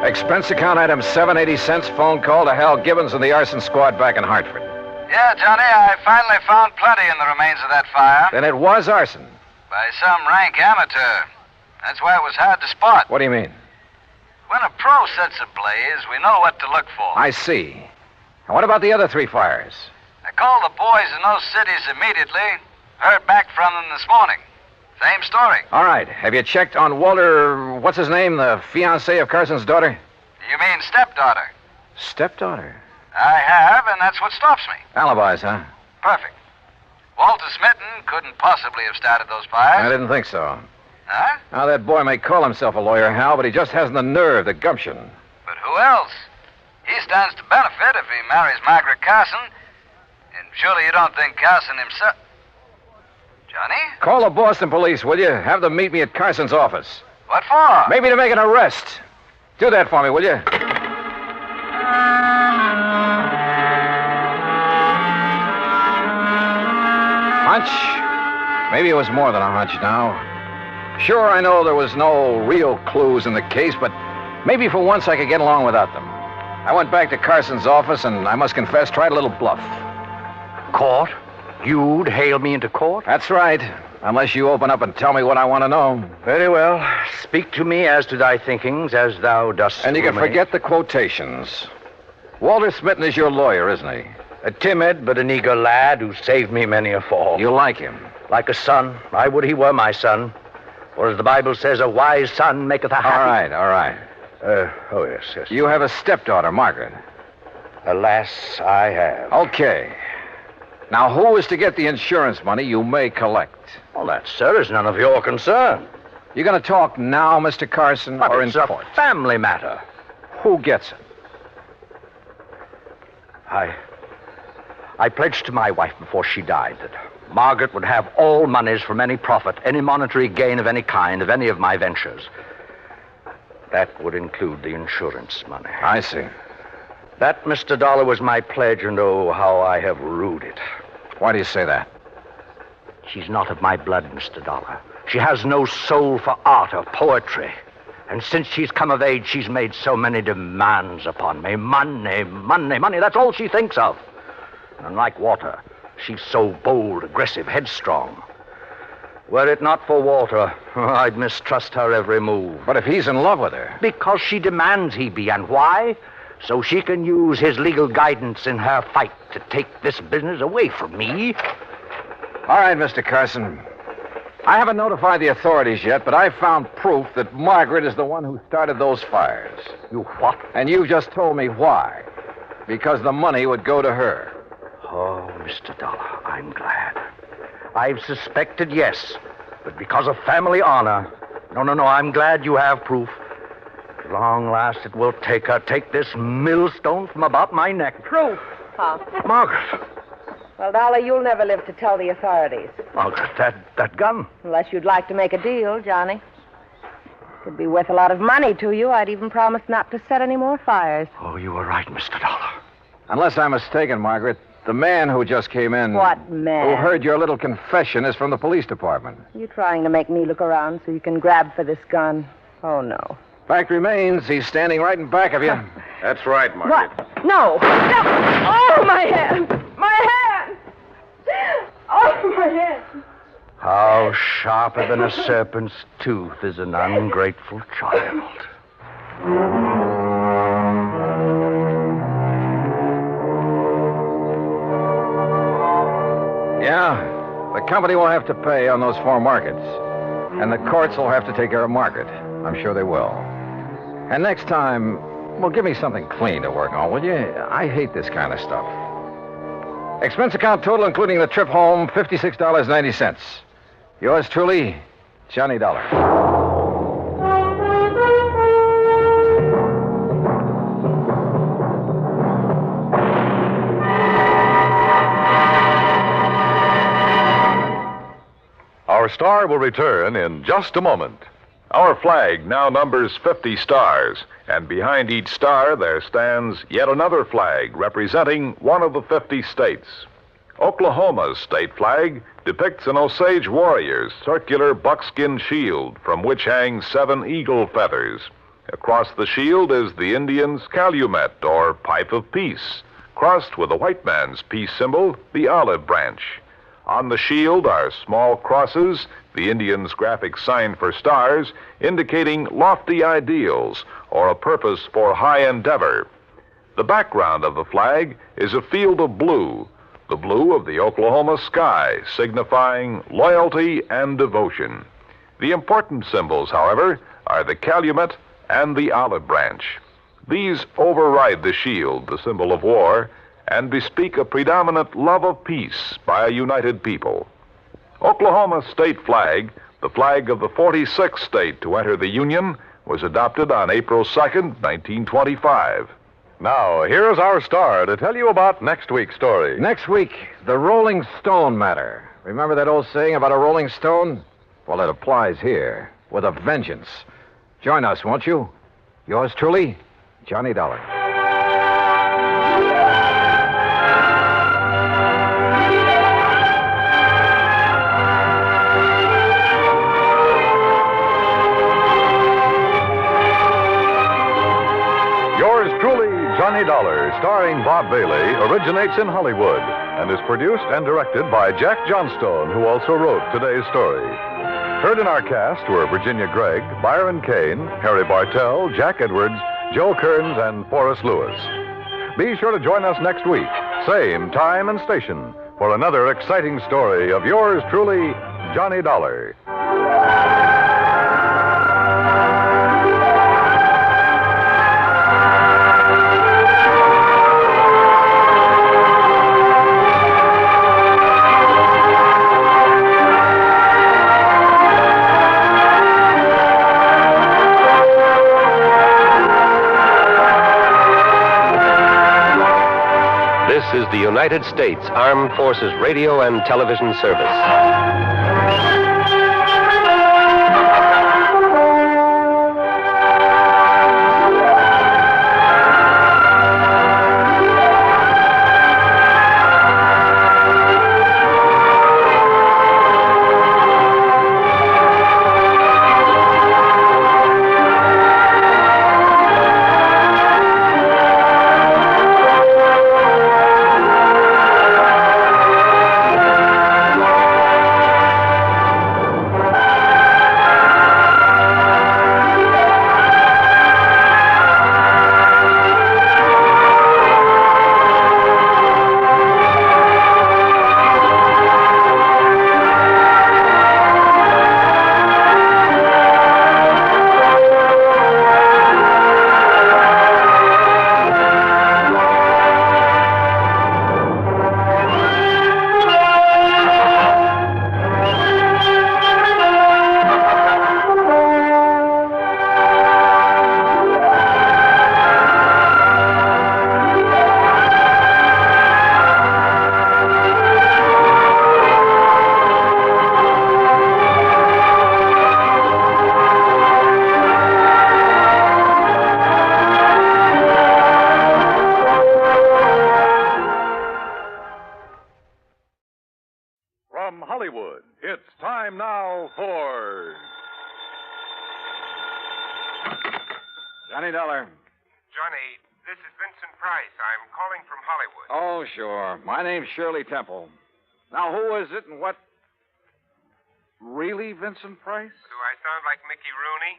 Expense account item 780 cents, phone call to Hal Gibbons and the arson squad back in Hartford. Yeah, Johnny, I finally found plenty in the remains of that fire. Then it was arson. By some rank amateur. That's why it was hard to spot. What do you mean? When a pro sets ablaze, we know what to look for. I see. And what about the other 3 fires? I called the boys in those cities immediately. Heard back from them this morning. Same story. All right. Have you checked on Walter, what's his name, the fiancé of Carson's daughter? You mean stepdaughter? Stepdaughter? I have, and that's what stops me. Alibis, huh? Perfect. Walter Smitten couldn't possibly have started those fires. I didn't think so. Huh? Now, that boy may call himself a lawyer, Hal, but he just hasn't the nerve, the gumption. But who else? He stands to benefit if he marries Margaret Carson. And surely you don't think Carson himself... Johnny? Call the Boston police, will you? Have them meet me at Carson's office. What for? Maybe to make an arrest. Do that for me, will you? Hunch? Maybe it was more than a hunch now. Sure, I know there was no real clues in the case, but maybe for once I could get along without them. I went back to Carson's office and, I must confess, tried a little bluff. Court? You'd hail me into court? That's right. Unless you open up and tell me what I want to know. Very well. Speak to me as to thy thinkings, as thou dost. And you can forget the quotations. Walter Smitten is your lawyer, isn't he? A timid but an eager lad who saved me many a fall. You like him? Like a son. I would he were my son. For as the Bible says, a wise son maketh a happy... All right. Oh, yes. You have a stepdaughter, Margaret. Alas, I have. Okay. Now, who is to get the insurance money you may collect? Well, that, sir, is none of your concern. You going to talk now, Mr. Carson, but or in court? A family matter. Who gets it? I pledged to my wife before she died that Margaret would have all monies from any profit, any monetary gain of any kind, of any of my ventures. That would include the insurance money. I see. That, Mr. Dollar, was my pledge, and oh, how I have rued it. Why do you say that? She's not of my blood, Mr. Dollar. She has no soul for art or poetry. And since she's come of age, she's made so many demands upon me. Money, that's all she thinks of. And like Walter, she's so bold, aggressive, headstrong. Were it not for Walter, I'd mistrust her every move. But if he's in love with her? Because she demands he be. And why? So she can use his legal guidance in her fight to take this business away from me. All right, Mr. Carson. I haven't notified the authorities yet, but I've found proof that Margaret is the one who started those fires. You what? And you just told me why. Because the money would go to her. Oh, Mr. Dollar, I'm glad. I've suspected, yes, but because of family honor. No, I'm glad you have proof. At long last, it will take this millstone from about my neck. Proof, huh? Margaret. Well, Dollar, you'll never live to tell the authorities. Margaret, that gun. Unless you'd like to make a deal, Johnny. Could be worth a lot of money to you. I'd even promise not to set any more fires. Oh, you were right, Mr. Dollar. Unless I'm mistaken, Margaret, the man who just came in... What man? Who heard your little confession is from the police department. You trying to make me look around so you can grab for this gun? Oh, no. Fact remains, he's standing right in back of you. That's right, Margaret. What? No! Oh, my hand! My hand! Oh, my hand! How sharper than a serpent's tooth is an ungrateful child. Yeah, the company will have to pay on those 4 markets. And the courts will have to take care of Margaret. I'm sure they will. And next time, well, give me something clean to work on, will you? I hate this kind of stuff. Expense account total, including the trip home, $56.90. Yours truly, Johnny Dollar. Our star will return in just a moment. Our flag now numbers 50 stars, and behind each star there stands yet another flag representing one of the 50 states. Oklahoma's state flag depicts an Osage warrior's circular buckskin shield from which hang 7 eagle feathers. Across the shield is the Indian's calumet, or pipe of peace, crossed with the white man's peace symbol, the olive branch. On the shield are small crosses, the Indian's graphic sign for stars, indicating lofty ideals or a purpose for high endeavor. The background of the flag is a field of blue, the blue of the Oklahoma sky, signifying loyalty and devotion. The important symbols, however, are the calumet and the olive branch. These override the shield, the symbol of war, and bespeak a predominant love of peace by a united people. Oklahoma's state flag, the flag of the 46th state to enter the Union, was adopted on April 2nd, 1925. Now, here's our star to tell you about next week's story. Next week, the Rolling Stone matter. Remember that old saying about a rolling stone? Well, it applies here, with a vengeance. Join us, won't you? Yours truly, Johnny Dollar. Yours truly, Johnny Dollar, starring Bob Bailey, originates in Hollywood and is produced and directed by Jack Johnstone, who also wrote today's story. Heard in our cast were Virginia Gregg, Byron Kane, Harry Bartell, Jack Edwards, Joe Kearns, and Forrest Lewis. Be sure to join us next week, same time and station, for another exciting story of yours truly, Johnny Dollar. This is the United States Armed Forces Radio and Television Service. Ford. Johnny Dollar. Johnny, this is Vincent Price. I'm calling from Hollywood. Oh, sure. My name's Shirley Temple. Now, who is it and what? Really Vincent Price? Do I sound like Mickey Rooney?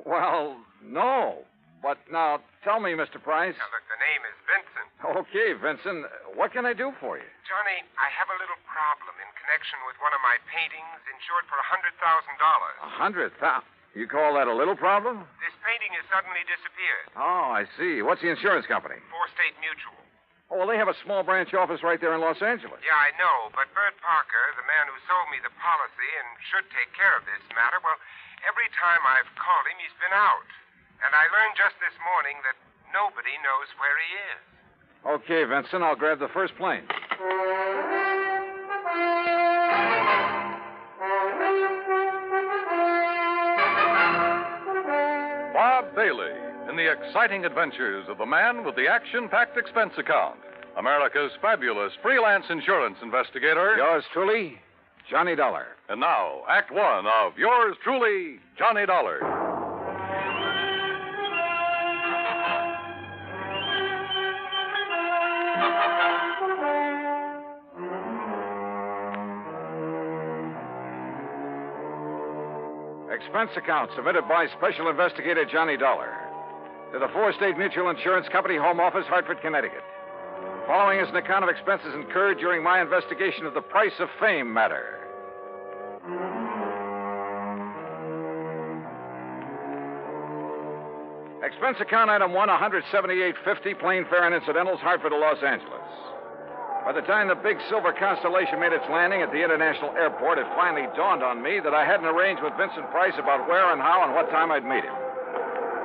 Well, no. But now, tell me, Mr. Price. Now, look, the name is Vincent. Okay, Vincent. What can I do for you? Johnny, I have a little problem in connection with one of my paintings insured for $100,000. $100,000? You call that a little problem? This painting has suddenly disappeared. Oh, I see. What's the insurance company? State Mutual. Oh, well, they have a small branch office right there in Los Angeles. Yeah, I know, but Bert Parker, the man who sold me the policy and should take care of this matter, well, every time I've called him, he's been out. And I learned just this morning that nobody knows where he is. Okay, Vincent, I'll grab the first plane. Bob Bailey in the exciting adventures of the man with the action-packed expense account. America's fabulous freelance insurance investigator. Yours truly, Johnny Dollar. And now, Act One of yours truly, Johnny Dollar. Expense account submitted by Special Investigator Johnny Dollar to the State Mutual Insurance Company, Home Office, Hartford, Connecticut. Following is an account of expenses incurred during my investigation of the Price of Fame matter. Expense account item 1, $178.50, plane fare and incidentals, Hartford to Los Angeles. By the time the big silver Constellation made its landing at the international airport, it finally dawned on me that I hadn't arranged with Vincent Price about where and how and what time I'd meet him.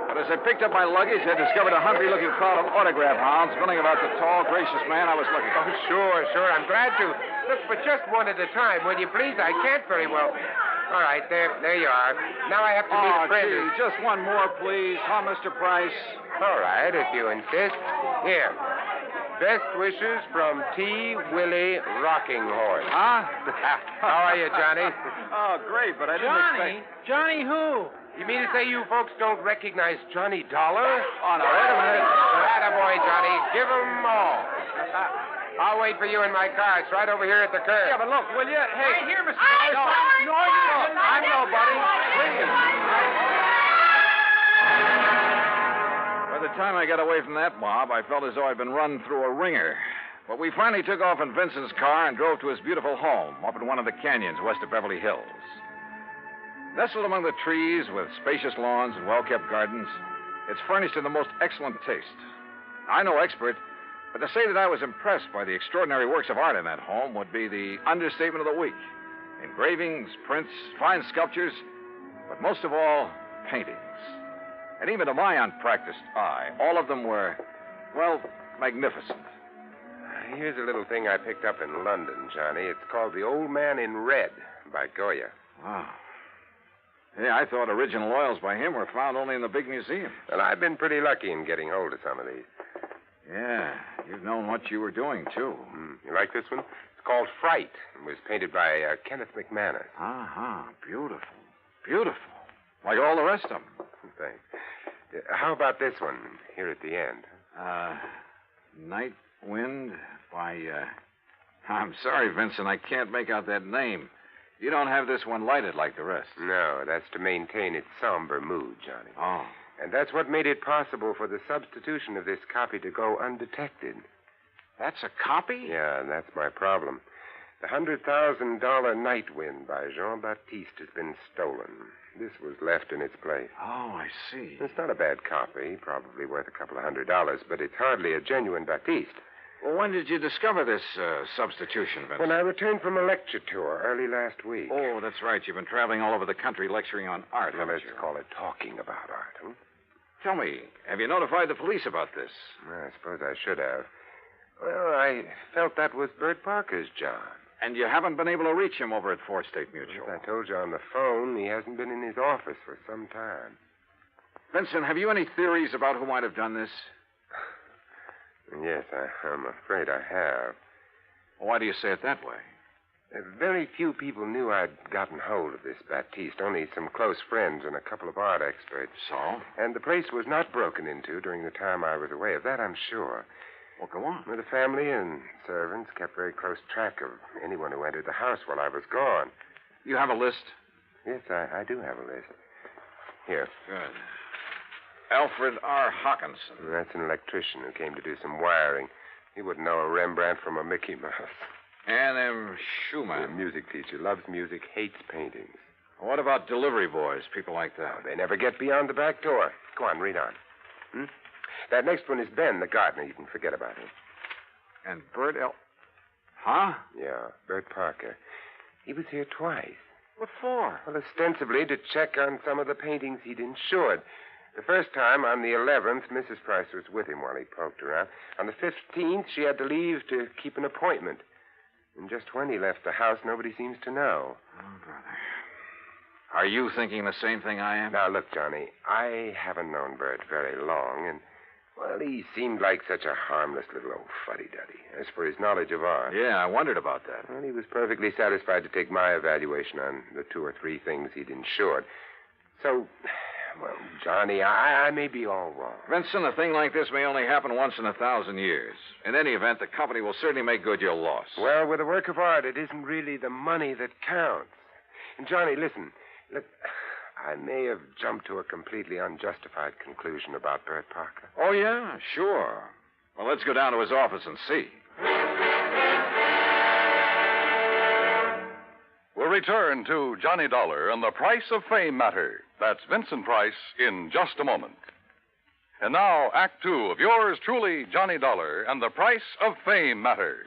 But as I picked up my luggage, I discovered a hungry-looking crowd of autograph hounds milling about the tall, gracious man I was looking for. Oh, sure. I'm glad to. Look, but just one at a time, will you please? I can't very well. All right, there you are. Now I have to meet a friend. Gee, just one more, please. Huh, Mr. Price? All right, if you insist. Here. Best wishes from T. Willie Rocking Horse. Huh? How are you, Johnny? Oh, great, but I didn't expect... Johnny who? You mean to say you folks don't recognize Johnny Dollar? Oh, no, wait a minute. Attaboy, Johnny. Give 'em all. I'll wait for you in my car. It's right over here at the curb. Yeah, but look, will you? Hey. Right here, Mr. No, you don't. I'm nobody. Please. By the time I got away from that mob, I felt as though I'd been run through a ringer. But we finally took off in Vincent's car and drove to his beautiful home up in one of the canyons west of Beverly Hills. Nestled among the trees with spacious lawns and well-kept gardens, it's furnished in the most excellent taste. I'm no expert, but to say that I was impressed by the extraordinary works of art in that home would be the understatement of the week. Engravings, prints, fine sculptures, but most of all, paintings. And even to my unpracticed eye, all of them were, well, magnificent. Here's a little thing I picked up in London, Johnny. It's called The Old Man in Red by Goya. Wow. Yeah, I thought original oils by him were found only in the big museums. Well, I've been pretty lucky in getting hold of some of these. Yeah, you've known what you were doing, too. You like this one? It's called Fright. It was painted by Kenneth McManus. Uh-huh. Beautiful. Beautiful. Like all the rest of them. Thanks. How about this one here at the end? Night Wind by, I'm sorry, Vincent, I can't make out that name. You don't have this one lighted like the rest. No, that's to maintain its somber mood, Johnny. Oh. And that's what made it possible for the substitution of this copy to go undetected. That's a copy? Yeah, and that's my problem. The $100,000 Night Wind by Jean-Baptiste has been stolen. This was left in its place. Oh, I see. It's not a bad copy, probably worth a couple of $100, but it's hardly a genuine Baptiste. Well, when did you discover this substitution, Vincent? When I returned from a lecture tour early last week. Oh, that's right. You've been traveling all over the country lecturing on art, Now, let's you? call it talking about art, huh? Tell me, have you notified the police about this? I suppose I should have. Well, I felt that was Bert Parker's job. And you haven't been able to reach him over at State Mutual? As I told you on the phone, he hasn't been in his office for some time. Vincent, have you any theories about who might have done this? Yes, I'm afraid I have. Why do you say it that way? Very few people knew I'd gotten hold of this Baptiste, only some close friends and a couple of art experts. So? And the place was not broken into during the time I was away. Of that I'm sure. Well, go on. Well, the family and servants kept very close track of anyone who entered the house while I was gone. You have a list? Yes, I do have a list. Here. Good. Alfred R. Hawkinson. That's an electrician who came to do some wiring. He wouldn't know a Rembrandt from a Mickey Mouse. Ann M. Schumann. A music teacher. Loves music, hates paintings. What about delivery boys, people like that? Oh, they never get beyond the back door. Go on, read on. That next one is Ben, the gardener. You can forget about him. And Bert L. Huh? Yeah, Bert Parker. He was here twice. What for? Well, ostensibly to check on some of the paintings he'd insured. The first time, on the 11th, Mrs. Price was with him while he poked around. On the 15th, she had to leave to keep an appointment. And just when he left the house, nobody seems to know. Oh, brother. Are you thinking the same thing I am? Now, look, Johnny, I haven't known Bert very long, and, well, he seemed like such a harmless little old fuddy-duddy. As for his knowledge of art... Yeah, I wondered about that. Well, he was perfectly satisfied to take my evaluation on the 2 or 3 things he'd insured. So, well, Johnny, I may be all wrong. Vincent, a thing like this may only happen once in 1,000 years. In any event, the company will certainly make good your loss. Well, with a work of art, it isn't really the money that counts. And, Johnny, listen. Look, I may have jumped to a completely unjustified conclusion about Bert Parker. Oh, yeah? Sure. Well, let's go down to his office and see. We'll return to Johnny Dollar and the Price of Fame matter. That's Vincent Price in just a moment. And now, Act 2 of yours truly, Johnny Dollar, and the Price of Fame matter.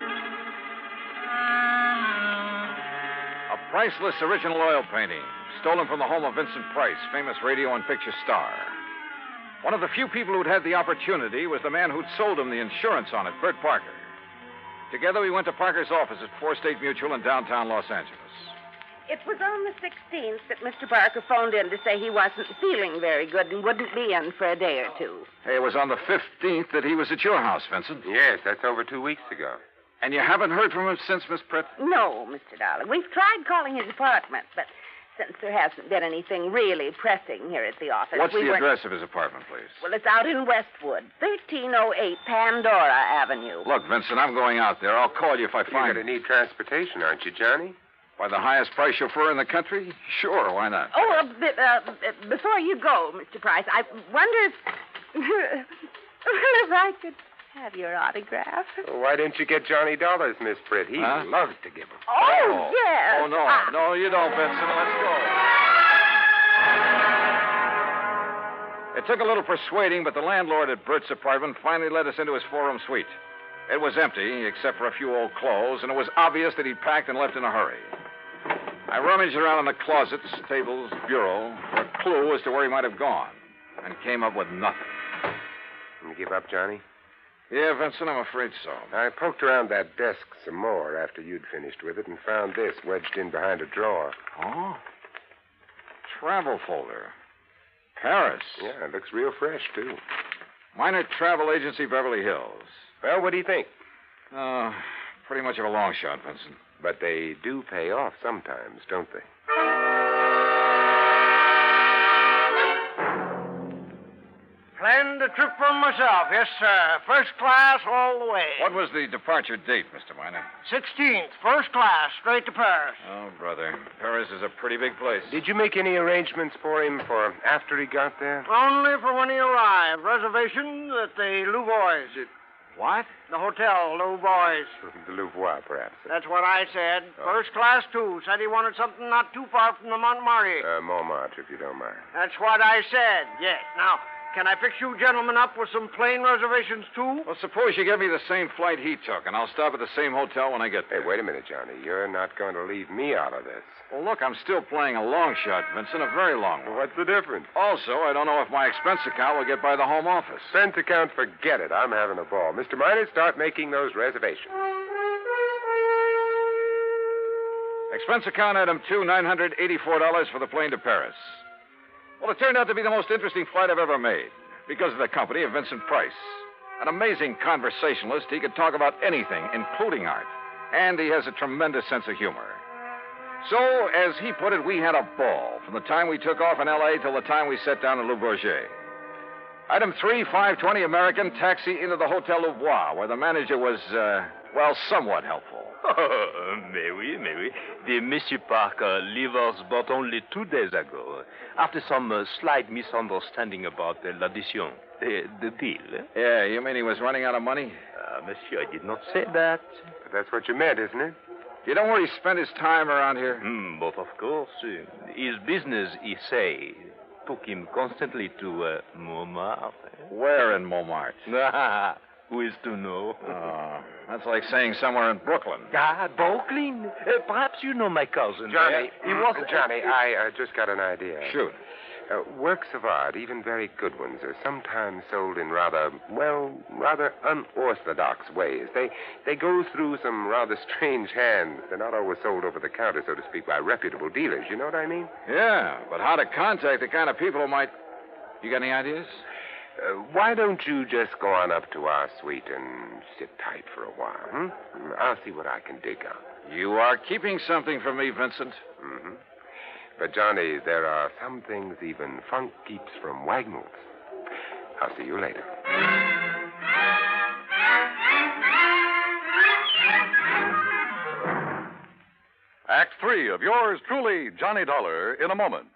A priceless original oil painting, stolen from the home of Vincent Price, famous radio and picture star. One of the few people who'd had the opportunity was the man who'd sold him the insurance on it, Bert Parker. Together, we went to Parker's office at 4 State Mutual in downtown Los Angeles. It was on the 16th that Mr. Parker phoned in to say he wasn't feeling very good and wouldn't be in for a day or two. Hey, it was on the 15th that he was at your house, Vincent. Yes, that's over 2 weeks ago. And you haven't heard from him since, Miss Pritt? No, Mr. Dollar. We've tried calling his apartment, but since there hasn't been anything really pressing here at the office... What's the address of his apartment, please? Well, it's out in Westwood, 1308 Pandora Avenue. Look, Vincent, I'm going out there. I'll call you if I find... You're going to need transportation, aren't you, Johnny? By the highest price chauffeur in the country? Sure, why not? Oh, before you go, Mr. Price, I wonder if... if I could have your autograph. Well, why didn't you get Johnny Dollars, Miss Pritt? He loves to give them. Oh, yes. Oh, no. No, you don't, Vincent. Let's go. It took a little persuading, but the landlord at Bert's apartment finally let us into his 4-room suite. It was empty, except for a few old clothes, and it was obvious that he'd packed and left in a hurry. I rummaged around in the closets, tables, bureau, for a clue as to where he might have gone, and came up with nothing. You give up, Johnny? Yeah, Vincent, I'm afraid so. I poked around that desk some more after you'd finished with it and found this wedged in behind a drawer. Oh? Travel folder. Paris. Yeah, it looks real fresh, too. Minor Travel Agency, Beverly Hills. Well, what do you think? Pretty much of a long shot, Vincent. But they do pay off sometimes, don't they? Planned a trip for myself, yes, sir. First class all the way. What was the departure date, Mr. Miner? 16th, first class, straight to Paris. Oh, brother. Paris is a pretty big place. Did you make any arrangements for him for after he got there? Only for when he arrived. Reservation at the Louvois. What? The hotel, Louvois. The Louvois, perhaps. That's what I said. First class, too. Said he wanted something not too far from the Montmartre. Montmartre, if you don't mind. That's what I said, yes. Now, can I fix you gentlemen up with some plane reservations, too? Well, suppose you give me the same flight he took, and I'll stop at the same hotel when I get there. Hey, wait a minute, Johnny. You're not going to leave me out of this. Well, look, I'm still playing a long shot, Vincent, a very long one. What's the difference? Also, I don't know if my expense account will get by the home office. Expense account, forget it. I'm having a ball. Mr. Miner, start making those reservations. Expense account item 2, $984 for the plane to Paris. Well, it turned out to be the most interesting flight I've ever made because of the company of Vincent Price. An amazing conversationalist, he could talk about anything, including art. And he has a tremendous sense of humor. So, as he put it, we had a ball from the time we took off in L.A. till the time we set down in Le Bourget. Item 3, 520 American, taxi into the Hotel Louvois, where the manager was, somewhat helpful. Oh, mais oui. The Monsieur Parker leave us but only 2 days ago, after some slight misunderstanding about l'addition, the bill. Yeah, you mean he was running out of money? Monsieur, I did not say that. But that's what you meant, isn't it? You know where he spent his time around here? But of course. His business, he say, took him constantly to Montmartre. Where in Montmartre? Who is to know? That's like saying somewhere in Brooklyn. Brooklyn? Perhaps you know my cousin. Johnny, He was... Johnny, I just got an idea. Shoot. Works of art, even very good ones, are sometimes sold in rather unorthodox ways. They go through some rather strange hands. They're not always sold over the counter, so to speak, by reputable dealers. You know what I mean? Yeah, but how to contact the kind of people who might... You got any ideas? Why don't you just go on up to our suite and sit tight for a while, I'll see what I can dig out. You are keeping something from me, Vincent. Mm-hmm. But, Johnny, there are some things even funk keeps from Wagnalls. I'll see you later. Act 3 of yours truly, Johnny Dollar, in a moment.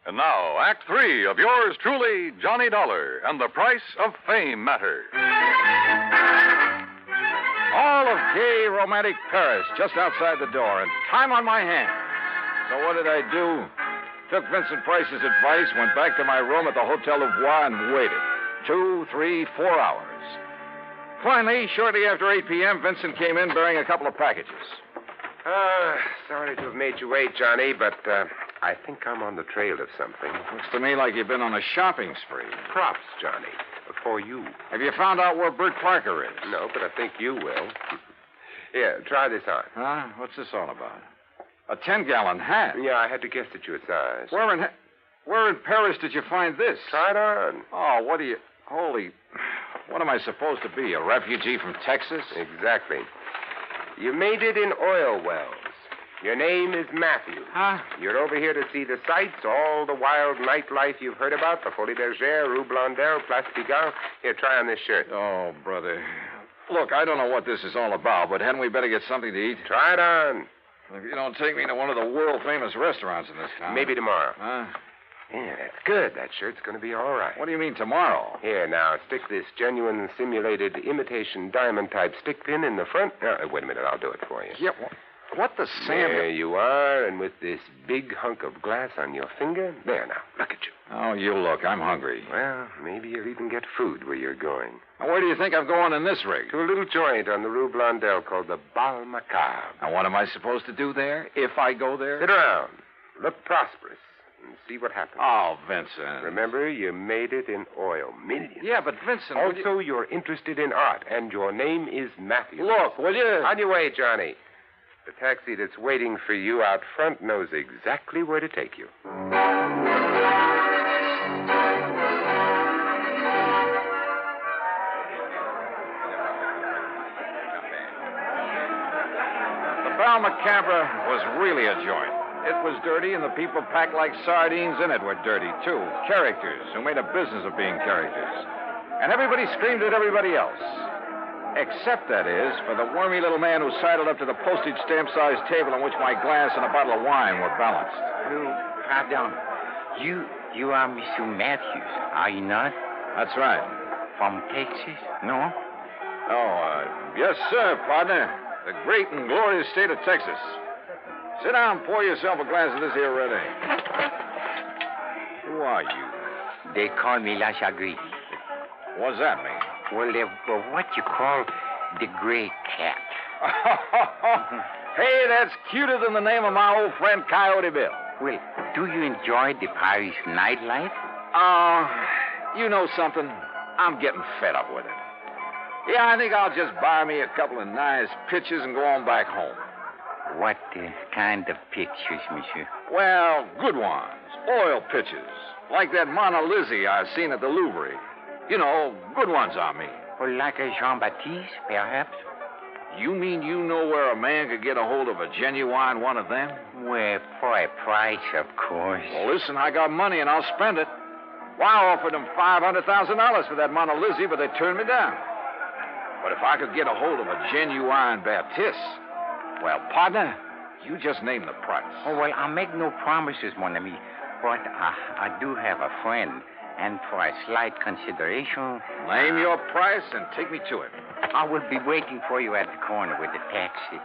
And now, Act 3 of yours truly, Johnny Dollar, and the price of fame matter. All of gay, romantic Paris just outside the door, and time on my hands. So what did I do? Took Vincent Price's advice, went back to my room at the Hotel Louvois, and waited. 2, 3, 4 hours. Finally, shortly after 8 p.m., Vincent came in bearing a couple of packages. Sorry to have made you wait, Johnny, but I think I'm on the trail of something. Looks to me like you've been on a shopping spree. Props, Johnny, for you. Have you found out where Bert Parker is? No, but I think you will. Here, try this on. Huh? What's this all about? A 10-gallon hat? Yeah, I had to guess at your size. Where in Paris did you find this? Try it on. Oh, what do you... Holy... What am I supposed to be, a refugee from Texas? Exactly. You made it in oil wells. Your name is Matthew. Huh? You're over here to see the sights, all the wild nightlife you've heard about, the Folie Bergère, Rue Blondel, Place Pigalle. Here, try on this shirt. Oh, brother. Look, I don't know what this is all about, but hadn't we better get something to eat? Try it on. If you don't take me to one of the world-famous restaurants in this town... Maybe tomorrow. Huh? Yeah, that's good. That shirt's going to be all right. What do you mean, tomorrow? Here, now, stick this genuine simulated imitation diamond-type stick pin in the front. Wait a minute. I'll do it for you. Yeah, what the Sam... There you are, and with this big hunk of glass on your finger. There, now, look at you. Oh, you look. I'm hungry. Well, maybe you'll even get food where you're going. Now, where do you think I'm going in this rig? To a little joint on the Rue Blondel called the Bal Macabre. Now, what am I supposed to do there, if I go there? Sit around. Look prosperous. And see what happens. Oh, Vincent. Remember, you made it in oil. Millions. Yeah, but Vincent... Also, you're interested in art, and your name is Matthew. Look, will you... On your way, Johnny. The taxi that's waiting for you out front knows exactly where to take you. The Bal Macabre was really a joint. It was dirty, and the people packed like sardines in it were dirty, too. Characters who made a business of being characters. And everybody screamed at everybody else. Except, that is, for the wormy little man who sidled up to the postage stamp-sized table on which my glass and a bottle of wine were balanced. Pardon. You are Mr. Matthews, are you not? That's right. From Texas? No? Oh, yes, sir, partner. The great and glorious state of Texas. Sit down and pour yourself a glass of this here red ale. Who are you? They call me La Chagrin. What's that mean? Well, they're what you call the gray cat. Hey, that's cuter than the name of my old friend Coyote Bill. Well, do you enjoy the Paris nightlife? You know something? I'm getting fed up with it. Yeah, I think I'll just buy me a couple of nice pictures and go on back home. What kind of pictures, monsieur? Well, good ones. Oil pictures. Like that Mona Lisa I've seen at the Louvre. You know, good ones, I mean. Well, like a Jean-Baptiste, perhaps? You mean you know where a man could get a hold of a genuine one of them? Well, for a price, of course. Well, listen, I got money and I'll spend it. Well, I offered them $500,000 for that Mona Lisa, but they turned me down. But if I could get a hold of a genuine Baptiste, well, partner, you just name the price. Oh, well, I'll make no promises, mon ami. But I do have a friend, and for a slight consideration... Name your price and take me to it. I will be waiting for you at the corner with the taxi.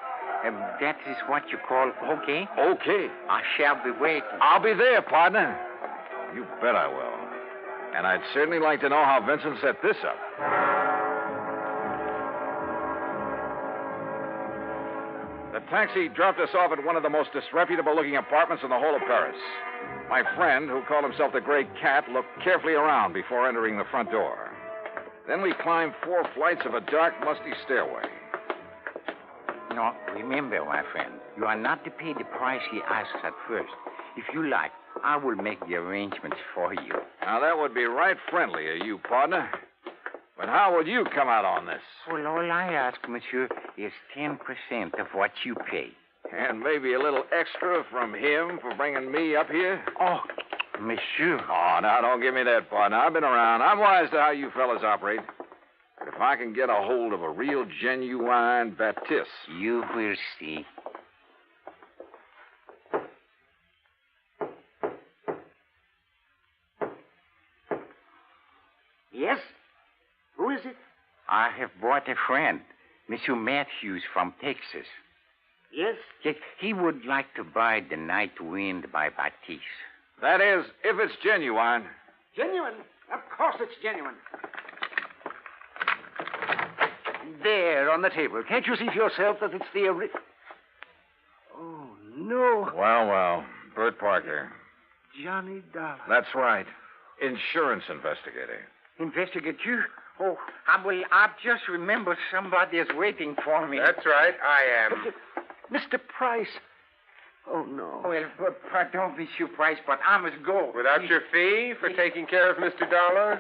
That is what you call okay? Okay. I shall be waiting. I'll be there, partner. You bet I will. And I'd certainly like to know how Vincent set this up. The taxi dropped us off at one of the most disreputable-looking apartments in the whole of Paris. My friend, who called himself the Gray Cat, looked carefully around before entering the front door. Then we climbed 4 flights of a dark, musty stairway. No, remember, my friend, you are not to pay the price he asks at first. If you like, I will make the arrangements for you. Now, that would be right friendly of you, partner. But how would you come out on this? Well, all I ask, monsieur, is 10% of what you pay. And maybe a little extra from him for bringing me up here? Oh, monsieur. Oh, now, don't give me that, partner. I've been around. I'm wise to how you fellas operate. But if I can get a hold of a real, genuine Baptiste... You will see. Yes? Who is it? I have brought a friend, Monsieur Matthews from Texas. Yes? Yes, he would like to buy The Night Wind by Baptiste. That is, if it's genuine. Genuine? Of course it's genuine. There, on the table. Can't you see for yourself that it's the original? Oh, no. Well, Bert Parker. Johnny Dollar. That's right. Insurance investigator. Investigate you? Oh, I've just remembered somebody is waiting for me. That's right, I am. Mr. Price. Oh, no. Well, pardon, Monsieur Price, but I must go. Without your fee for taking care of Mr. Dollar?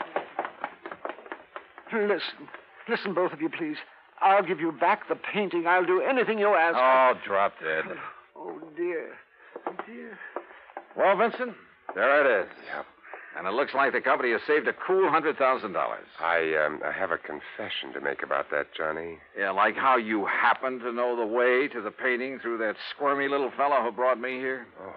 Listen, both of you, please. I'll give you back the painting. I'll do anything you ask. Oh, drop dead. Oh, dear. Dear. Well, Vincent, there it is. Yep. And it looks like the company has saved a cool $100,000. I have a confession to make about that, Johnny. Yeah, like how you happen to know the way to the painting through that squirmy little fellow who brought me here? Oh,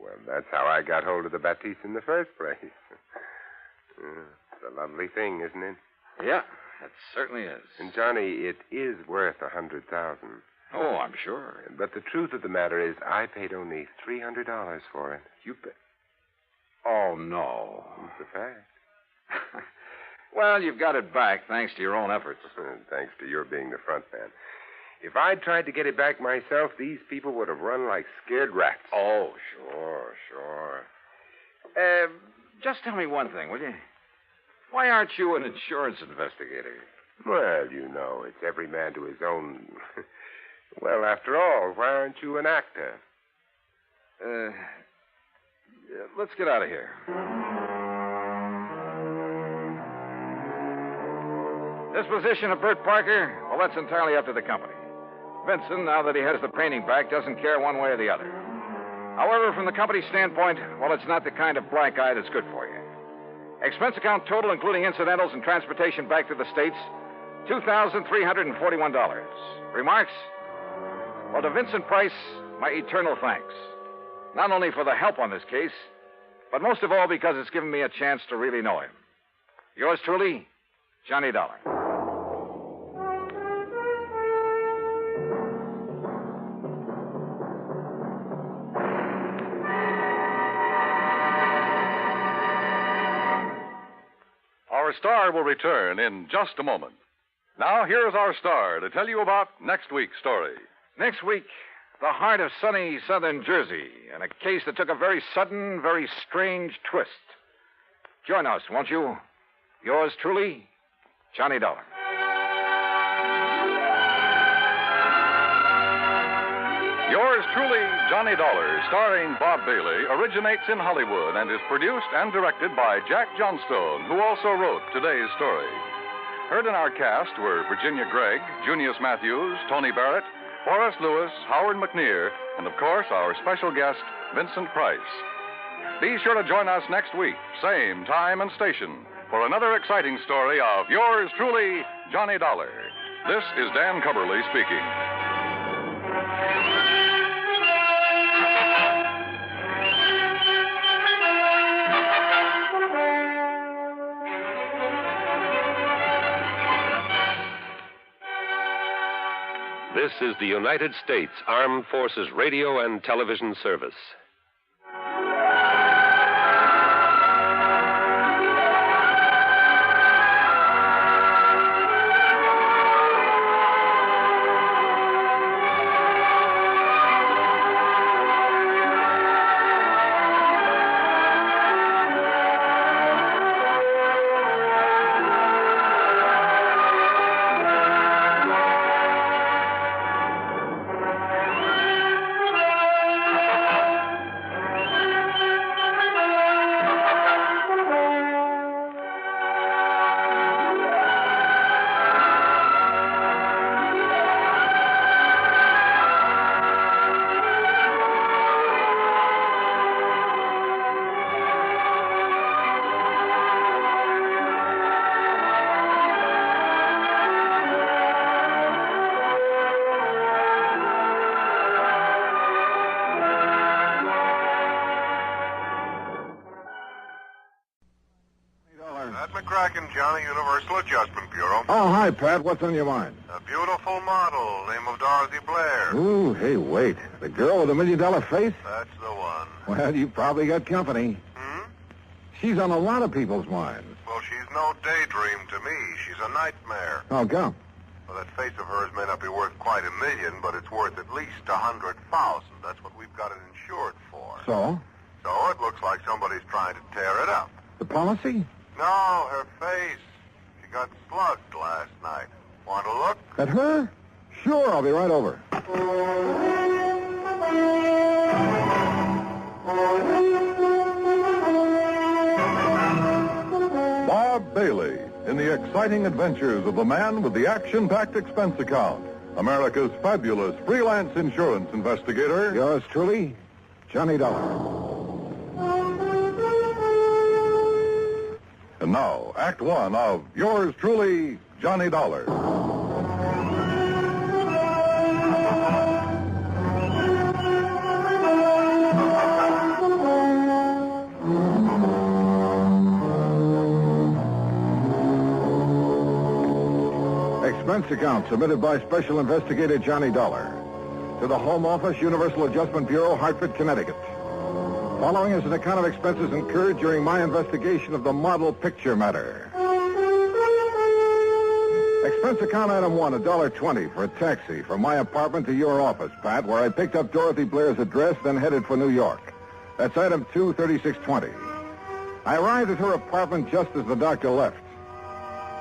well, that's how I got hold of the Baptiste in the first place. It's a lovely thing, isn't it? Yeah, it certainly is. And, Johnny, it is worth $100,000. Oh, I'm sure. But the truth of the matter is I paid only $300 for it. You paid? Oh, no. It's a fact. Well, you've got it back, thanks to your own efforts. Thanks to your being the front man. If I'd tried to get it back myself, these people would have run like scared rats. Oh, sure. Just tell me one thing, will you? Why aren't you an insurance investigator? Well, you know, it's every man to his own. Well, after all, why aren't you an actor? Let's get out of here. Disposition of Bert Parker, well, that's entirely up to the company. Vincent, now that he has the painting back, doesn't care one way or the other. However, from the company's standpoint, well, it's not the kind of black eye that's good for you. Expense account total, including incidentals and transportation back to the States, $2,341. Remarks? Well, to Vincent Price, my eternal thanks. Not only for the help on this case, but most of all because it's given me a chance to really know him. Yours truly, Johnny Dollar. Our star will return in just a moment. Now, here's our star to tell you about next week's story. Next week, the heart of sunny southern Jersey, and a case that took a very sudden, very strange twist. Join us, won't you? Yours truly, Johnny Dollar. Yours truly, Johnny Dollar, starring Bob Bailey, originates in Hollywood and is produced and directed by Jack Johnstone, who also wrote today's story. Heard in our cast were Virginia Gregg, Junius Matthews, Tony Barrett, Horace Lewis, Howard McNear, and, of course, our special guest, Vincent Price. Be sure to join us next week, same time and station, for another exciting story of yours truly, Johnny Dollar. This is Dan Cubberly speaking. This is the United States Armed Forces Radio and Television Service. Johnny, Universal Adjustment Bureau. Oh, hi, Pat. What's on your mind? A beautiful model, name of Dorothy Blair. Ooh, hey, wait. The girl with the $1 million face? That's the one. Well, you probably got company. She's on a lot of people's minds. Well, she's no daydream to me. She's a nightmare. Oh, come. Well, that face of hers may not be worth quite $1 million, but it's worth at least $100,000. That's what we've got it insured for. So? So it looks like somebody's trying to tear it up. The policy? No, her face. She got slugged last night. Want to look? At her? Sure, I'll be right over. Bob Bailey in the exciting adventures of the man with the action-packed expense account. America's fabulous freelance insurance investigator. Yours truly, Johnny Dollar. And now, Act One of yours truly, Johnny Dollar. Expense account submitted by Special Investigator Johnny Dollar to the Home Office, Universal Adjustment Bureau, Hartford, Connecticut. Following is an account of expenses incurred during my investigation of the model picture matter. Expense account item 1, $1.20 for a taxi from my apartment to your office, Pat, where I picked up Dorothy Blair's address, then headed for New York. That's item 2, $36.20. I arrived at her apartment just as the doctor left.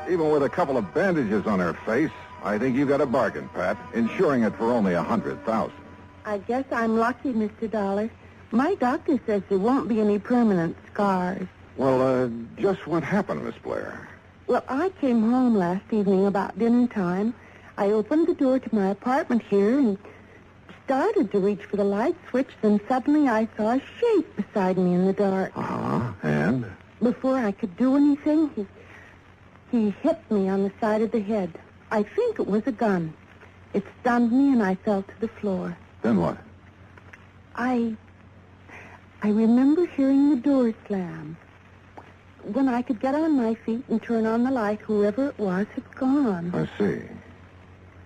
Even with a couple of bandages on her face, I think you got a bargain, Pat, insuring it for only $100,000. I guess I'm lucky, Mr. Dollar. My doctor says there won't be any permanent scars. Well, just what happened, Miss Blair? Well, I came home last evening about dinner time. I opened the door to my apartment here and started to reach for the light switch. Then suddenly I saw a shape beside me in the dark. And? Before I could do anything, he hit me on the side of the head. I think it was a gun. It stunned me and I fell to the floor. Then what? I remember hearing the door slam. When I could get on my feet and turn on the light, whoever it was had gone. I see.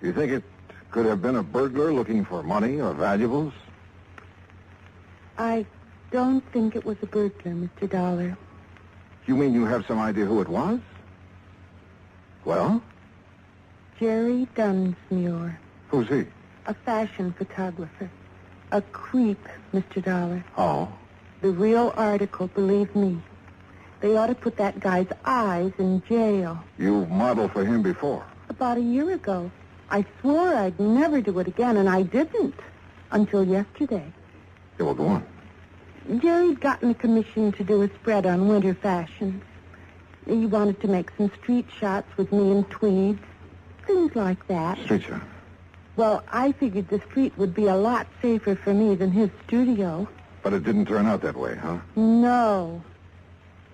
You think it could have been a burglar looking for money or valuables? I don't think it was a burglar, Mr. Dollar. You mean you have some idea who it was? Well? Jerry Dunsmuir. Who's he? A fashion photographer. A creep, Mr. Dollar. Oh? The real article, believe me. They ought to put that guy's eyes in jail. You modeled for him before? About a year ago. I swore I'd never do it again, and I didn't. Until yesterday. Yeah, well, go on. Jerry'd gotten a commission to do a spread on winter fashions. He wanted to make some street shots with me in tweeds. Things like that. Street shot? Well, I figured the street would be a lot safer for me than his studio. But it didn't turn out that way, huh? No.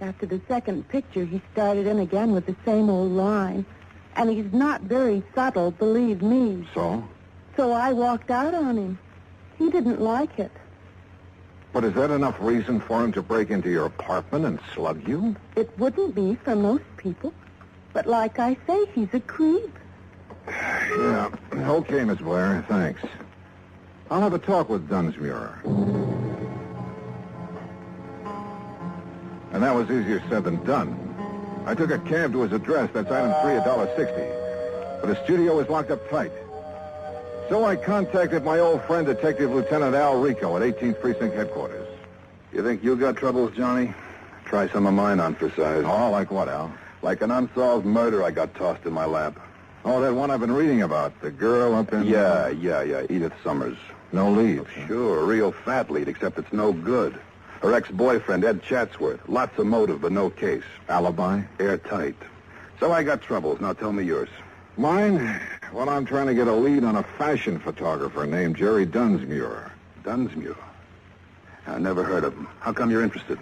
After the second picture, he started in again with the same old line. And he's not very subtle, believe me. So? So I walked out on him. He didn't like it. But is that enough reason for him to break into your apartment and slug you? It wouldn't be for most people. But like I say, he's a creep. Yeah. Okay, Miss Blair. Thanks. I'll have a talk with Dunsmuir. And that was easier said than done. I took a cab to his address. That's item 3, $1.60. But his studio was locked up tight. So I contacted my old friend, Detective Lieutenant Al Rico at 18th Precinct Headquarters. You think you got troubles, Johnny? Try some of mine on for size. Oh, like what, Al? Like an unsolved murder I got tossed in my lap. Oh, that one I've been reading about. The girl up in... Yeah. Edith Summers. No lead. Sure, a real fat lead, except it's no good. Her ex-boyfriend, Ed Chatsworth. Lots of motive, but no case. Alibi? Airtight. So I got troubles. Now tell me yours. Mine? Well, I'm trying to get a lead on a fashion photographer named Jerry Dunsmuir. Dunsmuir? I never heard of him. How come you're interested?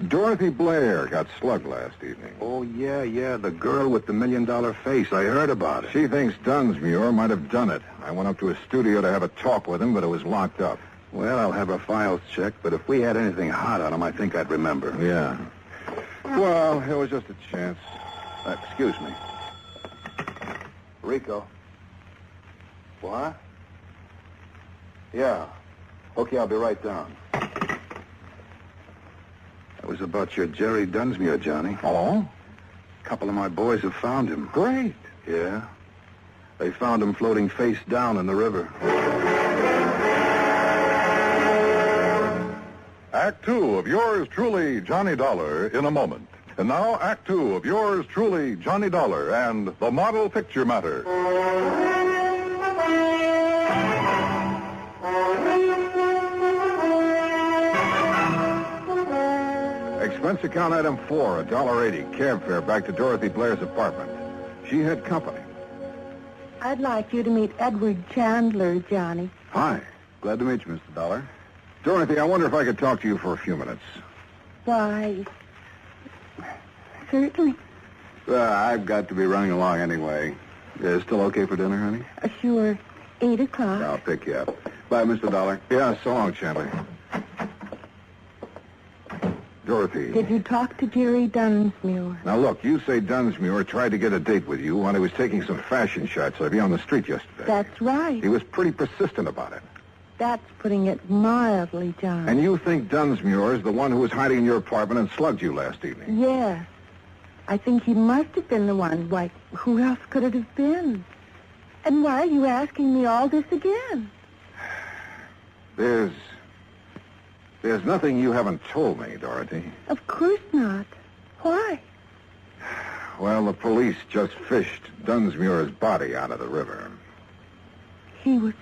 Dorothy Blair got slugged last evening. Oh, yeah, the girl with the $1 million face. I heard about it. She thinks Dunsmuir might have done it. I went up to his studio to have a talk with him, but it was locked up. Well, I'll have her files checked, but if we had anything hot on him, I think I'd remember. Yeah. Well, it was just a chance. Excuse me. Rico. What? Yeah. Okay, I'll be right down. That was about your Jerry Dunsmuir, Johnny. Oh? A couple of my boys have found him. Great. Yeah. They found him floating face down in the river. Act 2 of yours truly, Johnny Dollar, in a moment. And now, Act 2 of yours truly, Johnny Dollar, and the Model Picture Matter. Expense account item 4, $1.80, cab fare back to Dorothy Blair's apartment. She had company. I'd like you to meet Edward Chandler, Johnny. Hi. Glad to meet you, Mr. Dollar. Dorothy, I wonder if I could talk to you for a few minutes. Why, certainly. I've got to be running along anyway. Still okay for dinner, honey? Sure. 8 o'clock. I'll pick you up. Bye, Mr. Dollar. Yeah, so long, Chandler. Dorothy. Did you talk to Jerry Dunsmuir? Now, look, you say Dunsmuir tried to get a date with you when he was taking some fashion shots of you on the street yesterday. That's right. He was pretty persistent about it. That's putting it mildly, John. And you think Dunsmuir is the one who was hiding in your apartment and slugged you last evening? Yes. I think he must have been the one. Why, who else could it have been? And why are you asking me all this again? There's nothing you haven't told me, Dorothy. Of course not. Why? Well, the police just fished Dunsmuir's body out of the river. He was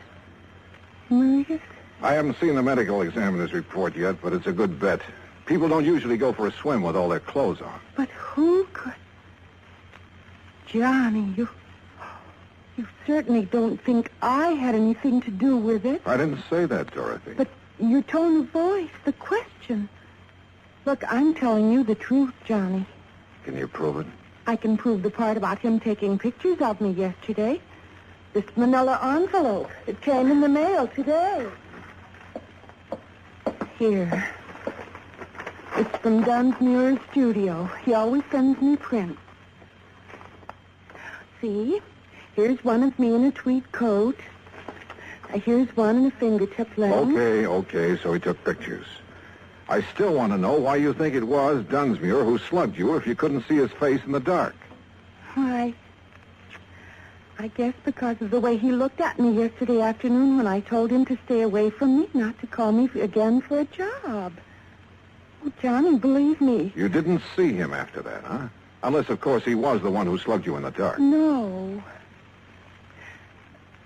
murdered? I haven't seen the medical examiner's report yet, but it's a good bet. People don't usually go for a swim with all their clothes on. But who could... Johnny, you certainly don't think I had anything to do with it. I didn't say that, Dorothy. But your tone of voice, the question. Look, I'm telling you the truth, Johnny. Can you prove it? I can prove the part about him taking pictures of me yesterday. This manila envelope. It came in the mail today. Here. It's from Dunsmuir's studio. He always sends me prints. See? Here's one of me in a tweed coat. Here's one in a fingertip lens. Okay, so he took pictures. I still want to know why you think it was Dunsmuir who slugged you if you couldn't see his face in the dark. Why, I guess because of the way he looked at me yesterday afternoon when I told him to stay away from me, not to call me again for a job. Oh, Johnny, believe me. You didn't see him after that, huh? Unless, of course, he was the one who slugged you in the dark. No.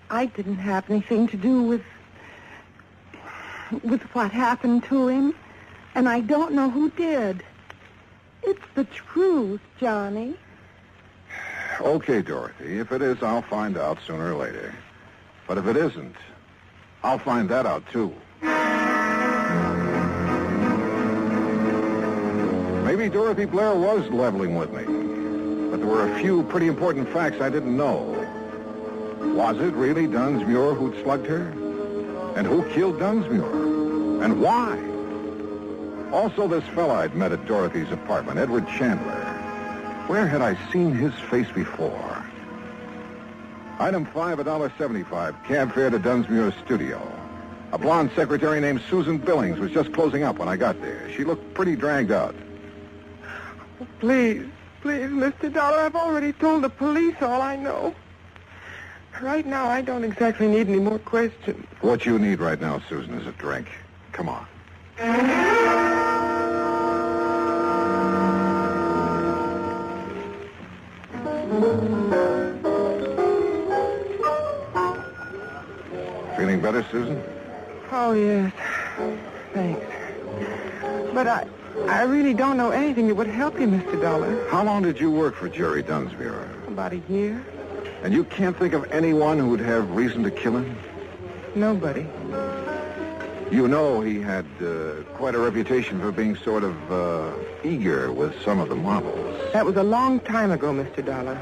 I didn't have anything to do with what happened to him, and I don't know who did. It's the truth, Johnny. Okay, Dorothy. If it is, I'll find out sooner or later. But if it isn't, I'll find that out, too. Maybe Dorothy Blair was leveling with me. But there were a few pretty important facts I didn't know. Was it really Dunsmuir who'd slugged her? And who killed Dunsmuir? And why? Also, this fella I'd met at Dorothy's apartment, Edward Chandler. Where had I seen his face before? Item 5, $1.75, cab fare to Dunsmuir's studio. A blonde secretary named Susan Billings was just closing up when I got there. She looked pretty dragged out. Please, Mr. Dollar, I've already told the police all I know. Right now, I don't exactly need any more questions. What you need right now, Susan, is a drink. Come on. Feeling better, Susan? Oh, yes. Thanks. But I really don't know anything that would help you, Mr. Dollar. How long did you work for Jerry Dunsmuir? About a year. And you can't think of anyone who would have reason to kill him? Nobody. You know he had quite a reputation for being sort of eager with some of the models. That was a long time ago, Mr. Dollar.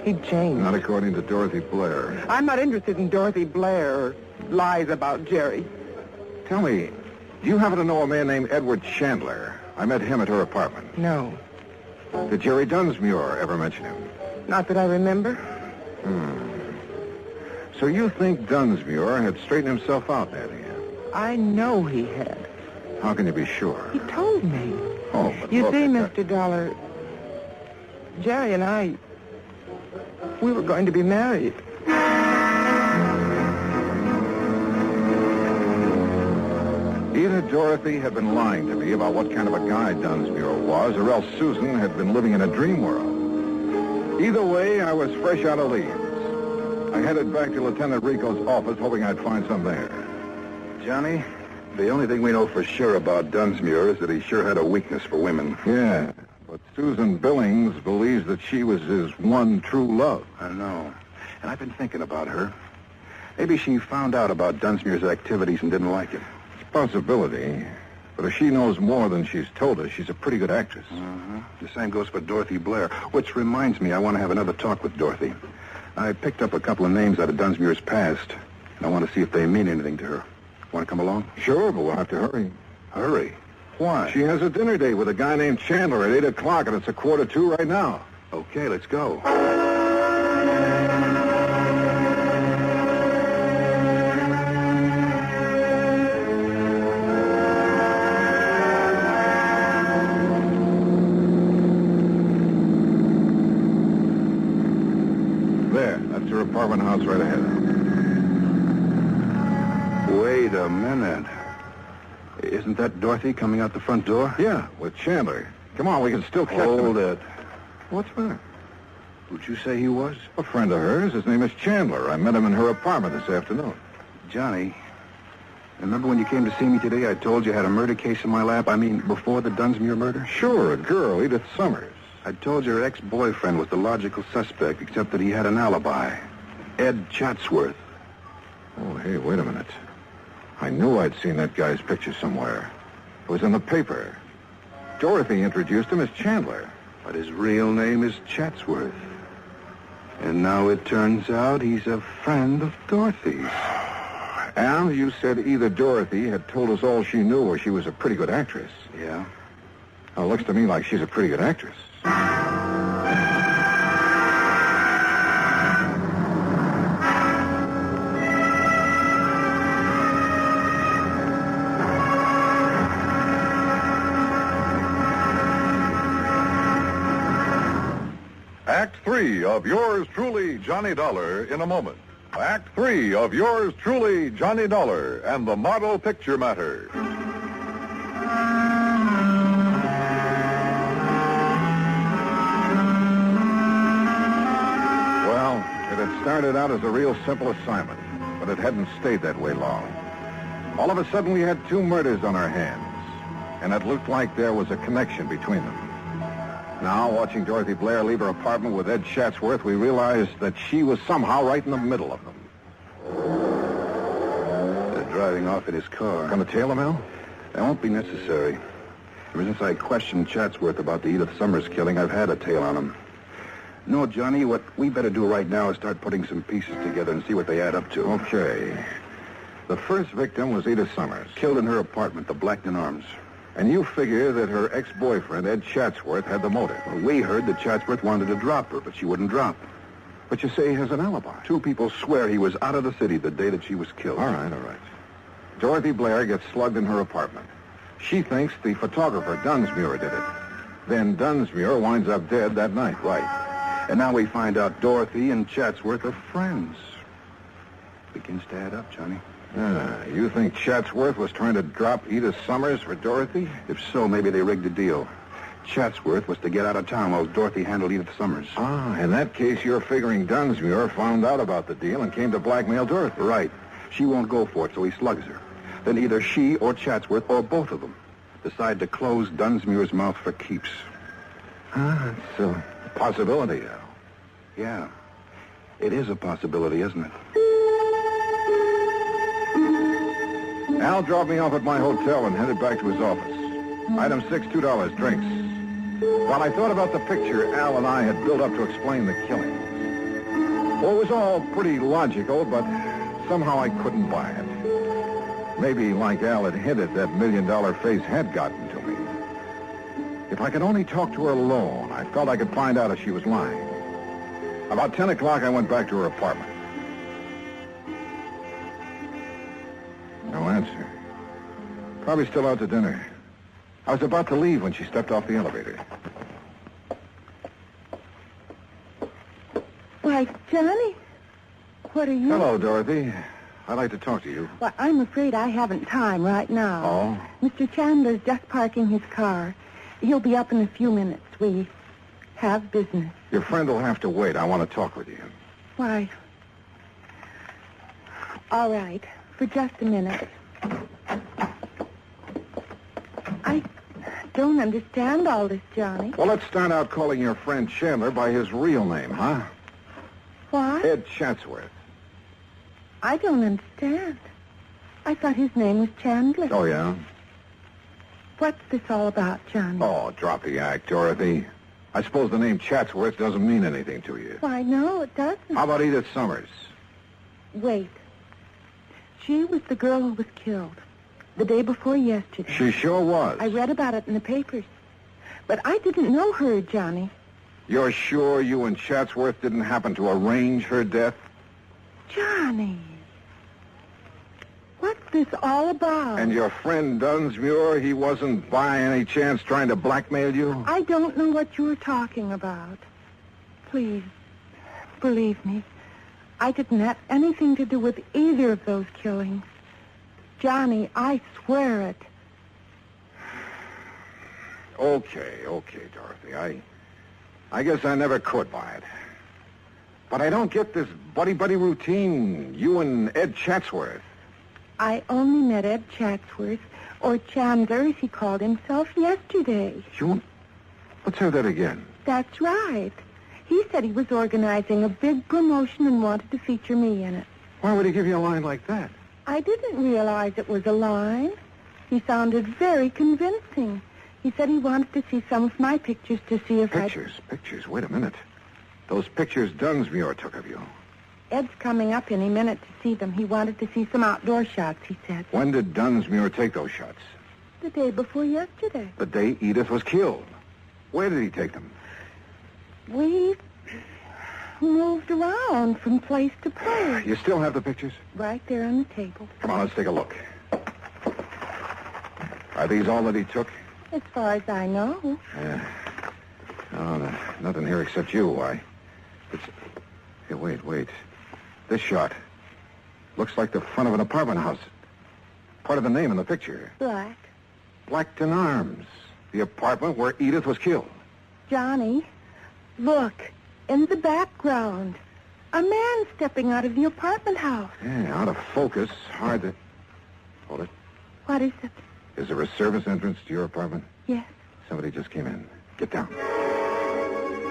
He changed. Not according to Dorothy Blair. I'm not interested in Dorothy Blair or lies about Jerry. Tell me, do you happen to know a man named Edward Chandler? I met him at her apartment. No. Did Jerry Dunsmuir ever mention him? Not that I remember. So you think Dunsmuir had straightened himself out, had he? I know he had. How can you be sure? He told me. Oh, but You look, see, Mr. Dollar, Jerry and I, we were going to be married. Either Dorothy had been lying to me about what kind of a guy Dunsmuir was, or else Susan had been living in a dream world. Either way, I was fresh out of leads. I headed back to Lieutenant Rico's office, hoping I'd find some there. Johnny, the only thing we know for sure about Dunsmuir is that he sure had a weakness for women. Yeah, but Susan Billings believes that she was his one true love. I know. And I've been thinking about her. Maybe she found out about Dunsmuir's activities and didn't like him. It's a possibility. But if she knows more than she's told us, she's a pretty good actress. The same goes for Dorothy Blair, which reminds me I want to have another talk with Dorothy. I picked up a couple of names out of Dunsmuir's past, and I want to see if they mean anything to her. Want to come along? Sure, but we'll have to hurry. Hurry? Why? She has a dinner date with a guy named Chandler at 8 o'clock, and it's 1:45 right now. Okay, let's go. There, that's her apartment house right ahead. Wait a minute. Isn't that Dorothy coming out the front door? Yeah, with Chandler. Come on, we can still catch them. Hold it. What's that? Who'd you say he was? A friend of hers. His name is Chandler. I met him in her apartment this afternoon. Johnny, remember when you came to see me today, I told you I had a murder case in my lap? I mean, before the Dunsmuir murder? Sure, a girl, Edith Summers. I told you her ex-boyfriend was the logical suspect, except that he had an alibi. Ed Chatsworth. Oh, hey, wait a minute. I knew I'd seen that guy's picture somewhere. It was in the paper. Dorothy introduced him as Chandler. But his real name is Chatsworth. And now it turns out he's a friend of Dorothy's. Al, you said either Dorothy had told us all she knew or she was a pretty good actress. Yeah? Well, it looks to me like she's a pretty good actress. Act 3 of yours truly, Johnny Dollar, in a moment. Act 3 of yours truly, Johnny Dollar, and the Model Picture Matter. Well, it had started out as a real simple assignment, but it hadn't stayed that way long. All of a sudden, we had two murders on our hands, and it looked like there was a connection between them. Now, watching Dorothy Blair leave her apartment with Ed Chatsworth, we realized that she was somehow right in the middle of them. They're driving off in his car. Gonna tail him, Al? That won't be necessary. Ever since I questioned Chatsworth about the Edith Summers killing, I've had a tail on him. No, Johnny, what we better do right now is start putting some pieces together and see what they add up to. Okay. The first victim was Edith Summers. Killed in her apartment, the Blackton Arms. And you figure that her ex-boyfriend, Ed Chatsworth, had the motive. Well, we heard that Chatsworth wanted to drop her, but she wouldn't drop. But you say he has an alibi. 2 people swear he was out of the city the day that she was killed. All right. Dorothy Blair gets slugged in her apartment. She thinks the photographer, Dunsmuir, did it. Then Dunsmuir winds up dead that night. Right. And now we find out Dorothy and Chatsworth are friends. Begins to add up, Johnny. You think Chatsworth was trying to drop Edith Summers for Dorothy? If so, maybe they rigged the deal. Chatsworth was to get out of town while Dorothy handled Edith Summers. In that case, you're figuring Dunsmuir found out about the deal and came to blackmail Dorothy. Right. She won't go for it, so he slugs her. Then either she or Chatsworth, or both of them, decide to close Dunsmuir's mouth for keeps. It's a possibility, Al. Yeah. It is a possibility, isn't it? Al dropped me off at my hotel and headed back to his office. Item 6, $2, drinks. While I thought about the picture Al and I had built up to explain the killing. Well, it was all pretty logical, but somehow I couldn't buy it. Maybe, like Al had hinted, that $1 million face had gotten to me. If I could only talk to her alone, I felt I could find out if she was lying. About 10 o'clock, I went back to her apartment. No answer. Probably still out to dinner. I was about to leave when she stepped off the elevator. Why, Johnny, what are you... Hello, Dorothy. I'd like to talk to you. Well, I'm afraid I haven't time right now. Oh? Mr. Chandler's just parking his car. He'll be up in a few minutes. We have business. Your friend will have to wait. I want to talk with you. Why? All right. For just a minute. I don't understand all this, Johnny. Well, let's start out calling your friend Chandler by his real name, huh? What? Ed Chatsworth. I don't understand. I thought his name was Chandler. Oh, yeah? What's this all about, Johnny? Oh, drop the act, Dorothy. I suppose the name Chatsworth doesn't mean anything to you. Why, no, it doesn't. How about Edith Summers? Wait. She was the girl who was killed the day before yesterday. She sure was. I read about it in the papers. But I didn't know her, Johnny. You're sure you and Chatsworth didn't happen to arrange her death? Johnny. What's this all about? And your friend Dunsmuir, he wasn't by any chance trying to blackmail you? I don't know what you're talking about. Please, believe me. I didn't have anything to do with either of those killings. Johnny, I swear it. Okay, Dorothy. I guess I never could buy it. But I don't get this buddy-buddy routine. You and Ed Chatsworth. I only met Ed Chatsworth, or Chandler, as he called himself, yesterday. Let's hear that again. That's right. He said he was organizing a big promotion and wanted to feature me in it. Why would he give you a line like that? I didn't realize it was a line. He sounded very convincing. He said he wanted to see some of my pictures to see if Pictures? Wait a minute. Those pictures Dunsmuir took of you. Ed's coming up any minute to see them. He wanted to see some outdoor shots, he said. When did Dunsmuir take those shots? The day before yesterday. The day Edith was killed. Where did he take them? We moved around from place to place. You still have the pictures? Right there on the table. Come on, let's take a look. Are these all that he took? As far as I know. Yeah. No, nothing here except you. Why? Here, wait. This shot looks like the front of an apartment house. Part of the name in the picture. Blackton Arms. The apartment where Edith was killed. Johnny, look. In the background. A man stepping out of the apartment house. Yeah, out of focus. Hard to... Hold it. What is it? Is there a service entrance to your apartment? Yes. Somebody just came in. Get down.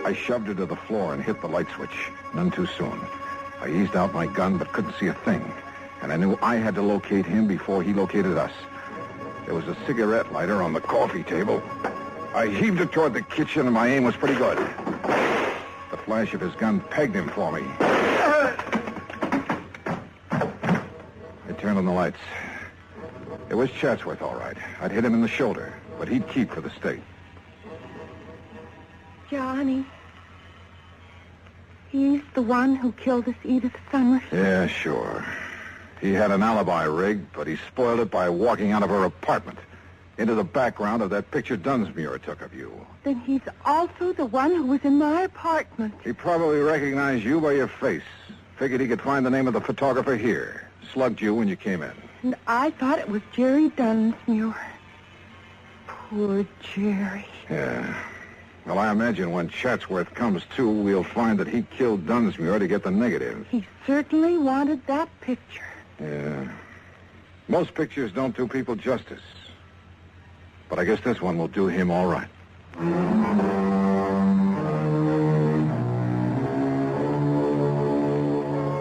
I shoved her to the floor and hit the light switch. None too soon. I eased out my gun but couldn't see a thing. And I knew I had to locate him before he located us. There was a cigarette lighter on the coffee table. I heaved it toward the kitchen and my aim was pretty good. The flash of his gun pegged him for me. I turned on the lights. It was Chatsworth, all right. I'd hit him in the shoulder, but he'd keep for the state. Johnny. He's the one who killed this Edith Summers. Yeah, sure. He had an alibi rigged, but he spoiled it by walking out of her apartment into the background of that picture Dunsmuir took of you. Then he's also the one who was in my apartment. He probably recognized you by your face. Figured he could find the name of the photographer here. Slugged you when you came in. And I thought it was Jerry Dunsmuir. Poor Jerry. Yeah. Well, I imagine when Chatsworth comes to, we'll find that he killed Dunsmuir to get the negative. He certainly wanted that picture. Yeah. Most pictures don't do people justice. But I guess this one will do him all right.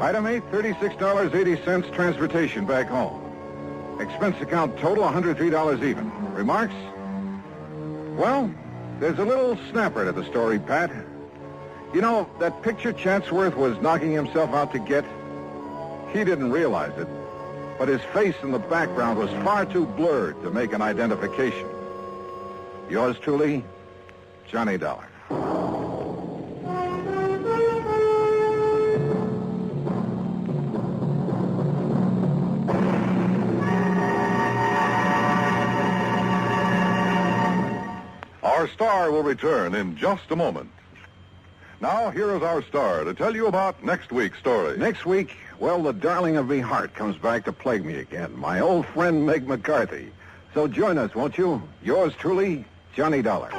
Item 8, $36.80 transportation back home. Expense account total, $103 even. Remarks? Well, there's a little snapper to the story, Pat. You know, that picture Chatsworth was knocking himself out to get, he didn't realize it, but his face in the background was far too blurred to make an identification. Yours truly, Johnny Dollar. Our star will return in just a moment. Now, here is our star to tell you about next week's story. Next week, well, the darling of me heart comes back to plague me again. My old friend Meg McCarthy. So join us, won't you? Yours truly, Johnny Dollar.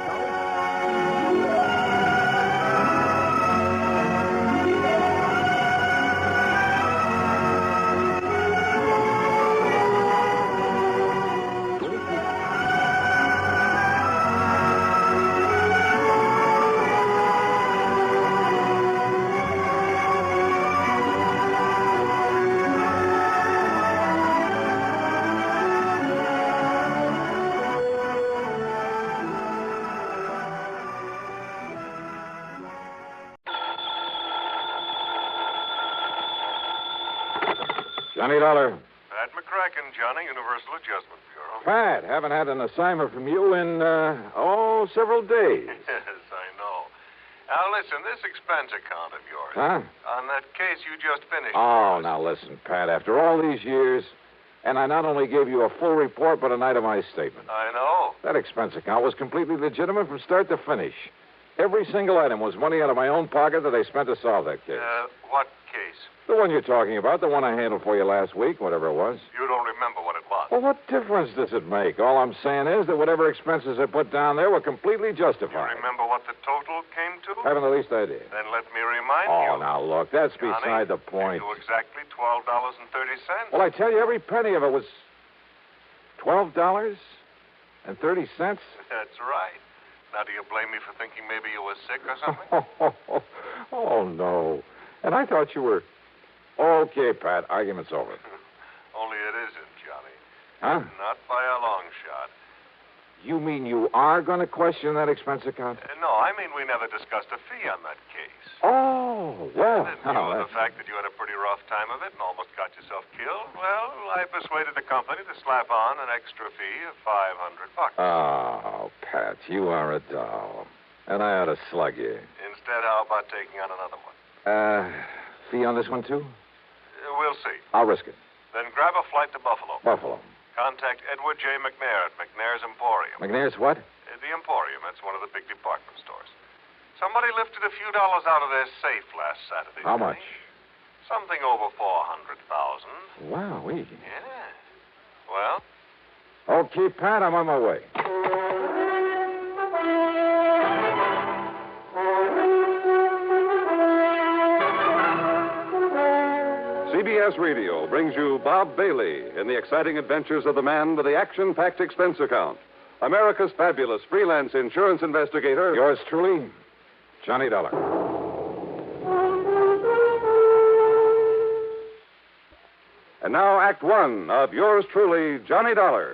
Johnny Dollar. Pat McCracken, Johnny, Universal Adjustment Bureau. Pat, haven't had an assignment from you in, several days. Yes, I know. Now, listen, this expense account of yours. Huh? On that case you just finished. Oh, now listen, Pat, after all these years, and I not only gave you a full report, but an itemized statement. I know. That expense account was completely legitimate from start to finish. Every single item was money out of my own pocket that I spent to solve that case. What case? The one you're talking about, the one I handled for you last week, whatever it was. You don't remember what it was. Well, what difference does it make? All I'm saying is that whatever expenses I put down there were completely justified. You remember what the total came to? Haven't the least idea. Then let me remind you. Oh, now, look, that's Johnny, beside the point. To exactly $12.30. Well, I tell you, every penny of it was $12.30. That's right. Now, do you blame me for thinking maybe you were sick or something? Oh, no. And I thought you were... Okay, Pat, argument's over. Only it isn't, Johnny. Huh? Not by a long shot. You mean you are going to question that expense account? No, I mean we never discussed a fee on that case. Oh, well... And in view of the fact that you had a pretty rough time of it and almost got yourself killed, well, I persuaded the company to slap on an extra fee of $500. Oh, Pat, you are a doll. And I ought to slug you. Instead, how about taking on another one? Fee on this one, too? We'll see. I'll risk it. Then grab a flight to Buffalo. Buffalo. Contact Edward J. McNair at McNair's Emporium. McNair's what? The Emporium. That's one of the big department stores. Somebody lifted a few dollars out of their safe last Saturday. How much? Something over $400,000. Wow, easy. Yeah. Well? Okay, Pat, I'm on my way. CBS Radio brings you Bob Bailey in the exciting adventures of the man with the action-packed expense account. America's fabulous freelance insurance investigator. Yours truly, Johnny Dollar. And now, Act One of yours truly, Johnny Dollar.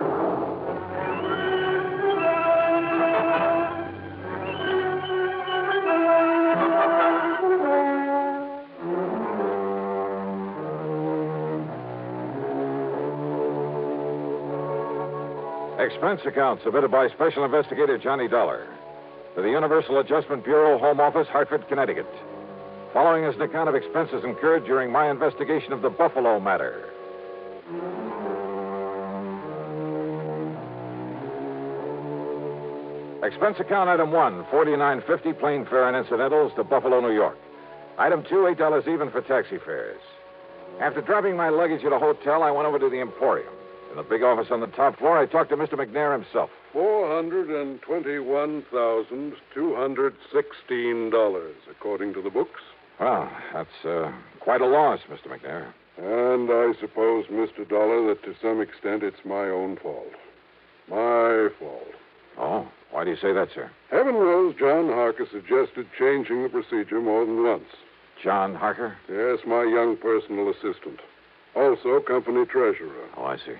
Expense account submitted by Special Investigator Johnny Dollar to the Universal Adjustment Bureau, Home Office, Hartford, Connecticut. Following is an account of expenses incurred during my investigation of the Buffalo matter. Expense account item 1, $49.50 plane fare and incidentals to Buffalo, New York. Item 2, $8 even for taxi fares. After dropping my luggage at a hotel, I went over to the Emporium. In the big office on the top floor, I talked to Mr. McNair himself. $421,216, according to the books. Well, that's quite a loss, Mr. McNair. And I suppose, Mr. Dollar, that to some extent it's my own fault. My fault. Oh, why do you say that, sir? Heaven knows John Harker suggested changing the procedure more than once. John Harker? Yes, my young personal assistant. Also company treasurer. Oh, I see.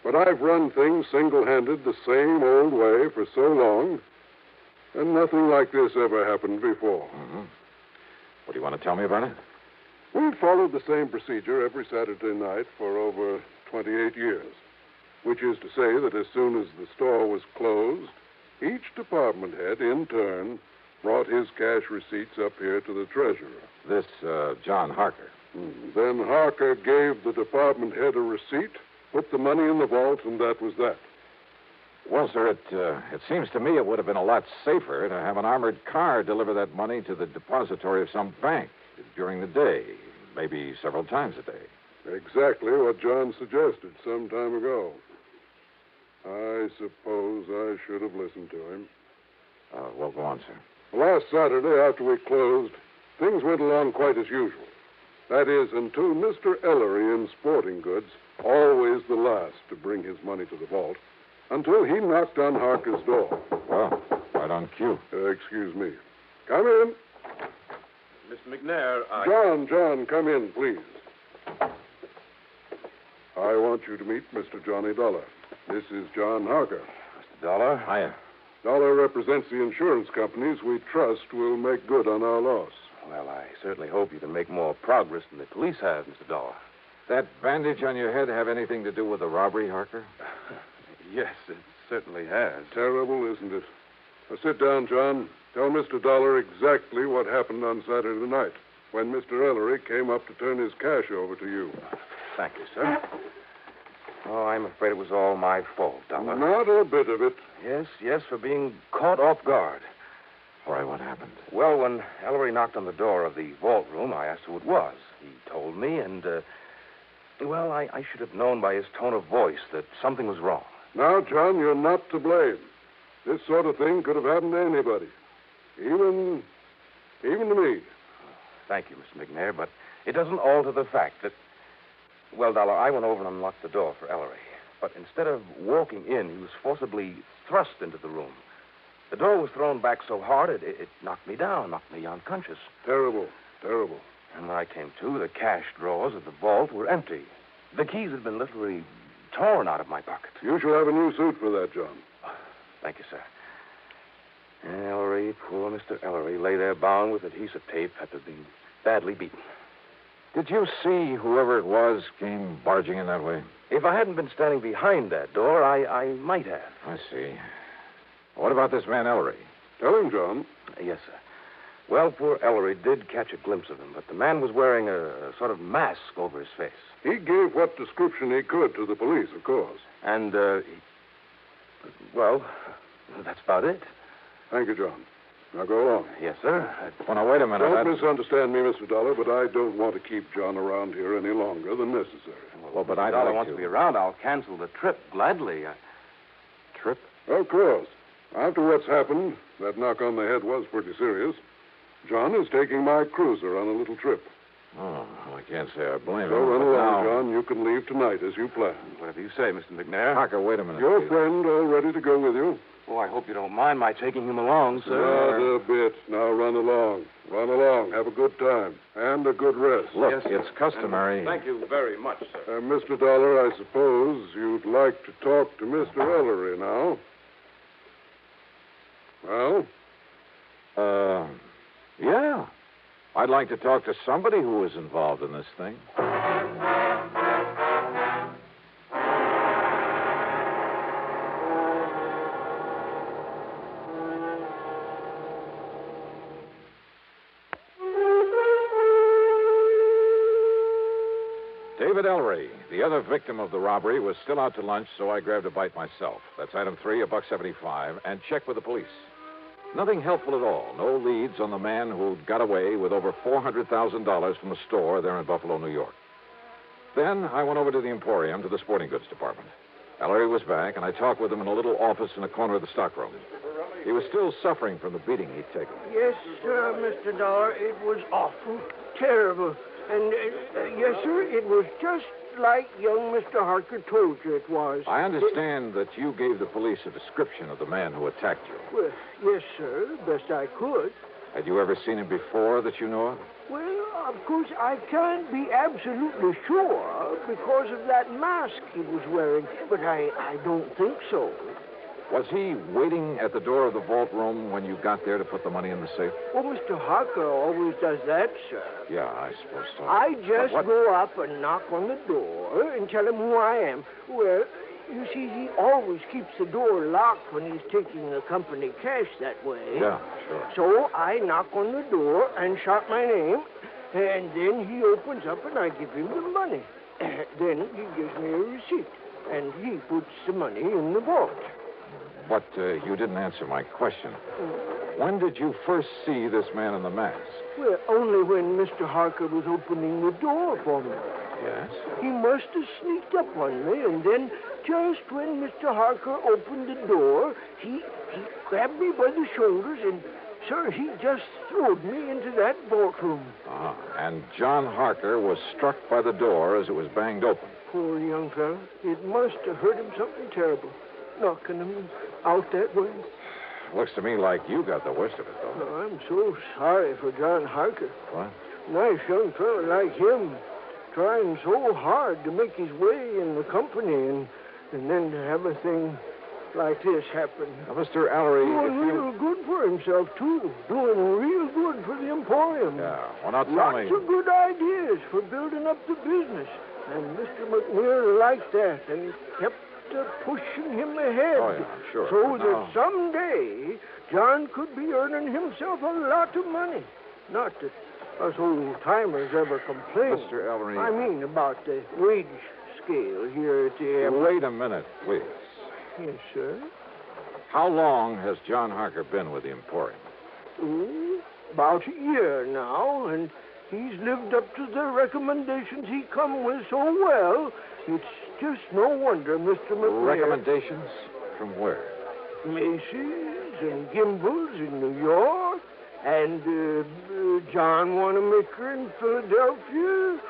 But I've run things single-handed the same old way for so long, and nothing like this ever happened before. Mm-hmm. What do you want to tell me about it? We've followed the same procedure every Saturday night for over 28 years, which is to say that as soon as the store was closed, each department head, in turn, brought his cash receipts up here to the treasurer. This, John Harker. Then Harker gave the department head a receipt, put the money in the vault, and that was that. Well, sir, it seems to me it would have been a lot safer to have an armored car deliver that money to the depository of some bank during the day, maybe several times a day. Exactly what John suggested some time ago. I suppose I should have listened to him. Well, go on, sir. Last Saturday, after we closed, things went along quite as usual. That is, until Mr. Ellery in Sporting Goods, always the last to bring his money to the vault, until he knocked on Harker's door. Well, right on cue. Excuse me. Come in. Mr. McNair, John, come in, please. I want you to meet Mr. Johnny Dollar. This is John Harker. Mr. Dollar? Hiya. Dollar represents the insurance companies we trust will make good on our loss. Well, I certainly hope you can make more progress than the police have, Mr. Dollar. That bandage on your head have anything to do with the robbery, Harker? Yes, it certainly has. Terrible, isn't it? Now, sit down, John. Tell Mr. Dollar exactly what happened on Saturday night when Mr. Ellery came up to turn his cash over to you. Thank you, sir. Oh, I'm afraid it was all my fault, Dollar. Not a bit of it. Yes, for being caught off guard. All right, what happened? Well, when Ellery knocked on the door of the vault room, I asked who it was. He told me, and, well, I should have known by his tone of voice that something was wrong. Now, John, you're not to blame. This sort of thing could have happened to anybody. Even to me. Thank you, Mr. McNair, but it doesn't alter the fact that... Well, Dollar, I went over and unlocked the door for Ellery. But instead of walking in, he was forcibly thrust into the room. The door was thrown back so hard, it knocked me down, knocked me unconscious. Terrible. And when I came to, the cash drawers of the vault were empty. The keys had been literally torn out of my pocket. You shall have a new suit for that, John. Thank you, sir. Ellery, poor Mr. Ellery, lay there bound with adhesive tape after being badly beaten. Did you see whoever it was came barging in that way? If I hadn't been standing behind that door, I might have. I see. What about this man Ellery? Tell him, John. Yes, sir. Well, poor Ellery did catch a glimpse of him, but the man was wearing a sort of mask over his face. He gave what description he could to the police, of course. And, well, that's about it. Thank you, John. Now go on. Yes, sir. Well, now, wait a minute. Don't misunderstand me, Mr. Dollar, but I don't want to keep John around here any longer than necessary. Well, but If Dollar wants to be around, I'll cancel the trip gladly. Trip? Of course. After what's happened, that knock on the head was pretty serious. John is taking my cruiser on a little trip. Oh, I can't say I blame him. So run along, now... John. You can leave tonight as you planned. Whatever you say, Mr. McNair. Harker, wait a minute. Your please. friend all ready to go with you? Oh, I hope you don't mind my taking him along, sir. Not a bit. it. Now run along. Run along. Have a good time. And a good rest. Look, it's customary. Thank you very much, sir. Mr. Dollar, I suppose you'd like to talk to Mr. Ellery now. Well? Yeah. I'd like to talk to somebody who was involved in this thing. David Ellery, the other victim of the robbery, was still out to lunch, so I grabbed a bite myself. That's item 3, $1.75, and checked with the police. Nothing helpful at all. No leads on the man who'd got away with over $400,000 from a store there in Buffalo, New York. Then I went over to the Emporium to the sporting goods department. Ellery was back, and I talked with him in a little office in a corner of the stockroom. He was still suffering from the beating he'd taken. Yes, sir, Mr. Dollar. It was awful, terrible. And, yes, sir, it was just like young Mr. Harker told you it was. I understand that you gave the police a description of the man who attacked you. Well, yes, sir, best I could. Had you ever seen him before that you know of? Well, of course, I can't be absolutely sure because of that mask he was wearing, but I don't think so. Was he waiting at the door of the vault room when you got there to put the money in the safe? Well, Mr. Harker always does that, sir. Yeah, I suppose so. I just go up and knock on the door and tell him who I am. Well, you see, he always keeps the door locked when he's taking the company cash that way. Yeah, sure. So I knock on the door and shout my name, and then he opens up and I give him the money. Then he gives me a receipt, and he puts the money in the vault. But you didn't answer my question. When did you first see this man in the mask? Well, only when Mr. Harker was opening the door for me. Yes? He must have sneaked up on me, and then just when Mr. Harker opened the door, he grabbed me by the shoulders, and, sir, he just throwed me into that vault room. Ah, and John Harker was struck by the door as it was banged open. Poor young fellow. It must have hurt him something terrible, knocking him out that way. Looks to me like you got the worst of it, though. Oh, I'm so sorry for John Harker. What? Nice young fellow like him, trying so hard to make his way in the company, and then to have a thing like this happen. Now, Mr. Ellery, doing real good for himself, too. Doing real good for the Emporium. Yeah, well, now tell Lots me. of good ideas for building up the business. And Mr. McNair liked that and kept pushing him ahead. Oh, yeah, sure. So But that someday John could be earning himself a lot of money. Not that us old-timers ever complain. Mr. Ellery. I mean about the wage scale here at the Wait a minute, please. Yes, sir. How long has John Harker been with the Emporium? About a year now, and he's lived up to the recommendations he come with so well. It's just no wonder, Mr. McNair. Recommendations? From where? Macy's and Gimbel's in New York, and John Wanamaker in Philadelphia.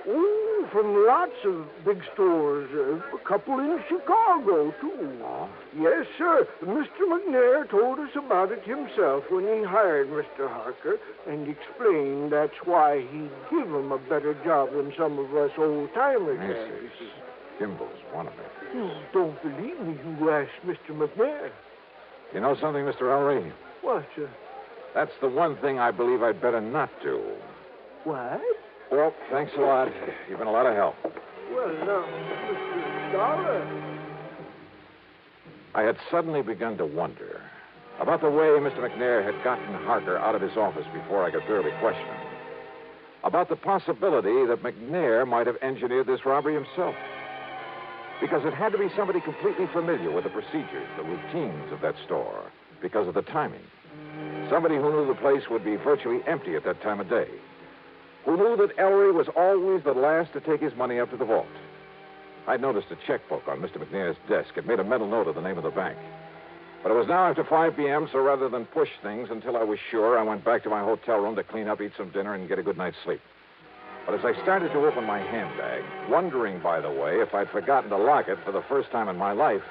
Oh, from lots of big stores. A couple in Chicago, too. Oh? Yes, sir. Mr. McNair told us about it himself when he hired Mr. Harker and explained that's why he'd give him a better job than some of us old-timers had. Macy's. Gimbel's, Wanamaker. You don't believe me, you ask Mr. McNair. You know something, Mr. Ellery? What, sir? That's the one thing I believe I'd better not do. What? Well, thanks a lot. You've been a lot of help. Well, now, Mr. Dollar. I had suddenly begun to wonder about the way Mr. McNair had gotten Harker out of his office before I could thoroughly question him. About the possibility that McNair might have engineered this robbery himself. Because it had to be somebody completely familiar with the procedures, the routines of that store, because of the timing. Somebody who knew the place would be virtually empty at that time of day. Who knew that Ellery was always the last to take his money up to the vault. I'd noticed a checkbook on Mr. McNair's desk. It made a mental note of the name of the bank. But it was now after 5 p.m., so rather than push things until I was sure, I went back to my hotel room to clean up, eat some dinner, and get a good night's sleep. But as I started to open my handbag, wondering, by the way, if I'd forgotten to lock it for the first time in my life.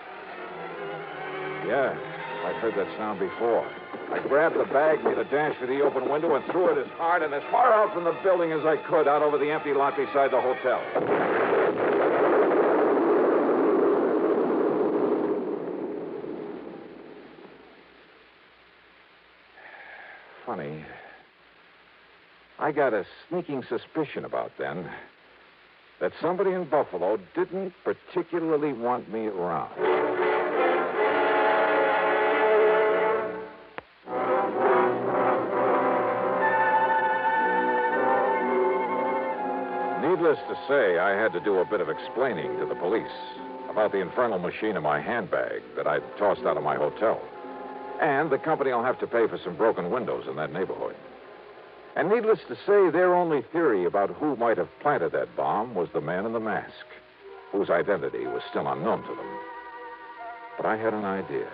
Yeah, I'd heard that sound before. I grabbed the bag, made a dash for the open window, and threw it as hard and as far out from the building as I could, out over the empty lot beside the hotel. Funny. I got a sneaking suspicion about then that somebody in Buffalo didn't particularly want me around. Needless to say, I had to do a bit of explaining to the police about the infernal machine in my handbag that I'd tossed out of my hotel. And the company will have to pay for some broken windows in that neighborhood. And needless to say, their only theory about who might have planted that bomb was the man in the mask, whose identity was still unknown to them. But I had an idea.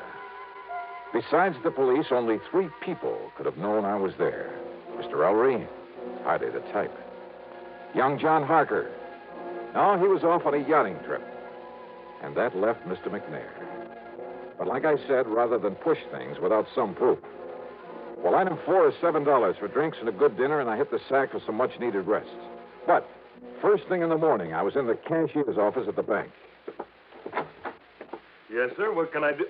Besides the police, only 3 people could have known I was there. Mr. Ellery, hardly the type. Young John Harker. No, he was off on a yachting trip. And that left Mr. McNair. But like I said, rather than push things without some proof. Well, item 4 is $7 for drinks and a good dinner, and I hit the sack for some much-needed rest. But first thing in the morning, I was in the cashier's office at the bank. Yes, sir. What can I do?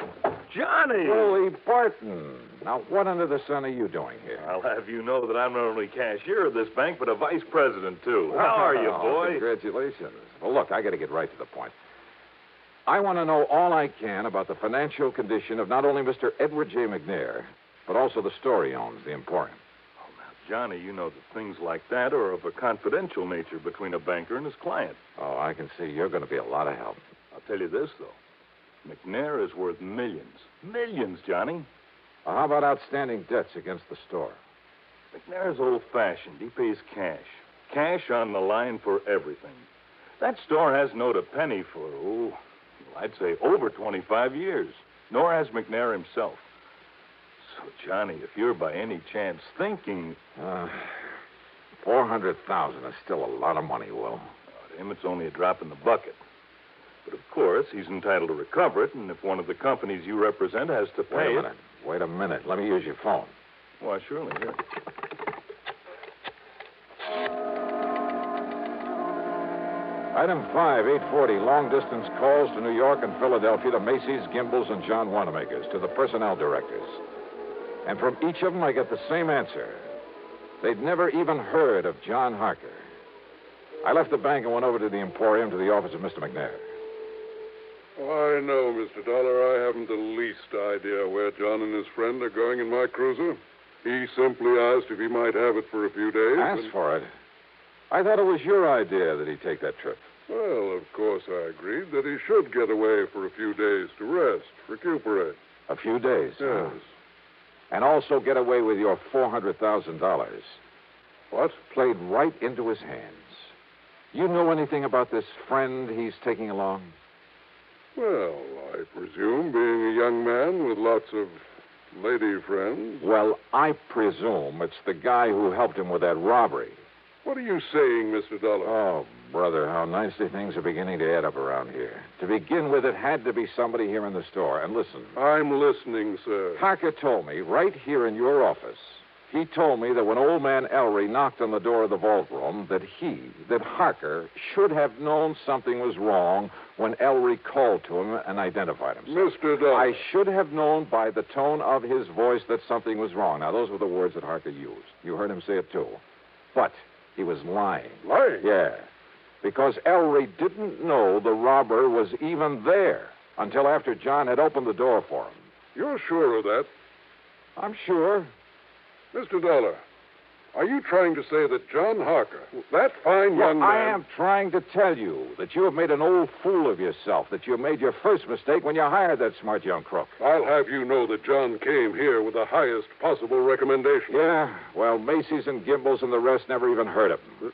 Johnny! Willie Barton. Now, what under the sun are you doing here? I'll have you know that I'm not only cashier of this bank, but a vice president, too. How are you, boy? Congratulations. Well, look, I got to get right to the point. I want to know all I can about the financial condition of not only Mr. Edward J. McNair, but also the store he owns, the Emporium. Oh, now, Johnny, you know that things like that are of a confidential nature between a banker and his client. Oh, I can see you're going to be a lot of help. I'll tell you this, though. McNair is worth millions. Millions, Johnny. Well, how about outstanding debts against the store? McNair's old-fashioned. He pays cash. Cash on the line for everything. That store hasn't owed a penny for, I'd say over 25 years. Nor has McNair himself. So, Johnny, if you're by any chance thinking... $400,000 is still a lot of money, Will. To him, it's only a drop in the bucket. But, of course, he's entitled to recover it, and if one of the companies you represent has to pay it... Wait a minute. Let me use your phone. Why, surely, here. Item 5, 840, long-distance calls to New York and Philadelphia to Macy's, Gimbel's, and John Wanamaker's, to the personnel directors. And from each of them, I get the same answer. They'd never even heard of John Harker. I left the bank and went over to the Emporium to the office of Mr. McNair. I know, Mr. Dollar. I haven't the least idea where John and his friend are going in my cruiser. He simply asked if he might have it for a few days. Asked for it? I thought it was your idea that he take that trip. Well, of course I agreed that he should get away for a few days to rest, recuperate. A few days? Yes. And also get away with your $400,000. What? Played right into his hands. You know anything about this friend he's taking along? Well, I presume, being a young man with lots of lady friends. Well, I presume it's the guy who helped him with that robbery. What are you saying, Mr. Dollar? Oh, brother, how nicely things are beginning to add up around here. To begin with, it had to be somebody here in the store. And listen. I'm listening, sir. Harker told me, right here in your office, he told me that when old man Ellery knocked on the door of the vault room, that Harker should have known something was wrong when Ellery called to him and identified himself. Mr. Dollar. I should have known by the tone of his voice that something was wrong. Now, those were the words that Harker used. You heard him say it, too. But he was lying. Lying? Yeah. Because Ellery didn't know the robber was even there until after John had opened the door for him. You're sure of that? I'm sure. Mr. Dollar, are you trying to say that John Harker, that fine young man... I am trying to tell you that you have made an old fool of yourself, that you made your first mistake when you hired that smart young crook. I'll have you know that John came here with the highest possible recommendation. Yeah, well, Macy's and Gimbel's and the rest never even heard of him.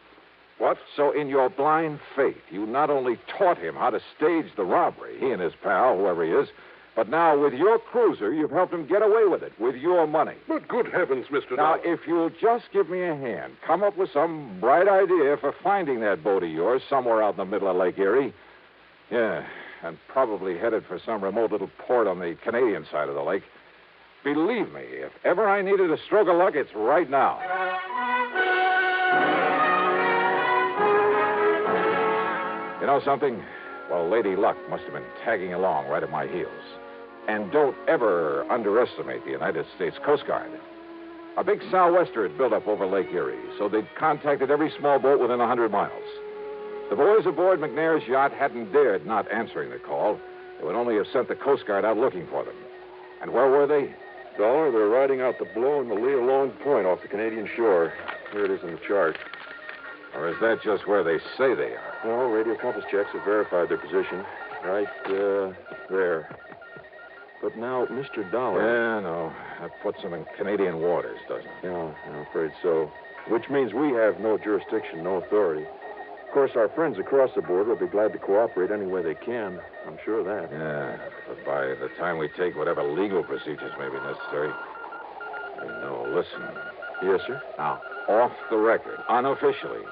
What? So in your blind faith, you not only taught him how to stage the robbery, he and his pal, whoever he is, but now with your cruiser, you've helped him get away with it, with your money. But good heavens, Mr. Now, Dollar. if you'll just give me a hand, come up with some bright idea for finding that boat of yours somewhere out in the middle of Lake Erie. Yeah, and probably headed for some remote little port on the Canadian side of the lake. Believe me, if ever I needed a stroke of luck, it's right now. You know something? Well, Lady Luck must have been tagging along right at my heels. And don't ever underestimate the United States Coast Guard. A big sou'wester had built up over Lake Erie, so they'd contacted every small boat within 100 miles. The boys aboard McNair's yacht hadn't dared not answering the call. They would only have sent the Coast Guard out looking for them. And where were they? Dollar, they're riding out the blow in the lee of Long Point off the Canadian shore. Here it is in the chart. Or is that just where they say they are? Well, radio compass checks have verified their position. Right there. But now, Mr. Dollar... Yeah, no. That puts them in Canadian waters, doesn't it? Yeah, I'm afraid so. Which means we have no jurisdiction, no authority. Of course, our friends across the border will be glad to cooperate any way they can. I'm sure of that. Yeah, but by the time we take whatever legal procedures may be necessary... No, listen. Yes, sir? Now, off the record, unofficially,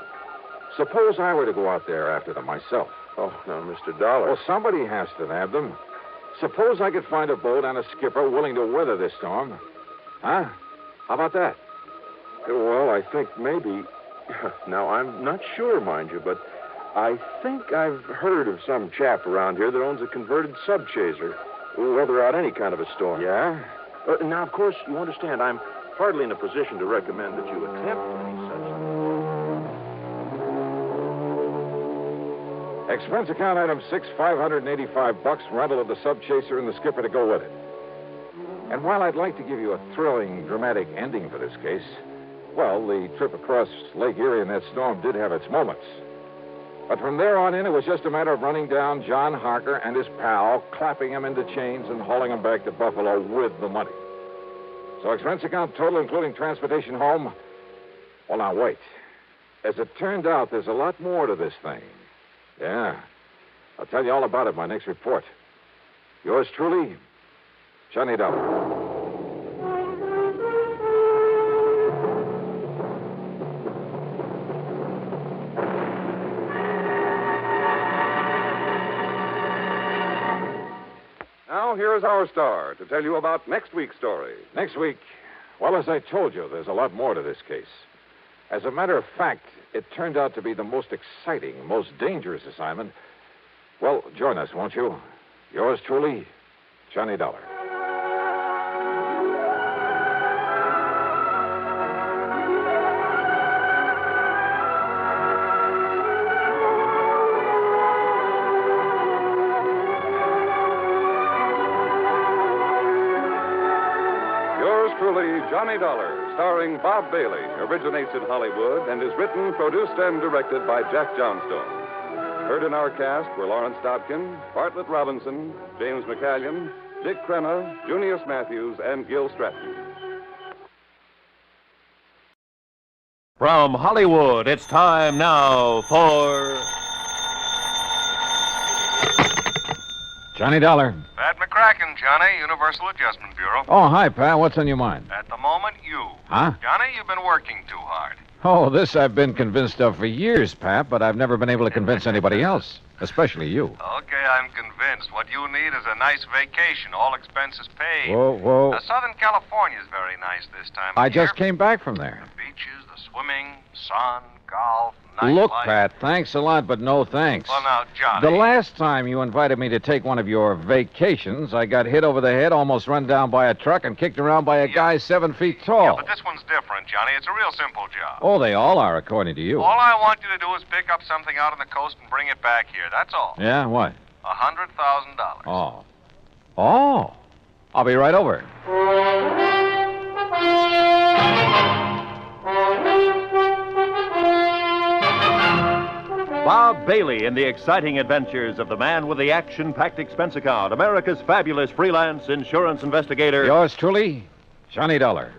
suppose I were to go out there after them myself. Oh, now, Mr. Dollar... Well, somebody has to nab them. Suppose I could find a boat and a skipper willing to weather this storm. Huh? How about that? Well, I think maybe... Now, I'm not sure, mind you, but I think I've heard of some chap around here that owns a converted subchaser. Weather out any kind of a storm. Yeah? Now, of course, you understand, I'm hardly in a position to recommend that you attempt any such thing. Expense account item 6, $585, rental of the subchaser and the skipper to go with it. And while I'd like to give you a thrilling, dramatic ending for this case, well, the trip across Lake Erie in that storm did have its moments. But from there on in, it was just a matter of running down John Harker and his pal, clapping him into chains and hauling him back to Buffalo with the money. So expense account total, including transportation home. Well, now, wait. As it turned out, there's a lot more to this thing. Yeah. I'll tell you all about it in my next report. Yours truly, Johnny Dollar. Now, here is our star to tell you about next week's story. Next week, well, as I told you, there's a lot more to this case. As a matter of fact, it turned out to be the most exciting, most dangerous assignment. Well, join us, won't you? Yours truly, Johnny Dollar. Johnny Dollar, starring Bob Bailey, originates in Hollywood and is written, produced, and directed by Jack Johnstone. Heard in our cast were Lawrence Dobkin, Bartlett Robinson, James McCallion, Dick Crenna, Junius Matthews, and Gil Stratton. From Hollywood, it's time now for... Johnny Dollar. Pat McCracken, Johnny, Universal Adjustment Bureau. Oh, hi, Pat. What's on your mind? At the moment, you. Huh? Johnny, you've been working too hard. Oh, this I've been convinced of for years, Pat, but I've never been able to convince anybody else, especially you. Okay, I'm convinced. What you need is a nice vacation, all expenses paid. Whoa. Southern California's very nice this time of I year. just came back from there. The beaches, the swimming, sun, golf, Look, nightlife. Pat, thanks a lot, but no thanks. Well, now, Johnny. The last time you invited me to take one of your vacations, I got hit over the head, almost run down by a truck, and kicked around by a guy 7 feet tall. Yeah, but this one's different, Johnny. It's a real simple job. Oh, they all are, according to you. All I want you to do is pick up something out on the coast and bring it back here. That's all. Yeah, what? $100,000. Oh. I'll be right over. Bob Bailey in the exciting adventures of the man with the action-packed expense account, America's fabulous freelance insurance investigator. Yours truly, Johnny Dollar.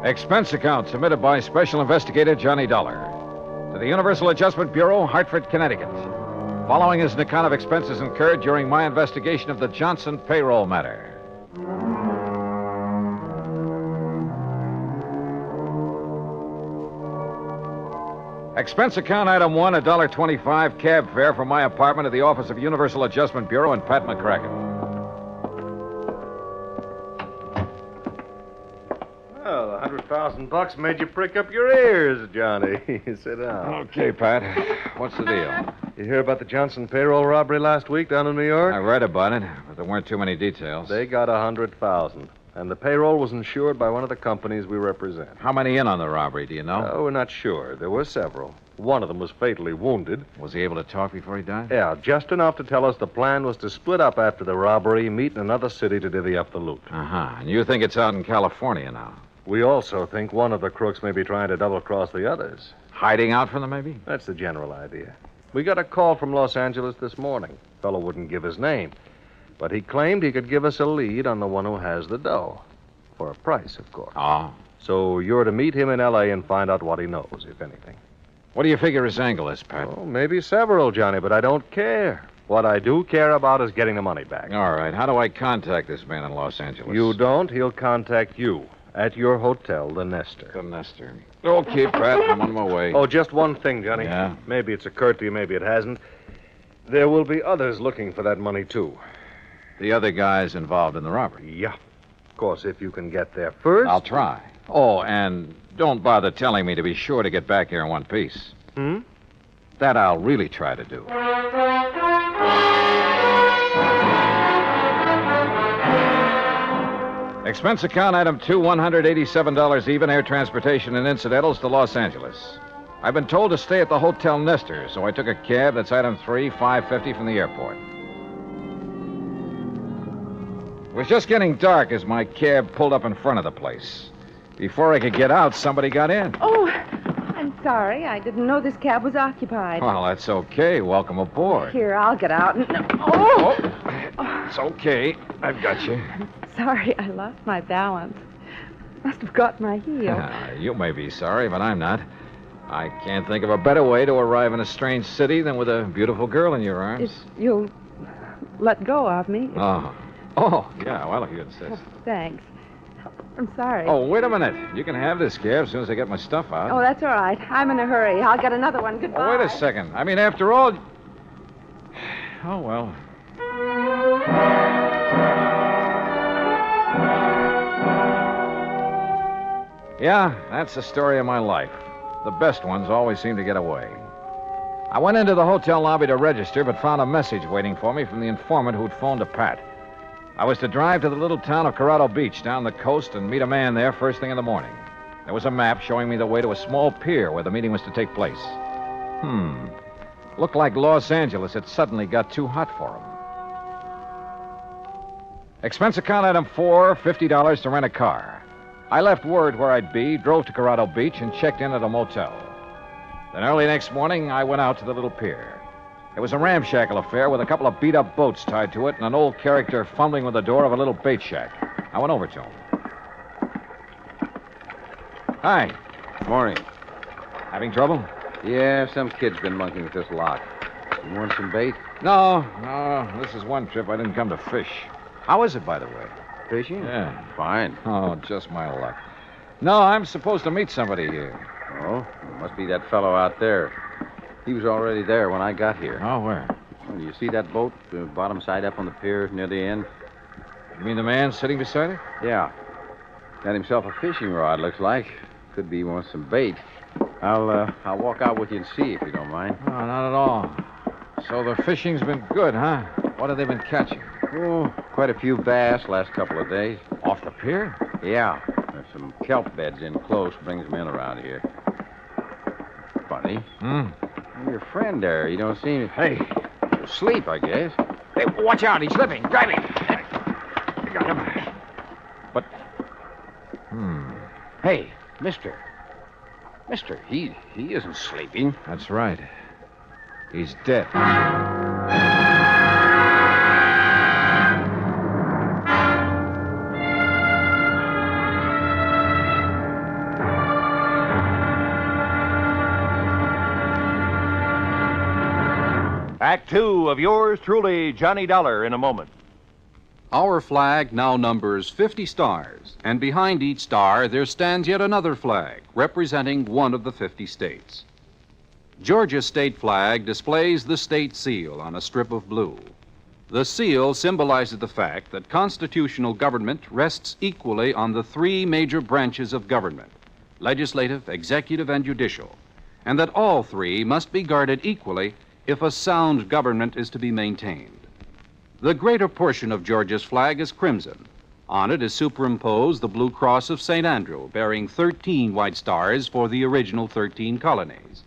Expense account submitted by Special Investigator Johnny Dollar to the Universal Adjustment Bureau, Hartford, Connecticut. Following is an account of expenses incurred during my investigation of the Johnson payroll matter. Expense account item 1, $1.25 cab fare from my apartment to the office of Universal Adjustment Bureau and Pat McCracken. Well, $100,000 made you prick up your ears, Johnny. Sit down. Okay, Pat. What's the deal? You hear about the Johnson payroll robbery last week down in New York? I read about it, but there weren't too many details. They got $100,000, and the payroll was insured by one of the companies we represent. How many in on the robbery, do you know? Oh, we're not sure. There were several. One of them was fatally wounded. Was he able to talk before he died? Yeah, just enough to tell us the plan was to split up after the robbery, meet in another city to divvy up the loot. Uh-huh. And you think it's out in California now? We also think one of the crooks may be trying to double-cross the others. Hiding out from them, maybe? That's the general idea. We got a call from Los Angeles this morning. Fellow wouldn't give his name, but he claimed he could give us a lead on the one who has the dough. For a price, of course. Oh. So you're to meet him in L.A. and find out what he knows, if anything. What do you figure his angle is, Pat? Oh, maybe several, Johnny, but I don't care. What I do care about is getting the money back. All right. How do I contact this man in Los Angeles? You don't. He'll contact you at your hotel, the Nestor. The Nestor. Okay, Pat. I'm on my way. Oh, just one thing, Johnny. Yeah? Maybe it's occurred to you, maybe it hasn't. There will be others looking for that money, too. The other guys involved in the robbery? Yeah. Of course, if you can get there first. I'll try. Oh, and don't bother telling me to be sure to get back here in one piece. Hmm? That I'll really try to do. Expense account item 2, $187 even, air transportation and incidentals to Los Angeles. I've been told to stay at the Hotel Nestor, so I took a cab. That's item 3, $5.50 from the airport. It was just getting dark as my cab pulled up in front of the place. Before I could get out, somebody got in. Oh, I'm sorry. I didn't know this cab was occupied. Well, that's okay. Welcome aboard. Here, I'll get out. Oh! It's okay. I've got you. Sorry, I lost my balance. Must have got my heel. You may be sorry, but I'm not. I can't think of a better way to arrive in a strange city than with a beautiful girl in your arms. If you'll let go of me. Oh, yeah, well, if you insist. Thanks. I'm sorry. Oh, wait a minute. You can have this cab as soon as I get my stuff out. Oh, that's all right. I'm in a hurry. I'll get another one. Goodbye. Oh, wait a second. I mean, after all... Oh, well. Yeah, that's the story of my life. The best ones always seem to get away. I went into the hotel lobby to register, but found a message waiting for me from the informant who'd phoned to Pat. I was to drive to the little town of Corrado Beach down the coast and meet a man there first thing in the morning. There was a map showing me the way to a small pier where the meeting was to take place. Looked like Los Angeles had suddenly got too hot for him. Expense account item 4, $50 to rent a car. I left word where I'd be, drove to Corrado Beach, and checked in at a motel. Then early next morning, I went out to the little pier. It was a ramshackle affair with a couple of beat-up boats tied to it and an old character fumbling with the door of a little bait shack. I went over to him. Hi. Morning. Having trouble? Yeah, some kid's been monkeying with this lock. You want some bait? No. This is one trip I didn't come to fish. How is it, by the way? Fishing? Yeah. Fine. Oh, just my luck. No, I'm supposed to meet somebody here. Oh, it must be that fellow out there. He was already there when I got here. Oh, where? Well, you see that boat, bottom side up on the pier near the end? You mean the man sitting beside it? Yeah. Got himself a fishing rod, looks like. Could be he wants some bait. I'll walk out with you and see if you don't mind. Oh, not at all. So the fishing's been good, huh? What have they been catching? Oh, quite a few bass last couple of days. Off the pier? Yeah. There's some kelp beds in close, brings them in around here. Funny. Your friend there, you don't seem... Hey. Asleep, I guess. Hey, watch out, he's slipping. Grab him. I got him. But... Hey, mister. Mister, he isn't sleeping. That's right. He's dead. Act 2 of yours truly, Johnny Dollar, in a moment. Our flag now numbers 50 stars, and behind each star there stands yet another flag representing one of the 50 states. Georgia's state flag displays the state seal on a strip of blue. The seal symbolizes the fact that constitutional government rests equally on the three major branches of government: legislative, executive, and judicial, and that all three must be guarded equally if a sound government is to be maintained. The greater portion of Georgia's flag is crimson. On it is superimposed the blue cross of St. Andrew, bearing 13 white stars for the original 13 colonies.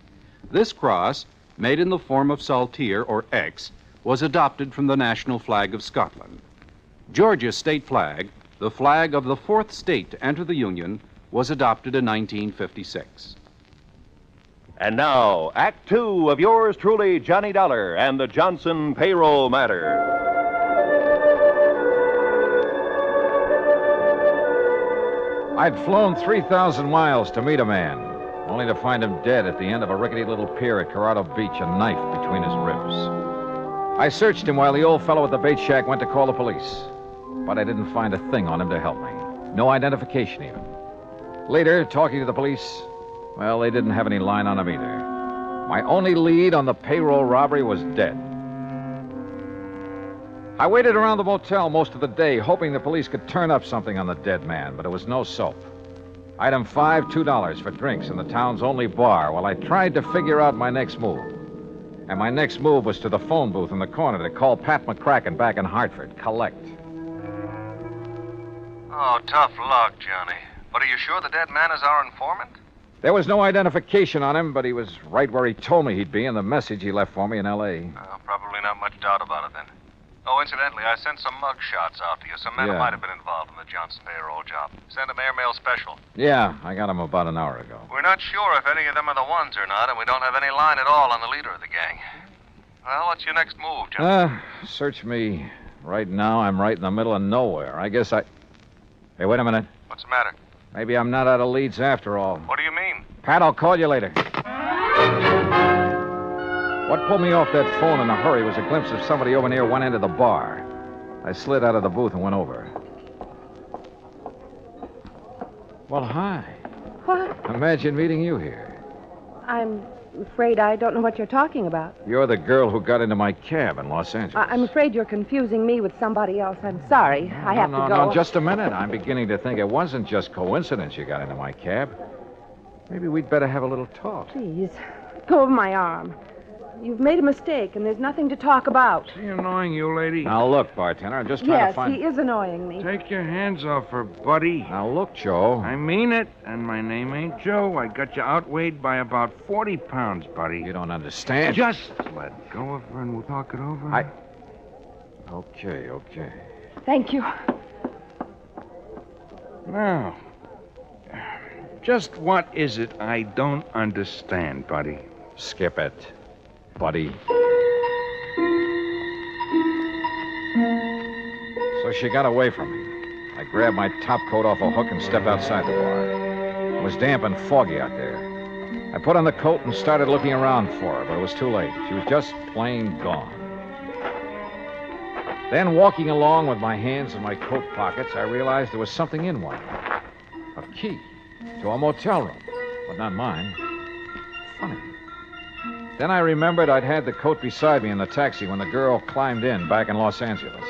This cross, made in the form of saltire or X, was adopted from the national flag of Scotland. Georgia's state flag, the flag of the fourth state to enter the Union, was adopted in 1956. And now, Act Two of yours truly, Johnny Dollar, and the Johnson payroll matter. I'd flown 3,000 miles to meet a man, only to find him dead at the end of a rickety little pier at Corrado Beach, a knife between his ribs. I searched him while the old fellow at the bait shack went to call the police, but I didn't find a thing on him to help me. No identification, even. Later, talking to the police, well, they didn't have any line on him either. My only lead on the payroll robbery was dead. I waited around the motel most of the day, hoping the police could turn up something on the dead man, but it was no soap. Item 5, $2 for drinks in the town's only bar while I tried to figure out my next move. And my next move was to the phone booth in the corner to call Pat McCracken back in Hartford. Collect. Oh, tough luck, Johnny. But are you sure the dead man is our informant? There was no identification on him, but he was right where he told me he'd be in the message he left for me in L.A. Probably not much doubt about it, then. Oh, incidentally, I sent some mug shots out to you. Some men who Yeah. might have been involved in the Johnson payroll job. Sent them airmail special. Yeah, I got him about an hour ago. We're not sure if any of them are the ones or not, and we don't have any line at all on the leader of the gang. Well, what's your next move, Johnny? Search me. Right now, I'm right in the middle of nowhere. I guess I... Hey, wait a minute. What's the matter? Maybe I'm not out of leads after all. What do you mean? Pat, I'll call you later. What pulled me off that phone in a hurry was a glimpse of somebody over near one end of the bar. I slid out of the booth and went over. Well, hi. What? Imagine meeting you here. I'm afraid I don't know what you're talking about. You're the girl who got into my cab in Los Angeles. I'm afraid you're confusing me with somebody else. I'm sorry. I have to go. No, just a minute. I'm beginning to think it wasn't just coincidence you got into my cab. Maybe we'd better have a little talk. Please, let go of my arm. You've made a mistake, and there's nothing to talk about. Is he annoying you, lady? Now, look, bartender, I'm just trying to find... Yes, he is annoying me. Take your hands off her, buddy. Now, look, Joe. I mean it, and my name ain't Joe. I got you outweighed by about 40 pounds, buddy. You don't understand. Just let go of her and we'll talk it over. Okay. Thank you. Now, just what is it I don't understand, buddy? Skip it, buddy. So she got away from me. I grabbed my top coat off a hook and stepped outside the bar. It was damp and foggy out there. I put on the coat and started looking around for her, but it was too late. She was just plain gone. Then, walking along with my hands in my coat pockets, I realized there was something in one. A key to a motel room, but not mine. Funny. Then I remembered I'd had the coat beside me in the taxi when the girl climbed in back in Los Angeles.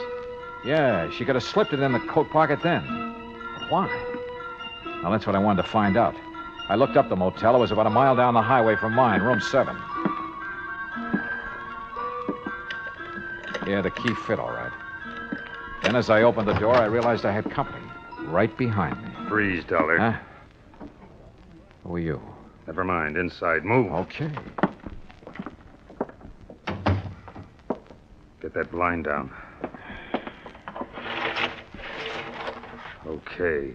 Yeah, she could have slipped it in the coat pocket then. But why? Well, that's what I wanted to find out. I looked up the motel. It was about a mile down the highway from mine, room 7. Yeah, the key fit all right. Then as I opened the door, I realized I had company right behind me. Freeze, Dollar. Huh? Who are you? Never mind. Inside. Move. Okay. Get that blind down. Okay.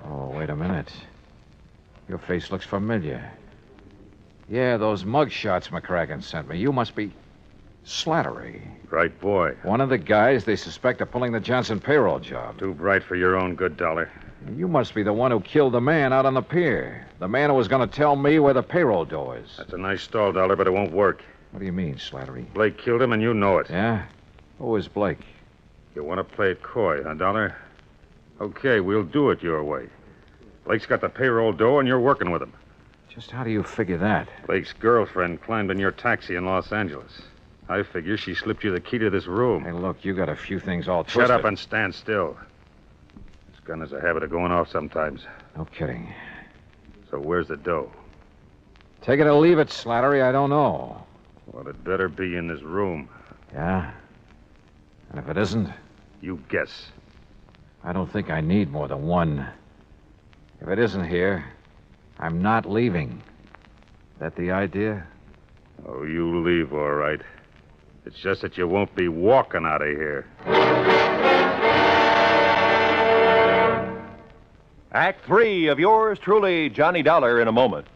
Oh, wait a minute. Your face looks familiar. Yeah, those mug shots McCracken sent me. You must be Slattery. Right boy. One of the guys they suspect of pulling the Johnson payroll job. Too bright for your own good, Dollar. You must be the one who killed the man out on the pier. The man who was going to tell me where the payroll door is. That's a nice stall, Dollar, but it won't work. What do you mean, Slattery? Blake killed him, and you know it. Yeah? Who is Blake? You want to play it coy, huh, Dollar? Okay, we'll do it your way. Blake's got the payroll door, and you're working with him. Just how do you figure that? Blake's girlfriend climbed in your taxi in Los Angeles. I figure she slipped you the key to this room. Hey, look, you got a few things all twisted. Shut up and stand still. This gun has a habit of going off sometimes. No kidding. So where's the dough? Take it or leave it, Slattery, I don't know. Well, it better be in this room. Yeah? And if it isn't? You guess. I don't think I need more than one. If it isn't here, I'm not leaving. That the idea? Oh, you leave, all right. It's just that you won't be walking out of here. Act 3 of yours truly, Johnny Dollar, in a moment.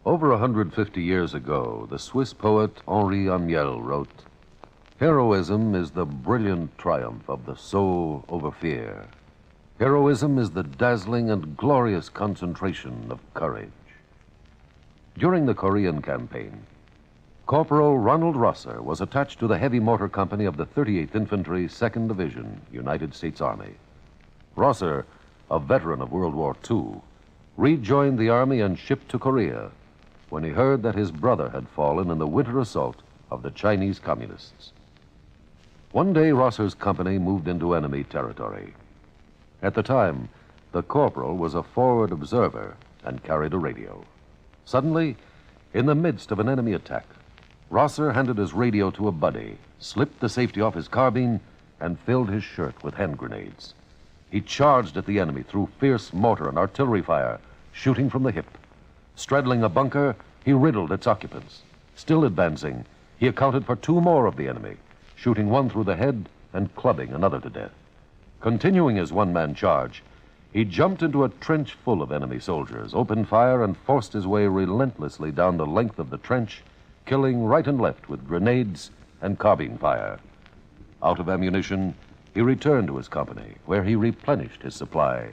Over 150 years ago, the Swiss poet Henri Amiel wrote, "Heroism is the brilliant triumph of the soul over fear. Heroism is the dazzling and glorious concentration of courage." During the Korean campaign, Corporal Ronald Rosser was attached to the heavy mortar company of the 38th Infantry, 2nd Division, United States Army. Rosser, a veteran of World War II, rejoined the Army and shipped to Korea when he heard that his brother had fallen in the winter assault of the Chinese Communists. One day, Rosser's company moved into enemy territory. At the time, the corporal was a forward observer and carried a radio. Suddenly, in the midst of an enemy attack, Rosser handed his radio to a buddy, slipped the safety off his carbine, and filled his shirt with hand grenades. He charged at the enemy through fierce mortar and artillery fire, shooting from the hip. Straddling a bunker, he riddled its occupants. Still advancing, he accounted for 2 more of the enemy, shooting one through the head and clubbing another to death. Continuing his one-man charge, he jumped into a trench full of enemy soldiers, opened fire, and forced his way relentlessly down the length of the trench, killing right and left with grenades and carbine fire. Out of ammunition, he returned to his company, where he replenished his supply.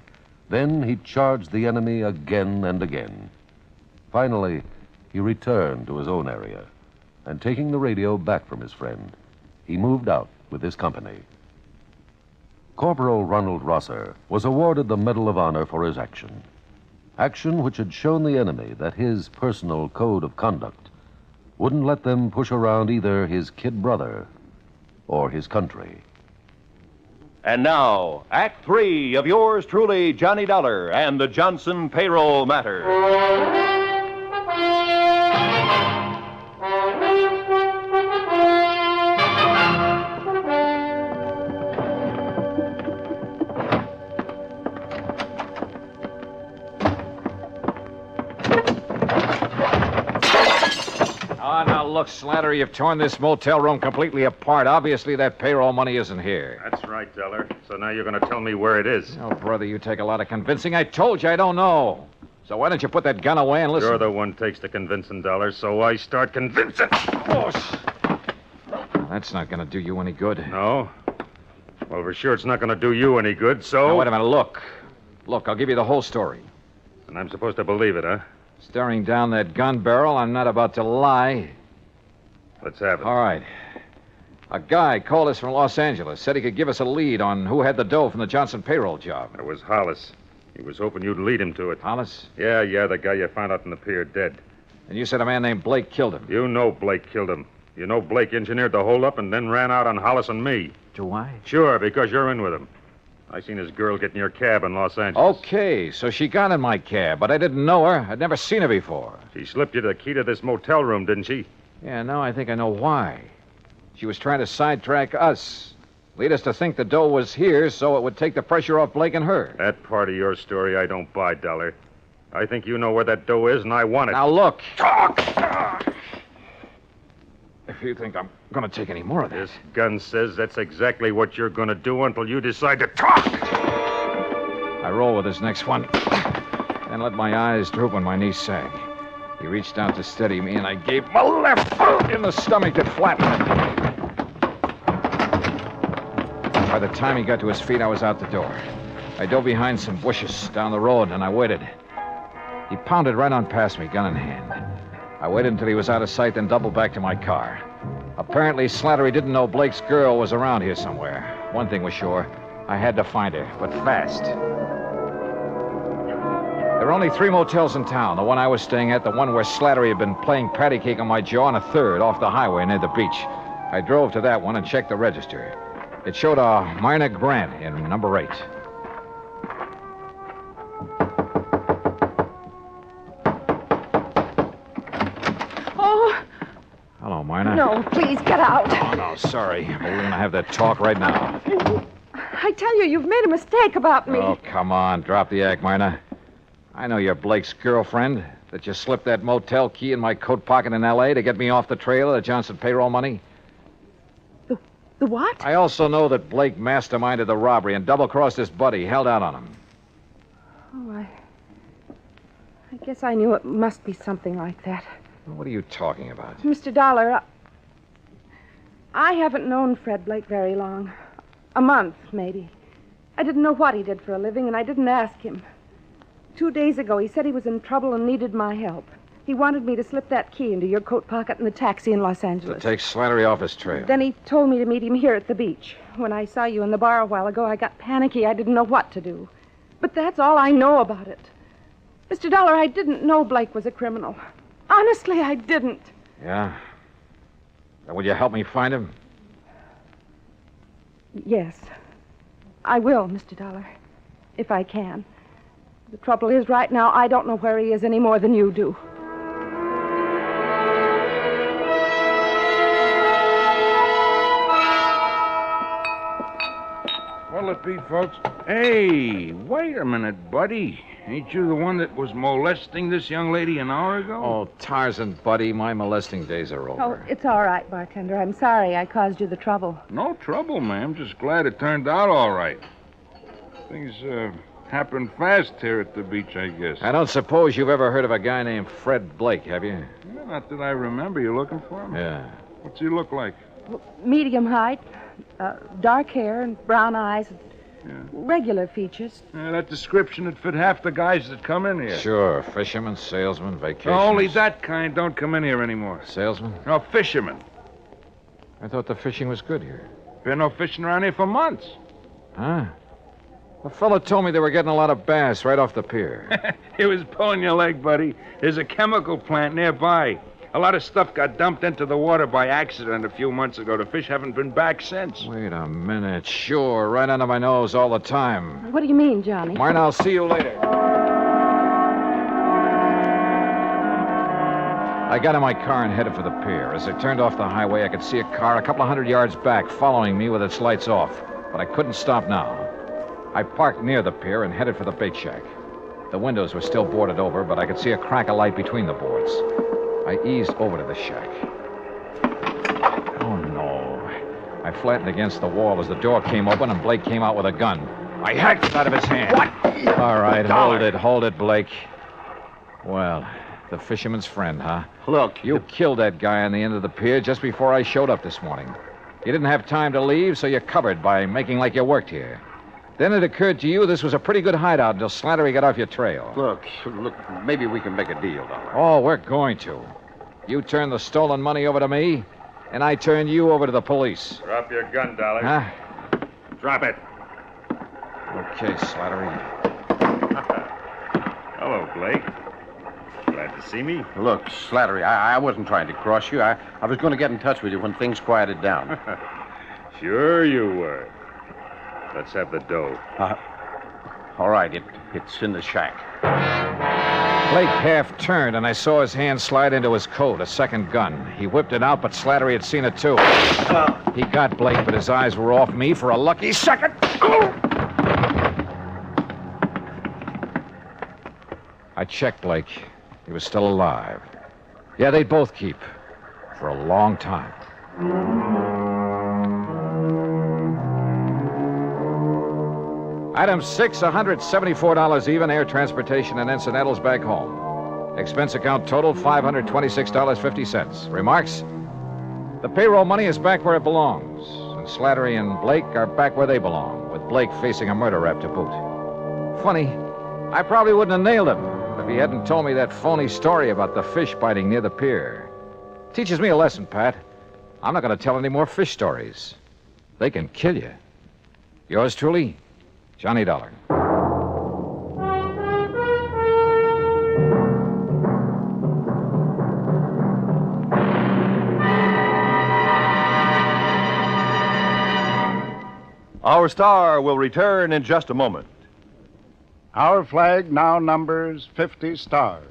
Then he charged the enemy again and again. Finally, he returned to his own area, and taking the radio back from his friend, he moved out with his company. Corporal Ronald Rosser was awarded the Medal of Honor for his action. Action which had shown the enemy that his personal code of conduct wouldn't let them push around either his kid brother or his country. And now, Act 3 of yours truly, Johnny Dollar, and the Johnson payroll matter. Now, look, Slattery, you've torn this motel room completely apart. Obviously, that payroll money isn't here. That's right, Dollar. So now you're going to tell me where it is. Oh, brother, you take a lot of convincing. I told you I don't know. So why don't you put that gun away and listen? You're the one takes the convincing, Dollar, so I start convincing. Oh, that's not going to do you any good. No? Well, for sure it's not going to do you any good, so... Now, wait a minute, look. Look, I'll give you the whole story. And I'm supposed to believe it, huh? Staring down that gun barrel, I'm not about to lie. Let's have it. All right. A guy called us from Los Angeles, said he could give us a lead on who had the dough from the Johnson payroll job. It was Hollis. He was hoping you'd lead him to it. Hollis? Yeah, the guy you found out in the pier dead. And you said a man named Blake killed him. You know Blake killed him. You know Blake engineered the holdup and then ran out on Hollis and me. Do I? Sure, because you're in with him. I seen his girl get in your cab in Los Angeles. Okay, so she got in my cab, but I didn't know her. I'd never seen her before. She slipped you the key to this motel room, didn't she? Yeah, now I think I know why. She was trying to sidetrack us. Lead us to think the dough was here so it would take the pressure off Blake and her. That part of your story I don't buy, Dollar. I think you know where that dough is, and I want it. Now, look. Talk! If you think I'm going to take any more of this. This gun says that's exactly what you're going to do until you decide to talk. I roll with this next one, then let my eyes droop and my knees sag. He reached out to steady me, and I gave him a left boot in the stomach that flattened him. By the time he got to his feet, I was out the door. I dove behind some bushes down the road, and I waited. He pounded right on past me, gun in hand. I waited until he was out of sight, then doubled back to my car. Apparently, Slattery didn't know Blake's girl was around here somewhere. One thing was sure. I had to find her, but fast. The are only 3 motels in town. The one I was staying at, the one where Slattery had been playing patty cake on my jaw, and a third off the highway near the beach. I drove to that one and checked the register. It showed a Myrna Grant in number 8. Oh, Hello, Myrna. no, please get out. Oh, no, sorry. But we're going to have that talk right now. I tell you, you've made a mistake about me. Oh, come on. Drop the act, Myrna. I know you're Blake's girlfriend, that you slipped that motel key in my coat pocket in L.A. to get me off the trail of the Johnson payroll money. The what? I also know that Blake masterminded the robbery and double-crossed his buddy, held out on him. Oh, I guess I knew it must be something like that. What are you talking about? Mr. Dollar, I haven't known Fred Blake very long. A month, maybe. I didn't know what he did for a living, and I didn't ask him. 2 days ago, he said he was in trouble and needed my help. He wanted me to slip that key into your coat pocket in the taxi in Los Angeles. To take Slattery off his trail. Then he told me to meet him here at the beach. When I saw you in the bar a while ago, I got panicky. I didn't know what to do. But that's all I know about it. Mr. Dollar, I didn't know Blake was a criminal. Honestly, I didn't. Yeah? Now, will you help me find him? Yes. I will, Mr. Dollar. If I can. The trouble is, right now, I don't know where he is any more than you do. What'll it be, folks? Hey, wait a minute, buddy. Ain't you the one that was molesting this young lady an hour ago? Oh, Tarzan, buddy, my molesting days are over. Oh, it's all right, bartender. I'm sorry I caused you the trouble. No trouble, ma'am. Just glad it turned out all right. Things happen fast here at the beach, I guess. I don't suppose you've ever heard of a guy named Fred Blake, have you? Yeah, not that I remember. You looking for him? Yeah. What's he look like? Medium height, dark hair and brown eyes. Regular features. That description would fit half the guys that come in here. Sure. Fisherman, salesman, vacation. Only that kind don't come in here anymore. Salesman? No, fishermen. I thought the fishing was good here. Been no fishing around here for months. Huh? A fellow told me they were getting a lot of bass right off the pier. He was pulling your leg, buddy. There's a chemical plant nearby. A lot of stuff got dumped into the water by accident a few months ago. The fish haven't been back since. Wait a minute. Sure, right under my nose all the time. What do you mean, Johnny? Mine, I'll see you later. I got in my car and headed for the pier. As I turned off the highway, I could see a car a couple of 100 yards back following me with its lights off. But I couldn't stop now. I parked near the pier and headed for the bait shack. The windows were still boarded over, but I could see a crack of light between the boards. I eased over to the shack. Oh, no. I flattened against the wall as the door came open and Blake came out with a gun. I hacked it out of his hand. What? All right, hold it, Blake. Well, the fisherman's friend, huh? Look. You killed that guy on the end of the pier just before I showed up this morning. You didn't have time to leave, so you covered by making like you worked here. Then it occurred to you this was a pretty good hideout until Slattery got off your trail. Look, maybe we can make a deal, Dollar. Oh, we're going to. You turn the stolen money over to me, and I turn you over to the police. Drop your gun, Dollar. Huh? Drop it. Okay, Slattery. Hello, Blake. Glad to see me. Look, Slattery, I wasn't trying to cross you. I was going to get in touch with you when things quieted down. Sure you were. Let's have the dough. All right, it's in the shack. Blake half turned, and I saw his hand slide into his coat, a second gun. He whipped it out, but Slattery had seen it, too. He got Blake, but his eyes were off me for a lucky second. I checked Blake. He was still alive. Yeah, they'd both keep. For a long time. Item 6, $174 even, air transportation and incidentals back home. Expense account total, $526.50. Remarks? The payroll money is back where it belongs, and Slattery and Blake are back where they belong, with Blake facing a murder rap to boot. Funny, I probably wouldn't have nailed him if he hadn't told me that phony story about the fish biting near the pier. Teaches me a lesson, Pat. I'm not going to tell any more fish stories. They can kill you. Yours truly, Johnny Dollar. Our star will return in just a moment. Our flag now numbers 50 stars,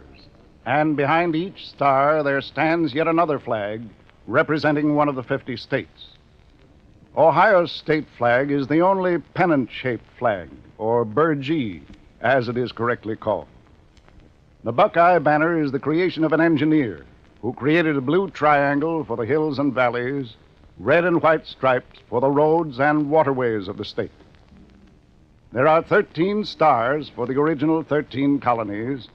and behind each star there stands yet another flag representing one of the 50 states. Ohio's state flag is the only pennant-shaped flag, or burgee, as it is correctly called. The Buckeye banner is the creation of an engineer who created a blue triangle for the hills and valleys, red and white stripes for the roads and waterways of the state. There are 13 stars for the original 13 colonies,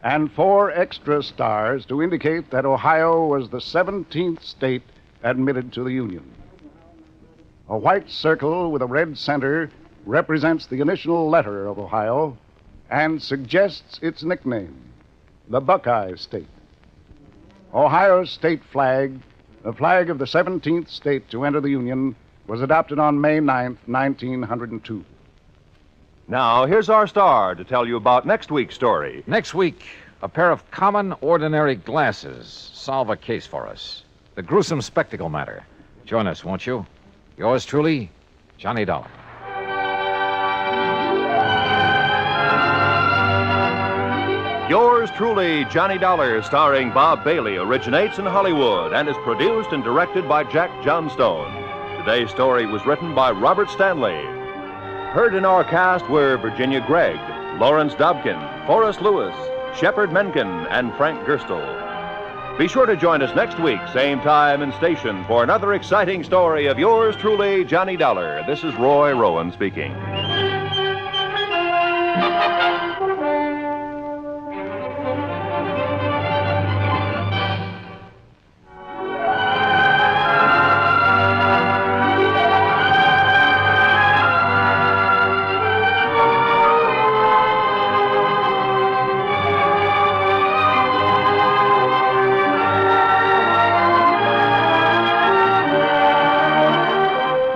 and 4 extra stars to indicate that Ohio was the 17th state admitted to the Union. A white circle with a red center represents the initial letter of Ohio and suggests its nickname, the Buckeye State. Ohio's state flag, the flag of the 17th state to enter the Union, was adopted on May 9th, 1902. Now, here's our star to tell you about next week's story. Next week, a pair of common, ordinary glasses solve a case for us. The gruesome spectacle matter. Join us, won't you? Yours truly, Johnny Dollar. Yours truly, Johnny Dollar, starring Bob Bailey, originates in Hollywood and is produced and directed by Jack Johnstone. Today's story was written by Robert Stanley. Heard in our cast were Virginia Gregg, Lawrence Dobkin, Forrest Lewis, Shepard Menken, and Frank Gerstle. Be sure to join us next week, same time and station, for another exciting story of yours truly, Johnny Dollar. This is Roy Rowan speaking.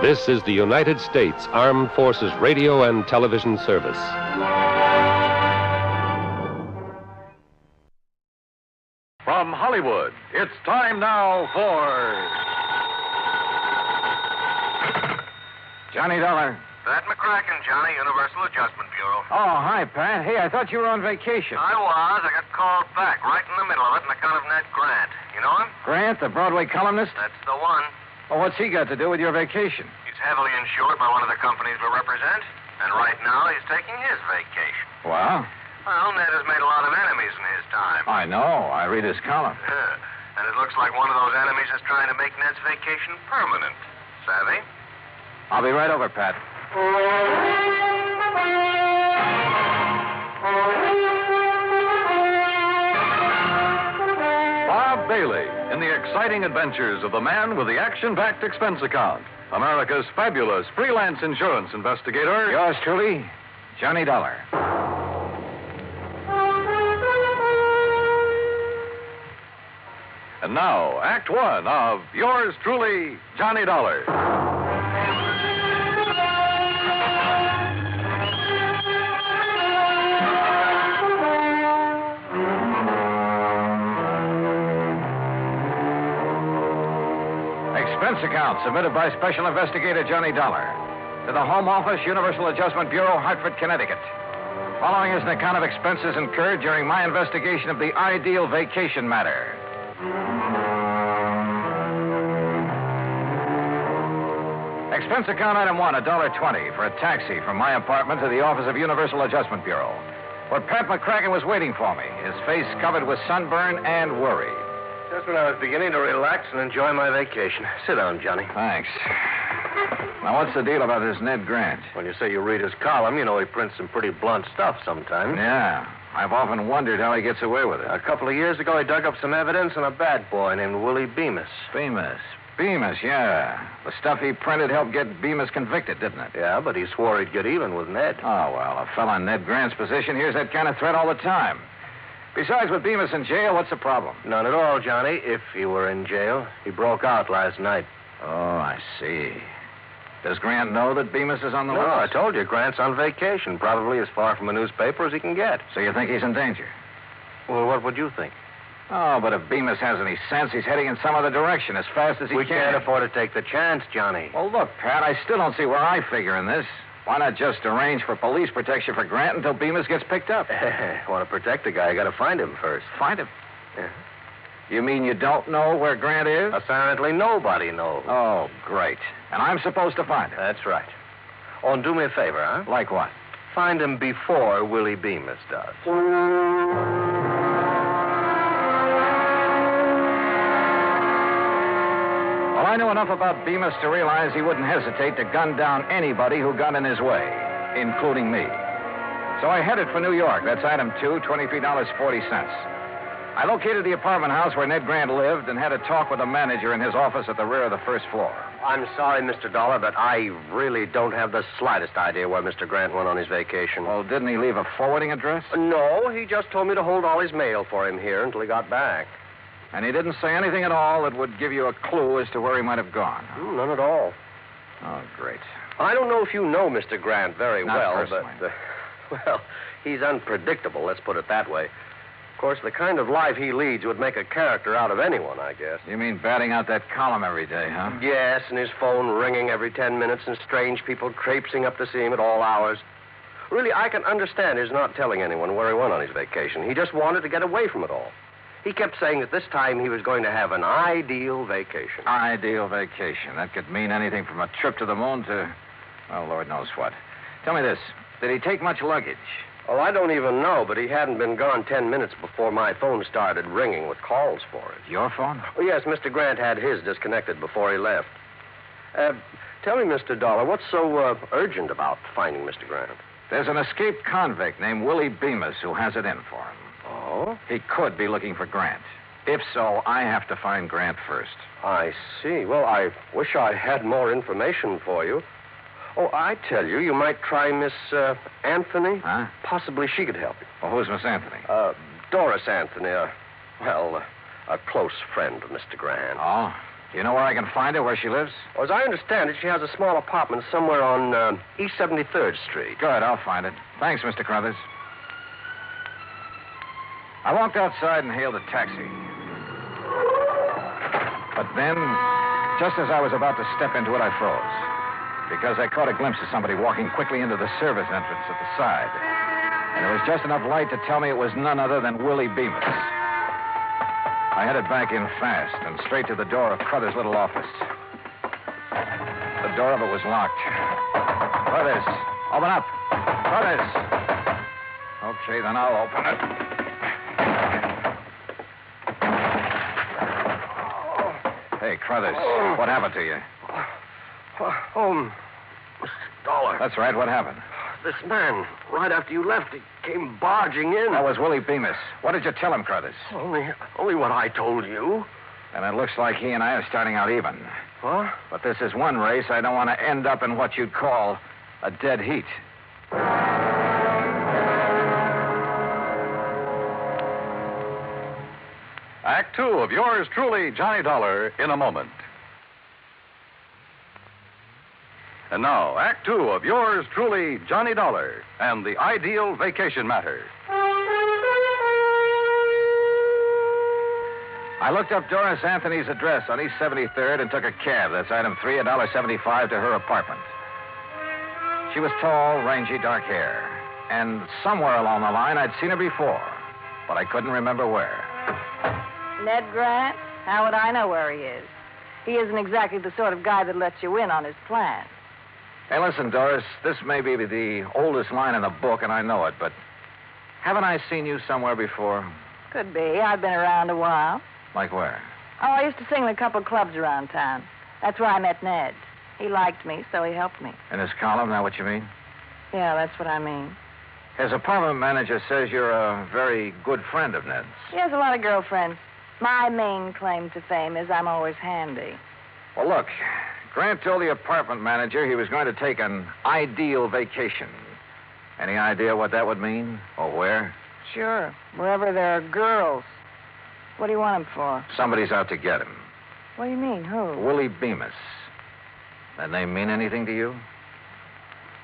This is the United States Armed Forces Radio and Television Service. From Hollywood, it's time now for Johnny Dollar. Pat McCracken, Johnny, Universal Adjustment Bureau. Oh, hi, Pat. Hey, I thought you were on vacation. I was. I got called back right in the middle of it on account of Ned Grant. You know him? Grant, the Broadway columnist? That's the one. Well, what's he got to do with your vacation? He's heavily insured by one of the companies we represent, and right now he's taking his vacation. Well? Well, Ned has made a lot of enemies in his time. I know. I read his column. And it looks like one of those enemies is trying to make Ned's vacation permanent. Savvy? I'll be right over, Pat. Bob Bailey in the exciting adventures of the man with the action-packed expense account, America's fabulous freelance insurance investigator. Yours truly, Johnny Dollar. And now, Act One of yours truly, Johnny Dollar. Expense account submitted by Special Investigator Johnny Dollar to the Home Office, Universal Adjustment Bureau, Hartford, Connecticut. Following is an account of expenses incurred during my investigation of the ideal vacation matter. Expense account item 1, $1.20 for a taxi from my apartment to the office of Universal Adjustment Bureau, where Pat McCracken was waiting for me, his face covered with sunburn and worry. Just when I was beginning to relax and enjoy my vacation. Sit down, Johnny. Thanks. Now, what's the deal about this Ned Grant? When you say you read his column, you know he prints some pretty blunt stuff sometimes. Yeah. I've often wondered how he gets away with it. A couple of years ago, he dug up some evidence on a bad boy named Willie Bemis. Bemis, yeah. The stuff he printed helped get Bemis convicted, didn't it? Yeah, but he swore he'd get even with Ned. Oh, well, a fella in Ned Grant's position hears that kind of threat all the time. Besides, with Bemis in jail, what's the problem? None at all, Johnny, if he were in jail. He broke out last night. Oh, I see. Does Grant know that Bemis is on the No, list? I told you, Grant's on vacation, probably as far from a newspaper as he can get. So you think he's in danger? Well, what would you think? Oh, but if Bemis has any sense, he's heading in some other direction as fast as he We can. can't afford to take the chance, Johnny. Well, look, Pat, I still don't see where I figure in this. Why not just arrange for police protection for Grant until Bemis gets picked up? Want to protect the guy, you got to find him first. Find him? Yeah. You mean you don't know where Grant is? Apparently nobody knows. Oh, great. And I'm supposed to find him? That's right. Oh, and do me a favor, huh? Like what? Find him before Willie Bemis does. Well, I knew enough about Bemis to realize he wouldn't hesitate to gun down anybody who got in his way, including me. So I headed for New York. That's item 2, $23.40. I located the apartment house where Ned Grant lived and had a talk with the manager in his office at the rear of the first floor. I'm sorry, Mr. Dollar, but I really don't have the slightest idea where Mr. Grant went on his vacation. Well, didn't he leave a forwarding address? No, he just told me to hold all his mail for him here until he got back. And he didn't say anything at all that would give you a clue as to where he might have gone. None at all. Oh, great. I don't know if you know Mr. Grant very Not well, personally. but, well, he's unpredictable, let's put it that way. Of course, the kind of life he leads would make a character out of anyone, I guess. You mean batting out that column every day, huh? Yes, and his phone ringing every 10 minutes and strange people traipsing up to see him at all hours. Really, I can understand his not telling anyone where he went on his vacation. He just wanted to get away from it all. He kept saying that this time he was going to have an ideal vacation. Ideal vacation. That could mean anything from a trip to the moon to, well, Lord knows what. Tell me this. Did he take much luggage? Oh, I don't even know, but he hadn't been gone 10 minutes before my phone started ringing with calls for it. Your phone? Oh, yes, Mr. Grant had his disconnected before he left. Tell me, Mr. Dollar, what's so urgent about finding Mr. Grant? There's an escaped convict named Willie Bemis who has it in for him. Oh? He could be looking for Grant. If so, I have to find Grant first. I see. Well, I wish I had more information for you. Oh, I tell you, you might try Miss Anthony. Huh? Possibly she could help you. Well, who's Miss Anthony? Doris Anthony, a close friend of Mr. Grant. Oh? You know where I can find her, where she lives? Well, as I understand it, she has a small apartment somewhere on East 73rd Street. Good, I'll find it. Thanks, Mr. Crothers. I walked outside and hailed a taxi. But then, just as I was about to step into it, I froze. Because I caught a glimpse of somebody walking quickly into the service entrance at the side. And there was just enough light to tell me it was none other than Willie Bemis. I headed back in fast and straight to the door of Crothers' little office. The door of it was locked. Crothers, open up. Crothers. Okay, then I'll open it. Hey, Crothers, what happened to you? Mr. Dollar. That's right, what happened? This man, right after you left, he came barging in. That was Willie Bemis. What did you tell him, Crothers? Only what I told you. And it looks like he and I are starting out even. Huh? But this is one race I don't want to end up in what you'd call a dead heat. Act 2 of yours truly, Johnny Dollar, in a moment. And now, Act 2 of yours truly, Johnny Dollar, and the ideal vacation matter. I looked up Doris Anthony's address on East 73rd and took a cab. That's item 3, $1.75 to her apartment. She was tall, rangy, dark hair. And somewhere along the line, I'd seen her before, but I couldn't remember where. Ned Grant? How would I know where he is? He isn't exactly the sort of guy that lets you in on his plan. Hey, listen, Doris, this may be the oldest line in the book, and I know it, but haven't I seen you somewhere before? Could be. I've been around a while. Like where? Oh, I used to sing in a couple of clubs around town. That's where I met Ned. He liked me, so he helped me. In his column, that what you mean? Yeah, that's what I mean. His apartment manager says you're a very good friend of Ned's. He has a lot of girlfriends. My main claim to fame is I'm always handy. Well, look, Grant told the apartment manager he was going to take an ideal vacation. Any idea what that would mean? Or where? Sure. Wherever there are girls. What do you want him for? Somebody's out to get him. What do you mean? Who? Willie Bemis. That name mean anything to you?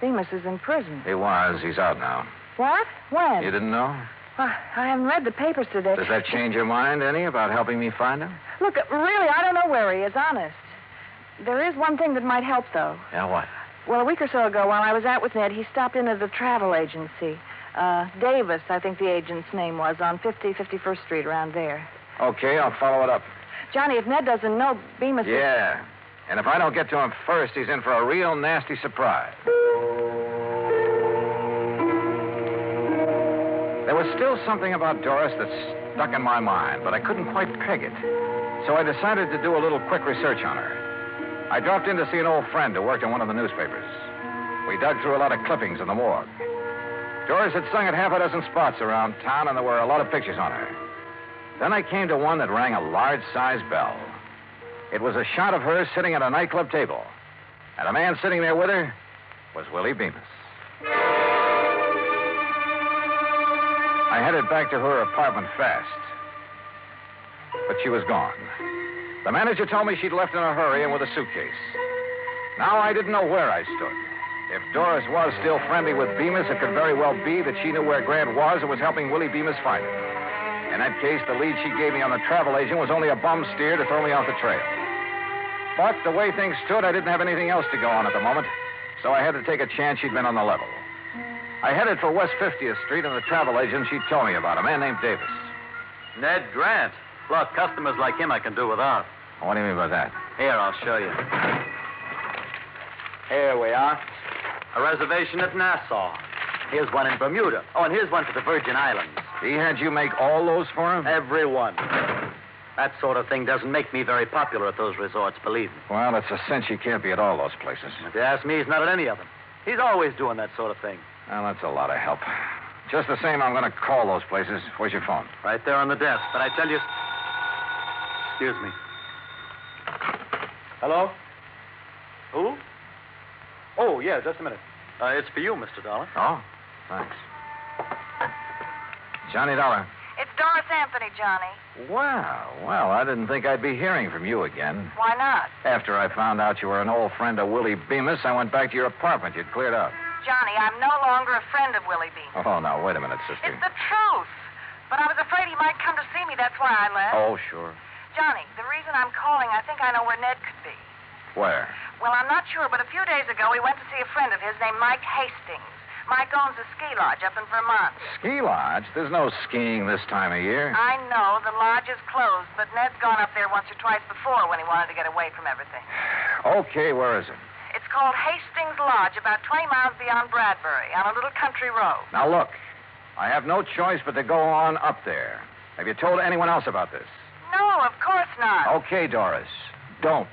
Bemis is in prison. He was. He's out now. What? When? You didn't know? I haven't read the papers today. Does that change your mind any about helping me find him? Look, really, I don't know where he is, honest. There is one thing that might help, though. Yeah, what? Well, a week or so ago, while I was out with Ned, he stopped in at a travel agency. Davis, I think the agent's name was, on 51st Street, around there. Okay, I'll follow it up. Johnny, if Ned doesn't know, Bemis... Yeah. And if I don't get to him first, he's in for a real nasty surprise. There was still something about Doris that stuck in my mind, but I couldn't quite peg it. So I decided to do a little quick research on her. I dropped in to see an old friend who worked in one of the newspapers. We dug through a lot of clippings in the morgue. Doris had sung at half a dozen spots around town, and there were a lot of pictures on her. Then I came to one that rang a large-sized bell. It was a shot of her sitting at a nightclub table. And the man sitting there with her was Willie Bemis. I headed back to her apartment fast. But she was gone. The manager told me she'd left in a hurry and with a suitcase. Now I didn't know where I stood. If Doris was still friendly with Bemis, it could very well be that she knew where Grant was and was helping Willie Bemis find him. In that case, the lead she gave me on the travel agent was only a bum steer to throw me off the trail. But the way things stood, I didn't have anything else to go on at the moment, so I had to take a chance she'd been on the level. I headed for West 50th Street, and the travel agent she told me about, a man named Davis. Ned Grant. Look, customers like him I can do without. What do you mean by that? Here, I'll show you. Here we are. A reservation at Nassau. Here's one in Bermuda. Oh, and here's one for the Virgin Islands. He had you make all those for him? Every one. That sort of thing doesn't make me very popular at those resorts, believe me. Well, it's a cinch he can't be at all those places. If you ask me, he's not at any of them. He's always doing that sort of thing. Well, that's a lot of help. Just the same, I'm going to call those places. Where's your phone? Right there on the desk. But I tell you... Excuse me. Hello? Who? Oh, yeah, just a minute. It's for you, Mr. Dollar. Oh, thanks. Johnny Dollar. It's Doris Anthony, Johnny. Well, I didn't think I'd be hearing from you again. Why not? After I found out you were an old friend of Willie Bemis, I went back to your apartment. You'd cleared out. Johnny, I'm no longer a friend of Willie Bemis. Oh, now, wait a minute, sister. It's the truth. But I was afraid he might come to see me. That's why I left. Oh, sure. Johnny, the reason I'm calling, I think I know where Ned could be. Where? Well, I'm not sure, but a few days ago he went to see a friend of his named Mike Hastings. Mike owns a ski lodge up in Vermont. Ski lodge? There's no skiing this time of year. I know. The lodge is closed, but Ned's gone up there once or twice before when he wanted to get away from everything. Okay, where is it? It's called Hastings Lodge, about 20 miles beyond Bradbury, on a little country road. Now, look. I have no choice but to go on up there. Have you told anyone else about this? No, of course not. Okay, Doris. Don't.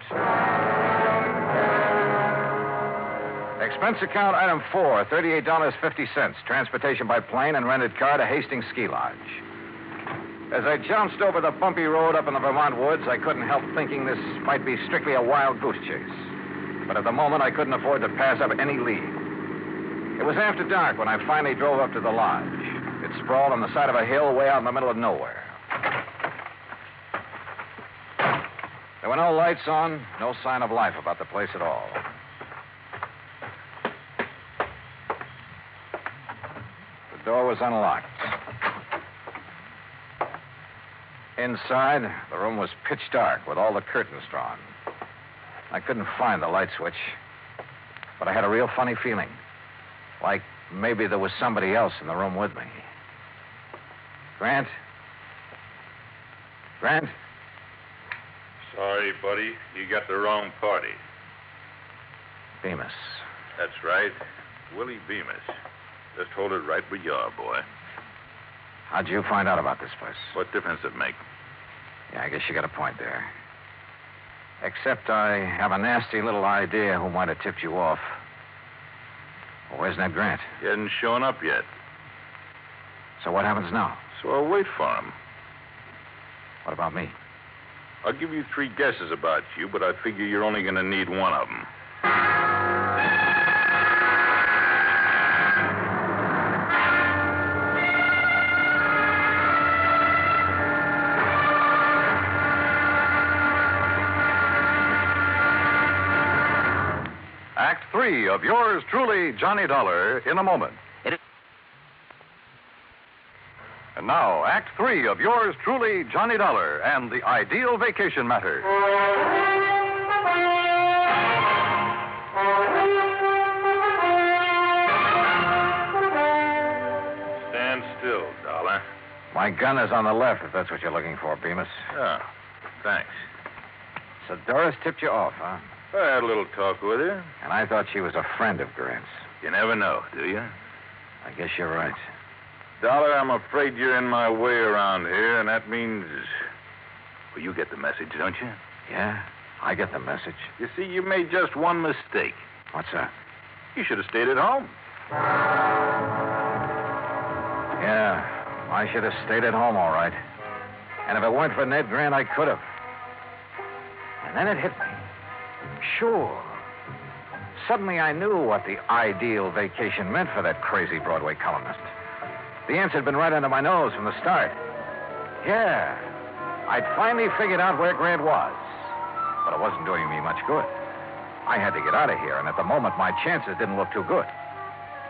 Expense account item 4, $38.50. Transportation by plane and rented car to Hastings Ski Lodge. As I jounced over the bumpy road up in the Vermont woods, I couldn't help thinking this might be strictly a wild goose chase. But at the moment, I couldn't afford to pass up any lead. It was after dark when I finally drove up to the lodge. It sprawled on the side of a hill way out in the middle of nowhere. There were no lights on, no sign of life about the place at all. The door was unlocked. Inside, the room was pitch dark with all the curtains drawn. I couldn't find the light switch, but I had a real funny feeling. Like maybe there was somebody else in the room with me. Grant? Grant? Sorry, buddy. You got the wrong party. Bemis. That's right. Willie Bemis. Just hold it right where you are, boy. How'd you find out about this place? What difference does it make? Yeah, I guess you got a point there. Except I have a nasty little idea who might have tipped you off. Well, where's Ned Grant? He hasn't shown up yet. So what happens now? So I'll wait for him. What about me? I'll give you 3 guesses about you, but I figure you're only going to need one of them. Act 3 of yours truly, Johnny Dollar, in a moment. And And now, Act 3 of yours truly, Johnny Dollar, and the Ideal Vacation Matter. Stand still, Dollar. My gun is on the left, if that's what you're looking for, Bemis. Oh, thanks. So Doris tipped you off, huh? I had a little talk with her. And I thought she was a friend of Grant's. You never know, do you? I guess you're right. Dollar, I'm afraid you're in my way around here, and that means... Well, you get the message, don't you? Yeah, I get the message. You see, you made just one mistake. What's that? You should have stayed at home. Yeah, I should have stayed at home, all right. And if it weren't for Ned Grant, I could have. And then it hit me. Sure. Suddenly I knew what the ideal vacation meant for that crazy Broadway columnist. The answer had been right under my nose from the start. Yeah, I'd finally figured out where Grant was. But it wasn't doing me much good. I had to get out of here, and at the moment, my chances didn't look too good.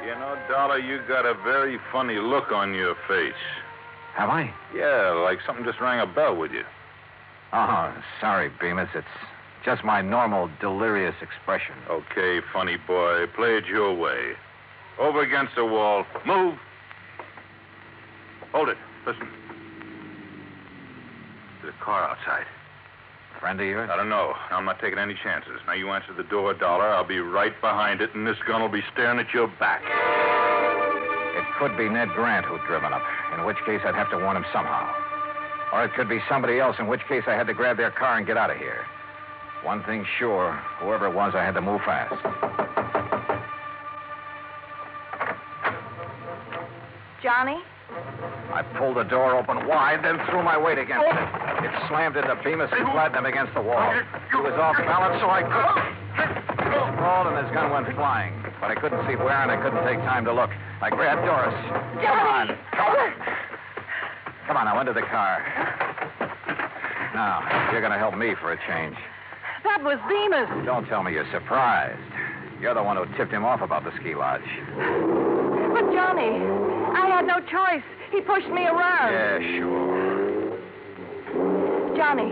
You know, Dollar, you got a very funny look on your face. Have I? Yeah, like something just rang a bell with you. Oh, sorry, Bemis. It's just my normal delirious expression. Okay, funny boy. Play it your way. Over against the wall. Move. Hold it. Listen. There's a car outside. Friend of yours? I don't know. I'm not taking any chances. Now, you answer the door, Dollar. I'll be right behind it, and this gun will be staring at your back. It could be Ned Grant who'd driven up, in which case I'd have to warn him somehow. Or it could be somebody else, in which case I had to grab their car and get out of here. One thing sure, whoever it was, I had to move fast. Johnny? I pulled the door open wide, then threw my weight against it. It slammed into Bemis and flattened him against the wall. He was off balance, so I couldn't. He rolled and his gun went flying. But I couldn't see where, and I couldn't take time to look. I grabbed Doris. Johnny! Come on, now, into the car. Now, you're going to help me for a change. That was Bemis. Don't tell me you're surprised. You're the one who tipped him off about the ski lodge. But, Johnny, I had no choice. He pushed me around. Yeah, sure. Johnny,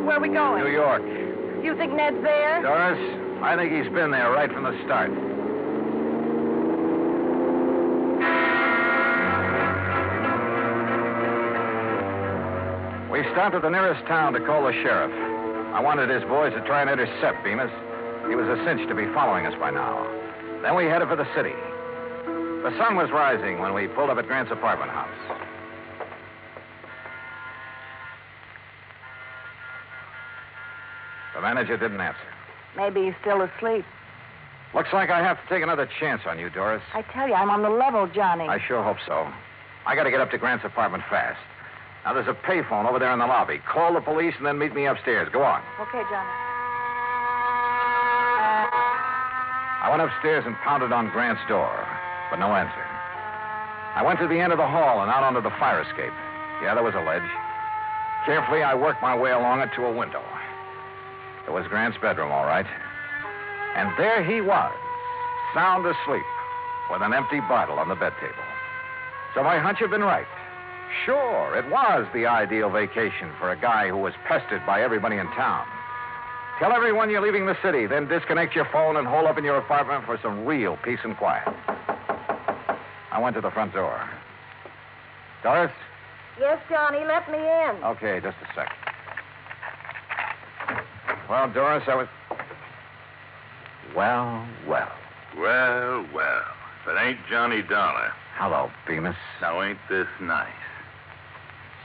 where are we going? New York. You think Ned's there? Doris, I think he's been there right from the start. We stopped at the nearest town to call the sheriff. I wanted his boys to try and intercept Bemis. He was a cinch to be following us by now. Then we headed for the city. The sun was rising when we pulled up at Grant's apartment house. The manager didn't answer. Maybe he's still asleep. Looks like I have to take another chance on you, Doris. I tell you, I'm on the level, Johnny. I sure hope so. I got to get up to Grant's apartment fast. Now, there's a payphone over there in the lobby. Call the police and then meet me upstairs. Go on. Okay, Johnny. I went upstairs and pounded on Grant's door, but no answer. I went to the end of the hall and out onto the fire escape. Yeah, there was a ledge. Carefully, I worked my way along it to a window. It was Grant's bedroom, all right. And there he was, sound asleep, with an empty bottle on the bed table. So my hunch had been right. Sure, it was the ideal vacation for a guy who was pestered by everybody in town. Tell everyone you're leaving the city, then disconnect your phone and hole up in your apartment for some real peace and quiet. I went to the front door. Doris? Yes, Johnny, let me in. Okay, just a sec. Well, Doris, I was... Well. Well. If it ain't Johnny Dollar. Hello, Bemis. Now, ain't this nice?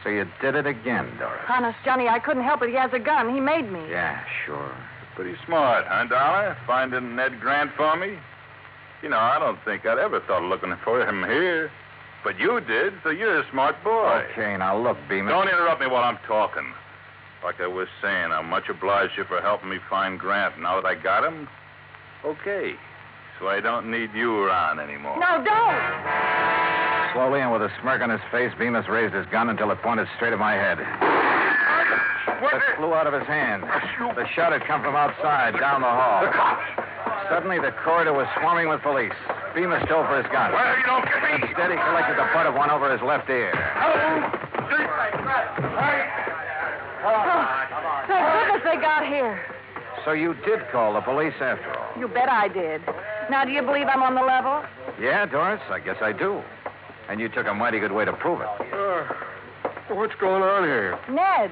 So you did it again, Doris. Honest, Johnny, I couldn't help it. He has a gun. He made me. Yeah, sure. Pretty smart, huh, Dollar? Finding Ned Grant for me? You know, I don't think I'd ever thought of looking for him here. But you did, so you're a smart boy. Okay, now look, Bemis. Don't interrupt me while I'm talking. Like I was saying, I'm much obliged to you for helping me find Grant. Now that I got him, okay. So I don't need you around anymore. No, don't! Slowly and with a smirk on his face, Bemis raised his gun until it pointed straight at my head. It flew out of his hand. The shot had come from outside, down the hall. The cops! Suddenly, the corridor was swarming with police. Bemis stole for his gun. Well, you don't get me. Instead, he collected the butt of one over his left ear. Thank goodness they got here. So you did call the police after all? You bet I did. Now, do you believe I'm on the level? Yeah, Doris, I guess I do. And you took a mighty good way to prove it. What's going on here? Ned.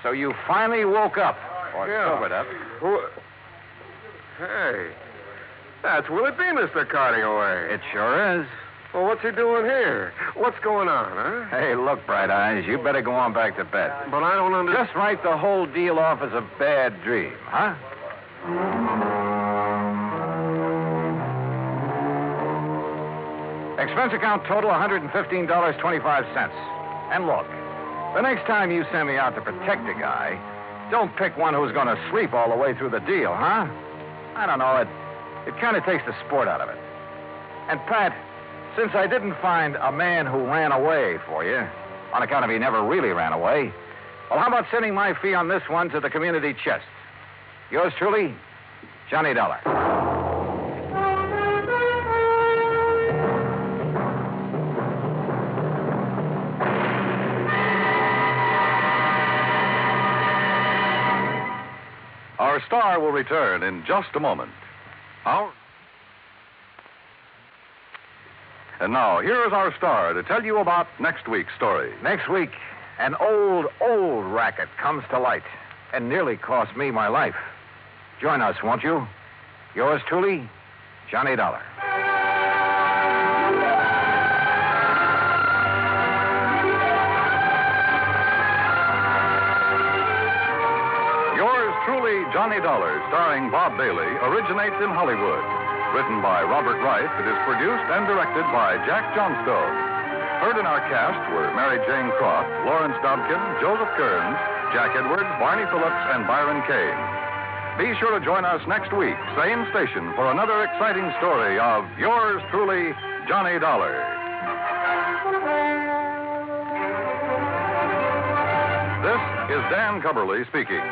So you finally woke up, or sobered up. Hey, that's Willie Bemis they're carting away. It sure is. Well, what's he doing here? What's going on, huh? Hey, look, Bright Eyes, you better go on back to bed. But I don't understand. Just write the whole deal off as a bad dream, huh? Expense account total $115.25. And look, the next time you send me out to protect a guy, don't pick one who's going to sleep all the way through the deal, huh? I don't know, it kind of takes the sport out of it. And Pat, since I didn't find a man who ran away for you, on account of he never really ran away, well, how about sending my fee on this one to the community chest? Yours truly, Johnny Dollar. Our star will return in just a moment. And now, here is our star to tell you about next week's story. Next week, an old racket comes to light and nearly cost me my life. Join us, won't you? Yours truly, Johnny Dollar. Yours truly, Johnny Dollar, starring Bob Bailey, originates in Hollywood. Written by Robert Wright, it is produced and directed by Jack Johnstone. Heard in our cast were Mary Jane Croft, Lawrence Dobkin, Joseph Kearns, Jack Edwards, Barney Phillips, and Byron Kane. Be sure to join us next week, same station, for another exciting story of yours truly, Johnny Dollar. This is Dan Cubberly speaking.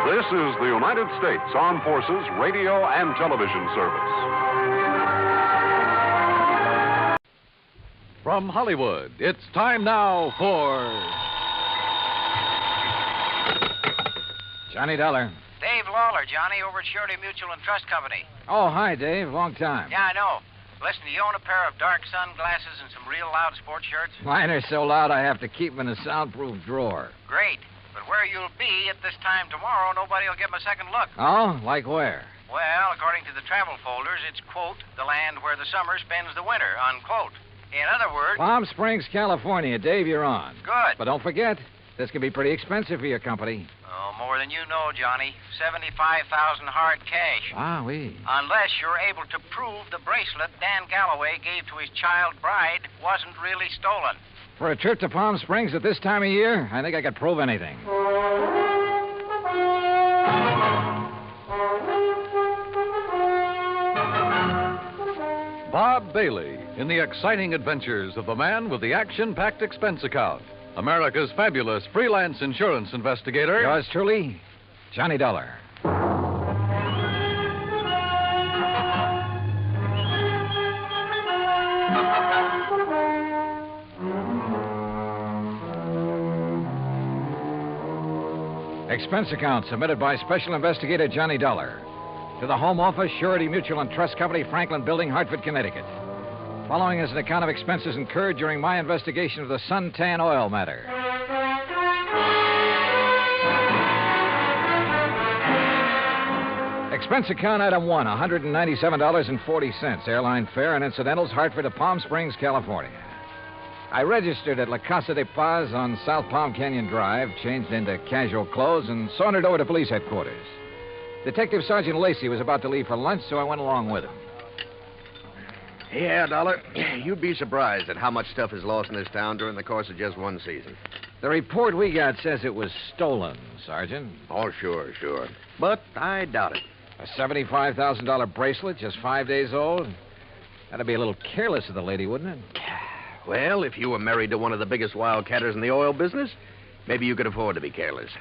This is the United States Armed Forces Radio and Television Service. From Hollywood, it's time now for Johnny Dollar. Dave Lawler, Johnny, over at Surety Mutual and Trust Company. Oh, hi, Dave. Long time. Yeah, I know. Listen, do you own a pair of dark sunglasses and some real loud sports shirts? Mine are so loud I have to keep them in a soundproof drawer. Great. But where you'll be at this time tomorrow, nobody will give them a second look. Oh? Like where? Well, according to the travel folders, it's, quote, the land where the summer spends the winter, unquote. In other words... Palm Springs, California. Dave, you're on. Good. But don't forget, this can be pretty expensive for your company. Oh, more than you know, Johnny. $75,000 hard cash. Ah, oui. Unless you're able to prove the bracelet Dan Galloway gave to his child bride wasn't really stolen. For a trip to Palm Springs at this time of year, I think I could prove anything. Bob Bailey in the exciting adventures of the man with the action-packed expense account. America's fabulous freelance insurance investigator. Yours truly, Johnny Dollar. Expense account submitted by Special Investigator Johnny Dollar to the Home Office, Surety Mutual and Trust Company, Franklin Building, Hartford, Connecticut. Following is an account of expenses incurred during my investigation of the Suntan oil matter. Expense account item 1, $197.40. Airline fare and incidentals, Hartford to Palm Springs, California. I registered at La Casa de Paz on South Palm Canyon Drive, changed into casual clothes, and sauntered over to police headquarters. Detective Sergeant Lacey was about to leave for lunch, so I went along with him. Yeah, Dollar. You'd be surprised at how much stuff is lost in this town during the course of just one season. The report we got says it was stolen, Sergeant. Oh, sure. But I doubt it. A $75,000 bracelet, just 5 days old? That'd be a little careless of the lady, wouldn't it? Well, if you were married to one of the biggest wildcatters in the oil business, maybe you could afford to be careless.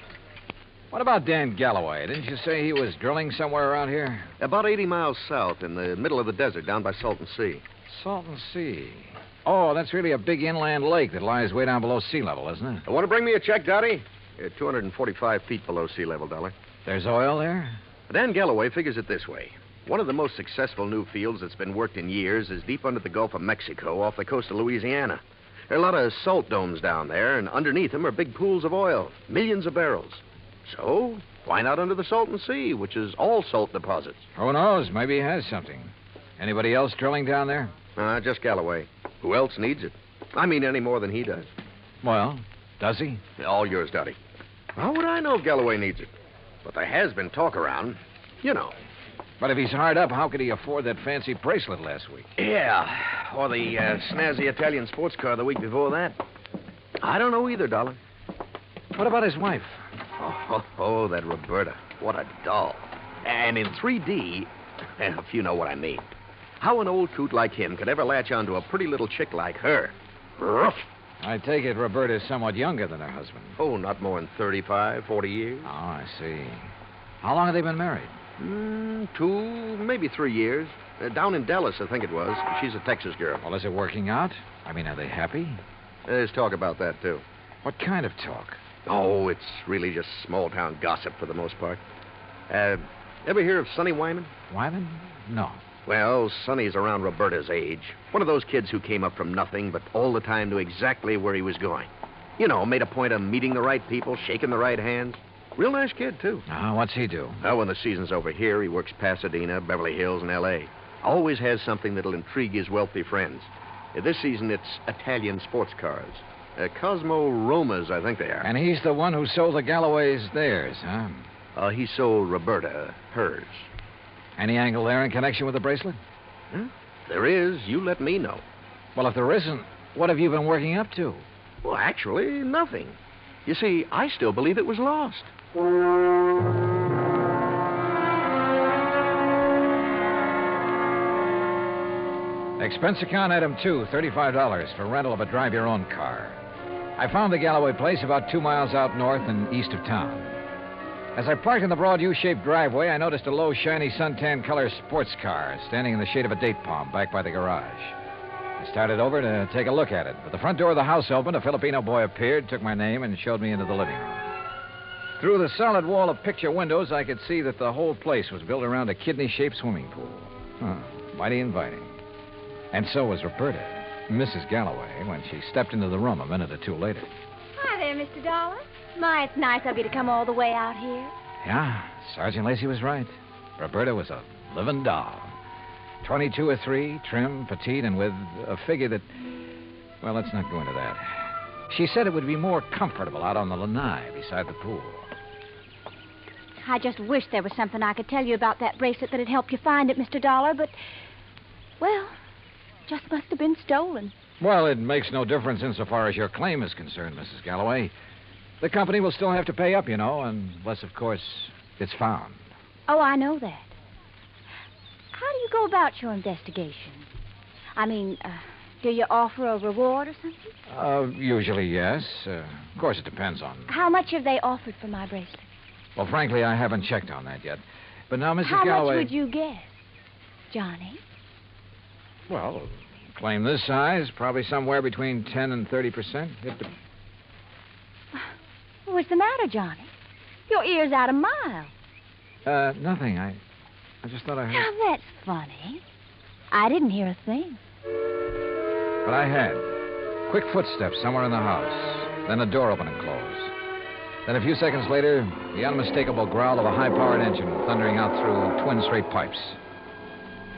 What about Dan Galloway? Didn't you say he was drilling somewhere around here? About 80 miles south, in the middle of the desert, down by Salton Sea. Salton Sea. Oh, that's really a big inland lake that lies way down below sea level, isn't it? Want to bring me a check, Dottie? 245 feet below sea level, Dollar. There's oil there? Dan Galloway figures it this way. One of the most successful new fields that's been worked in years is deep under the Gulf of Mexico off the coast of Louisiana. There are a lot of salt domes down there, and underneath them are big pools of oil, millions of barrels. So, why not under the Salton Sea, which is all salt deposits? Who knows? Maybe he has something. Anybody else drilling down there? Just Galloway. Who else needs it? I mean, any more than he does. Well, does he? All yours, Dottie. How would I know if Galloway needs it? But there has been talk around. You know. But if he's hard up, how could he afford that fancy bracelet last week? Yeah, or the snazzy Italian sports car the week before that. I don't know either, Dollar. What about his wife? Oh, that Roberta. What a doll. And in 3D, if you know what I mean. How an old coot like him could ever latch onto a pretty little chick like her? Rough. I take it Roberta's somewhat younger than her husband. Oh, not more than 35, 40 years. Oh, I see. How long have they been married? 2, maybe 3 years. Down in Dallas, I think it was. She's a Texas girl. Well, is it working out? I mean, are they happy? There's talk about that, too. What kind of talk? Oh, it's really just small-town gossip for the most part. Ever hear of Sonny Wyman? Wyman? No. Well, Sonny's around Roberta's age. One of those kids who came up from nothing, but all the time knew exactly where he was going. You know, made a point of meeting the right people, shaking the right hands. Real nice kid, too. What's he do? Well, when the season's over here, he works Pasadena, Beverly Hills, and L.A. Always has something that'll intrigue his wealthy friends. This season, it's Italian sports cars. Cosmo Romas, I think they are. And he's the one who sold the Galloways theirs, huh? He sold Roberta hers. Any angle there in connection with the bracelet? There is. You let me know. Well, if there isn't, what have you been working up to? Well, actually, nothing. You see, I still believe it was lost. Expense account item 2, $35 for rental of a drive-your-own car. I found the Galloway place about 2 miles out north and east of town. As I parked in the broad U-shaped driveway, I noticed a low, shiny suntan color sports car standing in the shade of a date palm back by the garage. I started over to take a look at it, but the front door of the house opened, a Filipino boy appeared, took my name, and showed me into the living room. Through the solid wall of picture windows, I could see that the whole place was built around a kidney-shaped swimming pool. Mighty inviting. And so was Roberta, Mrs. Galloway, when she stepped into the room a minute or two later. Hi there, Mr. Dollar. My, it's nice of you to come all the way out here. Yeah, Sergeant Lacey was right. Roberta was a living doll. 22 or 3, trim, petite, and with a figure that... Well, let's not go into that. She said it would be more comfortable out on the lanai beside the pool. I just wish there was something I could tell you about that bracelet that'd help you find it, Mr. Dollar, but... Well, just must have been stolen. Well, it makes no difference insofar as your claim is concerned, Mrs. Galloway. The company will still have to pay up, you know, unless, of course, it's found. Oh, I know that. How do you go about your investigation? I mean, do you offer a reward or something? Usually, yes. Of course, it depends on... How much have they offered for my bracelet? Well, frankly, I haven't checked on that yet. But now, Mrs. How Galloway... much would you guess, Johnny? Well, claim this size, probably somewhere between 10 and 30%. What's the matter, Johnny? Your ear's out a mile. Nothing. I just thought I heard... Now, that's funny. I didn't hear a thing. But I had. Quick footsteps somewhere in the house. Then a door open and close. Then a few seconds later, the unmistakable growl of a high-powered engine thundering out through twin straight pipes.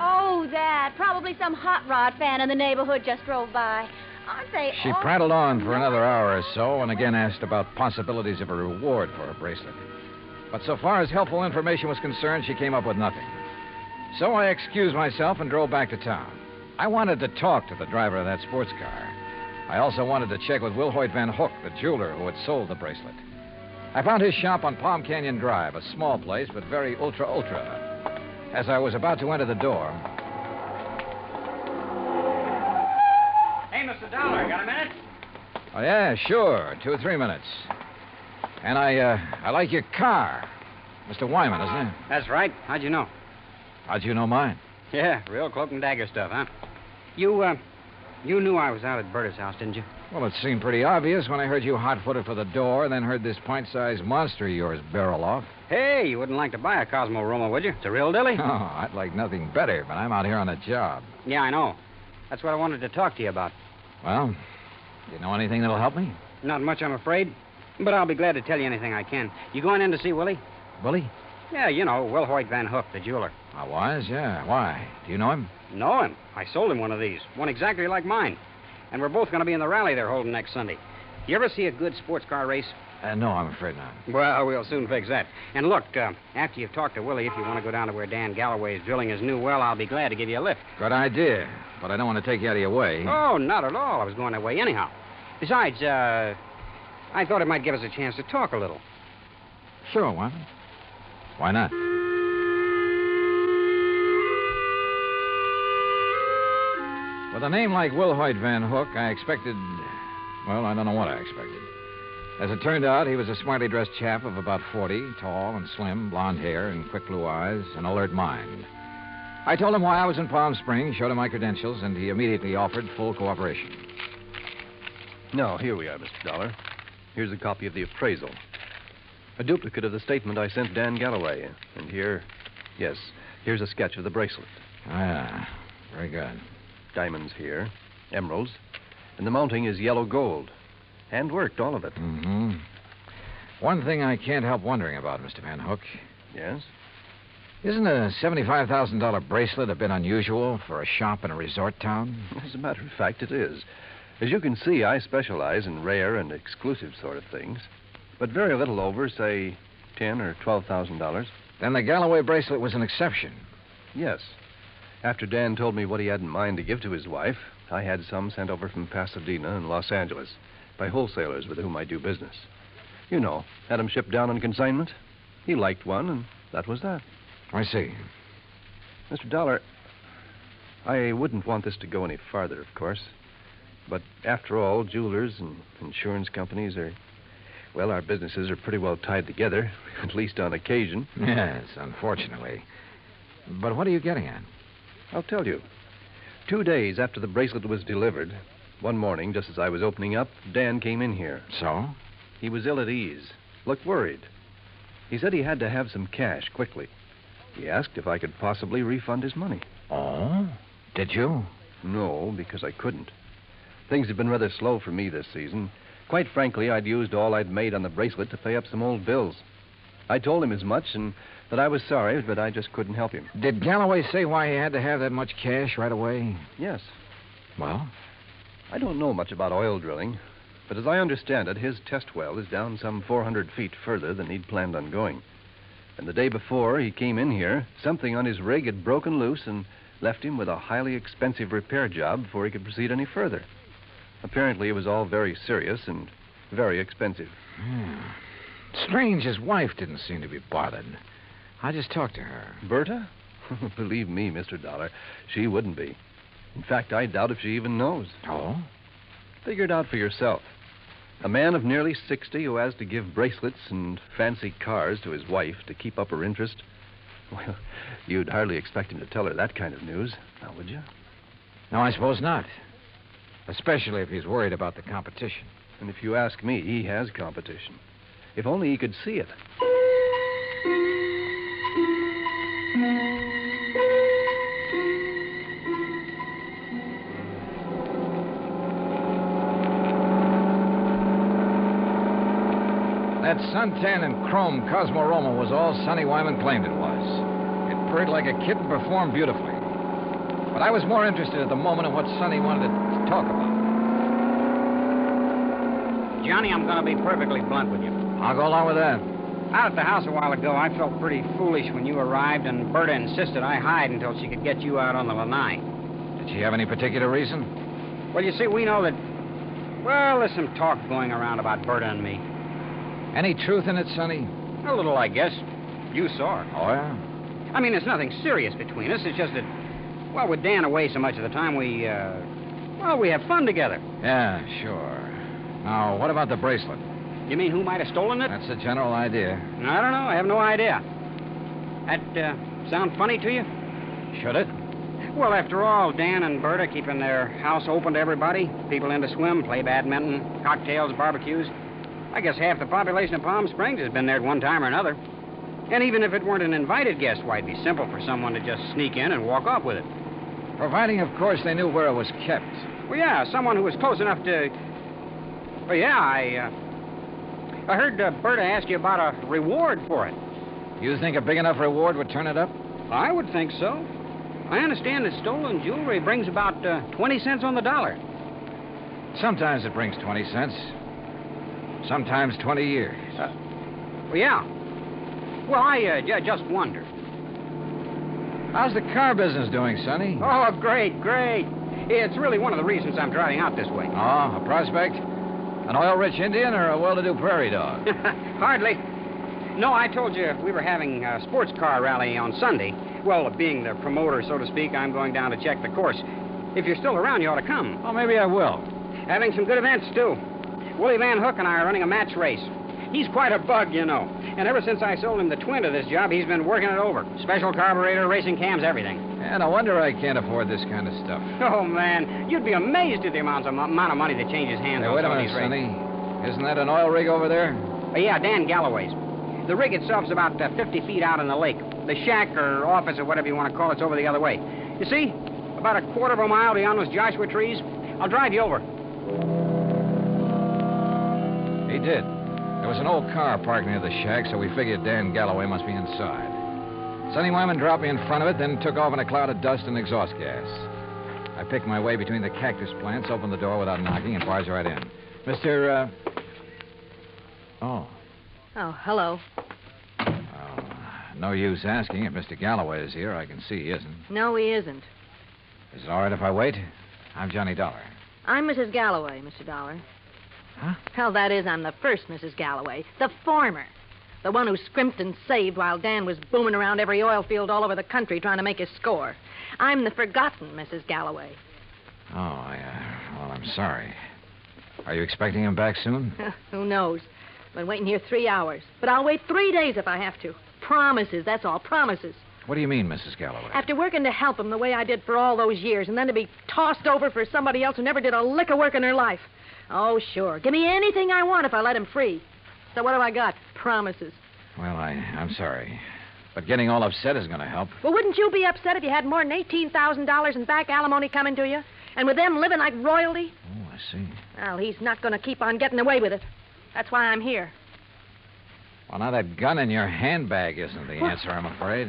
Oh, that. Probably some hot rod fan in the neighborhood just drove by. Aren't they She prattled on for another hour or so and again asked about possibilities of a reward for her bracelet. But so far as helpful information was concerned, she came up with nothing. So I excused myself and drove back to town. I wanted to talk to the driver of that sports car. I also wanted to check with Wilhoit Van Hook, the jeweler who had sold the bracelet. I found his shop on Palm Canyon Drive, a small place, but very ultra. As I was about to enter the door. Hey, Mr. Dollar, got a minute? Oh, yeah, sure. 2 or 3 minutes. And I like your car. Mr. Wyman, isn't it? That's right. How'd you know? How'd you know mine? Yeah, real cloak and dagger stuff, huh? You knew I was out at Berta's house, didn't you? Well, it seemed pretty obvious when I heard you hot-footed for the door and then heard this pint-sized monster of yours barrel off. Hey, you wouldn't like to buy a Cosmo Roma, would you? It's a real dilly. Oh, I'd like nothing better, but I'm out here on a job. Yeah, I know. That's what I wanted to talk to you about. Well, do you know anything that'll help me? Not much, I'm afraid. But I'll be glad to tell you anything I can. You going in to see Willie? Willie? Yeah, you know, Will Hoyt Van Hook, the jeweler. I was, yeah. Why? Do you know him? Know him. I sold him one of these. One exactly like mine. And we're both going to be in the rally they're holding next Sunday. You ever see a good sports car race? No, I'm afraid not. Well, we'll soon fix that. And look, after you've talked to Willie, if you want to go down to where Dan Galloway is drilling his new well, I'll be glad to give you a lift. Good idea. But I don't want to take you out of your way. Oh, not at all. I was going that way anyhow. Besides, I thought it might give us a chance to talk a little. Sure, Wyman. Why not? With a name like Will Hoyt Van Hook, I expected... Well, I don't know what I expected. As it turned out, he was a smartly dressed chap of about 40, tall and slim, blonde hair and quick blue eyes, an alert mind. I told him why I was in Palm Springs, showed him my credentials, and he immediately offered full cooperation. Now, here we are, Mr. Dollar. Here's a copy of the appraisal. A duplicate of the statement I sent Dan Galloway. And here, yes, here's a sketch of the bracelet. Ah, very good. Diamonds here, emeralds, and the mounting is yellow gold. Hand-worked, all of it. Mm-hmm. One thing I can't help wondering about, Mr. Van Hook. Yes? Isn't a $75,000 bracelet a bit unusual for a shop in a resort town? As a matter of fact, it is. As you can see, I specialize in rare and exclusive sort of things. But very little over, say, $10,000 or $12,000. Then the Galloway bracelet was an exception. Yes. After Dan told me what he had in mind to give to his wife, I had some sent over from Pasadena and Los Angeles by wholesalers with whom I do business. You know, had them shipped down on consignment. He liked one, and that was that. I see. Mr. Dollar, I wouldn't want this to go any farther, of course. But after all, jewelers and insurance companies are... Well, our businesses are pretty well tied together, at least on occasion. Yes, unfortunately. But what are you getting at? I'll tell you. 2 days after the bracelet was delivered, one morning, just as I was opening up, Dan came in here. So? He was ill at ease, looked worried. He said he had to have some cash quickly. He asked if I could possibly refund his money. Oh? Did you? No, because I couldn't. Things have been rather slow for me this season. Quite frankly, I'd used all I'd made on the bracelet to pay up some old bills. I told him as much and that I was sorry, but I just couldn't help him. Did Galloway say why he had to have that much cash right away? Yes. Well? I don't know much about oil drilling, but as I understand it, his test well is down some 400 feet further than he'd planned on going. And the day before he came in here, something on his rig had broken loose and left him with a highly expensive repair job before he could proceed any further. Apparently, it was all very serious and very expensive. Strange his wife didn't seem to be bothered. I just talked to her. Berta? Believe me, Mr. Dollar, she wouldn't be. In fact, I doubt if she even knows. Oh? Figure it out for yourself. A man of nearly 60 who has to give bracelets and fancy cars to his wife to keep up her interest. Well, you'd hardly expect him to tell her that kind of news, now would you? No, I suppose not. Especially if he's worried about the competition. And if you ask me, he has competition. If only he could see it. That suntan and chrome Cosmo Roma was all Sonny Wyman claimed it was. It purred like a kitten, performed beautifully. But I was more interested at the moment in what Sonny wanted to talk about. Johnny, I'm going to be perfectly blunt with you. I'll go along with that. Out at the house a while ago, I felt pretty foolish when you arrived, and Berta insisted I hide until she could get you out on the lanai. Did she have any particular reason? Well, you see, we know that... Well, there's some talk going around about Berta and me. Any truth in it, Sonny? A little, I guess. You saw her. Oh, yeah? I mean, there's nothing serious between us. It's just that, well, with Dan away so much of the time, we have fun together. Yeah, sure. Now, what about the bracelet? You mean who might have stolen it? That's the general idea. I don't know. I have no idea. That sound funny to you? Should it? Well, after all, Dan and Berta keeping their house open to everybody. People in to swim, play badminton, cocktails, barbecues. I guess half the population of Palm Springs has been there at one time or another. And even if it weren't an invited guest, why, it'd be simple for someone to just sneak in and walk off with it. Providing, of course, they knew where it was kept. Well, yeah, someone who was close enough to... Well, yeah, I heard Berta ask you about a reward for it. You think a big enough reward would turn it up? I would think so. I understand that stolen jewelry brings about 20 cents on the dollar. Sometimes it brings 20 cents. Sometimes 20 years. Well, yeah. Well, I just wonder. How's the car business doing, Sonny? Oh, great. It's really one of the reasons I'm driving out this way. Oh, a prospect? An oil-rich Indian or a well-to-do prairie dog? Hardly. No, I told you we were having a sports car rally on Sunday. Well, being the promoter, so to speak, I'm going down to check the course. If you're still around, you ought to come. Oh, maybe I will. Having some good events, too. Willie Van Hook and I are running a match race. He's quite a bug, you know. And ever since I sold him the twin to this job, he's been working it over. Special carburetor, racing cams, everything. And no wonder I can't afford this kind of stuff. Oh, man. You'd be amazed at the amount of money that changes hands Hey, on wait a some of minute, these races. Sonny. Isn't that an oil rig over there? Yeah, Dan Galloway's. The rig itself's about 50 feet out in the lake. The shack or office or whatever you want to call it's over the other way. You see? About a quarter of a mile beyond those Joshua trees. I'll drive you over. He did. There was an old car parked near the shack, so we figured Dan Galloway must be inside. Sonny Wyman dropped me in front of it, then took off in a cloud of dust and exhaust gas. I picked my way between the cactus plants, opened the door without knocking, and barged right in. Mr. Oh, hello. No use asking if Mr. Galloway is here. I can see he isn't. No, he isn't. Is it all right if I wait? I'm Johnny Dollar. I'm Mrs. Galloway, Mr. Dollar. Huh? Hell, that is, I'm the first Mrs. Galloway. The former. The one who scrimped and saved while Dan was booming around every oil field all over the country trying to make his score. I'm the forgotten Mrs. Galloway. Oh, well, I'm sorry. Are you expecting him back soon? Who knows? Been waiting here 3 hours. But I'll wait 3 days if I have to. Promises, that's all, promises. What do you mean, Mrs. Galloway? After working to help him the way I did for all those years, and then to be tossed over for somebody else who never did a lick of work in her life. Oh, sure. Give me anything I want if I let him free. So what have I got? Promises. Well, I'm sorry. But getting all upset isn't going to help. Well, wouldn't you be upset if you had more than $18,000 in back alimony coming to you? And with them living like royalty? Oh, I see. Well, he's not going to keep on getting away with it. That's why I'm here. Well, now that gun in your handbag isn't the answer, I'm afraid.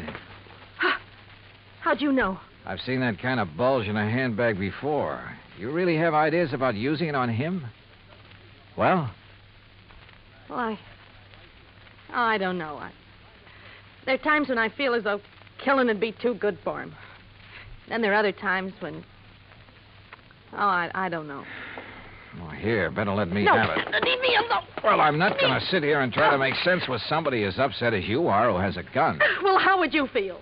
How'd you know? I've seen that kind of bulge in a handbag before. You really have ideas about using it on him? Well? Well, I don't know. There are times when I feel as though killing would be too good for him. Then there are other times when... I don't know. Well, here, better let me No, have it. leave me alone. Well, I'm not going to sit here and try to make sense with somebody as upset as you are who has a gun. Well, how would you feel?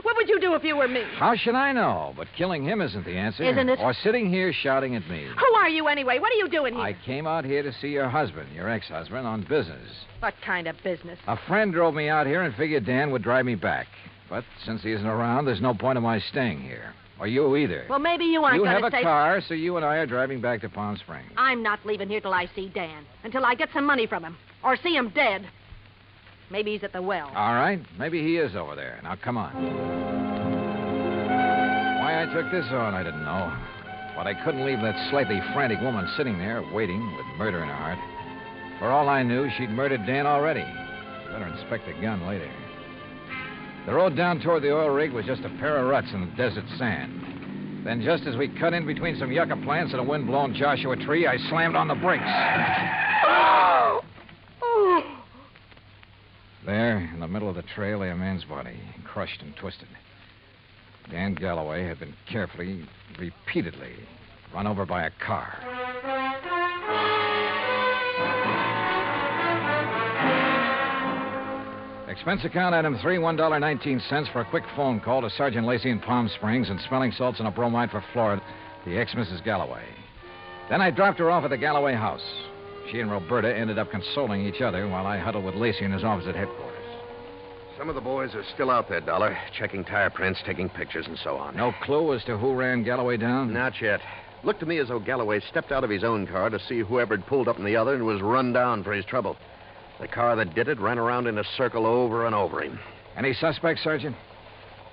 What would you do if you were me? How should I know? But killing him isn't the answer. Isn't it? Or sitting here shouting at me. Who are you anyway? What are you doing here? I came out here to see your husband, your ex-husband, on business. What kind of business? A friend drove me out here and figured Dan would drive me back. But since he isn't around, there's no point of my staying here. Or you either. Well, maybe you aren't You going have to a car, so you and I are driving back to Palm Springs. I'm not leaving here till I see Dan. Until I get some money from him. Or see him dead. Maybe he's at the well. All right. Maybe he is over there. Now, come on. Why I took this on, I didn't know. But I couldn't leave that slightly frantic woman sitting there, waiting, with murder in her heart. For all I knew, she'd murdered Dan already. Better inspect the gun later. The road down toward the oil rig was just a pair of ruts in the desert sand. Then, just as we cut in between some yucca plants and a wind-blown Joshua tree, I slammed on the brakes. Oh! Oh! There, in the middle of the trail, lay a man's body, crushed and twisted. Dan Galloway had been carefully, repeatedly, run over by a car. Expense account item 3, $1.19 for a quick phone call to Sergeant Lacey in Palm Springs and smelling salts and a bromide for Florida, the ex-Mrs. Galloway. Then I dropped her off at the Galloway house. She and Roberta ended up consoling each other while I huddled with Lacey in his office at headquarters. Some of the boys are still out there, Dollar, checking tire prints, taking pictures, and so on. No clue as to who ran Galloway down? Not yet. Looked to me as though Galloway stepped out of his own car to see whoever had pulled up in the other and was run down for his trouble. The car that did it ran around in a circle over and over him. Any suspects, Sergeant?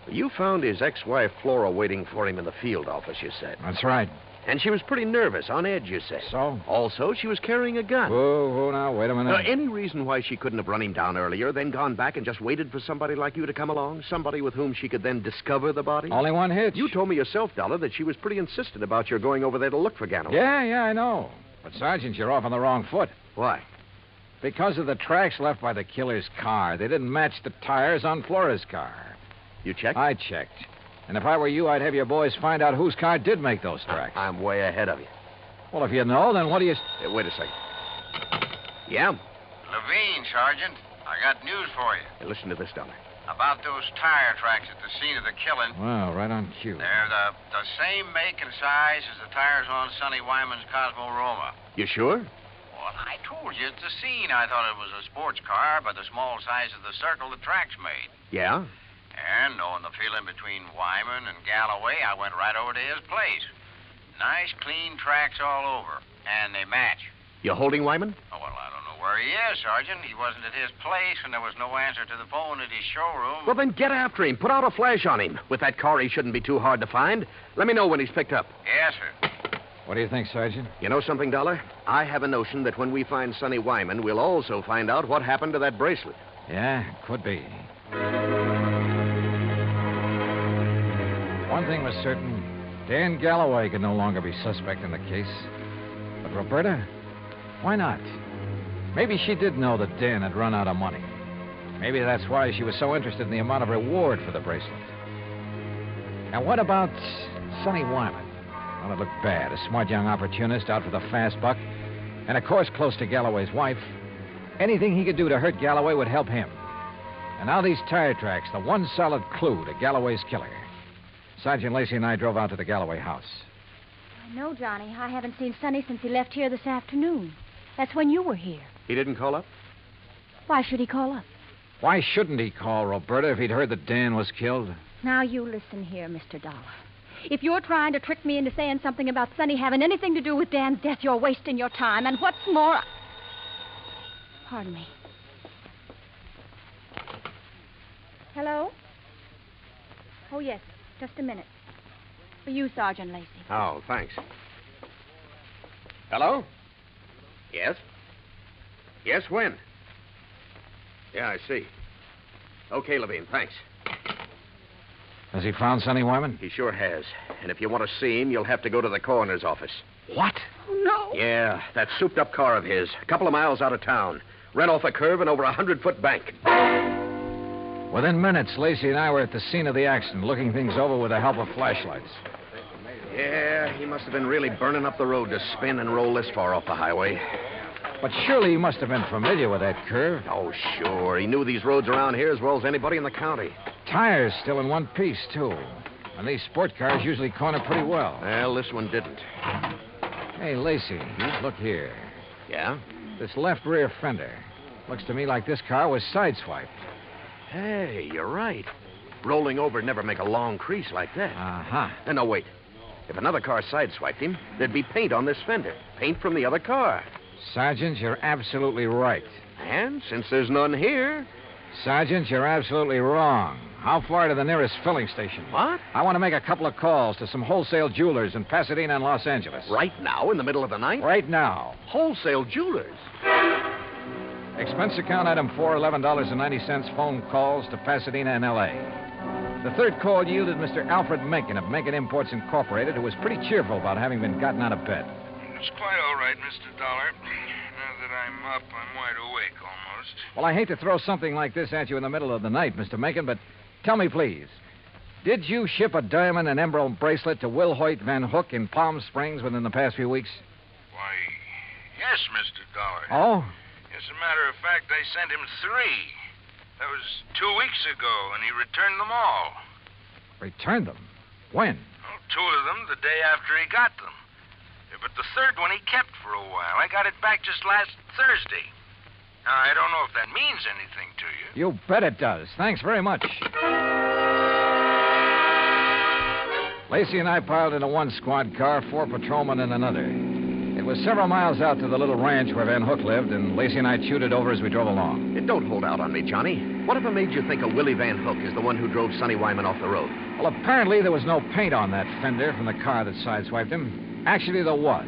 You found his ex-wife, Flora, waiting for him in the field office, you said. That's right. And she was pretty nervous, on edge, you said. So? Also, she was carrying a gun. Whoa, now, wait a minute. Now, any reason why she couldn't have run him down earlier, then gone back and just waited for somebody like you to come along? Somebody with whom she could then discover the body? Only one hitch. You told me yourself, Dollar, that she was pretty insistent about your going over there to look for Galloway. Yeah, I know. But, Sergeant, you're off on the wrong foot. Why? Because of the tracks left by the killer's car. They didn't match the tires on Flora's car. You checked? I checked. And if I were you, I'd have your boys find out whose car did make those tracks. I'm way ahead of you. Well, if you know, then what do you... Hey, wait a second. Yeah? Levine, Sergeant. I got news for you. Hey, listen to this, Dollar. About those tire tracks at the scene of the killing. Wow, right on cue. They're the same make and size as the tires on Sonny Wyman's Cosmo Roma. You sure? Well, I told you at the scene I thought it was a sports car by the small size of the circle the tracks made. Yeah? And knowing the feeling between Wyman and Galloway, I went right over to his place. Nice, clean tracks all over. And they match. You holding Wyman? Oh, well, I don't know where he is, Sergeant. He wasn't at his place, and there was no answer to the phone at his showroom. Well, then get after him. Put out a flash on him. With that car, he shouldn't be too hard to find. Let me know when he's picked up. Yes, sir. What do you think, Sergeant? You know something, Dollar? I have a notion that when we find Sonny Wyman, we'll also find out what happened to that bracelet. Yeah, could be. One thing was certain. Dan Galloway could no longer be suspect in the case. But Roberta? Why not? Maybe she did know that Dan had run out of money. Maybe that's why she was so interested in the amount of reward for the bracelet. And what about Sonny Wyman? Well, it looked bad. A smart young opportunist out for the fast buck. And, of course, close to Galloway's wife. Anything he could do to hurt Galloway would help him. And now these tire tracks, the one solid clue to Galloway's killer. Sergeant Lacey and I drove out to the Galloway house. I know, Johnny. I haven't seen Sonny since he left here this afternoon. That's when you were here. He didn't call up? Why should he call up? Why shouldn't he call, Roberta, if he'd heard that Dan was killed? Now, you listen here, Mr. Dollar. If you're trying to trick me into saying something about Sonny having anything to do with Dan's death, you're wasting your time. And what's more... Pardon me. Hello? Oh, yes. Just a minute. For you, Sergeant Lacey. Oh, thanks. Hello? Yes? Yes, when? Yeah, I see. Okay, Levine, thanks. Has he found Sonny Wyman? He sure has. And if you want to see him, you'll have to go to the coroner's office. What? Oh, no. Yeah, that souped-up car of his. A couple of miles out of town. Ran off a curve and over a 100-foot bank. Within minutes, Lacey and I were at the scene of the accident, looking things over with the help of flashlights. Yeah, he must have been really burning up the road to spin and roll this far off the highway. But surely he must have been familiar with that curve. Oh, sure. He knew these roads around here as well as anybody in the county. Tires still in one piece, too. And these sport cars usually corner pretty well. Well, this one didn't. Hey, Lacey, look here. Yeah? This left rear fender. Looks to me like this car was sideswiped. Hey, you're right. Rolling over would never make a long crease like that. Uh-huh. And no, wait. If another car sideswiped him, there'd be paint on this fender. Paint from the other car. Sergeant, you're absolutely right. And since there's none here... Sergeant, you're absolutely wrong. How far to the nearest filling station? What? I want to make a couple of calls to some wholesale jewelers in Pasadena and Los Angeles. Right now, in the middle of the night? Right now. Wholesale jewelers? Expense account item 4, $11.90 phone calls to Pasadena and L.A. The third call yielded Mr. Alfred Mencken of Mencken Imports Incorporated, who was pretty cheerful about having been gotten out of bed. It's quite all right, Mr. Dollar. Now that I'm up, I'm wide awake almost. Well, I hate to throw something like this at you in the middle of the night, Mr. Mencken, but tell me, please, did you ship a diamond and emerald bracelet to Will Hoyt Van Hook in Palm Springs within the past few weeks? Why, yes, Mr. Dollar. Oh? As a matter of fact, I sent him 3. That was 2 weeks ago, and he returned them all. Returned them? When? Well, 2 of them the day after he got them. Yeah, but the third one he kept for a while. I got it back just last Thursday. Now, I don't know if that means anything to you. You bet it does. Thanks very much. Lacey and I piled into one squad car, 4 patrolmen in another. It was several miles out to the little ranch where Van Hook lived, and Lacey and I chewed it over as we drove along. Don't hold out on me, Johnny. Whatever made you think a Willie Van Hook is the one who drove Sonny Wyman off the road? Well, apparently there was no paint on that fender from the car that sideswiped him. Actually, there was.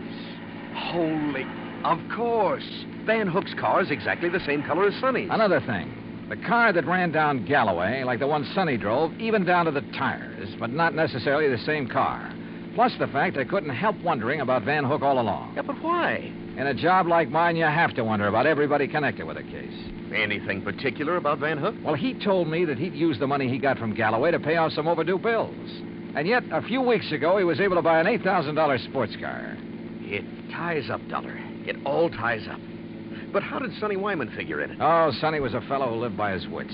Holy... Of course. Van Hook's car is exactly the same color as Sonny's. Another thing. The car that ran down Galloway, like the one Sonny drove, even down to the tires, but not necessarily the same car. Plus the fact I couldn't help wondering about Van Hook all along. Yeah, but why? In a job like mine, you have to wonder about everybody connected with a case. Anything particular about Van Hook? Well, he told me that he'd used the money he got from Galloway to pay off some overdue bills. And yet, a few weeks ago, he was able to buy an $8,000 sports car. It ties up, Dollar. It all ties up. But how did Sonny Wyman figure in it? Oh, Sonny was a fellow who lived by his wits.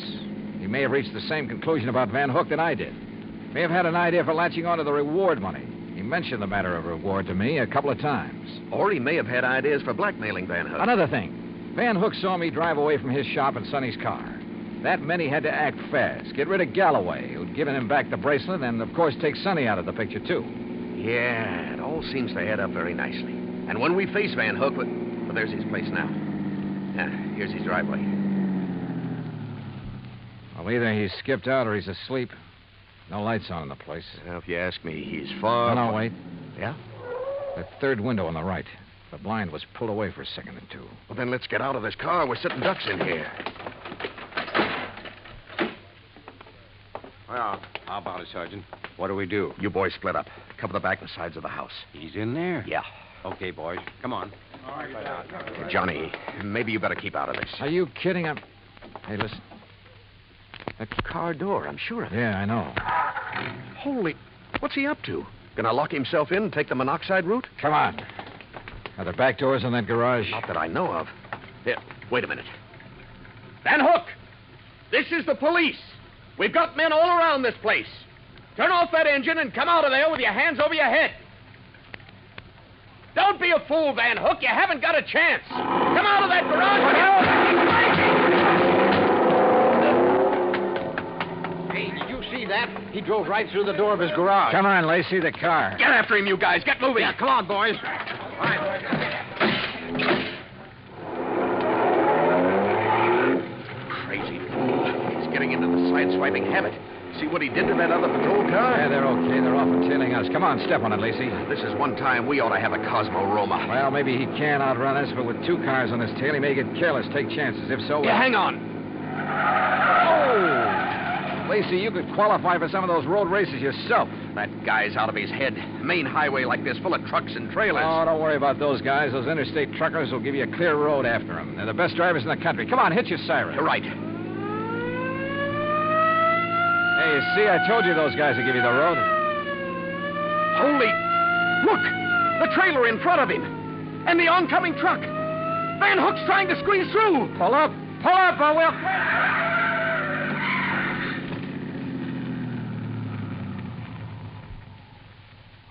He may have reached the same conclusion about Van Hook that I did. May have had an idea for latching onto the reward money. He mentioned the matter of reward to me a couple of times. Or he may have had ideas for blackmailing Van Hook. Another thing. Van Hook saw me drive away from his shop in Sonny's car. That meant he had to act fast, get rid of Galloway, who'd given him back the bracelet, and, of course, take Sonny out of the picture, too. Yeah, it all seems to add up very nicely. And when we face Van Hook, well, there's his place now. Here's his driveway. Well, either he's skipped out or he's asleep. No lights on in the place. Well, if you ask me, he's far... No, wait. Yeah? That third window on the right. The blind was pulled away for a second or two. Well, then let's get out of this car. We're sitting ducks in here. Well, how about it, Sergeant? What do we do? You boys split up. Cover the back and sides of the house. He's in there? Yeah. Okay, boys. Come on. Johnny, maybe you better keep out of this. Are you kidding? Hey, listen. A car door, I'm sure of it. Yeah, I know. Holy... What's he up to? Gonna lock himself in and take the monoxide route? Come on. Are there back doors in that garage? Not that I know of. Here, wait a minute. Van Hook! This is the police. We've got men all around this place. Turn off that engine and come out of there with your hands over your head. Don't be a fool, Van Hook. You haven't got a chance. Come out of that garage. Hey, did you see that? He drove right through the door of his garage. Come on, Lacey, the car. Get after him, you guys. Get moving. Yeah, come on, boys. Crazy fool. He's getting into the side-swiping habit. See what he did to that other patrol car? Yeah, they're okay. They're off and tailing us. Come on, step on it, Lacey. This is one time we ought to have a Cosmo Roma. Well, maybe he can outrun us, but with 2 cars on his tail, he may get careless, take chances. If so... Yeah, hang on. Oh! Lacey, you could qualify for some of those road races yourself. That guy's out of his head. Main highway like this, full of trucks and trailers. Oh, don't worry about those guys. Those interstate truckers will give you a clear road after them. They're the best drivers in the country. Come on, hit your siren. You're right. Hey, see, I told you those guys would give you the road. Holy... Look! The trailer in front of him. And the oncoming truck. Van Hook's trying to squeeze through. Pull up, or we'll...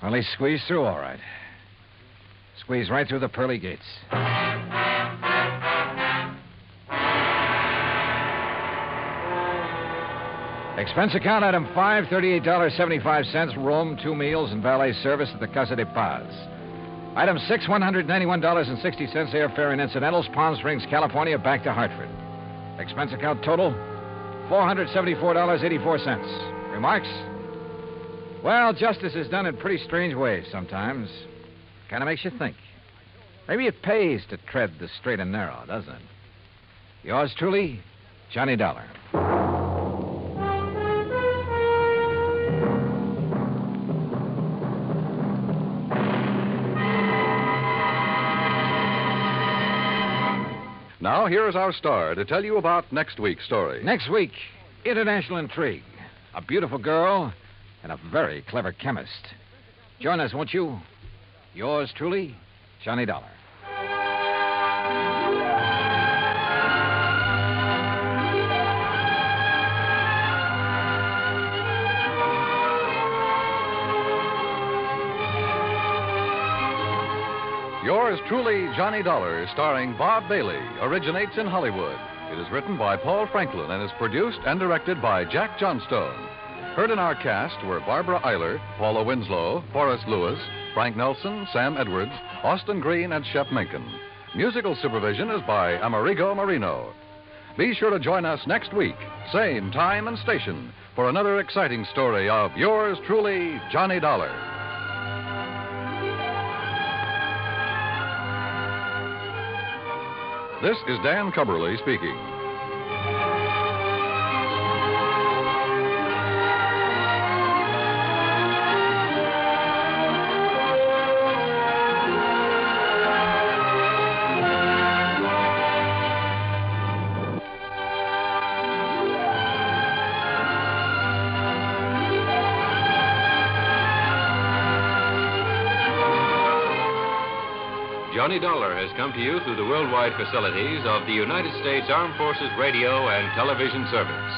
Well, he squeezed through all right. Squeezed right through the pearly gates. Expense account item 5, $38.75, room, 2 meals, and valet service at the Casa de Paz. Item 6, $191.60, airfare and incidentals, Palm Springs, California, back to Hartford. Expense account total, $474.84. Remarks? Well, justice is done in pretty strange ways sometimes. Kind of makes you think. Maybe it pays to tread the straight and narrow, doesn't it? Yours truly, Johnny Dollar. Now, here is our star to tell you about next week's story. Next week, international intrigue. A beautiful girl and a very clever chemist. Join us, won't you? Yours truly, Johnny Dollar. Yours truly, Johnny Dollar, starring Bob Bailey, originates in Hollywood. It is written by Paul Franklin and is produced and directed by Jack Johnstone. Heard in our cast were Barbara Eiler, Paula Winslow, Forrest Lewis, Frank Nelson, Sam Edwards, Austin Green, and Shep Minkin. Musical supervision is by Amerigo Marino. Be sure to join us next week, same time and station, for another exciting story of yours truly, Johnny Dollar. This is Dan Cubberly speaking. Johnny Dollar has come to you through the worldwide facilities of the United States Armed Forces Radio and Television Service.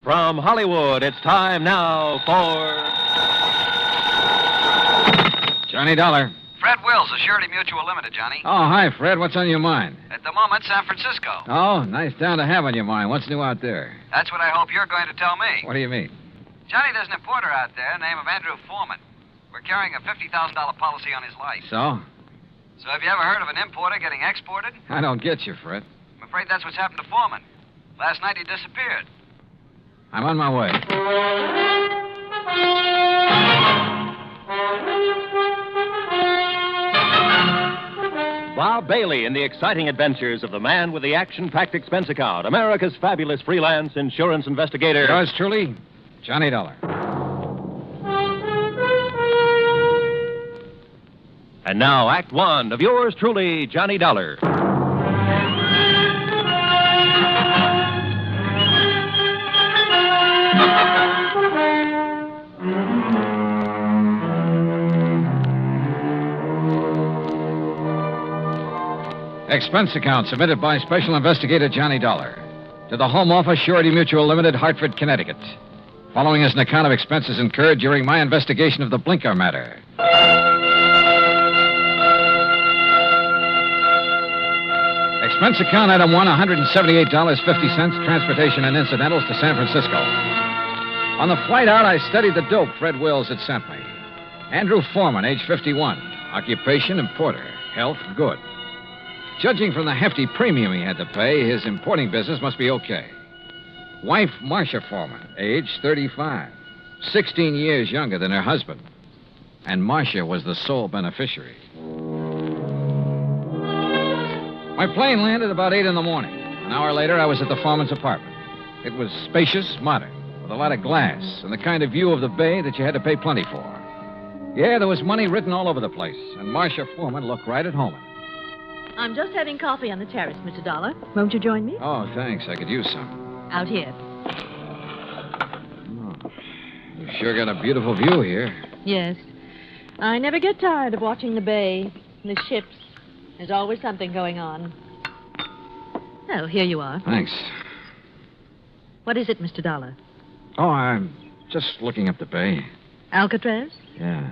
From Hollywood, it's time now for Johnny Dollar. Fred Wills of Surety Mutual Limited, Johnny. Oh, hi, Fred. What's on your mind? At the moment, San Francisco. Oh, nice town to have on your mind. What's new out there? That's what I hope you're going to tell me. What do you mean? Johnny, there's an importer out there named of Andrew Foreman. We're carrying a $50,000 policy on his life. So? So have you ever heard of an importer getting exported? I don't get you, Fred. I'm afraid that's what's happened to Foreman. Last night he disappeared. I'm on my way. Bob Bailey in the exciting adventures of the man with the action-packed expense account, America's fabulous freelance insurance investigator. Yours truly, Johnny Dollar. And now, Act One of yours truly, Johnny Dollar. Expense account submitted by Special Investigator Johnny Dollar to the Home Office, Surety Mutual Limited, Hartford, Connecticut. Following is an account of expenses incurred during my investigation of the Blinker matter. Expense account item 1, $178.50, transportation and incidentals to San Francisco. On the flight out, I studied the dope Fred Wills had sent me. Andrew Foreman, age 51. Occupation, importer. Health, good. Judging from the hefty premium he had to pay, his importing business must be okay. Wife, Marcia Foreman, age 35. 16 years younger than her husband. And Marcia was the sole beneficiary. My plane landed about 8 in the morning. An hour later, I was at the foreman's apartment. It was spacious, modern, with a lot of glass and the kind of view of the bay that you had to pay plenty for. Yeah, there was money written all over the place, and Marcia Foreman looked right at home. I'm just having coffee on the terrace, Mr. Dollar. Won't you join me? Oh, thanks. I could use some. Out here. Oh, you sure got a beautiful view here. Yes. I never get tired of watching the bay, the ships. There's always something going on. Oh, here you are. Thanks. What is it, Mr. Dollar? Oh, I'm just looking up the bay. Alcatraz? Yeah.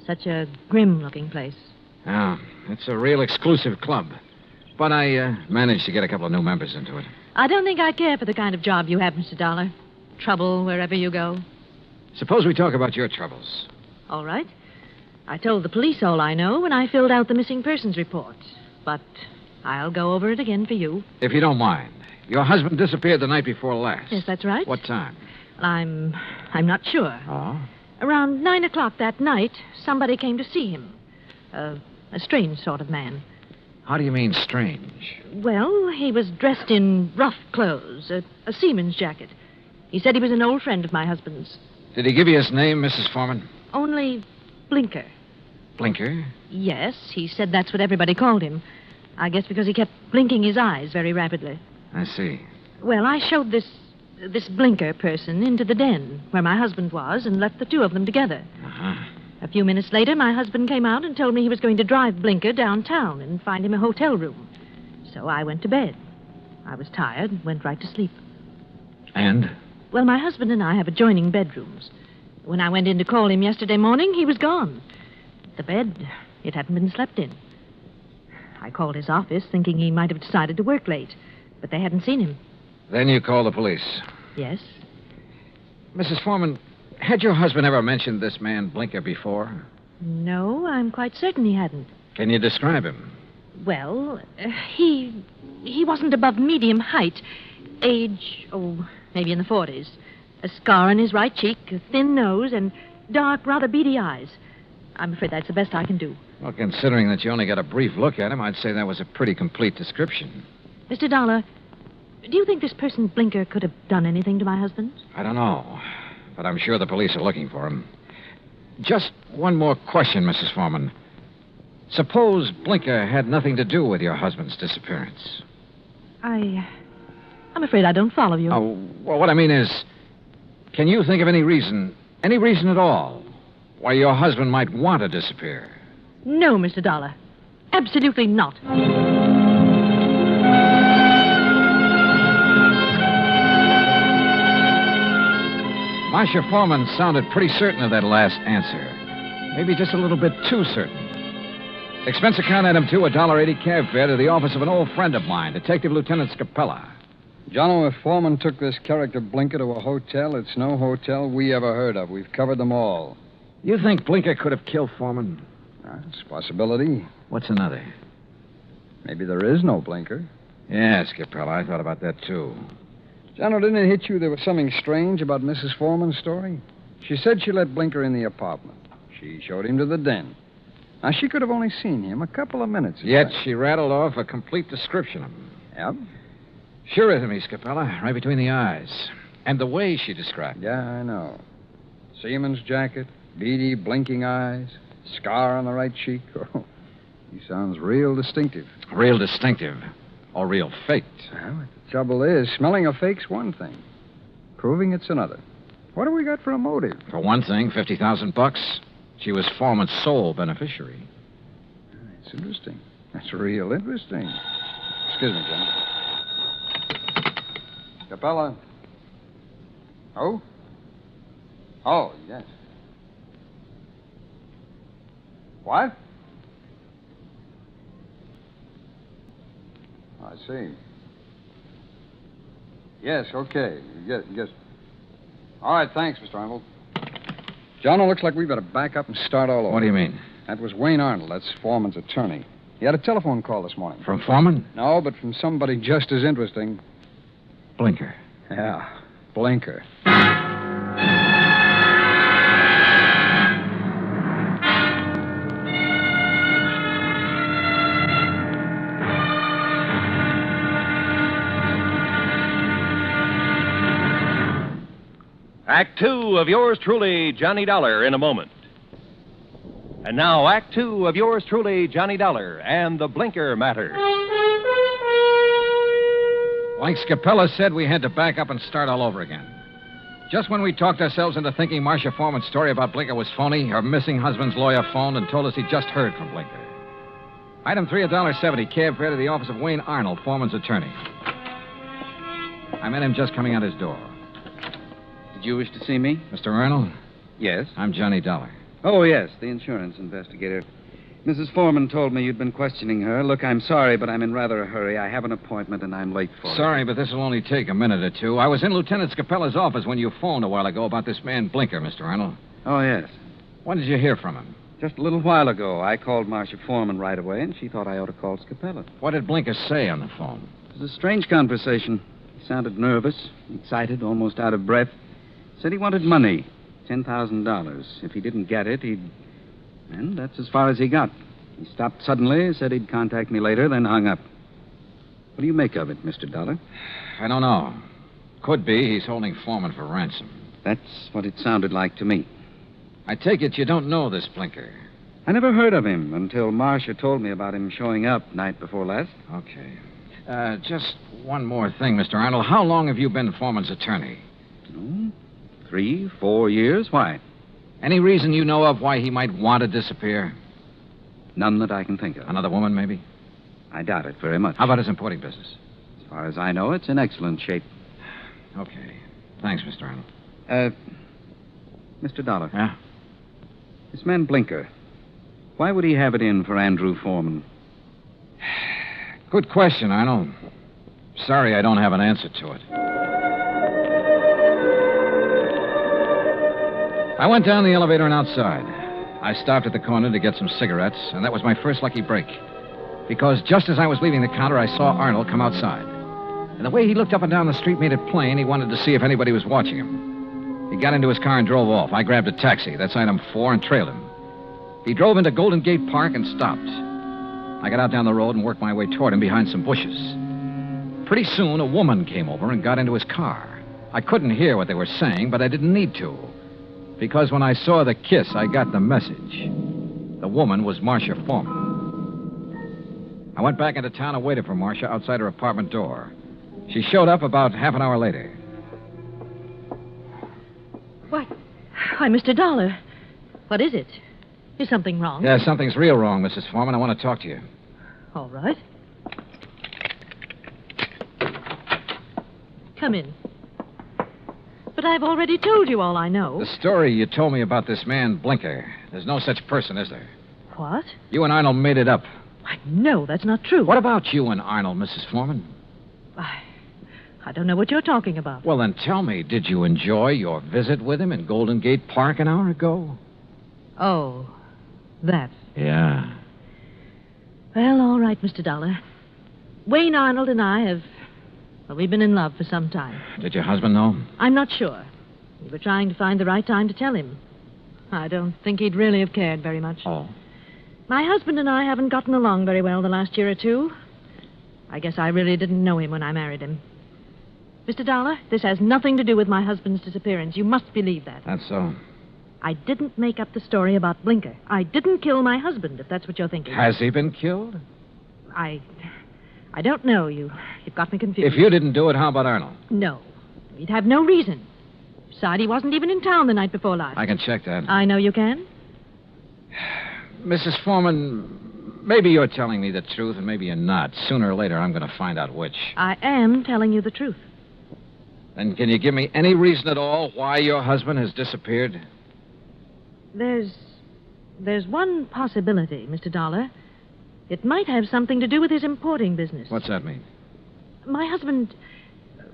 Such a grim-looking place. Yeah, it's a real exclusive club. But I managed to get a couple of new members into it. I don't think I care for the kind of job you have, Mr. Dollar. Trouble wherever you go. Suppose we talk about your troubles. All right. I told the police all I know when I filled out the missing persons report. But I'll go over it again for you. If you don't mind. Your husband disappeared the night before last. Yes, that's right. What time? I'm not sure. Oh? Around 9 o'clock that night, somebody came to see him. A strange sort of man. How do you mean strange? Well, he was dressed in rough clothes, a seaman's jacket. He said he was an old friend of my husband's. Did he give you his name, Mrs. Foreman? Only Blinker. Blinker? Yes, he said that's what everybody called him. I guess because he kept blinking his eyes very rapidly. I see. Well, I showed this Blinker person into the den where my husband was and left the two of them together. Uh-huh. A few minutes later, my husband came out and told me he was going to drive Blinker downtown and find him a hotel room. So I went to bed. I was tired and went right to sleep. And? Well, my husband and I have adjoining bedrooms. When I went in to call him yesterday morning, he was gone. The bed, it hadn't been slept in. I called his office thinking he might have decided to work late, but they hadn't seen him. Then you called the police. Yes. Mrs. Foreman, had your husband ever mentioned this man Blinker before? No, I'm quite certain he hadn't. Can you describe him? Well, he wasn't above medium height. Age, maybe in the 40s. A scar on his right cheek, a thin nose, and dark, rather beady eyes. I'm afraid that's the best I can do. Well, considering that you only got a brief look at him, I'd say that was a pretty complete description. Mr. Dollar, do you think this person Blinker could have done anything to my husband? I don't know, but I'm sure the police are looking for him. Just one more question, Mrs. Foreman. Suppose Blinker had nothing to do with your husband's disappearance. I'm afraid I don't follow you. Oh, well, what I mean is, can you think of any reason at all, why your husband might want to disappear? No, Mr. Dollar. Absolutely not. Marcia Foreman sounded pretty certain of that last answer. Maybe just a little bit too certain. Expense account item 2, $1.80 cab fare to the office of an old friend of mine, Detective Lieutenant Scapella. Jono, if Foreman took this character Blinker to a hotel, it's no hotel we ever heard of. We've covered them all. You think Blinker could have killed Foreman? It's a possibility. What's another? Maybe there is no Blinker. Yeah, Scapella, I thought about that, too. Jono, didn't it hit you there was something strange about Mrs. Foreman's story? She said she let Blinker in the apartment. She showed him to the den. Now, she could have only seen him a couple of minutes. Yet she rattled off a complete description of him. Yep. Sure is to me, Scapella, right between the eyes. And the way she described it. Yeah, I know. Seaman's jacket, beady, blinking eyes, scar on the right cheek. Oh, he sounds real distinctive. Real distinctive. Or real faked. Well, the trouble is, smelling a fake's one thing. Proving it's another. What have we got for a motive? For one thing, $50,000. She was Foreman's sole beneficiary. That's interesting. That's real interesting. Excuse me, Johnny. Capella. Oh? Oh, yes. What? I see. Yes, okay. Yes. All right, thanks, Mr. Arnold. John, it looks like we better back up and start all over. What do you mean? That was Wayne Arnold. That's Foreman's attorney. He had a telephone call this morning. From Foreman? No, but from somebody just as interesting. Blinker. Yeah, Blinker. Act 2 of yours truly, Johnny Dollar, in a moment. And now, Act 2 of yours truly, Johnny Dollar, and the Blinker matter. Like Scapella said, we had to back up and start all over again. Just when we talked ourselves into thinking Marcia Foreman's story about Blinker was phony, her missing husband's lawyer phoned and told us he'd just heard from Blinker. Item 3, $1.70, cab fare to the office of Wayne Arnold, Foreman's attorney. I met him just coming out his door. Did you wish to see me? Mr. Arnold? Yes. I'm Johnny Dollar. Oh, yes, the insurance investigator. Mrs. Foreman told me you'd been questioning her. Look, I'm sorry, but I'm in rather a hurry. I have an appointment, and I'm late for it. Sorry, but this will only take a minute or two. I was in Lieutenant Scapella's office when you phoned a while ago about this man Blinker, Mr. Arnold. Oh, yes. When did you hear from him? Just a little while ago. I called Marcia Foreman right away, and she thought I ought to call Scapella. What did Blinker say on the phone? It was a strange conversation. He sounded nervous, excited, almost out of breath. Said he wanted money, $10,000. If he didn't get it, he'd... And that's as far as he got. He stopped suddenly, said he'd contact me later, then hung up. What do you make of it, Mr. Dollar? I don't know. Could be he's holding Foreman for ransom. That's what it sounded like to me. I take it you don't know this Blinker. I never heard of him until Marcia told me about him showing up night before last. Okay. Just one more thing, Mr. Arnold. How long have you been Foreman's attorney? 3, 4 years. Why? Any reason you know of why he might want to disappear? None that I can think of. Another woman, maybe? I doubt it very much. How about his importing business? As far as I know, it's in excellent shape. Okay. Thanks, Mr. Arnold. Mr. Dollar. Yeah? This man Blinker, why would he have it in for Andrew Foreman? Good question, Arnold. Sorry I don't have an answer to it. I went down the elevator and outside. I stopped at the corner to get some cigarettes, and that was my first lucky break. Because just as I was leaving the counter, I saw Arnold come outside. And the way he looked up and down the street made it plain he wanted to see if anybody was watching him. He got into his car and drove off. I grabbed a taxi, that's item 4, and trailed him. He drove into Golden Gate Park and stopped. I got out down the road and worked my way toward him behind some bushes. Pretty soon, a woman came over and got into his car. I couldn't hear what they were saying, but I didn't need to. Because when I saw the kiss, I got the message. The woman was Marcia Foreman. I went back into town and waited for Marcia outside her apartment door. She showed up about half an hour later. Why, Mr. Dollar. What is it? Is something wrong? Yeah, something's real wrong, Mrs. Foreman. I want to talk to you. All right. Come in. But I've already told you all I know. The story you told me about this man, Blinker. There's no such person, is there? What? You and Arnold made it up. No, that's not true. What about you and Arnold, Mrs. Foreman? I don't know what you're talking about. Well, then tell me, did you enjoy your visit with him in Golden Gate Park an hour ago? Oh, that. Yeah. Well, all right, Mr. Dollar. Wayne Arnold and I have... Well, we've been in love for some time. Did your husband know? I'm not sure. We were trying to find the right time to tell him. I don't think he'd really have cared very much. Oh. My husband and I haven't gotten along very well the last year or two. I guess I really didn't know him when I married him. Mr. Dollar, this has nothing to do with my husband's disappearance. You must believe that. That's so. I didn't make up the story about Blinker. I didn't kill my husband, if that's what you're thinking. Has he been killed? I don't know. You've got me confused. If you didn't do it, how about Arnold? No. He'd have no reason. Besides, he wasn't even in town the night before last. I can check that. I know you can. Mrs. Foreman, maybe you're telling me the truth and maybe you're not. Sooner or later, I'm going to find out which. I am telling you the truth. Then can you give me any reason at all why your husband has disappeared? There's one possibility, Mr. Dollar. It might have something to do with his importing business. What's that mean? My husband,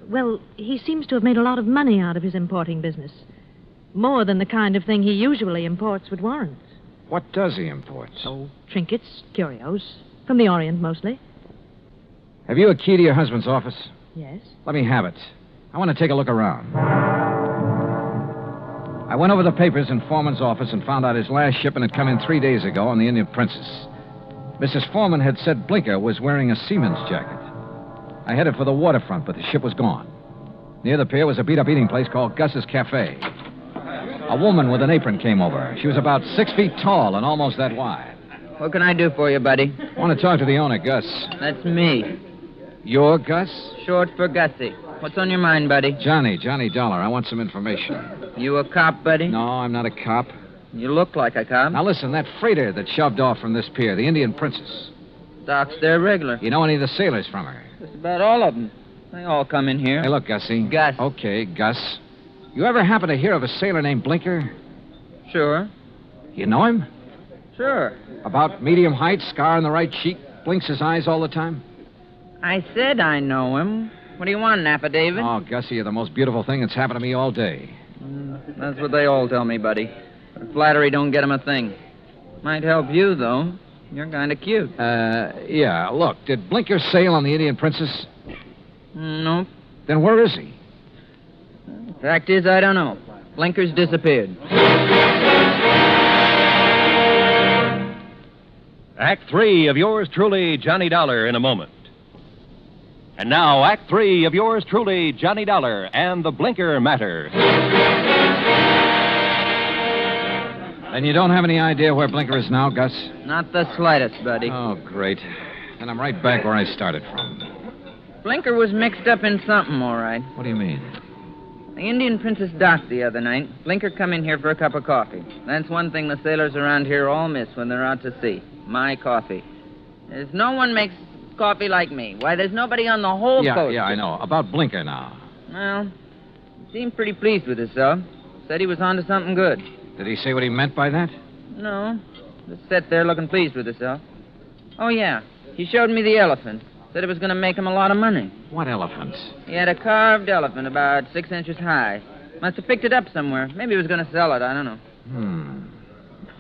well, he seems to have made a lot of money out of his importing business. More than the kind of thing he usually imports would warrant. What does he import? Oh, trinkets, curios. From the Orient, mostly. Have you a key to your husband's office? Yes. Let me have it. I want to take a look around. I went over the papers in Foreman's office and found out his last shipment had come in 3 days ago on the Indian Princess. Mrs. Foreman had said Blinker was wearing a seaman's jacket. I headed for the waterfront, but the ship was gone. Near the pier was a beat-up eating place called Gus's Cafe. A woman with an apron came over. She was about 6 feet tall and almost that wide. What can I do for you, buddy? I want to talk to the owner, Gus. That's me. You're Gus? Short for Gussie. What's on your mind, buddy? Johnny Dollar. I want some information. You a cop, buddy? No, I'm not a cop. You look like a cop. Now listen, that freighter that shoved off from this pier, the Indian Princess. Docks there regular. You know any of the sailors from her? Just about all of them. They all come in here. Hey, look, Gussie. Gus. Okay, Gus. You ever happen to hear of a sailor named Blinker? Sure. You know him? Sure. About medium height, scar on the right cheek, blinks his eyes all the time? I said I know him. What do you want, an affidavit? Oh, Gussie, you're the most beautiful thing that's happened to me all day. That's what they all tell me, buddy. But flattery don't get him a thing. Might help you, though. You're kind of cute. Yeah. Look, did Blinker sail on the Indian Princess? Nope. Then where is he? Fact is, I don't know. Blinker's disappeared. Act 3 of yours truly, Johnny Dollar, in a moment. And now, Act 3 of yours truly, Johnny Dollar, and the Blinker Matter. Then you don't have any idea where Blinker is now, Gus? Not the slightest, buddy. Oh, great. Then I'm right back where I started from. Blinker was mixed up in something, all right. What do you mean? The Indian Princess docked the other night. Blinker come in here for a cup of coffee. That's one thing the sailors around here all miss when they're out to sea. My coffee. There's no one makes coffee like me. Why, there's nobody on the whole coast. Yeah, I know. About Blinker now. Well, he seemed pretty pleased with himself. Said he was onto something good. Did he say what he meant by that? No. Just sat there looking pleased with himself. Oh, yeah. He showed me the elephant. Said it was going to make him a lot of money. What elephant? He had a carved elephant about 6 inches high. Must have picked it up somewhere. Maybe he was going to sell it. I don't know.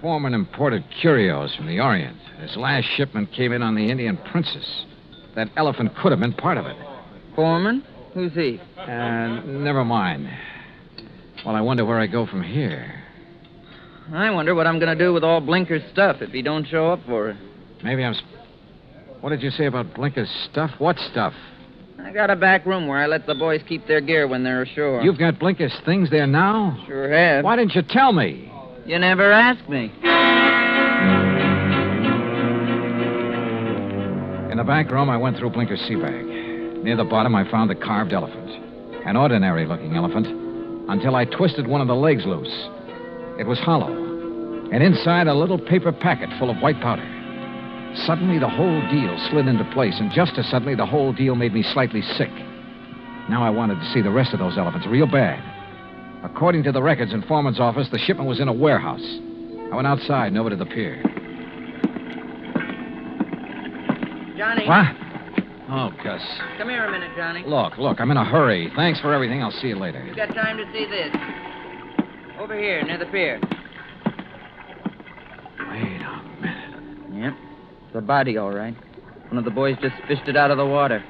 Foreman imported curios from the Orient. His last shipment came in on the Indian Princess. That elephant could have been part of it. Foreman? Who's he? Never mind. Well, I wonder where I go from here. I wonder what I'm going to do with all Blinker's stuff if he don't show up for it. Maybe I'm... What did you say about Blinker's stuff? What stuff? I got a back room where I let the boys keep their gear when they're ashore. You've got Blinker's things there now? Sure have. Why didn't you tell me? You never asked me. In the back room, I went through Blinker's sea bag. Near the bottom, I found the carved elephant. An ordinary-looking elephant, until I twisted one of the legs loose. It was hollow, and inside a little paper packet full of white powder. Suddenly, the whole deal slid into place, and just as suddenly, the whole deal made me slightly sick. Now I wanted to see the rest of those elephants real bad. According to the records in Foreman's office, the shipment was in a warehouse. I went outside and over to the pier. Johnny. What? Oh, Gus. Come here a minute, Johnny. Look, I'm in a hurry. Thanks for everything. I'll see you later. You got time to see this? Over here, near the pier. Wait a minute. Yep. It's a body, all right. One of the boys just fished it out of the water.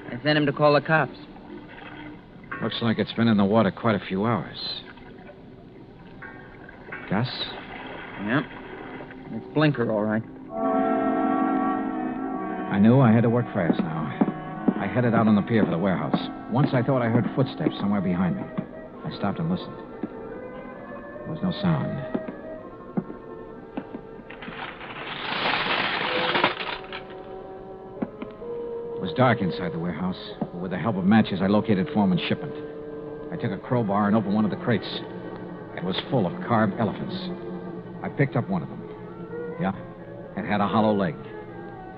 I sent him to call the cops. Looks like it's been in the water quite a few hours. Gus? Yep. It's Blinker, all right. I knew I had to work fast now. I headed out on the pier for the warehouse. Once I thought I heard footsteps somewhere behind me. I stopped and listened. There was no sound. It was dark inside the warehouse, but with the help of matches, I located Foreman's shipment. I took a crowbar and opened one of the crates. It was full of carved elephants. I picked up one of them. Yeah, it had a hollow leg.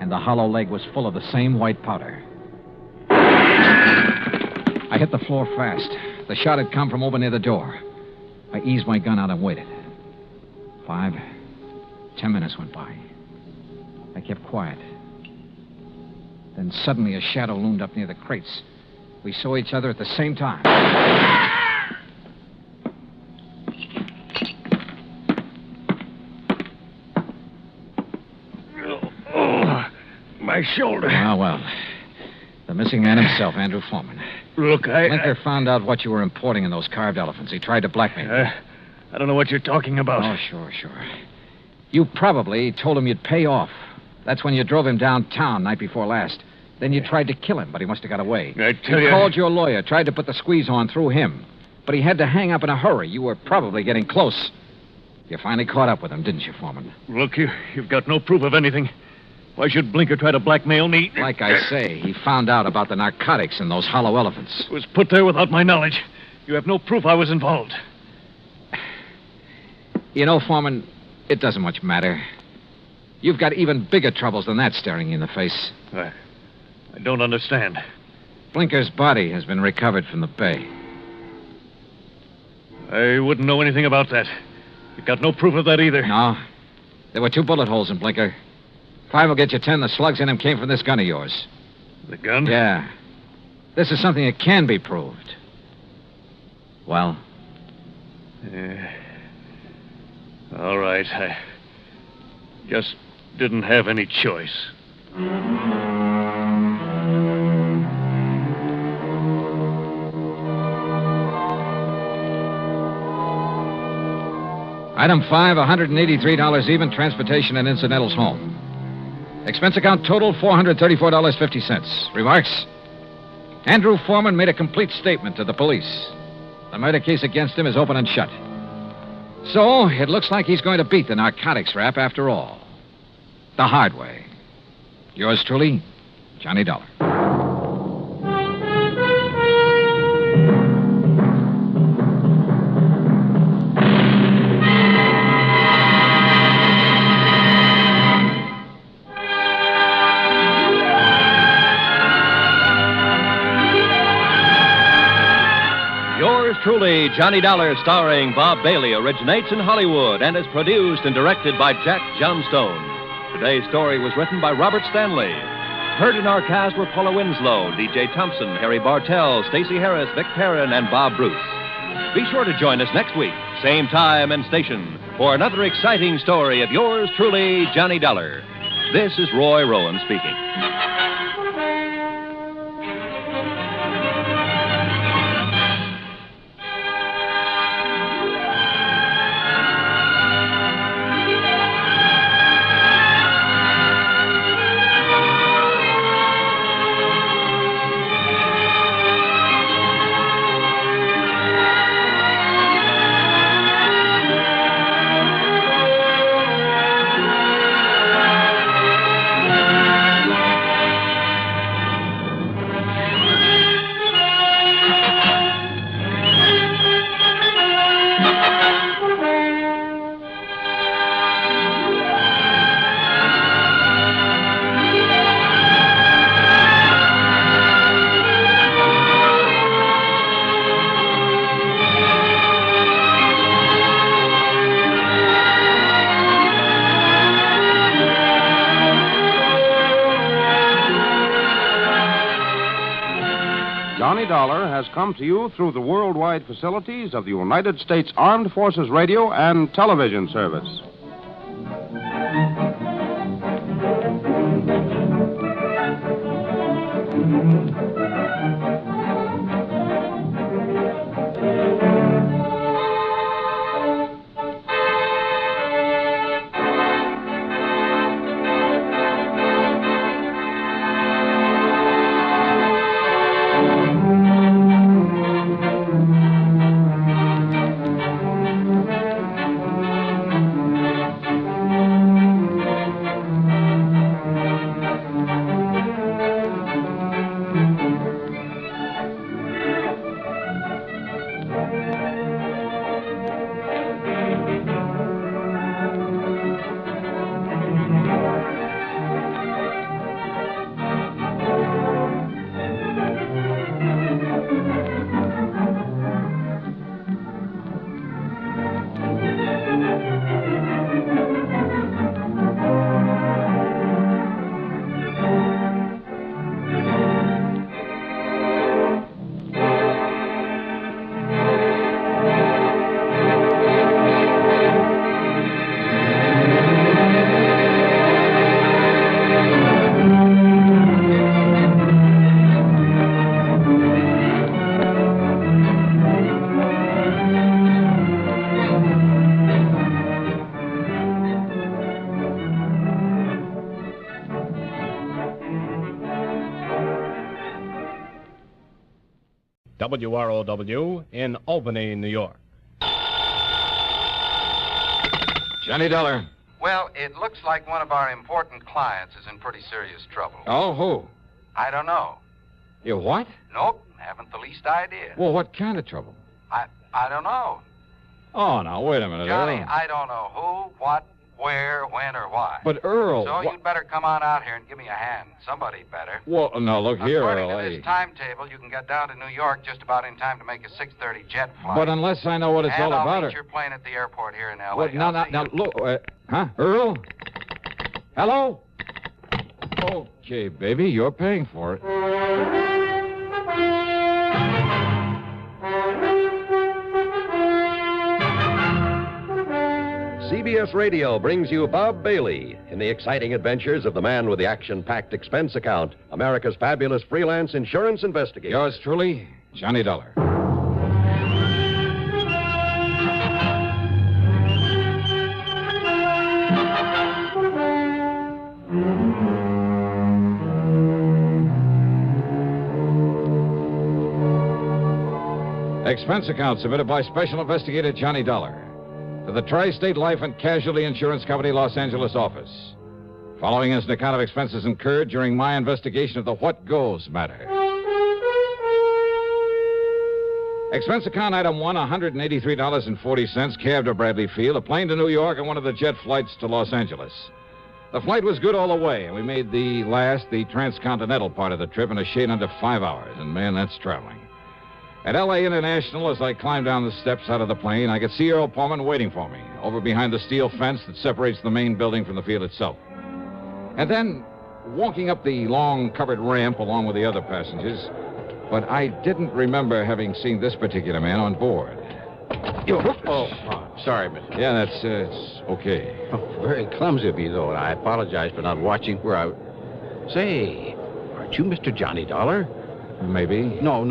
And the hollow leg was full of the same white powder. I hit the floor fast. The shot had come from over near the door. I eased my gun out and waited. 5, 10 minutes went by. I kept quiet. Then suddenly a shadow loomed up near the crates. We saw each other at the same time. My shoulder. Well. The missing man himself, Andrew Foreman. Look, Blinker found out what you were importing in those carved elephants. He tried to blackmail you. I don't know what you're talking about. Oh, sure. You probably told him you'd pay off. That's when you drove him downtown night before last. Then you tried to kill him, but he must have got away. I tell you... You called your lawyer, tried to put the squeeze on through him. But he had to hang up in a hurry. You were probably getting close. You finally caught up with him, didn't you, Foreman? Look, you've got no proof of anything. Why should Blinker try to blackmail me? Like I say, he found out about the narcotics in those hollow elephants. It was put there without my knowledge. You have no proof I was involved. You know, Foreman, it doesn't much matter. You've got even bigger troubles than that staring you in the face. I don't understand. Blinker's body has been recovered from the bay. I wouldn't know anything about that. You've got no proof of that either. No. There were 2 bullet holes in Blinker. 5 will get you 10. The slugs in him came from this gun of yours. The gun? Yeah. This is something that can be proved. Well? All right. I just didn't have any choice. Item 5, $183 even, transportation and incidentals home. Expense account total, $434.50. Remarks? Andrew Foreman made a complete statement to the police. The murder case against him is open and shut. So, it looks like he's going to beat the narcotics rap after all. The hard way. Yours truly, Johnny Dollar. Truly, Johnny Dollar, starring Bob Bailey, originates in Hollywood and is produced and directed by Jack Johnstone. Today's story was written by Robert Stanley. Heard in our cast were Paula Winslow, D.J. Thompson, Harry Bartell, Stacey Harris, Vic Perrin, and Bob Bruce. Be sure to join us next week, same time and station, for another exciting story of yours truly, Johnny Dollar. This is Roy Rowan speaking. Johnny Dollar has come to you through the worldwide facilities of the United States Armed Forces Radio and Television Service. WROW in Albany, New York. Johnny Dollar. Well, it looks like one of our important clients is in pretty serious trouble. Oh, who? I don't know. You what? Nope, haven't the least idea. Well, what kind of trouble? I don't know. Oh, now, wait a minute. Johnny, I don't know who, what, where, when, or why. But, Earl... So you'd better come on out here and give me a hand. Somebody better. Well, now, look here, According Earl. to this timetable, you can get down to New York just about in time to make a 6:30 jet flight. But unless I know what it's all I'll about... meet your plane at the airport here in L.A. What? Now, look... huh? Earl? Hello? Okay, baby, you're paying for it. CBS Radio brings you Bob Bailey in the exciting adventures of the man with the action-packed expense account, America's fabulous freelance insurance investigator. Yours truly, Johnny Dollar. Expense account submitted by Special Investigator Johnny Dollar to the Tri-State Life and Casualty Insurance Company, Los Angeles office. Following is an account of expenses incurred during my investigation of the What Goes matter. Expense account item 1, $183.40, cab to Bradley Field, a plane to New York, and one of the jet flights to Los Angeles. The flight was good all the way, and we made the transcontinental part of the trip in a shade under 5 hours, and man, that's traveling. At L.A. International, as I climbed down the steps out of the plane, I could see Earl Pullman waiting for me, over behind the steel fence that separates the main building from the field itself. And then, walking up the long covered ramp along with the other passengers, but I didn't remember having seen this particular man on board. Sorry, Mr. Yeah, that's it's okay. Oh, very clumsy of me, though, and I apologize for not watching where I... Say, aren't you Mr. Johnny Dollar? Maybe. No,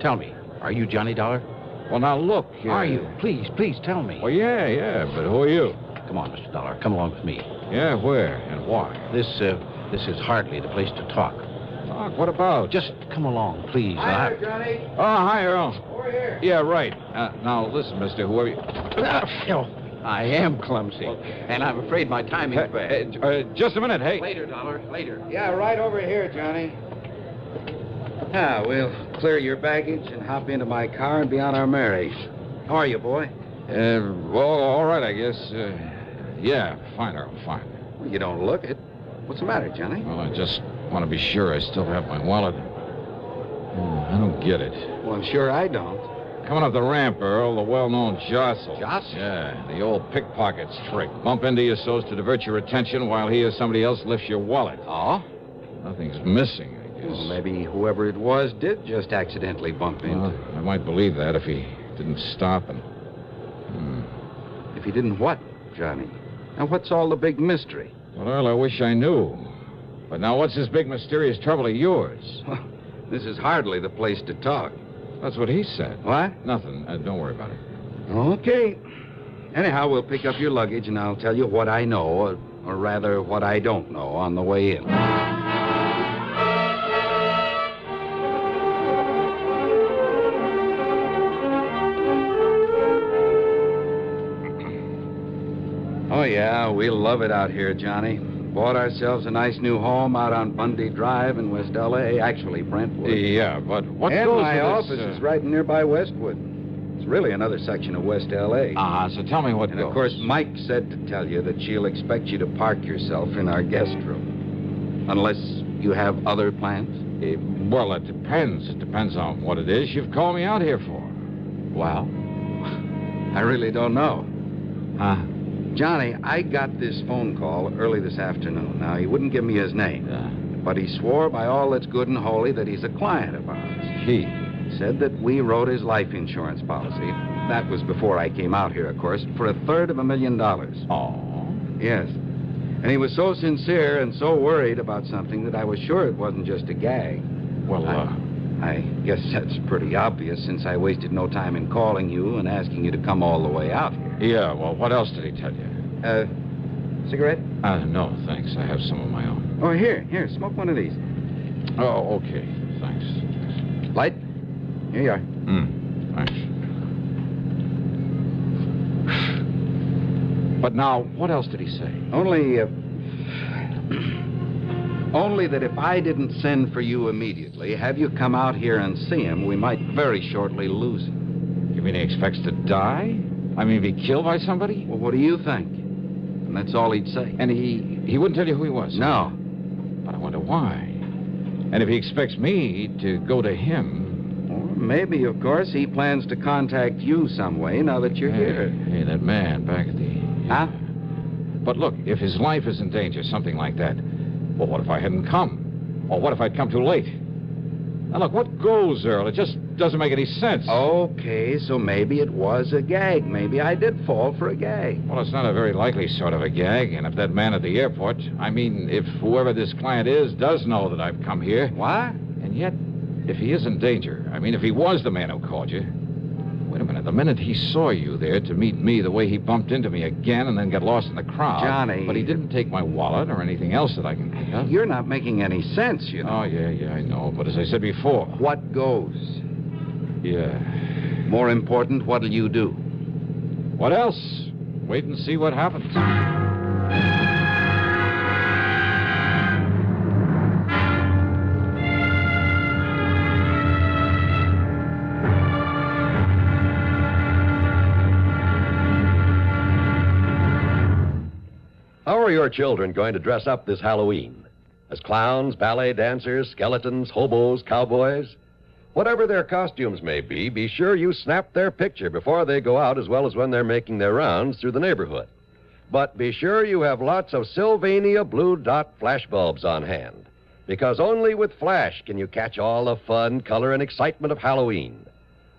tell me. Are you Johnny Dollar? Well, now, look. Are you? Please tell me. Well, yeah, but who are you? Come on, Mr. Dollar. Come along with me. Yeah, where and why? This is hardly the place to talk. Talk? What about? Just come along, please. Hi there, Johnny. Oh, hi, Earl. Over here. Yeah, right. Now, listen, mister, whoever you... I am clumsy, and I'm afraid my timing's bad. Just a minute, hey. Later, Dollar, later. Yeah, right over here, Johnny. Now, we'll clear your baggage and hop into my car and be on our merry. How are you, boy? Well, all right, I guess. Yeah, fine, Earl, fine. Well, you don't look it. What's the matter, Johnny? Well, I just want to be sure I still have my wallet. I don't get it. Well, I'm sure I don't. Coming up the ramp, Earl, the well-known jostle. Jostle? Yeah, the old pickpocket's trick. Bump into you so as to divert your attention while he or somebody else lifts your wallet. Oh? Nothing's missing, I guess. Well, maybe whoever it was did just accidentally bump into. Well, I might believe that if he didn't stop and... If he didn't what, Johnny? Now, what's all the big mystery? Well, Earl, I wish I knew. But now, what's this big mysterious trouble of yours? Well, this is hardly the place to talk. That's what he said. What? Nothing. Don't worry about it. Okay. Anyhow, we'll pick up your luggage, and I'll tell you what I know, or rather, what I don't know on the way in. Oh, yeah, we'll love it out here, Johnny. Bought ourselves a nice new home out on Bundy Drive in West L.A., actually Brentwood. Yeah, but what and goes my with office this, is right in nearby Westwood. It's really another section of West L.A. So tell me what And, goes. of course, Mike said to tell you that she'll expect you to park yourself in our guest room. Unless you have other plans? Well, it depends. It depends on what it is you've called me out here for. Well, I really don't know. Huh? Johnny, I got this phone call early this afternoon. Now, he wouldn't give me his name. But he swore by all that's good and holy that he's a client of ours. He said that we wrote his life insurance policy. That was before I came out here, of course, for $325,000. Oh. Yes. And he was so sincere and so worried about something that I was sure it wasn't just a gag. Well, I guess that's pretty obvious since I wasted no time in calling you and asking you to come all the way out here. Yeah, well, what else did he tell you? Cigarette? No, thanks. I have some of my own. Oh, here, smoke one of these. Oh, okay. Thanks. Light? Here you are. Thanks. But now, what else did he say? Only that if I didn't send for you immediately, have you come out here and see him, we might very shortly lose him. You mean he expects to die? I mean, be killed by somebody? Well, what do you think? and that's all he'd say. And he wouldn't tell you who he was? No. But I wonder why. And if he expects me to go to him... Or maybe, of course, he plans to contact you some way now that you're here. Hey, that man back at the... Huh? But look, if his life is in danger, something like that, well, what if I hadn't come? Or what if I'd come too late? Now, look, what goes, Earl? It just doesn't make any sense. Okay, so maybe it was a gag. Maybe I did fall for a gag. Well, it's not a very likely sort of a gag. And if that man at the airport, I mean, if whoever this client is does know that I've come here... What? And yet, if he is in danger, I mean, if he was the man who called you... Wait a minute. The minute he saw you there to meet me, the way he bumped into me again and then got lost in the crowd... Johnny... But he didn't take my wallet or anything else that I can think of. You're not making any sense, you know. Oh, yeah, I know. But as I said before... What goes? Yeah. More important, what'll you do? What else? Wait and see what happens. How are your children going to dress up this Halloween? As clowns, ballet dancers, skeletons, hobos, cowboys? Whatever their costumes may be sure you snap their picture before they go out as well as when they're making their rounds through the neighborhood. But be sure you have lots of Sylvania Blue Dot flashbulbs on hand, because only with Flash can you catch all the fun, color, and excitement of Halloween.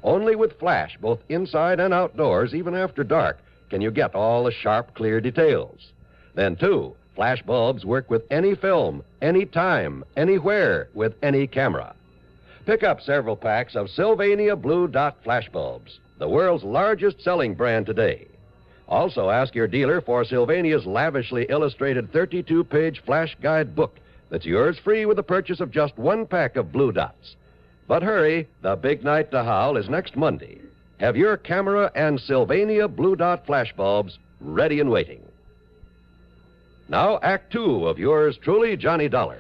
Only with Flash, both inside and outdoors, even after dark, can you get all the sharp, clear details. Then, too, flash bulbs work with any film, any time, anywhere, with any camera. Pick up several packs of Sylvania Blue Dot flash bulbs, the world's largest selling brand today. Also, ask your dealer for Sylvania's lavishly illustrated 32-page flash guide book that's yours free with the purchase of just one pack of Blue Dots. But hurry, the big night to howl is next Monday. Have your camera and Sylvania Blue Dot flash bulbs ready and waiting. Now, Act Two of yours truly, Johnny Dollar.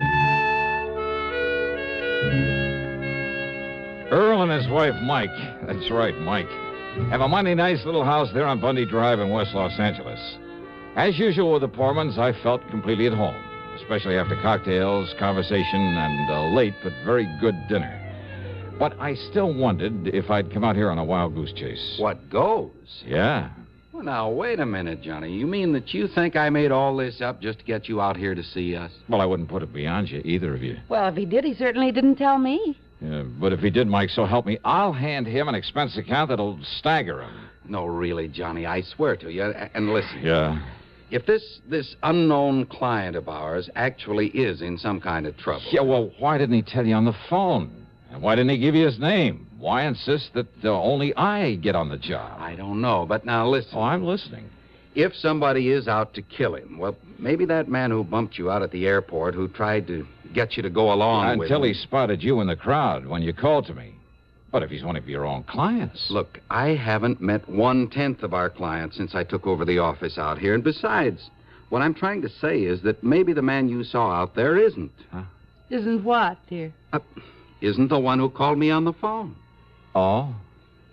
Earl and his wife, Mike, that's right, Mike, have a mighty nice little house there on Bundy Drive in West Los Angeles. As usual with the Pormans, I felt completely at home, especially after cocktails, conversation, and a late but very good dinner. But I still wondered if I'd come out here on a wild goose chase. What goes? Yeah. Well, now, wait a minute, Johnny. You mean that you think I made all this up just to get you out here to see us? Well, I wouldn't put it beyond you, either of you. Well, if he did, he certainly didn't tell me. Yeah, but if he did, Mike, so help me, I'll hand him an expense account that'll stagger him. No, really, Johnny, I swear to you. And listen. Yeah? If this unknown client of ours actually is in some kind of trouble... Yeah, well, why didn't he tell you on the phone? And why didn't he give you his name? Why insist that only I get on the job? I don't know, but now listen. Oh, I'm listening. If somebody is out to kill him, well, maybe that man who bumped you out at the airport, who tried to get you to go along with him... Until he spotted you in the crowd when you called to me. But if he's one of your own clients... Look, I haven't met 1/10 of our clients since I took over the office out here. And besides, what I'm trying to say is that maybe the man you saw out there isn't. Huh? Isn't what, dear? Isn't the one who called me on the phone. Oh?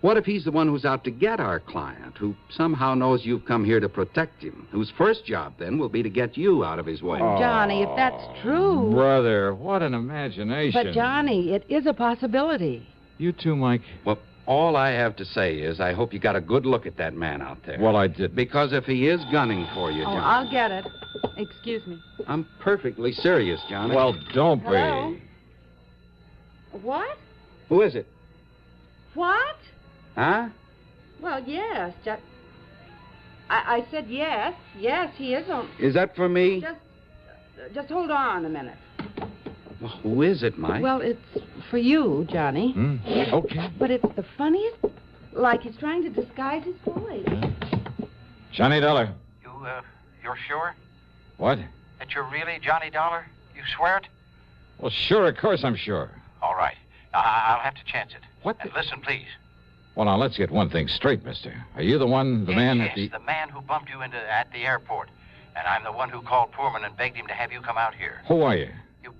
What if he's the one who's out to get our client, who somehow knows you've come here to protect him, whose first job, then, will be to get you out of his way? Oh, Johnny, if that's true... Brother, what an imagination. But, Johnny, it is a possibility. You too, Mike. Well, all I have to say is I hope you got a good look at that man out there. Well, I did. Because if he is gunning for you, Johnny... Oh, I'll get it. Excuse me. I'm perfectly serious, Johnny. Well, don't be. Hello? What? Who is it? What? Huh? Well, yes. I said yes. Yes, he is on... Is that for me? Just hold on a minute. Well, who is it, Mike? Well, it's for you, Johnny. Okay. But it's the funniest... Like he's trying to disguise his voice. Johnny Dollar. You're sure? What? That you're really Johnny Dollar? You swear it? Well, sure, of course I'm sure. All right. I'll have to chance it. What? And listen, please. Well, now, let's get one thing straight, mister. Are you the man yes, at the... the man who bumped you at the airport. And I'm the one who called Poorman and begged him to have you come out here. Who are you? You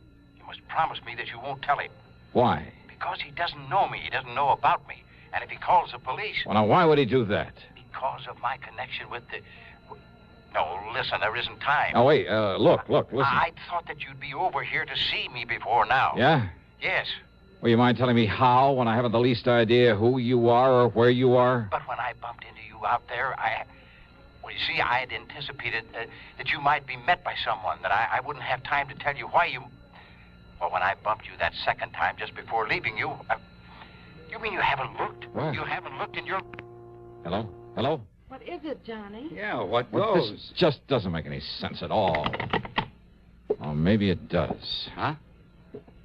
must promise me that you won't tell him. Why? Because he doesn't know me. He doesn't know about me. And if he calls the police... Well, now, why would he do that? Because of my connection with the... No, listen, there isn't time. Oh, wait, look, listen. I thought that you'd be over here to see me before now. Yeah? Yes. Well, you mind telling me how when I haven't the least idea who you are or where you are? But when I bumped into you out there, well, you see, I had anticipated that you might be met by someone, that I wouldn't have time to tell you why you... Well, when I bumped you that second time just before leaving you... You mean you haven't looked? What? You haven't looked in your... Hello? Hello? What is it, Johnny? Yeah, what Well, goes? this just doesn't make any sense at all. Or maybe it does. Huh?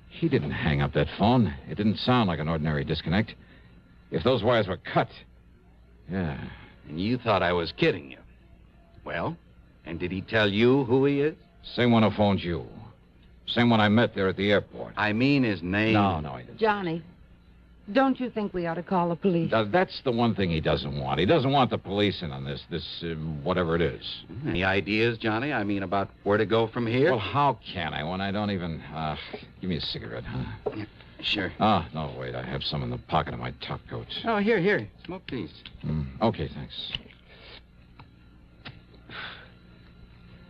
He didn't hang up that phone. It didn't sound like an ordinary disconnect. If those wires were cut... Yeah. And you thought I was kidding you. Well, and did he tell you who he is? Same one who phoned you. Same one I met there at the airport. I mean his name. No, he didn't. Johnny, don't you think we ought to call the police? That's the one thing he doesn't want. He doesn't want the police in on this whatever it is. Any ideas, Johnny? I mean, about where to go from here? Well, how can I when I don't even... give me a cigarette, huh? Yeah, sure. No, wait. I have some in the pocket of my top coat. Oh, here. Smoke these. Okay, thanks.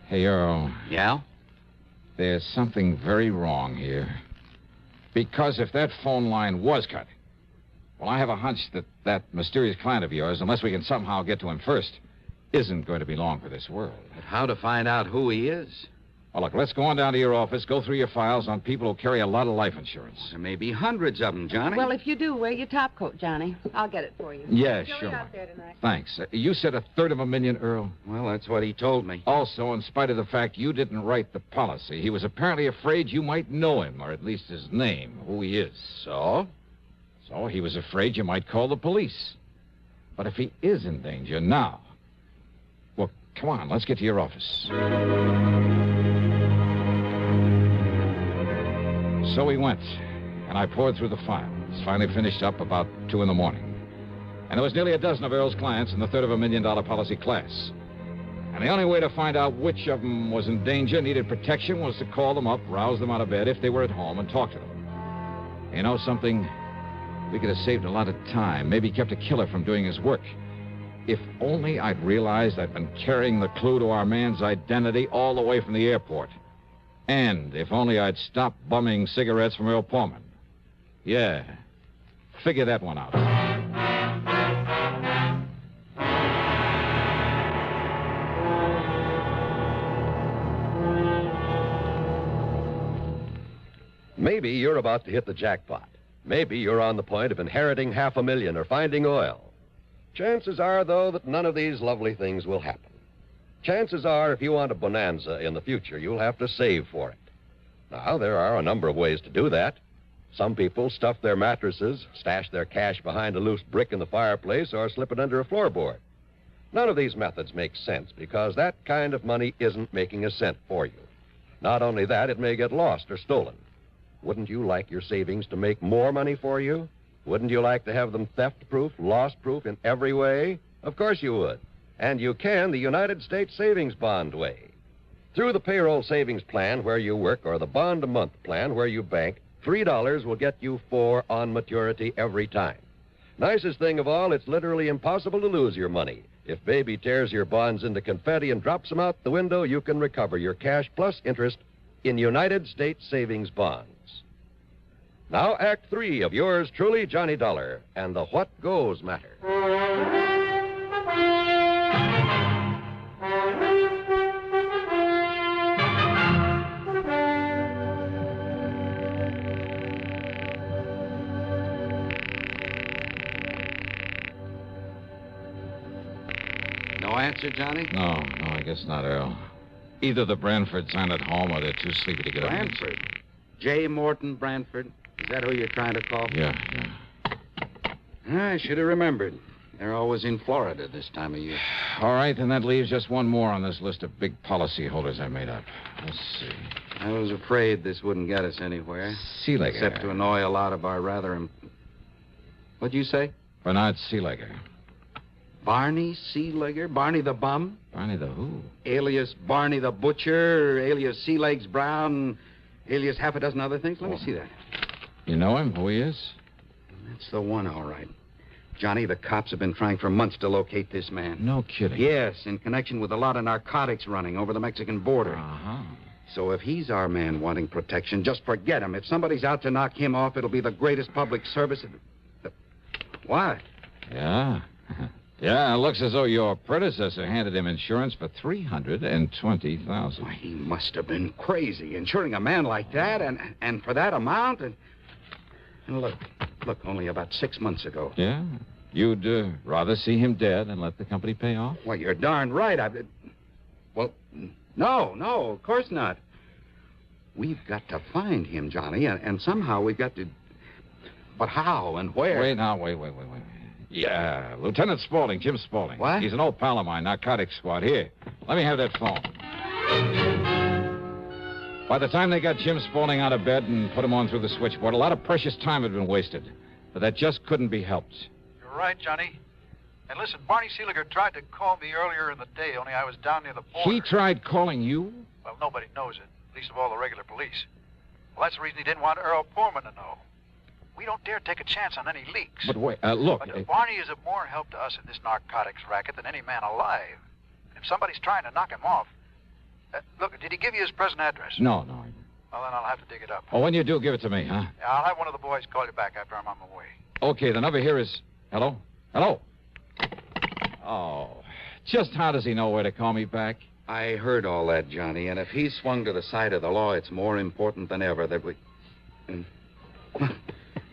Hey, Earl. Yeah? There's something very wrong here. Because if that phone line was cut, well, I have a hunch that mysterious client of yours, unless we can somehow get to him first, isn't going to be long for this world. But how to find out who he is? Well, look, let's go on down to your office, go through your files on people who carry a lot of life insurance. There may be hundreds of them, Johnny. Well, if you do, wear your top coat, Johnny. I'll get it for you. Yeah, Enjoy sure. out there tonight. Thanks. You said $250,000, Earl? Well, that's what he told me. Also, in spite of the fact you didn't write the policy, he was apparently afraid you might know him, or at least his name, who he is. So? So he was afraid you might call the police. But if he is in danger now... Well, come on, let's get to your office. So we went, and I poured through the files. Finally finished up about 2 in the morning. And there was nearly a dozen of Earl's clients in the $250,000 policy class. And the only way to find out which of them was in danger, needed protection, was to call them up, rouse them out of bed if they were at home, and talk to them. You know something? We could have saved a lot of time, maybe kept a killer from doing his work. If only I'd realized I'd been carrying the clue to our man's identity all the way from the airport. And if only I'd stopped bumming cigarettes from Earl Pullman. Yeah. Figure that one out. Maybe you're about to hit the jackpot. Maybe you're on the point of inheriting $500,000 or finding oil. Chances are, though, that none of these lovely things will happen. Chances are, if you want a bonanza in the future, you'll have to save for it. Now, there are a number of ways to do that. Some people stuff their mattresses, stash their cash behind a loose brick in the fireplace, or slip it under a floorboard. None of these methods make sense because that kind of money isn't making a cent for you. Not only that, it may get lost or stolen. Wouldn't you like your savings to make more money for you? Wouldn't you like to have them theft-proof, loss-proof in every way? Of course you would. And you can the United States Savings Bond way. Through the Payroll Savings Plan where you work or the Bond-a-Month Plan where you bank, $3 will get you 4 on maturity every time. Nicest thing of all, it's literally impossible to lose your money. If Baby tears your bonds into confetti and drops them out the window, you can recover your cash plus interest in United States Savings Bonds. Now, Act 3 of yours truly, Johnny Dollar, and the What Goes matter. No answer, Johnny? No, I guess not, Earl. Either the Branfords aren't at home or they're too sleepy to get up. Branford? J. Morton Branford? Is that who you're trying to call? Yeah. I should have remembered. They're always in Florida this time of year. All right, then that leaves just one more on this list of big policy holders I made up. Let's see. I was afraid this wouldn't get us anywhere. Seelegger. Except to annoy a lot of our rather... What'd you say? Bernard Seelegger. Barney Seelegger? Barney the Bum? Barney the who? Alias Barney the Butcher, alias Sea Legs Brown, alias half a dozen other things. Let me see that. You know him, who he is? That's the one, all right. Johnny, the cops have been trying for months to locate this man. No kidding. Yes, in connection with a lot of narcotics running over the Mexican border. Uh-huh. So if he's our man wanting protection, just forget him. If somebody's out to knock him off, it'll be the greatest public service. What? Yeah. Yeah, it looks as though your predecessor handed him insurance for $320,000. Why, he must have been crazy, insuring a man like that, and for that amount. And look, only about 6 months ago. Yeah? You'd rather see him dead and let the company pay off? Well, you're darned right. Well, no, of course not. We've got to find him, Johnny, and somehow we've got to... But how and where? Wait. Yeah, Lieutenant Spaulding, Jim Spaulding. What? He's an old pal of mine, narcotics squad. Here, let me have that phone. By the time they got Jim Spaulding out of bed and put him on through the switchboard, a lot of precious time had been wasted. But that just couldn't be helped. You're right, Johnny. And listen, Barney Seeliger tried to call me earlier in the day, only I was down near the border. He tried calling you? Well, nobody knows it, least of all the regular police. Well, that's the reason he didn't want Earl Poorman to know. We don't dare take a chance on any leaks. But wait, look... But Barney is of more help to us in this narcotics racket than any man alive. And if somebody's trying to knock him off... look, did he give you his present address? No. Well, then I'll have to dig it up. Oh, when you do, give it to me, huh? Yeah, I'll have one of the boys call you back after I'm on my way. Okay, the number here is... Hello? Oh, just how does he know where to call me back? I heard all that, Johnny, and if he's swung to the side of the law, it's more important than ever that we...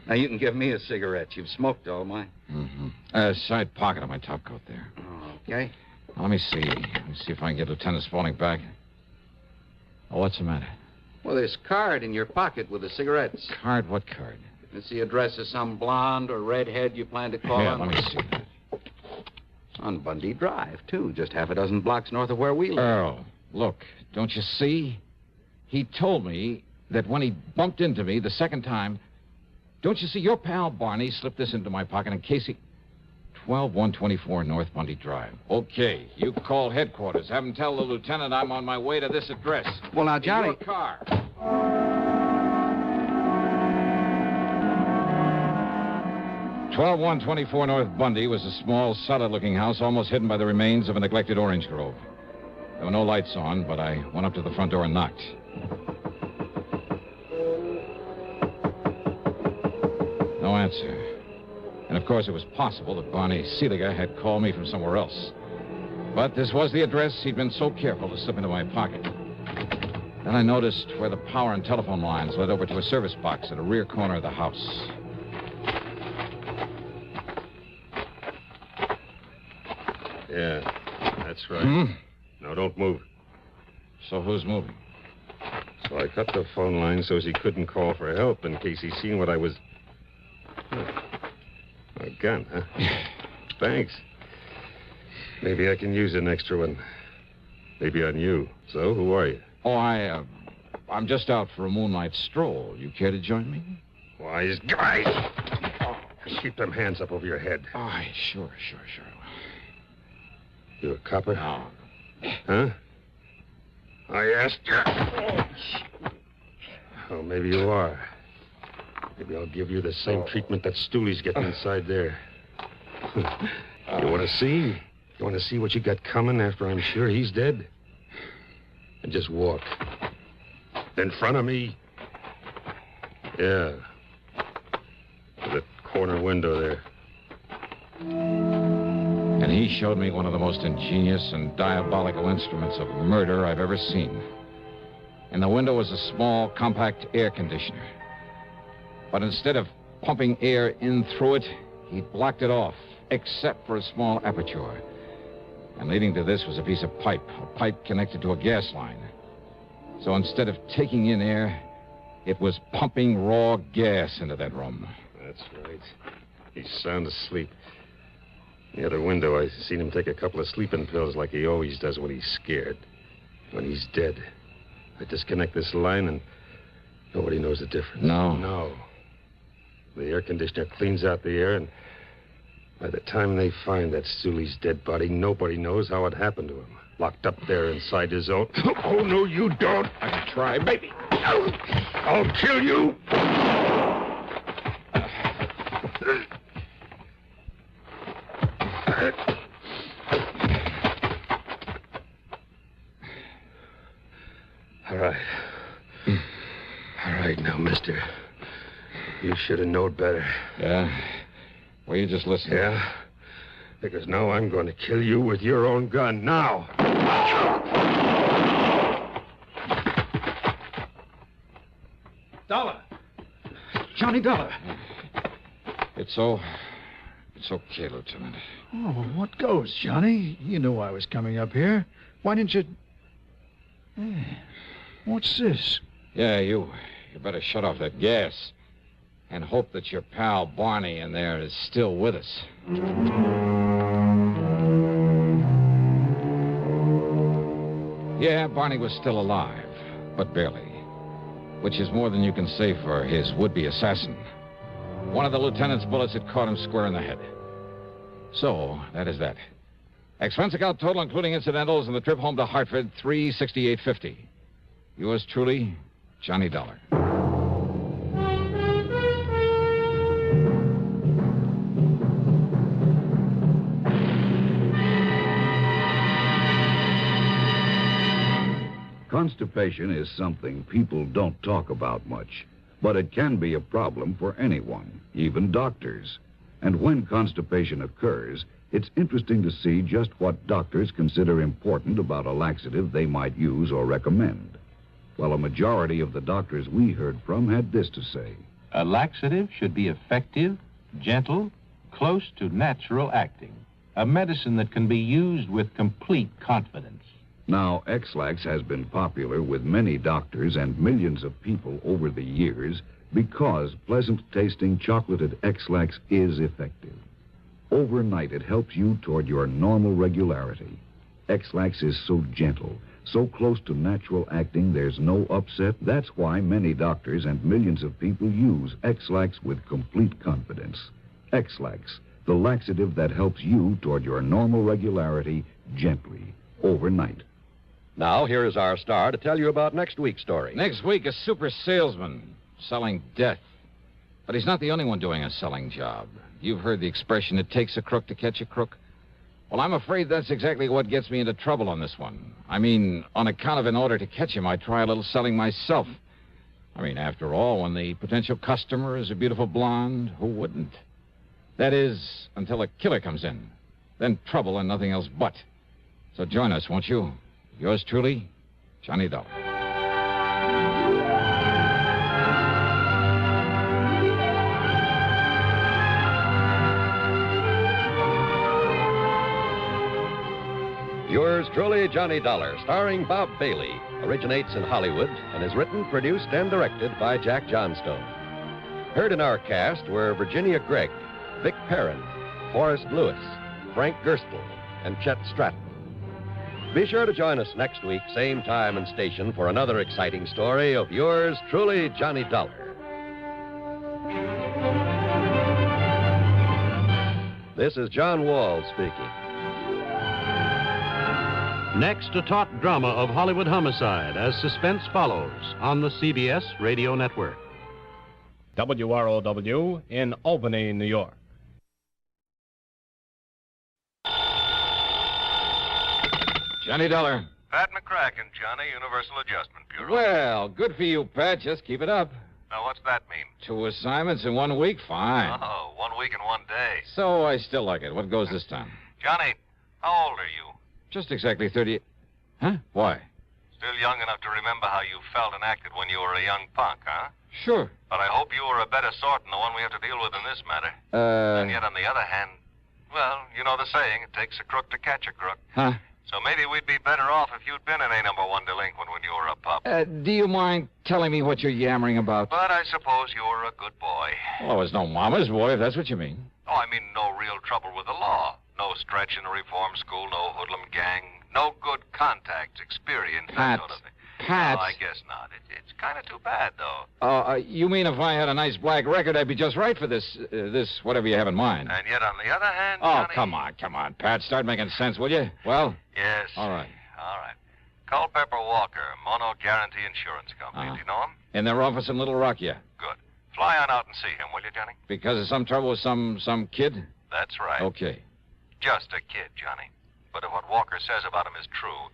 Now, you can give me a cigarette. You've smoked all mine. Mm-hmm. Side pocket of my top coat there. Okay. Now, let me see. If I can get Lieutenant Spaulding back. Oh, what's the matter? Well, this card in your pocket with the cigarettes. Card? What card? It's the address of some blonde or redhead you plan to call Yeah, on. let me see that. On Bundy Drive, too. Just half a dozen blocks north of where we live. Earl, look, don't you see? He told me that when he bumped into me the second time... Don't you see, your pal Barney slipped this into my pocket in case he... 12124 North Bundy Drive. Okay, you call headquarters. Have him tell the lieutenant I'm on my way to this address. Well, now, Johnny... In your car. 12124 North Bundy was a small, solid-looking house almost hidden by the remains of a neglected orange grove. There were no lights on, but I went up to the front door and knocked. No answer. And, of course, it was possible that Barney Seeliger had called me from somewhere else. But this was the address he'd been so careful to slip into my pocket. Then I noticed where the power and telephone lines led over to a service box at a rear corner of the house. Yeah, that's right. No, don't move. So who's moving? So I cut the phone line so he couldn't call for help in case he seen what I was... A gun, huh? Thanks. Maybe I can use an extra one. Maybe on you. So, who are you? Oh, I'm just out for a moonlight stroll. You care to join me? Wise guy. Keep them hands up over your head. Oh, sure. You a copper? No. Huh? I asked you. Oh, maybe you are. Maybe I'll give you the same treatment that Stooley's getting inside there. You want to see? You want to see what you got coming after I'm sure he's dead? And just walk. In front of me. Yeah. To the corner window there. And he showed me one of the most ingenious and diabolical instruments of murder I've ever seen. In the window was a small, compact air conditioner. But instead of pumping air in through it, he blocked it off, except for a small aperture. And leading to this was a piece of pipe, a pipe connected to a gas line. So instead of taking in air, it was pumping raw gas into that room. That's right. He's sound asleep. The other window, I seen him take a couple of sleeping pills like he always does when he's scared. When he's dead. I disconnect this line and nobody knows the difference. No. The air conditioner cleans out the air, and by the time they find that Stooley's dead body, nobody knows how it happened to him. Locked up there inside his own... Oh, no, you don't. I can try, maybe. I'll kill you. You should have known better. Yeah? Well, you just listen. Yeah? Because now I'm going to kill you with your own gun. Now! Dollar! Johnny Dollar! It's okay, Lieutenant. Oh, what goes, Johnny? You knew I was coming up here. Why didn't you... Hey, what's this? Yeah, you better shut off that gas. And hope that your pal Barney in there is still with us. Yeah, Barney was still alive, but barely. Which is more than you can say for his would-be assassin. One of the lieutenant's bullets had caught him square in the head. So, that is that. Expense account total, including incidentals, and the trip home to Hartford, $368.50. Yours truly, Johnny Dollar. Constipation is something people don't talk about much, but it can be a problem for anyone, even doctors. And when constipation occurs, it's interesting to see just what doctors consider important about a laxative they might use or recommend. Well, a majority of the doctors we heard from had this to say. A laxative should be effective, gentle, close to natural acting. A medicine that can be used with complete confidence. Now, X-Lax has been popular with many doctors and millions of people over the years because pleasant-tasting chocolated X-Lax is effective. Overnight, it helps you toward your normal regularity. X-Lax is so gentle, so close to natural acting, there's no upset. That's why many doctors and millions of people use X-Lax with complete confidence. X-Lax, the laxative that helps you toward your normal regularity gently, overnight. Now, here is our star to tell you about next week's story. Next week, a super salesman selling death. But he's not the only one doing a selling job. You've heard the expression, it takes a crook to catch a crook. Well, I'm afraid that's exactly what gets me into trouble on this one. I mean, on account of in order to catch him, I try a little selling myself. I mean, after all, when the potential customer is a beautiful blonde, who wouldn't? That is, until a killer comes in. Then trouble and nothing else but. So join us, won't you? Yours truly, Johnny Dollar. Yours truly, Johnny Dollar, starring Bob Bailey, originates in Hollywood and is written, produced, and directed by Jack Johnstone. Heard in our cast were Virginia Gregg, Vic Perrin, Forrest Lewis, Frank Gerstle, and Chet Stratton. Be sure to join us next week, same time and station, for another exciting story of yours truly, Johnny Dollar. This is John Wall speaking. Next, a taut drama of Hollywood homicide as suspense follows on the CBS Radio Network. WROW in Albany, New York. Johnny Dollar. Pat McCracken, Johnny, Universal Adjustment Bureau. Well, good for you, Pat. Just keep it up. Now, what's that mean? 2 assignments in 1 week? Fine. Oh, 1 week and 1 day. So I still like it. What goes this time? Johnny, how old are you? Just exactly 30... Huh? Why? Still young enough to remember how you felt and acted when you were a young punk, huh? Sure. But I hope you were a better sort than the one we have to deal with in this matter. And yet, on the other hand, well, you know the saying, it takes a crook to catch a crook. Huh? So maybe we'd be better off if you'd been an A number 1 delinquent when you were a pup. Do you mind telling me what you're yammering about? But I suppose you were a good boy. Well, I was no mama's boy, if that's what you mean. Oh, I mean no real trouble with the law. No stretch in a reform school, no hoodlum gang, no good contacts, experience, that sort of thing. Pat. No, I guess not. It's kind of too bad, though. You mean if I had a nice black record, I'd be just right for this whatever you have in mind. And yet, on the other hand, Oh, Johnny... come on, Pat. Start making sense, will you? Well? Yes. All right. Culpepper Walker, Mono Guarantee Insurance Company. Do you know him? In their office in Little Rock, yeah. Good. Fly on out and see him, will you, Johnny? Because of some trouble with some kid? That's right. Okay. Just a kid, Johnny. But if what Walker says about him is true,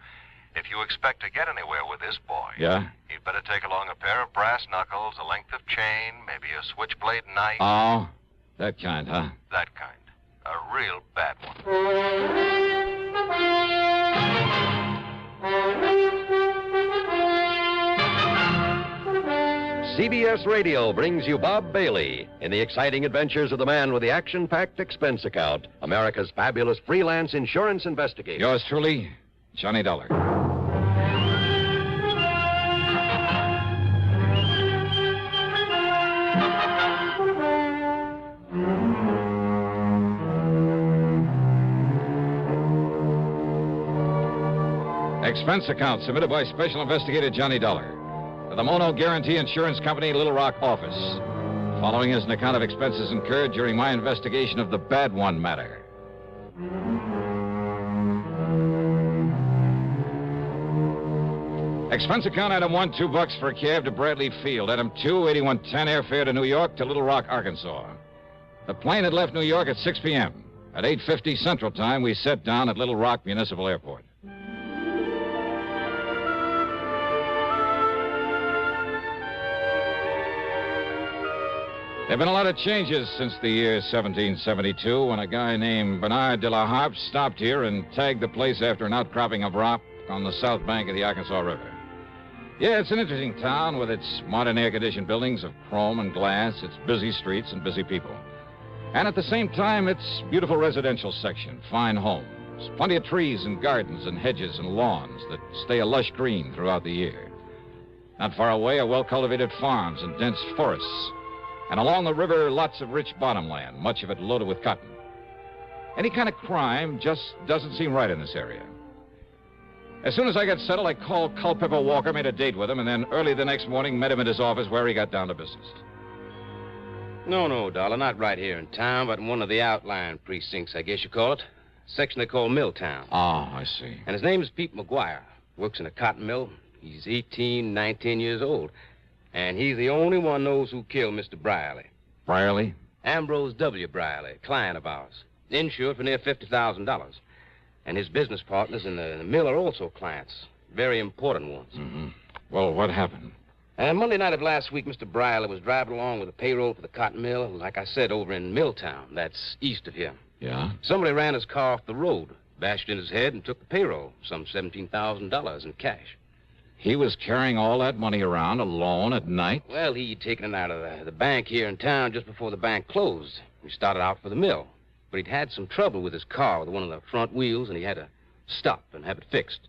If you expect to get anywhere with this boy, Yeah? you'd better take along a pair of brass knuckles, a length of chain, maybe a switchblade knife. Oh, that kind, huh? That kind. A real bad one. CBS Radio brings you Bob Bailey in the exciting adventures of the man with the action-packed expense account, America's fabulous freelance insurance investigator. Yours truly, Johnny Dollar. Expense account submitted by Special Investigator Johnny Dollar to the Mono Guarantee Insurance Company, Little Rock office. Following is an account of expenses incurred during my investigation of the Bad One matter. Expense account item 1, $2 for a cab to Bradley Field. Item 2, $81.10 airfare to New York to Little Rock, Arkansas. The plane had left New York at 6 p.m. At 8:50 Central Time, we set down at Little Rock Municipal Airport. There have been a lot of changes since the year 1772 when a guy named Bernard de la Harpe stopped here and tagged the place after an outcropping of rock on the south bank of the Arkansas River. Yeah, it's an interesting town with its modern air-conditioned buildings of chrome and glass, its busy streets and busy people. And at the same time, its beautiful residential section, fine homes, plenty of trees and gardens and hedges and lawns that stay a lush green throughout the year. Not far away are well-cultivated farms and dense forests. And along the river, lots of rich bottomland, much of it loaded with cotton. Any kind of crime just doesn't seem right in this area. As soon as I got settled, I called Culpepper Walker, made a date with him, and then early the next morning met him at his office where he got down to business. No, Dollar, not right here in town, but in one of the outlying precincts, I guess you call it. Section they call Milltown. Oh, I see. And his name is Pete McGuire. Works in a cotton mill. He's 18, 19 years old. And he's the only one knows who killed Mr. Brierly. Brierly? Ambrose W. Brierly, client of ours. Insured for near $50,000. And his business partners in the mill are also clients. Very important ones. Mm-hmm. Well, what happened? Monday night of last week, Mr. Brierly was driving along with a payroll for the cotton mill, like I said, over in Milltown. That's east of here. Yeah? Somebody ran his car off the road, bashed in his head, and took the payroll, some $17,000 in cash. He was carrying all that money around alone at night? Well, he'd taken it out of the bank here in town just before the bank closed. He started out for the mill. But he'd had some trouble with his car, with one of the front wheels, and he had to stop and have it fixed.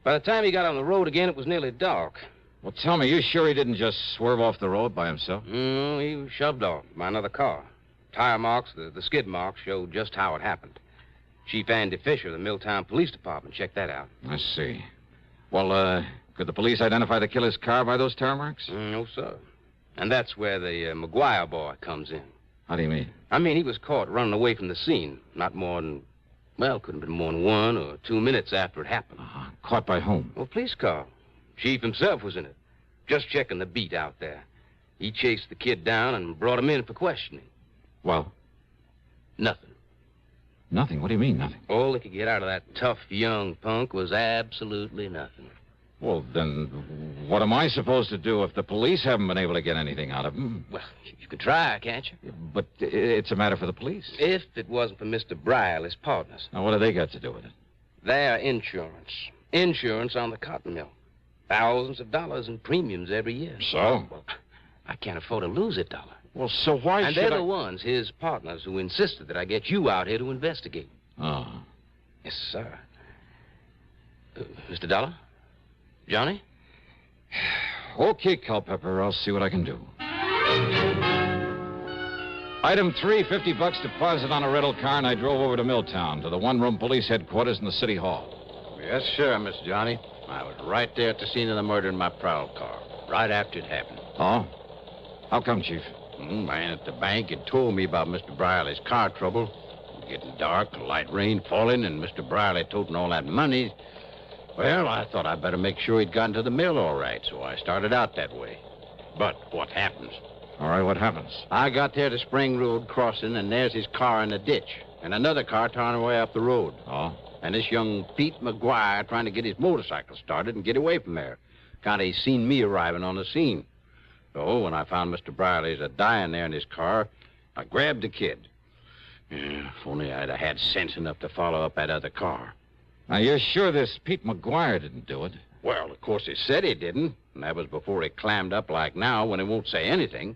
By the time he got on the road again, it was nearly dark. Well, tell me, you sure he didn't just swerve off the road by himself? No, he was shoved off by another car. Tire marks, the skid marks, showed just how it happened. Chief Andy Fisher of the Milltown Police Department checked that out. I see. Well, could the police identify the killer's car by those tire marks? No, sir. And that's where the McGuire boy comes in. How do you mean? I mean, he was caught running away from the scene. Not more than, well, couldn't have been more than 1 or 2 minutes after it happened. Caught by whom? Well, police car. Chief himself was in it. Just checking the beat out there. He chased the kid down and brought him in for questioning. Well? Nothing. Nothing? What do you mean, nothing? All they could get out of that tough young punk was absolutely nothing. Well, then, what am I supposed to do if the police haven't been able to get anything out of him? Well, you could try, can't you? But it's a matter for the police. If it wasn't for Mr. Brierly's partners. Now, what do they got to do with it? Their insurance. Insurance on the cotton mill. Thousands of dollars in premiums every year. So? Well, I can't afford to lose it, Dollar. Well, so why and should they're the ones, his partners, who insisted that I get you out here to investigate. Oh. Yes, sir. Mr. Dollar? Johnny? Okay, Culpepper. I'll see what I can do. Item 3, $50 deposit on a rental car, and I drove over to Milltown, to the one-room police headquarters in the city hall. Yes, sir, Miss Johnny. I was right there at the scene of the murder in my prowl car, right after it happened. Oh? How come, Chief? Man at the bank had told me about Mr. Brierly's car trouble. Getting dark, light rain falling, and Mr. Brierly toting all that money. Well, I thought I'd better make sure he'd gotten to the mill all right, so I started out that way. But what happens? All right, what happens? I got there to Spring Road crossing, and there's his car in the ditch, and another car tarring away up the road. Oh? and this young Pete McGuire trying to get his motorcycle started and get away from there. Kind of seen me arriving on the scene. So when I found Mr. Brierly's dying there in his car, I grabbed the kid. Yeah, if only I'd have had sense enough to follow up that other car. Now, you're sure this Pete McGuire didn't do it? Well, of course, he said he didn't, and that was before he clammed up like now when he won't say anything.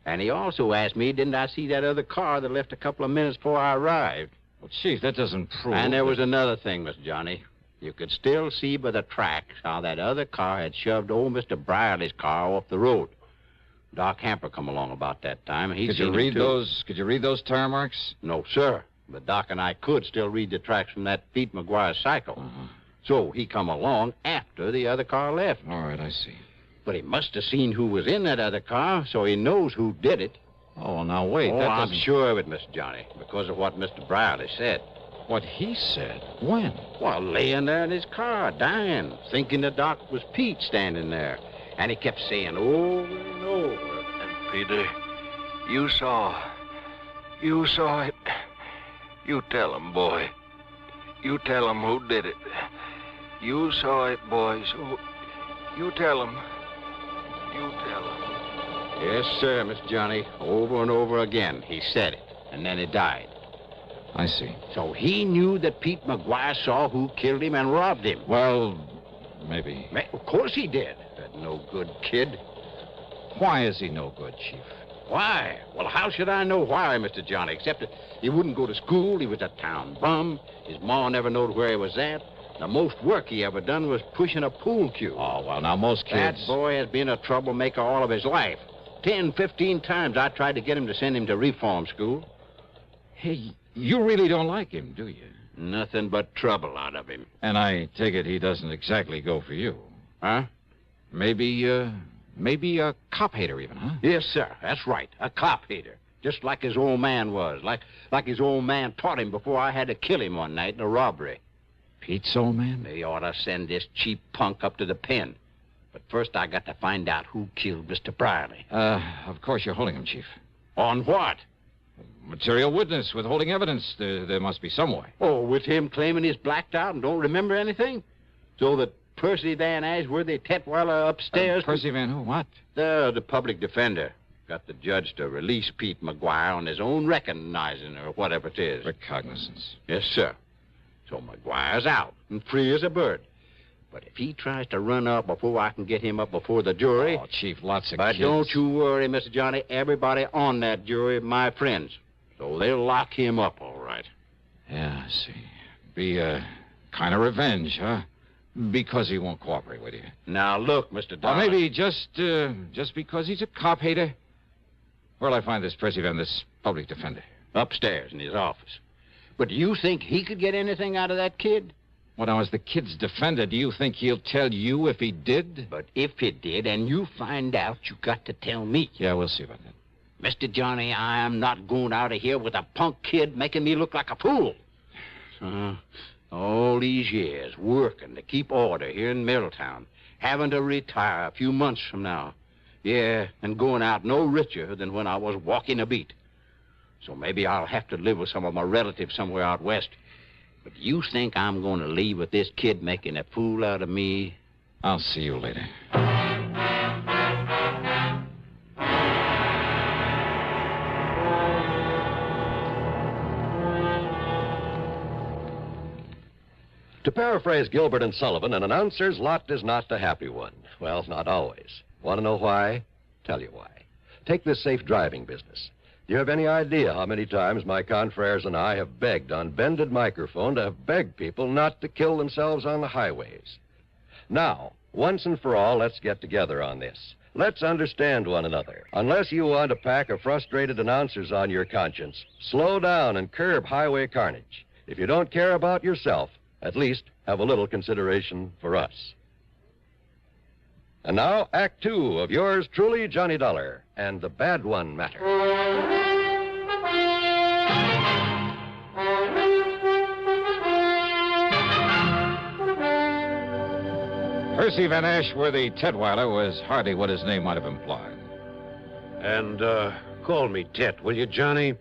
And he also asked me, didn't I see that other car that left a couple of minutes before I arrived? Well, Chief, that doesn't prove... And there was another thing, Mr. Johnny. You could still see by the tracks how that other car had shoved old Mr. Brierly's car off the road. Doc Hamper come along about that time. Could you read those tire marks? No, sir. But Doc and I could still read the tracks from that Pete McGuire cycle. Uh-huh. So he come along after the other car left. All right, I see. But he must have seen who was in that other car, so he knows who did it. Oh, well, now, wait. I'm sure of it, Mr. Johnny, because of what Mr. Brierly said. What he said? When? Well, laying there in his car, dying, thinking the Doc was Pete standing there. And he kept saying over and over. And Peter, you saw it. You tell him, boy. You tell him who did it. You saw it, boys. You tell him. You tell him. Yes, sir, Mr. Johnny. Over and over again, he said it. And then he died. I see. So he knew that Pete McGuire saw who killed him and robbed him. Well, maybe. Of course he did. That no-good kid. Why is he no good, Chief? Why? Well, how should I know why, Mr. Johnny, except that he wouldn't go to school, he was a town bum, his ma never knowed where he was at. The most work he ever done was pushing a pool cue. Oh, well, now, most kids... That boy has been a troublemaker all of his life. 10, 15 times I tried to get him to send him to reform school. Hey, you really don't like him, do you? Nothing but trouble out of him. And I take it he doesn't exactly go for you. Huh? Maybe a cop hater even, huh? Yes, sir. That's right. A cop hater. Just like his old man was. Like his old man taught him before I had to kill him one night in a robbery. Pete's old man? They ought to send this cheap punk up to the pen. But first I got to find out who killed Mr. Brierly. Of course you're holding him, Chief. On what? Material witness, withholding evidence. There must be some way. Oh, with him claiming he's blacked out and don't remember anything? So that Percy Van Ashworthy Tetweiler upstairs... Percy Van who? What? The public defender. Got the judge to release Pete McGuire on his own recognizing or whatever it is. Recognizance. Yes, sir. So McGuire's out and free as a bird. But if he tries to run up before I can get him up before the jury... Oh, Chief, lots of But kids. don't you worry, Mr. Johnny. Everybody on that jury are my friends. So they'll lock him up, all right. Yeah, I see. Be a kind of revenge, huh? Because he won't cooperate with you. Now, look, Mr. Or Dollar. maybe just because he's a cop hater. Where'll I find this Percy Van, this public defender? Upstairs in his office. But do you think he could get anything out of that kid? Well, now, as the kid's defender, do you think he'll tell you if he did? But if he did, and you find out, you got to tell me. Yeah, we'll see about that. Mr. Johnny, I am not going out of here with a punk kid making me look like a fool. All these years working to keep order here in Middletown, having to retire a few months from now. Yeah, and going out no richer than when I was walking a beat. So maybe I'll have to live with some of my relatives somewhere out west. But you think I'm going to leave with this kid making a fool out of me? I'll see you later. To paraphrase Gilbert and Sullivan, an announcer's lot is not a happy one. Well, not always. Want to know why? Tell you why. Take this safe driving business. Do you have any idea how many times my confreres and I have begged on bended microphone to have begged people not to kill themselves on the highways? Now, once and for all, let's get together on this. Let's understand one another. Unless you want a pack of frustrated announcers on your conscience, slow down and curb highway carnage. If you don't care about yourself, at least have a little consideration for us. And now, Act Two of yours truly, Johnny Dollar, and the Bad One Matter. Percy Van Ashworthy Tetweiler was hardly what his name might have implied. And, call me Tet, will you, Johnny?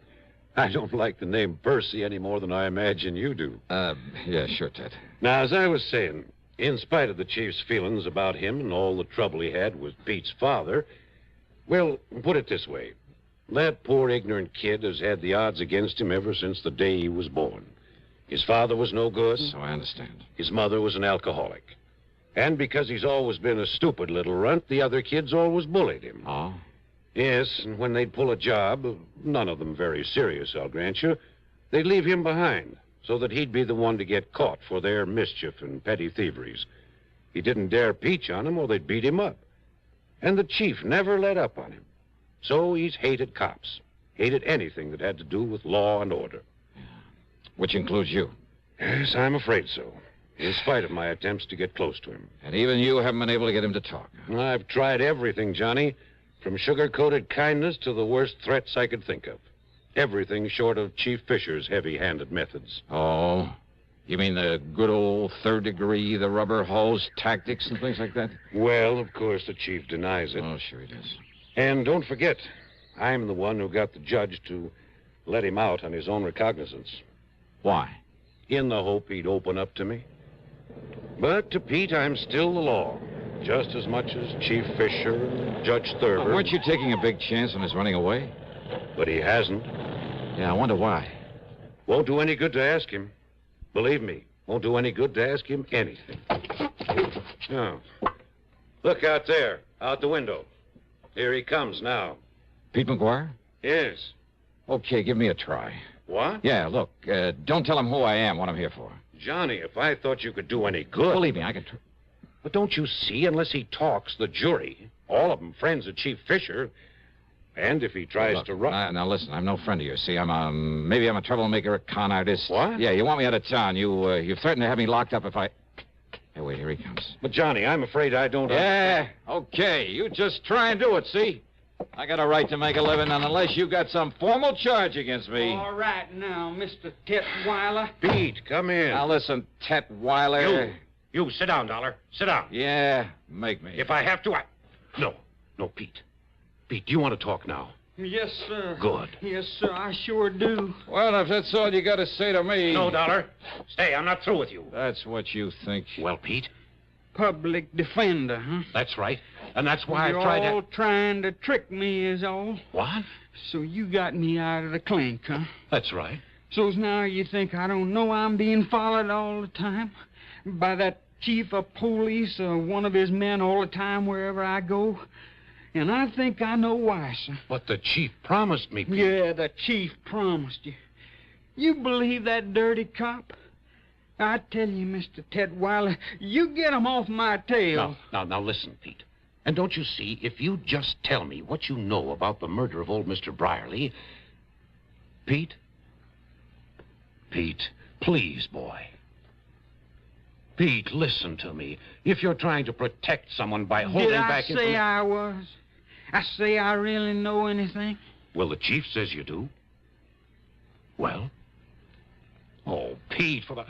I don't like the name Percy any more than I imagine you do. Yeah, sure, Ted. Now, as I was saying, in spite of the chief's feelings about him and all the trouble he had with Pete's father, well, put it this way. That poor ignorant kid has had the odds against him ever since the day he was born. His father was no good. So I understand. His mother was an alcoholic. And because he's always been a stupid little runt, the other kids always bullied him. Oh? Yes, and when they'd pull a job, none of them very serious, I'll grant you, they'd leave him behind so that he'd be the one to get caught for their mischief and petty thieveries. He didn't dare peach on them or they'd beat him up. And the chief never let up on him. So he's hated cops, hated anything that had to do with law and order. Which includes you. Yes, I'm afraid so, in spite of my attempts to get close to him. And even you haven't been able to get him to talk. I've tried everything, Johnny, from sugar-coated kindness to the worst threats I could think of. Everything short of Chief Fisher's heavy-handed methods. Oh? You mean the good old third degree, the rubber hose tactics and things like that? Well, of course, the chief denies it. Oh, sure he does. And don't forget, I'm the one who got the judge to let him out on his own recognizance. Why? In the hope he'd open up to me. But to Pete, I'm still the law, just as much as Chief Fisher and Judge Thurber. Well, weren't you taking a big chance on his running away? But he hasn't. Yeah, I wonder why. Won't do any good to ask him. Believe me, won't do any good to ask him anything. Now, look out there, out the window. Here he comes now. Pete McGuire? Yes. Okay, give me a try. What? Yeah, look, don't tell him who I am, what I'm here for. Johnny, if I thought you could do any good... Believe me, I can... But don't you see, unless he talks, the jury, all of them friends of Chief Fisher, and if he tries to run... Now, listen, I'm no friend of yours, see? Maybe I'm a troublemaker, a con artist. What? Yeah, you want me out of town. You threatened to have me locked up if I... Hey, wait, here he comes. But, Johnny, I'm afraid I don't... Yeah, okay, you just try and do it, see? I got a right to make a living, and unless you got some formal charge against me... All right now, Mr. Tetweiler. Pete, come in. Now, listen, Tetweiler... You, sit down, Dollar. Sit down. Yeah, make me. If I have to, No, Pete. Pete, do you want to talk now? Yes, sir. Good. Yes, sir, I sure do. Well, if that's all you got to say to me... No, Dollar. Stay, I'm not through with you. That's what you think. Well, Pete? Public defender, huh? That's right. And that's why You're I tried to... all trying to trick me is all. What? So you got me out of the clink, huh? That's right. So's now you think I don't know I'm being followed all the time? By that chief of police or one of his men all the time wherever I go? And I think I know why, sir. But the chief promised me, Pete. Yeah, the chief promised you. You believe that dirty cop? I tell you, Mr. Tetweiler, you get him off my tail. Now, listen, Pete. And don't you see, if you just tell me what you know about the murder of old Mr. Brierly... Pete? Pete, please, boy. Pete, listen to me. If you're trying to protect someone by holding back... Did I say I was? I say I really know anything? Well, the chief says you do. Well? Oh, Pete, for the...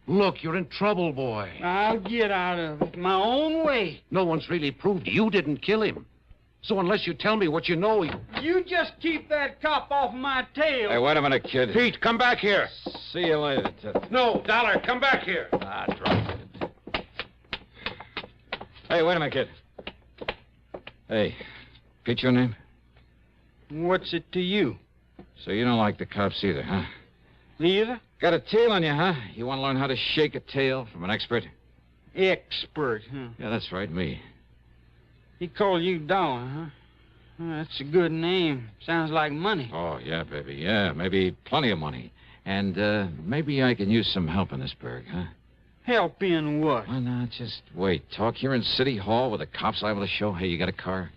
Look, you're in trouble, boy. I'll get out of it my own way. No one's really proved you didn't kill him. So unless you tell me what you know... You just keep that cop off my tail. Hey, wait a minute, kid. Pete, come back here. See you later, Ted. No, Dollar, come back here. Drop it. Hey, wait a minute, kid. Hey, Pete, your name? What's it to you? So you don't like the cops either, huh? Either? Got a tail on you, huh? You want to learn how to shake a tail from an expert? Expert, huh? Yeah, that's right, me. He called you Dollar, huh? Well, that's a good name. Sounds like money. Oh, yeah, baby, yeah. Maybe plenty of money. And maybe I can use some help in this burg, huh? Help in what? Why not? Just wait. Talk here in City Hall with the cops liable to show. Hey, you got a car?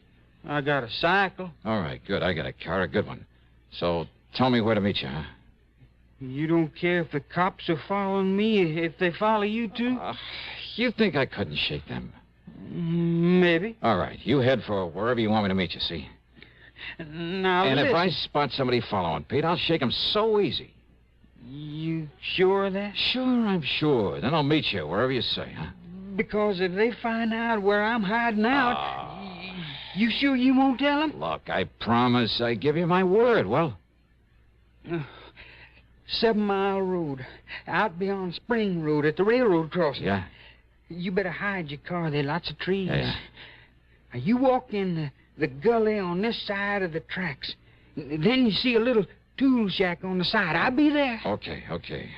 I got a cycle. All right, good. I got a car, a good one. So tell me where to meet you, huh? You don't care if the cops are following me, if they follow you, too? You think I couldn't shake them? Maybe. All right, you head for wherever you want me to meet you, see? Now, and listen. If I spot somebody following, Pete, I'll shake them so easy. You sure of that? Sure, I'm sure. Then I'll meet you wherever you say, huh? Because if they find out where I'm hiding out, you sure you won't tell them? Look, I promise I give you my word. Well, 7 Mile Road, out beyond Spring Road at the railroad crossing. Yeah? You better hide your car. There are lots of trees. Yeah. Now, you walk in the gully on this side of the tracks. Then you see a little tool shack on the side. I'll be there. Okay.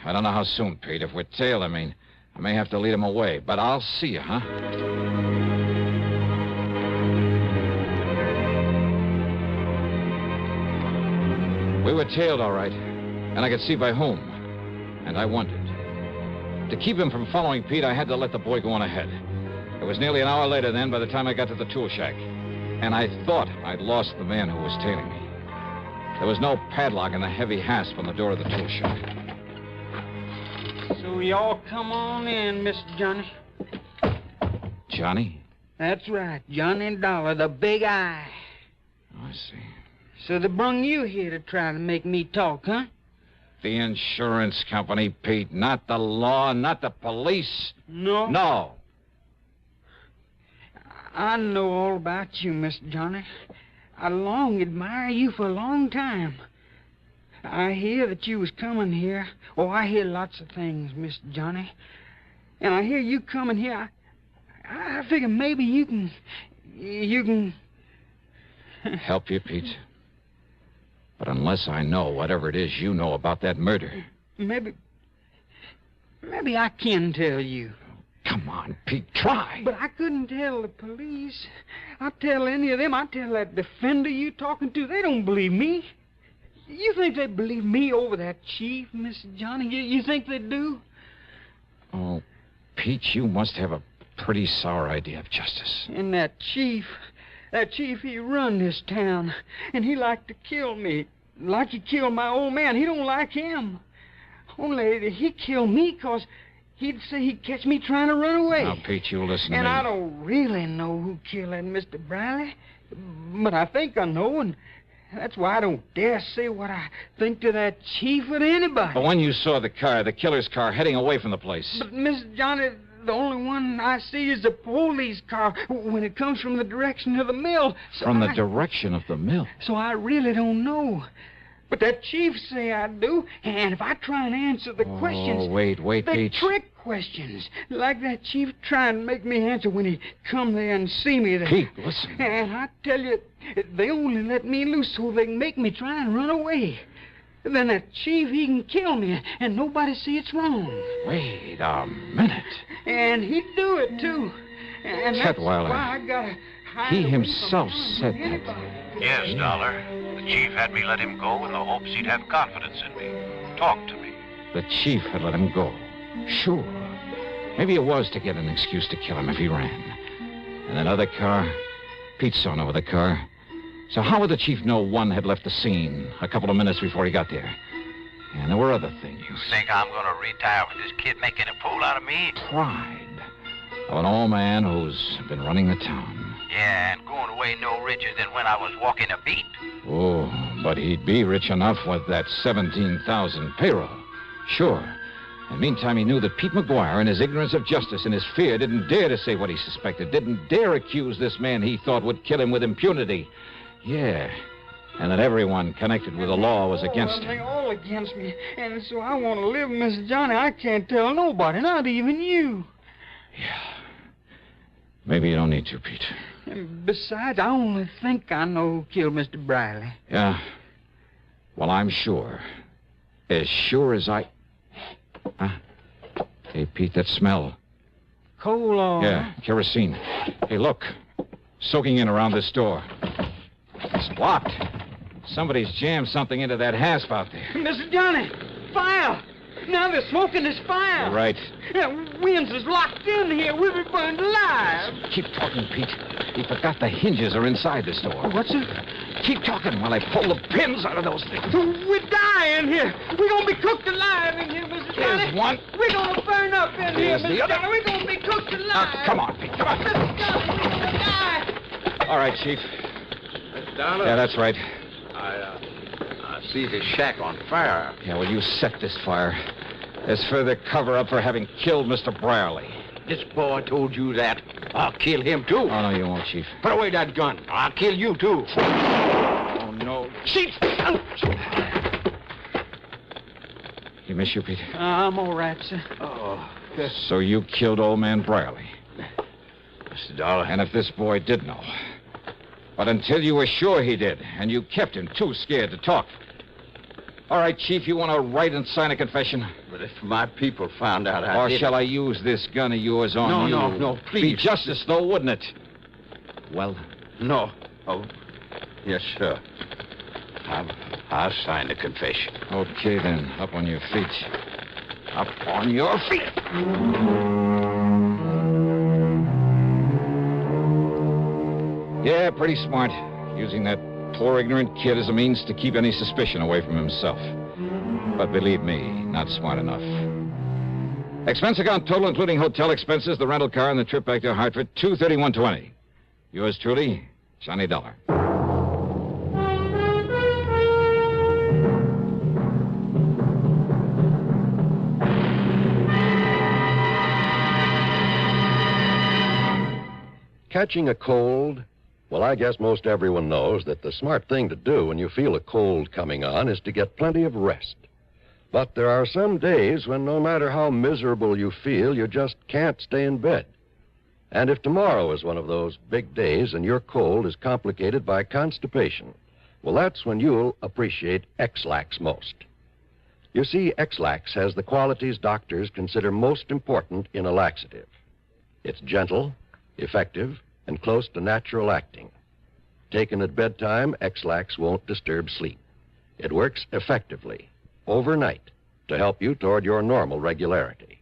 I don't know how soon, Pete. If we're tailed, I may have to lead him away. But I'll see you, huh? We were tailed, all right. And I could see by whom. And I wondered. To keep him from following Pete, I had to let the boy go on ahead. It was nearly an hour later then by the time I got to the tool shack. And I thought I'd lost the man who was tailing me. There was no padlock and a heavy hasp on the door of the tool shack. So y'all come on in, Mr. Johnny. Johnny? That's right, Johnny Dollar, the big eye. Oh, I see. So they brung you here to try to make me talk, huh? The insurance company, Pete, not the law, not the police. No? No. I know all about you, Mr. Johnny. I long admired you for a long time. I hear that you was coming here. Oh, I hear lots of things, Mr. Johnny. And I hear you coming here. I figure maybe you can... Help you, Pete? But unless I know whatever it is you know about that murder... Maybe I can tell you. Come on, Pete, try. But I couldn't tell the police. I'll tell any of them. I'll tell that defender you talking to. They don't believe me. You think they believe me over that chief, Mr. Johnny? You think they do? Oh, Pete, you must have a pretty sour idea of justice. And that chief, he run this town. And he liked to kill me. Like he killed my old man. He don't like him. Only he killed me because... he'd say he'd catch me trying to run away. Now, Pete, you listen to me. And I don't really know who killed that Mr. Briley. But I think I know, and that's why I don't dare say what I think to that chief or to anybody. But when you saw the killer's car, heading away from the place... But, Mr. Johnny, the only one I see is the police car when it comes from the direction of the mill. So from the direction of the mill? So I really don't know. But that chief say I do, and if I try and answer the questions... Oh, wait, Pete. Trick questions, like that chief trying to make me answer when he come there and see me there. Pete, listen. And I tell you, they only let me loose so they can make me try and run away. Then that chief, he can kill me, and nobody see it's wrong. Wait a minute. And he'd do it, too. And that's Chetweiler. why I gotta hide He away himself from said anybody. that. Yes, Dollar. The chief had me let him go in the hopes he'd have confidence in me. Talk to me. The chief had let him go. Sure. Maybe it was to get an excuse to kill him if he ran. And another car? Pete saw no other car. So how would the chief know one had left the scene a couple of minutes before he got there? And there were other things. You think I'm going to retire with this kid making a fool out of me? Pride of an old man who's been running the town. Yeah, and going away no richer than when I was walking a beat. Oh, but he'd be rich enough with that 17,000 payroll. Sure. And meantime, he knew that Pete McGuire, in his ignorance of justice and his fear, didn't dare to say what he suspected, didn't dare accuse this man he thought would kill him with impunity. Yeah. And that everyone connected with the law was against him. They're all against me. And so I want to live, Mr. Johnny. I can't tell nobody, not even you. Yeah. Maybe you don't need to, Pete. And besides, I only think I know who killed Mr. Briley. Yeah. Well, I'm sure. As sure as I... Huh? Hey, Pete, that smell. Coal oil. Yeah, kerosene. Hey, look. Soaking in around this door. It's locked. Somebody's jammed something into that hasp out there. Mr. Johnny, fire! Now they're smoking this fire. You're right. Winds is locked in here. We'll be burned alive. Keep talking, Pete. He forgot the hinges are inside this door. What's it? Keep talking while I pull the pins out of those things. We're dying here. We're going to be cooked alive in here, Mr. Johnny. Here's one. We're going to burn up in here, Here's the Mr. other. Johnny. We're going to be cooked alive. Now, come on, Pete. Come on. Mr. Johnny, we're going to die. All right, Chief. Mr. Dollar? Yeah, that's right. I see this shack on fire. Yeah, well, you set this fire. As further cover-up for having killed Mr. Brierly. This boy told you that. I'll kill him, too. Oh, no, you won't, Chief. Put away that gun. I'll kill you, too. Oh, no. Chief! You miss you, Pete? I'm all right, sir. Oh. So you killed old man Brierly. Mr. Dollar. And if this boy did know. But until you were sure he did, and you kept him too scared to talk. All right, Chief, you want to write and sign a confession? But if my people found out I Or did shall I use this gun of yours on you? No, please. Be justice, though, wouldn't it? Well? No. Oh, yes, sir. I'll sign the confession. Okay, then. Up on your feet. Up on your feet. Yeah, pretty smart. Using that poor, ignorant kid as a means to keep any suspicion away from himself. But believe me, not smart enough. Expense account total, including hotel expenses, the rental car, and the trip back to Hartford, $231.20. Yours truly, Johnny Dollar. Catching a cold? Well, I guess most everyone knows that the smart thing to do when you feel a cold coming on is to get plenty of rest. But there are some days when no matter how miserable you feel, you just can't stay in bed. And if tomorrow is one of those big days and your cold is complicated by constipation, well, that's when you'll appreciate X-Lax most. You see, X-Lax has the qualities doctors consider most important in a laxative. It's gentle, effective, and close to natural acting. Taken at bedtime, X-Lax won't disturb sleep. It works effectively, overnight, to help you toward your normal regularity.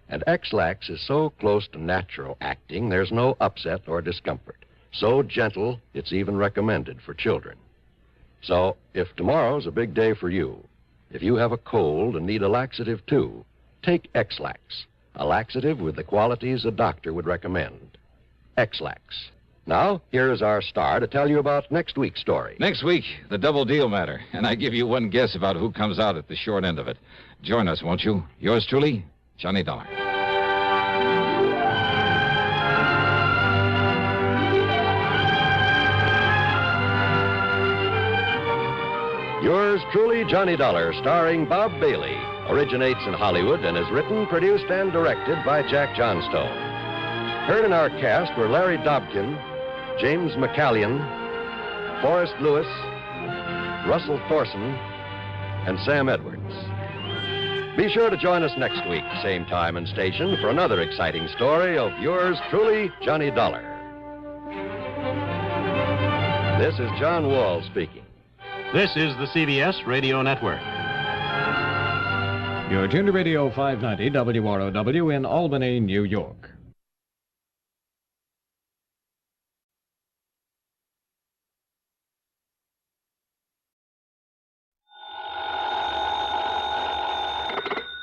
And X-Lax is so close to natural acting, there's no upset or discomfort. So gentle, it's even recommended for children. So, if tomorrow's a big day for you, if you have a cold and need a laxative too, take X-Lax, a laxative with the qualities a doctor would recommend. X-Lax. Now, here is our star to tell you about next week's story. Next week, the double deal matter. And I give you one guess about who comes out at the short end of it. Join us, won't you? Yours truly, Johnny Dollar. Yours truly, Johnny Dollar, starring Bob Bailey, originates in Hollywood and is written, produced, and directed by Jack Johnstone. Heard in our cast were Larry Dobkin, James McCallion, Forrest Lewis, Russell Thorson, and Sam Edwards. Be sure to join us next week, same time and station, for another exciting story of yours truly, Johnny Dollar. This is John Wall speaking. This is the CBS Radio Network. You're tuned to Radio 590 WROW in Albany, New York.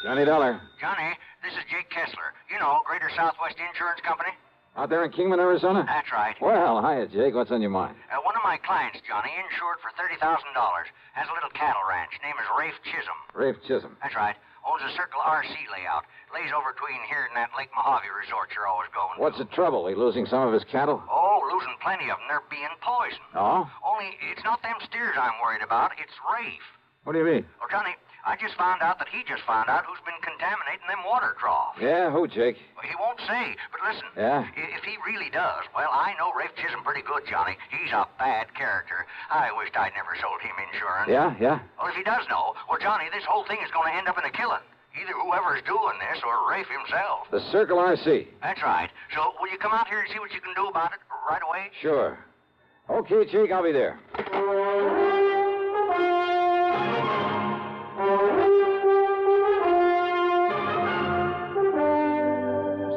Johnny Dollar. Johnny, this is Jake Kessler. You know, Greater Southwest Insurance Company. Out there in Kingman, Arizona? That's right. Well, hiya, Jake. What's on your mind? One of my clients, Johnny, insured for $30,000, has a little cattle ranch. Name is Rafe Chisholm. Rafe Chisholm. That's right. Owns a Circle RC layout. Lays over between here and that Lake Mojave resort you're always going to. What's the trouble? He losing some of his cattle? Oh, losing plenty of them. They're being poisoned. Oh? Only it's not them steers I'm worried about. It's Rafe. What do you mean? Well, Johnny, I just found out that he just found out who's been contaminating them water troughs. Yeah, who, Jake? Well, he won't say, but listen. Yeah? If he really does, well, I know Rafe Chisholm pretty good, Johnny. He's a bad character. I wished I'd never sold him insurance. Yeah? Well, if he does know, well, Johnny, this whole thing is going to end up in a killing. Either whoever's doing this or Rafe himself. The Circle RC. That's right. So, will you come out here and see what you can do about it right away? Sure. Okay, Jake, I'll be there.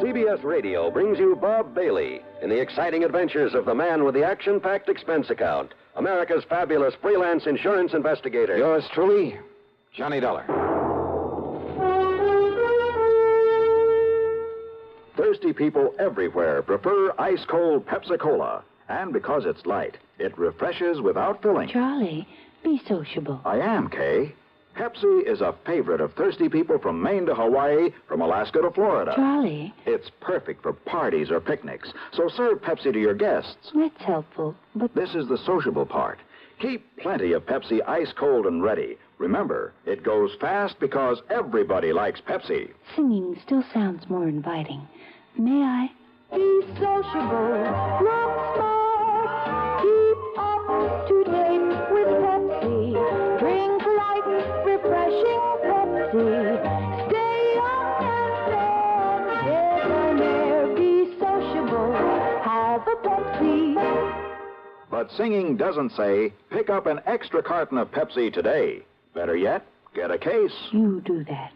CBS Radio brings you Bob Bailey in the exciting adventures of the man with the action-packed expense account, America's fabulous freelance insurance investigator. Yours truly, Johnny Dollar. Thirsty people everywhere prefer ice-cold Pepsi-Cola. And because it's light, it refreshes without filling. Charlie, be sociable. I am, Kay. Pepsi is a favorite of thirsty people from Maine to Hawaii, from Alaska to Florida. Charlie. It's perfect for parties or picnics, so serve Pepsi to your guests. That's helpful, but... This is the sociable part. Keep plenty of Pepsi ice cold and ready. Remember, it goes fast because everybody likes Pepsi. Singing still sounds more inviting. May I? Be sociable, look smart, keep up to date with Pepsi. Drink light, refreshing Pepsi. Stay young and fair, debonair, be sociable, have a Pepsi. But singing doesn't say, pick up an extra carton of Pepsi today. Better yet, get a case. You do that.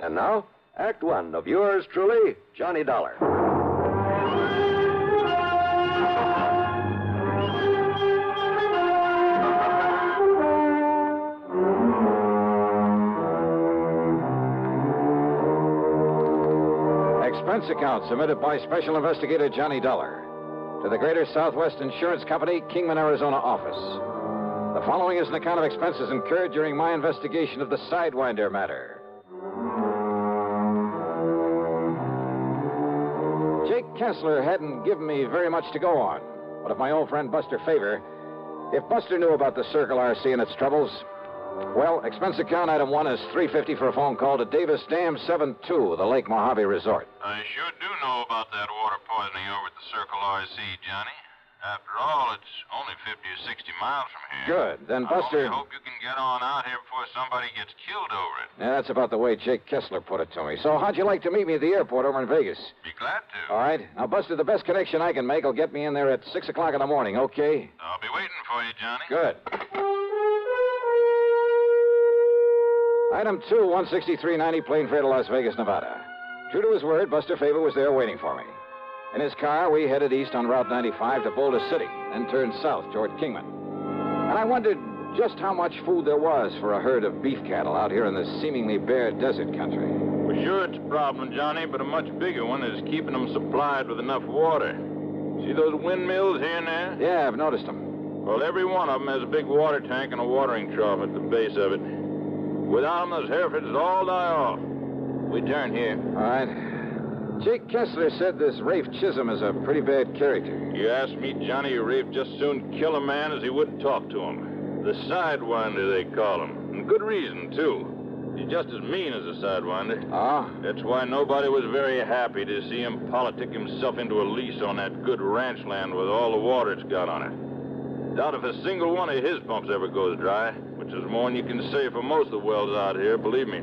And now, Act One of yours truly, Johnny Dollar. Expense account submitted by Special Investigator Johnny Dollar to the Greater Southwest Insurance Company, Kingman, Arizona office. The following is an account of expenses incurred during my investigation of the Sidewinder matter. Jake Kessler hadn't given me very much to go on. But if my old friend Buster Favor, if Buster knew about the Circle RC and its troubles, well, expense account item 1 is $350 for a phone call to Davis Dam 72, the Lake Mojave Resort. I sure do know about that water poisoning over at the Circle RC, Johnny. After all, it's only 50 or 60 miles from here. Good. Then Buster... I only hope you can get on out here before somebody gets killed over it. Yeah, that's about the way Jake Kessler put it to me. So how'd you like to meet me at the airport over in Vegas? Be glad to. All right. Now, Buster, the best connection I can make will get me in there at 6 o'clock in the morning, okay? I'll be waiting for you, Johnny. Good. Item 2, 16390, plane fare to Las Vegas, Nevada. True to his word, Buster Favor was there waiting for me. In his car, we headed east on Route 95 to Boulder City, then turned south toward Kingman. And I wondered just how much food there was for a herd of beef cattle out here in this seemingly bare desert country. Well, sure, it's a problem, Johnny, but a much bigger one is keeping them supplied with enough water. See those windmills here and there? Yeah, I've noticed them. Well, every one of them has a big water tank and a watering trough at the base of it. Without them, those Herefords all die off. We turn here. All right. Jake Kessler said this Rafe Chisholm is a pretty bad character. You ask me, Johnny, Rafe just soon kill a man as he would talk to him. The Sidewinder, they call him. And good reason, too. He's just as mean as a Sidewinder. Ah? That's why nobody was very happy to see him politic himself into a lease on that good ranch land with all the water it's got on it. Doubt if a single one of his pumps ever goes dry, which is more than you can say for most of the wells out here, believe me.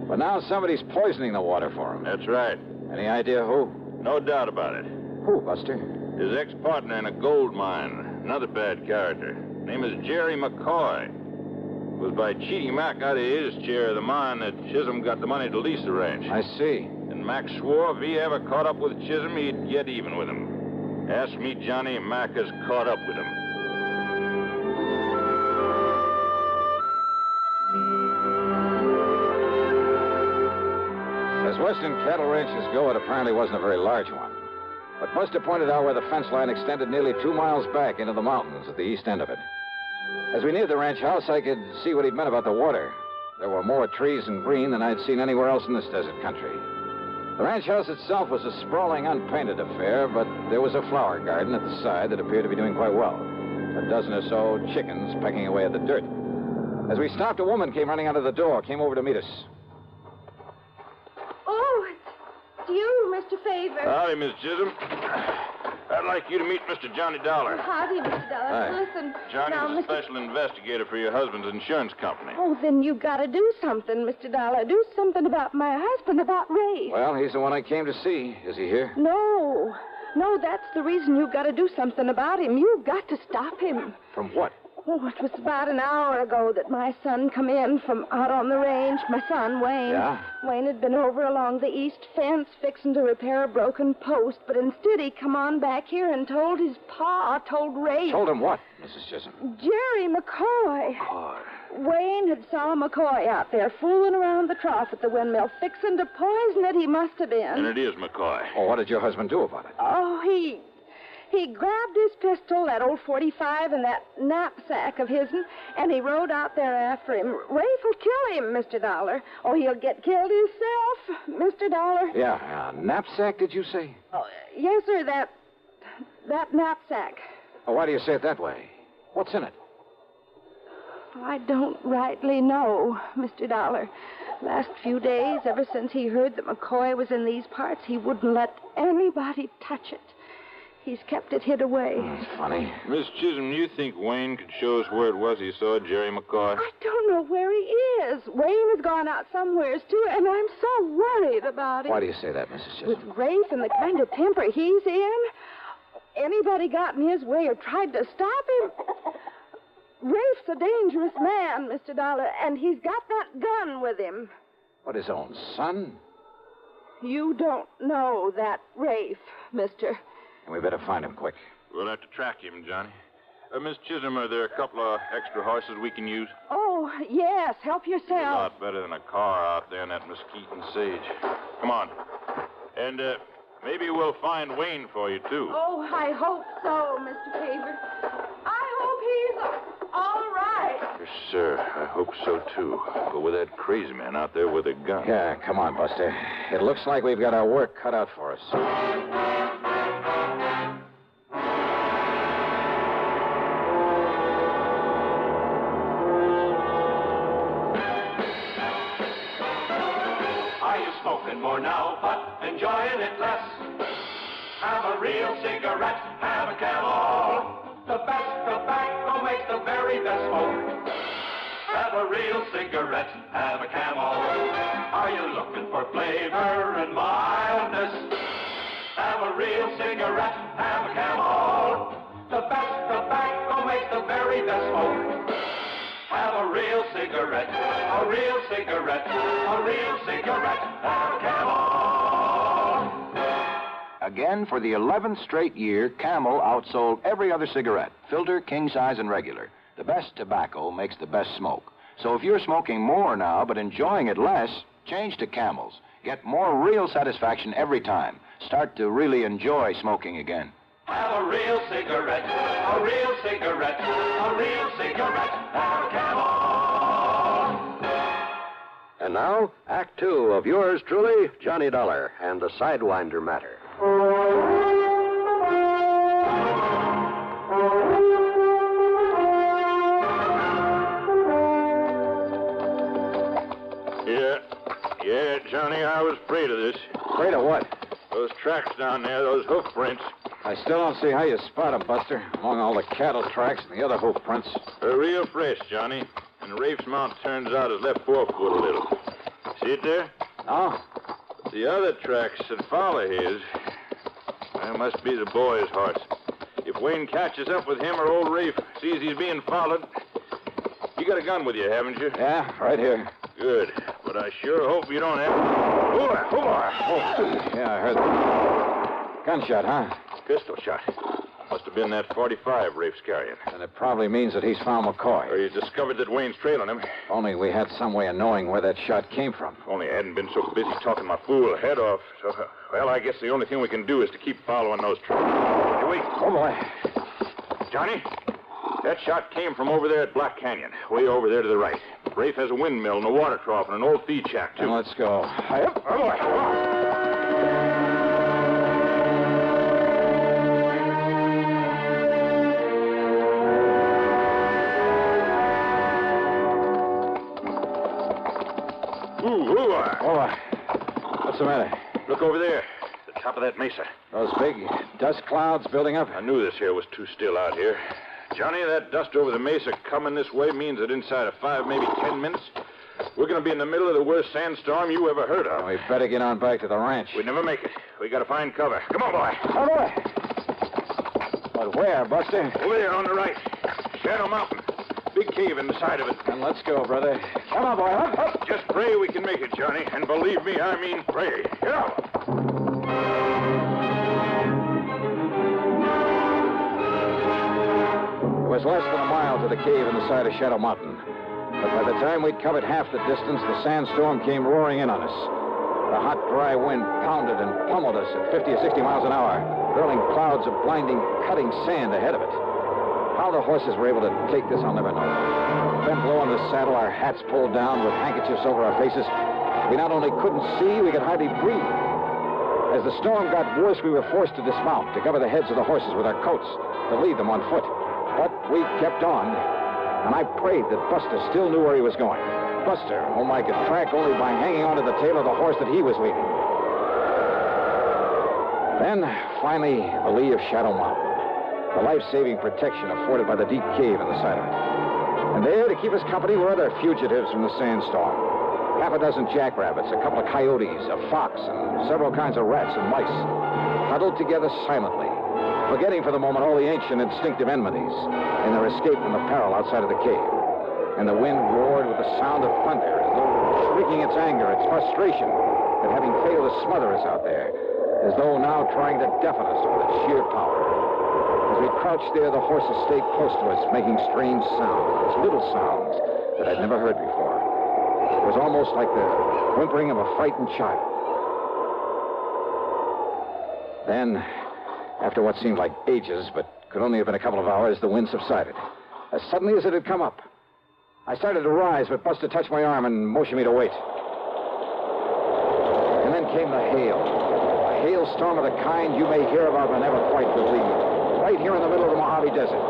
But now somebody's poisoning the water for him. That's right. Any idea who? No doubt about it. Who, Buster? His ex-partner in a gold mine. Another bad character. Name is Jerry McCoy. It was by cheating Mac out of his share of the mine that Chisholm got the money to lease the ranch. I see. And Mac swore if he ever caught up with Chisholm, he'd get even with him. Ask me, Johnny, Mac has caught up with him. As western cattle ranches go, it apparently wasn't a very large one. But Buster pointed out where the fence line extended nearly 2 miles back into the mountains at the east end of it. As we neared the ranch house, I could see what he'd meant about the water. There were more trees and green than I'd seen anywhere else in this desert country. The ranch house itself was a sprawling, unpainted affair, but there was a flower garden at the side that appeared to be doing quite well. A dozen or so chickens pecking away at the dirt. As we stopped, a woman came running out of the door, came over to meet us. Oh, it's you, Mr. Favor. Howdy, Miss Chisholm. I'd like you to meet Mr. Johnny Dollar. Howdy, Mr. Dollar. Hi. Listen, Johnny's now, a special investigator for your husband's insurance company. Oh, then you got to do something, Mr. Dollar. Do something about my husband, about Ray. Well, he's the one I came to see. Is he here? No, that's the reason you got to do something about him. You've got to stop him. From what? Oh, it was about an hour ago that my son come in from out on the range. My son, Wayne. Yeah? Wayne had been over along the east fence fixing to repair a broken post, but instead he come on back here and told his pa, told Ray. Told him what, Mrs. Chisholm? Jerry McCoy. Wayne had saw McCoy out there fooling around the trough at the windmill, fixing to poison it, he must have been. And it is McCoy. Oh, what did your husband do about it? Oh, he grabbed his pistol, that old .45, and that knapsack of his'n, and he rode out there after him. Rafe will kill him, Mr. Dollar. Oh, he'll get killed himself, Mr. Dollar. Yeah, knapsack, did you say? Oh, yes, sir, that knapsack. Oh, why do you say it that way? What's in it? I don't rightly know, Mr. Dollar. Last few days, ever since he heard that McCoy was in these parts, he wouldn't let anybody touch it. He's kept it hid away. Funny. Miss Chisholm, you think Wayne could show us where it was he saw Jerry McCoy? I don't know where he is. Wayne has gone out somewheres, too, and I'm so worried about him. Why do you say that, Mrs. Chisholm? With Rafe and the kind of temper he's in, anybody got in his way or tried to stop him? Rafe's a dangerous man, Mr. Dollar, and he's got that gun with him. What, his own son? You don't know that Rafe, mister. And we better find him quick. We'll have to track him, Johnny. Miss Chisholm, are there a couple of extra horses we can use? Oh, yes. Help A yourself. lot better than a car out there in that mesquite and sage. Come on. And maybe we'll find Wayne for you, too. Oh, I hope so, Mr. Tabor. I hope he's all right. Yes, sir. I hope so, too. But with that crazy man out there with a gun. Yeah, come on, Buster. It looks like we've got our work cut out for us. Smoking more now, but enjoying it less. Have a real cigarette, have a Camel. The best tobacco makes the very best smoke. Have a real cigarette, have a Camel. Are you looking for flavor and mildness? Have a real cigarette, have a Camel. The best tobacco makes the very best smoke. Have a real cigarette, a real cigarette, a real cigarette, have a Camel. Again, for the 11th straight year, Camel outsold every other cigarette, filter, king size, and regular. The best tobacco makes the best smoke. So if you're smoking more now but enjoying it less, change to Camels. Get more real satisfaction every time. Start to really enjoy smoking again. Have a real cigarette, a real cigarette, a real cigarette, have a Camel. And now, Act Two of yours truly, Johnny Dollar, and the Sidewinder matter. Yeah, Johnny, I was afraid of this. Afraid of what? Those tracks down there, those hoof prints. I still don't see how you spot them, Buster, among all the cattle tracks and the other hoof prints. They're real fresh, Johnny. And Rafe's mount turns out his left forefoot a little. See it there? No. But the other tracks that follow his, that must be the boy's horse. If Wayne catches up with him or old Rafe sees he's being followed, you got a gun with you, haven't you? Yeah, right here. Good. But I sure hope you don't have... Oh, yeah, I heard that. Gunshot, huh? Pistol shot. Must have been that 45 Rafe's carrying. And it probably means that he's found McCoy. Or he's discovered that Wayne's trailing him. If only we had some way of knowing where that shot came from. If only I hadn't been so busy talking my fool head off. So, well, I guess the only thing we can do is to keep following those tracks. Hey, wait. Oh, boy. Johnny, that shot came from over there at Black Canyon, way over there to the right. Rafe has a windmill and a water trough and an old feed shack, too. Then let's go. Oh, boy. Come on. What's the matter? Look over there, the top of that mesa. Those big dust clouds building up? I knew this here was too still out here. Johnny, that dust over the mesa coming this way means that inside of 5, maybe 10 minutes, we're going to be in the middle of the worst sandstorm you ever heard of. We better get on back to the ranch. We'd never make it. We got to find cover. Come on, boy. Oh, boy. But where, Buster? Over there on the right. Shadow Mountain. Big cave in the side of it. Then let's go, brother. Come on, boy. Up, up. Just pray we can make it, Johnny. And believe me, I mean pray. Get out. It was less than a mile to the cave in the side of Shadow Mountain. But by the time we'd covered half the distance, the sandstorm came roaring in on us. The hot, dry wind pounded and pummeled us at 50 or 60 miles an hour, hurling clouds of blinding, cutting sand ahead of it. How the horses were able to take this, I'll never know. Bent low on the saddle, our hats pulled down with handkerchiefs over our faces. We not only couldn't see, we could hardly breathe. As the storm got worse, we were forced to dismount, to cover the heads of the horses with our coats, to lead them on foot. But we kept on. and I prayed that Buster still knew where he was going. Buster, whom I could track only by hanging onto the tail of the horse that he was leading. Then, finally, the lee of Shadow Mountain, the life-saving protection afforded by the deep cave in the side of it. And there, to keep us company, were other fugitives from the sandstorm. Half a dozen jackrabbits, a couple of coyotes, a fox, and several kinds of rats and mice, huddled together silently, forgetting for the moment all the ancient instinctive enmities in their escape from the peril outside of the cave. And the wind roared with the sound of thunder, as though shrieking its anger, its frustration at having failed to smother us out there, as though now trying to deafen us with its sheer power. As we crouched there, the horses stayed close to us, making strange sounds, little sounds that I'd never heard before. It was almost like the whimpering of a frightened child. Then, after what seemed like ages, but could only have been a couple of hours, the wind subsided, as suddenly as it had come up. I started to rise, but Buster touched my arm and motioned me to wait. And then came the hail. A hailstorm of the kind you may hear about but never quite believe. Right here in the middle of the Mojave Desert.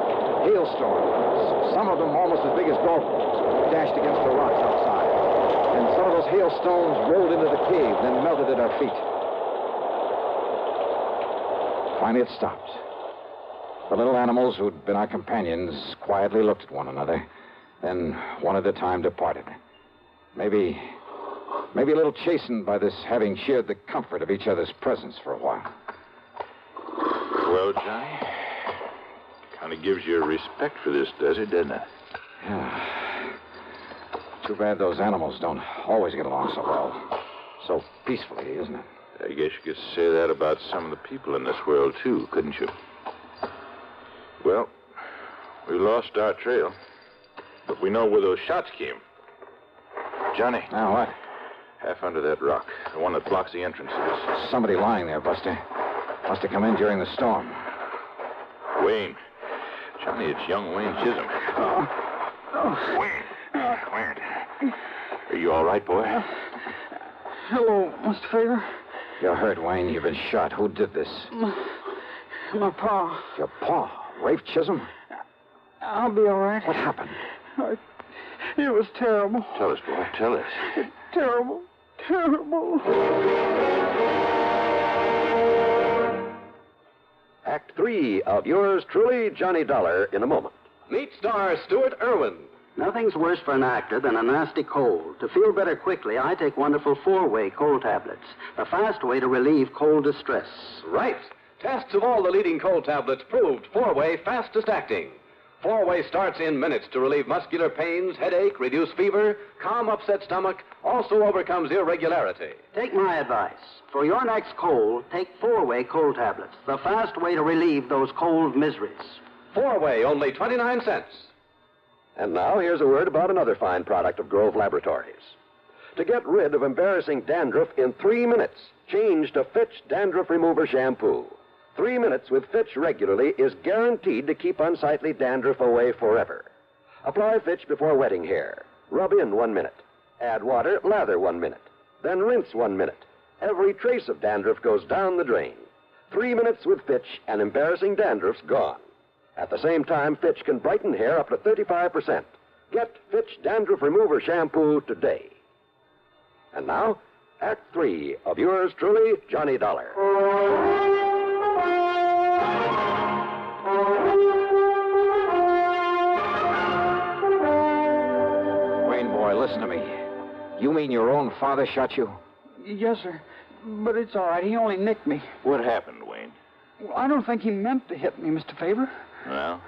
Hailstorms, some of them almost as big as golf balls, dashed against the rocks outside. And some of those hailstones rolled into the cave, then melted at our feet. Finally, it stopped. The little animals who'd been our companions quietly looked at one another, then one at a time departed. Maybe a little chastened by this having shared the comfort of each other's presence for a while. Well, Johnny, kind of gives you a respect for this desert, doesn't it? Yeah. Too bad those animals don't always get along so well. So peacefully, isn't it? I guess you could say that about some of the people in this world, too, couldn't you? Well, we lost our trail, but we know where those shots came. Johnny. Now, what? Half under that rock, the one that blocks the entrance to this. Somebody lying there, Buster. Must have come in during the storm. Wayne. Johnny, it's young Wayne Chisholm. Wayne. Are you all right, boy? Hello, Mr. Favor. You're hurt, Wayne. You've been shot. Who did this? My pa. Your pa? Rafe Chisholm? I'll be all right. What happened? It was terrible. Tell us, boy. Tell us. Terrible. Terrible. Act 3 of yours truly, Johnny Dollar, in a moment. Meet star Stuart Irwin. Nothing's worse for an actor than a nasty cold. To feel better quickly, I take wonderful 4-way cold tablets, the fast way to relieve cold distress. Right. Tests of all the leading cold tablets proved 4-way fastest acting. 4-way starts in minutes to relieve muscular pains, headache, reduce fever, calm upset stomach, also overcomes irregularity. Take my advice. For your next cold, take 4-way cold tablets, the fast way to relieve those cold miseries. 4-way, only 29 cents. And now here's a word about another fine product of Grove Laboratories. To get rid of embarrassing dandruff in 3 minutes, change to Fitch Dandruff Remover Shampoo. 3 minutes with Fitch regularly is guaranteed to keep unsightly dandruff away forever. Apply Fitch before wetting hair. Rub in 1 minute. Add water, lather 1 minute. Then rinse 1 minute. Every trace of dandruff goes down the drain. 3 minutes with Fitch and embarrassing dandruff's gone. At the same time, Fitch can brighten hair up to 35%. Get Fitch Dandruff Remover Shampoo today. And now, Act 3 of yours truly, Johnny Dollar. Wayne, boy, listen to me. You mean your own father shot you? Yes, sir. But it's all right. He only nicked me. What happened, Wayne? Well, I don't think he meant to hit me, Mr. Favor. Well?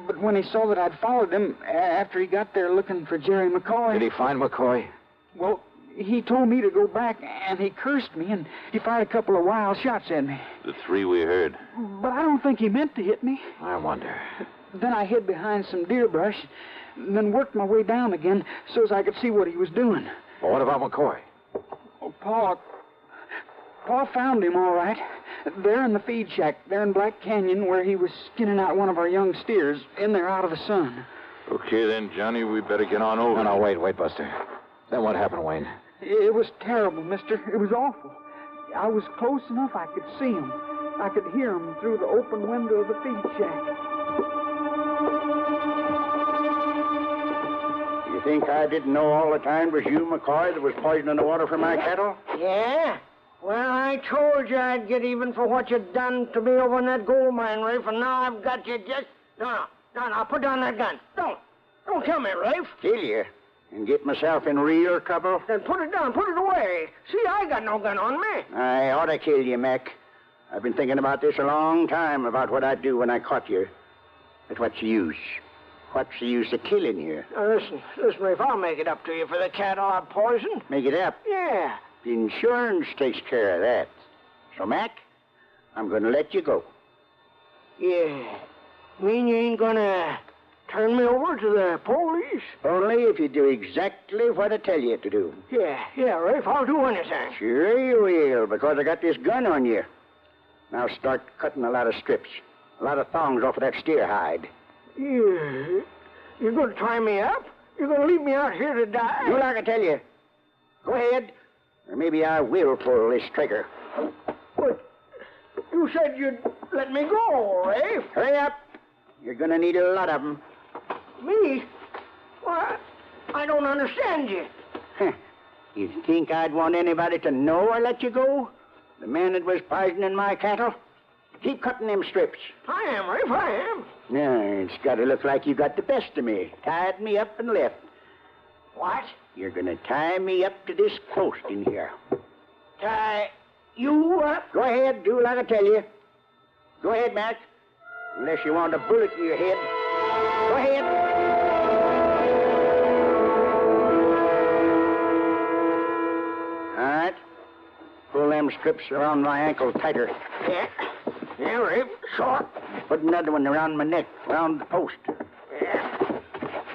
But when he saw that I'd followed him after he got there looking for Jerry McCoy... Did he find McCoy? Well, he told me to go back, and he cursed me, and he fired a couple of wild shots at me. The 3 we heard. But I don't think he meant to hit me. I wonder. Then I hid behind some deer brush, then worked my way down again so as I could see what he was doing. Well, what about McCoy? Oh, Pa found him all right. There in the feed shack, there in Black Canyon, where he was skinning out one of our young steers, in there out of the sun. Okay, then, Johnny, we better get on over. No, wait, Buster. Then what happened, Wayne? It was terrible, mister. It was awful. I was close enough I could see him. I could hear him through the open window of the feed shack. You think I didn't know all the time it was you, McCoy, that was poisoning the water for my cattle? Yeah? Well, I told you I'd get even for what you'd done to me over in that gold mine, Rafe, and now I've got you just... No, put down that gun. Don't kill me, Rafe. Kill you? And get myself in real trouble? Then put it down, put it away. See, I got no gun on me. I ought to kill you, Mac. I've been thinking about this a long time, about what I'd do when I caught you. But what's the use? What's the use of killing you? Now, listen, Rafe, I'll make it up to you for the cattle I poisoned. Make it up? Yeah. The insurance takes care of that. So, Mac, I'm going to let you go. Yeah. Mean you ain't gonna turn me over to the police? Only if you do exactly what I tell you to do. Yeah, Rafe, I'll do anything. Sure you will, because I got this gun on you. Now start cutting a lot of strips, a lot of thongs off of that steer hide. Yeah. You're gonna tie me up? You're gonna leave me out here to die? Do like I tell you. Go ahead, or maybe I will pull this trigger. But you said you'd let me go, Rafe. Hurry up. You're gonna need a lot of them. Me? Why, I don't understand you. You think I'd want anybody to know I let you go? The man that was poisoning my cattle? Keep cutting them strips. I am, Rafe, I am. No, it's got to look like you got the best of me. Tied me up and left. What? You're gonna tie me up to this post in here. Tie you up? Go ahead, do like I tell you. Go ahead, Mac. Unless you want a bullet in your head. Go ahead. All right. Pull them strips around my ankle tighter. Yeah, Rafe, short. Put another one around my neck, around the post. Yeah.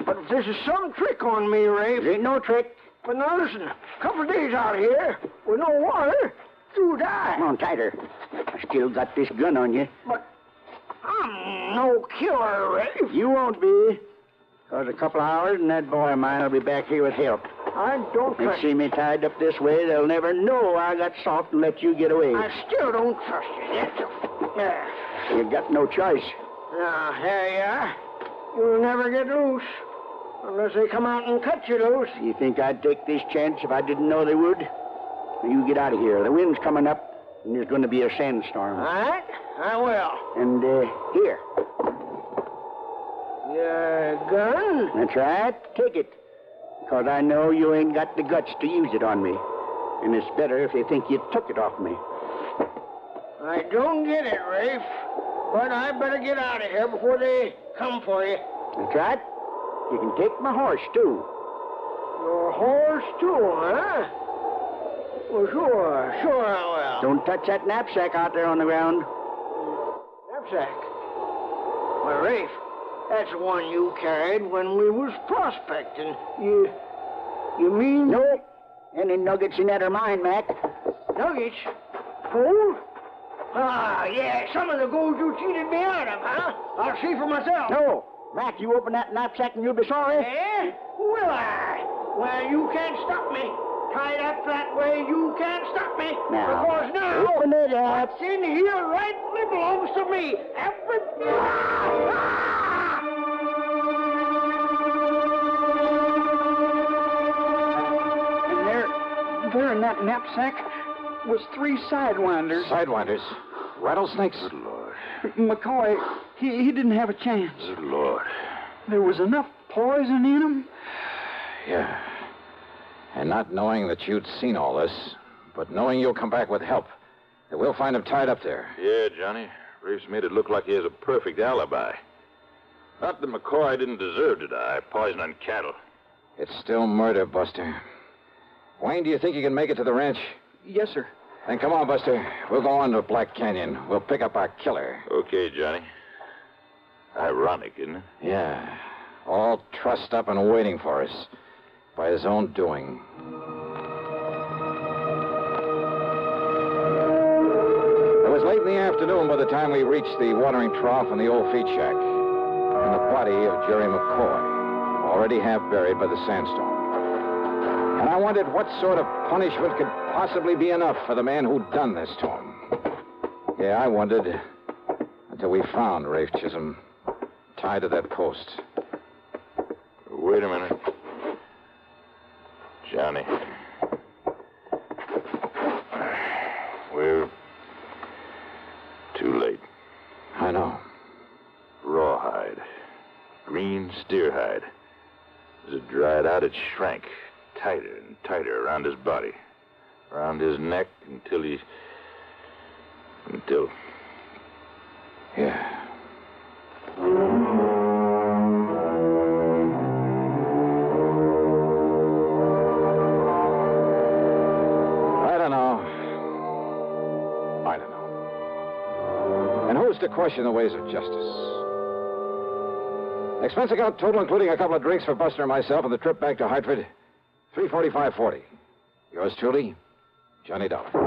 But if this is some trick on me, Rafe... There ain't no trick. But now listen, a couple of days out here, with no water, you die. Come on, tighter. I still got this gun on you. But I'm no killer, Rafe. You won't be. Because a couple of hours and that boy of mine will be back here with help. I don't trust They see me tied up this way, they'll never know I got soft and let you get away. I still don't trust you, that's all. Yeah. You got no choice. Now, here you are. You'll never get loose. Unless they come out and cut you loose. You think I'd take this chance if I didn't know they would? Now, you get out of here. The wind's coming up, and there's going to be a sandstorm. All right, I will. And, here. Your gun? That's right. Take it. Because I know you ain't got the guts to use it on me. And it's better if they think you took it off me. I don't get it, Rafe. But I better get out of here before they come for you. That's right. You can take my horse, too. Your horse, too, huh? Well, sure I will. Don't touch that knapsack out there on the ground. Knapsack? Well, Rafe, that's the one you carried when we was prospecting. You mean... No. Any nuggets in that are mine, Mac. Nuggets? Gold? Ah, yeah, some of the gold you cheated me out of, huh? I'll see for myself. No. Mac, you open that knapsack and you'll be sorry. Eh? Will I? Well, you can't stop me. Tied up that way, you can't stop me. Now, because now, open it up. what's in here rightly belongs to me. And there in that knapsack was 3 sidewinders. Sidewinders? Rattlesnakes? Good Lord. McCoy, he didn't have a chance. Good Lord. There was enough poison in him. Yeah. And not knowing that you'd seen all this, but knowing you'll come back with help, that we'll find him tied up there. Yeah, Johnny. Rafe's made it look like he has a perfect alibi. Not that McCoy didn't deserve to die, poisoning cattle. It's still murder, Buster. Wayne, do you think you can make it to the ranch? Yes, sir. Then come on, Buster. We'll go on to Black Canyon. We'll pick up our killer. Okay, Johnny. Ironic, isn't it? Yeah. All trussed up and waiting for us. By his own doing. It was late in the afternoon by the time we reached the watering trough in the old feed shack. And the body of Jerry McCoy, already half buried by the sandstorm. And I wondered what sort of punishment could possibly be enough for the man who'd done this to him. Yeah, I wondered until we found Rafe Chisholm tied to that post. Wait a minute. Johnny. We're too late. I know. Rawhide. Green steer hide. As it dried out, it shrank tighter and tighter around his body. Around his neck until Yeah. I don't know. And who's to question the ways of justice? Expense account total, including a couple of drinks for Buster and myself and the trip back to Hartford, $345.40. Yours truly, Johnny Dollar.